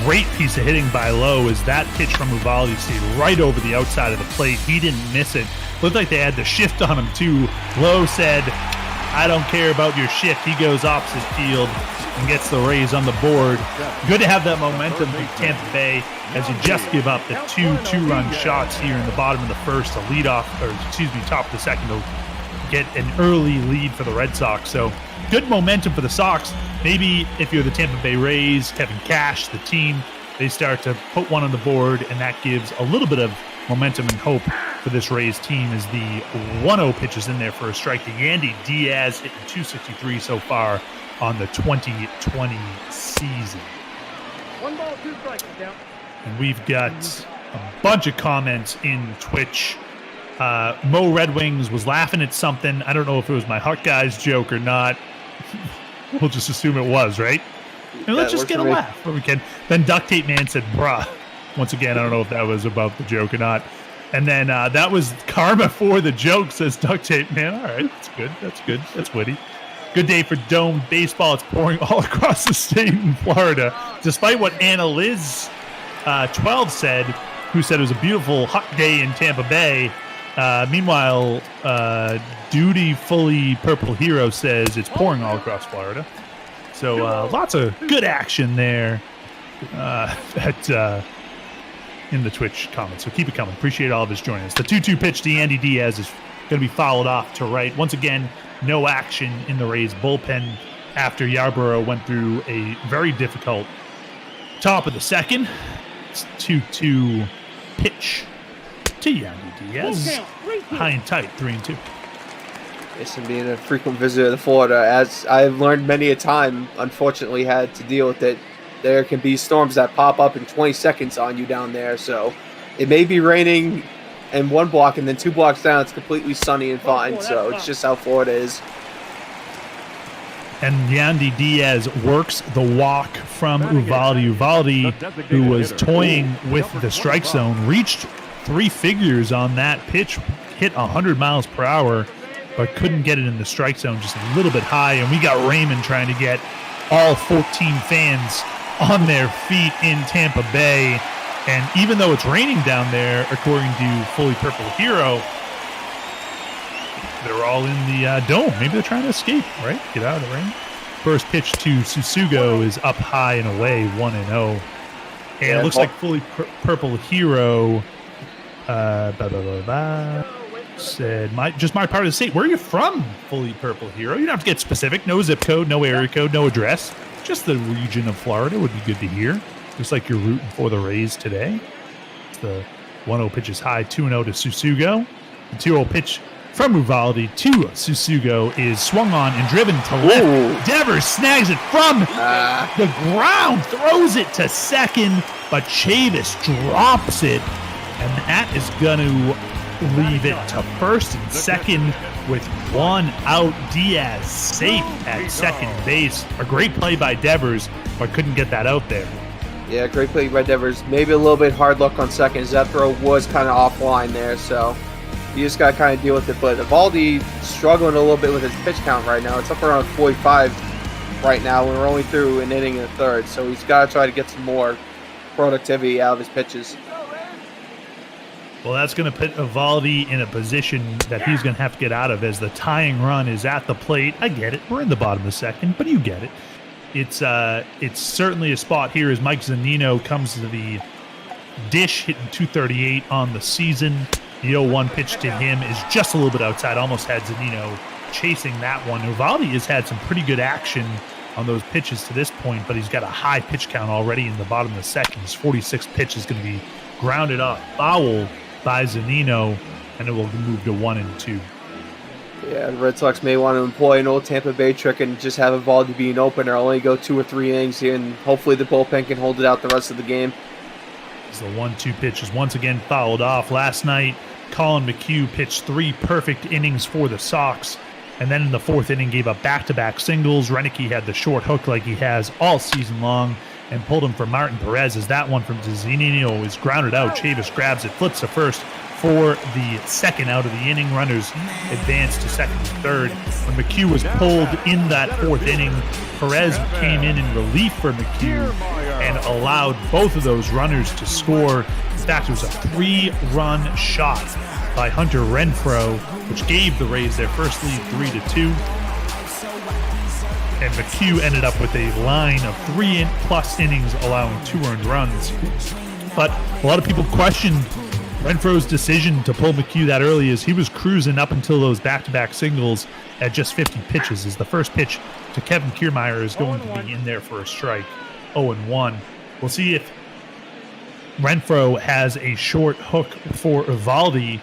great piece of hitting by Lowe as that pitch from Eovaldi stayed right over the outside of the plate. He didn't miss it. Looked like they had the shift on him too. Lowe said, I don't care about your shift. He goes opposite field and gets the Rays on the board. Good to have that momentum from Tampa Bay as you just give up the two-run shots here in the bottom of the first to lead off, top of the second to get an early lead for the Red Sox. So good momentum for the Sox. Maybe if you're the Tampa Bay Rays, Kevin Cash, the team, they start to put one on the board, and that gives a little bit of momentum and hope for this Rays team as the 1-0 pitch is in there for a strike to Yandy Diaz, hitting 263 so far on the 2020 season. 1 ball, 2 strikes, count. And we've got a bunch of comments in Twitch. Mo Red Wings was laughing at something. I don't know if it was my Hot Guys joke or not. We'll just assume it was, right? And let's just get a laugh where we can. Then Duct Tape Man said, bruh. Once again, I don't know if that was about the joke or not. And then that was karma for the joke, says Duct Tape Man. All right, that's good. That's good. That's witty. Good day for domed baseball. It's pouring all across the state in Florida. Despite what Anna Liz 12 said, who said it was a beautiful hot day in Tampa Bay. Meanwhile, Duty Fully Purple Hero says it's pouring all across Florida. So lots of good action there in the Twitch comments. So keep it coming. Appreciate all of us joining us. The 2-2 pitch to Yandy Diaz is going to be fouled off to right. Once again, no action in the Rays bullpen after Yarbrough went through a very difficult top of the second. It's 2-2 pitch to Yandy Diaz. High and tight, 3-2. Yes, and being a frequent visitor to Florida, as I've learned many a time, unfortunately had to deal with it. There can be storms that pop up in 20 seconds on you down there. So it may be raining in one block, and then 2 blocks down, it's completely sunny and fine. So it's just how Florida is. And Yandy Diaz works the walk from Eovaldi. Eovaldi, who was toying with the strike zone, reached 3 figures on that pitch, hit 100 miles per hour, but couldn't get it in the strike zone, just a little bit high. And we got Raymond trying to get all 14 fans on their feet in Tampa Bay. And even though it's raining down there, according to Fully Purple Hero, they're all in the dome. Maybe they're trying to escape, right? Get out of the rain. First pitch to Susugo is up high and away, 1-0. And it looks like Fully Purple Hero said, my part of the state. Where are you from, Fully Purple Hero? You don't have to get specific. No zip code, no area code, no address. Just the region of Florida would be good to hear. Just like you're rooting for the Rays today. The 1-0 pitch is high, 2-0 to Susugo. The 2-0 pitch from Eovaldi to Susugo is swung on and driven to left. Ooh. Devers snags it from the ground, throws it to second, but Chavis drops it, and that is going to leave it to first and second with 1 out. Diaz safe at second base. A great play by Devers, but couldn't get that out there. Yeah, great play by Devers. Maybe a little bit hard luck on second. Zethro was kind of offline there, so you just got to kind of deal with it. But Eovaldi struggling a little bit with his pitch count right now. It's up around 45 right now. We're only through an inning and a third, so he's got to try to get some more productivity out of his pitches. Well, that's going to put Eovaldi in a position that he's going to have to get out of as the tying run is at the plate. I get it. We're in the bottom of the second, but you get it. It's certainly a spot here as Mike Zunino comes to the Dish hitting 238 on the season. The 0-1 pitch to him is just a little bit outside. Almost had Zunino chasing that one. Eovaldi has had some pretty good action on those pitches to this point, but he's got a high pitch count already in the bottom of the second. His 46th pitch is going to be grounded up, foul by Zunino, and it will move to 1-2. Yeah, the Red Sox may want to employ an old Tampa Bay trick and just have Eovaldi be an opener, only go 2 or 3 innings here, and hopefully the bullpen can hold it out the rest of the game. The 1-2 pitch is once again fouled off. Last night, Colin McHugh pitched 3 perfect innings for the Sox, and then in the 4th inning gave up back-to-back singles. Renicky had the short hook like he has all season long and pulled him for Martin Perez as that one from Zunino is grounded out. Chavis grabs it, flips to first for the second out of the inning. Runners advance to second and third. When McHugh was pulled in that 4th inning, Perez came in relief for McHugh and allowed both of those runners to score. In fact, it was a 3-run shot by Hunter Renfroe, which gave the Rays their first lead 3-2. And McHugh ended up with a line of 3+ innings, allowing 2 earned runs. But a lot of people questioned Renfroe's decision to pull McHugh that early as he was cruising up until those back-to-back singles at just 50 pitches. As the first pitch to Kevin Kiermaier is going to be in there for a strike, 0-1. We'll see if Renfroe has a short hook for Eovaldi,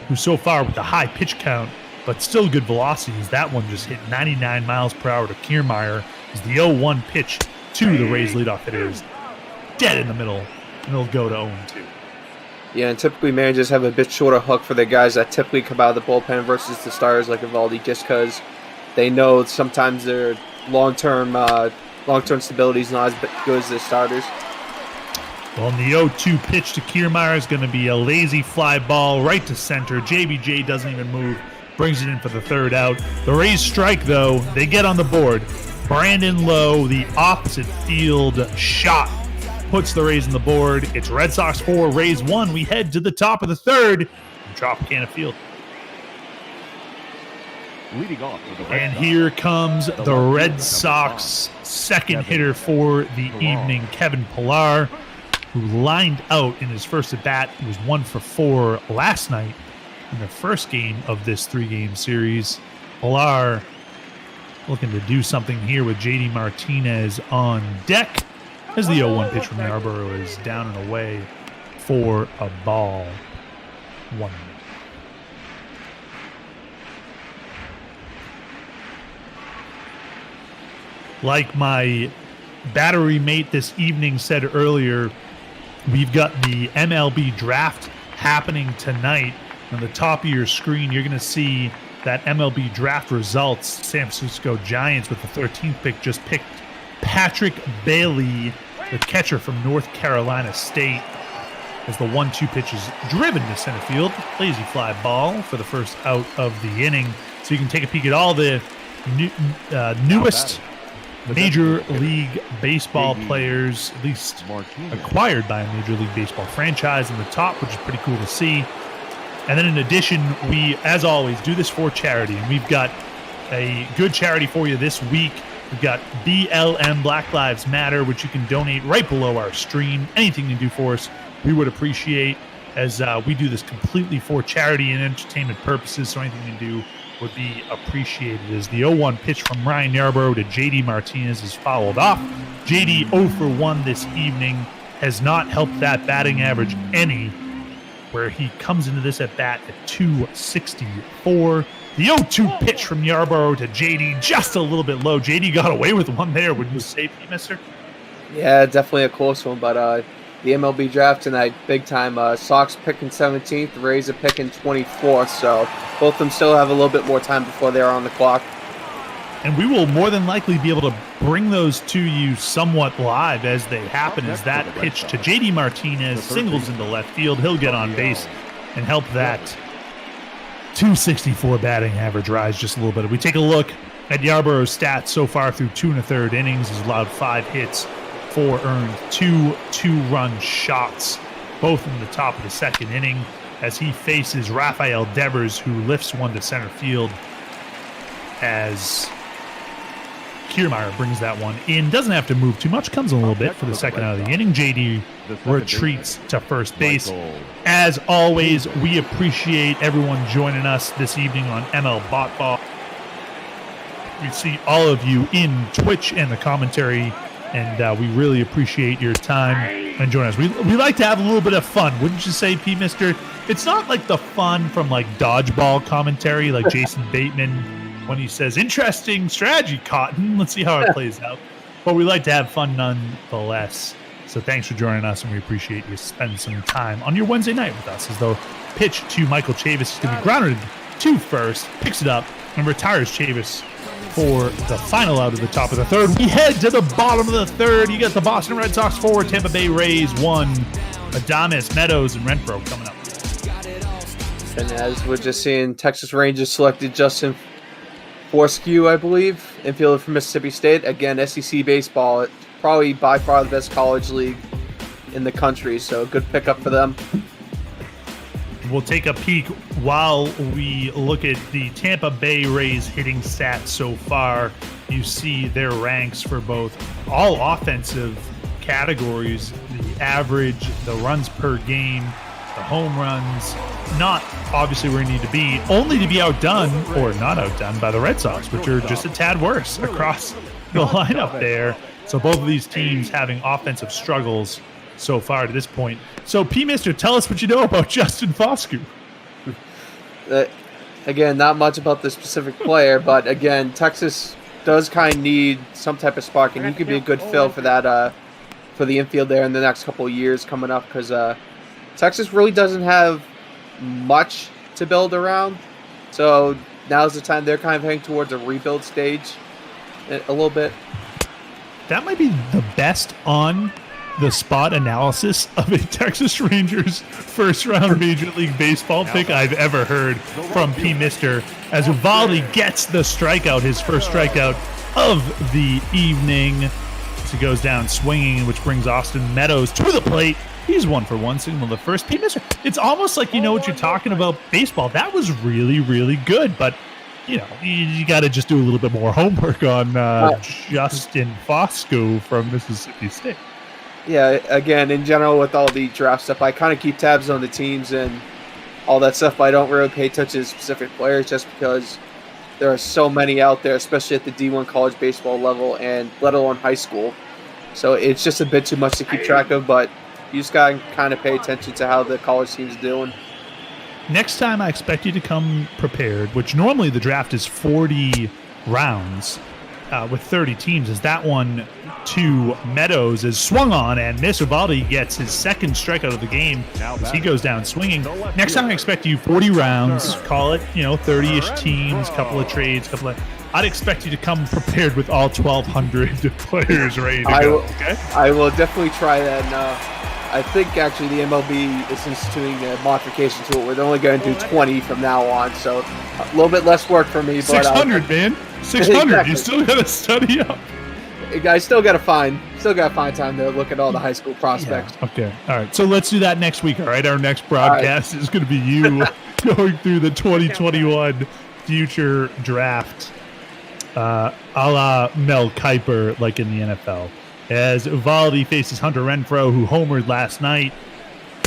who so far with the high pitch count, but still good velocities. That one just hit 99 miles per hour to Kiermaier as the 0-1 pitch to the Rays leadoff hitter is dead in the middle, and it'll go to 0-2. Yeah, and typically managers have a bit shorter hook for the guys that typically come out of the bullpen versus the starters like Eovaldi, just because they know sometimes their long-term stability is not as good as their starters. Well, the 0-2 pitch to Kiermaier is going to be a lazy fly ball right to center. JBJ doesn't even move, brings it in for the 3rd out. The Rays strike, though. They get on the board. Brandon Lowe, the opposite field shot, puts the Rays on the board. It's Red Sox 4, Rays 1. We head to the top of the 3rd from Tropicana Field. Leading off with the and here comes the Red Sox second hitter for the evening, Kevin Pillar, who lined out in his first at-bat. He was 1 for 4 last night in the first game of this 3-game series. Pillar looking to do something here with JD Martinez on deck as the 0-1 pitch from Yarbrough is down and away for a ball. 1. Like my battery mate this evening said earlier, we've got the MLB draft happening tonight. On the top of your screen, you're going to see that MLB draft results. San Francisco Giants with the 13th pick just picked Patrick Bailey, the catcher from North Carolina State, as the 1-2 pitch is driven to center field. Lazy fly ball for the first out of the inning. So you can take a peek at all the newest Major League Baseball players, at least acquired by a Major League Baseball franchise in the top, which is pretty cool to see. And then in addition, we, as always, do this for charity. And we've got a good charity for you this week. We've got BLM, Black Lives Matter, which you can donate right below our stream. Anything you can do for us, we would appreciate, as we do this completely for charity and entertainment purposes. So anything you can do would be appreciated. As the 0-1 pitch from Ryan Yarbrough to JD Martinez is fouled off. JD 0 for 1 this evening has not helped that batting average any, where he comes into this at bat at 264. The 0-2 pitch from Yarbrough to JD just a little bit low. JD got away with one there. Would you say, mister? Yeah, definitely a close one, but the MLB draft tonight, big time. Sox picking 17th, the Rays are picking 24th, so both of them still have a little bit more time before they're on the clock. And we will more than likely be able to bring those to you somewhat live as they happen, as that pitch to JD Martinez singles into left field. He'll get on base and help that 264 batting average rise just a little bit. If we take a look at Yarbrough's stats so far through 2 1/3 innings, he's allowed 5 hits, 4 earned, 2 2-run shots, both in the top of the second inning, as he faces Rafael Devers, who lifts one to center field as Kiermaier brings that one in. Doesn't have to move too much. Comes a little bit for the second out of the inning. JD retreats to first base. As always, we appreciate everyone joining us this evening on ML Bot Ball. We see all of you in Twitch and the commentary, and we really appreciate your time and joining us. We like to have a little bit of fun, wouldn't you say, P. Mister? It's not like the fun from like dodgeball commentary, like Jason Bateman when he says, "Interesting strategy, Cotton. Let's see how it plays out." But we like to have fun nonetheless. So thanks for joining us, and we appreciate you spending some time on your Wednesday night with us. As though pitch to Michael Chavis is going to be grounded to first, picks it up, and retires Chavis for the final out of the top of the third. We head to the bottom of the third. You got the Boston Red Sox 4, Tampa Bay Rays 1. Adames, Meadows, and Renfroe coming up. And as we're just seeing, Texas Rangers selected Justin Forskew, I believe, infielder from Mississippi State. Again, SEC baseball, probably by far the best college league in the country, so good pickup for them. We'll take a peek while we look at the Tampa Bay Rays hitting stats so far. You see their ranks for both all offensive categories, the average, the runs per game, the home runs. Not obviously where you need to be, only to be outdone or not outdone by the Red Sox, which are just a tad worse across the lineup there. So both of these teams having offensive struggles so far to this point. So, P. Mister, tell us what you know about Justin Forskew. Again, not much about the specific player, but again, Texas does kind of need some type of spark, and he could be a good fill for that, for the infield there in the next couple of years coming up, because Texas really doesn't have much to build around. So now's the time they're kind of heading towards a rebuild stage a little bit. That might be the best on the spot analysis of a Texas Rangers first round Major League Baseball pick I've ever heard from P. Mister, as Eovaldi gets the strikeout, his first strikeout of the evening. As he goes down swinging, which brings Austin Meadows to the plate. He's 1 for 1, signal the first. P. Mister, it's almost like you know what you're talking about baseball. That was really, really good, but you know, you got to just do a little bit more homework on Justin Forskew from Mississippi State. Yeah, again, in general, with all the draft stuff, I kind of keep tabs on the teams and all that stuff, but I don't really pay attention to specific players just because there are so many out there, especially at the D1 college baseball level and let alone high school. So it's just a bit too much to keep track of, but you just got to kind of pay attention to how the college team's doing. Next time, I expect you to come prepared, which normally the draft is 40 rounds with 30 teams, as that one to Meadows is swung on and miss. Eovaldi gets his second strikeout of the game as he goes down swinging. Next time, I expect you 40 rounds, call it, 30-ish teams, couple of trades, I'd expect you to come prepared with all 1,200 players ready to go. Okay? I will definitely try that. And, I think actually the MLB is instituting a modification to it where they're only going to do 20 from now on, so a little bit less work for me. But 600, man, 600. Exactly. You still got to study up. I still got to find time to look at all the high school prospects. Yeah. Okay, all right. So let's do that next week. All right, our next broadcast is going to be you going through the 2021 future draft, a la Mel Kiper, like in the NFL. As Eovaldi faces Hunter Renfroe, who homered last night,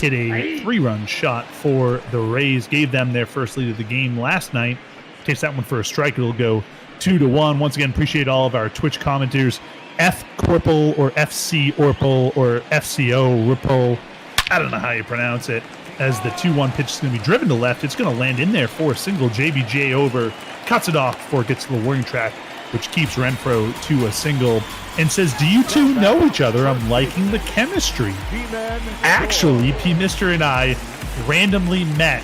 hit a 3-run shot for the Rays, gave them their first lead of the game last night. Takes that one for a strike. It'll go 2-1. Once again, appreciate all of our Twitch commenters. F. Corpel or FC Orpel or FCO Ripple. I don't know how you pronounce it. As the 2-1 pitch is going to be driven to left, it's going to land in there for a single. JBJ over, cuts it off before it gets to the warning track, which keeps Renfroe to a single. And says, do you two know each other? I'm liking the chemistry. Actually, P. Mister and I randomly met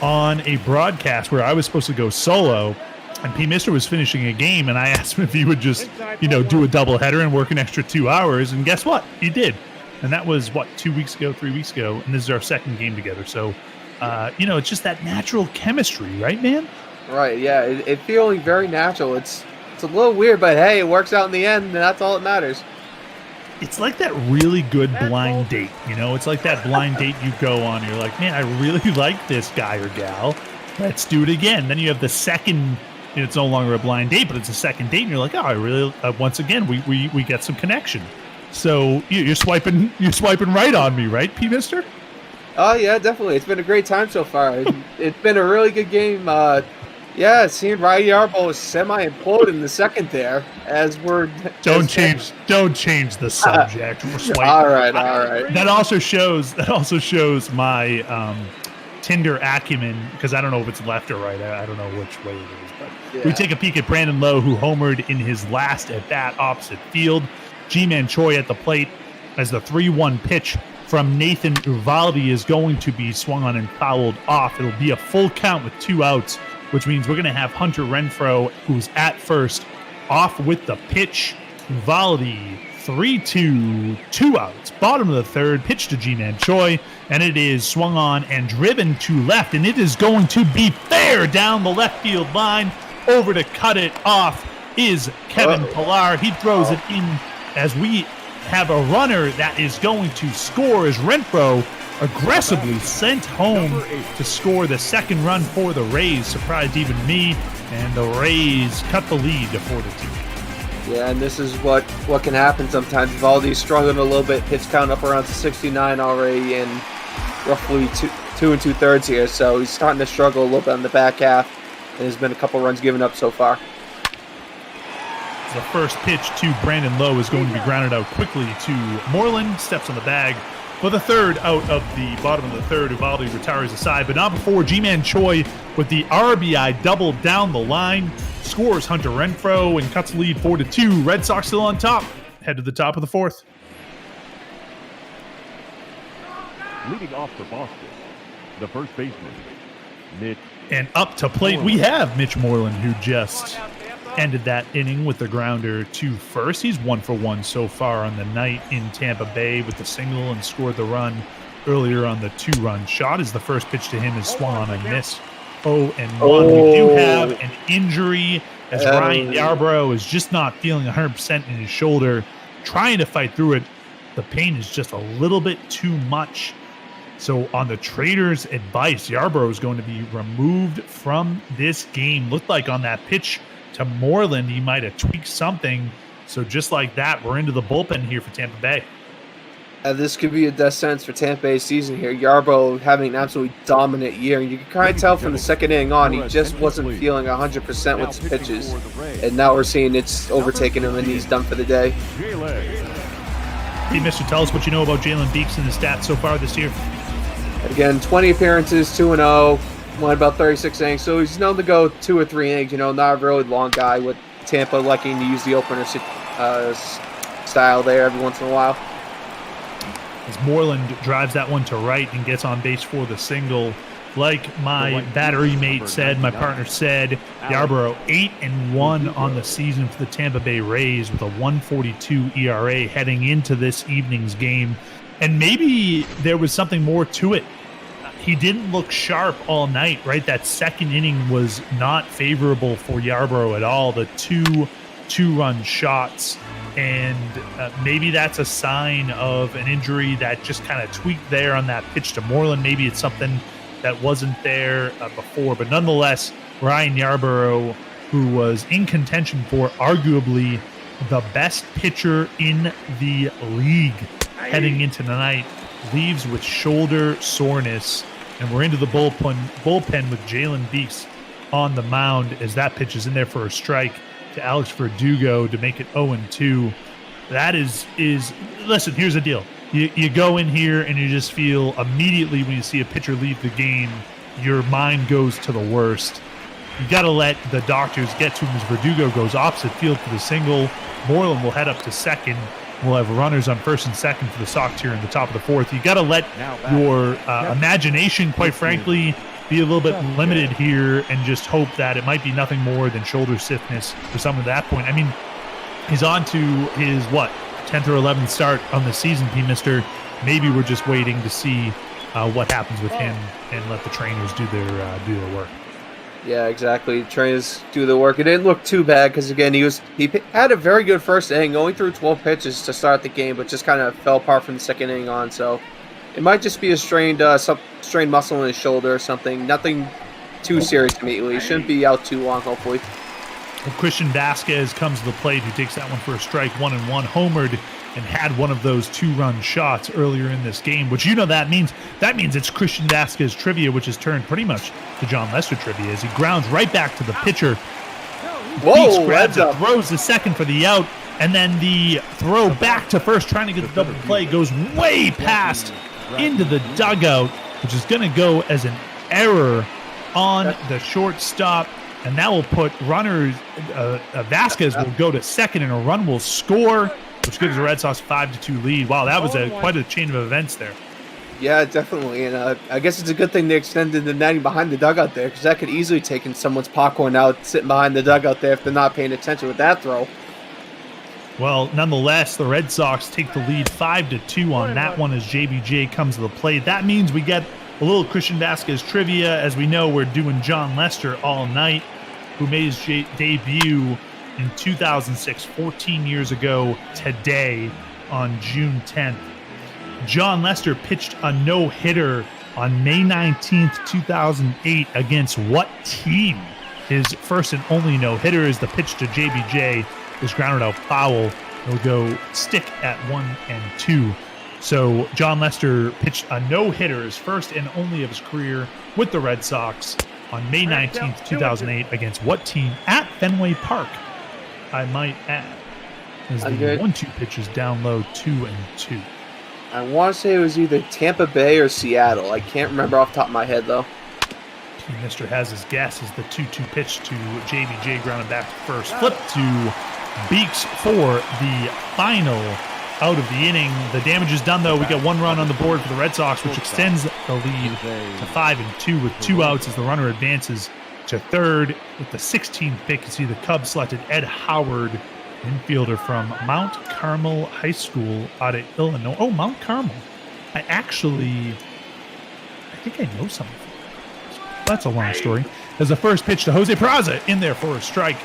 on a broadcast where I was supposed to go solo, and P. Mister was finishing a game, and I asked him if he would just, do a doubleheader and work an extra 2 hours, and guess what? He did. And that was, 3 weeks ago, and this is our second game together. So, it's just that natural chemistry, right, man? Right, yeah. It feeling very natural. It's a little weird, but hey, it works out in the end, and that's all that matters. It's like that really good blind date, It's like that blind date you go on. You're like, man, I really like this guy or gal. Let's do it again. Then you have the second it's no longer a blind date, but it's a second date, and you're like, oh, I really once again we get some connection. So you're swiping right on me, right, P. Mister? Oh yeah, definitely. It's been a great time so far. It's been a really good game. Seeing Ryan Yarbrough semi-implode in the second there, as we're don't change the subject. all right. That also shows my Tinder acumen, because I don't know if it's left or right. I don't know which way it is. But we take a peek at Brandon Lowe, who homered in his last at bat opposite field. G-Man Choi at the plate as the 3-1 pitch from Nathan Eovaldi is going to be swung on and fouled off. It'll be a full count with 2 outs, which means we're going to have Hunter Renfroe, who's at first, off with the pitch. Eovaldi, 3-2, 2 outs. Bottom of the third, pitch to G-Man Choi, and it is swung on and driven to left, and it is going to be fair down the left field line. Over to cut it off is Kevin Pillar. He throws it in as we have a runner that is going to score as Renfroe aggressively sent home to score the second run for the Rays. Surprised even me, and the Rays cut the lead to 4-2. Yeah, and this is what can happen sometimes. Valdi's struggling a little bit. Hits count up around to 69 already in roughly 2 2/3 here, so he's starting to struggle a little bit in the back half, and there's been a couple runs given up so far. The first pitch to Brandon Lowe is going to be grounded out quickly to Moreland. Steps on the bag for the third out of the bottom of the third. Eovaldi retires aside, but not before G-Man Choi with the RBI double down the line. Scores Hunter Renfroe and cuts the lead 4-2. Red Sox still on top. Head to the top of the fourth. Leading off for Boston, the first baseman, Mitch. And up to plate, we have Mitch Moreland, who just ended that inning with the grounder to first. He's 1 for 1 so far on the night in Tampa Bay with the single, and scored the run earlier on the 2-run shot. As the first pitch to him is swung on and missed. 0-1. We do have an injury as Ryan Yarbrough is just not feeling 100% in his shoulder, trying to fight through it. The pain is just a little bit too much. So on the trader's advice, Yarbrough is going to be removed from this game. Looked like on that pitch to Moreland, he might have tweaked something. So just like that, we're into the bullpen here for Tampa Bay. This could be a death sentence for Tampa Bay's season here. Yarbrough having an absolutely dominant year. You can kind of tell from the second inning on, he just wasn't feeling 100% with his pitches. And now we're seeing it's overtaken him and he's done for the day. Hey, Mister, tell us what you know about Jalen Beeks and his stats so far this year. Again, 20 appearances, 2-0, won about 36 innings. So he's known to go 2 or 3 innings. Not a really long guy, with Tampa liking to use the opener style there every once in a while. As Moreland drives that one to right and gets on base for the single. Like my battery mate said, my partner said, Yarbrough 8-1 on the season for the Tampa Bay Rays with a 1.42 ERA heading into this evening's game. And maybe there was something more to it. He didn't look sharp all night, right? That second inning was not favorable for Yarbrough at all. The two-run shots. And maybe that's a sign of an injury that just kind of tweaked there on that pitch to Moreland. Maybe it's something that wasn't there before. But nonetheless, Ryan Yarbrough, who was in contention for arguably the best pitcher in the league heading into tonight, leaves with shoulder soreness. And we're into the bullpen with Jalen Beeks on the mound as that pitch is in there for a strike to Alex Verdugo to make it 0-2. That is listen, here's the deal. You go in here and you just feel immediately when you see a pitcher leave the game, your mind goes to the worst. You got to let the doctors get to him as Verdugo goes opposite field for the single. Moreland will head up to second. We'll have runners on first and second for the Sox here in the top of the fourth. You got to let your imagination, quite frankly, be a little bit limited here and just hope that it might be nothing more than shoulder stiffness for someone at that point. I mean, he's on to his, 10th or 11th start on the season, Mister. Maybe we're just waiting to see what happens with him and let the trainers do their work. Yeah, exactly. Trainers do the work. It didn't look too bad because, again, he had a very good first inning, going through 12 pitches to start the game, but just kind of fell apart from the second inning on. So it might just be a strained muscle in his shoulder or something. Nothing too serious immediately. He shouldn't be out too long, hopefully. Christian Vasquez comes to the plate, who takes that one for a strike, 1-1, homered, and had one of those 2-run shots earlier in this game, which that means it's Christian Vasquez trivia, which has turned pretty much to John Lester trivia, as he grounds right back to the pitcher. Beeks grabs it, throws the second for the out, and then the throw back to first, trying to get the double play, goes way past into the dugout, which is going to go as an error on the shortstop. And that will put runners, Vasquez will go to second and a run will score, which gives the Red Sox 5-2 lead. Wow, that was quite a chain of events there. Yeah, definitely. And I guess it's a good thing they extended the netting behind the dugout there, because that could easily take in someone's popcorn out sitting behind the dugout there if they're not paying attention with that throw. Well, nonetheless, the Red Sox take the lead 5-2 on that one as JBJ comes to the plate. That means we get a little Christian Vasquez trivia. As we know, we're doing John Lester all night, who made his debut in 2006, 14 years ago today on June 10th. John Lester pitched a no-hitter on May 19th, 2008 against what team? His first and only no-hitter is the pitch to JBJ. Is grounded out foul. It'll go stick at 1-2. So John Lester pitched a no-hitter, his first and only of his career with the Red Sox on May 19th, 2008 against what team? At Fenway Park, I might add. As the 1-2 pitch is down low, 2-2. I want to say it was either Tampa Bay or Seattle. I can't remember off the top of my head, though. Mr. has his guess as the 2-2 pitch to JBJ, grounded back to first. Flip to Beeks for the final out of the inning. The damage is done, though. We got one run on the board for the Red Sox, which extends the lead to 5-2 with 2 outs as the runner advances to third. With the 16th pick, you see the Cubs selected Ed Howard, infielder from Mount Carmel High School out of Illinois. Oh, Mount Carmel. I think I know something. That's a long story. As the first pitch to Jose Peralta in there for a strike.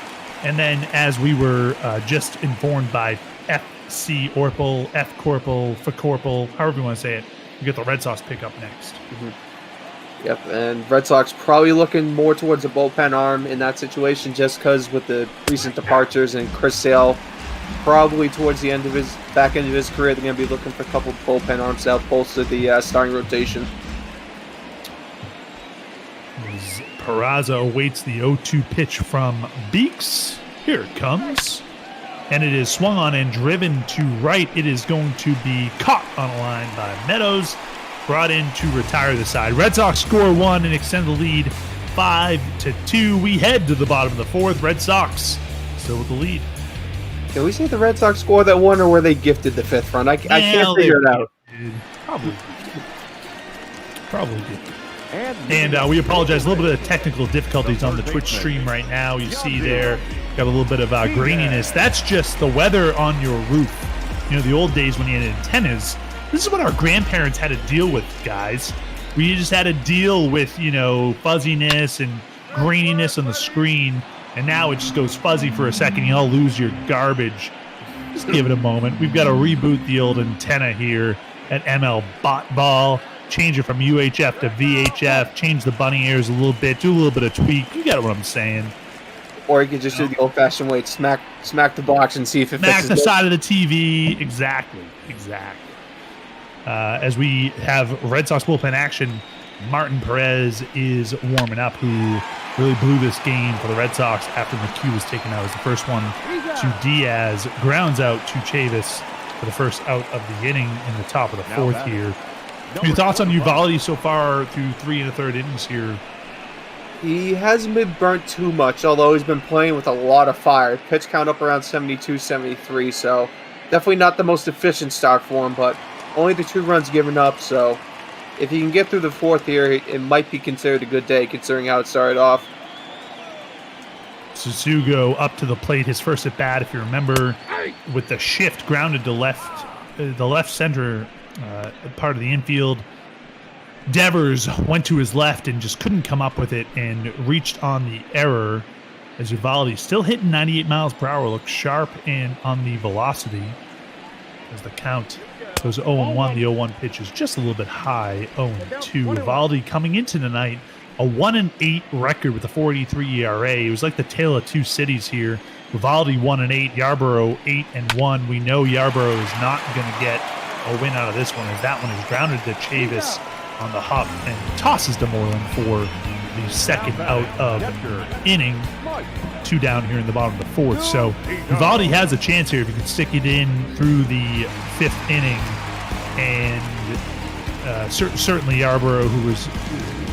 And then, as we were just informed by FC Orpel, F Corpel, F Corpel, however you want to say it, we get the Red Sox pick up next. Mm-hmm. Yep, and Red Sox probably looking more towards a bullpen arm in that situation, just because with the recent departures and Chris Sale probably towards the end of his back end of his career, they're going to be looking for a couple bullpen arms to help bolster the starting rotation. Peraza awaits the 0-2 pitch from Beeks. Here it comes. And it is swung on and driven to right. It is going to be caught on a line by Meadows. Brought in to retire the side. Red Sox score 1 and extend the lead 5-2. We head to the bottom of the fourth. Red Sox still with the lead. Can we say the Red Sox scored that one, or were they gifted the fifth run? I can't figure it out. Probably did. And we apologize. A little bit of technical difficulties on the Twitch stream right now. You see there, got a little bit of graininess. That's just the weather on your roof. You know, the old days when you had antennas, this is what our grandparents had to deal with, guys. We just had to deal with, you know, fuzziness and graininess on the screen. And now it just goes fuzzy for a second. You all lose your garbage. Just give it a moment. We've got to reboot the old antenna here at ML Bot Ball. Change it from UHF to VHF, change the bunny ears a little bit, do a little bit of tweak. You got what I'm saying. Or you could just do the old-fashioned way, smack the box and see if it fixes the side of the TV. Exactly. As we have Red Sox bullpen action, Martin Perez is warming up, who really blew this game for the Red Sox after McHugh was taken out as the first one to Diaz. Grounds out to Chavis for the first out of the inning in the top of the fourth here. Your thoughts on Eovaldi so far through 3 1/3 innings here? He hasn't been burnt too much, although he's been playing with a lot of fire. Pitch count up around 72, 73, so definitely not the most efficient start for him, but only the 2 runs given up, so if he can get through the fourth here, it might be considered a good day considering how it started off. Susugo up to the plate, his first at bat, if you remember, with the shift grounded to the left center part of the infield. Devers went to his left and just couldn't come up with it and reached on the error, as Eovaldi, still hitting 98 miles per hour, looks sharp and on the velocity as the count goes 0-1. The 0-1 pitch is just a little bit high, 0-2. Eovaldi coming into tonight a 1-8 record with a 4.83 ERA. It was like the tale of two cities here. Eovaldi 1-8, Yarbrough 8-1. We know Yarbrough is not going to get a win out of this one, as that one is grounded to Chavis on the hop and tosses to Moreland for the second out of inning. 2 down here in the bottom of the 4th. So Eovaldi has a chance here if he can stick it in through the 5th inning. And certainly Yarbrough, who was,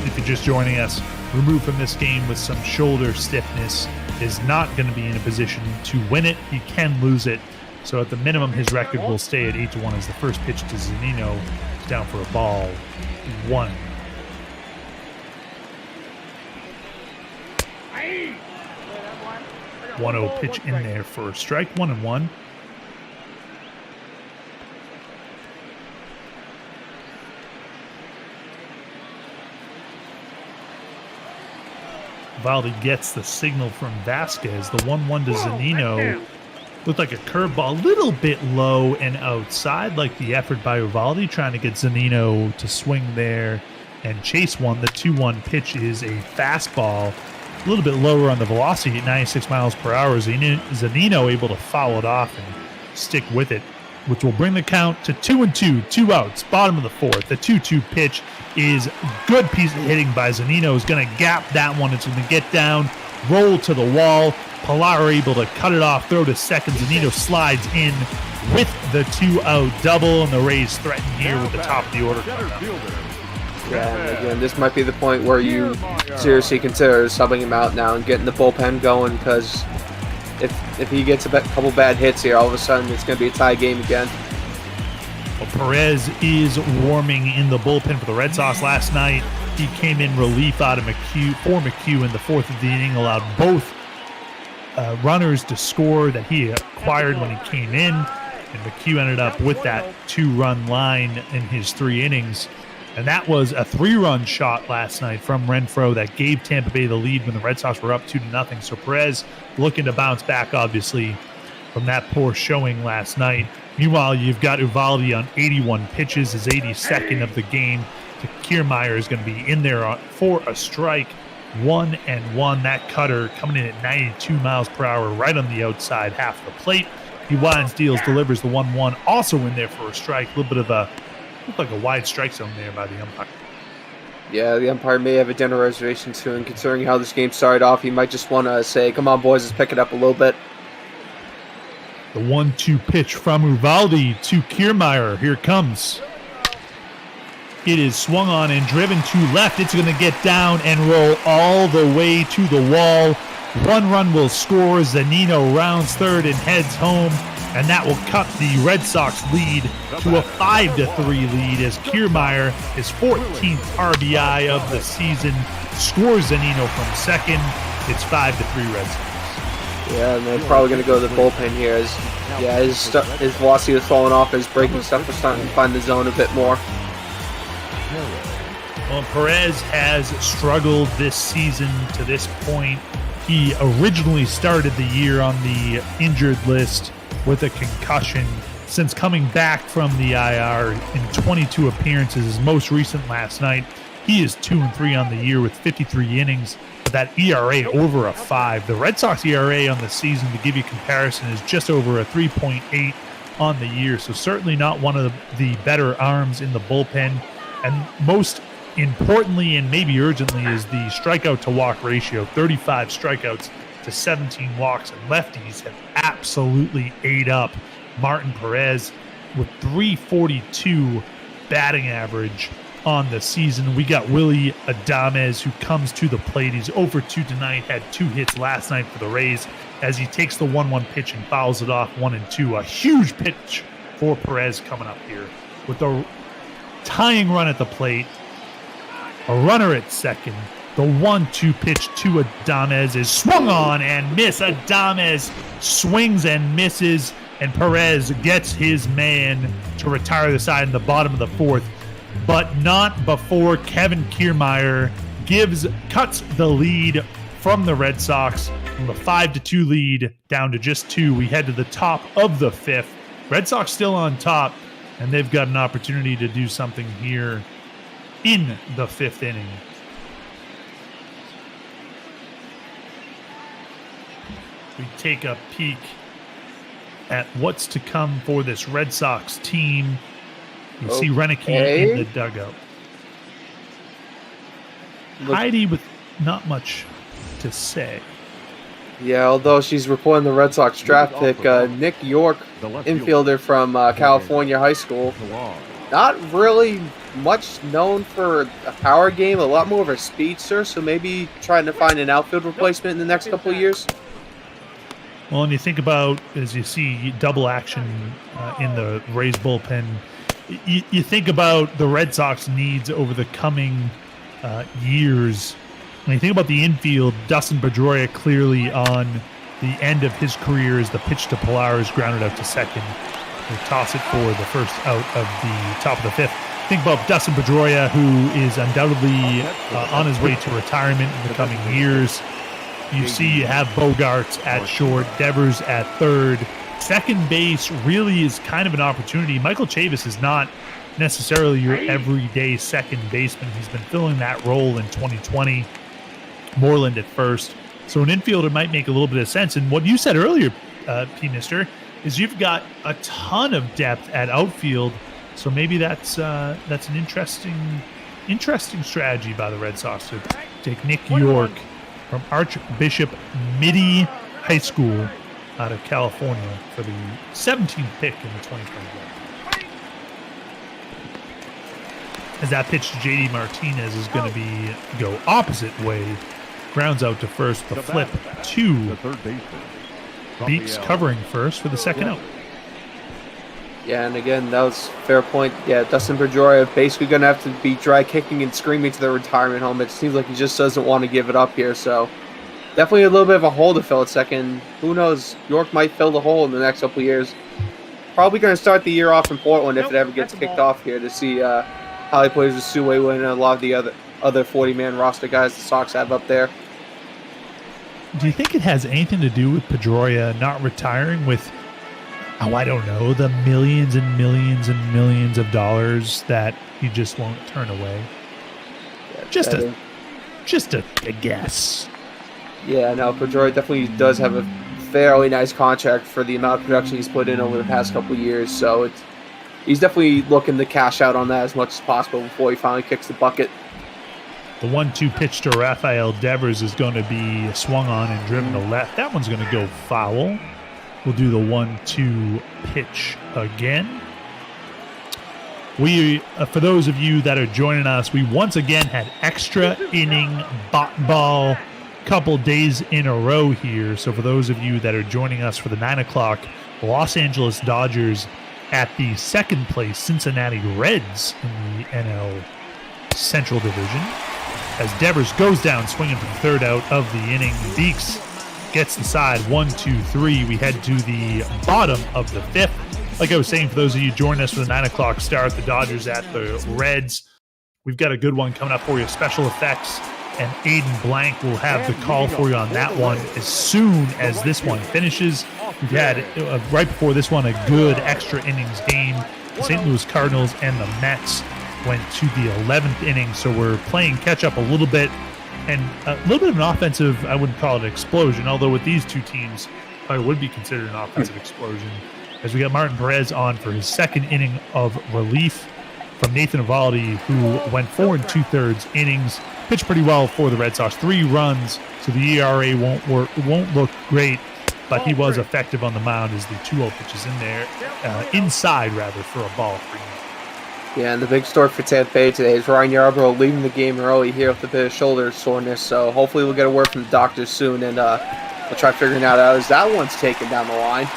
if you're just joining us, removed from this game with some shoulder stiffness, is not going to be in a position to win it. He can lose it. So at the minimum, his record will stay at 8-1 as the first pitch to Zunino is down for a ball 1. One 1-0 pitch in there for a strike, 1-1. Eovaldi gets the signal from Vasquez. The 1-1 to Zunino looked like a curveball, a little bit low and outside, like the effort by Eovaldi trying to get Zunino to swing there and chase one. The 2-1 pitch is a fastball, a little bit lower on the velocity at 96 miles per hour. Zunino able to foul it off and stick with it, which will bring the count to 2-2, 2 outs, bottom of the 4th. The 2-2 pitch is good piece of hitting by Zunino. Is going to gap that one. It's going to get down, roll to the wall. Pilar able to cut it off, throw to second. Zunino slides in with the 2-out double, and the Rays threaten here with the top of the order coming up. Yeah, and again, this might be the point where you seriously consider subbing him out now and getting the bullpen going, because if he gets a couple bad hits here, all of a sudden it's going to be a tie game again. Well, Perez is warming in the bullpen for the Red Sox last night. He came in relief out of McHugh in the 4th of the inning, allowed both runners to score that he acquired when he came in, and McHugh ended up with that 2-run line in his 3 innings. And that was a 3-run shot last night from Renfroe that gave Tampa Bay the lead when the Red Sox were up 2-0. So Perez looking to bounce back, obviously, from that poor showing last night. Meanwhile, you've got Eovaldi on 81 pitches, his 82nd of the game. Kiermaier is going to be in there for a strike. 1-1. That cutter coming in at 92 miles per hour, right on the outside half of the plate. He winds, deals, delivers the 1-1. Also in there for a strike. A little bit of looked like a wide strike zone there by the umpire. Yeah, the umpire may have a dinner reservation soon. Considering how this game started off, he might just want to say, come on, boys, let's pick it up a little bit. The 1-2 pitch from Eovaldi to Kiermaier. Here it comes. It is swung on and driven to left. It's going to get down and roll all the way to the wall. 1 run will score. Zunino rounds third and heads home. And that will cut the Red Sox lead to a 5-3 lead as Kiermaier, his 14th RBI of the season, scores Zunino from second. It's 5-3 Red Sox. Yeah, and they're probably going to go to the bullpen here. His velocity was falling off. His breaking stuff was starting to find the zone a bit more. Well, Perez has struggled this season to this point. He originally started the year on the injured list with a concussion. Since coming back from the IR in 22 appearances, his most recent last night, he is 2-3 on the year with 53 innings. But that ERA over a 5. The Red Sox ERA on the season, to give you comparison, is just over a 3.8 on the year. So certainly not one of the better arms in the bullpen. And most importantly, and maybe urgently, is the strikeout to walk ratio. 35 strikeouts to 17 walks, and lefties have absolutely ate up Martin Perez with .342 batting average on the season. We got Willie Adames, who comes to the plate. He's over 2 tonight, had 2 hits last night for the Rays as he takes the 1-1 pitch and fouls it off 1-2. A huge pitch for Perez coming up here with the tying run at the plate, a runner at second. The 1-2 pitch to Adames is swung on and miss. Adames swings and misses, and Perez gets his man to retire the side in the bottom of the 4th, but not before Kevin Kiermaier cuts the lead from the Red Sox from a 5-2 lead down to just 2. We head to the top of the 5th. Red Sox still on top, and they've got an opportunity to do something here in the 5th inning. we take a peek at what's to come for this Red Sox team. You see Renicky in the dugout. Heidi with not much to say. Yeah, although she's reporting the Red Sox draft pick, Nick York, infielder from California high school. Not really much known for a power game, a lot more of a speedster, so maybe trying to find an outfield replacement in the next couple of years. Well, and you think about, as you see double action in the Rays bullpen, you think about the Red Sox needs over the coming years. When you think about the infield, Dustin Pedroia clearly on the end of his career as the pitch to Pilar is grounded out to second. They toss it for the first out of the top of the fifth. Think about Dustin Pedroia, who is undoubtedly on his way to retirement in the coming years. You see you have Bogarts at short, Devers at third. Second base really is kind of an opportunity. Michael Chavis is not necessarily your everyday second baseman. He's been filling that role in 2020. Moreland at first. So an infielder might make a little bit of sense. And what you said earlier, P-Mister, is you've got a ton of depth at outfield. So maybe that's an interesting strategy by the Red Sox to take Nick York from Archbishop Mitty High School out of California for the 17th pick in the 2020 draft. As that pitch to J.D. Martinez is going to go opposite way. Grounds out to first, the flip to Beeks covering first for the second out. Yeah, and again, that was a fair point. Yeah, Dustin Pedroia basically going to have to be dry kicking and screaming to the retirement home. It seems like he just doesn't want to give it up here, so definitely a little bit of a hole to fill at second. Who knows? York might fill the hole in the next couple of years. Probably going to start the year off in Portland if it ever gets kicked off here to see how he plays with Suway and a lot of the other 40-man roster guys the Sox have up there. Do you think it has anything to do with Pedroia not retiring with, I don't know, the millions and millions and millions of dollars that he just won't turn away? Yeah, just a guess. Yeah, no, Pedroia definitely does have a fairly nice contract for the amount of production he's put in over the past couple of years, so he's definitely looking to cash out on that as much as possible before he finally kicks the bucket. The 1-2 pitch to Rafael Devers is going to be swung on and driven to left. That one's going to go foul. We'll do the 1-2 pitch again. We, for those of you that are joining us, we once again had extra inning ball couple days in a row here. So for those of you that are joining us for the 9 o'clock, Los Angeles Dodgers at the second place Cincinnati Reds in the NL Central Division. As Devers goes down swinging for the third out of the inning, Beeks gets the side 1-2-3. We head to the bottom of the fifth. Like I was saying, for those of you joining us for the 9 o'clock start, the Dodgers at the Reds. We've got a good one coming up for you. Special effects, and Aiden Blank will have the call for you on that one as soon as this one finishes. We've had, right before this one, a good extra innings game. The St. Louis Cardinals and the Mets went to the 11th inning, so we're playing catch-up a little bit. And a little bit of an offensive, I wouldn't call it an explosion, although with these two teams, probably would be considered an offensive explosion. As we got Martin Perez on for his second inning of relief from Nathan Eovaldi, who went 4 2/3 innings, pitched pretty well for the Red Sox. 3 runs, so the ERA won't look great, but he was effective on the mound as the 2-0 pitch is in there, inside rather, for a ball. Yeah, and the big story for Tampa Bay today is Ryan Yarbrough leaving the game early here with a bit of shoulder soreness. So hopefully we'll get a word from the doctors soon, and we'll try figuring out how that one's taken down the line.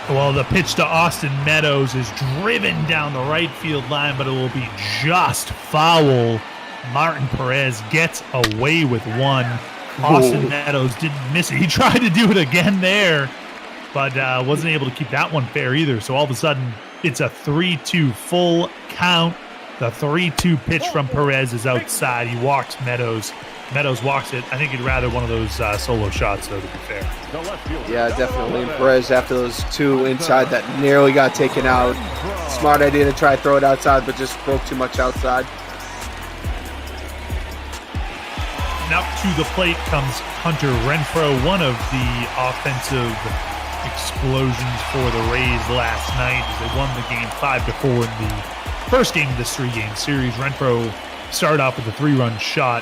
Well, the pitch to Austin Meadows is driven down the right field line, but it will be just foul. Martin Perez gets away with one. Austin Meadows didn't miss it. He tried to do it again there, but wasn't able to keep that one fair either. So all of a sudden, it's a 3-2 full count. The 3-2 pitch from Perez is outside. He walks Meadows. Meadows walks it. I think he'd rather one of those solo shots, though, to be fair. Yeah, definitely. And Perez, after those 2 inside that nearly got taken out. Smart idea to try to throw it outside, but just broke too much outside. And up to the plate comes Hunter Renfroe, one of the offensive explosions for the Rays last night as they won the game 5-4 in the first game of this 3-game series. Renfroe started off with a 3-run shot,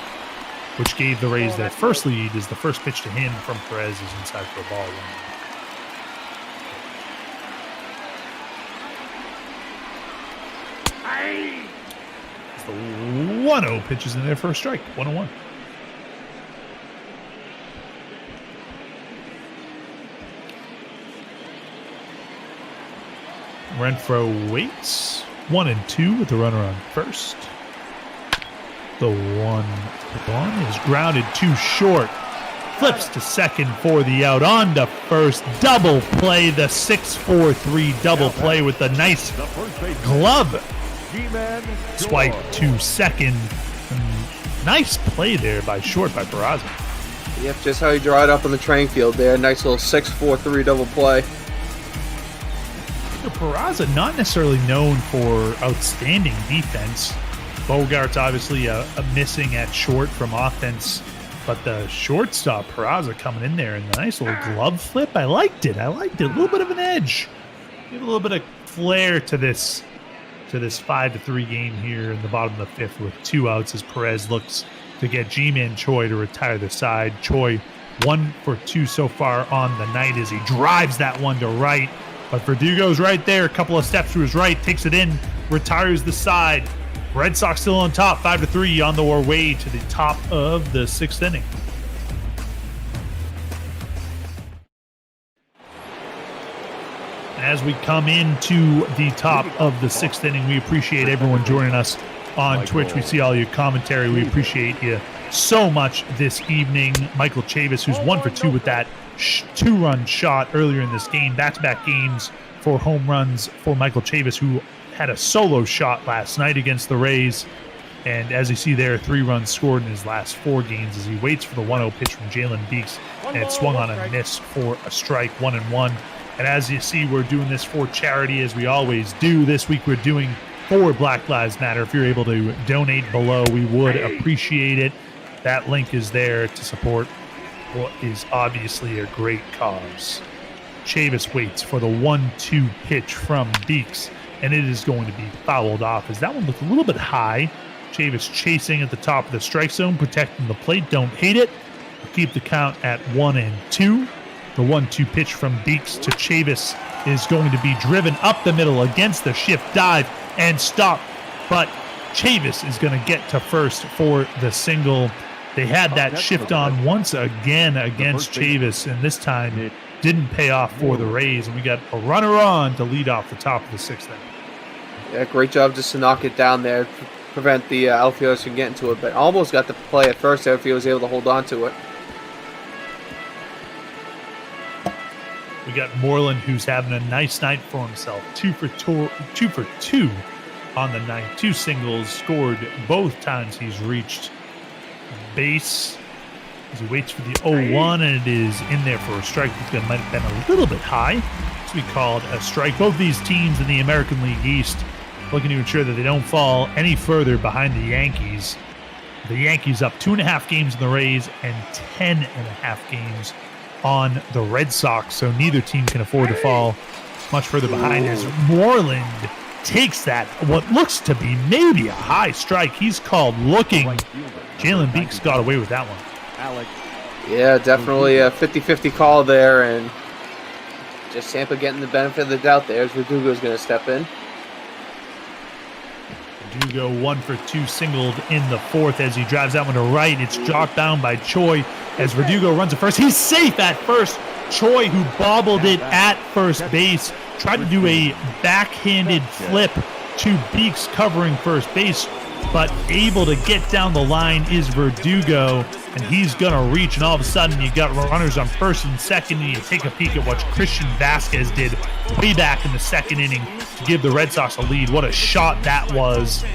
which gave the Rays their first lead as the first pitch to him from Perez is inside for a ball. The 1-0 pitches in there for a strike. 1-1. Renfroe waits. 1-2 with the runner on first. The 1-1 is grounded too short. Flips to second for the out. On to first. Double play. The 6-4-3 double play with a nice glove swipe to second. Nice play there by short by Peralta. Yep, just how you draw it up on the train field there. Nice little 6-4-3 double play. Peralta not necessarily known for outstanding defense. Bogart's obviously a missing at short from offense, but the shortstop Peralta coming in there and the nice little glove flip. I liked it. A little bit of an edge. Give a little bit of flair to this 5-3 game here in the bottom of the fifth with 2 outs as Perez looks to get G-Man Choi to retire the side. Choi 1 for 2 so far on the night as he drives that one to right. But Verdugo's right there, a couple of steps to his right, takes it in, retires the side. Red Sox still on top, 5-3 on their way to the top of the 6th inning. As we come into the top of the 6th inning, we appreciate everyone joining us on Twitch. We see all your commentary. We appreciate you so much this evening. Michael Chavis, who's 1 for 2 with that 2-run shot earlier in this game. Back-to-back games for home runs for Michael Chavis, who had a solo shot last night against the Rays. And as you see there, 3 runs scored in his last 4 games as he waits for the 1-0 pitch from Jalen Beeks. And it swung on a miss for a strike, 1-1. And as you see, we're doing this for charity as we always do. This week we're doing for Black Lives Matter. If you're able to donate below, we would appreciate it. That link is there to support what is obviously a great cause. Chavis waits for the 1-2 pitch from Beeks, and it is going to be fouled off as that one looked a little bit high. Chavis chasing at the top of the strike zone, protecting the plate. Don't hate it. We'll keep the count at 1-2. The 1-2 pitch from Beeks to Chavis is going to be driven up the middle against the shift dive and stop. But Chavis is going to get to first for the single. They had that shift on once again against Chavis, and this time it didn't pay off for the Rays, and we got a runner on to lead off the top of the 6th inning. Yeah, great job just to knock it down there, prevent the outfielders from getting to it, but almost got the play at first there if he was able to hold on to it. We got Moreland, who's having a nice night for himself. 2 for 2 on the night. 2 singles scored both times he's reached base as he waits for the 0-1, and it is in there for a strike that might have been a little bit high. So we called a strike. Both these teams in the American League East looking to ensure that they don't fall any further behind the Yankees. The Yankees up 2.5 games in the Rays and 10.5 games on the Red Sox, so neither team can afford to fall much further behind as Moreland takes that, what looks to be maybe a high strike. He's called looking. Jalen Beeks got away with that one. Yeah, definitely a 50-50 call there, and just Tampa getting the benefit of the doubt there as Verdugo's going to step in. Verdugo 1 for 2 singled in the 4th as he drives that one to right. It's jocked down by Choi as Verdugo runs at first. He's safe at first. Choi, who bobbled it at first base, tried to do a backhanded flip to Beeks covering first base, but able to get down the line is Verdugo, and he's going to reach, and all of a sudden you got runners on first and second, and you take a peek at what Christian Vasquez did way back in the 2nd inning to give the Red Sox a lead. What a shot that was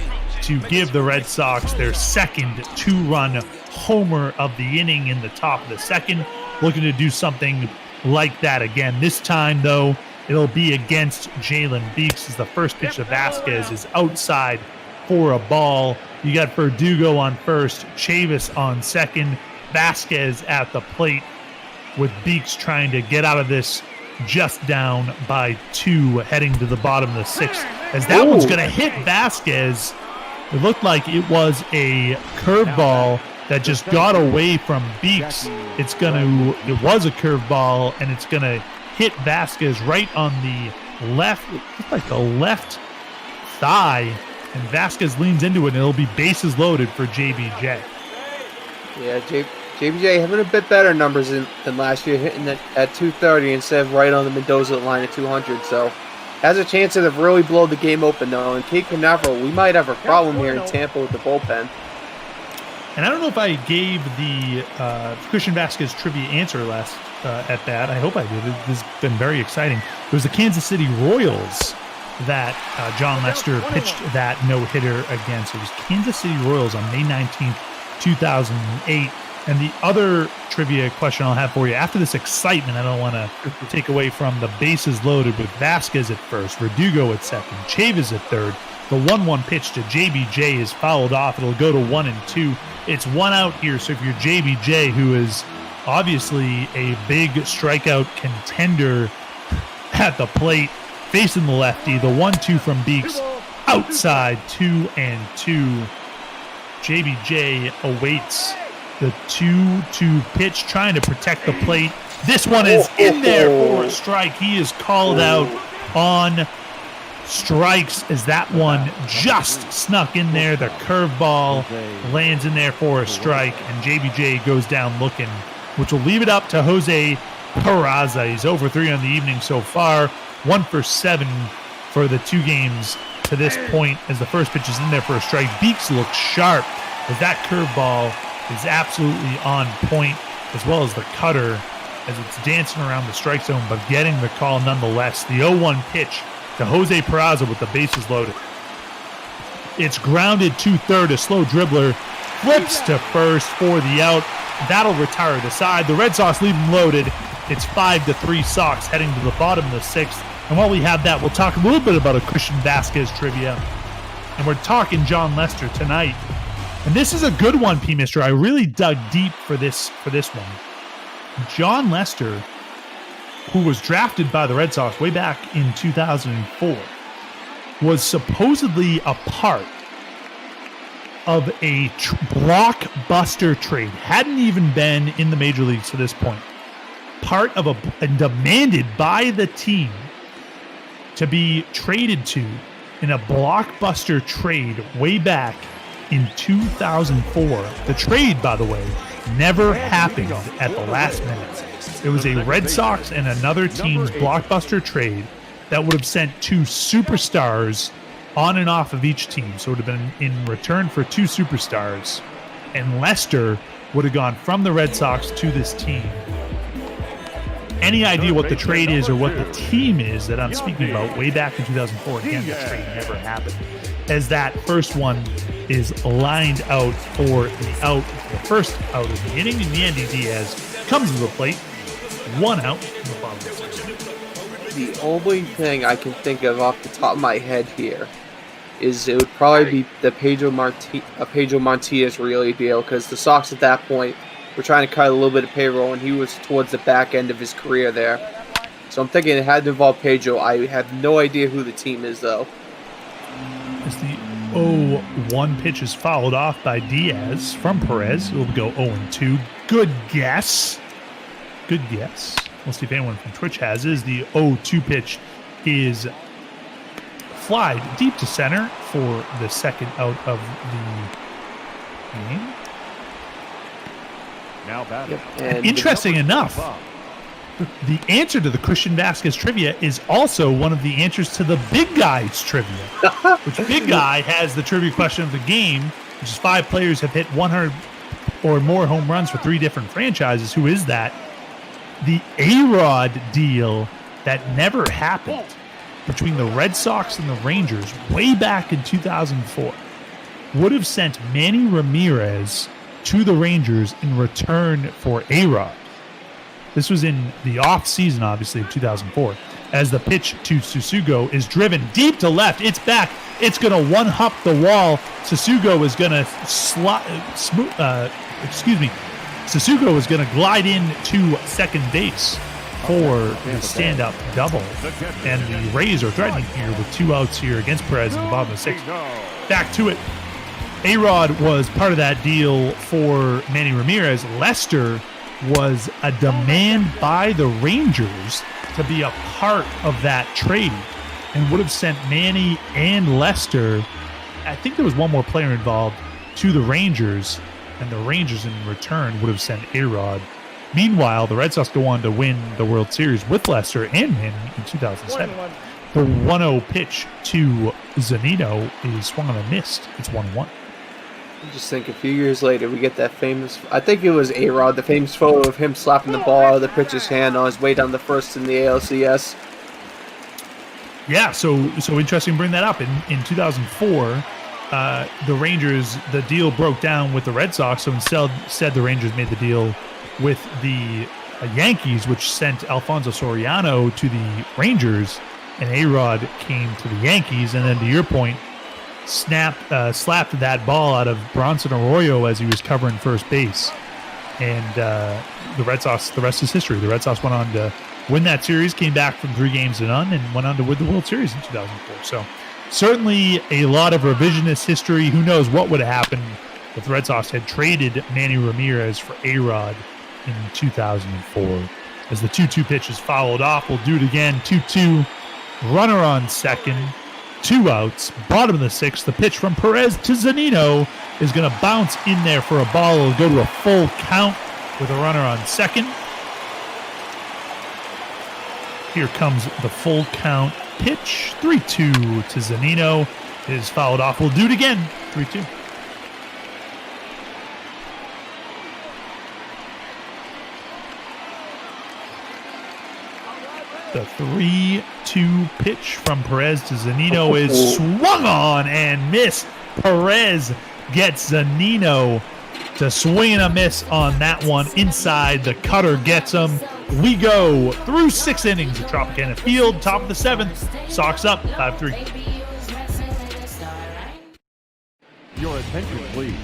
to give the Red Sox their second 2-run homer of the inning in the top of the 2nd. Looking to do something like that again. This time, though, it'll be against Jalen Beeks as the first pitch of Vasquez is outside for a ball. You got Verdugo on first, Chavis on second, Vasquez at the plate, with Beeks trying to get out of this just down by 2, heading to the bottom of the 6th. As that one's going to hit Vasquez, it looked like it was a curveball that just got away from Beeks. It was a curveball, and it's going to hit Vasquez right on the left, like the left thigh, and Vasquez leans into it, and it'll be bases loaded for JBJ. Yeah, JBJ having a bit better numbers than last year, hitting it at 230 instead of right on the Mendoza line at 200. So has a chance to really blow the game open, though. And Kate Canaveral, we might have a problem here in Tampa with the bullpen. And I don't know if I gave the Christian Vasquez trivia answer last at that. I hope I did. This has been very exciting. It was the Kansas City Royals that John Lester pitched that no-hitter against. It was Kansas City Royals on May 19th, 2008. And the other trivia question I'll have for you, after this excitement, I don't want to take away from the bases loaded with Vasquez at first, Verdugo at second, Chavis at third. The 1-1 pitch to JBJ is fouled off. It'll go to 1-2. It's 1 out here. So if you're JBJ, who is obviously a big strikeout contender at the plate, facing the lefty, the 1-2 from Beeks, outside 2-2. JBJ awaits the 2-2 pitch, trying to protect the plate. This one is in there for a strike. He is called out on strikes as that one just snuck in there. The curveball lands in there for a strike, and JBJ goes down looking, which will leave it up to Jose Peraza. He's over 3 on the evening so far, 1 for 7 for the 2 games to this point as the first pitch is in there for a strike. Beeks looks sharp as that curveball is absolutely on point, as well as the cutter as it's dancing around the strike zone, but getting the call nonetheless. The 0-1 pitch to Jose Peraza with the bases loaded. It's grounded to third. A slow dribbler flips to first for the out. That'll retire the side. The Red Sox leave them loaded. It's 5-3 Sox heading to the bottom of the 6th. And while we have that, we'll talk a little bit about a Christian Vasquez trivia. And we're talking John Lester tonight. And this is a good one, P. Mister. I really dug deep for this one. John Lester, who was drafted by the Red Sox way back in 2004, was supposedly a part of a blockbuster trade. Hadn't even been in the major leagues to this point. Part of and demanded by the team to be traded to in a blockbuster trade way back in 2004. The trade, by the way, never happened at the last minute. It was a Red Sox and another team's blockbuster trade that would have sent 2 superstars on and off of each team. So it would have been in return for 2 superstars. And Lester would have gone from the Red Sox to this team. Any idea what the trade is or what the team is that I'm speaking about way back in 2004? Again, the trade never happened. As that first one is lined out for the out, the first out of the inning, and Yandy Diaz comes to the plate. 1 out in the bottom of the 6th. The only thing I can think of off the top of my head here is it would probably be the Pedro Martinez really deal, because the Sox at that point were trying to cut a little bit of payroll, and he was towards the back end of his career there. So I'm thinking it had to involve Pedro. I have no idea who the team is, though. As the 0-1 pitch is followed off by Diaz from Perez. It will go 0-2. Good guess. Good guess. We'll see if anyone from Twitch has it. The 0-2 pitch is flied deep to center for the second out of the game. Now batting. And interesting enough, the answer to the Christian Vasquez trivia is also one of the answers to the Big Guy's trivia, which Big Guy has the trivia question of the game, which is 5 players have hit 100 or more home runs for 3 different franchises. Who is that? The A-Rod deal that never happened between the Red Sox and the Rangers way back in 2004 would have sent Manny Ramirez to the Rangers in return for A-Rod. This was in the off season, obviously, of 2004. as the pitch to Susugo is driven deep to left. It's back. It's going to one-hop the wall. Susugo is going to Susugo is going to glide in to second base for the stand-up double. And the Rays are threatening here with 2 outs here against Perez in the bottom of the 6th. Back to it. A-Rod was part of that deal for Manny Ramirez. Lester was a demand by the Rangers to be a part of that trade and would have sent Manny and Lester, I think there was one more player involved, to the Rangers, and the Rangers in return would have sent A-Rod. Meanwhile, the Red Sox go on to win the World Series with Lester and Manny in 2007. The 1-0 pitch to Zunino is swung on and missed. It's 1-1. I just think a few years later we get that famous, I think it was A-Rod, the famous photo of him slapping the ball out of the pitcher's hand on his way down the first in the ALCS. Yeah, so interesting to bring that up. In 2004, the Rangers, the deal broke down with the Red Sox, so instead the Rangers made the deal with the Yankees, which sent Alfonso Soriano to the Rangers, and A-Rod came to the Yankees, and then to your point, slapped that ball out of Bronson Arroyo as he was covering first base. And the Red Sox, the rest is history. The Red Sox went on to win that series, came back from 3-0, and went on to win the World Series in 2004. So certainly a lot of revisionist history. Who knows what would have happened if the Red Sox had traded Manny Ramirez for A-Rod in 2004. As the 2-2 pitch is fouled off, we'll do it again. 2-2, runner on second. 2 outs, bottom of the 6th. The pitch from Perez to Zunino is going to bounce in there for a ball. It'll go to a full count with a runner on second. Here comes the full count pitch. 3-2 to Zunino. It is fouled off. We'll do it again. 3-2. The 3-2 pitch from Perez to Zunino is swung on and missed. Perez gets Zunino to swing and a miss on that one inside. The cutter gets him. We go through 6 innings at Tropicana Field. Top of the 7th. Sox up 5-3. Your attention, please.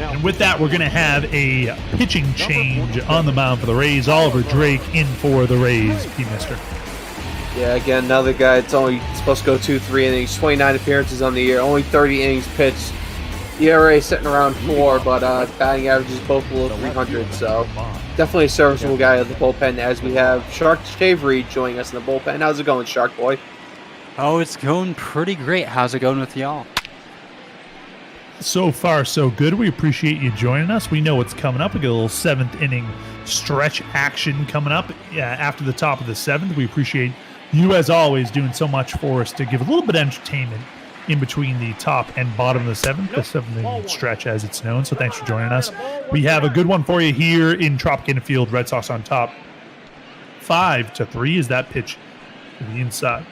And with that, we're going to have a pitching change on the mound for the Rays. Oliver Drake in for the Rays. P. Mister. Yeah, again, another guy that's only supposed to go 2-3 innings, 29 appearances on the year, only 30 innings pitched. ERA sitting around 4, but batting averages both below 300. So definitely a serviceable guy at the bullpen. As we have Shark Shavery joining us in the bullpen. How's it going, Shark Boy? Oh, it's going pretty great. How's it going with y'all? So far, so good. We appreciate you joining us. We know what's coming up. We get a little 7th inning stretch action coming up after the top of the 7th. We appreciate you, as always, doing so much for us to give a little bit of entertainment in between the top and bottom of the 7th, the 7th inning stretch as it's known. So thanks for joining us. We have a good one for you here in Tropicana Field. Red Sox on top 5-3 is that pitch to the inside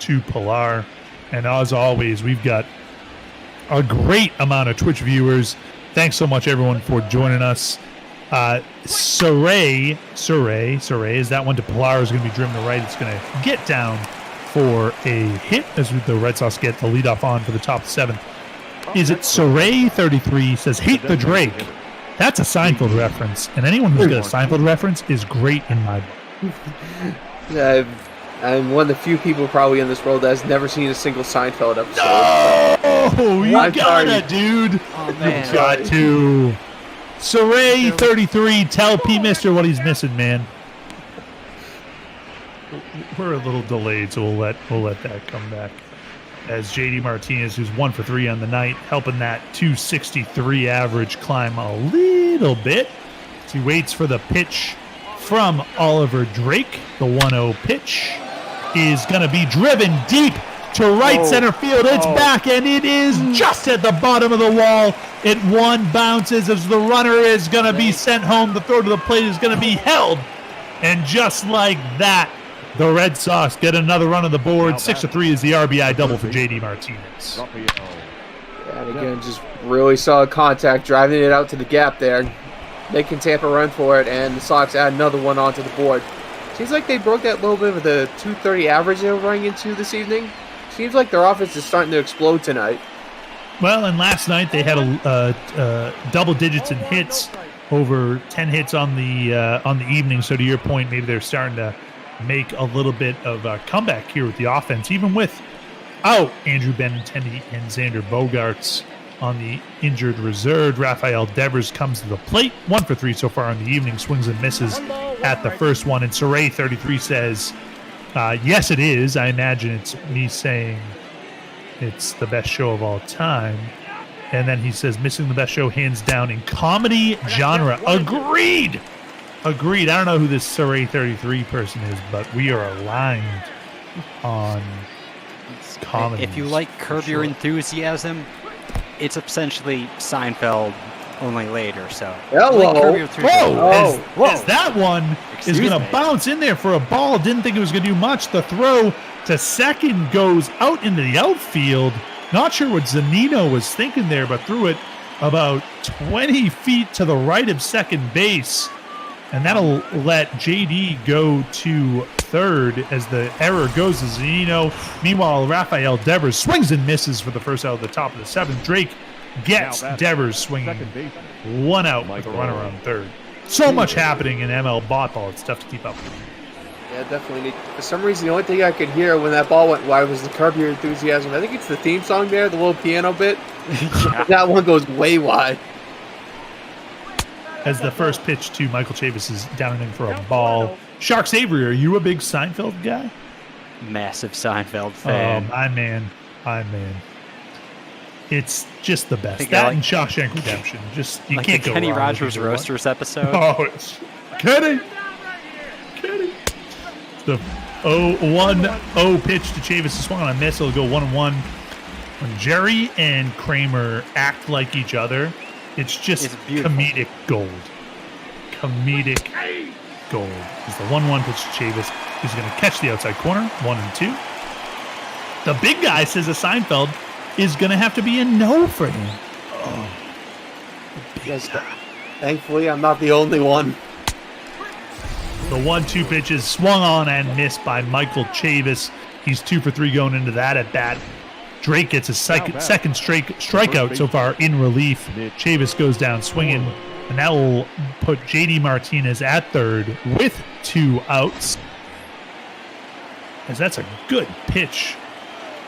to Pilar. And as always, we've got a great amount of Twitch viewers. Thanks so much, everyone, for joining us. Saray is that one to Pilar is going to be driven to right. It's going to get down for a hit as the Red Sox get the leadoff on for the top 7th. Is it Saray 33 says, hate the Drake. That's a Seinfeld reference, and anyone who's got a Seinfeld reference is great in my book. I'm one of the few people probably in this world that has never seen a single Seinfeld episode. Oh, you gotta, dude. Oh, man. You got to. Saray 33, tell P. Mister what he's missing, man. We're a little delayed, so we'll let that come back. As JD Martinez, who's 1 for 3 on the night, helping that 263 average climb a little bit. As he waits for the pitch from Oliver Drake. The 1-0 pitch is going to be driven deep to right center field. It's back, and it is just at the bottom of the wall. It bounces as the runner is going to be sent home. The throw to the plate is going to be held. And just like that, the Red Sox get another run on the board. 6-3 is the RBI double for JD Martinez. And again, just really solid contact, driving it out to the gap there. They can Tampa run for it, and the Sox add another one onto the board. Seems like they broke that little bit of the 230 average they were running into this evening. Seems like their offense is starting to explode tonight. Well, and last night they had a double digits in hits, over 10 hits on the evening. So to your point, maybe they're starting to make a little bit of a comeback here with the offense, even without Andrew Benintendi and Xander Bogaerts on the injured reserve. Rafael Devers comes to the plate, 1 for 3 so far on the evening, swings and misses at the first one. And Saray 33 says, yes, it is. I imagine it's me saying it's the best show of all time. And then he says, missing the best show hands down in comedy genre. Agreed. I don't know who this Saray 33 person is, but we are aligned on comedy. If you like Curb Your Enthusiasm, it's essentially Seinfeld, only later. So, Whoa! As that one is going to bounce in there for a ball. Didn't think it was going to do much. The throw to second goes out into the outfield. Not sure what Zunino was thinking there, but threw it about 20 feet to the right of second base. And that'll let JD go to third as the error goes to Zunino. Meanwhile, Rafael Devers swings and misses for the first out of the top of the seventh. Drake gets Devers swinging 1 out with a runner on third. So much happening in ML bot ball. It's tough to keep up. Yeah, definitely. For some reason, the only thing I could hear when that ball went wide was the Curb Your Enthusiasm. I think it's the theme song there, the little piano bit. That one goes way wide. As the first pitch to Michael Chavis is down in for a ball. Sharks Avery, are you a big Seinfeld guy? Massive Seinfeld fan. Oh, my man. It's just the best. That and Shawshank Redemption. Just you like can't the go Kenny wrong Rogers with either Roasters one. episode. Oh, it's Kenny. The 0-1-0 pitch to Chavis is swung on a miss. It'll go 1-1. When Jerry and Kramer act like each other, it's just comedic gold. Comedic gold. Is the 1-1 pitch to Chavis. He's going to catch the outside corner. 1-2. The big guy says a Seinfeld is going to have to be a no for him. Oh. Yes, thankfully, I'm not the only one. The 1-2 pitch is swung on and missed by Michael Chavis. He's 2 for 3 going into that at bat. Drake gets his second strikeout so far in relief. Chavis goes down swinging, and that will put JD Martinez at third with 2 outs. As that's a good pitch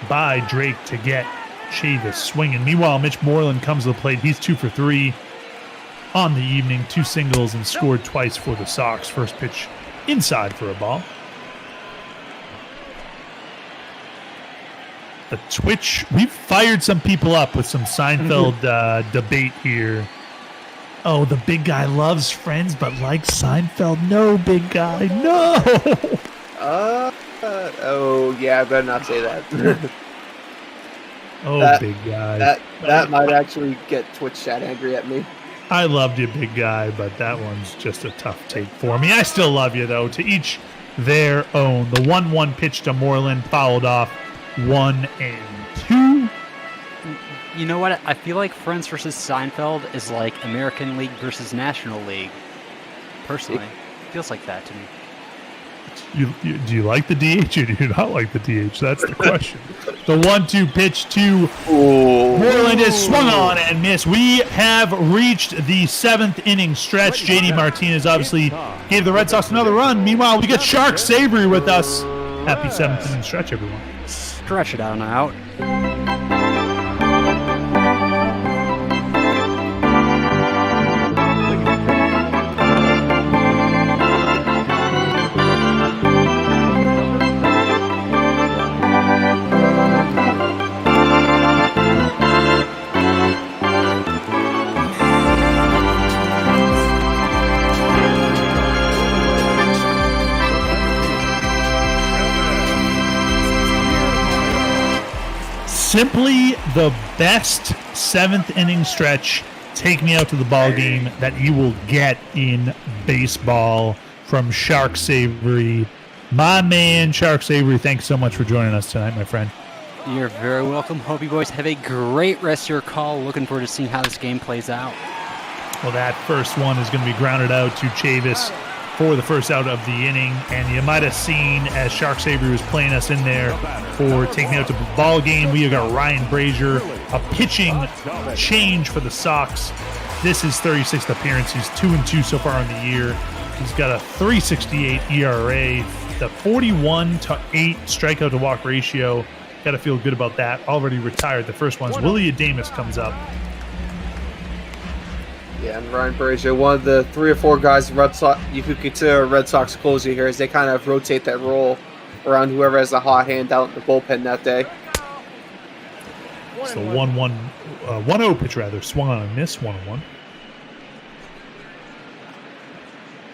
by Drake to get Chavis swinging. Meanwhile, Mitch Moreland comes to the plate. He's 2 for 3 on the evening, 2 singles and scored twice for the Sox. First pitch inside for a ball. The Twitch, we've fired some people up with some Seinfeld debate here. Oh, the big guy loves Friends but likes Seinfeld. No, big guy, no. Oh yeah, I better not say that. Big guy. That might actually get Twitch chat angry at me. I loved you, big guy, but that one's just a tough take for me. I still love you, though. To each their own. The 1-1 pitch to Moreland fouled off 1-2. You know what? I feel like Friends versus Seinfeld is like American League versus National League. Personally, it feels like that to me. Do you like the DH or do you not like the DH? That's the question. The 1-2 pitch to Moreland is swung on and missed. We have reached the 7th inning stretch. JD Martinez obviously gave the Red Sox another run. Meanwhile, we got Sharks Avery with us. Happy 7th inning stretch, everyone. Stretch it out and out. Simply the best 7th inning stretch. Take me out to the ball game that you will get in baseball from Sharks Avery. My man, Sharks Avery, thanks so much for joining us tonight, my friend. You're very welcome. Hope you boys have a great rest of your call. Looking forward to seeing how this game plays out. Well, that first one is going to be grounded out to Chavis for the first out of the inning. And you might have seen as Shark Saber was playing us in there for taking out the ball game, we have got Ryan Brazier, a pitching change for the Sox. This is 36th appearance. He's 2-2 so far in the year. He's got a 3.68 ERA, the 41-8 strikeout to walk ratio. Got to feel good about that. Already retired. The first one's Willie Adames comes up. Yeah, and Ryan Brazier, one of the 3 or 4 guys Red Sox, you could consider a Red Sox closer here, as they kind of rotate that role around whoever has a hot hand out in the bullpen that day. It's the 1-0 pitch rather. Swung on a miss, 1-1.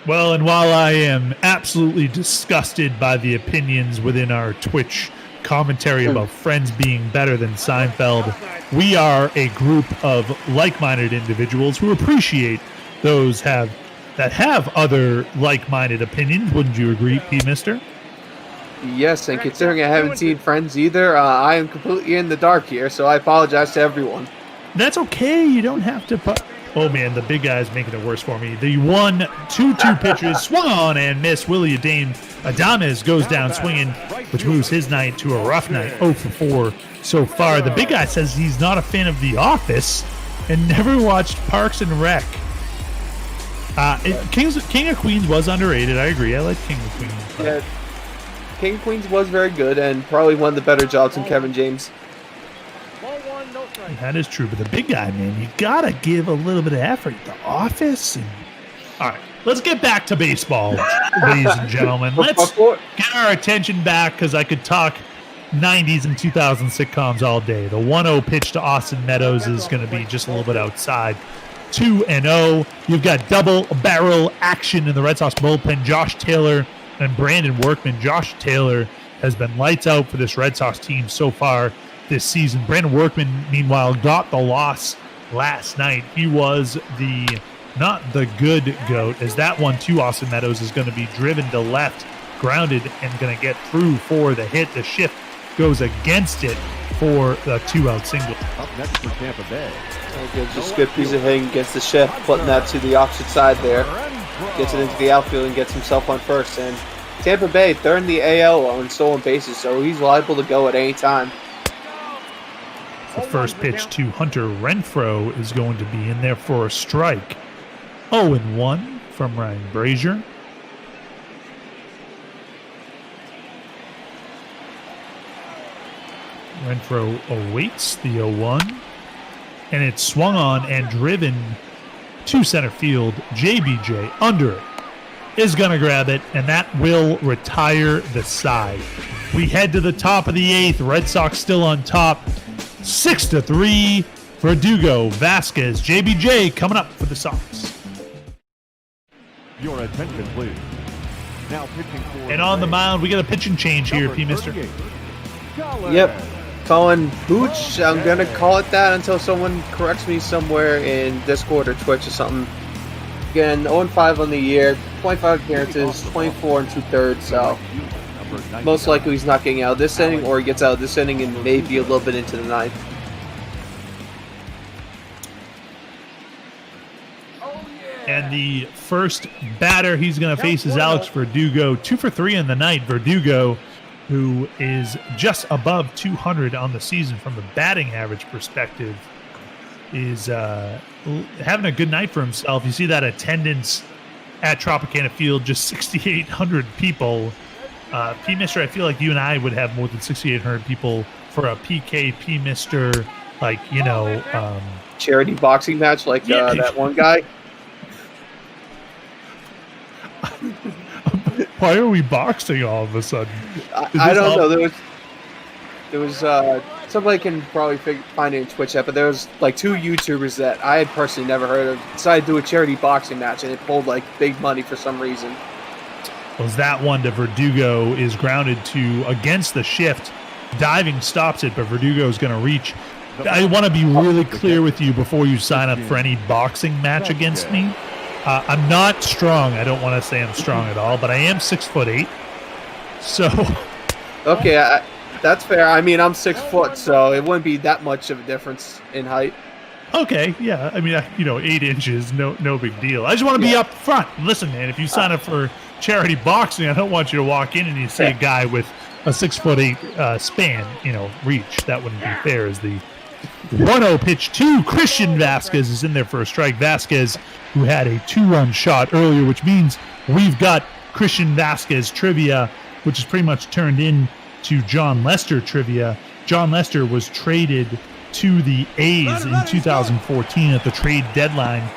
Well, and while I am absolutely disgusted by the opinions within our Twitch commentary about Friends being better than Seinfeld, we are a group of like-minded individuals who appreciate those that have other like-minded opinions. Wouldn't you agree, Mister? Yes, and considering I haven't seen Friends either, I am completely in the dark here, so I apologize to everyone. That's okay. You don't have to... Oh, man, the big guy's making it worse for me. The 1-2 pitches swung on and missed. Willie Adames goes down swinging, which moves his night to a rough night, 0 for 4 so far. The big guy says he's not a fan of The Office and never watched Parks and Rec. King of Queens was underrated. I agree. I like King of Queens. Yeah, King of Queens was very good and probably one of the better jobs than Kevin James. That is true, but the big guy, man, you gotta give a little bit of effort. The Office. All right, let's get back to baseball, ladies and gentlemen. Let's get our attention back, because I could talk 90s and 2000 sitcoms all day. The 1-0 pitch to Austin Meadows is going to be just a little bit outside. 2-0. You've got double barrel action in the Red Sox bullpen. Josh Taylor and Brandon Workman. Josh Taylor has been lights out for this Red Sox team so far this season. Brandon Workman, meanwhile, got the loss last night. He was not the good goat, as that one to Austin Meadows is going to be driven to left, grounded, and going to get through for the hit. The shift goes against it for the 2-out single. Up next for Tampa Bay. Just a good piece of hitting, gets the shift, putting that to the opposite side there. Gets it into the outfield and gets himself on first. And Tampa Bay, they're in the AL on stolen bases, so he's liable to go at any time. The first pitch to Hunter Renfroe is going to be in there for a strike. 0-1 from Ryan Brazier. Renfroe awaits the 0-1. And it's swung on and driven to center field. JBJ under it is going to grab it, and that will retire the side. We head to the top of the 8th. Red Sox still on top. 6-3. Verdugo, Vasquez, JBJ coming up for the Sox. Your attention, please. Now pitching for and on the mound, we got a pitching change here, Mister. Yep. Colin Booch, I'm going to call it that until someone corrects me somewhere in Discord or Twitch or something. Again, 0-5 on the year, 25 appearances, 24 2/3, so most likely he's not getting out of this inning, or he gets out of this inning and maybe a little bit into the 9th. And the first batter he's going to face is Alex Verdugo. 2 for 3 in the night. Verdugo, who is just above 200 on the season from a batting average perspective, is having a good night for himself. You see that attendance at Tropicana Field, just 6,800 people. Mister, I feel like you and I would have more than 6,800 people for a PK Mister, like, charity boxing match like that one guy. Why are we boxing all of a sudden? I don't know. There was somebody can probably find it in Twitch app, but there was like 2 YouTubers that I had personally never heard of decided to do a charity boxing match, and it pulled like big money for some reason. Was that one to Verdugo is grounded to against the shift. Diving stops it, but Verdugo is going to reach. I want to be really clear with you before you sign up for any boxing match against me. I'm not strong. I don't want to say I'm strong at all, but I am 6'8". So. Okay, that's fair. I mean, I'm 6 foot, so it wouldn't be that much of a difference in height. Okay, yeah. I mean, 8 inches, no big deal. I just want to be up front. Listen, man, if you sign up for charity boxing, I don't want you to walk in and you see a guy with a 6'8" span, reach. That wouldn't be fair. As the 1-0 pitch to Christian Vasquez is in there for a strike. Vasquez, who had a 2-run shot earlier, which means we've got Christian Vasquez trivia, which is pretty much turned into John Lester trivia. John Lester was traded to the A's in 2014 at the trade deadline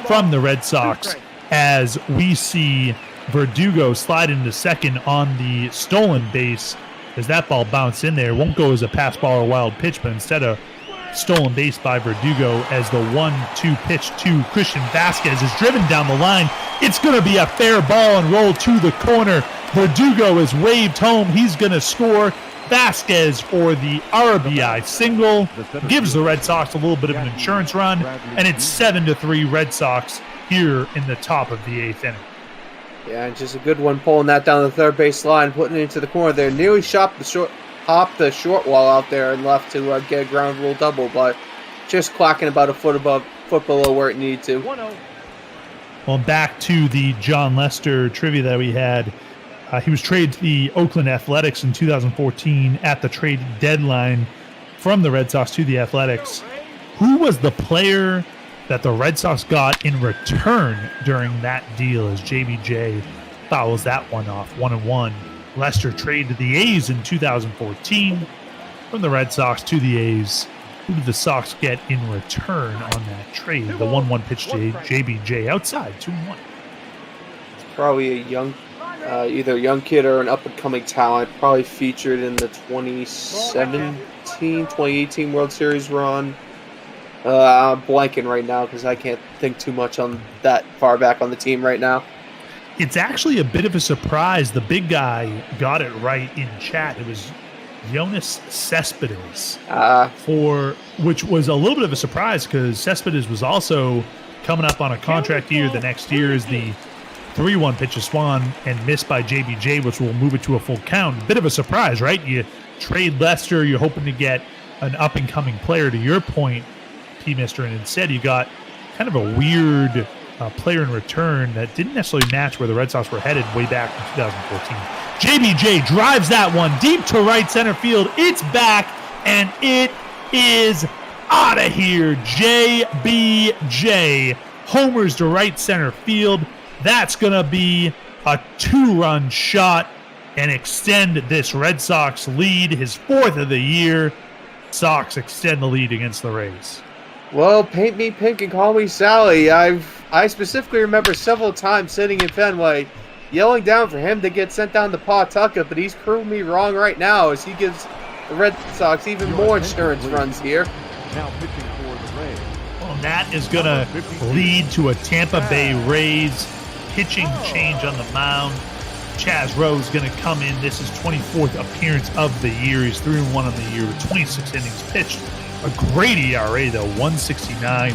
from the Red Sox, as we see Verdugo slide into second on the stolen base as that ball bounced in there. It won't go as a pass ball or wild pitch, but instead a stolen base by Verdugo as the 1-2 pitch to Christian Vasquez is driven down the line. It's going to be a fair ball and roll to the corner. Verdugo is waved home. He's going to score. Vasquez for the RBI single gives the Red Sox a little bit of an insurance run, and it's 7-3 Red Sox here in the top of the 8th inning. Yeah, just a good one pulling that down the third base line, putting it into the corner there. Nearly hopped the short wall out there and left to get a ground rule double, but just clocking about a foot below where it needed to. Well, back to the John Lester trivia that we had. He was traded to the Oakland Athletics in 2014 at the trade deadline from the Red Sox to the Athletics. Who was the player that the Red Sox got in return during that deal, as JBJ fouls that one off, 1-1. Lester traded to the A's in 2014 from the Red Sox to the A's. Who did the Sox get in return on that trade? The 1-1 pitch to JBJ outside, 2-1. It's probably either a young kid or an up-and-coming talent, probably featured in the 2018 World Series run. I'm blanking right now because I can't think too much on that far back on the team right now. It's actually a bit of a surprise. The big guy got it right in chat. It was Yoenis Cespedes, which was a little bit of a surprise because Cespedes was also coming up on a contract year. The next year is the 3-1 pitch to Swan and missed by JBJ, which will move it to a full count. Bit of a surprise, right? You trade Lester, you're hoping to get an up-and-coming player, to your point, P-Mister, and instead you got kind of a weird player in return that didn't necessarily match where the Red Sox were headed way back in 2014. JBJ drives that one deep to right center field. It's back, and it is out of here. JBJ homers to right center field. That's going to be a 2-run shot and extend this Red Sox lead, his 4th of the year. Sox extend the lead against the Rays. Well, paint me pink and call me Sally. I specifically remember several times sitting in Fenway yelling down for him to get sent down to Pawtucket, but he's proving me wrong right now as he gives the Red Sox even more insurance runs here. Now pitching for the Rays. Well, that is going to lead to a Tampa Bay Rays pitching change on the mound. Chaz Rowe is going to come in. This is 24th appearance of the year. He's 3-1 on the year with 26 innings pitched. A great ERA, though, 169.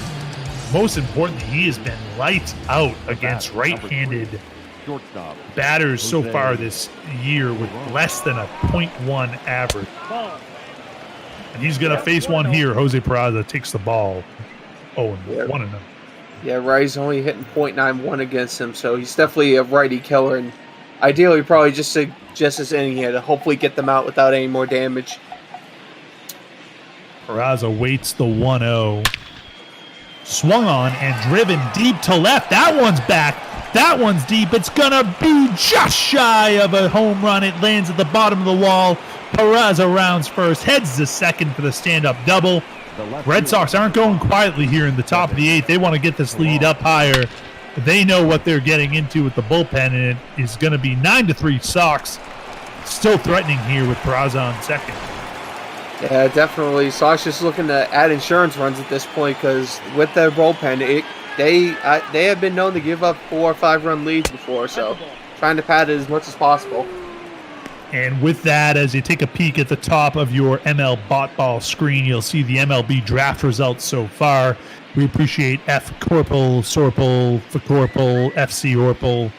Most importantly, he has been lights out against right-handed batters so far this year with less than a .1 average. And he's going to face one here. Jose Peralta takes the ball. 1-0. Yeah, Ray's only hitting .91 against him, so he's definitely a righty killer. And ideally, probably just this inning here to hopefully get them out without any more damage. Peralta waits the 1-0. Swung on and driven deep to left. That one's back. That one's deep. It's going to be just shy of a home run. It lands at the bottom of the wall. Peralta rounds first, heads to second for the stand-up double. Red Sox aren't going quietly here in the top of the 8th. They want to get this lead up higher. They know what they're getting into with the bullpen, and it is going to be 9-3 Sox. Still threatening here with Peralta on second. Yeah, definitely. Sox just looking to add insurance runs at this point because with their bullpen, they have been known to give up 4 or 5 run leads before, so trying to pad it as much as possible. And with that, as you take a peek at the top of your ML Bot Ball screen, you'll see the MLB draft results so far. We appreciate F. Corpel, Sorpel, F. Corpel, FC Orpel,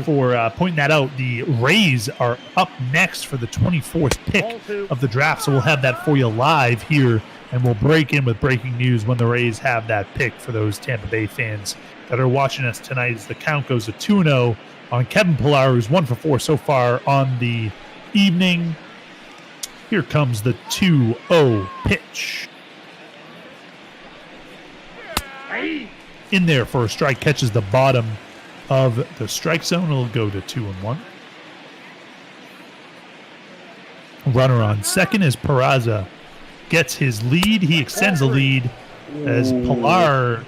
for pointing that out. The Rays are up next for the 24th pick of the draft, so we'll have that for you live here, and we'll break in with breaking news when the Rays have that pick for those Tampa Bay fans that are watching us tonight. As the count goes to 2-0 on Kevin Pillar, who's 1 for 4 so far on the evening. Here comes the 2-0 pitch. In there for a strike, catches the bottom of the strike zone. It'll go to 2-1. Runner on second as Peralta gets his lead. He extends the lead as Pillar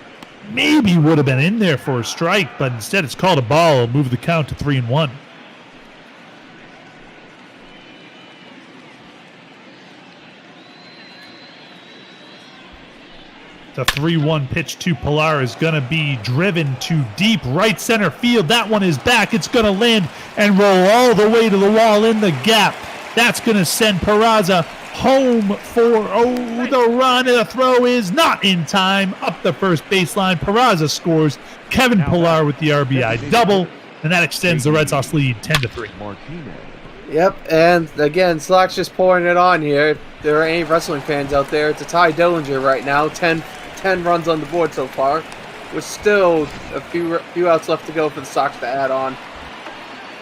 maybe would have been in there for a strike, but instead it's called a ball. It'll move the count to 3-1. The 3-1 pitch to Pillar is going to be driven to deep right center field. That one is back. It's going to land and roll all the way to the wall in the gap. That's going to send Peralta home for the run. The throw is not in time. Up the first baseline. Peralta scores. Kevin Pillar with the RBI double, and that extends the Red Sox lead 10-3. Yep, and again, Slack's just pouring it on here. If there are any wrestling fans out there, it's a Ty Dillinger right now. 10 runs on the board so far, with still a few outs left to go for the Sox to add on.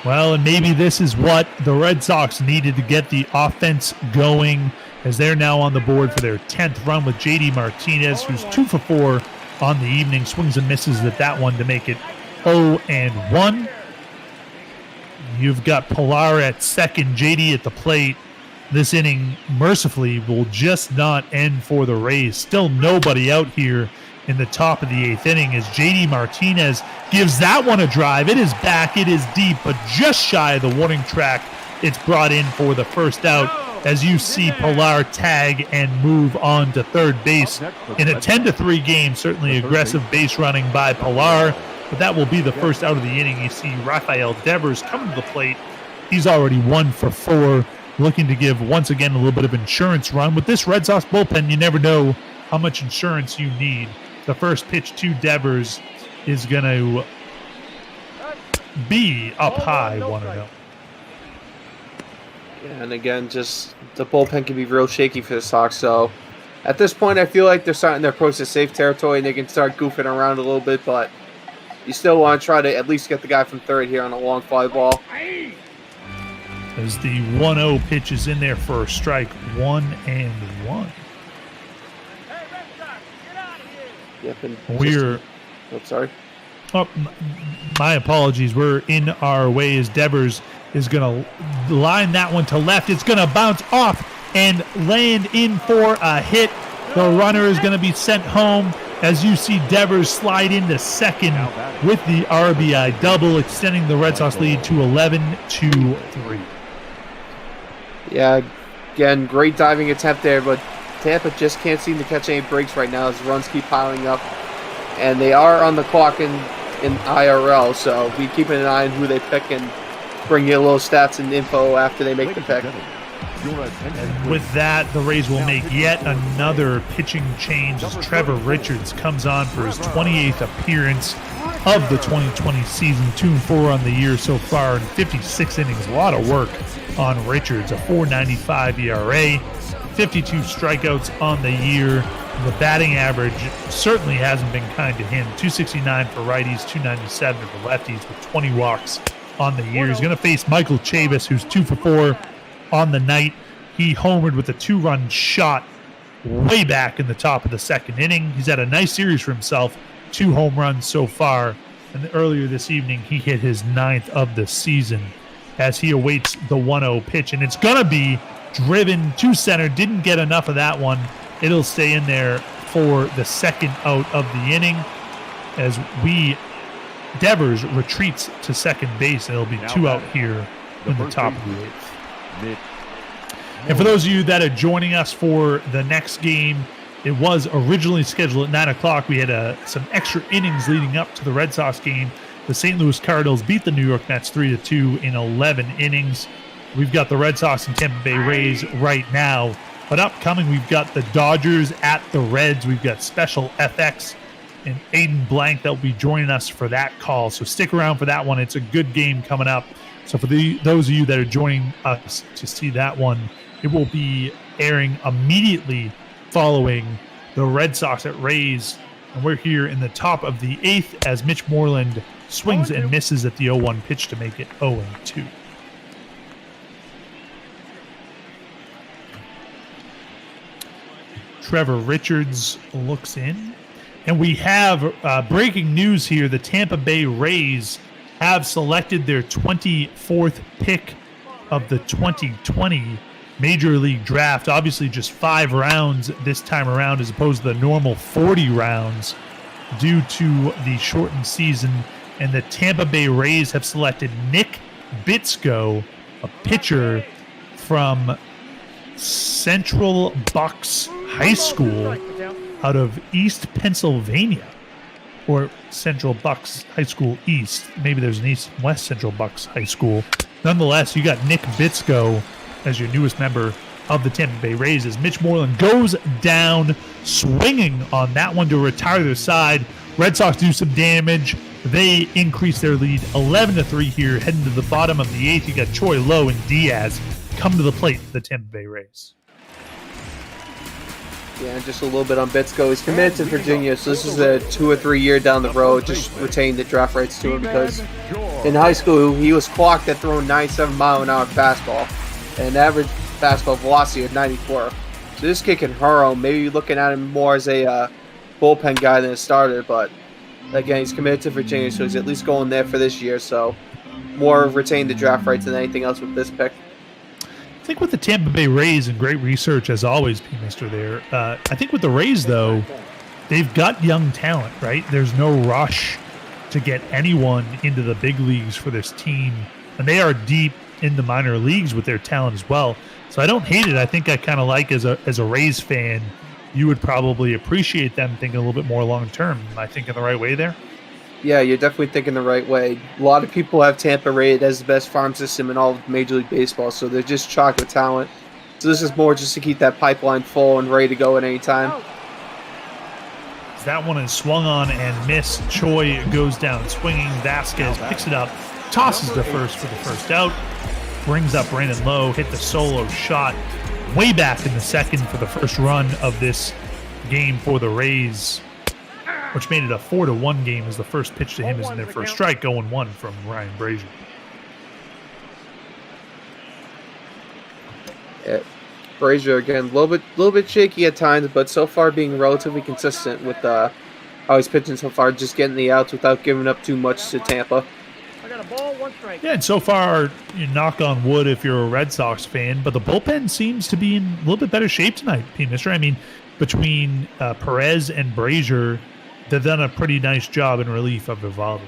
Well, and maybe this is what the Red Sox needed to get the offense going, as they're now on the board for their 10th run with JD Martinez, who's 2 for 4 on the evening. Swings and misses at that one to make it 0-1. You've got Pillar at second, JD at the plate. This inning, mercifully, will just not end for the Rays. Still nobody out here in the top of the 8th inning as JD Martinez gives that one a drive. It is back, it is deep, but just shy of the warning track. It's brought in for the first out as you see Pillar tag and move on to third base. In a 10-3 game, certainly aggressive base running by Pillar, but that will be the first out of the inning. You see Rafael Devers coming to the plate. He's already 1 for 4. Looking to give, once again, a little bit of insurance run. With this Red Sox bullpen, you never know how much insurance you need. The first pitch to Devers is going to be up high, 1-0. Yeah, and again, just the bullpen can be real shaky for the Sox. So at this point, I feel like they're starting to approach the safe territory, and they can start goofing around a little bit, but you still want to try to at least get the guy from third here on a long fly ball. As the 1-0 pitch is in there for a strike, 1-1. Yep, and we're... sorry. Oh, my apologies. We're in our way as Devers is going to line that one to left. It's going to bounce off and land in for a hit. The runner is going to be sent home as you see Devers slide into second with the RBI double, extending the Red Sox lead to 11-3. Yeah, again, great diving attempt there, but Tampa just can't seem to catch any breaks right now as runs keep piling up. And they are on the clock in IRL, so be keeping an eye on who they pick and bring you a little stats and info after they make the pick. And with that, the Rays will make yet another pitching change as Trevor Richards comes on for his 28th appearance of the 2020 season. 2-4 on the year so far in 56 innings. A lot of work on Richards. A 4.95 ERA, 52 strikeouts on the year. The batting average certainly hasn't been kind to him. 269 for righties, 297 for lefties with 20 walks on the year. He's going to face Michael Chavis, who's 2 for 4 on the night. He homered with a 2-run shot way back in the top of the second inning. He's had a nice series for himself, 2 home runs so far. And earlier this evening, he hit his 9th of the season as he awaits the 1-0 pitch. And it's going to be driven to center. Didn't get enough of that one. It'll stay in there for the second out of the inning as Devers retreats to second base. And it'll be 2 out here in the top of the 8th. And for those of you that are joining us for the next game, it was originally scheduled at 9 o'clock. We had some extra innings leading up to the Red Sox game. The St. Louis Cardinals beat the New York Mets 3-2 in 11 innings. We've got the Red Sox and Tampa Bay Rays right now. But upcoming, we've got the Dodgers at the Reds. We've got special FX and Aiden Blank that will be joining us for that call. So stick around for that one. It's a good game coming up. So for those of you that are joining us to see that one, it will be airing immediately following the Red Sox at Rays. And we're here in the top of the 8th as Mitch Moreland swings and misses at the 0-1 pitch to make it 0-2. Trevor Richards looks in. And we have breaking news here. The Tampa Bay Rays have selected their 24th pick of the 2020 Major League Draft. Obviously just 5 rounds this time around as opposed to the normal 40 rounds due to the shortened season. And the Tampa Bay Rays have selected Nick Bitsko, a pitcher from Central Bucks High School out of East Pennsylvania, or Central Bucks High School East. Maybe there's an East and West Central Bucks High School. Nonetheless, you got Nick Bitsko as your newest member of the Tampa Bay Rays as Mitch Moreland goes down swinging on that one to retire their side. Red Sox do some damage. They increase their lead 11-3 here, heading to the bottom of the 8th. You got Troy Lowe and Diaz come to the plate for the Tampa Bay Rays. Yeah, just a little bit on Bitsko. He's committed to Virginia, so this is a 2 or 3 year down the road. Just retain the draft rights to him because in high school he was clocked at throwing 97-mile-an-hour fastball and average fastball velocity of 94. So this kid can hurl. Maybe looking at him more as a bullpen guy than a starter, but again, he's committed to Virginia, so he's at least going there for this year. So more retain the draft rights than anything else with this pick. I think with the Tampa Bay Rays, and great research as always, P-Mister there. I think with the Rays, though, they've got young talent, right? There's no rush to get anyone into the big leagues for this team. And they are deep in the minor leagues with their talent as well. So I don't hate it. I think I kind of like as a Rays fan, you would probably appreciate them thinking a little bit more long-term. Am I thinking the right way there? Yeah, you're definitely thinking the right way. A lot of people have Tampa rated as the best farm system in all of Major League Baseball, so they're just chock with talent. So this is more just to keep that pipeline full and ready to go at any time. That one is swung on and missed. Choi goes down swinging. Vasquez picks it up, tosses to first for the first out, brings up Brandon Lowe, hit the solo shot way back in the second for the first run of this game for the Rays, which made it a 4-1 game as the first pitch to him is in their first strike, 0-1 from Ryan Brazier. Yeah. Brazier again, a little bit shaky at times, but so far being relatively consistent with how he's pitching so far, just getting the outs without giving up too much to Tampa. I got a ball, 1 strike. Yeah, and so far, you knock on wood if you're a Red Sox fan, but the bullpen seems to be in a little bit better shape tonight, P-Mister. I mean, between Perez and Brazier, they've done a pretty nice job in relief of Eovaldi.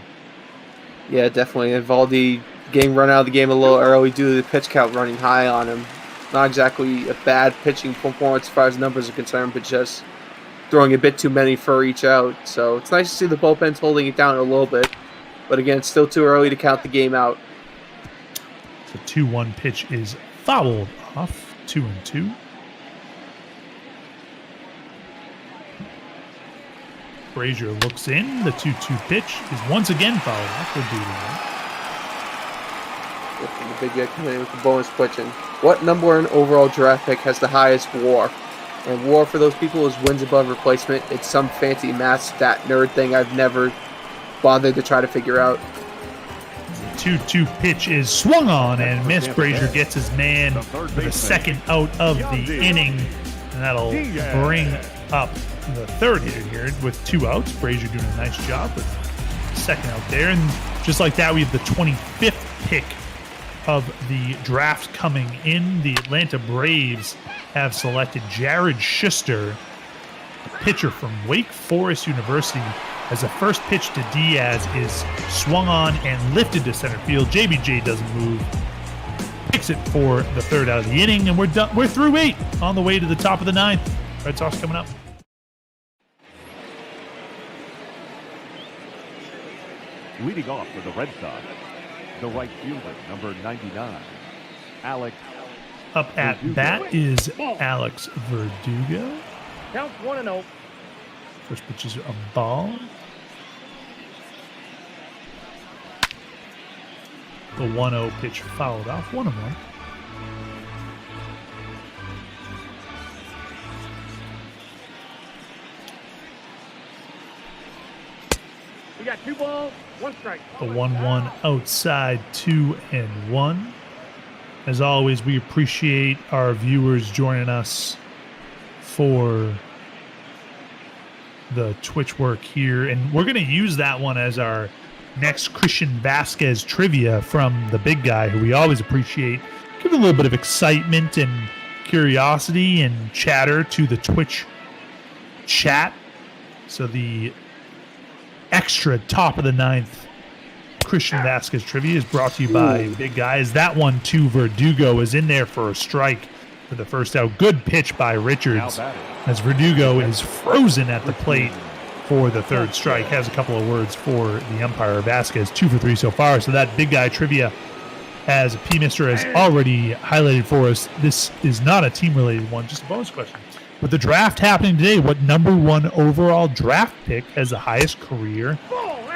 Yeah, definitely. Eovaldi getting run out of the game a little early due to the pitch count running high on him. Not exactly a bad pitching performance as far as numbers are concerned, but just throwing a bit too many for each out. So it's nice to see the bullpen's holding it down a little bit. But again, it's still too early to count the game out. The 2-1 pitch is fouled off, 2-2. Brazier looks in. The 2-2 pitch is once again fouled off. We'll do that. The big guy coming in with the bonus pitching. What number 1 overall draft pick has the highest WAR? And WAR for those people is wins above replacement. It's some fancy math stat nerd thing I've never bothered to try to figure out. 2-2 pitch is swung on and missed. Brazier gets his man for the second out of the inning. And that'll bring up the third hitter here with 2 outs. Brazier doing a nice job with the second out there. And just like that, we have the 25th pick of the draft coming in. The Atlanta Braves have selected Jared Schuster, a pitcher from Wake Forest University, as the first pitch to Diaz is swung on and lifted to center field. JBJ doesn't move. Picks it for the third out of the inning, and we're done. We're through 8 on the way to the top of the 9th. Red Sox coming up. Leading off for the Red Sox, the right fielder, number 99, Alex. Up at Verdugo. bat is Alex Verdugo. Count 1-0. First pitch is a ball. The 1-0 pitch fouled off. 1-1. We got 2 balls, 1 strike. The 1-1 outside, 2-1. As always, we appreciate our viewers joining us for the Twitch work here. And we're going to use that one as our next Christian Vasquez trivia from the big guy, who we always appreciate. Give a little bit of excitement and curiosity and chatter to the Twitch chat. So the extra top of the 9th Christian Vasquez trivia is brought to you by Big Guy. As that one to Verdugo is in there for a strike for the first out. Good pitch by Richards as Verdugo is frozen at the plate for the third strike. Has a couple of words for the umpire. Vasquez 2 for 3 so far. So that Big Guy trivia, as P. Mister has already highlighted for us, this is not a team-related one, just a bonus question. With the draft happening today, what number 1 overall draft pick has the highest career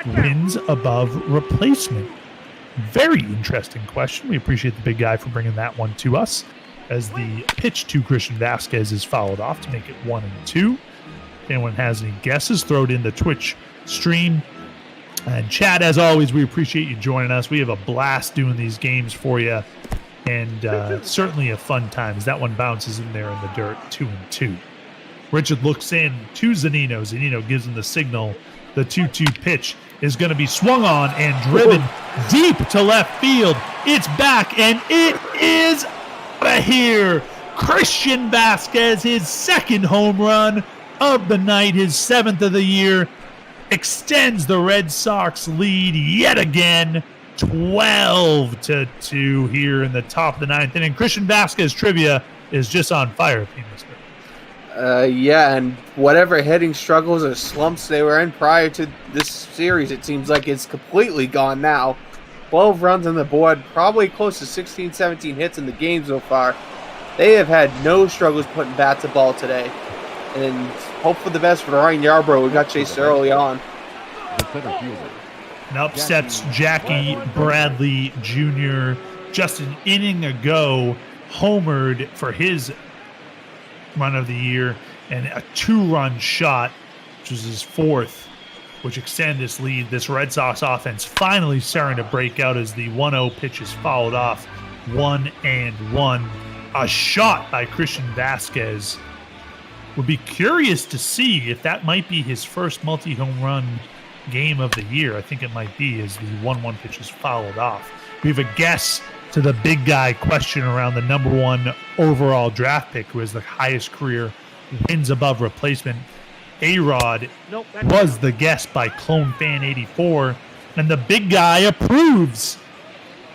wins above replacement? Very interesting question. We appreciate the Big Guy for bringing that one to us, as the pitch to Christian Vasquez is fouled off to make it 1-2. If anyone has any guesses, throw it in the Twitch stream. And chat, as always, we appreciate you joining us. We have a blast doing these games for you, and certainly a fun time as that one bounces in there in the dirt. 2-2. Richard looks in to Zunino. Zunino gives him the signal. The 2-2 pitch is going to be swung on and driven deep to left field. It's back, and it is out of here. Christian Vasquez, his 2nd home run of the night, his 7th of the year, extends the Red Sox lead yet again, 12-2 here in the top of the 9th inning. Christian Vasquez trivia is just on fire, P. Mister. Yeah, and whatever hitting struggles or slumps they were in prior to this series, it seems like it's completely gone now. 12 runs on the board, probably close to 16, 17 hits in the game so far. They have had no struggles putting bat to ball today. And hope for the best for Ryan Yarbrough, who got chased early on. And upsets Jackie Bradley Jr. just an inning ago, homered for his run of the year, and a 2-run shot, which was his 4th, which extend this lead. This Red Sox offense finally starting to break out as the 1-0 pitch is fouled off. 1-1. A shot by Christian Vasquez. Would be curious to see if that might be his first multi-home run game of the year. I think it might be, as the 1-1 pitch is fouled off. We have a guess to the Big Guy question around the number 1 overall draft pick, who has the highest career wins above replacement. A-Rod was the guess by Clone Fan 84, and the Big Guy approves.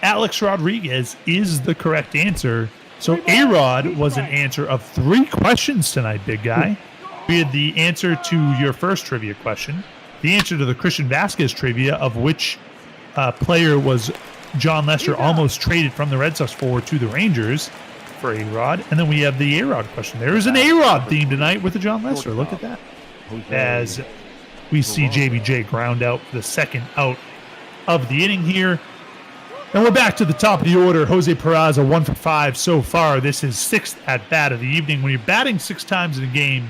Alex Rodriguez is the correct answer. So A-Rod was an answer of 3 questions tonight, Big Guy. We had the answer to your first trivia question, the answer to the Christian Vasquez trivia, of which player was John Lester almost traded from the Red Sox forward to the Rangers, for A-Rod. And then we have the A-Rod question. There is an A-Rod theme tonight with the John Lester. Look at that. As we see JBJ ground out for the 2nd out of the inning here. And we're back to the top of the order. Jose Peralta, 1 for 5 so far. This is 6th at bat of the evening. When you're batting 6 times in a game,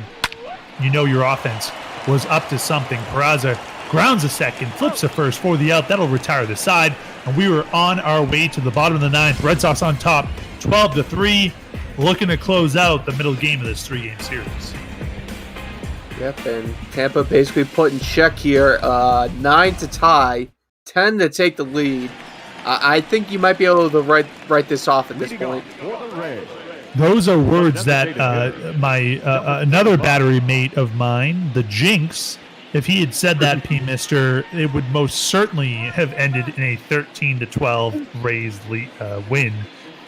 you know your offense was up to something. Peralta grounds a second, flips a first for the out. That'll retire the side. And we were on our way to the bottom of the 9th. Red Sox on top, 12-3, looking to close out the middle game of this 3-game series. Yep, and Tampa basically put in check here. 9 to tie, 10 to take the lead. I think you might be able to write this off at this point. Those are words that my another battery mate of mine, the Jinx, if he had said that, P. Mister, it would most certainly have ended in a 13-12 Rays win.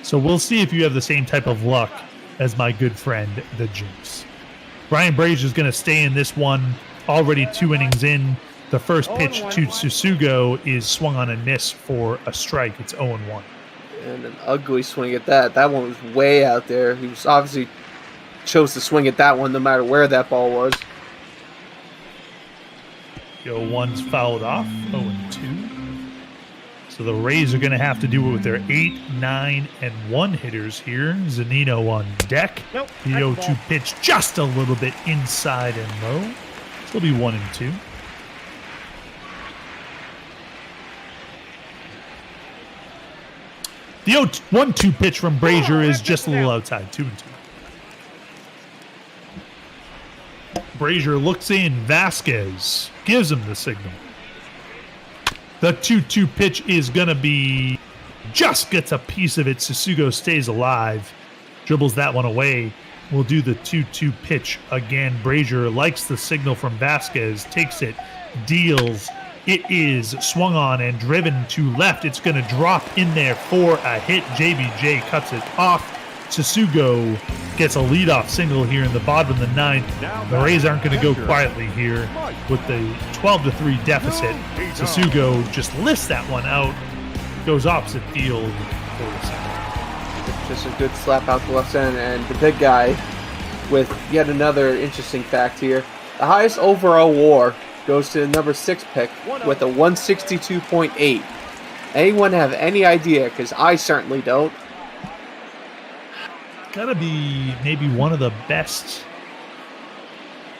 So we'll see if you have the same type of luck as my good friend, the Jinx. Brian Brazier is going to stay in this one. Already 2 innings in. The first pitch to Susugo is swung on and miss for a strike. It's 0-1. And an ugly swing at that. That one was way out there. He was obviously chose to swing at that one no matter where that ball was. The 0-1's fouled off, 0-2. So the Rays are going to have to do it with their 8, 9, and 1 hitters here. Zunino on deck. The 0-2 pitch just a little bit inside and low. So it'll be 1-2. The 0-1-2 pitch from Brazier is just a little outside, 2-2. Brazier looks in. Vasquez gives him the signal. The 2-2 pitch is going to be, just gets a piece of it. Sasugo stays alive, dribbles that one away. We'll do the 2-2 pitch again. Brazier likes the signal from Vasquez, takes it, deals. It is swung on and driven to left. It's going to drop in there for a hit. JBJ cuts it off. Sasugo gets a leadoff single here in the bottom of the 9th. The Rays aren't going to go quietly here with the 12-3 deficit. Sasugo just lifts that one out, goes opposite field for the second. Just a good slap out the left end, and the big guy with yet another interesting fact here. The highest overall WAR goes to the number 6 pick with a 162.8. Anyone have any idea? Because I certainly don't. Gotta be maybe one of the best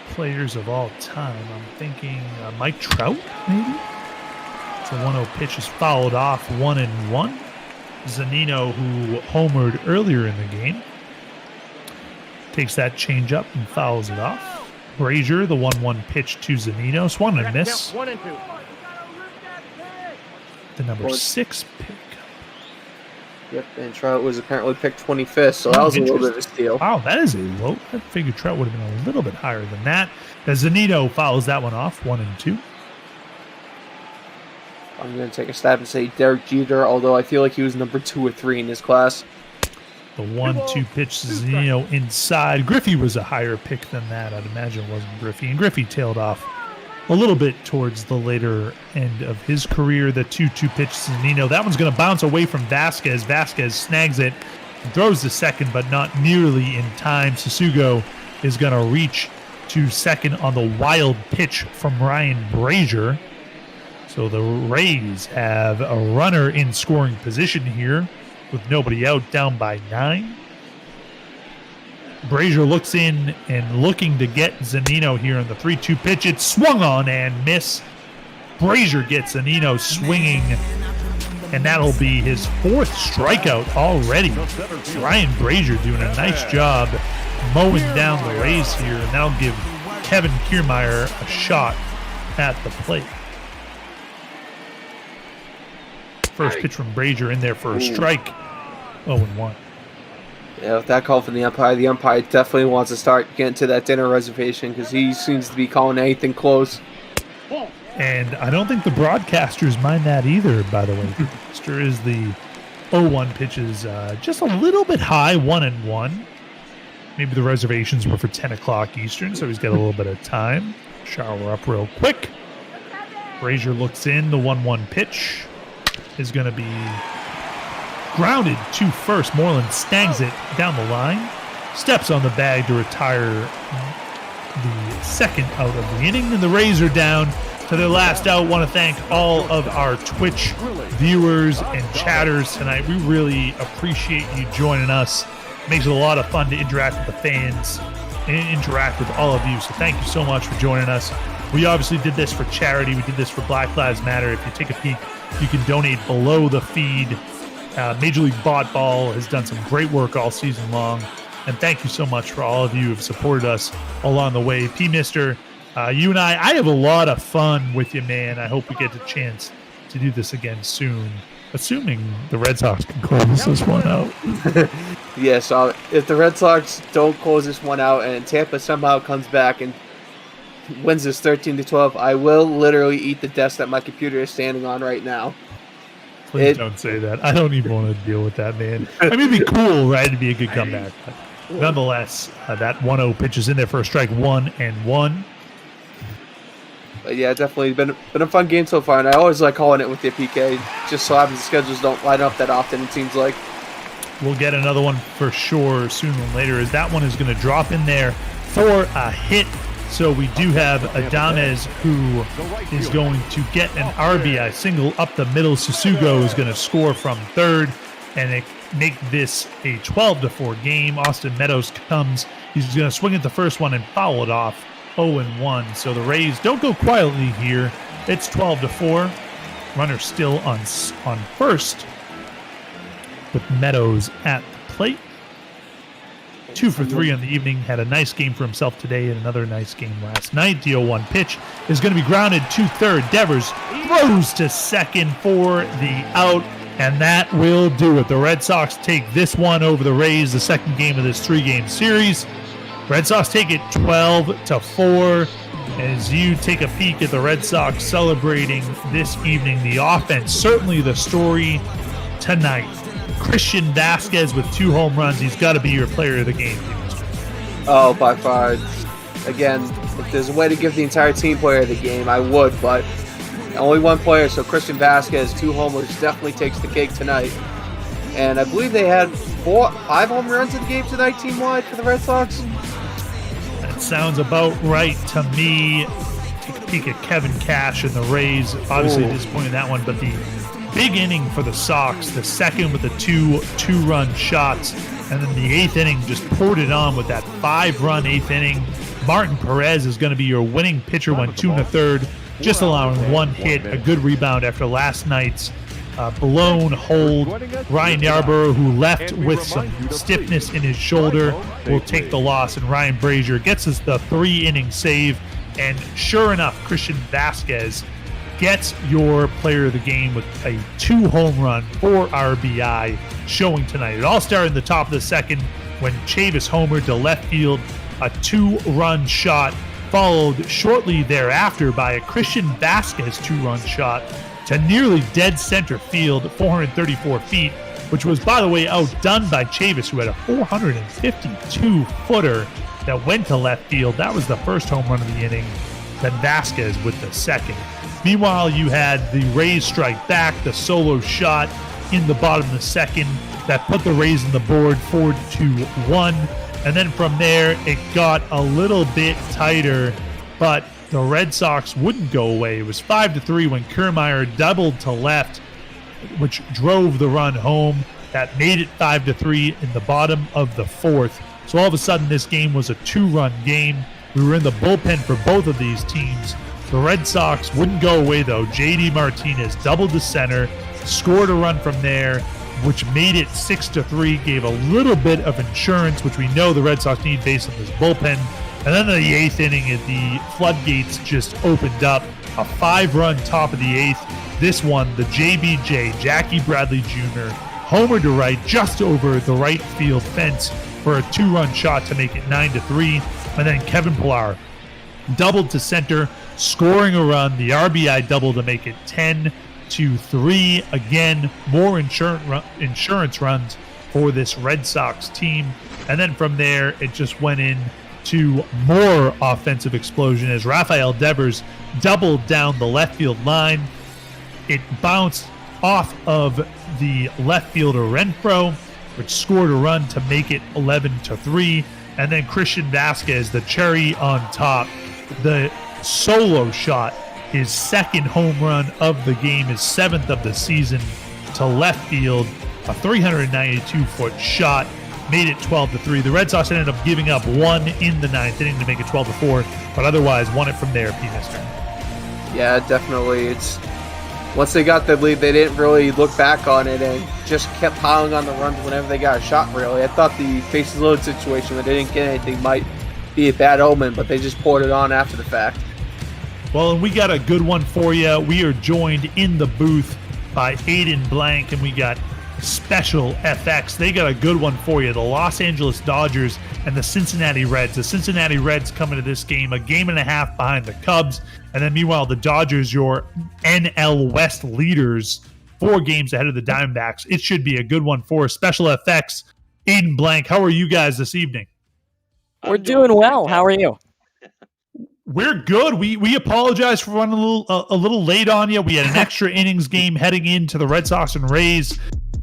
players of all time. I'm thinking Mike Trout, maybe? It's a 1-0 pitch is fouled off, 1-1. Zunino, who homered earlier in the game, takes that change up and fouls it off. Brazier, the 1-1 pitch to Zunino. Swung and miss. 1-2. The number 6 pick. Yep, and Trout was apparently picked 25th, so that was a little bit of a steal. Wow, that is a low. I figured Trout would have been a little bit higher than that. As Zunino fouls that one off, 1-2. I'm going to take a stab and say Derek Jeter, although I feel like he was number 2 or 3 in this class. The 1-2 pitch to Zunino inside. Griffey was a higher pick than that. I'd imagine it wasn't Griffey. And Griffey tailed off a little bit towards the later end of his career. The 2-2 pitch to Zunino. That one's going to bounce away from Vasquez. Vasquez snags it and throws to second, but not nearly in time. Sasugo is going to reach to second on the wild pitch from Ryan Brazier. So the Rays have a runner in scoring position here with nobody out, down by 9. Brazier looks in and looking to get Zunino here on the 3-2 pitch. It's swung on and miss. Brazier gets Zunino swinging, and that'll be his 4th strikeout already. Ryan Brazier doing a nice job mowing down the Rays here, and that'll give Kevin Kiermaier a shot at the plate. First pitch from Brazier in there for a strike. 0-1. Yeah, with that call from the umpire definitely wants to start getting to that dinner reservation because he seems to be calling anything close. And I don't think the broadcasters mind that either, by the way. Mister is the 0-1 pitch is just a little bit high, 1-1. Maybe the reservations were for 10 o'clock Eastern, so he's got a little bit of time. Shower up real quick. Brazier looks in. The 1-1 pitch is going to be grounded to first. Moreland snags it down the line, steps on the bag to retire the second out of the inning, and the Rays are down to their last out. Want to thank all of our Twitch viewers and chatters tonight. We really appreciate you joining us. It makes it a lot of fun to interact with the fans and interact with all of you, so thank you so much for joining us. We obviously did this for charity. We did this for Black Lives Matter. If you take a peek, you can donate below the feed. Major League Ball has done some great work all season long. And thank you so much for all of you who have supported us along the way. Mister, you and I have a lot of fun with you, man. I hope we get the chance to do this again soon, assuming the Red Sox can close this one out. Yeah, so if the Red Sox don't close this one out and Tampa somehow comes back and wins this 13-12, I will literally eat the desk that my computer is standing on right now. Please don't say that. I don't even want to deal with that, man. I mean, it'd be cool, right? It'd be a good comeback. But nonetheless, that 1-0 pitch is in there for a strike, 1-1. But yeah, definitely been a fun game so far, and I always like calling it with the PK. Just so happens the schedules don't line up that often, it seems like. We'll get another one for sure sooner than later, as that one is going to drop in there for a hit. So we do have Adames, who is going to get an RBI single up the middle. Susugo is going to score from third and make this a 12-4 game. Austin Meadows comes. He's going to swing at the first one and foul it off 0-1. So the Rays don't go quietly here. It's 12-4. Runner still on first with Meadows at the plate. 2 for 3 on the evening. Had a nice game for himself today and another nice game last night. The 0-1 pitch is going to be grounded to third. Devers throws to second for the out, and that will do it. The Red Sox take this one over the Rays, the second game of this 3-game series. Red Sox take it 12-4. As you take a peek at the Red Sox celebrating this evening, the offense, certainly the story tonight. Christian Vasquez with 2 home runs. He's got to be your player of the game. Oh, by far. Again, if there's a way to give the entire team player of the game, I would, but only one player, so Christian Vasquez, 2 homers, definitely takes the cake tonight. And I believe they had 5 home runs in the game tonight, team-wide, for the Red Sox. That sounds about right to me. Take a peek at Kevin Cash and the Rays. Obviously disappointed in that one, but the big inning for the Sox, the second with the 2-run shots, and then the 8th inning just poured it on with that 5-run 8th inning. Martin Perez is going to be your winning pitcher, went 2 1/3, just allowing 1 hit, a good rebound after last night's blown hold. Ryan Yarbrough, who left with some stiffness in his shoulder, will take the loss, and Ryan Brazier gets us the 3-inning save. And sure enough, Christian Vasquez gets your player of the game with a 2 home run, 4 RBI showing tonight. It all started in the top of the second when Chavis homered to left field, a 2-run shot, followed shortly thereafter by a Christian Vasquez 2-run shot to nearly dead center field, 434 feet, which was, by the way, outdone by Chavis, who had a 452-footer that went to left field. That was the first home run of the inning. Then Vasquez with the second. Meanwhile, you had the Rays strike back, the solo shot in the bottom of the second that put the Rays on the board 4-1. And then from there, it got a little bit tighter, but the Red Sox wouldn't go away. It was 5-3 when Kiermaier doubled to left, which drove the run home. That made it 5-3 in the bottom of the 4th. So all of a sudden, this game was a 2-run game. We were in the bullpen for both of these teams. The Red Sox wouldn't go away, though. J.D. Martinez doubled to center, scored a run from there, which made it 6-3, gave a little bit of insurance, which we know the Red Sox need based on this bullpen. And then in the 8th inning, the floodgates just opened up. A 5-run top of the 8th. This one, the JBJ, Jackie Bradley Jr., homer to right, just over the right field fence for a 2-run shot to make it 9-3. And then Kevin Pillar doubled to center, scoring a run, the RBI double to make it 10-3. Again, more insurance runs for this Red Sox team. And then from there, it just went in to more offensive explosion as Rafael Devers doubled down the left field line. It bounced off of the left fielder Renfroe, which scored a run to make it 11-3. And then Christian Vasquez, the cherry on top, the solo shot, his 2nd home run of the game, his 7th of the season, to left field, a 392-foot shot, made it 12-3. The Red Sox ended up giving up 1 in the 9th inning to make it 12-4, but otherwise won it from there, P. Mister. Yeah, definitely. It's once they got the lead, they didn't really look back on it and just kept piling on the runs whenever they got a shot, really. I thought the bases loaded situation where they didn't get anything might be a bad omen, but they just poured it on after the fact. Well, and we got a good one for you. We are joined in the booth by Aiden Blank, and we got Special FX. They got a good one for you. The Los Angeles Dodgers and the Cincinnati Reds. The Cincinnati Reds coming to this game a game and a half behind the Cubs. And then meanwhile, the Dodgers, your NL West leaders, 4 games ahead of the Diamondbacks. It should be a good one for Special FX. Aiden Blank, how are you guys this evening? We're doing well. How are you? We're good. We apologize for running a little late on you. We had an extra innings game heading into the Red Sox and Rays.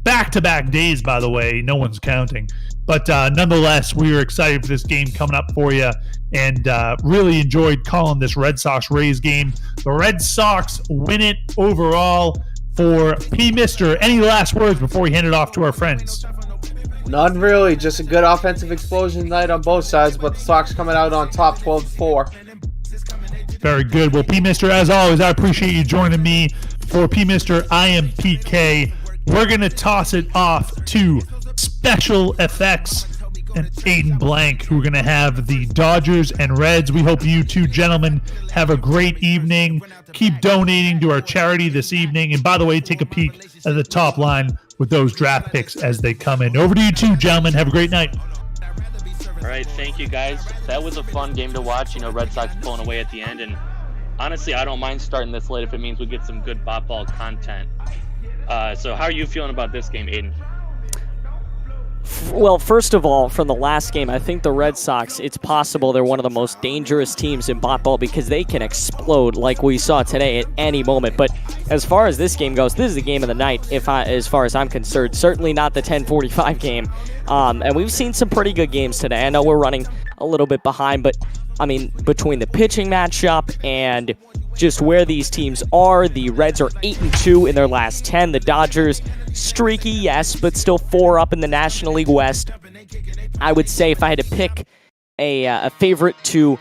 back-to-back days, by the way. No one's counting. But nonetheless, we are excited for this game coming up for you, and really enjoyed calling this Red Sox-Rays game. The Red Sox win it overall. For P. Mister, any last words before we hand it off to our friends? None really. Just a good offensive explosion tonight on both sides, but the Sox coming out on top 12-4. Very good. Well, P. Mister, as always, I appreciate you joining me. For P. Mister, I am PK. We're going to toss it off to Special Effects and Aiden Blank, who are going to have the Dodgers and Reds. We hope you two gentlemen have a great evening. Keep donating to our charity this evening. And by the way, take a peek at the top line with those draft picks as they come in. Over to you two, gentlemen. Have a great night. All right, thank you, guys. That was a fun game to watch. You know, Red Sox pulling away at the end. And honestly, I don't mind starting this late if it means we get some good ball content. So how are you feeling about this game, Aiden? Well, first of all, from the last game, I think the Red Sox, it's possible they're one of the most dangerous teams in ball because they can explode like we saw today at any moment. But as far as this game goes, this is the game of the night, as far as I'm concerned. Certainly not the 10:45 game. And we've seen some pretty good games today. I know we're running a little bit behind, but, I mean, between the pitching matchup and just where these teams are, the Reds are 8-2 in their last 10. The Dodgers, streaky, yes, but still 4 up in the National League West. I would say if I had to pick a favorite to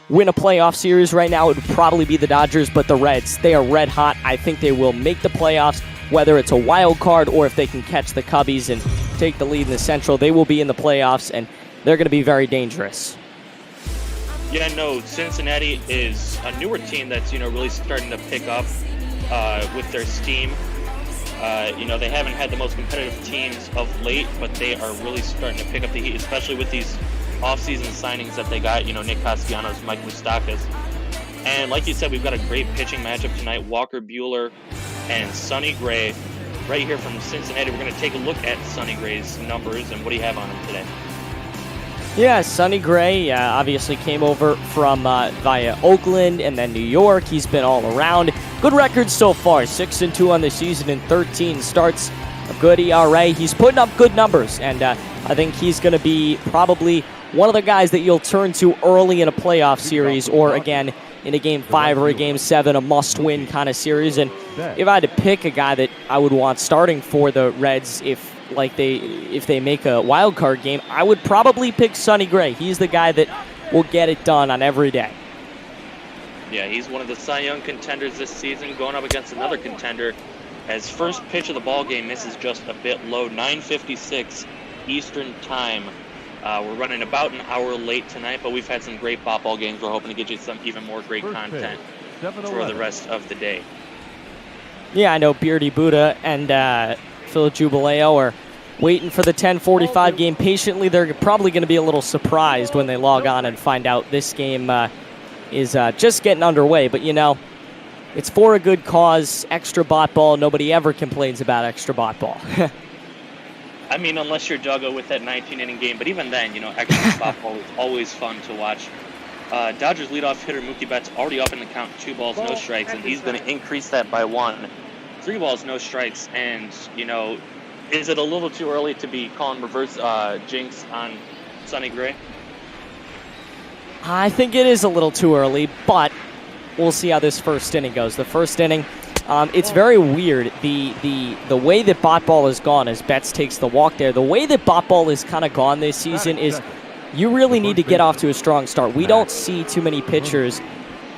win a playoff series right now, it would probably be the Dodgers, but the Reds, they are red hot. I think they will make the playoffs, whether it's a wild card or if they can catch the Cubbies and take the lead in the Central. They will be in the playoffs, and they're going to be very dangerous. Yeah, no, Cincinnati is a newer team that's, really starting to pick up with their steam. They haven't had the most competitive teams of late, but they are really starting to pick up the heat, especially with these offseason signings that they got, Nick Castellanos, Mike Moustakas. And like you said, we've got a great pitching matchup tonight. Walker Buehler and Sonny Gray right here from Cincinnati. We're going to take a look at Sonny Gray's numbers and what do you have on him today? Yeah, Sonny Gray obviously came over from via Oakland and then New York. He's been all around. Good record so far, 6-2 on the season in 13 starts. A good ERA. He's putting up good numbers, and I think he's going to be probably one of the guys that you'll turn to early in a playoff series or, again, in a Game 5 or a Game 7, a must-win kind of series. And if I had to pick a guy that I would want starting for the Reds if they make a wild card game, I would probably pick Sonny Gray. He's the guy that will get it done on every day. Yeah, he's one of the Cy Young contenders this season, going up against another contender. As first pitch of the ball game misses just a bit low, 9:56 Eastern Time. We're running about an hour late tonight, but we've had some great ball games. We're hoping to get you some even more great content for the rest of the day. Yeah, I know Beardy Buddha and Phil Jubileo are waiting for the 10:45 game patiently. They're probably going to be a little surprised when they log on and find out this game is just getting underway. But, it's for a good cause, extra ball. Nobody ever complains about extra ball. I mean, unless you're Duggo with that 19-inning game. But even then, extra ball is always fun to watch. Dodgers leadoff hitter Mookie Betts already up in the count, 2 balls, no strikes, and he's going to increase that by 1. 3 balls, no strikes, and, is it a little too early to be calling reverse jinx on Sonny Gray? I think it is a little too early, but we'll see how this first inning goes. The first inning, it's very weird. The way that ball has gone as Betts takes the walk there, the way that ball is kind of gone this season is you really need to get off to a strong start. We don't see too many pitchers.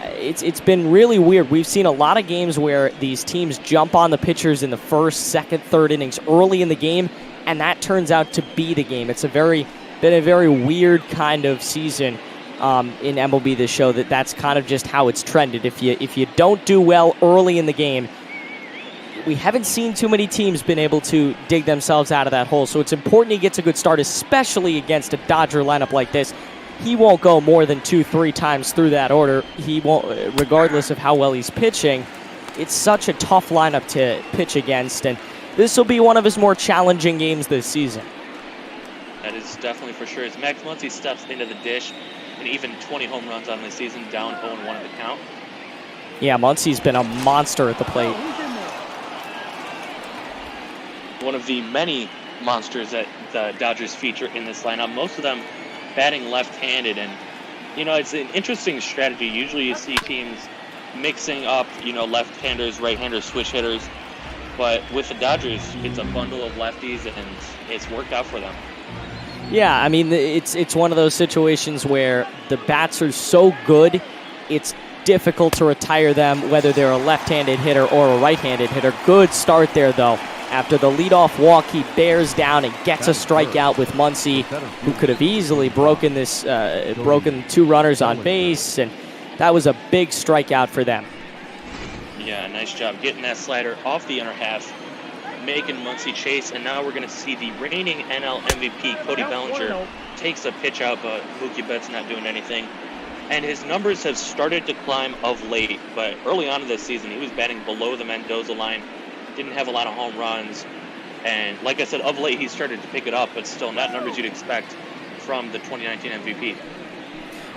It's been really weird. We've seen a lot of games where these teams jump on the pitchers in the first, second, third innings early in the game, and that turns out to be the game. It's been a very weird kind of season in MLB this show that's kind of just how it's trended. If you don't do well early in the game, we haven't seen too many teams been able to dig themselves out of that hole. So it's important he gets a good start, especially against a Dodger lineup like this. He won't go more than 2-3 times through that order. He won't, regardless of how well he's pitching. It's such a tough lineup to pitch against, and this will be one of his more challenging games this season. That is definitely for sure. As Max Muncy steps into the dish, and even 20 home runs on the season, down 0-1 in the count. Yeah, Muncy's been a monster at the plate. one of the many monsters that the Dodgers feature in this lineup. Most of them batting left-handed, and it's an interesting strategy. Usually you see teams mixing up, left-handers, right-handers, switch hitters, but with the Dodgers, it's a bundle of lefties, and it's worked out for them. Yeah, I mean, it's one of those situations where the bats are so good, it's difficult to retire them, whether they're a left-handed hitter or a right-handed hitter. Good start there, though. After the leadoff walk, he bears down and gets a strikeout with Muncy, who could have easily broken two runners on base, and that was a big strikeout for them. Yeah, nice job getting that slider off the inner half, making Muncy chase, and now we're going to see the reigning NL MVP, Cody Bellinger, takes a pitch out, but Mookie Betts not doing anything. And his numbers have started to climb of late, but early on in this season, he was batting below the Mendoza line, didn't have a lot of home runs, and like I said, of late, he started to pick it up, but still not numbers you'd expect from the 2019 MVP.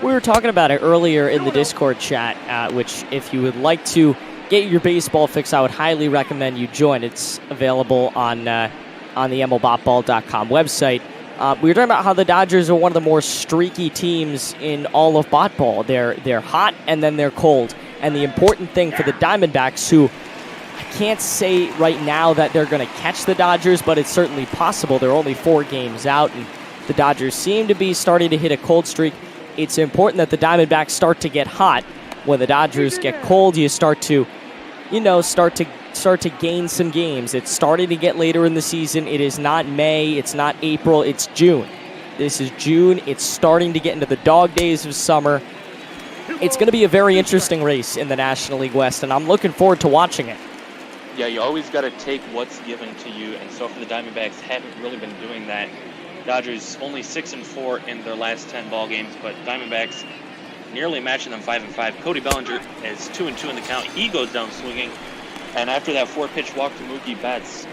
We were talking about it earlier in the Discord chat, which if you would like to get your baseball fix, I would highly recommend you join. It's available on the MLBotball.com website. We were talking about how the Dodgers are one of the more streaky teams in all of Botball. They're hot and then they're cold. And the important thing for the Diamondbacks, who I can't say right now that they're going to catch the Dodgers, but it's certainly possible. They're only 4 games out, and the Dodgers seem to be starting to hit a cold streak. It's important that the Diamondbacks start to get hot. When the Dodgers get cold, you start to gain some games. It's starting to get later in the season. It is not May. It's not April. It's June. This is June. It's starting to get into the dog days of summer. It's going to be a very interesting race in the National League West, and I'm looking forward to watching it. Yeah, you always got to take what's given to you, and so for the Diamondbacks, haven't really been doing that. Dodgers only 6-4 in their last 10 ball games, but Diamondbacks nearly matching them 5-5. Cody Bellinger is 2-2 in the count. He goes down swinging, and after that 4-pitch walk to Mookie Betts,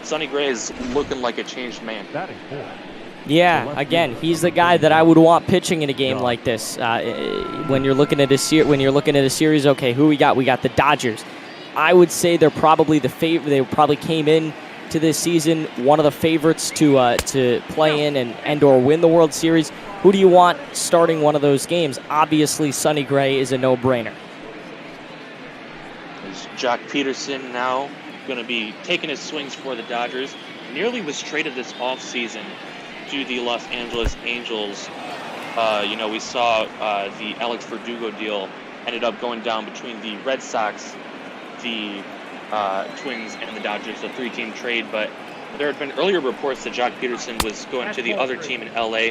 Sonny Gray is looking like a changed man. Yeah, again, he's the guy that I would want pitching in a game like this. When you're looking at a series, okay, who we got? We got the Dodgers. I would say they're probably the favorite. They probably came in to this season one of the favorites to play in and/or win the World Series. Who do you want starting one of those games? Obviously, Sonny Gray is a no-brainer. Jock Peterson now going to be taking his swings for the Dodgers. Nearly was traded this offseason to the Los Angeles Angels. We saw the Alex Verdugo deal ended up going down between the Red Sox, the Twins, and the Dodgers, a 3-team trade. But there had been earlier reports that Jock Peterson was going to the other team in LA.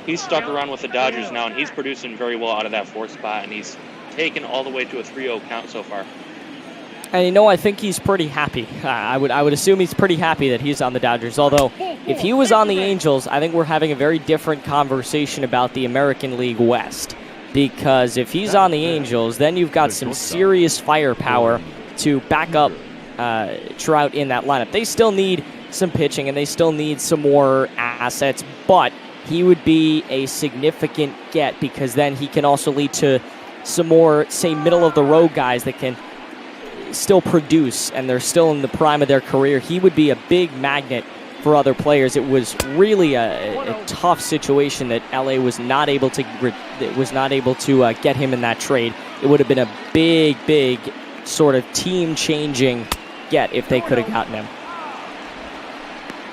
He's stuck around with the Dodgers now, and he's producing very well out of that 4th spot, and he's taken all the way to a 3-0 count so far. And I think he's pretty happy. I would assume he's pretty happy that he's on the Dodgers. Although, if he was on the Angels, I think we're having a very different conversation about the American League West. Because if he's on the Angels, then you've got some serious firepower to back up Trout in that lineup. They still need some pitching, and they still need some more assets, but he would be a significant get because then he can also lead to some more, say, middle-of-the-road guys that can still produce, and they're still in the prime of their career. He would be a big magnet for other players. It was really a tough situation that LA was not able to get him in that trade. It would have been a big sort of team-changing get if they could have gotten him.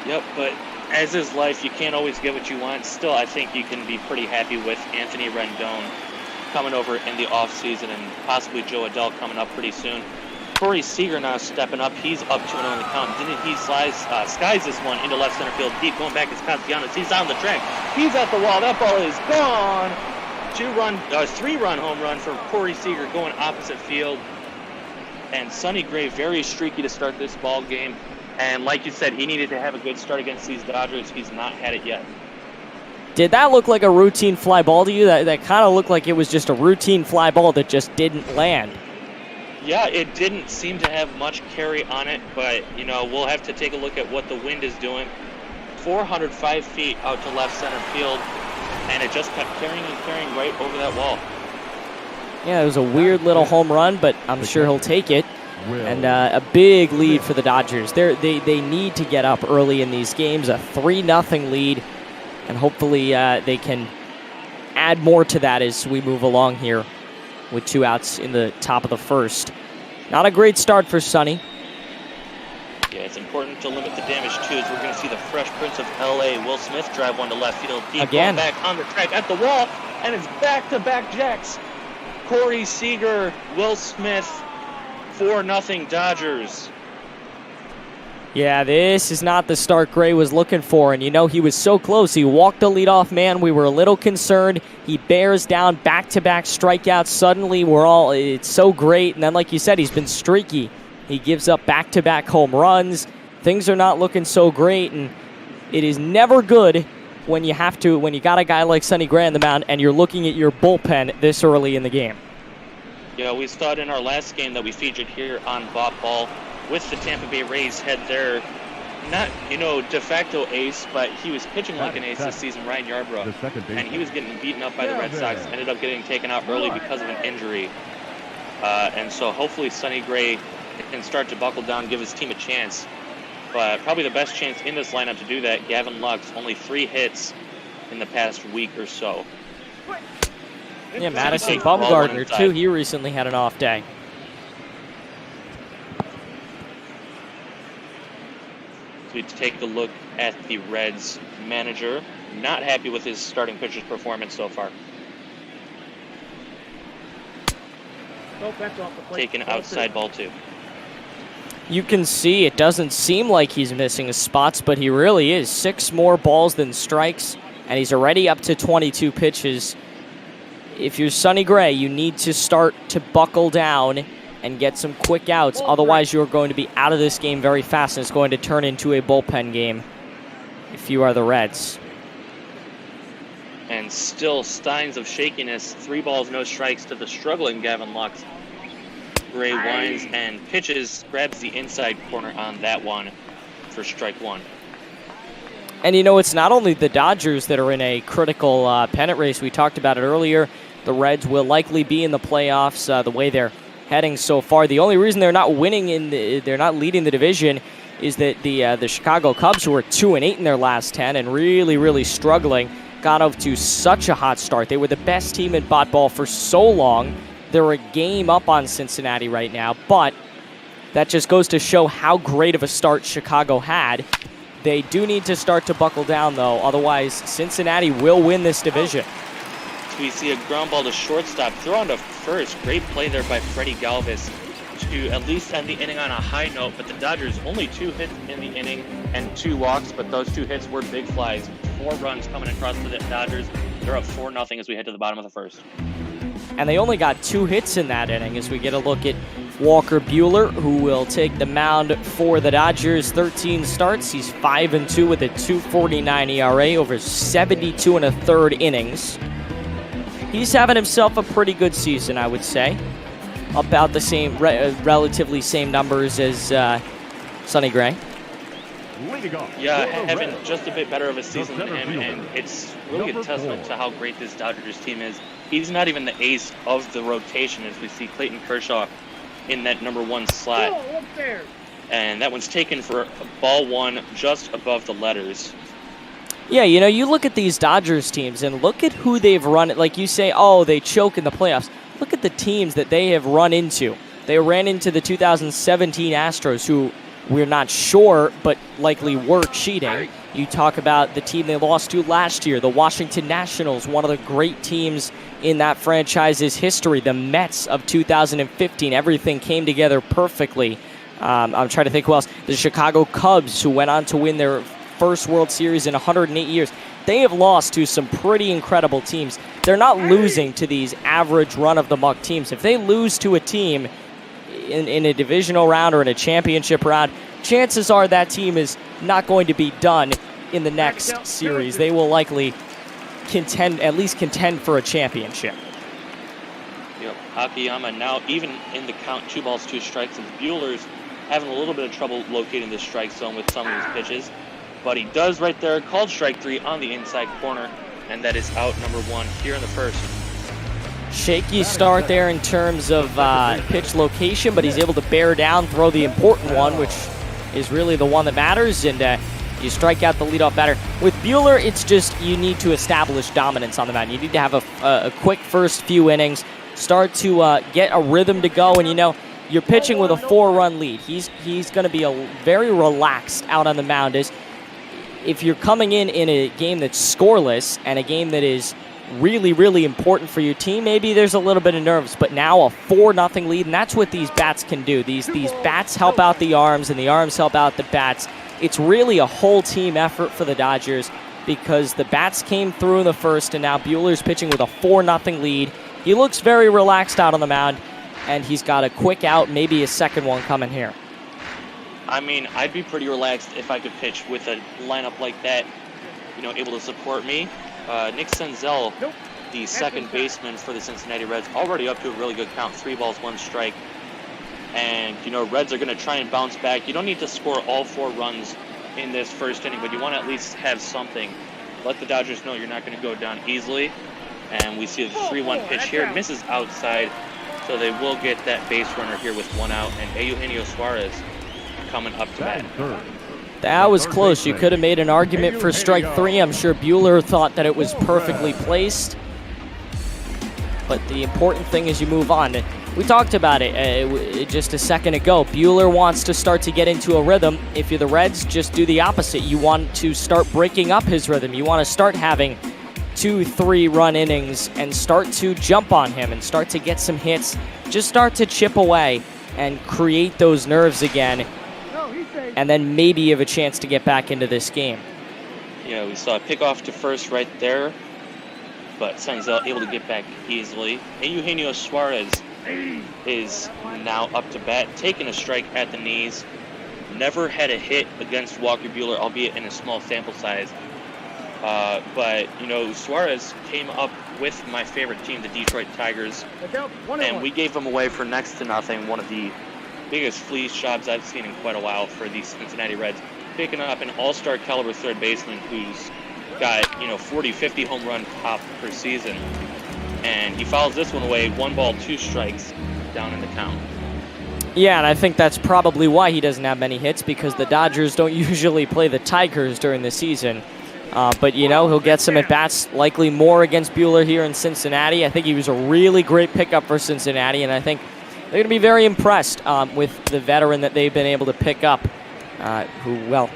Yep, but as is life, you can't always get what you want. Still, I think you can be pretty happy with Anthony Rendon coming over in the offseason and possibly Joe Adell coming up pretty soon. Corey Seager now stepping up. He's up 2-0 in the count. Didn't he skies this one into left center field deep? Going back is Castellanos. He's on the track. He's at the wall. That ball is gone. 3-run home run for Corey Seager going opposite field. And Sonny Gray very streaky to start this ball game. And like you said, he needed to have a good start against these Dodgers. He's not had it yet. Did that look like a routine fly ball to you? That kind of looked like it was just a routine fly ball that just didn't land. Yeah, it didn't seem to have much carry on it, but, we'll have to take a look at what the wind is doing. 405 feet out to left center field, and it just kept carrying right over that wall. Yeah, it was a weird little home run, but I'm sure he'll take it. And a big lead for the Dodgers. They need to get up early in these games, a 3-0 lead, and hopefully they can add more to that as we move along here with 2 outs in the top of the first. Not a great start for Sonny. Yeah, it's important to limit the damage too, as we're going to see the Fresh Prince of LA, Will Smith, drive one to left field. Deep Again. Back on the track at the wall, and it's back-to-back jacks. Corey Seager, Will Smith, 4-0 Dodgers. Yeah, this is not the start Gray was looking for, and you know he was so close. He walked the leadoff man. We were a little concerned. He bears down back-to-back strikeouts. Suddenly, it's so great, and then like you said, he's been streaky. He gives up back-to-back home runs. Things are not looking so great, and it is never good when you got a guy like Sonny Gray on the mound and you're looking at your bullpen this early in the game. Yeah, we saw it in our last game that we featured here on Bot Ball with the Tampa Bay Rays. Had their, not, de facto ace, but he was pitching like an ace this season, Ryan Yarbrough. And he was getting beaten up by the Red Sox, ended up getting taken out early because of an injury. And so hopefully Sonny Gray can start to buckle down, give his team a chance. But probably the best chance in this lineup to do that, Gavin Lux, only 3 hits in the past week or so. Yeah, Madison Bumgarner, too. He recently had an off day. So we take a look at the Reds manager. Not happy with his starting pitcher's performance so far. Taking outside ball 2. You can see it doesn't seem like he's missing his spots, but he really is. 6 more balls than strikes, and he's already up to 22 pitches. If you're Sonny Gray, you need to start to buckle down and get some quick outs. Otherwise, you're going to be out of this game very fast, and it's going to turn into a bullpen game if you are the Reds. And still signs of shakiness. 3 balls, no strikes to the struggling Gavin Lux. Gray winds and pitches, grabs the inside corner on that one for strike 1. And it's not only the Dodgers that are in a critical pennant race. We talked about it earlier. The Reds will likely be in the playoffs the way they're heading so far. The only reason they're not winning they're not leading the division is that the Chicago Cubs, who are 2-8 in their last 10 and really, really struggling, got off to such a hot start. They were the best team in bot ball for so long. They're a game up on Cincinnati right now, but that just goes to show how great of a start Chicago had. They do need to start to buckle down, though. Otherwise, Cincinnati will win this division. We see a ground ball to shortstop, throw on to first. Great play there by Freddie Galvis to at least end the inning on a high note, but the Dodgers only 2 hits in the inning and 2 walks, but those 2 hits were big flies. 4 runs coming across for the Dodgers. They're up 4-0 as we head to the bottom of the first. And they only got 2 hits in that inning as we get a look at Walker Buehler, who will take the mound for the Dodgers. 13 starts. He's 5-2 with a 2.49 ERA over 72 1/3 innings. He's having himself a pretty good season, I would say. About the same, relatively same numbers as Sonny Gray. Yeah, having just a bit better of a season than him, and it's really a testament to how great this Dodgers team is. He's not even the ace of the rotation, as we see Clayton Kershaw in that number 1 slot. And that one's taken for ball 1 just above the letters. Yeah, you look at these Dodgers teams and look at who they've run. Like you say, oh, they choke in the playoffs. Look at the teams that they have run into. They ran into the 2017 Astros, who we're not sure, but likely were cheating. You talk about the team they lost to last year, the Washington Nationals, one of the great teams in that franchise's history. The Mets of 2015, everything came together perfectly. I'm trying to think who else. The Chicago Cubs, who went on to win their first World Series in 108 years. They have lost to some pretty incredible teams. They're not losing to these average run-of-the-muck teams. If they lose to a team in a divisional round or in a championship round, chances are that team is not going to be done in the next series. They will likely at least contend for a championship. Yep, Akiyama now even in the count, 2 balls, 2 strikes, and Buehler's having a little bit of trouble locating the strike zone with some of his pitches. But he does right there, called strike 3 on the inside corner, and that is out number 1 here in the first. Shaky start there in terms of pitch location, but he's able to bear down, throw the important one, which is really the one that matters, and you strike out the leadoff batter. With Buehler, it's just you need to establish dominance on the mound. You need to have a quick first few innings, start to get a rhythm to go, and you know, you're pitching with a 4-run lead. He's going to be very relaxed out on the mound. If you're coming in a game that's scoreless and a game that is really, really important for your team, maybe there's a little bit of nerves, but now a 4-0 lead, and that's what these bats can do. These bats help out the arms, and the arms help out the bats. It's really a whole team effort for the Dodgers because the bats came through in the first, and now Buehler's pitching with a 4-0 lead. He looks very relaxed out on the mound, and he's got a quick out, maybe a second one coming here. I mean, I'd be pretty relaxed if I could pitch with a lineup like that, you know, able to support me. Nick Senzel, the second baseman for the Cincinnati Reds, already up to a really good count, 3 balls, 1 strike. And, you know, Reds are going to try and bounce back. You don't need to score all 4 runs in this first inning, but you want to at least have something. Let the Dodgers know you're not going to go down easily. And we see the 3-1 pitch here. It misses outside, so they will get that base runner here with 1 out. And Eugenio Suarez coming up to bat. That was close. You could have made an argument for strike 3. I'm sure Buehler thought that it was perfectly placed. But the important thing is you move on. We talked about it just a second ago. Buehler wants to start to get into a rhythm. If you're the Reds, just do the opposite. You want to start breaking up his rhythm. You want to start having 2-3 run innings and start to jump on him and start to get some hits. Just start to chip away and create those nerves again. And then maybe you have a chance to get back into this game. Yeah, we saw a pickoff to first right there, but Senzel able to get back easily. And Eugenio Suarez is now up to bat, taking a strike at the knees. Never had a hit against Walker Buehler, albeit in a small sample size. But, you know, Suarez came up with my favorite team, the Detroit Tigers, and we gave him away for next to nothing. One of the biggest fleece jobs I've seen in quite a while for the Cincinnati Reds, picking up an all-star caliber third baseman who's got, you know, 40, 50 home run pop per season. And he fouls this one away, 1 ball, 2 strikes down in the count. Yeah, and I think that's probably why he doesn't have many hits, because the Dodgers don't usually play the Tigers during the season. But, you know, he'll get some at-bats, likely more against Buehler here in Cincinnati. I think he was a really great pickup for Cincinnati, and I think they're going to be very impressed with the veteran that they've been able to pick up, who, well,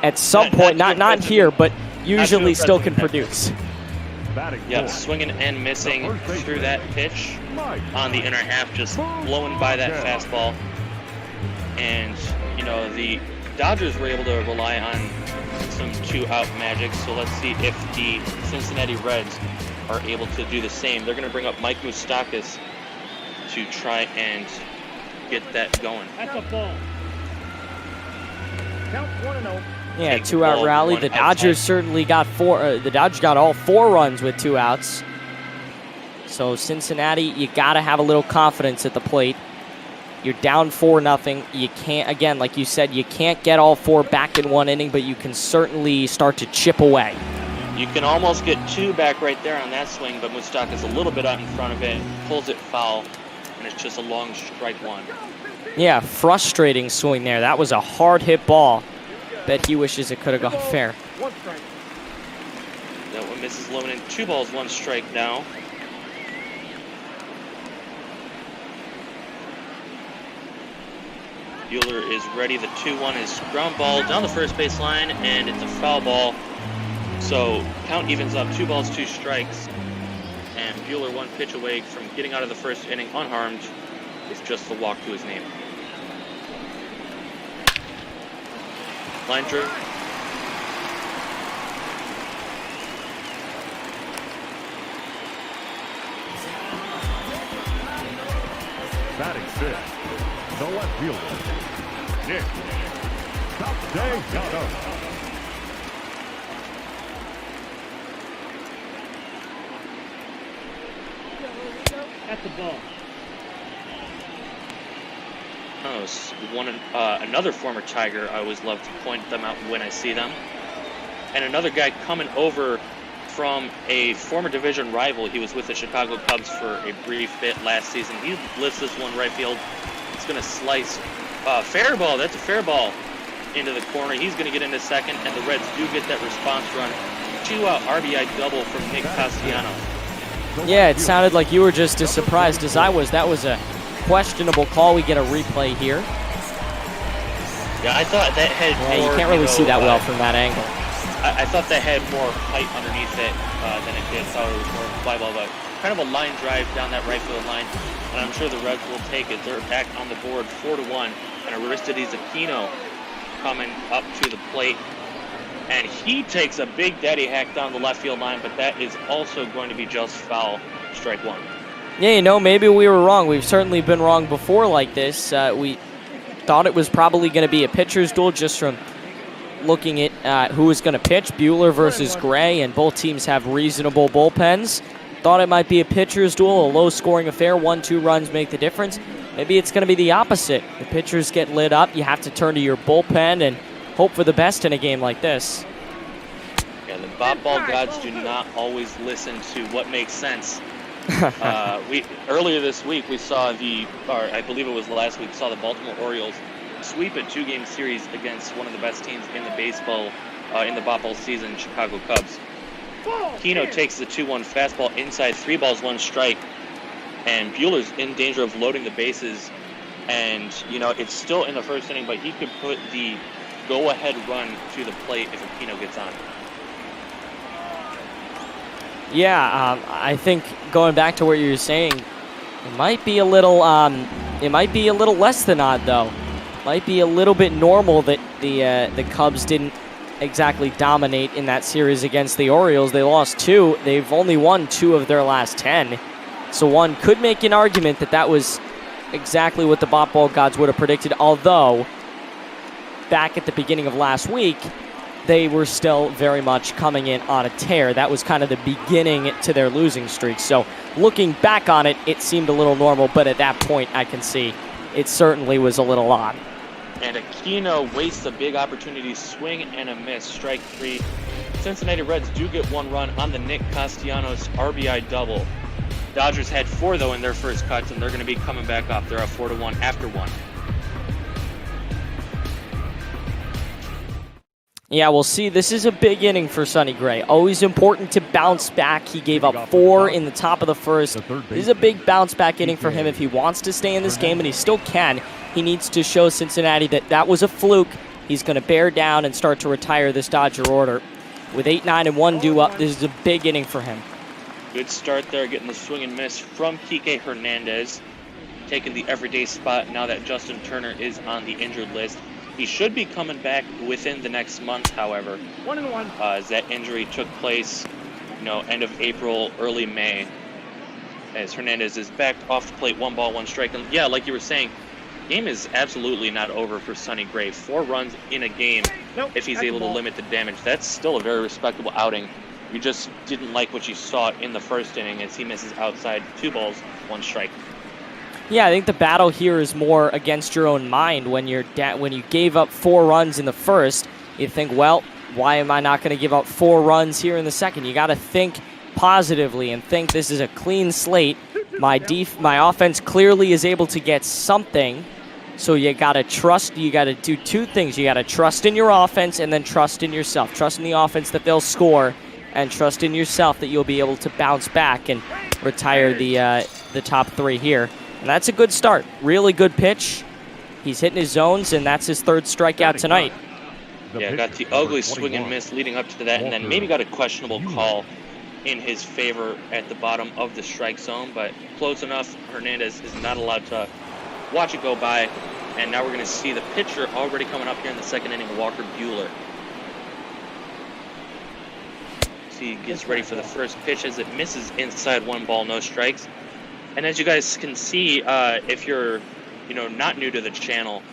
at some point, not here, but usually still can produce. Yeah, swinging and missing through that pitch on the inner half, just blowing by that fastball. And, you know, the Dodgers were able to rely on some 2-out magic, so let's see if the Cincinnati Reds are able to do the same. They're going to bring up Mike Moustakas to try and get that going. That's a ball. Count 1-0. Yeah, 2-out rally. The Dodgers certainly got 4. The Dodgers got all 4 runs with 2 outs. So Cincinnati, you got to have a little confidence at the plate. You're down 4-0. You can't, again, like you said, you can't get all 4 back in 1 inning, but you can certainly start to chip away. You can almost get 2 back right there on that swing, but Moustakas a little bit out in front of it, pulls it foul, and it's just a long strike 1. Yeah, frustrating swing there. That was a hard hit ball. Bet he wishes it could have gone fair. That one misses low, and 2 balls, 1 strike now. Buehler is ready. The 2-1 is ground ball down the first base line, and it's a foul ball. So count evens up, 2 balls, 2 strikes. And Buehler 1 pitch away from getting out of the first inning unharmed with just the walk to his name. Line drive. Batting 5th, the left fielder, Nick Castellanos. At the ball. Another former Tiger. I always love to point them out when I see them. And another guy coming over from a former division rival. He was with the Chicago Cubs for a brief bit last season. He lifts this one right field. It's going to slice. Fair ball. That's a fair ball into the corner. He's going to get into second, and the Reds do get that response run. 2-out RBI double from Nick Castellanos. Yeah, it sounded like you were just as surprised as I was. That was a questionable call. We get a replay here. Yeah, I thought that had more, you can't really see that well from that angle. I thought that had more height underneath it than it did. Thought it was more fly ball, but kind of a line drive down that right field line. And I'm sure the Reds will take it. They're back on the board 4-1. And Aristides Aquino coming up to the plate. And he takes a big daddy hack down the left field line, but that is also going to be just foul. Strike one. Yeah, you know, maybe we were wrong. We've certainly been wrong before like this. We thought it was probably going to be a pitcher's duel just from looking at who was going to pitch, Buehler versus Gray, and both teams have reasonable bullpens. Thought it might be a pitcher's duel, a low-scoring affair. 1-2 runs make the difference. Maybe it's going to be the opposite. The pitchers get lit up. You have to turn to your bullpen and hope for the best in a game like this. Yeah, the ball gods do not always listen to what makes sense. Earlier this week we saw I believe it was last week, saw the Baltimore Orioles sweep a 2-game series against one of the best teams in the baseball in the ball season, Chicago Cubs. Keno takes the 2-1 fastball inside, 3 balls, 1 strike, and Buehler's in danger of loading the bases. And you know it's still in the first inning, but he could put the go-ahead run to the plate if Aquino gets on. Yeah, I think going back to what you were saying, it might be a little less than odd though. Might be a little bit normal that the Cubs didn't exactly dominate in that series against the Orioles. They lost 2. They've only won 2 of their last 10. So one could make an argument that that was exactly what the ball gods would have predicted. Although back at the beginning of last week, they were still very much coming in on a tear. That was kind of the beginning to their losing streak. So looking back on it, it seemed a little normal, but at that point I can see it certainly was a little odd. And Aquino wastes a big opportunity, swing and a miss, strike 3. Cincinnati Reds do get 1 run on the Nick Castellanos RBI double. Dodgers had 4 though in their first cuts, and they're going to be coming back up. They're up 4-1 after 1. Yeah, we'll see. This is a big inning for Sonny Gray. Always important to bounce back. He gave up 4 in the top of the first. This is a big bounce back inning for him if he wants to stay in this game, and he still can. He needs to show Cincinnati that that was a fluke. He's going to bear down and start to retire this Dodger order. With 8, 9, and 1 due up, this is a big inning for him. Good start there, getting the swing and miss from Kike Hernandez. Taking the everyday spot now that Justin Turner is on the injured list. He should be coming back within the next month, however, as that injury took place, end of April, early May, as Hernandez is back off the plate, 1 ball, 1 strike. And yeah, like you were saying, game is absolutely not over for Sonny Gray. 4 runs in a game, if he's able to limit the damage. That's still a very respectable outing. You just didn't like what you saw in the first inning as he misses outside, 2 balls, 1 strike. Yeah, I think the battle here is more against your own mind. When you gave up 4 runs in the first, you think, well, why am I not going to give up 4 runs here in the second? You got to think positively and think this is a clean slate. My offense clearly is able to get something, so you got to trust. You got to do 2 things. You got to trust in your offense and then trust in yourself. Trust in the offense that they'll score, and trust in yourself that you'll be able to bounce back and retire the top 3 here. And that's a good start. Really good pitch. He's hitting his zones, and that's his 3rd strikeout tonight. Yeah, got the ugly swing and miss leading up to that, and then maybe got a questionable call in his favor at the bottom of the strike zone, but close enough. Hernandez is not allowed to watch it go by, and now we're going to see the pitcher already coming up here in the second inning, Walker Buehler. He gets ready for the first pitch as it misses inside, 1 ball, no strikes. And as you guys can see, if you're, not new to the channel,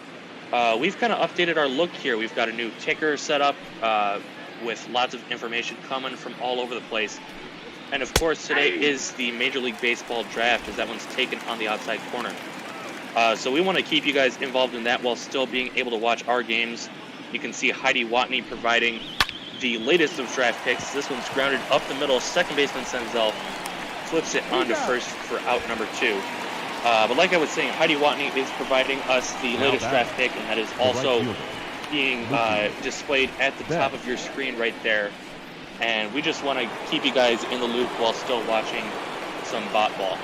we've kind of updated our look here. We've got a new ticker set up with lots of information coming from all over the place. And of course, today is the Major League Baseball draft, as that one's taken on the outside corner. So we want to keep you guys involved in that while still being able to watch our games. You can see Heidi Watney providing the latest of draft picks. This one's grounded up the middle. Second baseman Senzel flips it onto first for out number 2. But like I was saying, Heidi Watney is providing us the latest draft pick, and that is also being displayed at the top of your screen right there. And we just want to keep you guys in the loop while still watching some bot ball.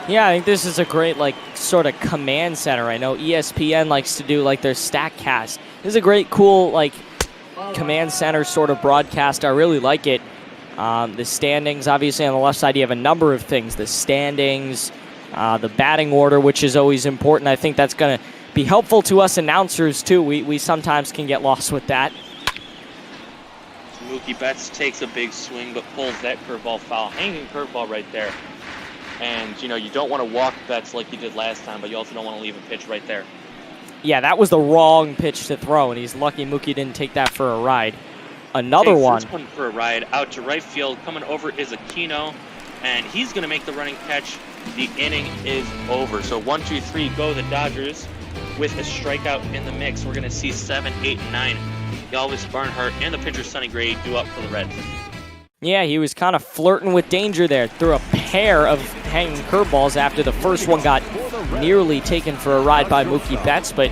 Yeah, I think this is a great, like, sort of command center. I know ESPN likes to do, like, their StatCast. This is a great, cool, like, command center sort of broadcast. I really like it. The standings, obviously, on the left side, you have a number of things. The standings, the batting order, which is always important. I think that's going to be helpful to us announcers, too. We sometimes can get lost with that. Mookie Betts takes a big swing, but pulls that curveball foul. Hanging curveball right there. And, you know, you don't want to walk Betts like you did last time, but you also don't want to leave a pitch right there. Yeah, that was the wrong pitch to throw, and he's lucky Mookie didn't take that for a ride. Another one. This one for a ride out to right field. Coming over is Aquino, and he's going to make the running catch. The inning is over. So 1, 2, 3, go the Dodgers with a strikeout in the mix. We're going to see 7, 8, 9. Galvis, Barnhart, and the pitcher Sonny Gray do up for the Reds. Yeah, he was kind of flirting with danger there. Threw a pair of hanging curveballs after the first one got nearly taken for a ride by Mookie Betts, but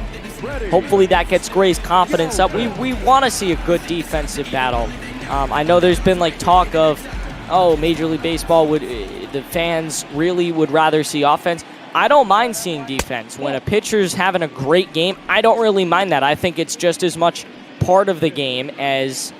hopefully that gets Gray's confidence up. We want to see a good defensive battle. I know there's been like talk of, oh, Major League Baseball the fans really would rather see offense. I don't mind seeing defense. When a pitcher's having a great game, I don't really mind that. I think it's just as much part of the game as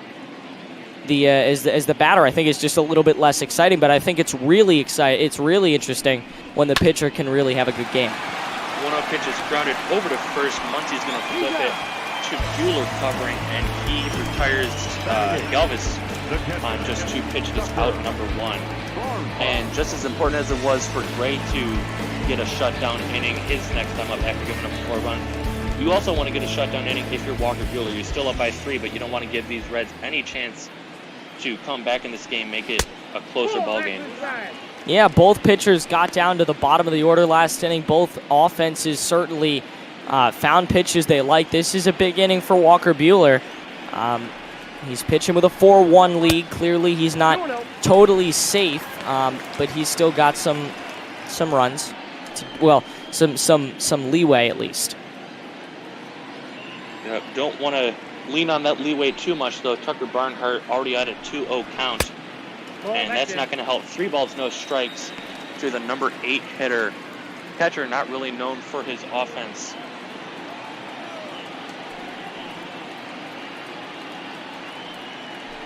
the batter. I think it's just a little bit less exciting, but I think it's really exciting. It's really interesting when the pitcher can really have a good game. 1-0 pitch is grounded over to first. Muncie's going to flip it to Buehler covering, and he retires Galvis on just 2 pitches out number 1. And just as important as it was for Gray to get a shutdown inning his next time up after giving up a 4 run, you also want to get a shutdown inning if you're Walker Buehler. You're still up by 3, but you don't want to give these Reds any chance to come back in this game, make it a closer ball game. Yeah, both pitchers got down to the bottom of the order last inning. Both offenses certainly found pitches they like. This is a big inning for Walker Buehler. He's pitching with a 4-1 lead. Clearly, he's not totally safe, but he's still got some runs. Well, some leeway at least. Yeah, don't want to lean on that leeway too much, though. Tucker Barnhart already at a 2-0 count, and that's not going to help. 3 balls, no strikes to the number 8 hitter. Catcher not really known for his offense.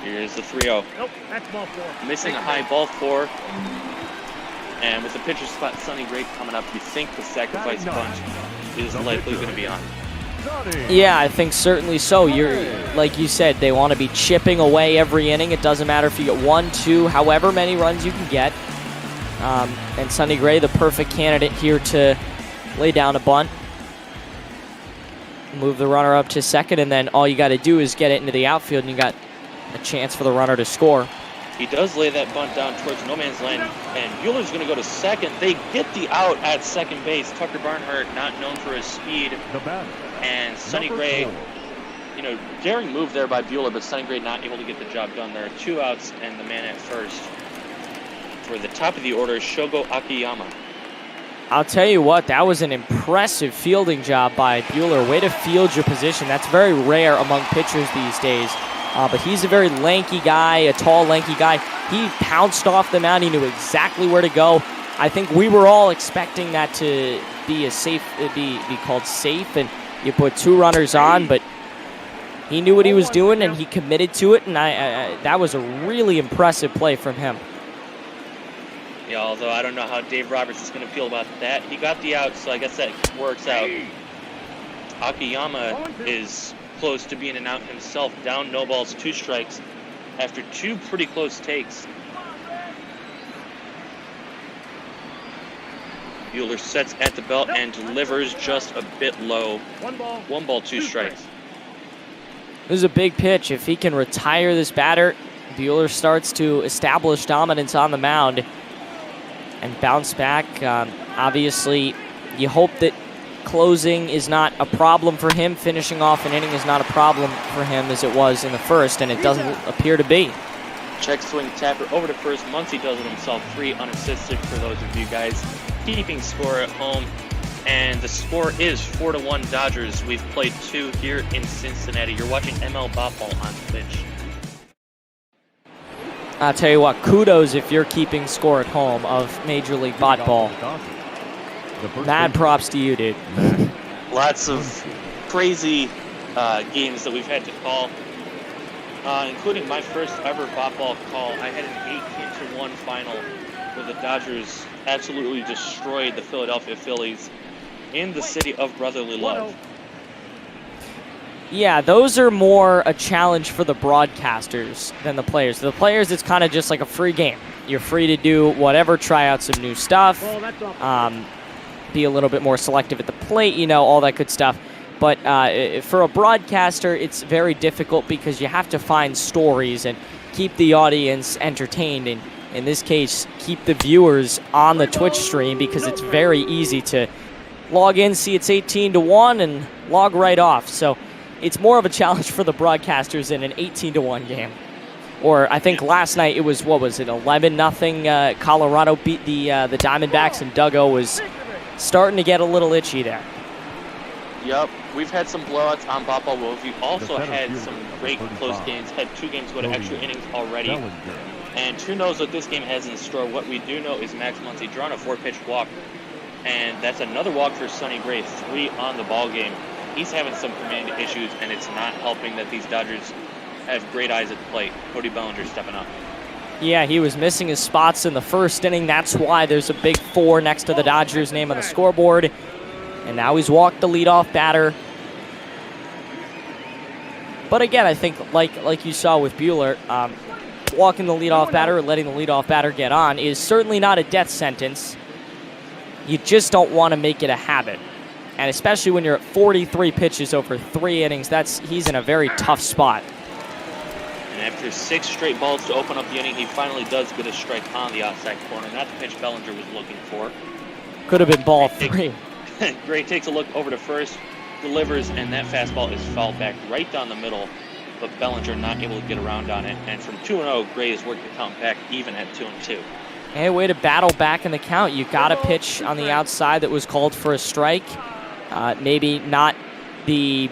Here's the 3-0. Nope, that's ball 4. Missing a high ball 4. And with the pitcher spot, Sonny Gray coming up, you think the sacrifice bunch is likely going to be on. Yeah, I think certainly so. Like you said, they want to be chipping away every inning. It doesn't matter if you get 1, 2, however many runs you can get. And Sonny Gray, the perfect candidate here to lay down a bunt. Move the runner up to second, and then all you got to do is get it into the outfield, and you got a chance for the runner to score. He does lay that bunt down towards no man's land, and Buehler's going to go to second. They get the out at second base. Tucker Barnhart, not known for his speed. And Sonny Gray, you know, daring move there by Buehler, but Sonny Gray not able to get the job done. There are 2 outs and the man at first. For the top of the order, Shogo Akiyama. I'll tell you what, that was an impressive fielding job by Buehler. Way to field your position. That's very rare among pitchers these days. But he's a very lanky guy, a tall, lanky guy. He pounced off the mound. He knew exactly where to go. I think we were all expecting that to be be called safe, and you put 2 runners on, but he knew what he was doing, and he committed to it, and that was a really impressive play from him. Yeah, although I don't know how Dave Roberts is going to feel about that. He got the out, so I guess that works out. Akiyama is close to being an out himself, down, no balls, 2 strikes after 2 pretty close takes. Buehler sets at the belt and delivers just a bit low. 1 ball, 2 strikes. This is a big pitch. If he can retire this batter, Buehler starts to establish dominance on the mound and bounce back. Obviously, you hope that closing is not a problem for him. Finishing off an inning is not a problem for him as it was in the first, and it doesn't appear to be. Check swing tapper over to first. Muncie does it himself, 3 unassisted for those of you guys keeping score at home. And the score is 4-1 Dodgers. We've played 2 here in Cincinnati. You're watching ML Botball on Twitch. I'll tell you what, kudos if you're keeping score at home of Major League Botball. Mad props to you, dude. Lots of crazy games that we've had to call, including my first ever Botball call. I had an 18-1 final where the Dodgers absolutely destroyed the Philadelphia Phillies in the city of brotherly love. Yeah, those are more a challenge for the broadcasters than the players. The players, it's kind of just like a free game. You're free to do whatever, try out some new stuff, be a little bit more selective at the plate, you know, all that good stuff. But for a broadcaster, it's very difficult because you have to find stories and keep the audience entertained, and in this case, keep the viewers on the Twitch stream, because it's very easy to log in, see it's 18-1, and log right off. So it's more of a challenge for the broadcasters in an 18-1 game. Or I think last night it was, 11-0. Colorado beat the Diamondbacks, and Duggo was starting to get a little itchy there. Yep, we've had some blowouts on Botball. We've also had some great close games. Had 2 games go to extra innings already. And who knows what this game has in store. What we do know is Max Muncy drawn a 4-pitch walk. And that's another walk for Sonny Gray, 3 on the ball game. He's having some command issues, and it's not helping that these Dodgers have great eyes at the plate. Cody Bellinger stepping up. Yeah, he was missing his spots in the first inning. That's why there's a big 4 next to the Dodgers' name on the scoreboard. And now he's walked the leadoff batter. But again, I think like you saw with Buehler, walking the leadoff batter or letting the leadoff batter get on is certainly not a death sentence. You just don't want to make it a habit. And especially when you're at 43 pitches over 3 innings, he's in a very tough spot. And after 6 straight balls to open up the inning, he finally does get a strike on the outside corner. Not the pitch Bellinger was looking for. Could have been ball 3. Gray takes a look over to first, delivers, and that fastball is fouled back right down the middle, but Bellinger not able to get around on it. And from 2-0, Gray has worked the count back even at 2-2. Hey, way to battle back in the count. You got a pitch on the outside that was called for a strike. Maybe not the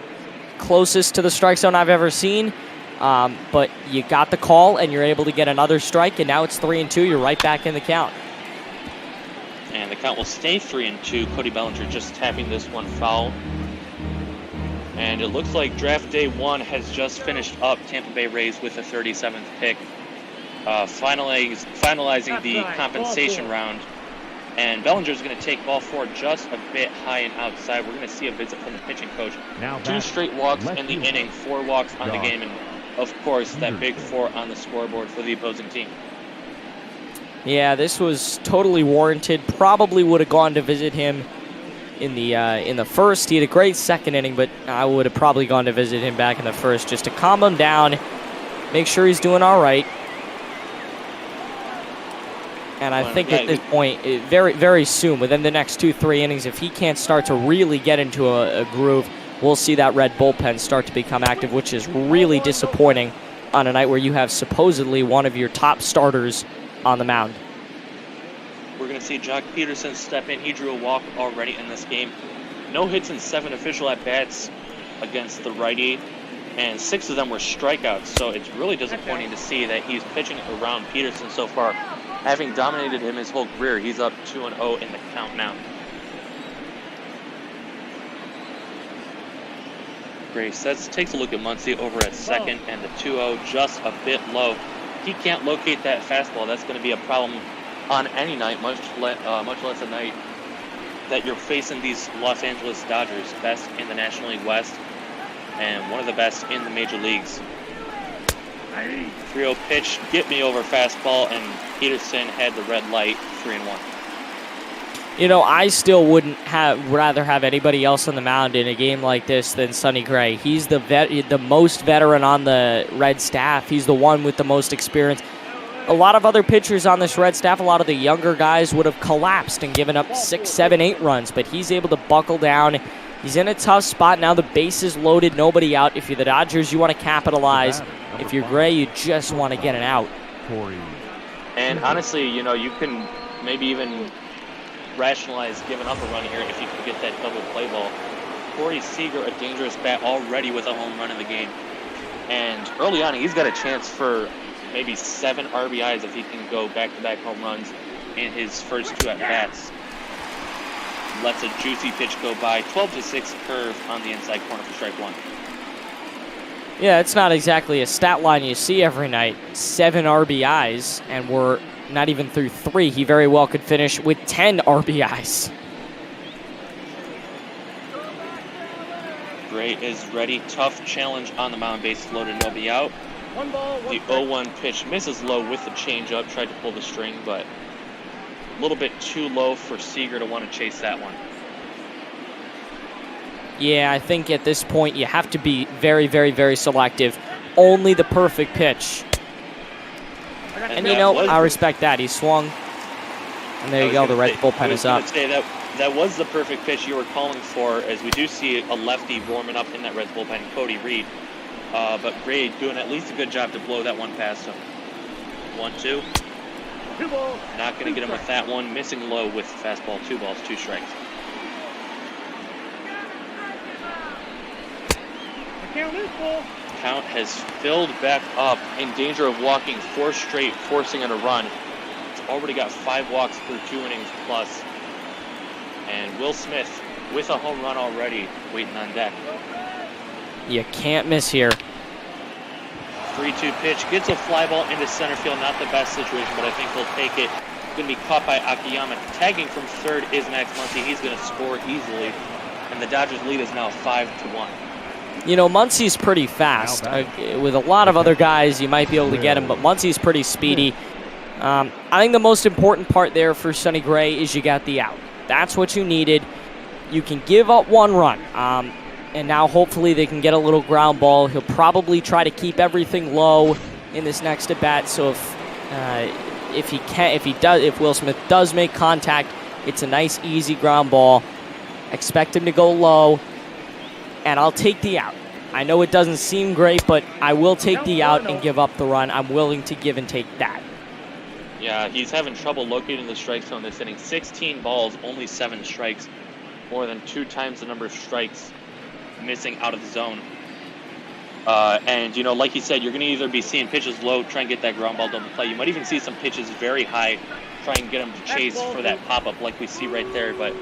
closest to the strike zone I've ever seen, but you got the call and you're able to get another strike, and now it's 3-2. You're right back in the count. And the count will stay 3-2. Cody Bellinger just tapping this one foul. And it looks like draft day 1 has just finished up. Tampa Bay Rays with the 37th pick, finalizing the compensation round. And Bellinger's going to take ball 4 just a bit high and outside. We're going to see a visit from the pitching coach. 2 straight walks in the inning, 4 walks on the game, and of course that big 4 on the scoreboard for the opposing team. Yeah, this was totally warranted. Probably would have gone to visit him in the first. He had a great second inning, but I would have probably gone to visit him back in the first just to calm him down, make sure he's doing all right. And I think at this point, very, very soon, within the next 2-3 innings, if he can't start to really get into a groove, we'll see that Red bullpen start to become active, which is really disappointing on a night where you have supposedly one of your top starters on the mound. We're going to see Jock Peterson step in. He drew a walk already in this game. No hits in 7 official at-bats against the righty, and 6 of them were strikeouts, so it's really disappointing to see that he's pitching around Peterson so far. Having dominated him his whole career, he's up 2-0 in the count now. Grace takes a look at Muncy over at second, and the 2-0 just a bit low. He can't locate that fastball. That's going to be a problem on any night, much less a night that you're facing these Los Angeles Dodgers, best in the National League West and one of the best in the major leagues. 3-0 pitch, get me over fastball, and Peterson had the red light, 3-1. You know, I still wouldn't rather have anybody else on the mound in a game like this than Sonny Gray. He's the most veteran on the Red staff. He's the one with the most experience. A lot of other pitchers on this Red staff, a lot of the younger guys would have collapsed and given up 6, 7, 8 runs, but he's able to buckle down. He's in a tough spot. Now the base is loaded, nobody out. If you're the Dodgers, you want to capitalize. If you're Gray, you just want to get an out. And honestly, you know, you can maybe even rationalize giving up a run here if you can get that double play ball. Corey Seager, a dangerous bat already with a home run in the game. And early on, he's got a chance for maybe 7 RBIs if he can go back-to-back home runs in his first 2 at-bats. Lets a juicy pitch go by. 12-6 curve on the inside corner for strike 1. Yeah, it's not exactly a stat line you see every night. 7 RBIs, and we're not even through 3. He very well could finish with 10 RBIs. Gray is ready. Tough challenge on the mound. Base loaded, nobody out. The 0-1 pitch misses low with the changeup. Tried to pull the string, but a little bit too low for Seager to want to chase that one. Yeah, I think at this point you have to be very, very, very selective. Only the perfect pitch. And you know, I respect that. He swung. And there you go, the Red bullpen is up. That was the perfect pitch you were calling for, as we do see a lefty warming up in that Reds bullpen, Cody Reed. But Gray doing at least a good job to blow that one past him. 1-2. Not going to get him with that one. Missing low with fastball. 2 balls, 2 strikes. Count has filled back up, in danger of walking 4 straight, forcing it a run. It's already got 5 walks through 2 innings plus. And Will Smith with a home run already, waiting on deck. You can't miss here. 3-2 pitch, gets a fly ball into center field. Not the best situation, but I think he'll take it. Going to be caught by Akiyama. Tagging from third is Max Muncy. He's going to score easily. And the Dodgers lead is now 5-1. You know, Muncy's pretty fast. With a lot of other guys, you might be able to get him, but Muncy's pretty speedy. I think the most important part there for Sonny Gray is you got the out. That's what you needed. You can give up 1 run. And now hopefully they can get a little ground ball. He'll probably try to keep everything low in this next at bat. So if Will Smith does make contact, it's a nice easy ground ball. Expect him to go low, and I'll take the out. I know it doesn't seem great, but I will take the out and give up the run. I'm willing to give and take that. Yeah, he's having trouble locating the strike zone this inning. 16 balls, only 7 strikes. More than 2 times the number of strikes missing out of the zone. And, you know, like you said, you're going to either be seeing pitches low, try and get that ground ball double play. You might even see some pitches very high, try and get him to chase for that pop-up like we see right there. But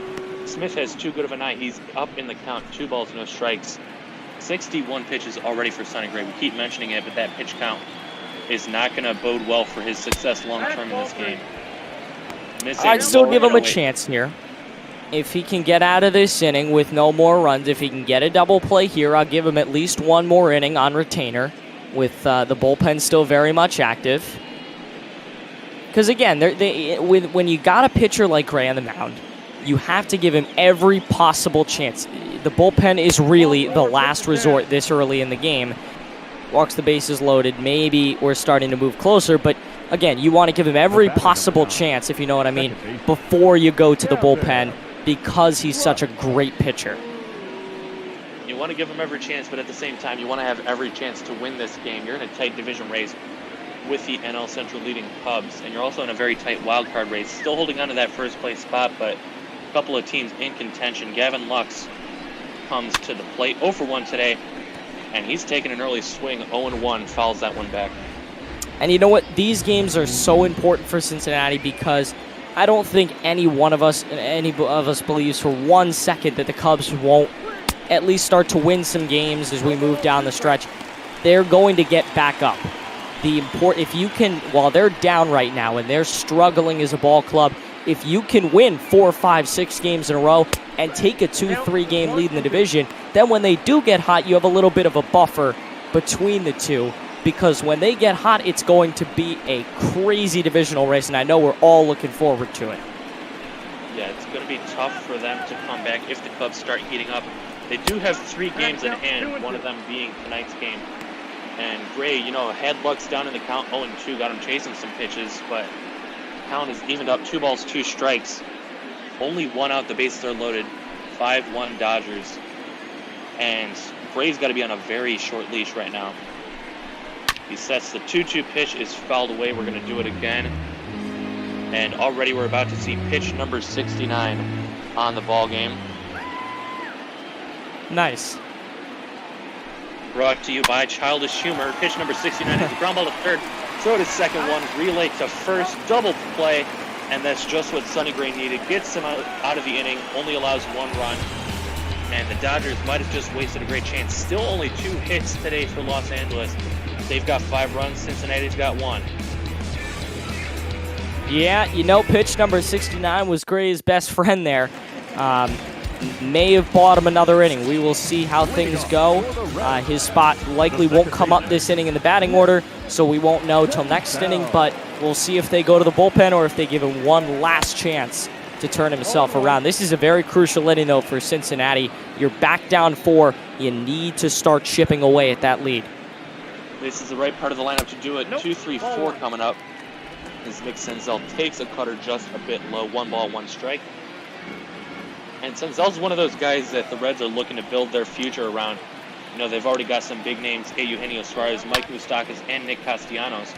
Smith has too good of a night. He's up in the count, 2 balls, no strikes. 61 pitches already for Sonny Gray. We keep mentioning it, but that pitch count is not going to bode well for his success long-term in this game. I'd still give him a chance here. If he can get out of this inning with no more runs, if he can get a double play here, I'll give him at least 1 more inning on retainer with the bullpen still very much active. Because again, when you got a pitcher like Gray on the mound, you have to give him every possible chance. The bullpen is really the last resort this early in the game. Walks the bases loaded. Maybe we're starting to move closer, but again, you want to give him every possible chance, if you know what I mean, before you go to the bullpen, because he's such a great pitcher. You want to give him every chance, but at the same time, you want to have every chance to win this game. You're in a tight division race with the NL Central leading Cubs, and you're also in a very tight wild card race. Still holding on to that first place spot, but a couple of teams in contention. Gavin Lux comes to the plate, 0 for 1 today, and he's taking an early swing, 0-1, fouls that one back. And you know what? These games are so important for Cincinnati because I don't think any of us believes for 1 second that the Cubs won't at least start to win some games as we move down the stretch. They're going to get back up. If you can, while they're down right now and they're struggling as a ball club, if you can win 4, 5, 6 games in a row and take a 2-3 game lead in the division, then when they do get hot, you have a little bit of a buffer between the two. Because when they get hot, it's going to be a crazy divisional race, and I know we're all looking forward to it. Yeah, it's going to be tough for them to come back if the Cubs start heating up. They do have 3 games in hand, one of them being tonight's game And Gray, you know, had Lux down in the count 0-2, got him chasing some pitches, but count is evened up, 2 balls, 2 strikes. Only 1 out, the bases are loaded, 5-1 Dodgers. And Gray's got to be on a very short leash right now. He sets the 2-2 pitch, is fouled away. We're going to do it again. And already we're about to see pitch number 69 on the ball game. Nice. Brought to you by Childish Humor. Pitch number 69 is the ground ball to third. Throw to second one, relay to first, double play, and that's just what Sonny Gray needed. Gets him out of the inning, only allows 1 run. And the Dodgers might have just wasted a great chance. Still only 2 hits today for Los Angeles. They've got 5 runs, Cincinnati's got 1. Yeah, you know, pitch number 69 was Gray's best friend there. May have bought him another inning. We will see how things go. His spot likely won't come up this inning in the batting order, so we won't know till next inning, but we'll see if they go to the bullpen or if they give him one last chance to turn himself around. This is a very crucial inning, though, for Cincinnati. You're back down 4. You need to start chipping away at that lead. This is the right part of the lineup to do it. 2-3-4 coming up. As Nick Senzel takes a cutter just a bit low. 1 ball, 1 strike. And Senzel's one of those guys that the Reds are looking to build their future around. You know, they've already got some big names, Eugenio Suarez, Mike Moustakas, and Nick Castellanos.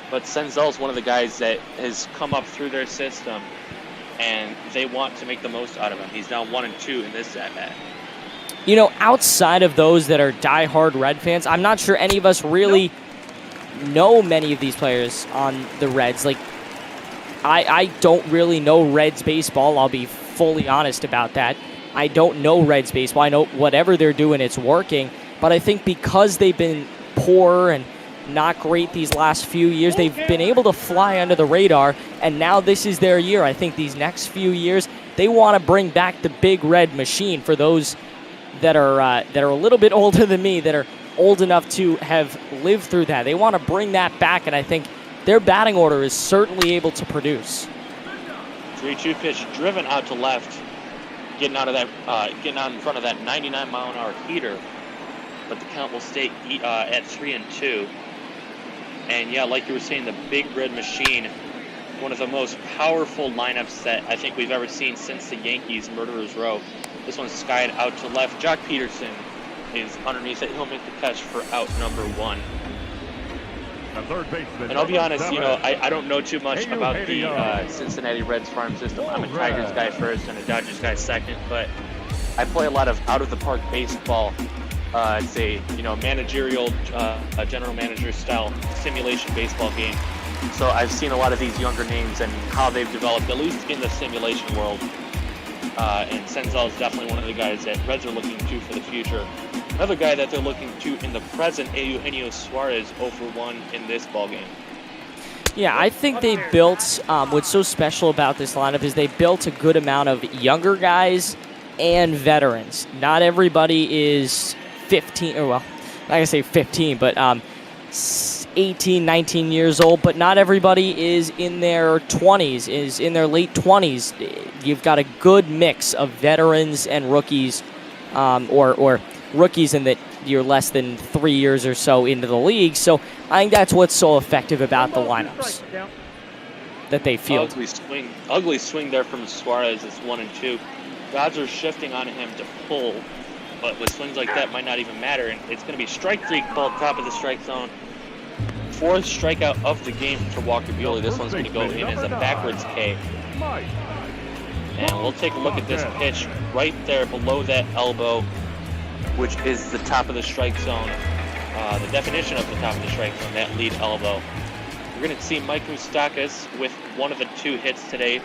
But Senzel's one of the guys that has come up through their system, and they want to make the most out of him. He's now 1-2 in this at-bat. You know, outside of those that are diehard Red fans, I'm not sure any of us really know many of these players on the Reds. Like, I don't really know Reds baseball. I'll be fully honest about that. I don't know Reds baseball. I know whatever they're doing, it's working. But I think because they've been poor and not great these last few years, they've been able to fly under the radar, and now this is their year. I think these next few years, they want to bring back the big red machine. For those that are a little bit older than me, that are old enough to have lived through that, they want to bring that back, and I think their batting order is certainly able to produce. 3-2 pitch driven out to left, getting out in front of that 99-mile-an-hour heater, but the count will stay at 3-2. And yeah, like you were saying, the big red machine, one of the most powerful lineups that I think we've ever seen since the Yankees Murderers Row. This one's skied out to left. Jock Peterson is underneath it. He'll make the catch for out number 1. And I'll be honest, you know, I don't know too much about the Cincinnati Reds farm system. I'm a Tigers guy first and a Dodgers guy second, but I play a lot of out-of-the-park baseball. It's a, you know, managerial, general manager style simulation baseball game. So I've seen a lot of these younger names and how they've developed, at least in the simulation world. And Senzel is definitely one of the guys that Reds are looking to for the future. Another guy that they're looking to in the present, Eugenio Suarez, 0-for-1 in this ballgame. Yeah, I think they built, what's so special about this lineup is they built a good amount of younger guys and veterans. Not everybody is 15, or well, not gonna say 15, but 18, 19 years old, but not everybody is in their 20s, is in their late 20s. You've got a good mix of veterans and rookies, or rookies in that you're less than 3 years or so into the league. So I think that's what's so effective about the lineups that they field. Ugly swing there from Suarez. It's 1-2. Dodgers shifting on him to pull, but with swings like that might not even matter. And it's going to be strike 3, ball top of the strike zone. 4th strikeout of the game for Walker Buehler. This one's going to go in as a backwards K. And we'll take a look at this pitch right there below that elbow, which is the top of the strike zone. The definition of the top of the strike zone, that lead elbow. We're going to see Mike Moustakas with one of the 2 hits today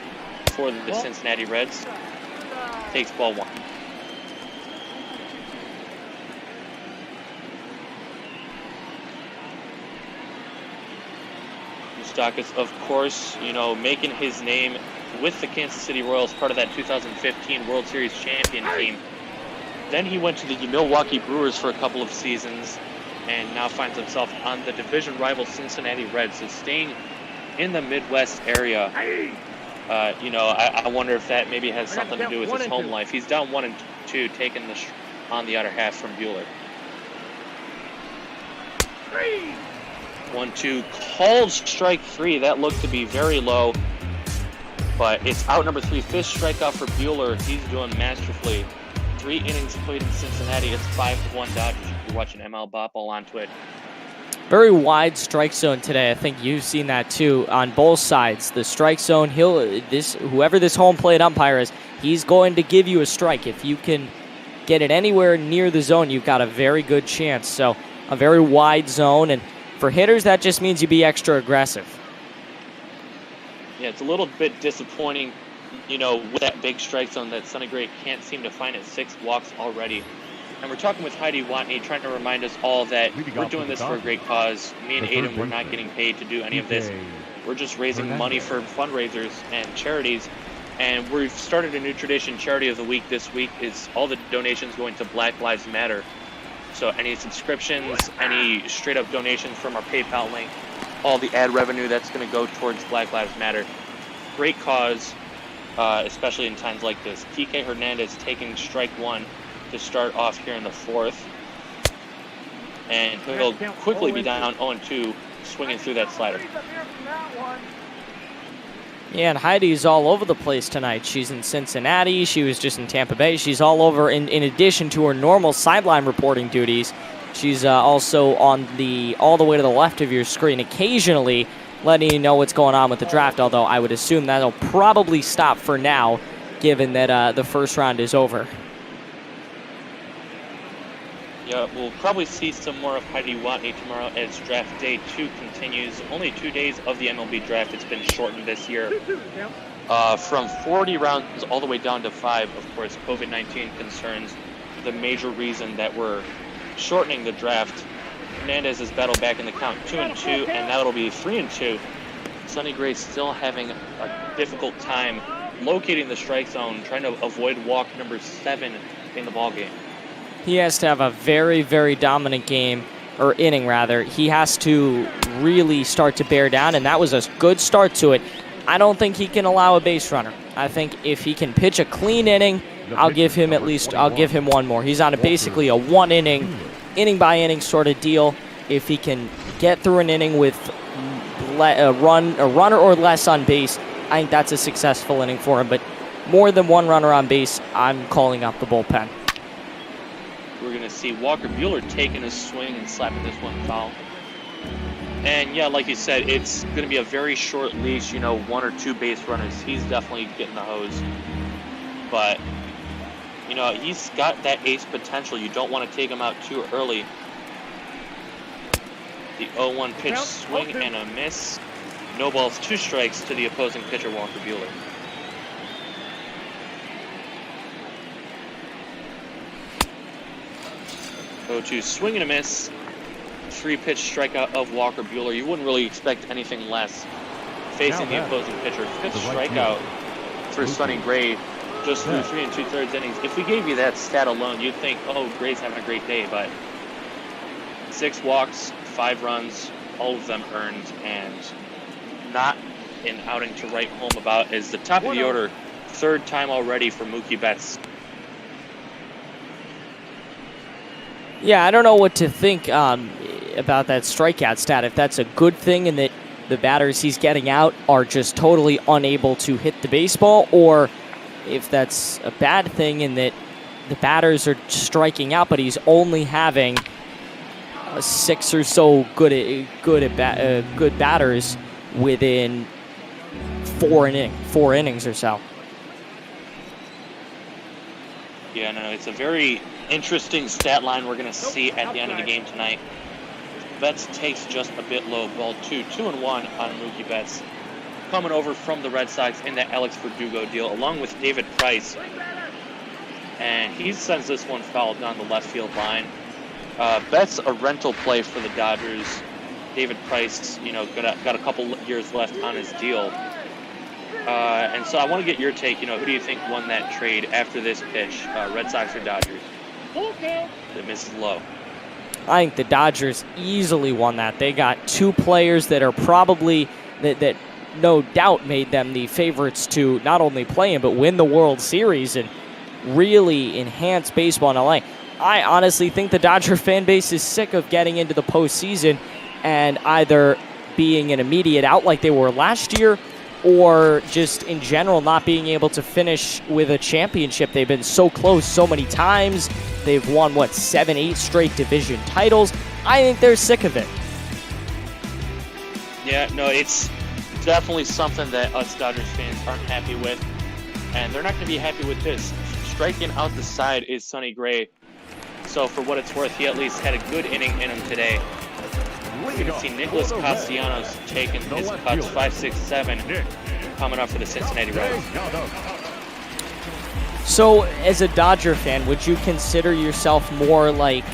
for the Cincinnati Reds. Takes ball 1. Moustakas, of course, you know, making his name with the Kansas City Royals, part of that 2015 World Series champion team. Then he went to the Milwaukee Brewers for a couple of seasons and now finds himself on the division rival Cincinnati Reds. So staying in the Midwest area, you know, I wonder if that maybe has something to do with his home life. He's down 1-2, taking on the other half from Buehler. 1-2 called strike 3. That looked to be very low, but it's out number 3. Fifth strikeout for Buehler. He's doing masterfully. 3 innings played in Cincinnati. It's 5-1 Dodgers. You're watching ML Bopple on Twitch. Very wide strike zone today. I think you've seen that too on both sides. The strike zone, whoever this home plate umpire is, he's going to give you a strike. If you can get it anywhere near the zone, you've got a very good chance. So a very wide zone, and for hitters, that just means you be extra aggressive. Yeah, it's a little bit disappointing, with that big strike zone that Sonny Gray can't seem to find at 6 walks already. And we're talking with Heidi Watney, trying to remind us all that we're doing this for a great cause. Me and Aiden, we're not getting paid to do any of this. We're just raising money for fundraisers and charities. And we've started a new tradition. Charity of the Week this week is all the donations going to Black Lives Matter. So any subscriptions, any straight up donations from our PayPal link, all the ad revenue, that's going to go towards Black Lives Matter. Great cause, especially in times like this. TK Hernandez taking strike 1 to start off here in the 4th. And he'll quickly be down 0-2, swinging through that slider. Yeah, and Heidi's all over the place tonight. She's in Cincinnati. She was just in Tampa Bay. She's all over. In addition to her normal sideline reporting duties, she's also on all the way to the left of your screen, occasionally letting you know what's going on with the draft, although I would assume that'll probably stop for now, given that the first round is over. Yeah, we'll probably see some more of Heidi Watney tomorrow as draft day 2 continues. Only 2 days of the MLB draft. It's been shortened this year. From 40 rounds all the way down to 5, of course, COVID-19 concerns. The major reason that we're shortening the draft. Hernandez has battled back in the count 2-2, and now it'll be 3-2. Sonny Gray still having a difficult time locating the strike zone, trying to avoid walk number 7 in the ballgame. He has to have a very, very dominant game, or inning rather. He has to really start to bear down, and that was a good start to it. I don't think he can allow a base runner. I think if he can pitch a clean inning, I'll give him one more. He's on basically a 1 inning by inning sort of deal. If he can get through an inning with a runner or less on base, I think that's a successful inning for him. But more than 1 runner on base, I'm calling up the bullpen. We're going to see Walker Buehler taking a swing and slapping this one foul. And yeah, like you said, it's going to be a very short leash, 1 or 2 base runners. He's definitely getting the hose. But, he's got that ace potential. You don't want to take him out too early. The 0-1 pitch swing and a miss. No balls, 2 strikes to the opposing pitcher, Walker Buehler. 0-2 swing and a miss. 3-pitch strikeout of Walker Buehler. You wouldn't really expect anything less facing the opposing pitcher. 5th strikeout for Sonny Gray just through 3 2/3 innings. If we gave you that stat alone, you'd think, oh, Gray's having a great day, but 6 walks, 5 runs, all of them earned, and not an outing to write home about. Is the top of the order, 3rd time already for Mookie Betts. Yeah, I don't know what to think about that strikeout stat. If that's a good thing and that the batters he's getting out are just totally unable to hit the baseball, or if that's a bad thing in that the batters are striking out, but he's only having 6 or so good batters within 4 innings or so. Yeah, no, it's a very interesting stat line we're going to see at the end of the game tonight. Betts takes just a bit low, ball 2, 2-1 on Mookie Betts. Coming over from the Red Sox in that Alex Verdugo deal, along with David Price. And he sends this one foul down the left field line. Betts a rental play for the Dodgers. David Price, got a couple years left on his deal. And so I want to get your take. Who do you think won that trade after this pitch? Red Sox or Dodgers? The miss is low. I think the Dodgers easily won that. They got 2 players that are probably that no doubt made them the favorites to not only play in but win the World Series and really enhance baseball in LA. I honestly think the Dodger fan base is sick of getting into the postseason and either being an immediate out like they were last year, or just in general not being able to finish with a championship. They've been so close so many times. They've won, 7, 8 straight division titles. I think they're sick of it. Yeah, no, it's definitely something that us Dodgers fans aren't happy with. And they're not going to be happy with this. Striking out the side is Sonny Gray. So for what it's worth, he at least had a good inning in him today. We're going to see Nicholas Castellanos taking his cuts 5, 6, 7 coming up for the Cincinnati Reds. So as a Dodger fan, would you consider yourself more like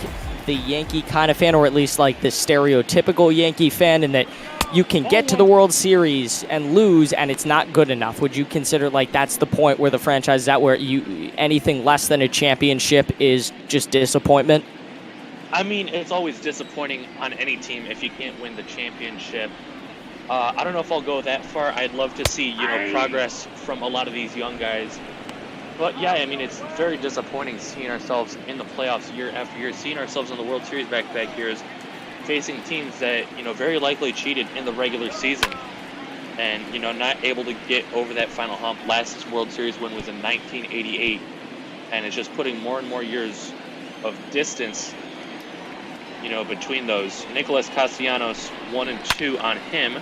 the Yankee kind of fan, or at least like the stereotypical Yankee fan, in that you can get to the World Series and lose and it's not good enough? Would you consider like that's the point where the franchise is at, where anything less than a championship is just disappointment? I mean, it's always disappointing on any team if you can't win the championship. I don't know if I'll go that far. I'd love to see, progress from a lot of these young guys. But yeah, I mean, it's very disappointing seeing ourselves in the playoffs year after year, seeing ourselves in the World Series back-to-back years, facing teams that, very likely cheated in the regular season. And, not able to get over that final hump. Last World Series win was in 1988. And it's just putting more and more years of distance between those. Nicholas Castellanos, 1 and 2 on him,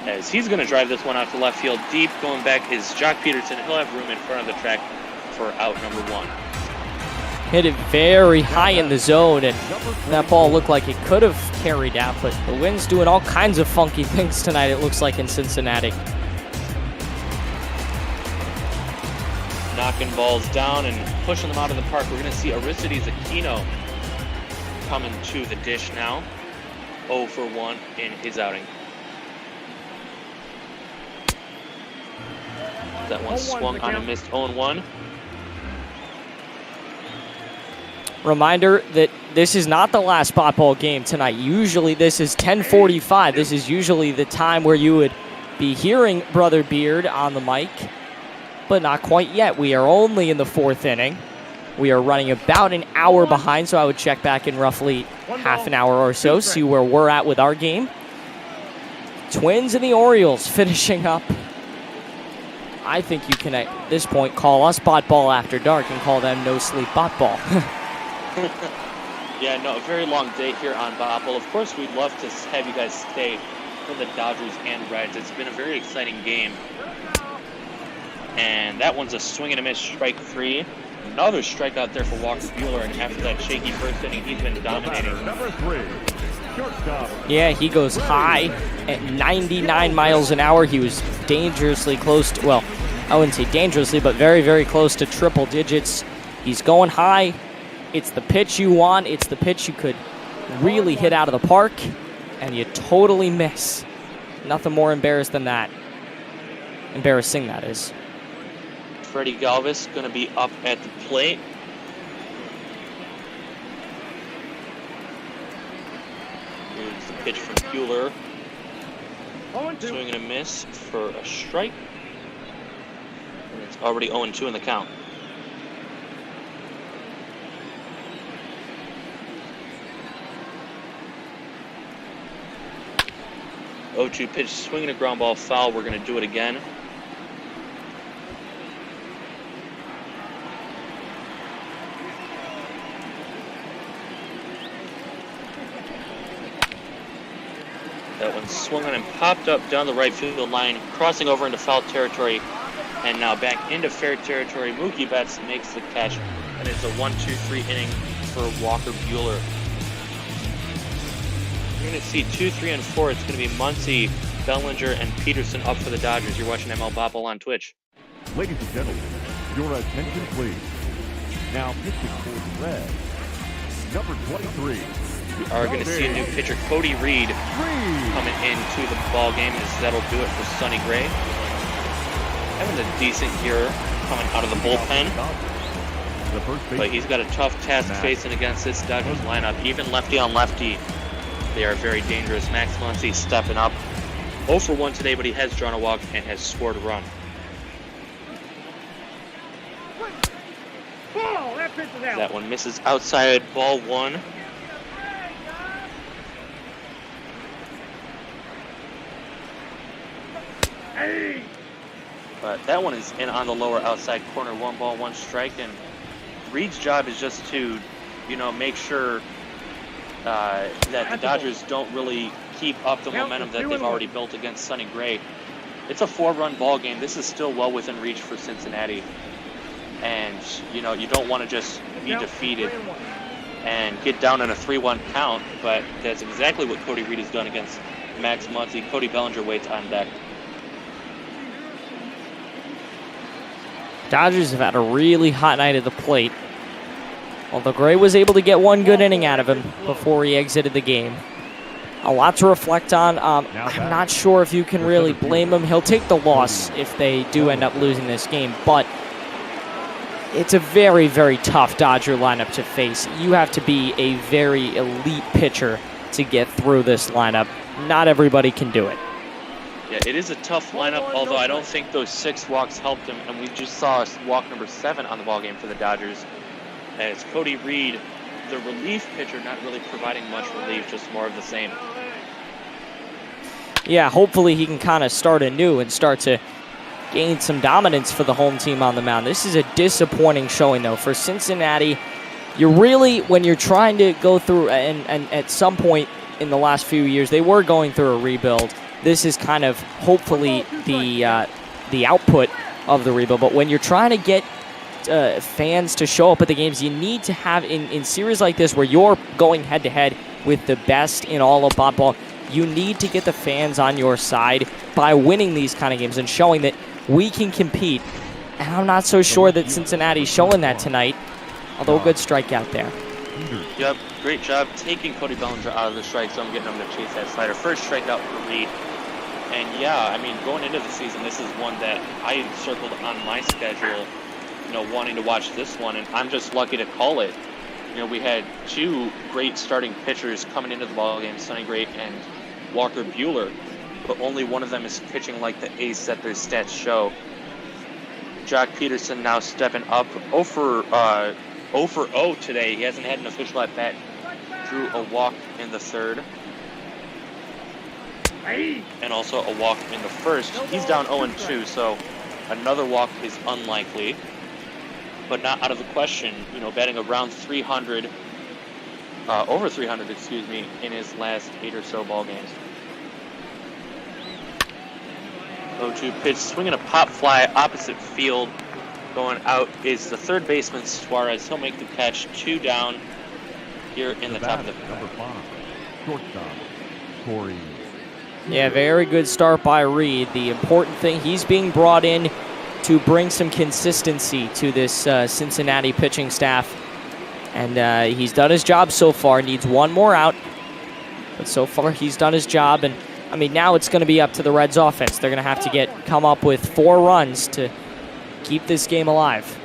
as he's going to drive this one out to left field deep. Going back is Jock Peterson. He'll have room in front of the track for out number 1. Hit it very high in the zone, and that ball looked like it could have carried out, but the wind's doing all kinds of funky things tonight, it looks like, in Cincinnati. Knocking balls down and pushing them out of the park. We're going to see Aristides Aquino coming to the dish now. 0 for 1 in his outing. That one swung on and missed 0-1. Reminder that this is not the last spot ball game tonight. Usually this is 10:45. This is usually the time where you would be hearing Brother Beard on the mic, but not quite yet. We are only in the 4th inning. We are running about an hour behind, so I would check back in roughly half an hour or so, see where we're at with our game. Twins and the Orioles finishing up. I think you can, at this point, call us Bot Ball After Dark and call them No Sleep Bot Ball. Yeah, no, a very long day here on Bot Ball. Of course, we'd love to have you guys stay for the Dodgers and Reds. It's been a very exciting game. And that one's a swing and a miss, strike 3. Another strikeout there for Walker Buehler, and after that shaky first inning, he's been dominating. Number 3, shortstop. Yeah, he goes high at 99 miles an hour. He was dangerously close to, well, I wouldn't say dangerously, but very, very close to triple digits. He's going high. It's the pitch you want. It's the pitch you could really hit out of the park, and you totally miss. Nothing more embarrassing than that. Embarrassing, that is. Freddie Galvis going to be up at the plate. Here's the pitch from Buehler. Swing and a miss for a strike. And it's already 0-2 in the count. Oh-2 pitch, swinging a ground ball foul. We're going to do it again. That one swung on and popped up down the right field line, crossing over into foul territory, and now back into fair territory. Mookie Betts makes the catch, and it's a 1-2-3 inning for Walker Buehler. You're going to see 2, 3, and 4. It's going to be Muncy, Bellinger, and Peterson up for the Dodgers. You're watching ML Bopple on Twitch. Ladies and gentlemen, your attention please. Now pitching for the Reds, number 23. We are going to see a new pitcher, Cody Reed, coming into the ball game, as that'll do it for Sonny Gray. Having a decent year coming out of the bullpen, but he's got a tough task facing against this Dodgers lineup. Even lefty on lefty, they are very dangerous. Max Muncy stepping up. 0 for 1 today, but he has drawn a walk and has scored a run. Ball, That one misses outside, ball 1. But that one is in on the lower outside corner, 1 ball, 1 strike, and Reed's job is just to, make sure that the Dodgers don't really keep up the momentum that they've already built against Sonny Gray. It's a 4-run ball game. This is still well within reach for Cincinnati. And, you don't want to just be defeated and get down in a 3-1 count, but that's exactly what Cody Reed has done against Max Muncy. Cody Bellinger waits on deck. Dodgers have had a really hot night at the plate. Although Gray was able to get 1 good inning out of him before he exited the game. A lot to reflect on. I'm not sure if you can really blame him. He'll take the loss if they do end up losing this game, but it's a very, very tough Dodger lineup to face. You have to be a very elite pitcher to get through this lineup. Not everybody can do it. Yeah, it is a tough lineup, although I don't think those 6 walks helped him, and we just saw walk number 7 on the ballgame for the Dodgers. As Cody Reed, the relief pitcher, not really providing much relief, just more of the same. Yeah, hopefully he can kind of start anew and start to gain some dominance for the home team on the mound. This is a disappointing showing, though. For Cincinnati, you're really, when you're trying to go through, and at some point in the last few years, they were going through a rebuild. This is kind of hopefully the output of the rebuild. But when you're trying to get fans to show up at the games, you need to have, in series like this where you're going head-to-head with the best in all of ball, you need to get the fans on your side by winning these kind of games and showing that we can compete. And I'm not so sure that Cincinnati's showing that tonight, although a good strikeout there. Yep, great job taking Cody Bellinger out of the strike zone, getting him to chase that slider. First strikeout for Reed. And yeah, I mean, going into the season, this is one that I circled on my schedule, wanting to watch this one, and I'm just lucky to call it. We had 2 great starting pitchers coming into the ballgame, Sonny Gray and Walker Buehler, but only one of them is pitching like the ace that their stats show. Jock Peterson now stepping up 0 for 0 today. He hasn't had an official at bat. Drew a walk in the 3rd. And also a walk in the 1st. He's down 0-2, so another walk is unlikely, but not out of the question. Batting around 300, over 300, in his last 8 or so ball games. 0-2 pitch, swinging a pop fly opposite field. Going out is the 3rd baseman, Suarez. He'll make the catch. 2 down here in the top of the number 5, shortstop, Corey. Yeah, very good start by Reed. The important thing, he's being brought in to bring some consistency to this Cincinnati pitching staff. And he's done his job so far. Needs 1 more out. But so far, he's done his job. And, I mean, now it's going to be up to the Reds offense. They're going to have to come up with 4 runs to keep this game alive.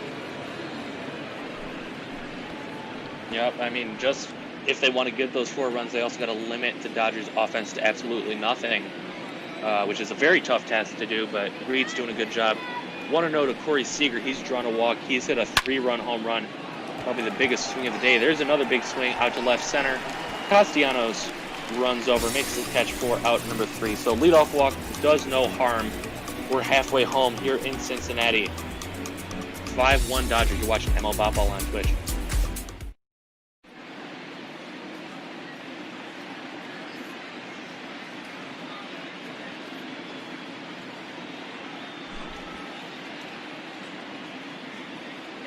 Yep, I mean, just if they want to give those 4 runs, they also got to limit the Dodgers offense to absolutely nothing, which is a very tough task to do, but Reed's doing a good job. 1-0 to Corey Seager. He's drawn a walk. He's hit a 3-run home run, probably the biggest swing of the day. There's another big swing out to left center. Castellanos runs over, makes the catch for out number 3. So leadoff walk does no harm. We're halfway home here in Cincinnati. 5-1 Dodgers. You're watching ML Ball on Twitch.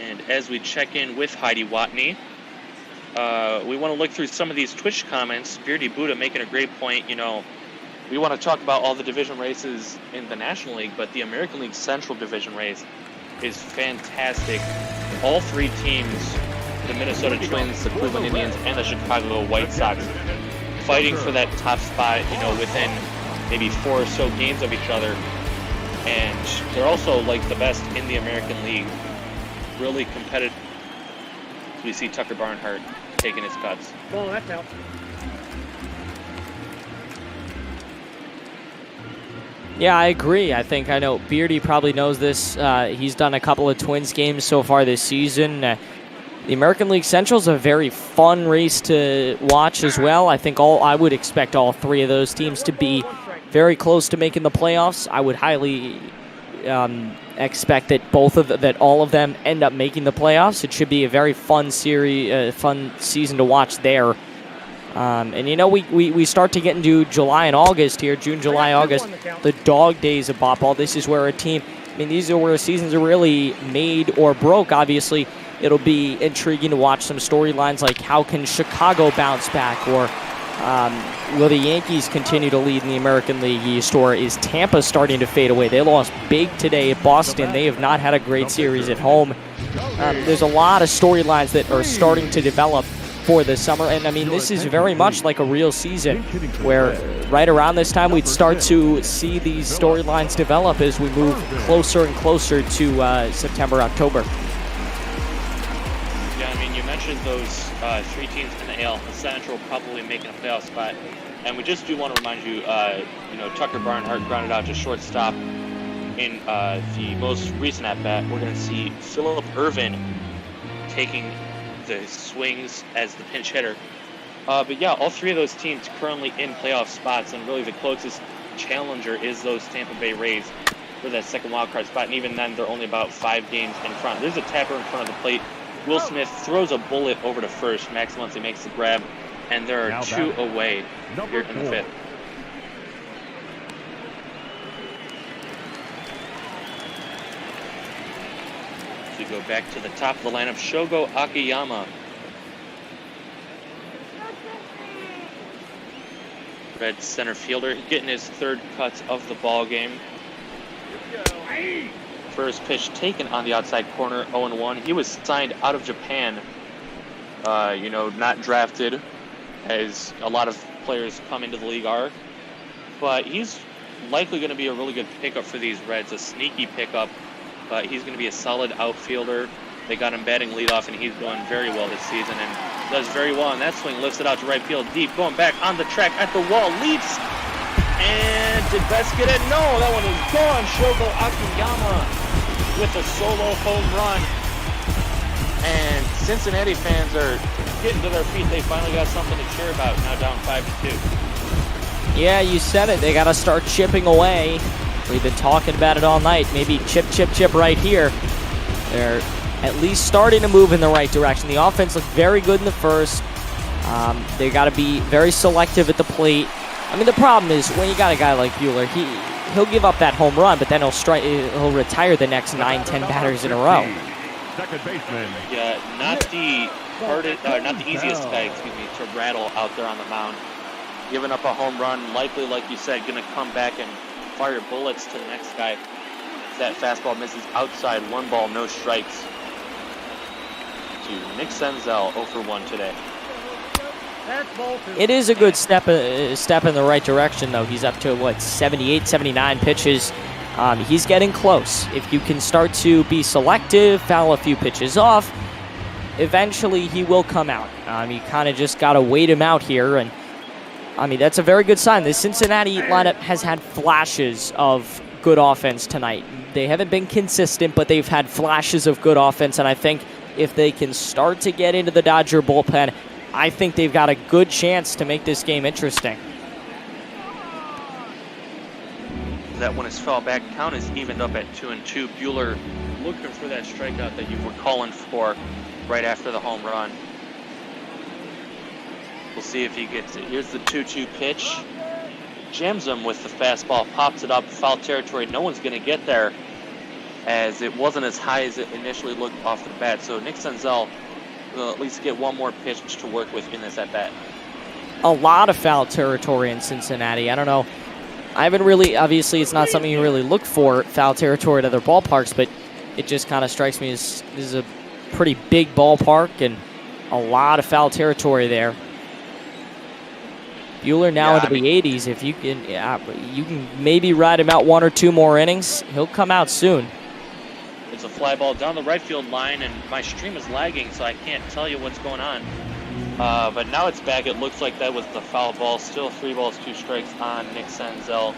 And as we check in with Heidi Watney, we want to look through some of these Twitch comments. Beardy Buddha making a great point. We want to talk about all the division races in the National League, but the American League Central Division race is fantastic. All 3 teams, the Minnesota Twins, the Cleveland Indians, and the Chicago White Sox, fighting for that top spot, within maybe 4 or so games of each other. And they're also like the best in the American League. Really competitive. We see Tucker Barnhart taking his cuts. Well, that's out. Yeah, I agree. I know Beardy probably knows this. He's done a couple of Twins games so far this season. The American League Central is a very fun race to watch as well. I think I would expect all three of those teams to be very close to making the playoffs. I would highly expect that all of them end up making the playoffs. It should be a very fun series, fun season to watch there. And you know, we start to get into July and August here, June, July, August, the dog days of ball. This is where these are where seasons are really made or broke. Obviously, it'll be intriguing to watch some storylines like how can Chicago bounce back, or will the Yankees continue to lead in the American League East, or is Tampa starting to fade away? They lost big today at Boston. They have not had a great series at home. There's a lot of storylines that are starting to develop for the summer, and I mean, this is very much like a real season, where right around this time we'd start to see these storylines develop as we move closer and closer to September, October. Yeah, I mean, you mentioned those three teams in the AL Central probably making a playoff spot, and we just do want to remind you, Tucker Barnhart grounded out to shortstop in the most recent at-bat. We're going to see Phillip Ervin taking the swings as the pinch hitter. But yeah, all three of those teams currently in playoff spots, and really the closest challenger is those Tampa Bay Rays for that second wild card spot, and even then they're only about 5 games in front. There's a tapper in front of the plate. Will Smith throws a bullet over to first. Max Muncy makes the grab, and there are 2 away here in the 5th. We go back to the top of the lineup, Shogo Akiyama. Red center fielder getting his 3rd cuts of the ball game. First pitch taken on the outside corner, 0-1. He was signed out of Japan, not drafted, as a lot of players come into the league are. But he's likely going to be a really good pickup for these Reds, a sneaky pickup. But he's going to be a solid outfielder. They got him batting leadoff, and he's doing very well this season and does very well. And that swing lifts it out to right field deep, going back on the track at the wall, leaps. And did Best get it? No, that one is gone. Shogo Akiyama with a solo home run. And Cincinnati fans are getting to their feet. They finally got something to cheer about, now down 5-2. Yeah, you said it. They got to start chipping away. We've been talking about it all night. Maybe chip, chip, chip right here. They're at least starting to move in the right direction. The offense looked very good in the first. They got to be very selective at the plate. I mean, the problem is when you got a guy like Buehler, he'll give up that home run, but then he'll retire the next 9-10 batters in a row. Second baseman. Yeah, not the easiest guy, to rattle out there on the mound. Giving up a home run, likely, like you said, going to come back and fire bullets to the next guy. That fastball misses outside, 1 ball, no strikes. To Nick Senzel, 0 for 1 today. It is a good step in the right direction, though. He's up to, 78, 79 pitches. He's getting close. If you can start to be selective, foul a few pitches off, eventually he will come out. You kind of just got to wait him out here, and I mean, that's a very good sign. The Cincinnati lineup has had flashes of good offense tonight. They haven't been consistent, but they've had flashes of good offense, and I think if they can start to get into the Dodger bullpen, I think they've got a good chance to make this game interesting. That one is foul back. Count is evened up at 2-2. Buehler looking for that strikeout that you were calling for right after the home run. We'll see if he gets it. Here's the 2-2 pitch. Jams him with the fastball, pops it up, foul territory. No one's going to get there, as it wasn't as high as it initially looked off the bat. So Nick Senzel will at least get one more pitch to work with in this at-bat. A lot of foul territory in Cincinnati. I don't know. I haven't really, obviously it's not something you really look for, foul territory at other ballparks, but it just kind of strikes me as this is a pretty big ballpark and a lot of foul territory there. Buehler now into the 80s. If you can, you can maybe ride him out 1 or 2 more innings. He'll come out soon. It's a fly ball down the right field line, and my stream is lagging, so I can't tell you what's going on. But now it's back. It looks like that was the foul ball. Still 3 balls, 2 strikes on Nick Senzel.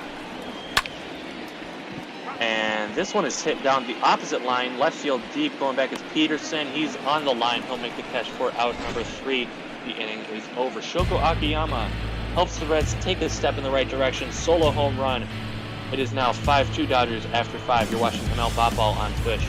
And this one is hit down the opposite line, left field deep, going back is Peterson. He's on the line. He'll make the catch for out number 3. The inning is over. Shoko Akiyama helps the Reds take a step in the right direction. Solo home run. It is now 5-2 Dodgers after 5. You're watching ML Botball on Twitch.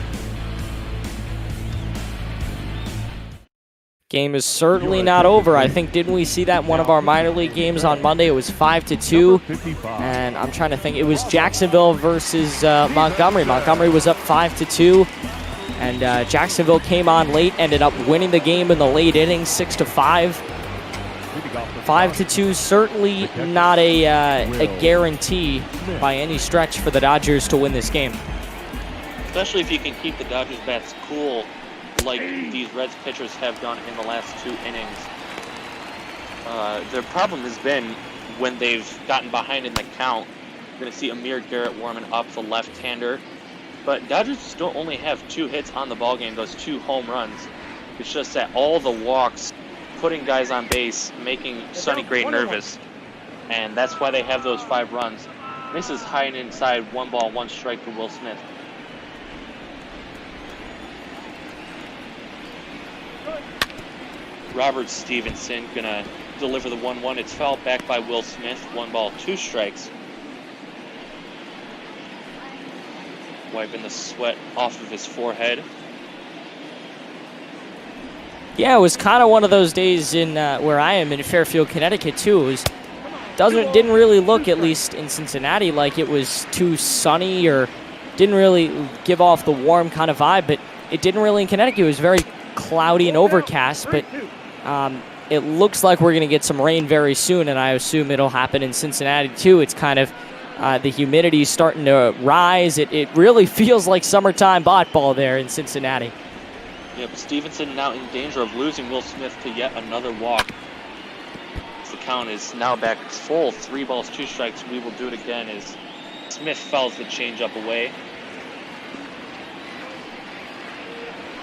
Game is certainly not over. I think, didn't we see that in one of our minor league games on Monday? It was 5-2, and I'm trying to think. It was Jacksonville versus Montgomery. Montgomery was up 5-2, and Jacksonville came on late, ended up winning the game in the late innings, 6-5. 5-2, certainly not a guarantee by any stretch for the Dodgers to win this game. Especially if you can keep the Dodgers bats cool, like these Reds pitchers have done in the last 2 innings. Their problem has been when they've gotten behind in the count. You're going to see Amir Garrett warming up, the left-hander. But Dodgers still only have 2 hits on the ballgame, those 2 home runs. It's just that all the walks, putting guys on base, making Sonny Gray nervous. And that's why they have those 5 runs. This is high and inside, 1 ball, 1 strike for Will Smith. Robert Stevenson gonna deliver the 1-1. It's fouled back by Will Smith. 1 ball, 2 strikes. Wiping the sweat off of his forehead. Yeah, it was kind of one of those days in where I am in Fairfield, Connecticut too. It didn't really look, at least in Cincinnati, like it was too sunny or didn't really give off the warm kind of vibe. But it didn't really in Connecticut. It was very cloudy and overcast, but it looks like we're going to get some rain very soon, and I assume it'll happen in Cincinnati too. It's kind of the humidity is starting to rise. It really feels like summertime ball there in Cincinnati. Yep, Stevenson now in danger of losing Will Smith to yet another walk. The count is now back full, 3 balls, 2 strikes. We will do it again as Smith fouls the changeup away.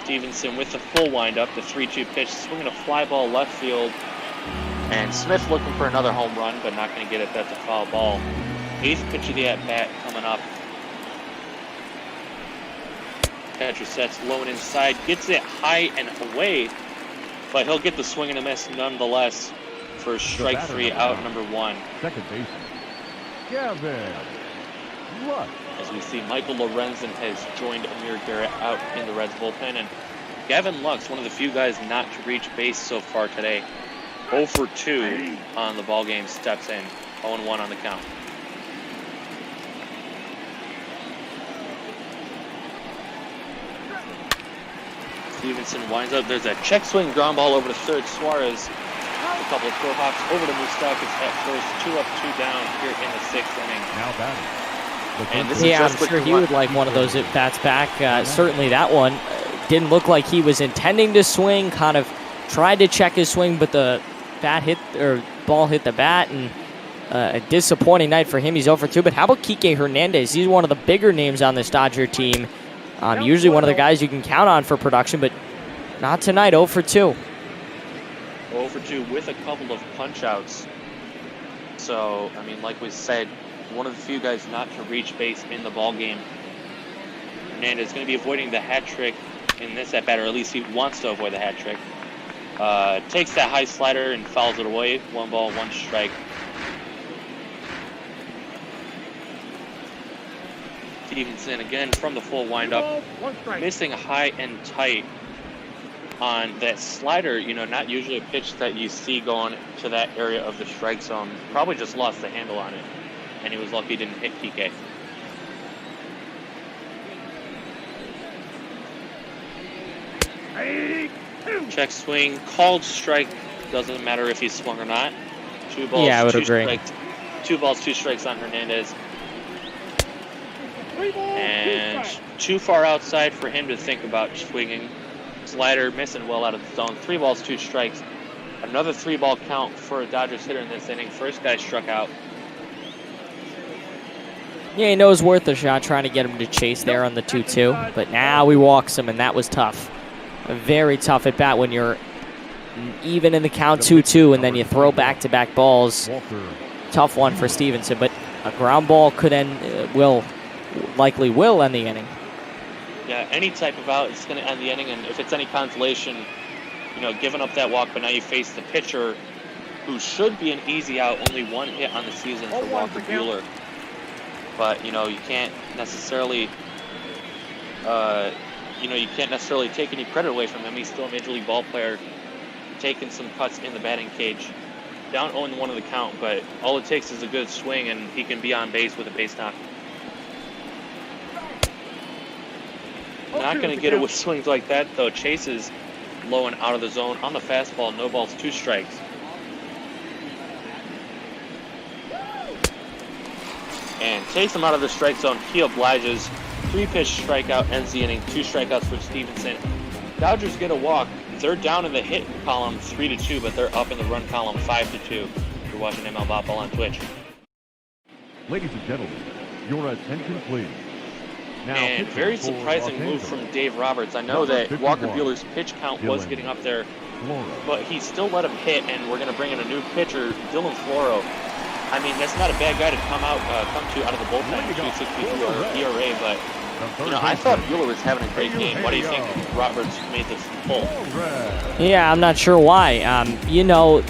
Stevenson with the full windup, the 3-2 pitch, swinging a fly ball left field. And Smith looking for another home run, but not going to get it. That's a foul ball. 8th pitch of the at-bat coming up. Catcher sets low and inside, gets it high and away, but he'll get the swing and a miss nonetheless for strike 3, out number 1. Second baseman, Gavin Lux. As we see, Michael Lorenzen has joined Amir Garrett out in the Reds bullpen, and Gavin Lux, one of the few guys not to reach base so far today. 0 for 2 on the ballgame, steps in, 0-1 on the count. Stevenson winds up. There's a check swing ground ball over to third. Suarez, a couple of throw hops over to Moustakas at first. 2 up, 2 down here in the 6th inning. Now batting. And this Yeah, is I'm just sure he would like one of those at-bats back. Certainly that one didn't look like he was intending to swing, kind of tried to check his swing, but the ball hit the bat, and a disappointing night for him. He's 0 for 2. But how about Kike Hernandez? He's one of the bigger names on this Dodger team. Usually one of the guys you can count on for production, but not tonight. 0 for 2. 0 for 2 with a couple of punch-outs. So, I mean, like we said, one of the few guys not to reach base in the ballgame. Hernandez is going to be avoiding the hat trick in this at-bat, or at least he wants to avoid the hat trick. Takes that high slider and fouls it away. 1 ball, 1 strike. Stevenson again from the full windup, missing high and tight on that slider. You know, not usually a pitch that you see going to that area of the strike zone. Probably just lost the handle on it, and he was lucky he didn't hit Kike. Check swing, called strike. Doesn't matter if he swung or not. 2 balls, yeah, I would 2 agree. strikes. 2 balls, 2 strikes on Hernandez. And too far outside for him to think about swinging. Slider missing well out of the zone. 3 balls, 2 strikes. Another 3-ball count for a Dodgers hitter in this inning. First guy struck out. Yeah, he knows worth a shot, trying to get him to chase there on the 2-2. But now he walks him, and that was tough. A very tough at bat when you're even in the count 2-2, and then you throw back-to-back balls. Tough one for Stevenson, but a ground ball could end, will likely will end the inning. Yeah, any type of out is going to end the inning, and if it's any consolation, you know, giving up that walk, but now you face the pitcher, who should be an easy out, only one hit on the season for Walker Buehler. But, you know, you can't necessarily, take any credit away from him. He's still a Major League ball player, taking some cuts in the batting cage. Down 0-1 of the count, but all it takes is a good swing, and he can be on base with a base knock. Not going to get it with swings like that, though. Chase is low and out of the zone on the fastball. No balls, 2 strikes. And takes him out of the strike zone. He obliges. 3-pitch strikeout ends the inning. 2 strikeouts for Stevenson. Dodgers get a walk. They're down in the hit column 3-2, but they're up in the run column 5-2. You're watching ML Botball on Twitch. Ladies and gentlemen, your attention please. Now, and very surprising move from Dave Roberts. I know that Walker Buehler's pitch count was getting up there, but he still let him hit, and we're going to bring in a new pitcher, Dylan Floro. I mean, that's not a bad guy to come to out of the bullpen, 2.62 ERA, but you know, I thought Buehler was having a great game. Why do you think Roberts made this pull? Yeah, I'm not sure why. You know,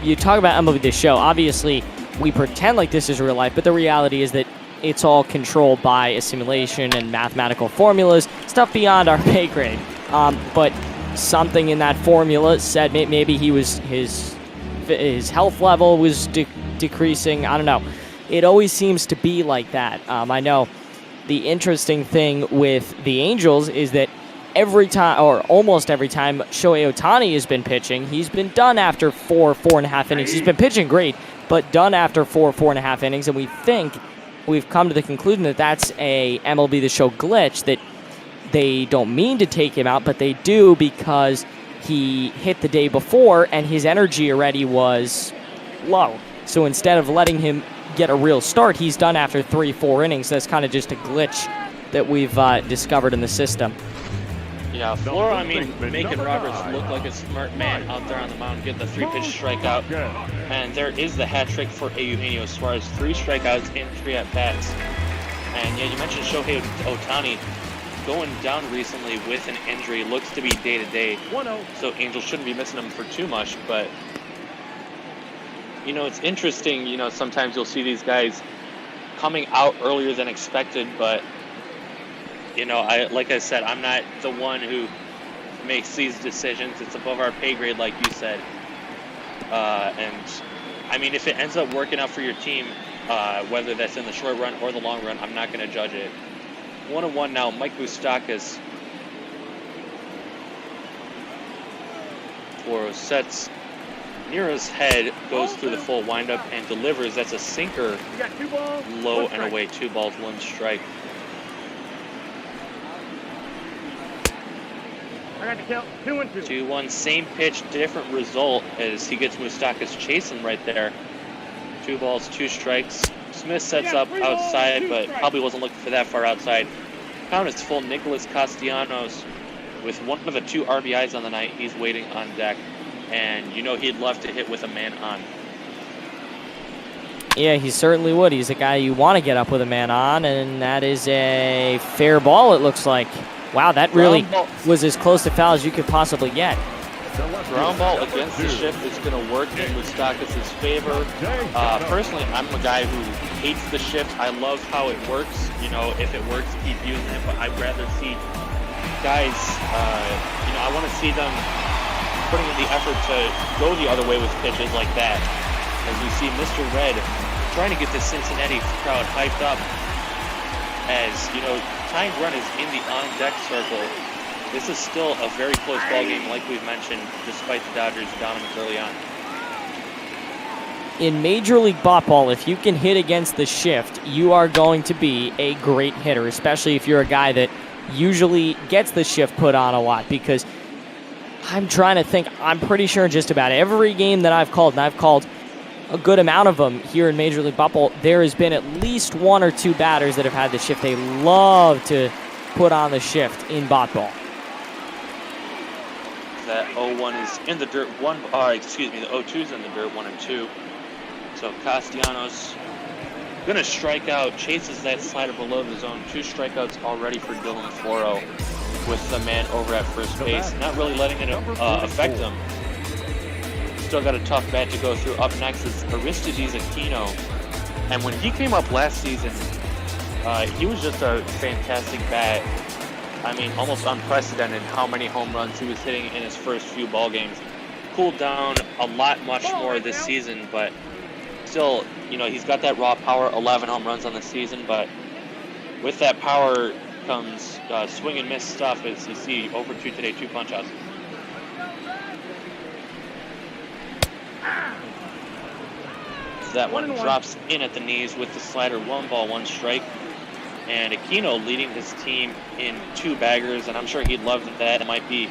you talk about MLB The Show. Obviously, we pretend like this is real life, but the reality is that it's all controlled by a simulation and mathematical formulas, stuff beyond our pay grade. But something in that formula said maybe his health level was decreasing. I don't know. It always seems to be like that. I know the interesting thing with the Angels is that every time, or almost every time, Shohei Ohtani has been pitching, he's been done after 4.5 innings. He's been pitching great, but done after 4.5 innings, and we think we've come to the conclusion that that's a MLB The Show glitch, that they don't mean to take him out, but they do because he hit the day before and his energy already was low. So instead of letting him get a real start, he's done after 3-4 innings. That's kind of just a glitch that we've discovered in the system. Yeah, Floro, I mean, making Roberts look like a smart man out there on the mound, get the 3-pitch strikeout. And there is the hat trick for Eugenio Suarez, 3 strikeouts in 3 at-bats. And yeah, you mentioned Shohei Ohtani going down recently with an injury, looks to be day-to-day. So Angels shouldn't be missing him for too much, but you know, it's interesting, you know, sometimes you'll see these guys coming out earlier than expected, but you know, like I said, I'm not the one who makes these decisions. It's above our pay grade, like you said. And I mean, if it ends up working out for your team, whether that's in the short run or the long run, I'm not going to judge it. 1-1 now, Mike Moustakas. Floro sets near his head, goes through the full windup and delivers. That's a sinker, low and away, 2 balls, 1 strike. I got to count 2-2. 2-1, same pitch, different result as he gets Moustakas chasing right there. 2 balls, 2 strikes. Smith sets up outside, but probably wasn't looking for that far outside. Count is full. Nicholas Castellanos with one of the 2 RBIs on the night. He's waiting on deck, and you know he'd love to hit with a man on. Yeah, he certainly would. He's a guy you want to get up with a man on, and that is a fair ball, it looks like. Wow, that really was as close to foul as you could possibly get. Ground ball against the shift is going to work in Moustakas' favor. Personally, I'm a guy who hates the shift. I love how it works. You know, if it works, keep using it. But I'd rather see guys, you know, I want to see them putting in the effort to go the other way with pitches like that. As we see Mr. Red trying to get the Cincinnati crowd hyped up. As, you know, tying run is in the on-deck circle. This is still a very close ball game, like we've mentioned, despite the Dodgers dominance early on. In Major League Ball, if you can hit against the shift, you are going to be a great hitter, especially if you're a guy that usually gets the shift put on a lot, because I'm trying to think, I'm pretty sure just about every game that I've called, and I've called a good amount of them here in Major League Ball, there has been at least 1 or 2 batters that have had the shift. They love to put on the shift in ball. That 0-1 is in the dirt. The 0-2 is in the dirt, 1-2. So Castellanos Gonna strike out, chases that slider below the zone. 2 strikeouts already for Dylan Floro with the man over at first base. Not really letting it affect him. Still got a tough bat to go through. Up next is Aristides Aquino. And when he came up last season, he was just a fantastic bat. I mean, almost unprecedented how many home runs he was hitting in his first few ball games. Cooled down a lot much more this season, but still, you know, he's got that raw power, 11 home runs on the season, but with that power comes swing and miss stuff, as you see, over 2 today, 2 punch-outs. That one drops in at the knees with the slider, 1 ball, 1 strike. And Aquino leading his team in 2 baggers, and I'm sure he'd love that. It might be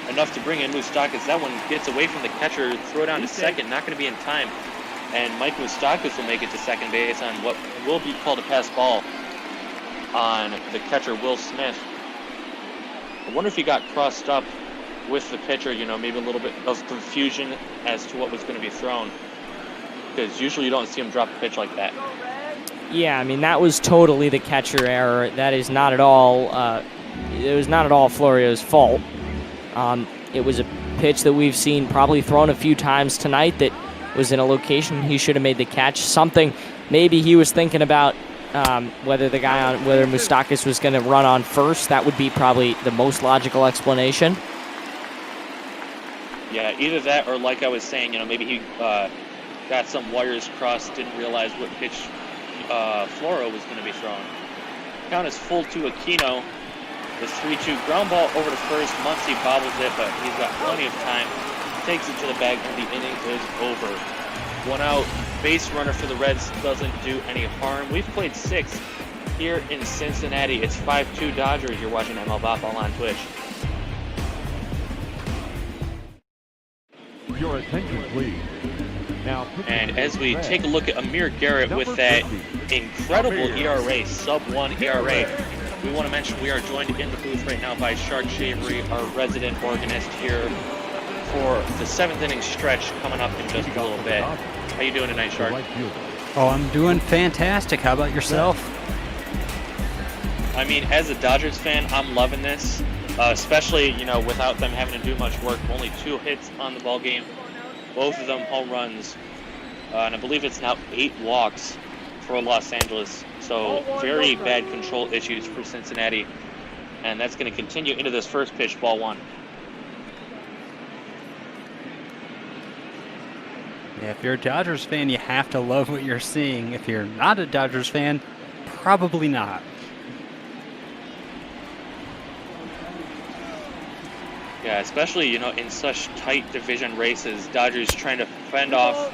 enough to bring in Moustakas. That one gets away from the catcher, throw down to second, not going to be in time. And Mike Moustakas will make it to second base on what will be called a pass ball on the catcher, Will Smith. I wonder if he got crossed up with the pitcher, you know, maybe a little bit of confusion as to what was going to be thrown. Because usually you don't see him drop a pitch like that. Yeah, I mean, that was totally the catcher error. That is not at all, it was not at all Florio's fault. It was a pitch that we've seen probably thrown a few times tonight that was in a location he should have made the catch. Something maybe he was thinking about whether Moustakas was going to run on first. That would be probably the most logical explanation. Yeah, either that or, like I was saying, you know, maybe he got some wires crossed, didn't realize what pitch Floro was going to be thrown. Count is full to Aquino. The 3-2 ground ball over to first. Muncy bobbles it, but he's got plenty of time. Takes it to the bag, and the inning is over. 1 out. Base runner for the Reds doesn't do any harm. We've played 6 here in Cincinnati. It's 5-2 Dodgers. You're watching ML Ball on Twitch. Your attention, please. Now, and as we take a look at Amir Garrett with that incredible ERA, sub-1 ERA, we want to mention we are joined in the booth right now by Shark Shavery, our resident organist here for the 7th inning stretch coming up in just a little bit. How you doing tonight, Shark? Oh, I'm doing fantastic. How about yourself? I mean, as a Dodgers fan, I'm loving this, especially, you know, without them having to do much work. Only 2 hits on the ball game, both of them home runs, and I believe it's now 8 walks for Los Angeles. So very bad control issues for Cincinnati, and that's going to continue into this first pitch, ball 1. Yeah, if you're a Dodgers fan, you have to love what you're seeing. If you're not a Dodgers fan, probably not. Yeah, especially, you know, in such tight division races, Dodgers trying to fend off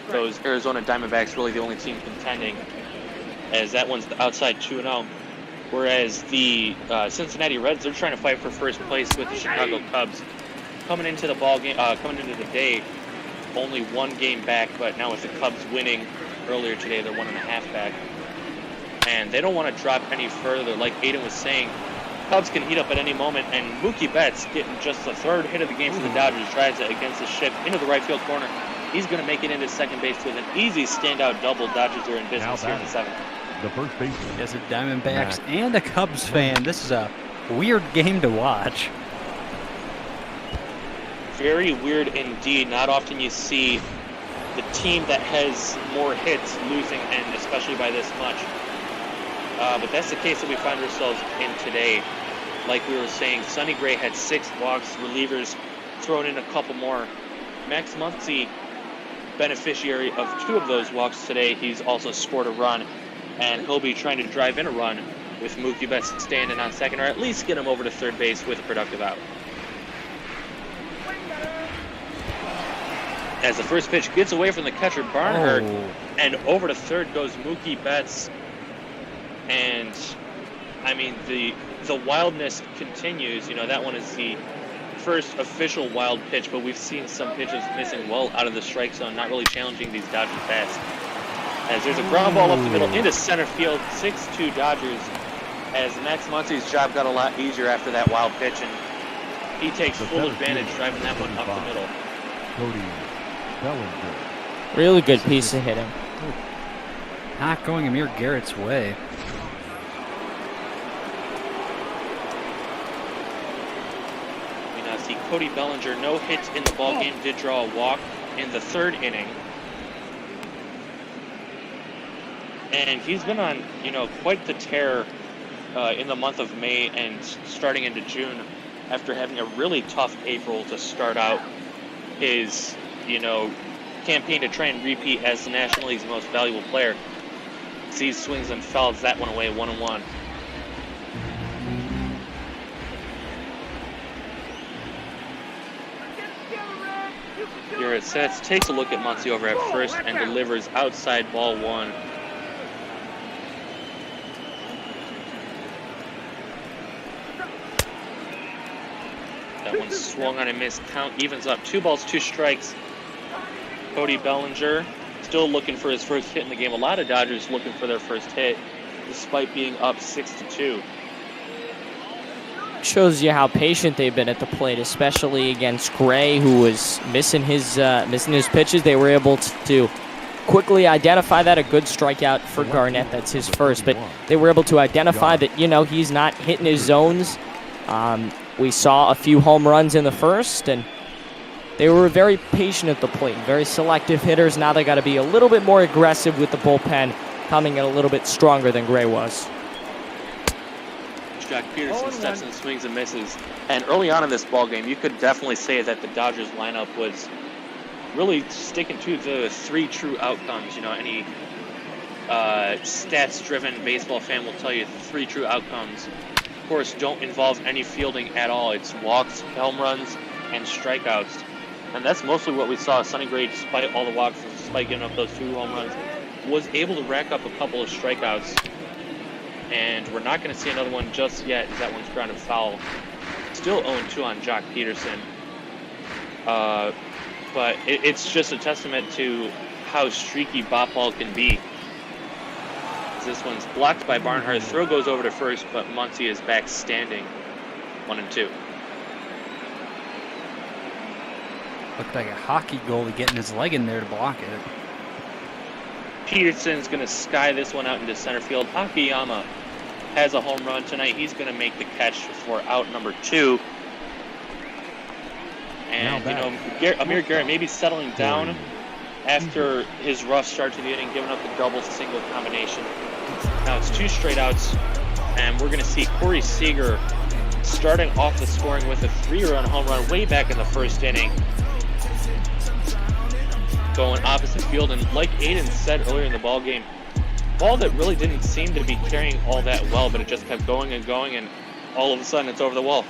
those Arizona Diamondbacks, really the only team contending, as that one's the outside 2-0. Whereas the Cincinnati Reds, they're trying to fight for first place with the Chicago Cubs. Coming into the ball game, coming into the day, only 1 game back, but now with the Cubs winning earlier today, they're 1.5 back. And they don't want to drop any further. Like Aiden was saying, Cubs can heat up at any moment, and Mookie Betts getting just the 3rd hit of the game for the Dodgers, drives it against the ship into the right field corner. He's going to make it into second base with an easy standout double. Dodgers are in business here in the 7th. The first baseman. As a Diamondbacks and a Cubs fan, this is a weird game to watch. Very weird indeed. Not often you see the team that has more hits losing, and especially by this much. But that's the case that we find ourselves in today. Like we were saying, Sonny Gray had 6 walks, relievers thrown in a couple more. Max Muncy, beneficiary of 2 of those walks today. He's also scored a run, and he'll be trying to drive in a run with Mookie Betts standing on second, or at least get him over to third base with a productive out. As the first pitch gets away from the catcher, Barnhart, and over to third goes Mookie Betts. And, I mean, the wildness continues. You know, that one is the first official wild pitch, but we've seen some pitches missing well out of the strike zone, not really challenging these Dodgers bats. As there's a ground ball up the middle into center field, 6-2 Dodgers, as Max Muncy's job got a lot easier after that wild pitch, and he takes full advantage driving that one up the middle. Cody Bellinger. Really good piece of hitting. not going Amir Garrett's way. We now see Cody Bellinger, no hits in the ball game, did draw a walk in the 3rd inning. And he's been on, you know, quite the tear in the month of May and starting into June after having a really tough April to start out his, you know, campaign to try and repeat as the National League's most valuable player. Sees swings and fouls that one away, 1-1. Garrett sets, takes a look at Muncie over at first, and delivers outside ball 1. That one swung on and missed. Count evens up. 2 balls, 2 strikes. Cody Bellinger still looking for his first hit in the game. A lot of Dodgers looking for their first hit, despite being up 6-2. Shows you how patient they've been at the plate, especially against Gray, who was missing his pitches. They were able to quickly identify that. A good strikeout for Garnett. That's his first, but they were able to identify that, you know, he's not hitting his zones. We saw a few home runs in the first, and they were very patient at the plate, very selective hitters. Now they got to be a little bit more aggressive with the bullpen, coming in a little bit stronger than Gray was. Jack Peterson steps in, swings and misses. And early on in this ball game, you could definitely say that the Dodgers lineup was really sticking to the 3 true outcomes. You know, any stats-driven baseball fan will tell you the 3 true outcomes, of course, don't involve any fielding at all. It's walks, home runs, and strikeouts. And that's mostly what we saw. Sonny Gray, despite all the walks, despite giving up those 2 home runs, was able to rack up a couple of strikeouts. And we're not going to see another one just yet, as that one's grounded foul. Still 0-2 on Jock Peterson. But it's just a testament to how streaky Botball can be. This one's blocked by Barnhart. Throw goes over to first, but Muncie is back standing. 1-2. Looked like a hockey goalie getting his leg in there to block it. Peterson's going to sky this one out into center field. Akiyama has a home run tonight. He's going to make the catch for out number 2. And, you know, Amir Garrett maybe settling down after his rough start to the inning, giving up the double-single combination. Now it's 2 straight outs, and we're going to see Corey Seager starting off the scoring with a 3-run home run way back in the first inning. Going opposite field, and like Aiden said earlier in the ball game, ball that really didn't seem to be carrying all that well, but it just kept going and going, and all of a sudden it's over the wall.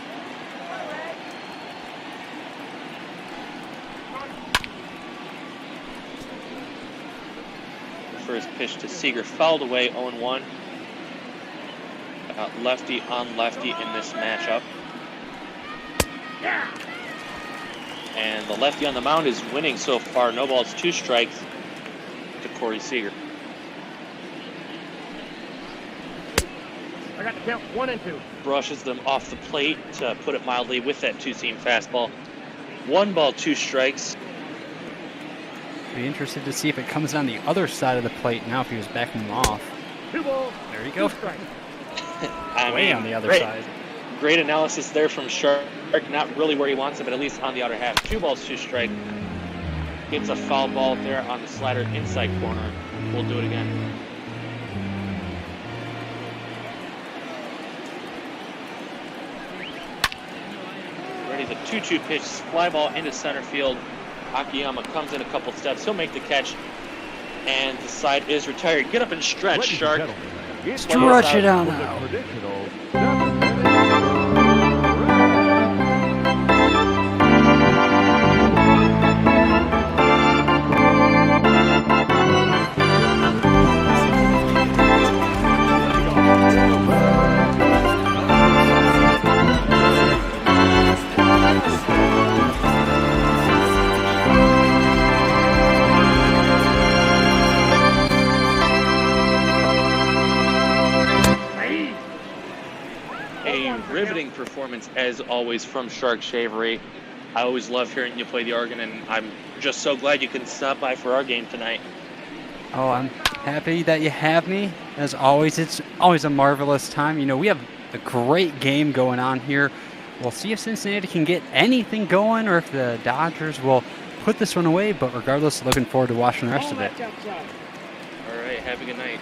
The first pitch to Seager fouled away, 0-1. Lefty on lefty in this matchup. And the lefty on the mound is winning so far. No balls, 2 strikes to Corey Seager. I got the count 1-2. Brushes them off the plate, to put it mildly, with that 2-seam fastball. 1 ball, 2 strikes. Be interested to see if it comes on the other side of the plate now if he was backing him off. 2 balls. There you go. Way on the other side. Great analysis there from Shark. Not really where he wants it, but at least on the outer half. 2 balls, 2 strikes. Gets a foul ball there on the slider inside corner. We'll do it again. Ready, the 2-2 pitch, fly ball into center field. Akiyama comes in a couple steps. He'll make the catch, and the side is retired. Get up and stretch, Shark. Stretch it out now. Riveting performance as always from Shark Shavery. I always love hearing you play the organ, and I'm just so glad you can stop by for our game tonight. Oh, I'm happy that you have me. As always, it's always a marvelous time. You know, we have a great game going on here. We'll see if Cincinnati can get anything going or if the Dodgers will put this one away. But regardless, looking forward to watching the rest of it. All right, have a good night.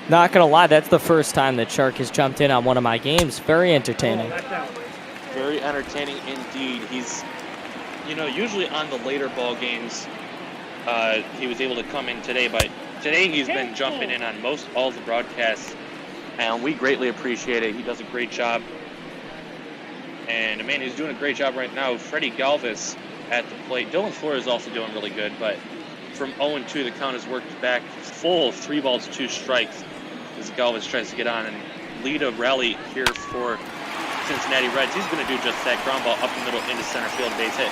Not gonna lie, that's the first time that Shark has jumped in on one of my games. Very entertaining. Very entertaining indeed. He's, you know, usually on the later ball games, he was able to come in today, but today he's been jumping in on most all the broadcasts, and we greatly appreciate it. He does a great job. And, man, he's doing a great job right now. Freddie Galvis at the plate. Dylan Flores is also doing really good, but from 0-2, the count has worked back full 3 balls, 2 strikes as Galvis tries to get on and lead a rally here for Cincinnati Reds. He's going to do just that. Ground ball up the middle into center field, base hit.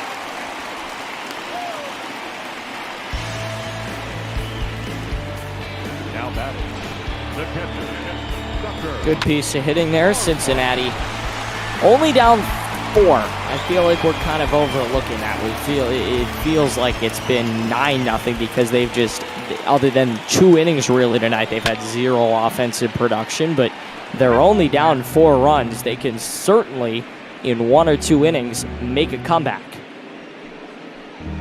Now batting, the catcher, Good piece of hitting there, Cincinnati. Only down 4. I feel like we're kind of overlooking that. It feels like it's been 9-0 because they've just, other than 2 innings really tonight, they've had 0 offensive production, but they're only down 4 runs. They can certainly, in 1 or 2 innings, make a comeback.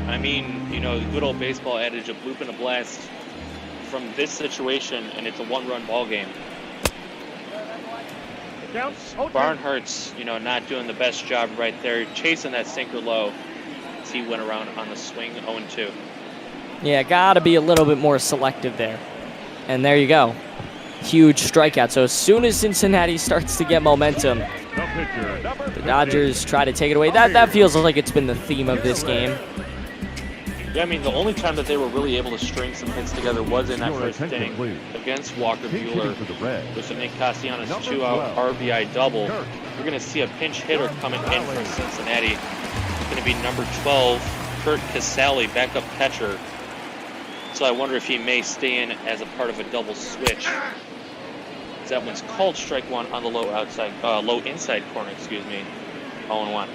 I mean, you know, the good old baseball adage, a bloop and a blast from this situation, and it's a 1-run ball game. Barnhart's, you know, not doing the best job right there, chasing that sinker low as he went around on the swing, 0-2. Yeah, gotta be a little bit more selective there. And there you go. Huge strikeout. So as soon as Cincinnati starts to get momentum, the Dodgers try to take it away. That feels like it's been the theme of this game. Yeah, I mean, the only time that they were really able to string some hits together was in that first inning against Walker Buehler with the Nick Castellanos 2-out RBI double. We're going to see a pinch hitter coming in from Cincinnati. It's going to be number 12, Kurt Casale, backup catcher. So I wonder if he may stay in as a part of a double switch. That one's called strike 1 on the low inside corner, excuse me. 0-1.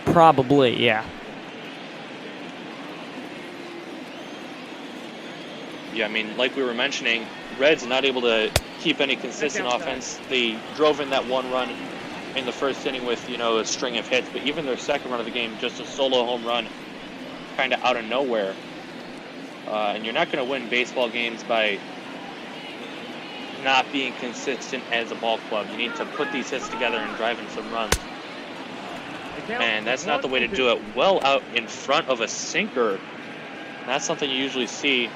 Probably, yeah. Yeah, I mean, like we were mentioning, Reds not able to keep any consistent offense. They drove in that 1 run in the first inning with, you know, a string of hits, but even their second run of the game, just a solo home run, kind of out of nowhere. And you're not going to win baseball games by not being consistent as a ball club. You need to put these hits together and drive in some runs. And that's not the way to do it. Well out in front of a sinker. That's something you usually see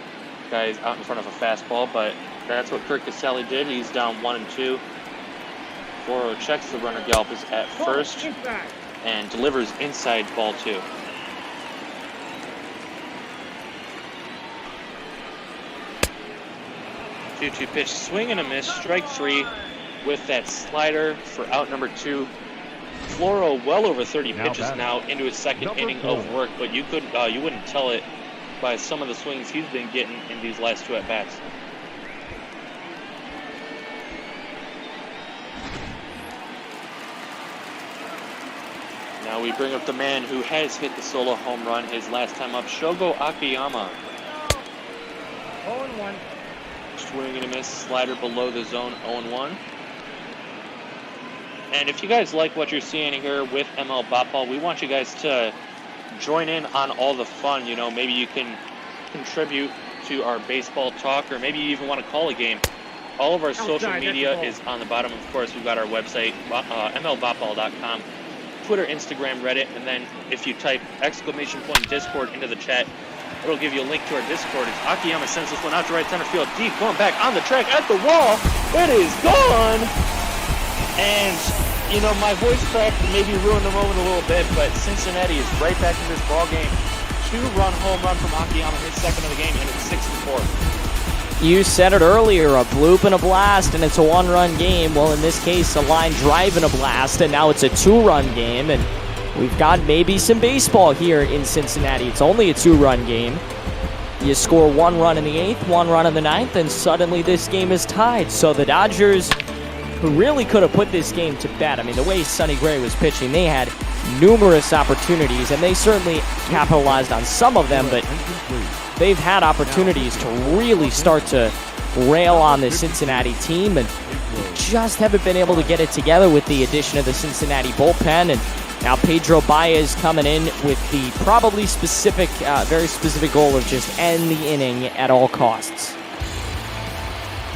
guys out in front of a fastball, but that's what Kurt Casale did. He's down 1-2. Goro checks the runner. Galvis at first and delivers inside ball 2. Two pitch, swing and a miss, strike 3 with that slider for out number 2. Floro well over 30 pitches now into his second inning of work, but you wouldn't tell it by some of the swings he's been getting in these last 2 at-bats. Now we bring up the man who has hit the solo home run his last time up, Shogo Akiyama. 0-1. Swing and a miss, slider below the zone, 0-1. And if you guys like what you're seeing here with ML Botball, we want you guys to join in on all the fun. You know, maybe you can contribute to our baseball talk, or maybe you even want to call a game. All of our social media is on the bottom. Of course, we've got our website, mlbotball.com, Twitter, Instagram, Reddit, and then if you type !Discord into the chat, it'll give you a link to our Discord. As Akiyama sends this one out to right center field, deep, going back on the track at the wall. It is gone! And, you know, my voice cracked and maybe ruined the moment a little bit, but Cincinnati is right back in this ball game. 2-run home run from Akiyama, his second of the game, and it's 6-4. You said it earlier, a bloop and a blast, and it's a 1-run game. Well, in this case, a line drive and a blast, and now it's a 2-run game, and we've got maybe some baseball here in Cincinnati. It's only a 2-run game. You score 1 run in the 8th, 1 run in the 9th, and suddenly this game is tied. So the Dodgers who really could have put this game to bed. I mean, the way Sonny Gray was pitching, they had numerous opportunities, and they certainly capitalized on some of them, but they've had opportunities to really start to rail on the Cincinnati team, and just haven't been able to get it together with the addition of the Cincinnati bullpen. And now Pedro Baez coming in with the probably specific, very specific goal of just end the inning at all costs.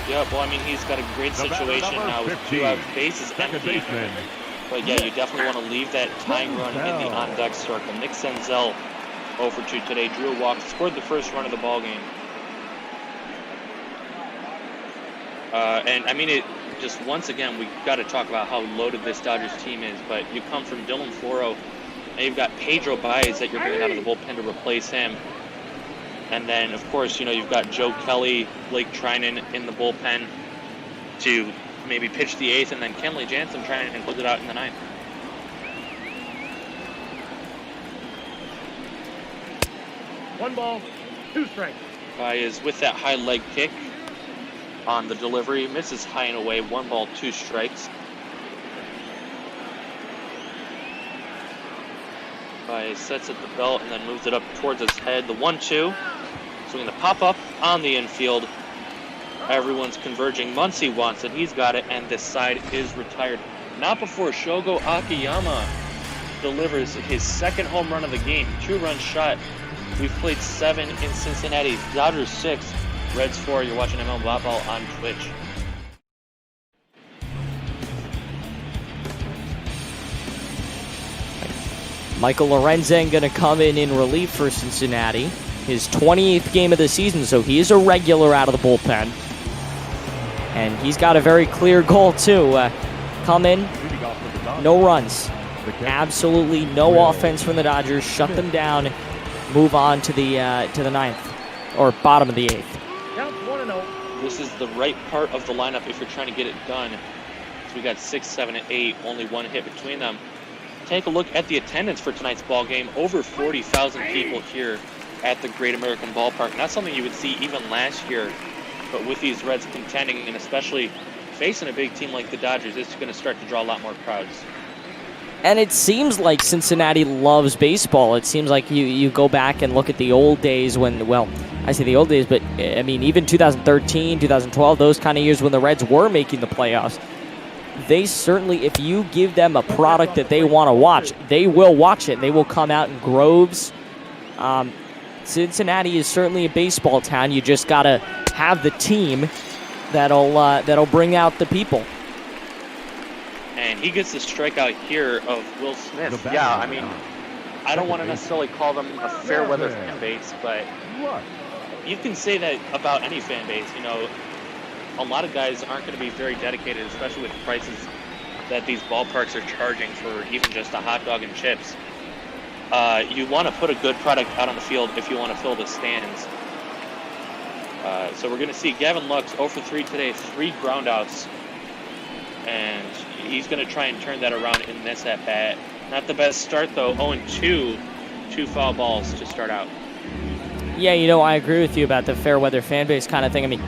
Yeah, well, I mean, he's got a great situation now with 2 out, bases empty. But yeah, you definitely want to leave that tying run in the on-deck circle. Nick Senzel 0 for 2 today, drew a walk, scored the first run of the ball game. And I mean, just once again, we got to talk about how loaded this Dodgers team is. But you come from Dylan Floro, and you've got Pedro Baez that you're bringing out of the bullpen to replace him. And then, of course, you know, you've got Joe Kelly, Blake Trinan in the bullpen to maybe pitch the 8th, and then Kenley Jansen trying to close it out in the 9th. One ball, 2 strikes. Baez with that high leg kick on the delivery, misses high and away, 1 ball, 2 strikes. Baez sets at the belt and then moves it up towards his head. The 1-2, swinging the pop-up on the infield. Everyone's converging. Muncy wants it, he's got it, and this side is retired. Not before Shogo Akiyama delivers his 2nd home run of the game, 2-run shot. We've played 7 in Cincinnati, Dodgers 6, Reds 4. You're watching ML Ball on Twitch. Michael Lorenzen going to come in relief for Cincinnati. His 28th game of the season, so he is a regular out of the bullpen. And he's got a very clear goal, too. Come in, no runs. Absolutely no offense from the Dodgers. Shut them down. Move on to the 9th, or bottom of the 8th. This is the right part of the lineup if you're trying to get it done. So we got 6, 7, and 8, only 1 hit between them. Take a look at the attendance for tonight's ball game. Over 40,000 people here at the Great American Ballpark. Not something you would see even last year, but with these Reds contending and especially facing a big team like the Dodgers, it's going to start to draw a lot more crowds. And it seems like Cincinnati loves baseball. It seems like you go back and look at the old days when, well, I say the old days, but I mean, even 2013, 2012, those kind of years when the Reds were making the playoffs, they certainly, if you give them a product that they want to watch, they will watch it. They will come out in groves. Cincinnati is certainly a baseball town. You just got to have the team that'll bring out the people. And he gets the strikeout here of Will Smith. Yeah, I mean, I don't want to necessarily call them a fair weather fan base, but you can say that about any fan base. You know, a lot of guys aren't going to be very dedicated, especially with the prices that these ballparks are charging for even just a hot dog and chips. You want to put a good product out on the field if you want to fill the stands. So we're going to see Gavin Lux 0 for 3 today, 3 groundouts. And he's going to try and turn that around in this at-bat. Not the best start, though. 0-2, 2 foul balls to start out. Yeah, you know, I agree with you about the fair weather fan base kind of thing. I mean,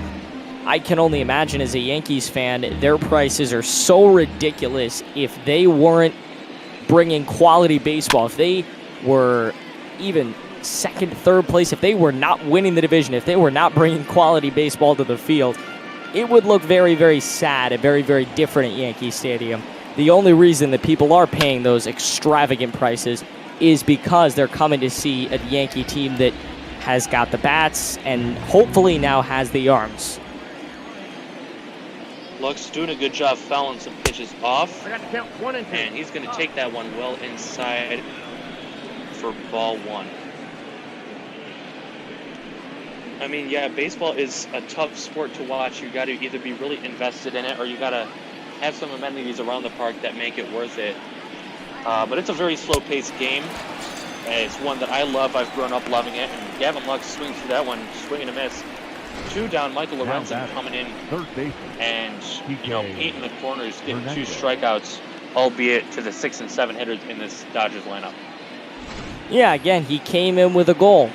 I can only imagine as a Yankees fan, their prices are so ridiculous if they weren't bringing quality baseball. If they were even second, third place, if they were not winning the division, if they were not bringing quality baseball to the field, it would look very, very sad and very, very different at Yankee Stadium. The only reason that people are paying those extravagant prices is because they're coming to see a Yankee team that has got the bats and hopefully now has the arms. Lux doing a good job fouling some pitches off. I got to count 1 and 2. And he's going to take that one well inside for ball 1. I mean, yeah, baseball is a tough sport to watch. You got to either be really invested in it or you got to have some amenities around the park that make it worth it. But it's a very slow-paced game. It's one that I love. I've grown up loving it. And Gavin Lux swings through that one, swing and a miss. 2 down, Michael Lorenzen coming in and, you know, painting the corners, getting 2 strikeouts, albeit to the 6 and 7 hitters in this Dodgers lineup. Yeah, again, he came in with a goal.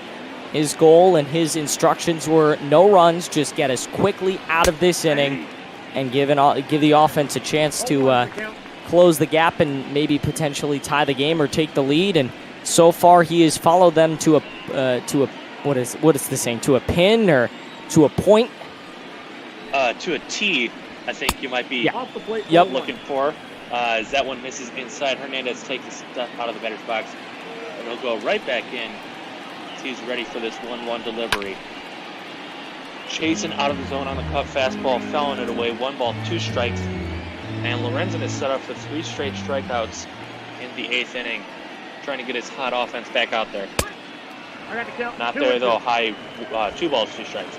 His goal and his instructions were no runs, just get us quickly out of this inning and give the offense a chance to close the gap and maybe potentially tie the game or take the lead. And so far, he has followed them to a what is the saying? To a pin or to a point? To a T, I think you might be looking for. As that one misses inside, Hernandez takes a step out of the batter's box, and he'll go right back in. He's ready for this 1-1 delivery. Chasing out of the zone on the cut fastball, fouling it away. 1 ball, 2 strikes. And Lorenzen is set up for 3 straight strikeouts in the 8th inning, trying to get his hot offense back out there. Not there though, high 2 balls, 2 strikes.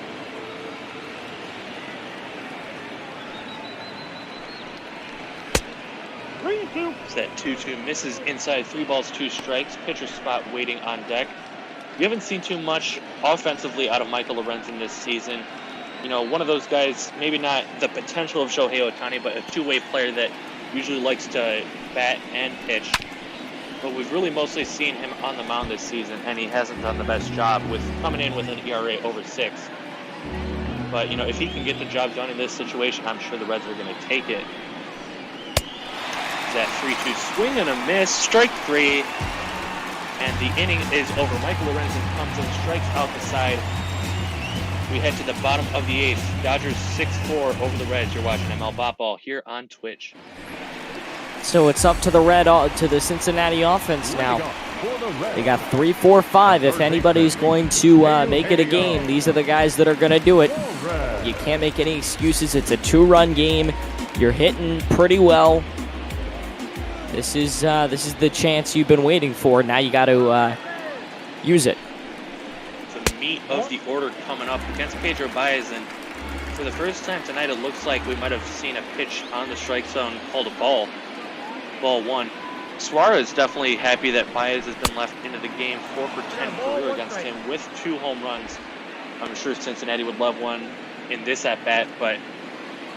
That 2-2 misses inside, 3 balls, 2 strikes. Pitcher spot waiting on deck. We haven't seen too much offensively out of Michael Lorenzen this season. You know, one of those guys, maybe not the potential of Shohei Ohtani, but a two-way player that usually likes to bat and pitch. But we've really mostly seen him on the mound this season, and he hasn't done the best job with coming in with an ERA over 6. But, you know, if he can get the job done in this situation, I'm sure the Reds are going to take it. That 3-2 swing and a miss, strike 3, and the inning is over. Michael Lorenzen comes and strikes out the side. We head to the bottom of the 8th. Dodgers 6-4 over the Reds. You're watching ML Ball here on Twitch. So it's up to the Cincinnati offense now. They got 3, 4, 5. If anybody's going to make it a game, these are the guys that are going to do it. You can't make any excuses. It's a 2-run game. You're hitting pretty well. This is the chance you've been waiting for. Now you got to use it. The meat of the order coming up against Pedro Baez, and for the first time tonight, it looks like we might have seen a pitch on the strike zone called a ball. Ball 1. Suarez definitely happy that Baez has been left into the game. 4 for 10 career against him with 2 home runs. I'm sure Cincinnati would love one in this at bat, but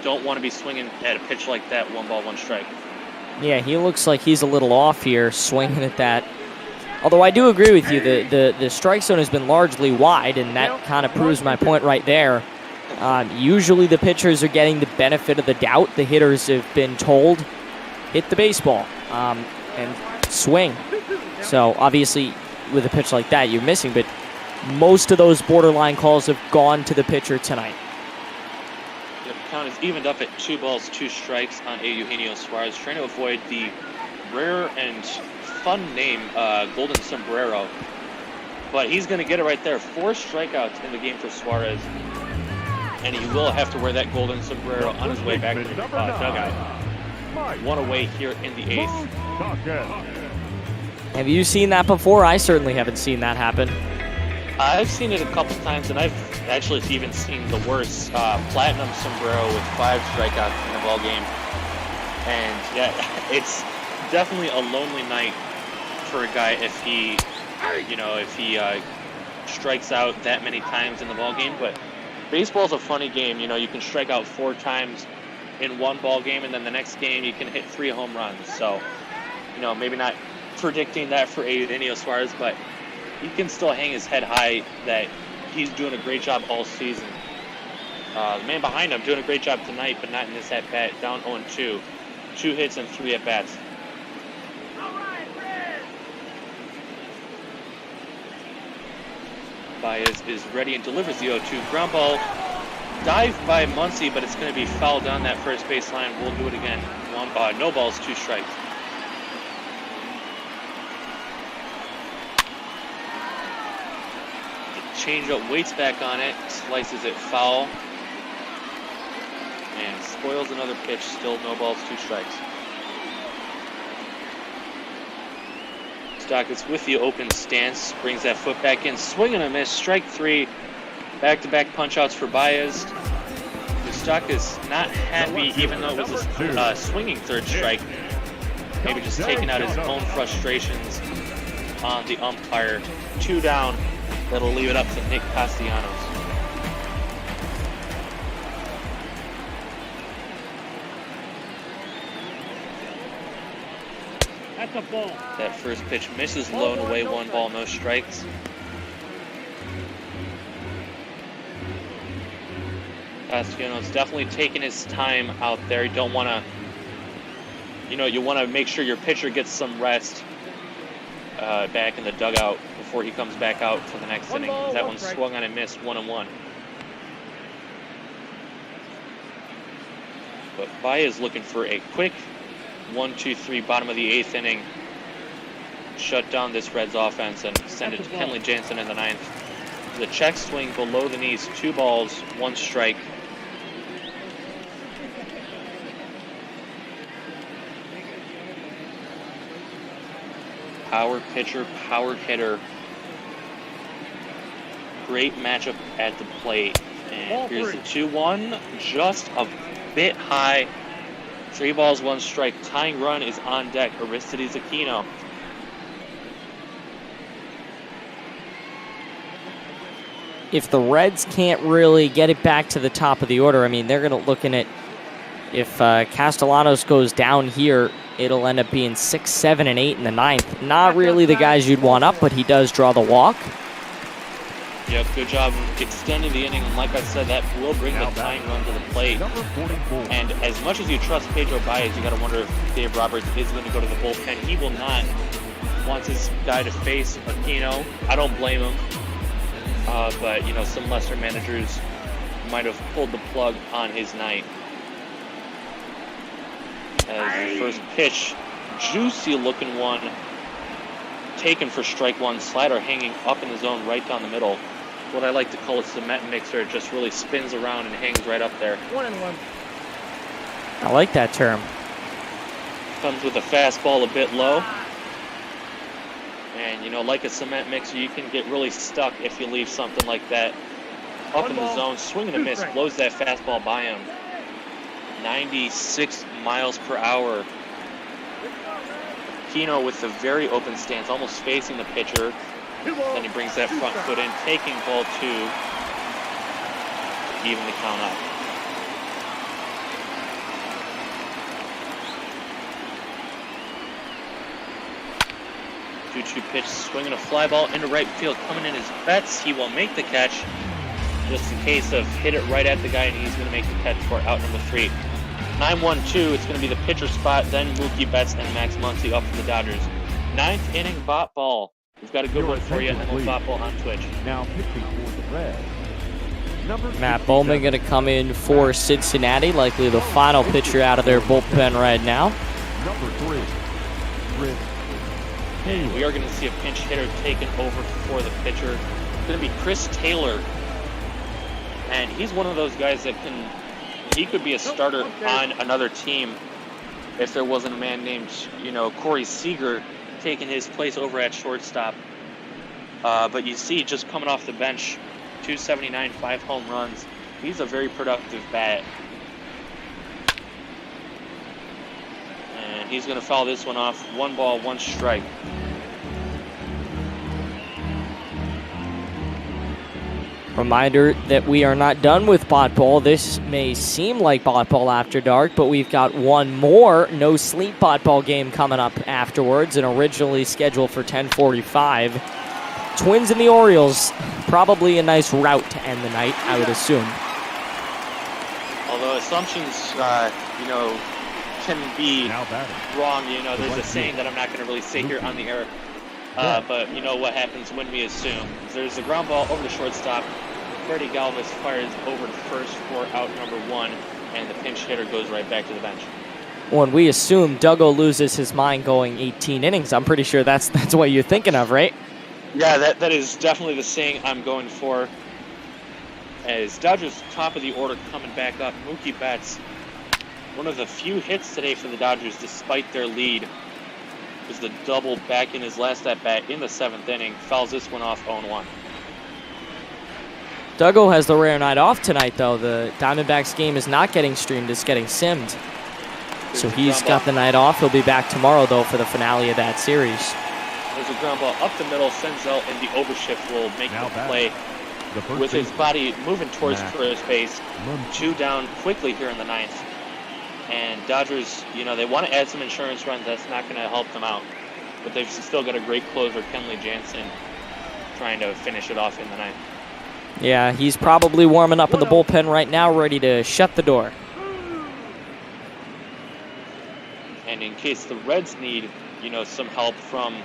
don't want to be swinging at a pitch like that. 1 ball, 1 strike. Yeah, he looks like he's a little off here, swinging at that. Although I do agree with you, the strike zone has been largely wide, and that kind of proves my point right there. Usually the pitchers are getting the benefit of the doubt. The hitters have been told, hit the baseball and swing. So obviously with a pitch like that, you're missing, but most of those borderline calls have gone to the pitcher tonight. The count is evened up at 2 balls, 2 strikes on Eugenio Suarez, trying to avoid the rare and fun name, Golden Sombrero. But he's going to get it right there. 4 strikeouts in the game for Suarez. And he will have to wear that Golden Sombrero on his way back to the dugout. 1 away here in the 8th. Have you seen that before? I certainly haven't seen that happen. I've seen it a couple times, and I've actually even seen the worst platinum sombrero with 5 strikeouts in a ball game. And yeah, it's definitely a lonely night for a guy if he strikes out that many times in the ball game. But baseball's a funny game. You know, you can strike out 4 times in one ball game, and then the next game you can hit 3 home runs. So, you know, maybe not predicting that for Eugenio Suarez, but he can still hang his head high that he's doing a great job all season. The man behind him doing a great job tonight, but not in this at-bat, down 0-2. 2 hits and 3 at-bats. Baez is ready and delivers the 0-2. Ground ball, dive by Muncy, but it's going to be fouled down that first baseline. We'll do it again. No balls, 2 strikes. Changeup waits back on it, slices it foul, and spoils another pitch. Still no balls, 2 strikes. Stockis with the open stance, brings that foot back in, swing and a miss, strike 3. Back-to-back punch-outs for Baez. Stockis not happy, even though it was a swinging 3rd strike. Maybe just taking out his own frustrations on the umpire. 2 down. That'll leave it up to Nick Castellanos. That's a ball. That first pitch misses low and away. 1 ball, no strikes. Pasquino's definitely taking his time out there. You don't want to, you want to make sure your pitcher gets some rest back in the dugout before he comes back out for the next inning. That one swung on and missed 1-1. But Baez looking for a quick 1-2-3 bottom of the 8th inning. Shut down this Reds offense and send it to Kenley Jansen in the 9th. The check swing below the knees, 2 balls, 1 strike. Power pitcher, power hitter. Great matchup at the plate. And here's the 2-1, just a bit high. 3 balls, 1 strike. Tying run is on deck. Aristides Aquino. If the Reds can't really get it back to the top of the order, I mean, they're going to looking at if Castellanos goes down here, it'll end up being 6, 7, and 8 in the 9th. Not really the guys you'd want up, but he does draw the walk. Yep, good job extending the inning. And like I said, that will bring the tying run to the plate. And as much as you trust Pedro Baez, you got to wonder if Dave Roberts is going to go to the bullpen. He will not want his guy to face Aquino. I don't blame him. But, some lesser managers might have pulled the plug on his night. As the first pitch, juicy looking one, taken for strike 1, slider hanging up in the zone right down the middle. What I like to call a cement mixer. It just really spins around and hangs right up there. 1-1. I like that term. Comes with a fastball a bit low. And, like a cement mixer, you can get really stuck if you leave something like that up in the zone. Swing and a miss, blows that fastball by him. 96 miles per hour. Aquino with a very open stance, almost facing the pitcher. Then he brings that front foot in, taking ball 2 to even the count up. Two pitch, swinging a fly ball into right field, coming in as Betts. He will make the catch. Just a case of hit it right at the guy, and he's going to make the catch for out number 3. 9-1-2, it's going to be the pitcher spot, then Mookie Betts and Max Muncy up for the Dodgers. 9th inning bot ball. We've got a good one for you, and we'll bot ball on Twitch. Now pitching for the Reds. Matt Bowman going to come in for Cincinnati, likely the final pitcher out of their bullpen right now. Number 3, Chris. And we are going to see a pinch hitter taken over for the pitcher. It's going to be Chris Taylor. And he's one of those guys that he could be a starter on another team if there wasn't a man named, Corey Seager taking his place over at shortstop. But you see, just coming off the bench, 279, 5 home runs. He's a very productive bat. And he's going to foul this one off. 1 ball, 1 strike. Reminder that we are not done with bot ball. This may seem like bot ball after dark, but we've got one more no sleep bot ball game coming up afterwards, and originally scheduled for 10:45. Twins and the Orioles, probably a nice route to end the night, I would assume. Although assumptions, can be wrong. There's a saying that I'm not going to really say here on the air. But what happens when we assume. There's a ground ball over the shortstop. Freddie Galvis fires over to first for out number 1, and the pinch hitter goes right back to the bench. When we assume Duggo loses his mind going 18 innings, I'm pretty sure that's what you're thinking of, right? Yeah, that is definitely the saying I'm going for. As Dodgers top of the order coming back up, Mookie Betts, one of the few hits today for the Dodgers despite their lead. Was the double back in his last at-bat in the 7th inning. Fouls this one off 0-1. Duggo has the rare night off tonight, though. The Diamondbacks game is not getting streamed, it's getting simmed. So he's got the night off. He'll be back tomorrow, though, for the finale of that series. There's a ground ball up the middle. Senzel in the overshift will make the play. With his body moving towards first base. 2 down quickly here in the 9th. And Dodgers, they want to add some insurance runs. That's not going to help them out. But they've still got a great closer, Kenley Jansen, trying to finish it off in the 9th. Yeah, he's probably warming up in the bullpen right now, ready to shut the door. And in case the Reds need, you know, some help from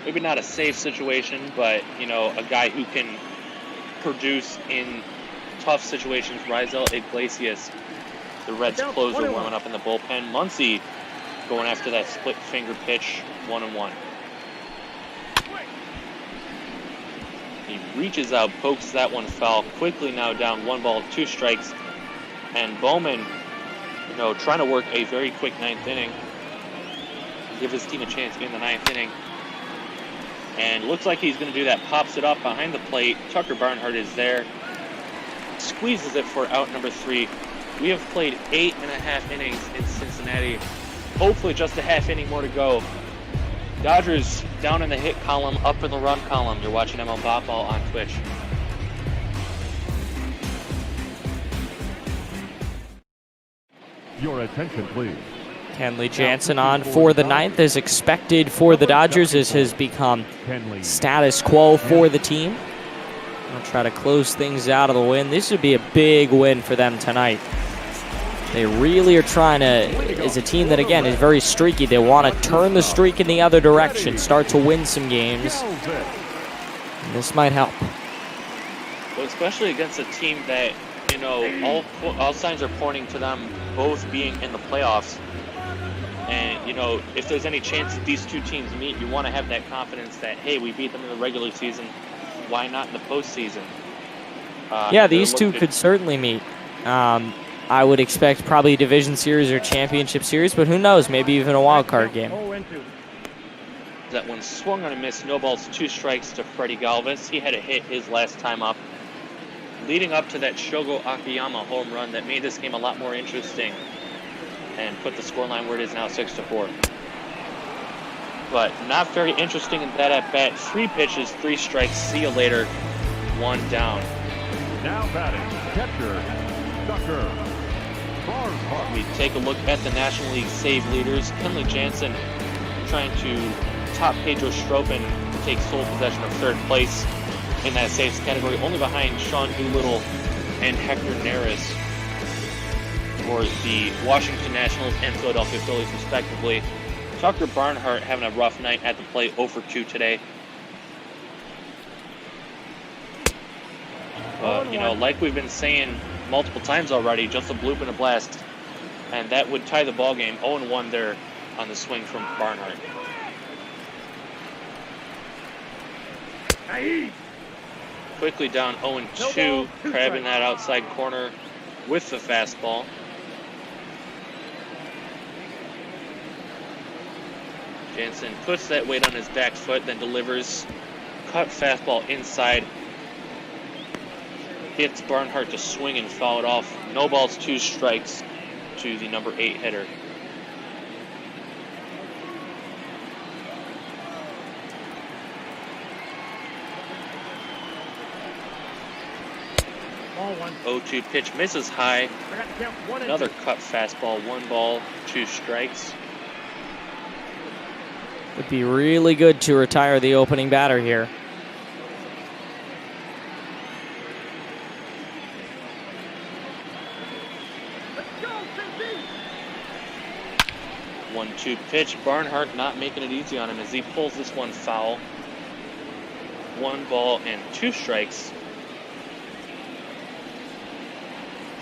maybe not a safe situation, but, you know, a guy who can produce in tough situations, Rizal Iglesias, the Reds closer, warming up in the bullpen. Muncy going after that split finger pitch, 1-1. He reaches out, pokes that one foul, quickly now down 1 ball, 2 strikes. And Bowman, you know, trying to work a very quick 9th inning. Give his team a chance in the 9th inning. And looks like he's going to do that. Pops it up behind the plate. Tucker Barnhart is there. Squeezes it for out number 3. We have played 8.5 innings in Cincinnati. Hopefully just a half inning more to go. Dodgers down in the hit column, up in the run column. You're watching ML Ball on Twitch. Your attention, please. Kenley Jansen on for the 9th as expected for the Dodgers. This has become status quo for the team. I'll try to close things out of the win. This would be a big win for them tonight. They really are trying to, as a team that, again, is very streaky, they want to turn the streak in the other direction, start to win some games. And this might help. Well, especially against a team that, you know, all signs are pointing to them both being in the playoffs. And, you know, if there's any chance that these two teams meet, you want to have that confidence that, hey, we beat them in the regular season. Why not in the postseason? Yeah, these two could certainly meet. I would expect probably a division series or championship series, but who knows? Maybe even a wild card game. That one swung on a miss. No balls, 2 strikes to Freddie Galvis. He had a hit his last time up, leading up to that Shogo Akiyama home run that made this game a lot more interesting and put the scoreline where it is now, 6-4. But not very interesting in that at bat. 3 pitches, 3 strikes. See you later. 1 down. Now batting, catcher, Tucker. We take a look at the National League save leaders. Kenley Jansen trying to top Pedro Stropin, take sole possession of 3rd place in that saves category, only behind Sean Doolittle and Hector Neris for the Washington Nationals and Philadelphia Phillies, respectively. Tucker Barnhart having a rough night at the plate, 0 for 2 today. You know, like we've been saying multiple times already, just a bloop and a blast, and that would tie the ball game. 0-1 there on the swing from Barnhart. Quickly down 0-2, crabbing that outside corner with the fastball. Jansen puts that weight on his back foot, then delivers cut fastball inside. Gets Barnhart to swing and foul it off. No balls, 2 strikes to the number 8 hitter. Ball 1. 0-2 pitch misses high. Another cut fastball. 1 ball, 2 strikes. Would be really good to retire the opening batter here. One 1-2 pitch. Barnhart not making it easy on him as he pulls this one foul. 1 ball and 2 strikes.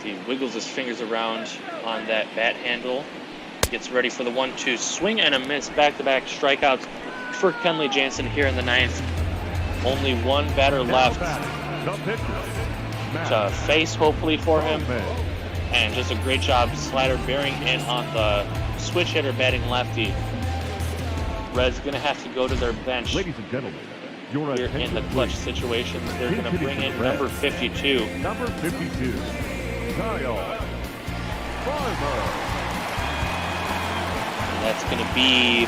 He wiggles his fingers around on that bat handle. Gets ready for the 1-2 swing and a miss. Back-to-back strikeouts for Kenley Jansen here in the 9th. Only 1 batter left to face, hopefully, for him. And just a great job, slider bearing in on the switch hitter batting lefty. Reds going to have to go to their bench. Ladies and gentlemen, here in the clutch situation. They're going to bring in number 52. Number 52, Kyle Farmer. And that's going to be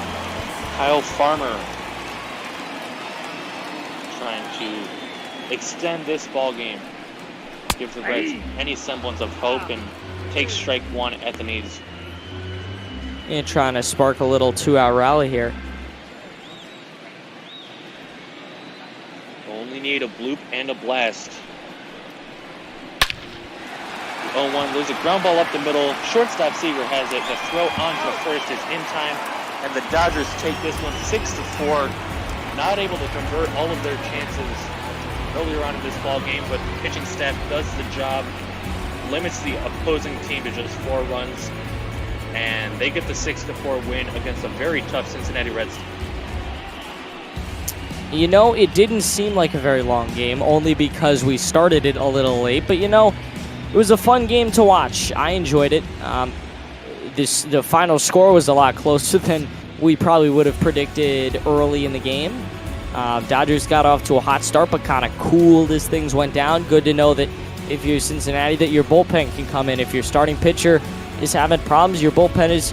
Kyle Farmer trying to extend this ball game, give the Reds any semblance of hope, and take strike 1 at the knees. And trying to spark a little 2-out rally here. Only need a bloop and a blast 0-1. There's a ground ball up the middle. Shortstop Seager has it. The throw onto first is in time, and the Dodgers take this one 6-4. Not able to convert all of their chances earlier on in this ball game, but the pitching staff does the job, limits the opposing team to just 4 runs, and they get the 6-4 win against a very tough Cincinnati Reds team. You know, it didn't seem like a very long game, only because we started it a little late, but you know, it was a fun game to watch. I enjoyed it. The final score was a lot closer than we probably would have predicted early in the game. Dodgers got off to a hot start, but kind of cooled as things went down. Good to know that if you're Cincinnati, that your bullpen can come in. If your starting pitcher is having problems, your bullpen is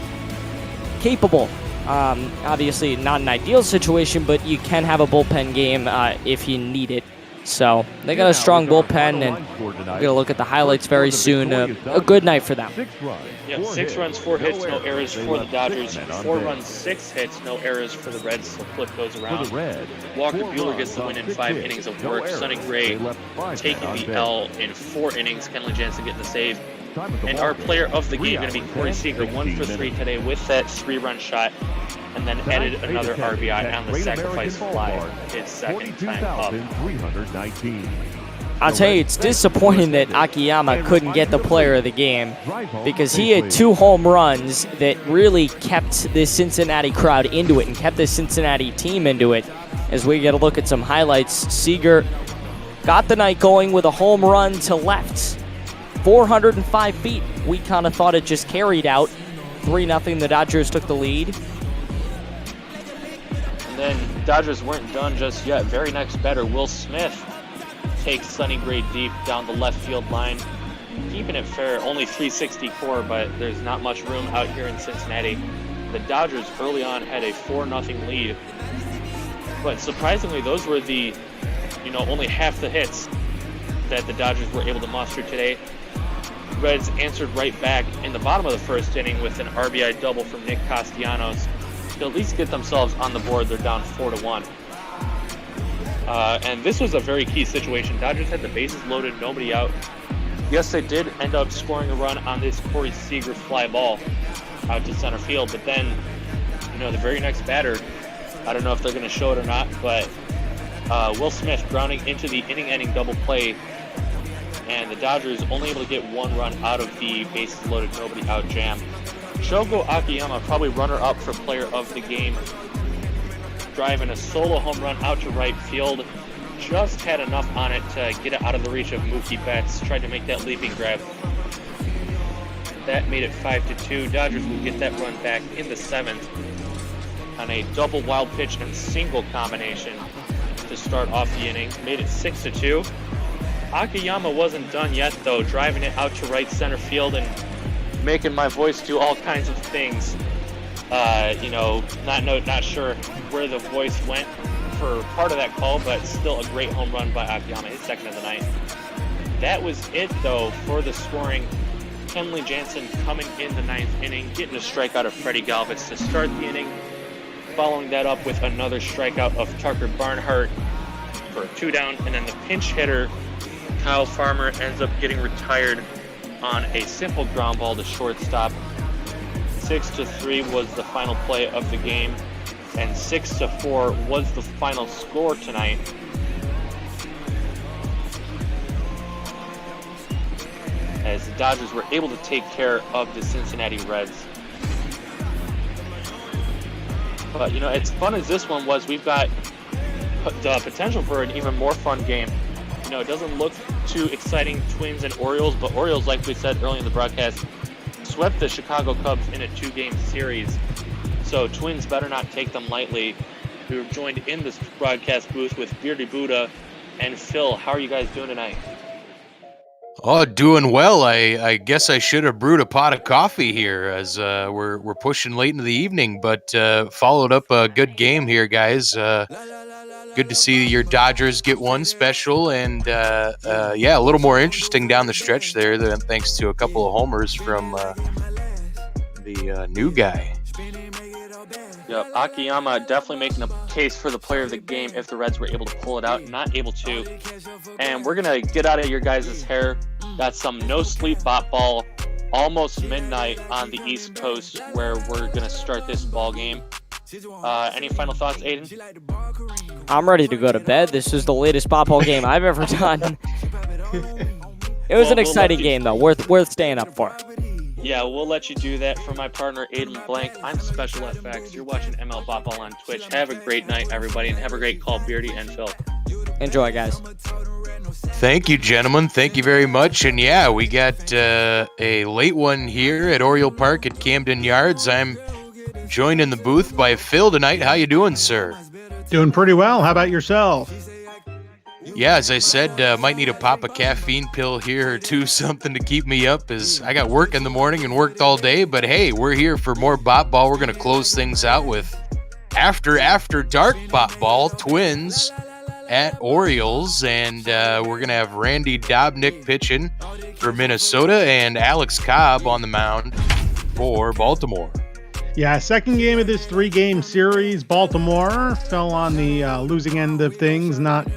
capable. Obviously, not an ideal situation, but you can have a bullpen game if you need it. So they got a strong bullpen, and we're going to look at the highlights very soon. A good night for them. Yeah, 6 runs, 4 hits, no errors for the Dodgers. 4 runs, 6 hits, no errors for the Reds. So flip goes around. Walker Buehler gets the win in 5 innings of work. Sonny Gray taking the L in 4 innings. Kenley Jansen getting the save. And our player of the game going to be Corey Seager, 1 for 3 today with that 3-run shot, and then added another RBI on the sacrifice fly, his second time up. I'll tell you, it's disappointing that Akiyama couldn't get the player of the game, because he had 2 home runs that really kept the Cincinnati crowd into it and kept the Cincinnati team into it. As we get a look at some highlights, Seager got the night going with a home run to left. 405 feet. We kind of thought it just carried out. 3-0, the Dodgers took the lead. And then Dodgers weren't done just yet. Very next batter, Will Smith, takes Sonny Gray deep down the left field line. Keeping it fair, only 364, but there's not much room out here in Cincinnati. The Dodgers early on had a 4-0 lead. But surprisingly, those were the, only half the hits that the Dodgers were able to muster today. Reds answered right back in the bottom of the first inning with an RBI double from Nick Castellanos to at least get themselves on the board. They're down 4-1. And this was a very key situation. Dodgers had the bases loaded, nobody out. Yes, they did end up scoring a run on this Corey Seager fly ball out to center field, but then, the very next batter, I don't know if they're going to show it or not, but Will Smith grounding into the inning-ending double play, and the Dodgers only able to get 1 run out of the bases loaded, nobody out jam. Shogo Akiyama, probably runner-up for player of the game, driving a solo home run out to right field. Just had enough on it to get it out of the reach of Mookie Betts. Tried to make that leaping grab. That made it 5-2. Dodgers will get that run back in the 7th on a double wild pitch and single combination to start off the inning. Made it 6-2. Akiyama wasn't done yet, though, driving it out to right center field and making my voice do all kinds of things. Not sure where the voice went for part of that call, but still a great home run by Akiyama, his 2nd of the night. That was it, though, for the scoring. Kenley Jansen coming in the 9th inning, getting a strikeout of Freddie Galvis to start the inning. Following that up with another strikeout of Tucker Barnhart for a 2 down, and then the pinch hitter Kyle Farmer ends up getting retired on a simple ground ball to shortstop. 6-3 was the final play of the game, and 6-4 was the final score tonight. As the Dodgers were able to take care of the Cincinnati Reds. But, as fun as this one was, we've got the potential for an even more fun game. It doesn't look too exciting, Twins and Orioles, but Orioles, like we said earlier in the broadcast, swept the Chicago Cubs in a 2-game series. So Twins better not take them lightly. We were joined in this broadcast booth with Beardy Buddha and Phil. How are you guys doing tonight? Oh, doing well. I guess I should have brewed a pot of coffee here as we're pushing late into the evening, but followed up a good game here, guys. Good to see your Dodgers get one special, and a little more interesting down the stretch there, thanks to a couple of homers from the new guy. Yep, Akiyama definitely making a case for the player of the game if the Reds were able to pull it out. Not able to. And we're going to get out of your guys' hair Got some no-sleep bot ball, almost midnight on the East Coast, where we're going to start this ball game. Any final thoughts, Aiden? I'm ready to go to bed. This is the latest bot ball game I've ever done. It was an exciting game, though. Worth staying up for. Yeah, we'll let you do that. For my partner, Aiden Blank, I'm Special FX. You're watching ML Bot Ball on Twitch. Have a great night, everybody, and have a great call, Beardy and Phil. Enjoy, guys. Thank you, gentlemen. Thank you very much. And yeah, we got a late one here at Oriole Park at Camden Yards. I'm joined in the booth by Phil tonight. How you doing, sir? Doing pretty well. How about yourself? Yeah, as I said, might need to pop a caffeine pill here or two, something to keep me up, as I got work in the morning and worked all day. But hey, we're here for more bot ball. We're going to close things out with after dark bot ball, Twins at Orioles, and we're going to have Randy Dobnak pitching for Minnesota and Alex Cobb on the mound for Baltimore. Yeah, second game of this 3-game series. Baltimore fell on the losing end of things. Not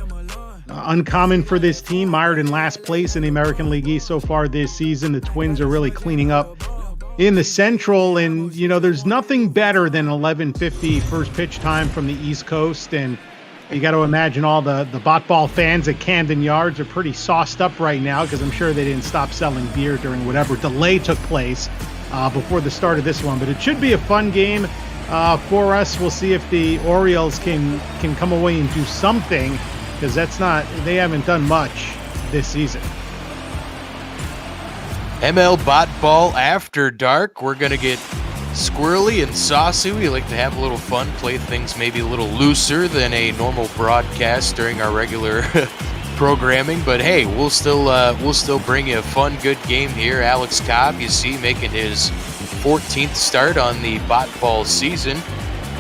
uncommon for this team, mired in last place in the American League East so far this season. The Twins are really cleaning up in the Central, and there's nothing better than 11:50 first pitch time from the East Coast. And you got to imagine all the bot ball fans at Camden Yards are pretty sauced up right now, because I'm sure they didn't stop selling beer during whatever delay took place before the start of this one. But it should be a fun game for us. We'll see if the Orioles can come away and do something, because they haven't done much this season. ML Bot Ball After Dark. We're going to get squirrely and saucy. We like to have a little fun, play things maybe a little looser than a normal broadcast during our regular programming. But hey, we'll still bring you a fun, good game here. Alex Cobb, you see, making his 14th start on the Bot Ball season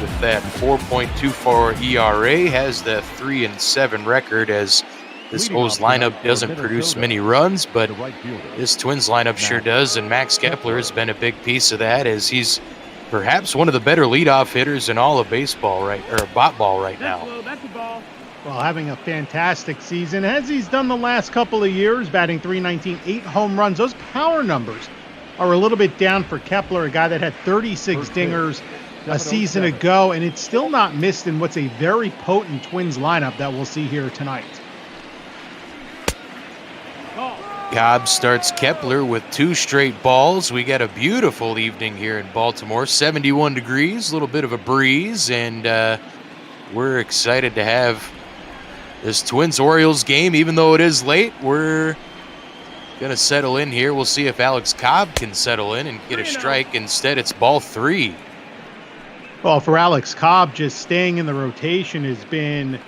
with that 4.24 ERA, has the 3-7 record, as this O's lineup doesn't produce many runs, but this Twins lineup sure does, and Max Kepler has been a big piece of that, as he's perhaps one of the better leadoff hitters in all of baseball, bot ball right now. Well, having a fantastic season, as he's done the last couple of years, batting .319, 8 home runs. Those power numbers are a little bit down for Kepler, a guy that had 36 dingers a season ago, and it's still not missed in what's a very potent Twins lineup that we'll see here tonight. Cobb starts Kepler with 2 straight balls. We got a beautiful evening here in Baltimore, 71 degrees, a little bit of a breeze, and we're excited to have this Twins-Orioles game. Even though it is late, we're going to settle in here. We'll see if Alex Cobb can settle in and get a strike. Instead, it's ball 3. Well, for Alex Cobb, just staying in the rotation has been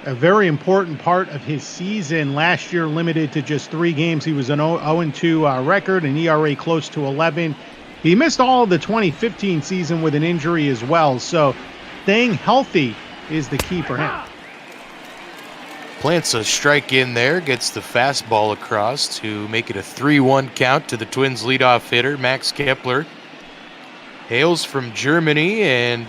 a very important part of his season. Last year, limited to just 3 games. He was an 0-2 record, an ERA close to 11. He missed all of the 2015 season with an injury as well. So staying healthy is the key for him. Plants a strike in there, gets the fastball across to make it a 3-1 count to the Twins' leadoff hitter, Max Kepler. Hails from Germany and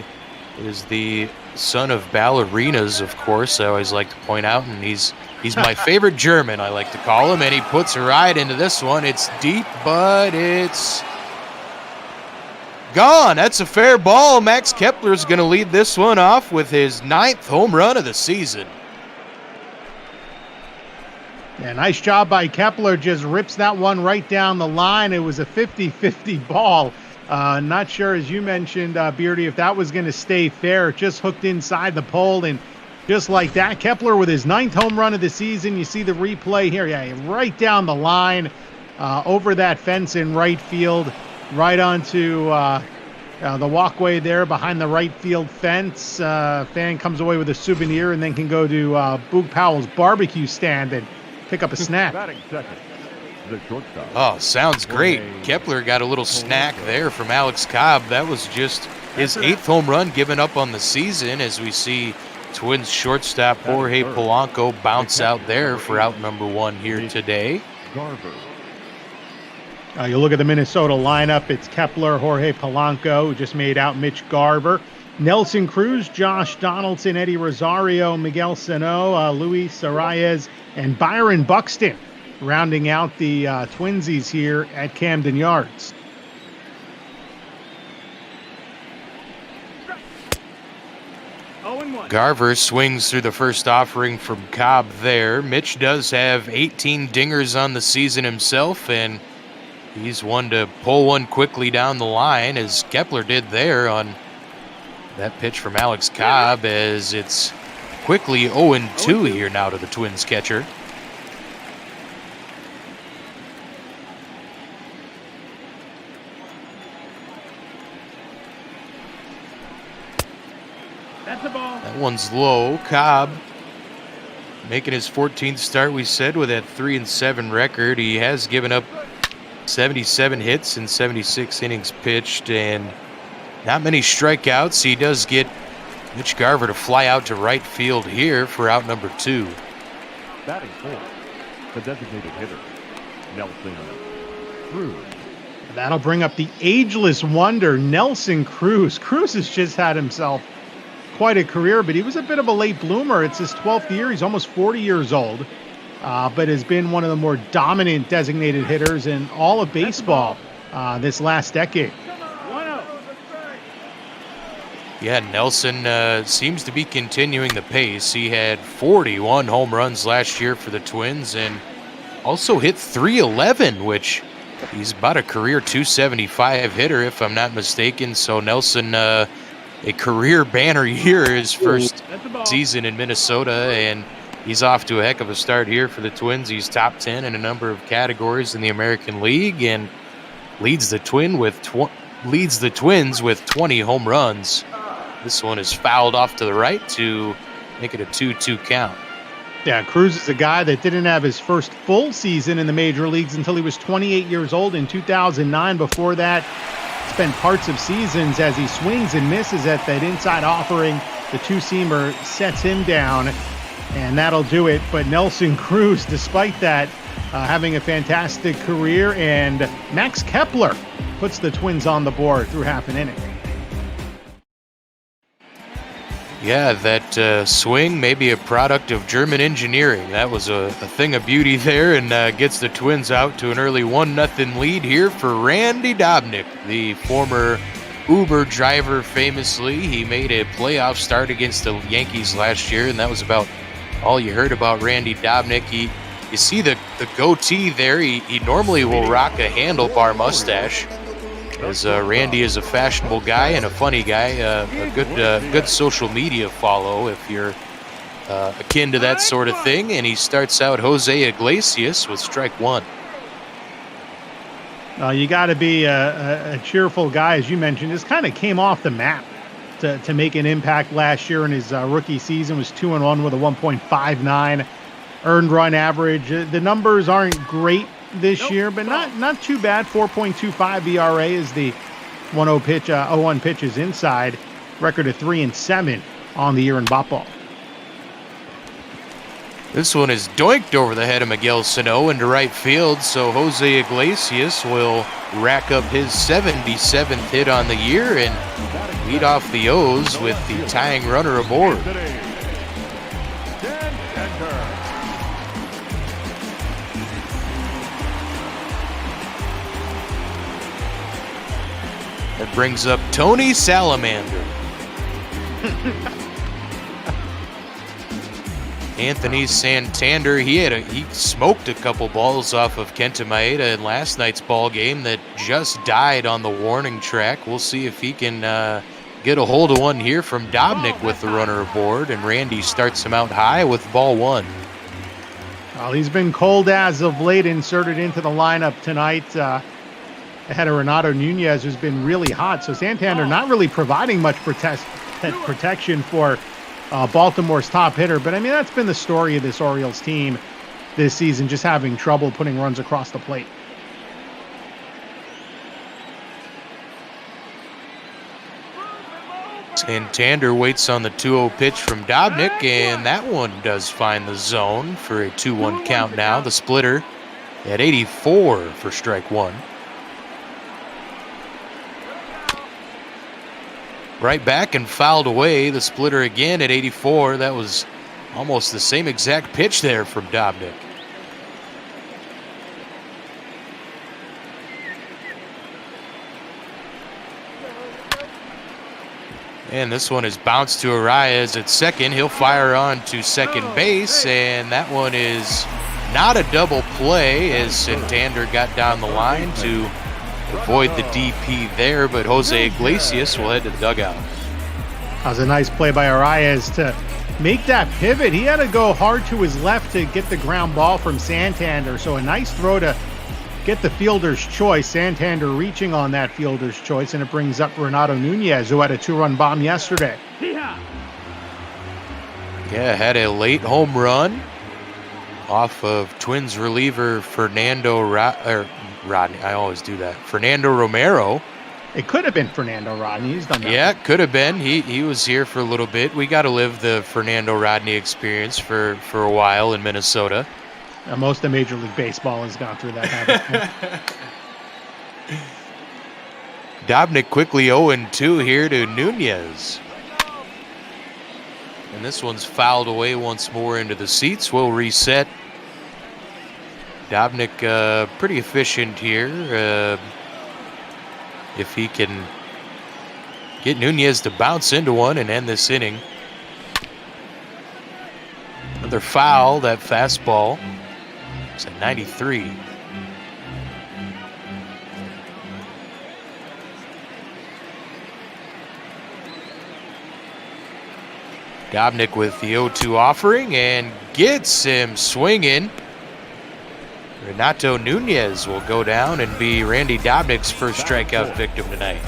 is the son of ballerinas, of course, I always like to point out, and he's my favorite German, I like to call him, and he puts a ride into this one. It's deep, but it's gone. That's a fair ball. Max Kepler's going to lead this one off with his 9th home run of the season. Yeah, nice job by Kepler. Just rips that one right down the line. It was a 50-50 ball. Not sure, as you mentioned, Beardy, if that was going to stay fair. Just hooked inside the pole, and just like that, Kepler with his 9th home run of the season. You see the replay here. Yeah, right down the line, over that fence in right field, right onto the walkway there behind the right field fence. Fan comes away with a souvenir and then can go to Boog Powell's barbecue stand and pick up a snack. Oh, sounds great. Kepler got a little snack there from Alex Cobb. That was just his 8th home run given up on the season, as we see Twins shortstop Jorge Polanco bounce out there for out number 1 here today. You look at the Minnesota lineup. It's Kepler, Jorge Polanco, who just made out Mitch Garver, Nelson Cruz, Josh Donaldson, Eddie Rosario, Miguel Sano, Luis Arias, and Byron Buxton. rounding out the Twinsies here at Camden Yards. Garver swings through the first offering from Cobb there. Mitch does have 18 dingers on the season himself, and he's one to pull one quickly down the line, as Kepler did there on that pitch from Alex Cobb, as it's quickly 0-2 here now to the Twins catcher. That's a ball. That one's low. Cobb making his 14th start, we said, with that 3-7 record. He has given up 77 hits in 76 innings pitched and not many strikeouts. He does get Mitch Garver to fly out to right field here for out number 2. Batting fourth, the designated hitter, Nelson Cruz. That'll bring up the ageless wonder, Nelson Cruz. Cruz has just had himself quite a career, but he was a bit of a late bloomer. It's his 12th year. He's almost 40 years old, but has been one of the more dominant designated hitters in all of baseball this last decade. Yeah, Nelson seems to be continuing the pace. He had 41 home runs last year for the Twins and also hit .311, which he's about a career .275 hitter, if I'm not mistaken. So Nelson, a career banner year, his first season in Minnesota, and he's off to a heck of a start here for the Twins. He's top 10 in a number of categories in the American League and leads the Twins with 20 home runs. This one is fouled off to the right to make it a 2-2 count. Yeah, Cruz is a guy that didn't have his first full season in the major leagues until he was 28 years old in 2009. Before that, spent parts of seasons as he swings and misses at that inside offering. The two-seamer sets him down, and that'll do it. But Nelson Cruz, despite that, having a fantastic career, and Max Kepler puts the Twins on the board through half an inning. Yeah, that swing may be a product of German engineering. That was a thing of beauty there, and gets the Twins out to an early 1-0 lead here for Randy Dobnak, the former Uber driver famously. He made a playoff start against the Yankees last year, and that was about all you heard about Randy Dobnak. You see the goatee there. He normally will rock a handlebar mustache, as Randy is a fashionable guy and a funny guy, a good social media follow if you're akin to that sort of thing. And he starts out Jose Iglesias with strike one. You got to be a cheerful guy, as you mentioned. This kind of came off the map to make an impact last year in his rookie season. Was 2-1 with a 1.59 earned run average. The numbers aren't great this year, but not too bad. 4.25 ERA is the 0-1 pitches inside. Record of 3-7 on the year in Bopball. This one is doinked over the head of Miguel Sano into right field, so Jose Iglesias will rack up his 77th hit on the year and lead off the O's with the tying runner aboard. That brings up Tony Salamander. Anthony Santander, he smoked a couple balls off of Kenta Maeda in last night's ball game that just died on the warning track. We'll see if he can get a hold of one here from Dobnak with the runner aboard, and Randy starts him out high with ball one. Well, he's been cold as of late, inserted into the lineup tonight ahead of Renato Nunez, who's been really hot. So Santander not really providing much protection for Baltimore's top hitter. But, I mean, that's been the story of this Orioles team this season, just having trouble putting runs across the plate. Santander waits on the 2-0 pitch from Dobnak, and that one does find the zone for a 2-1 count now. The splitter at 84 for strike one. Right back and fouled away. The splitter again at 84. That was almost the same exact pitch there from Dobnak. And this one is bounced to Arias at second. He'll fire on to second base, and that one is not a double play as Santander got down the line to avoid the DP there, but Jose Iglesias will head to the dugout. That was a nice play by Arias to make that pivot. He had to go hard to his left to get the ground ball from Santander, so a nice throw to get the fielder's choice. Santander reaching on that fielder's choice, and it brings up Renato Nunez, who had a 2-run bomb yesterday. Yeah, had a late home run off of Twins reliever Fernando Rodney. I always do that. Fernando Romero. It could have been Fernando Rodney. He's done that. Yeah, it could have been. He was here for a little bit. We got to live the Fernando Rodney experience for a while in Minnesota. Most of Major League Baseball has gone through that habit. Dobnak quickly 0-2 here to Nunez. And this one's fouled away once more into the seats. We'll reset. Dobnak pretty efficient here. If he can get Nunez to bounce into one and end this inning. Another foul, that fastball. It's at 93. Dobnak with the 0-2 offering and gets him swinging. Renato Nunez will go down and be Randy Dobnak's first strikeout victim tonight.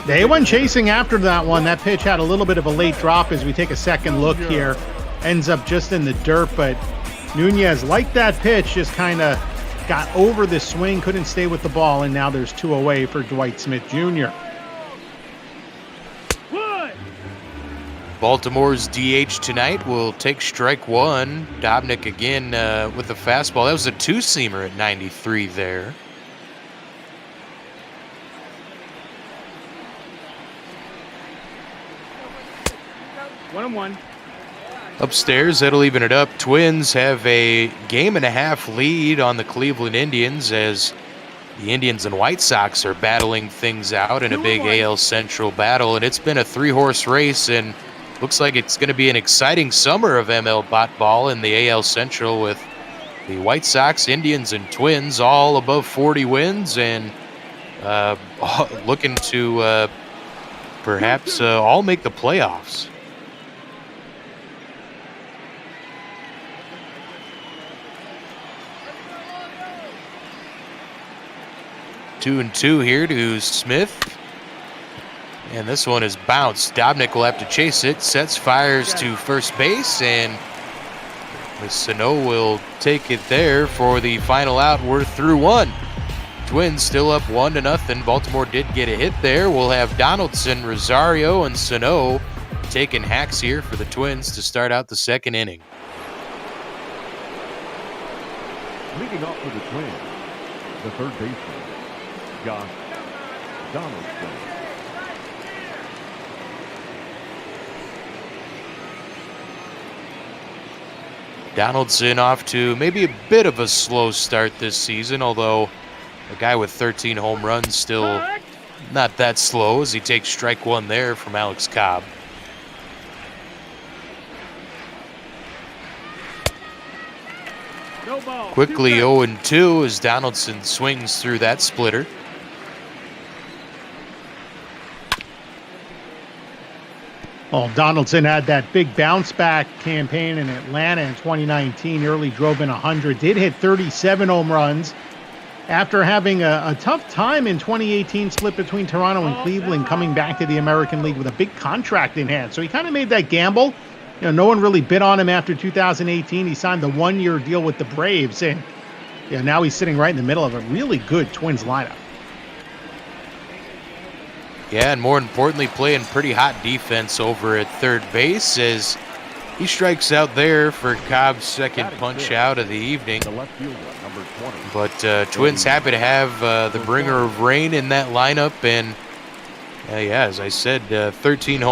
They went chasing after that one. That pitch had a little bit of a late drop as we take a second look here. Ends up just in the dirt, but Nunez, like that pitch, just kind of got over the swing, couldn't stay with the ball, and now there's 2 away for Dwight Smith Jr. Baltimore's DH tonight will take strike one. Dobnak again with the fastball. That was a two-seamer at 93 there. One and one. Upstairs, that'll even it up. Twins have a 1.5 lead on the Cleveland Indians as the Indians and White Sox are battling things out in a big AL Central battle, and it's been a 3-horse race, and looks like it's going to be an exciting summer of ML ball in the AL Central with the White Sox, Indians, and Twins all above 40 wins and looking to perhaps all make the playoffs. Two and two here to Smith. And this one is bounced. Dobnak will have to chase it. Sets, fires to first base, and Sano will take it there for the final out. We're through one. Twins still up 1-0. Baltimore did get a hit there. We'll have Donaldson, Rosario, and Sano taking hacks here for the Twins to start out the second inning. Leading off for the Twins, the third baseman, Josh Donaldson. Donaldson off to maybe a bit of a slow start this season, although a guy with 13 home runs still not that slow as he takes strike one there from Alex Cobb. No ball. Quickly 0-2 as Donaldson swings through that splitter. Well, Donaldson had that big bounce back campaign in Atlanta in 2019, early drove in 100, did hit 37 home runs after having a tough time in 2018, split between Toronto and Cleveland, coming back to the American League with a big contract in hand. So he kind of made that gamble. You know, no one really bid on him after 2018. He signed the 1-year deal with the Braves, and now he's sitting right in the middle of a really good Twins lineup. Yeah, and more importantly, playing pretty hot defense over at third base as he strikes out there for Cobb's second punch out of the evening. But Twins happy to have the bringer of rain in that lineup, and yeah, as I said, 13 home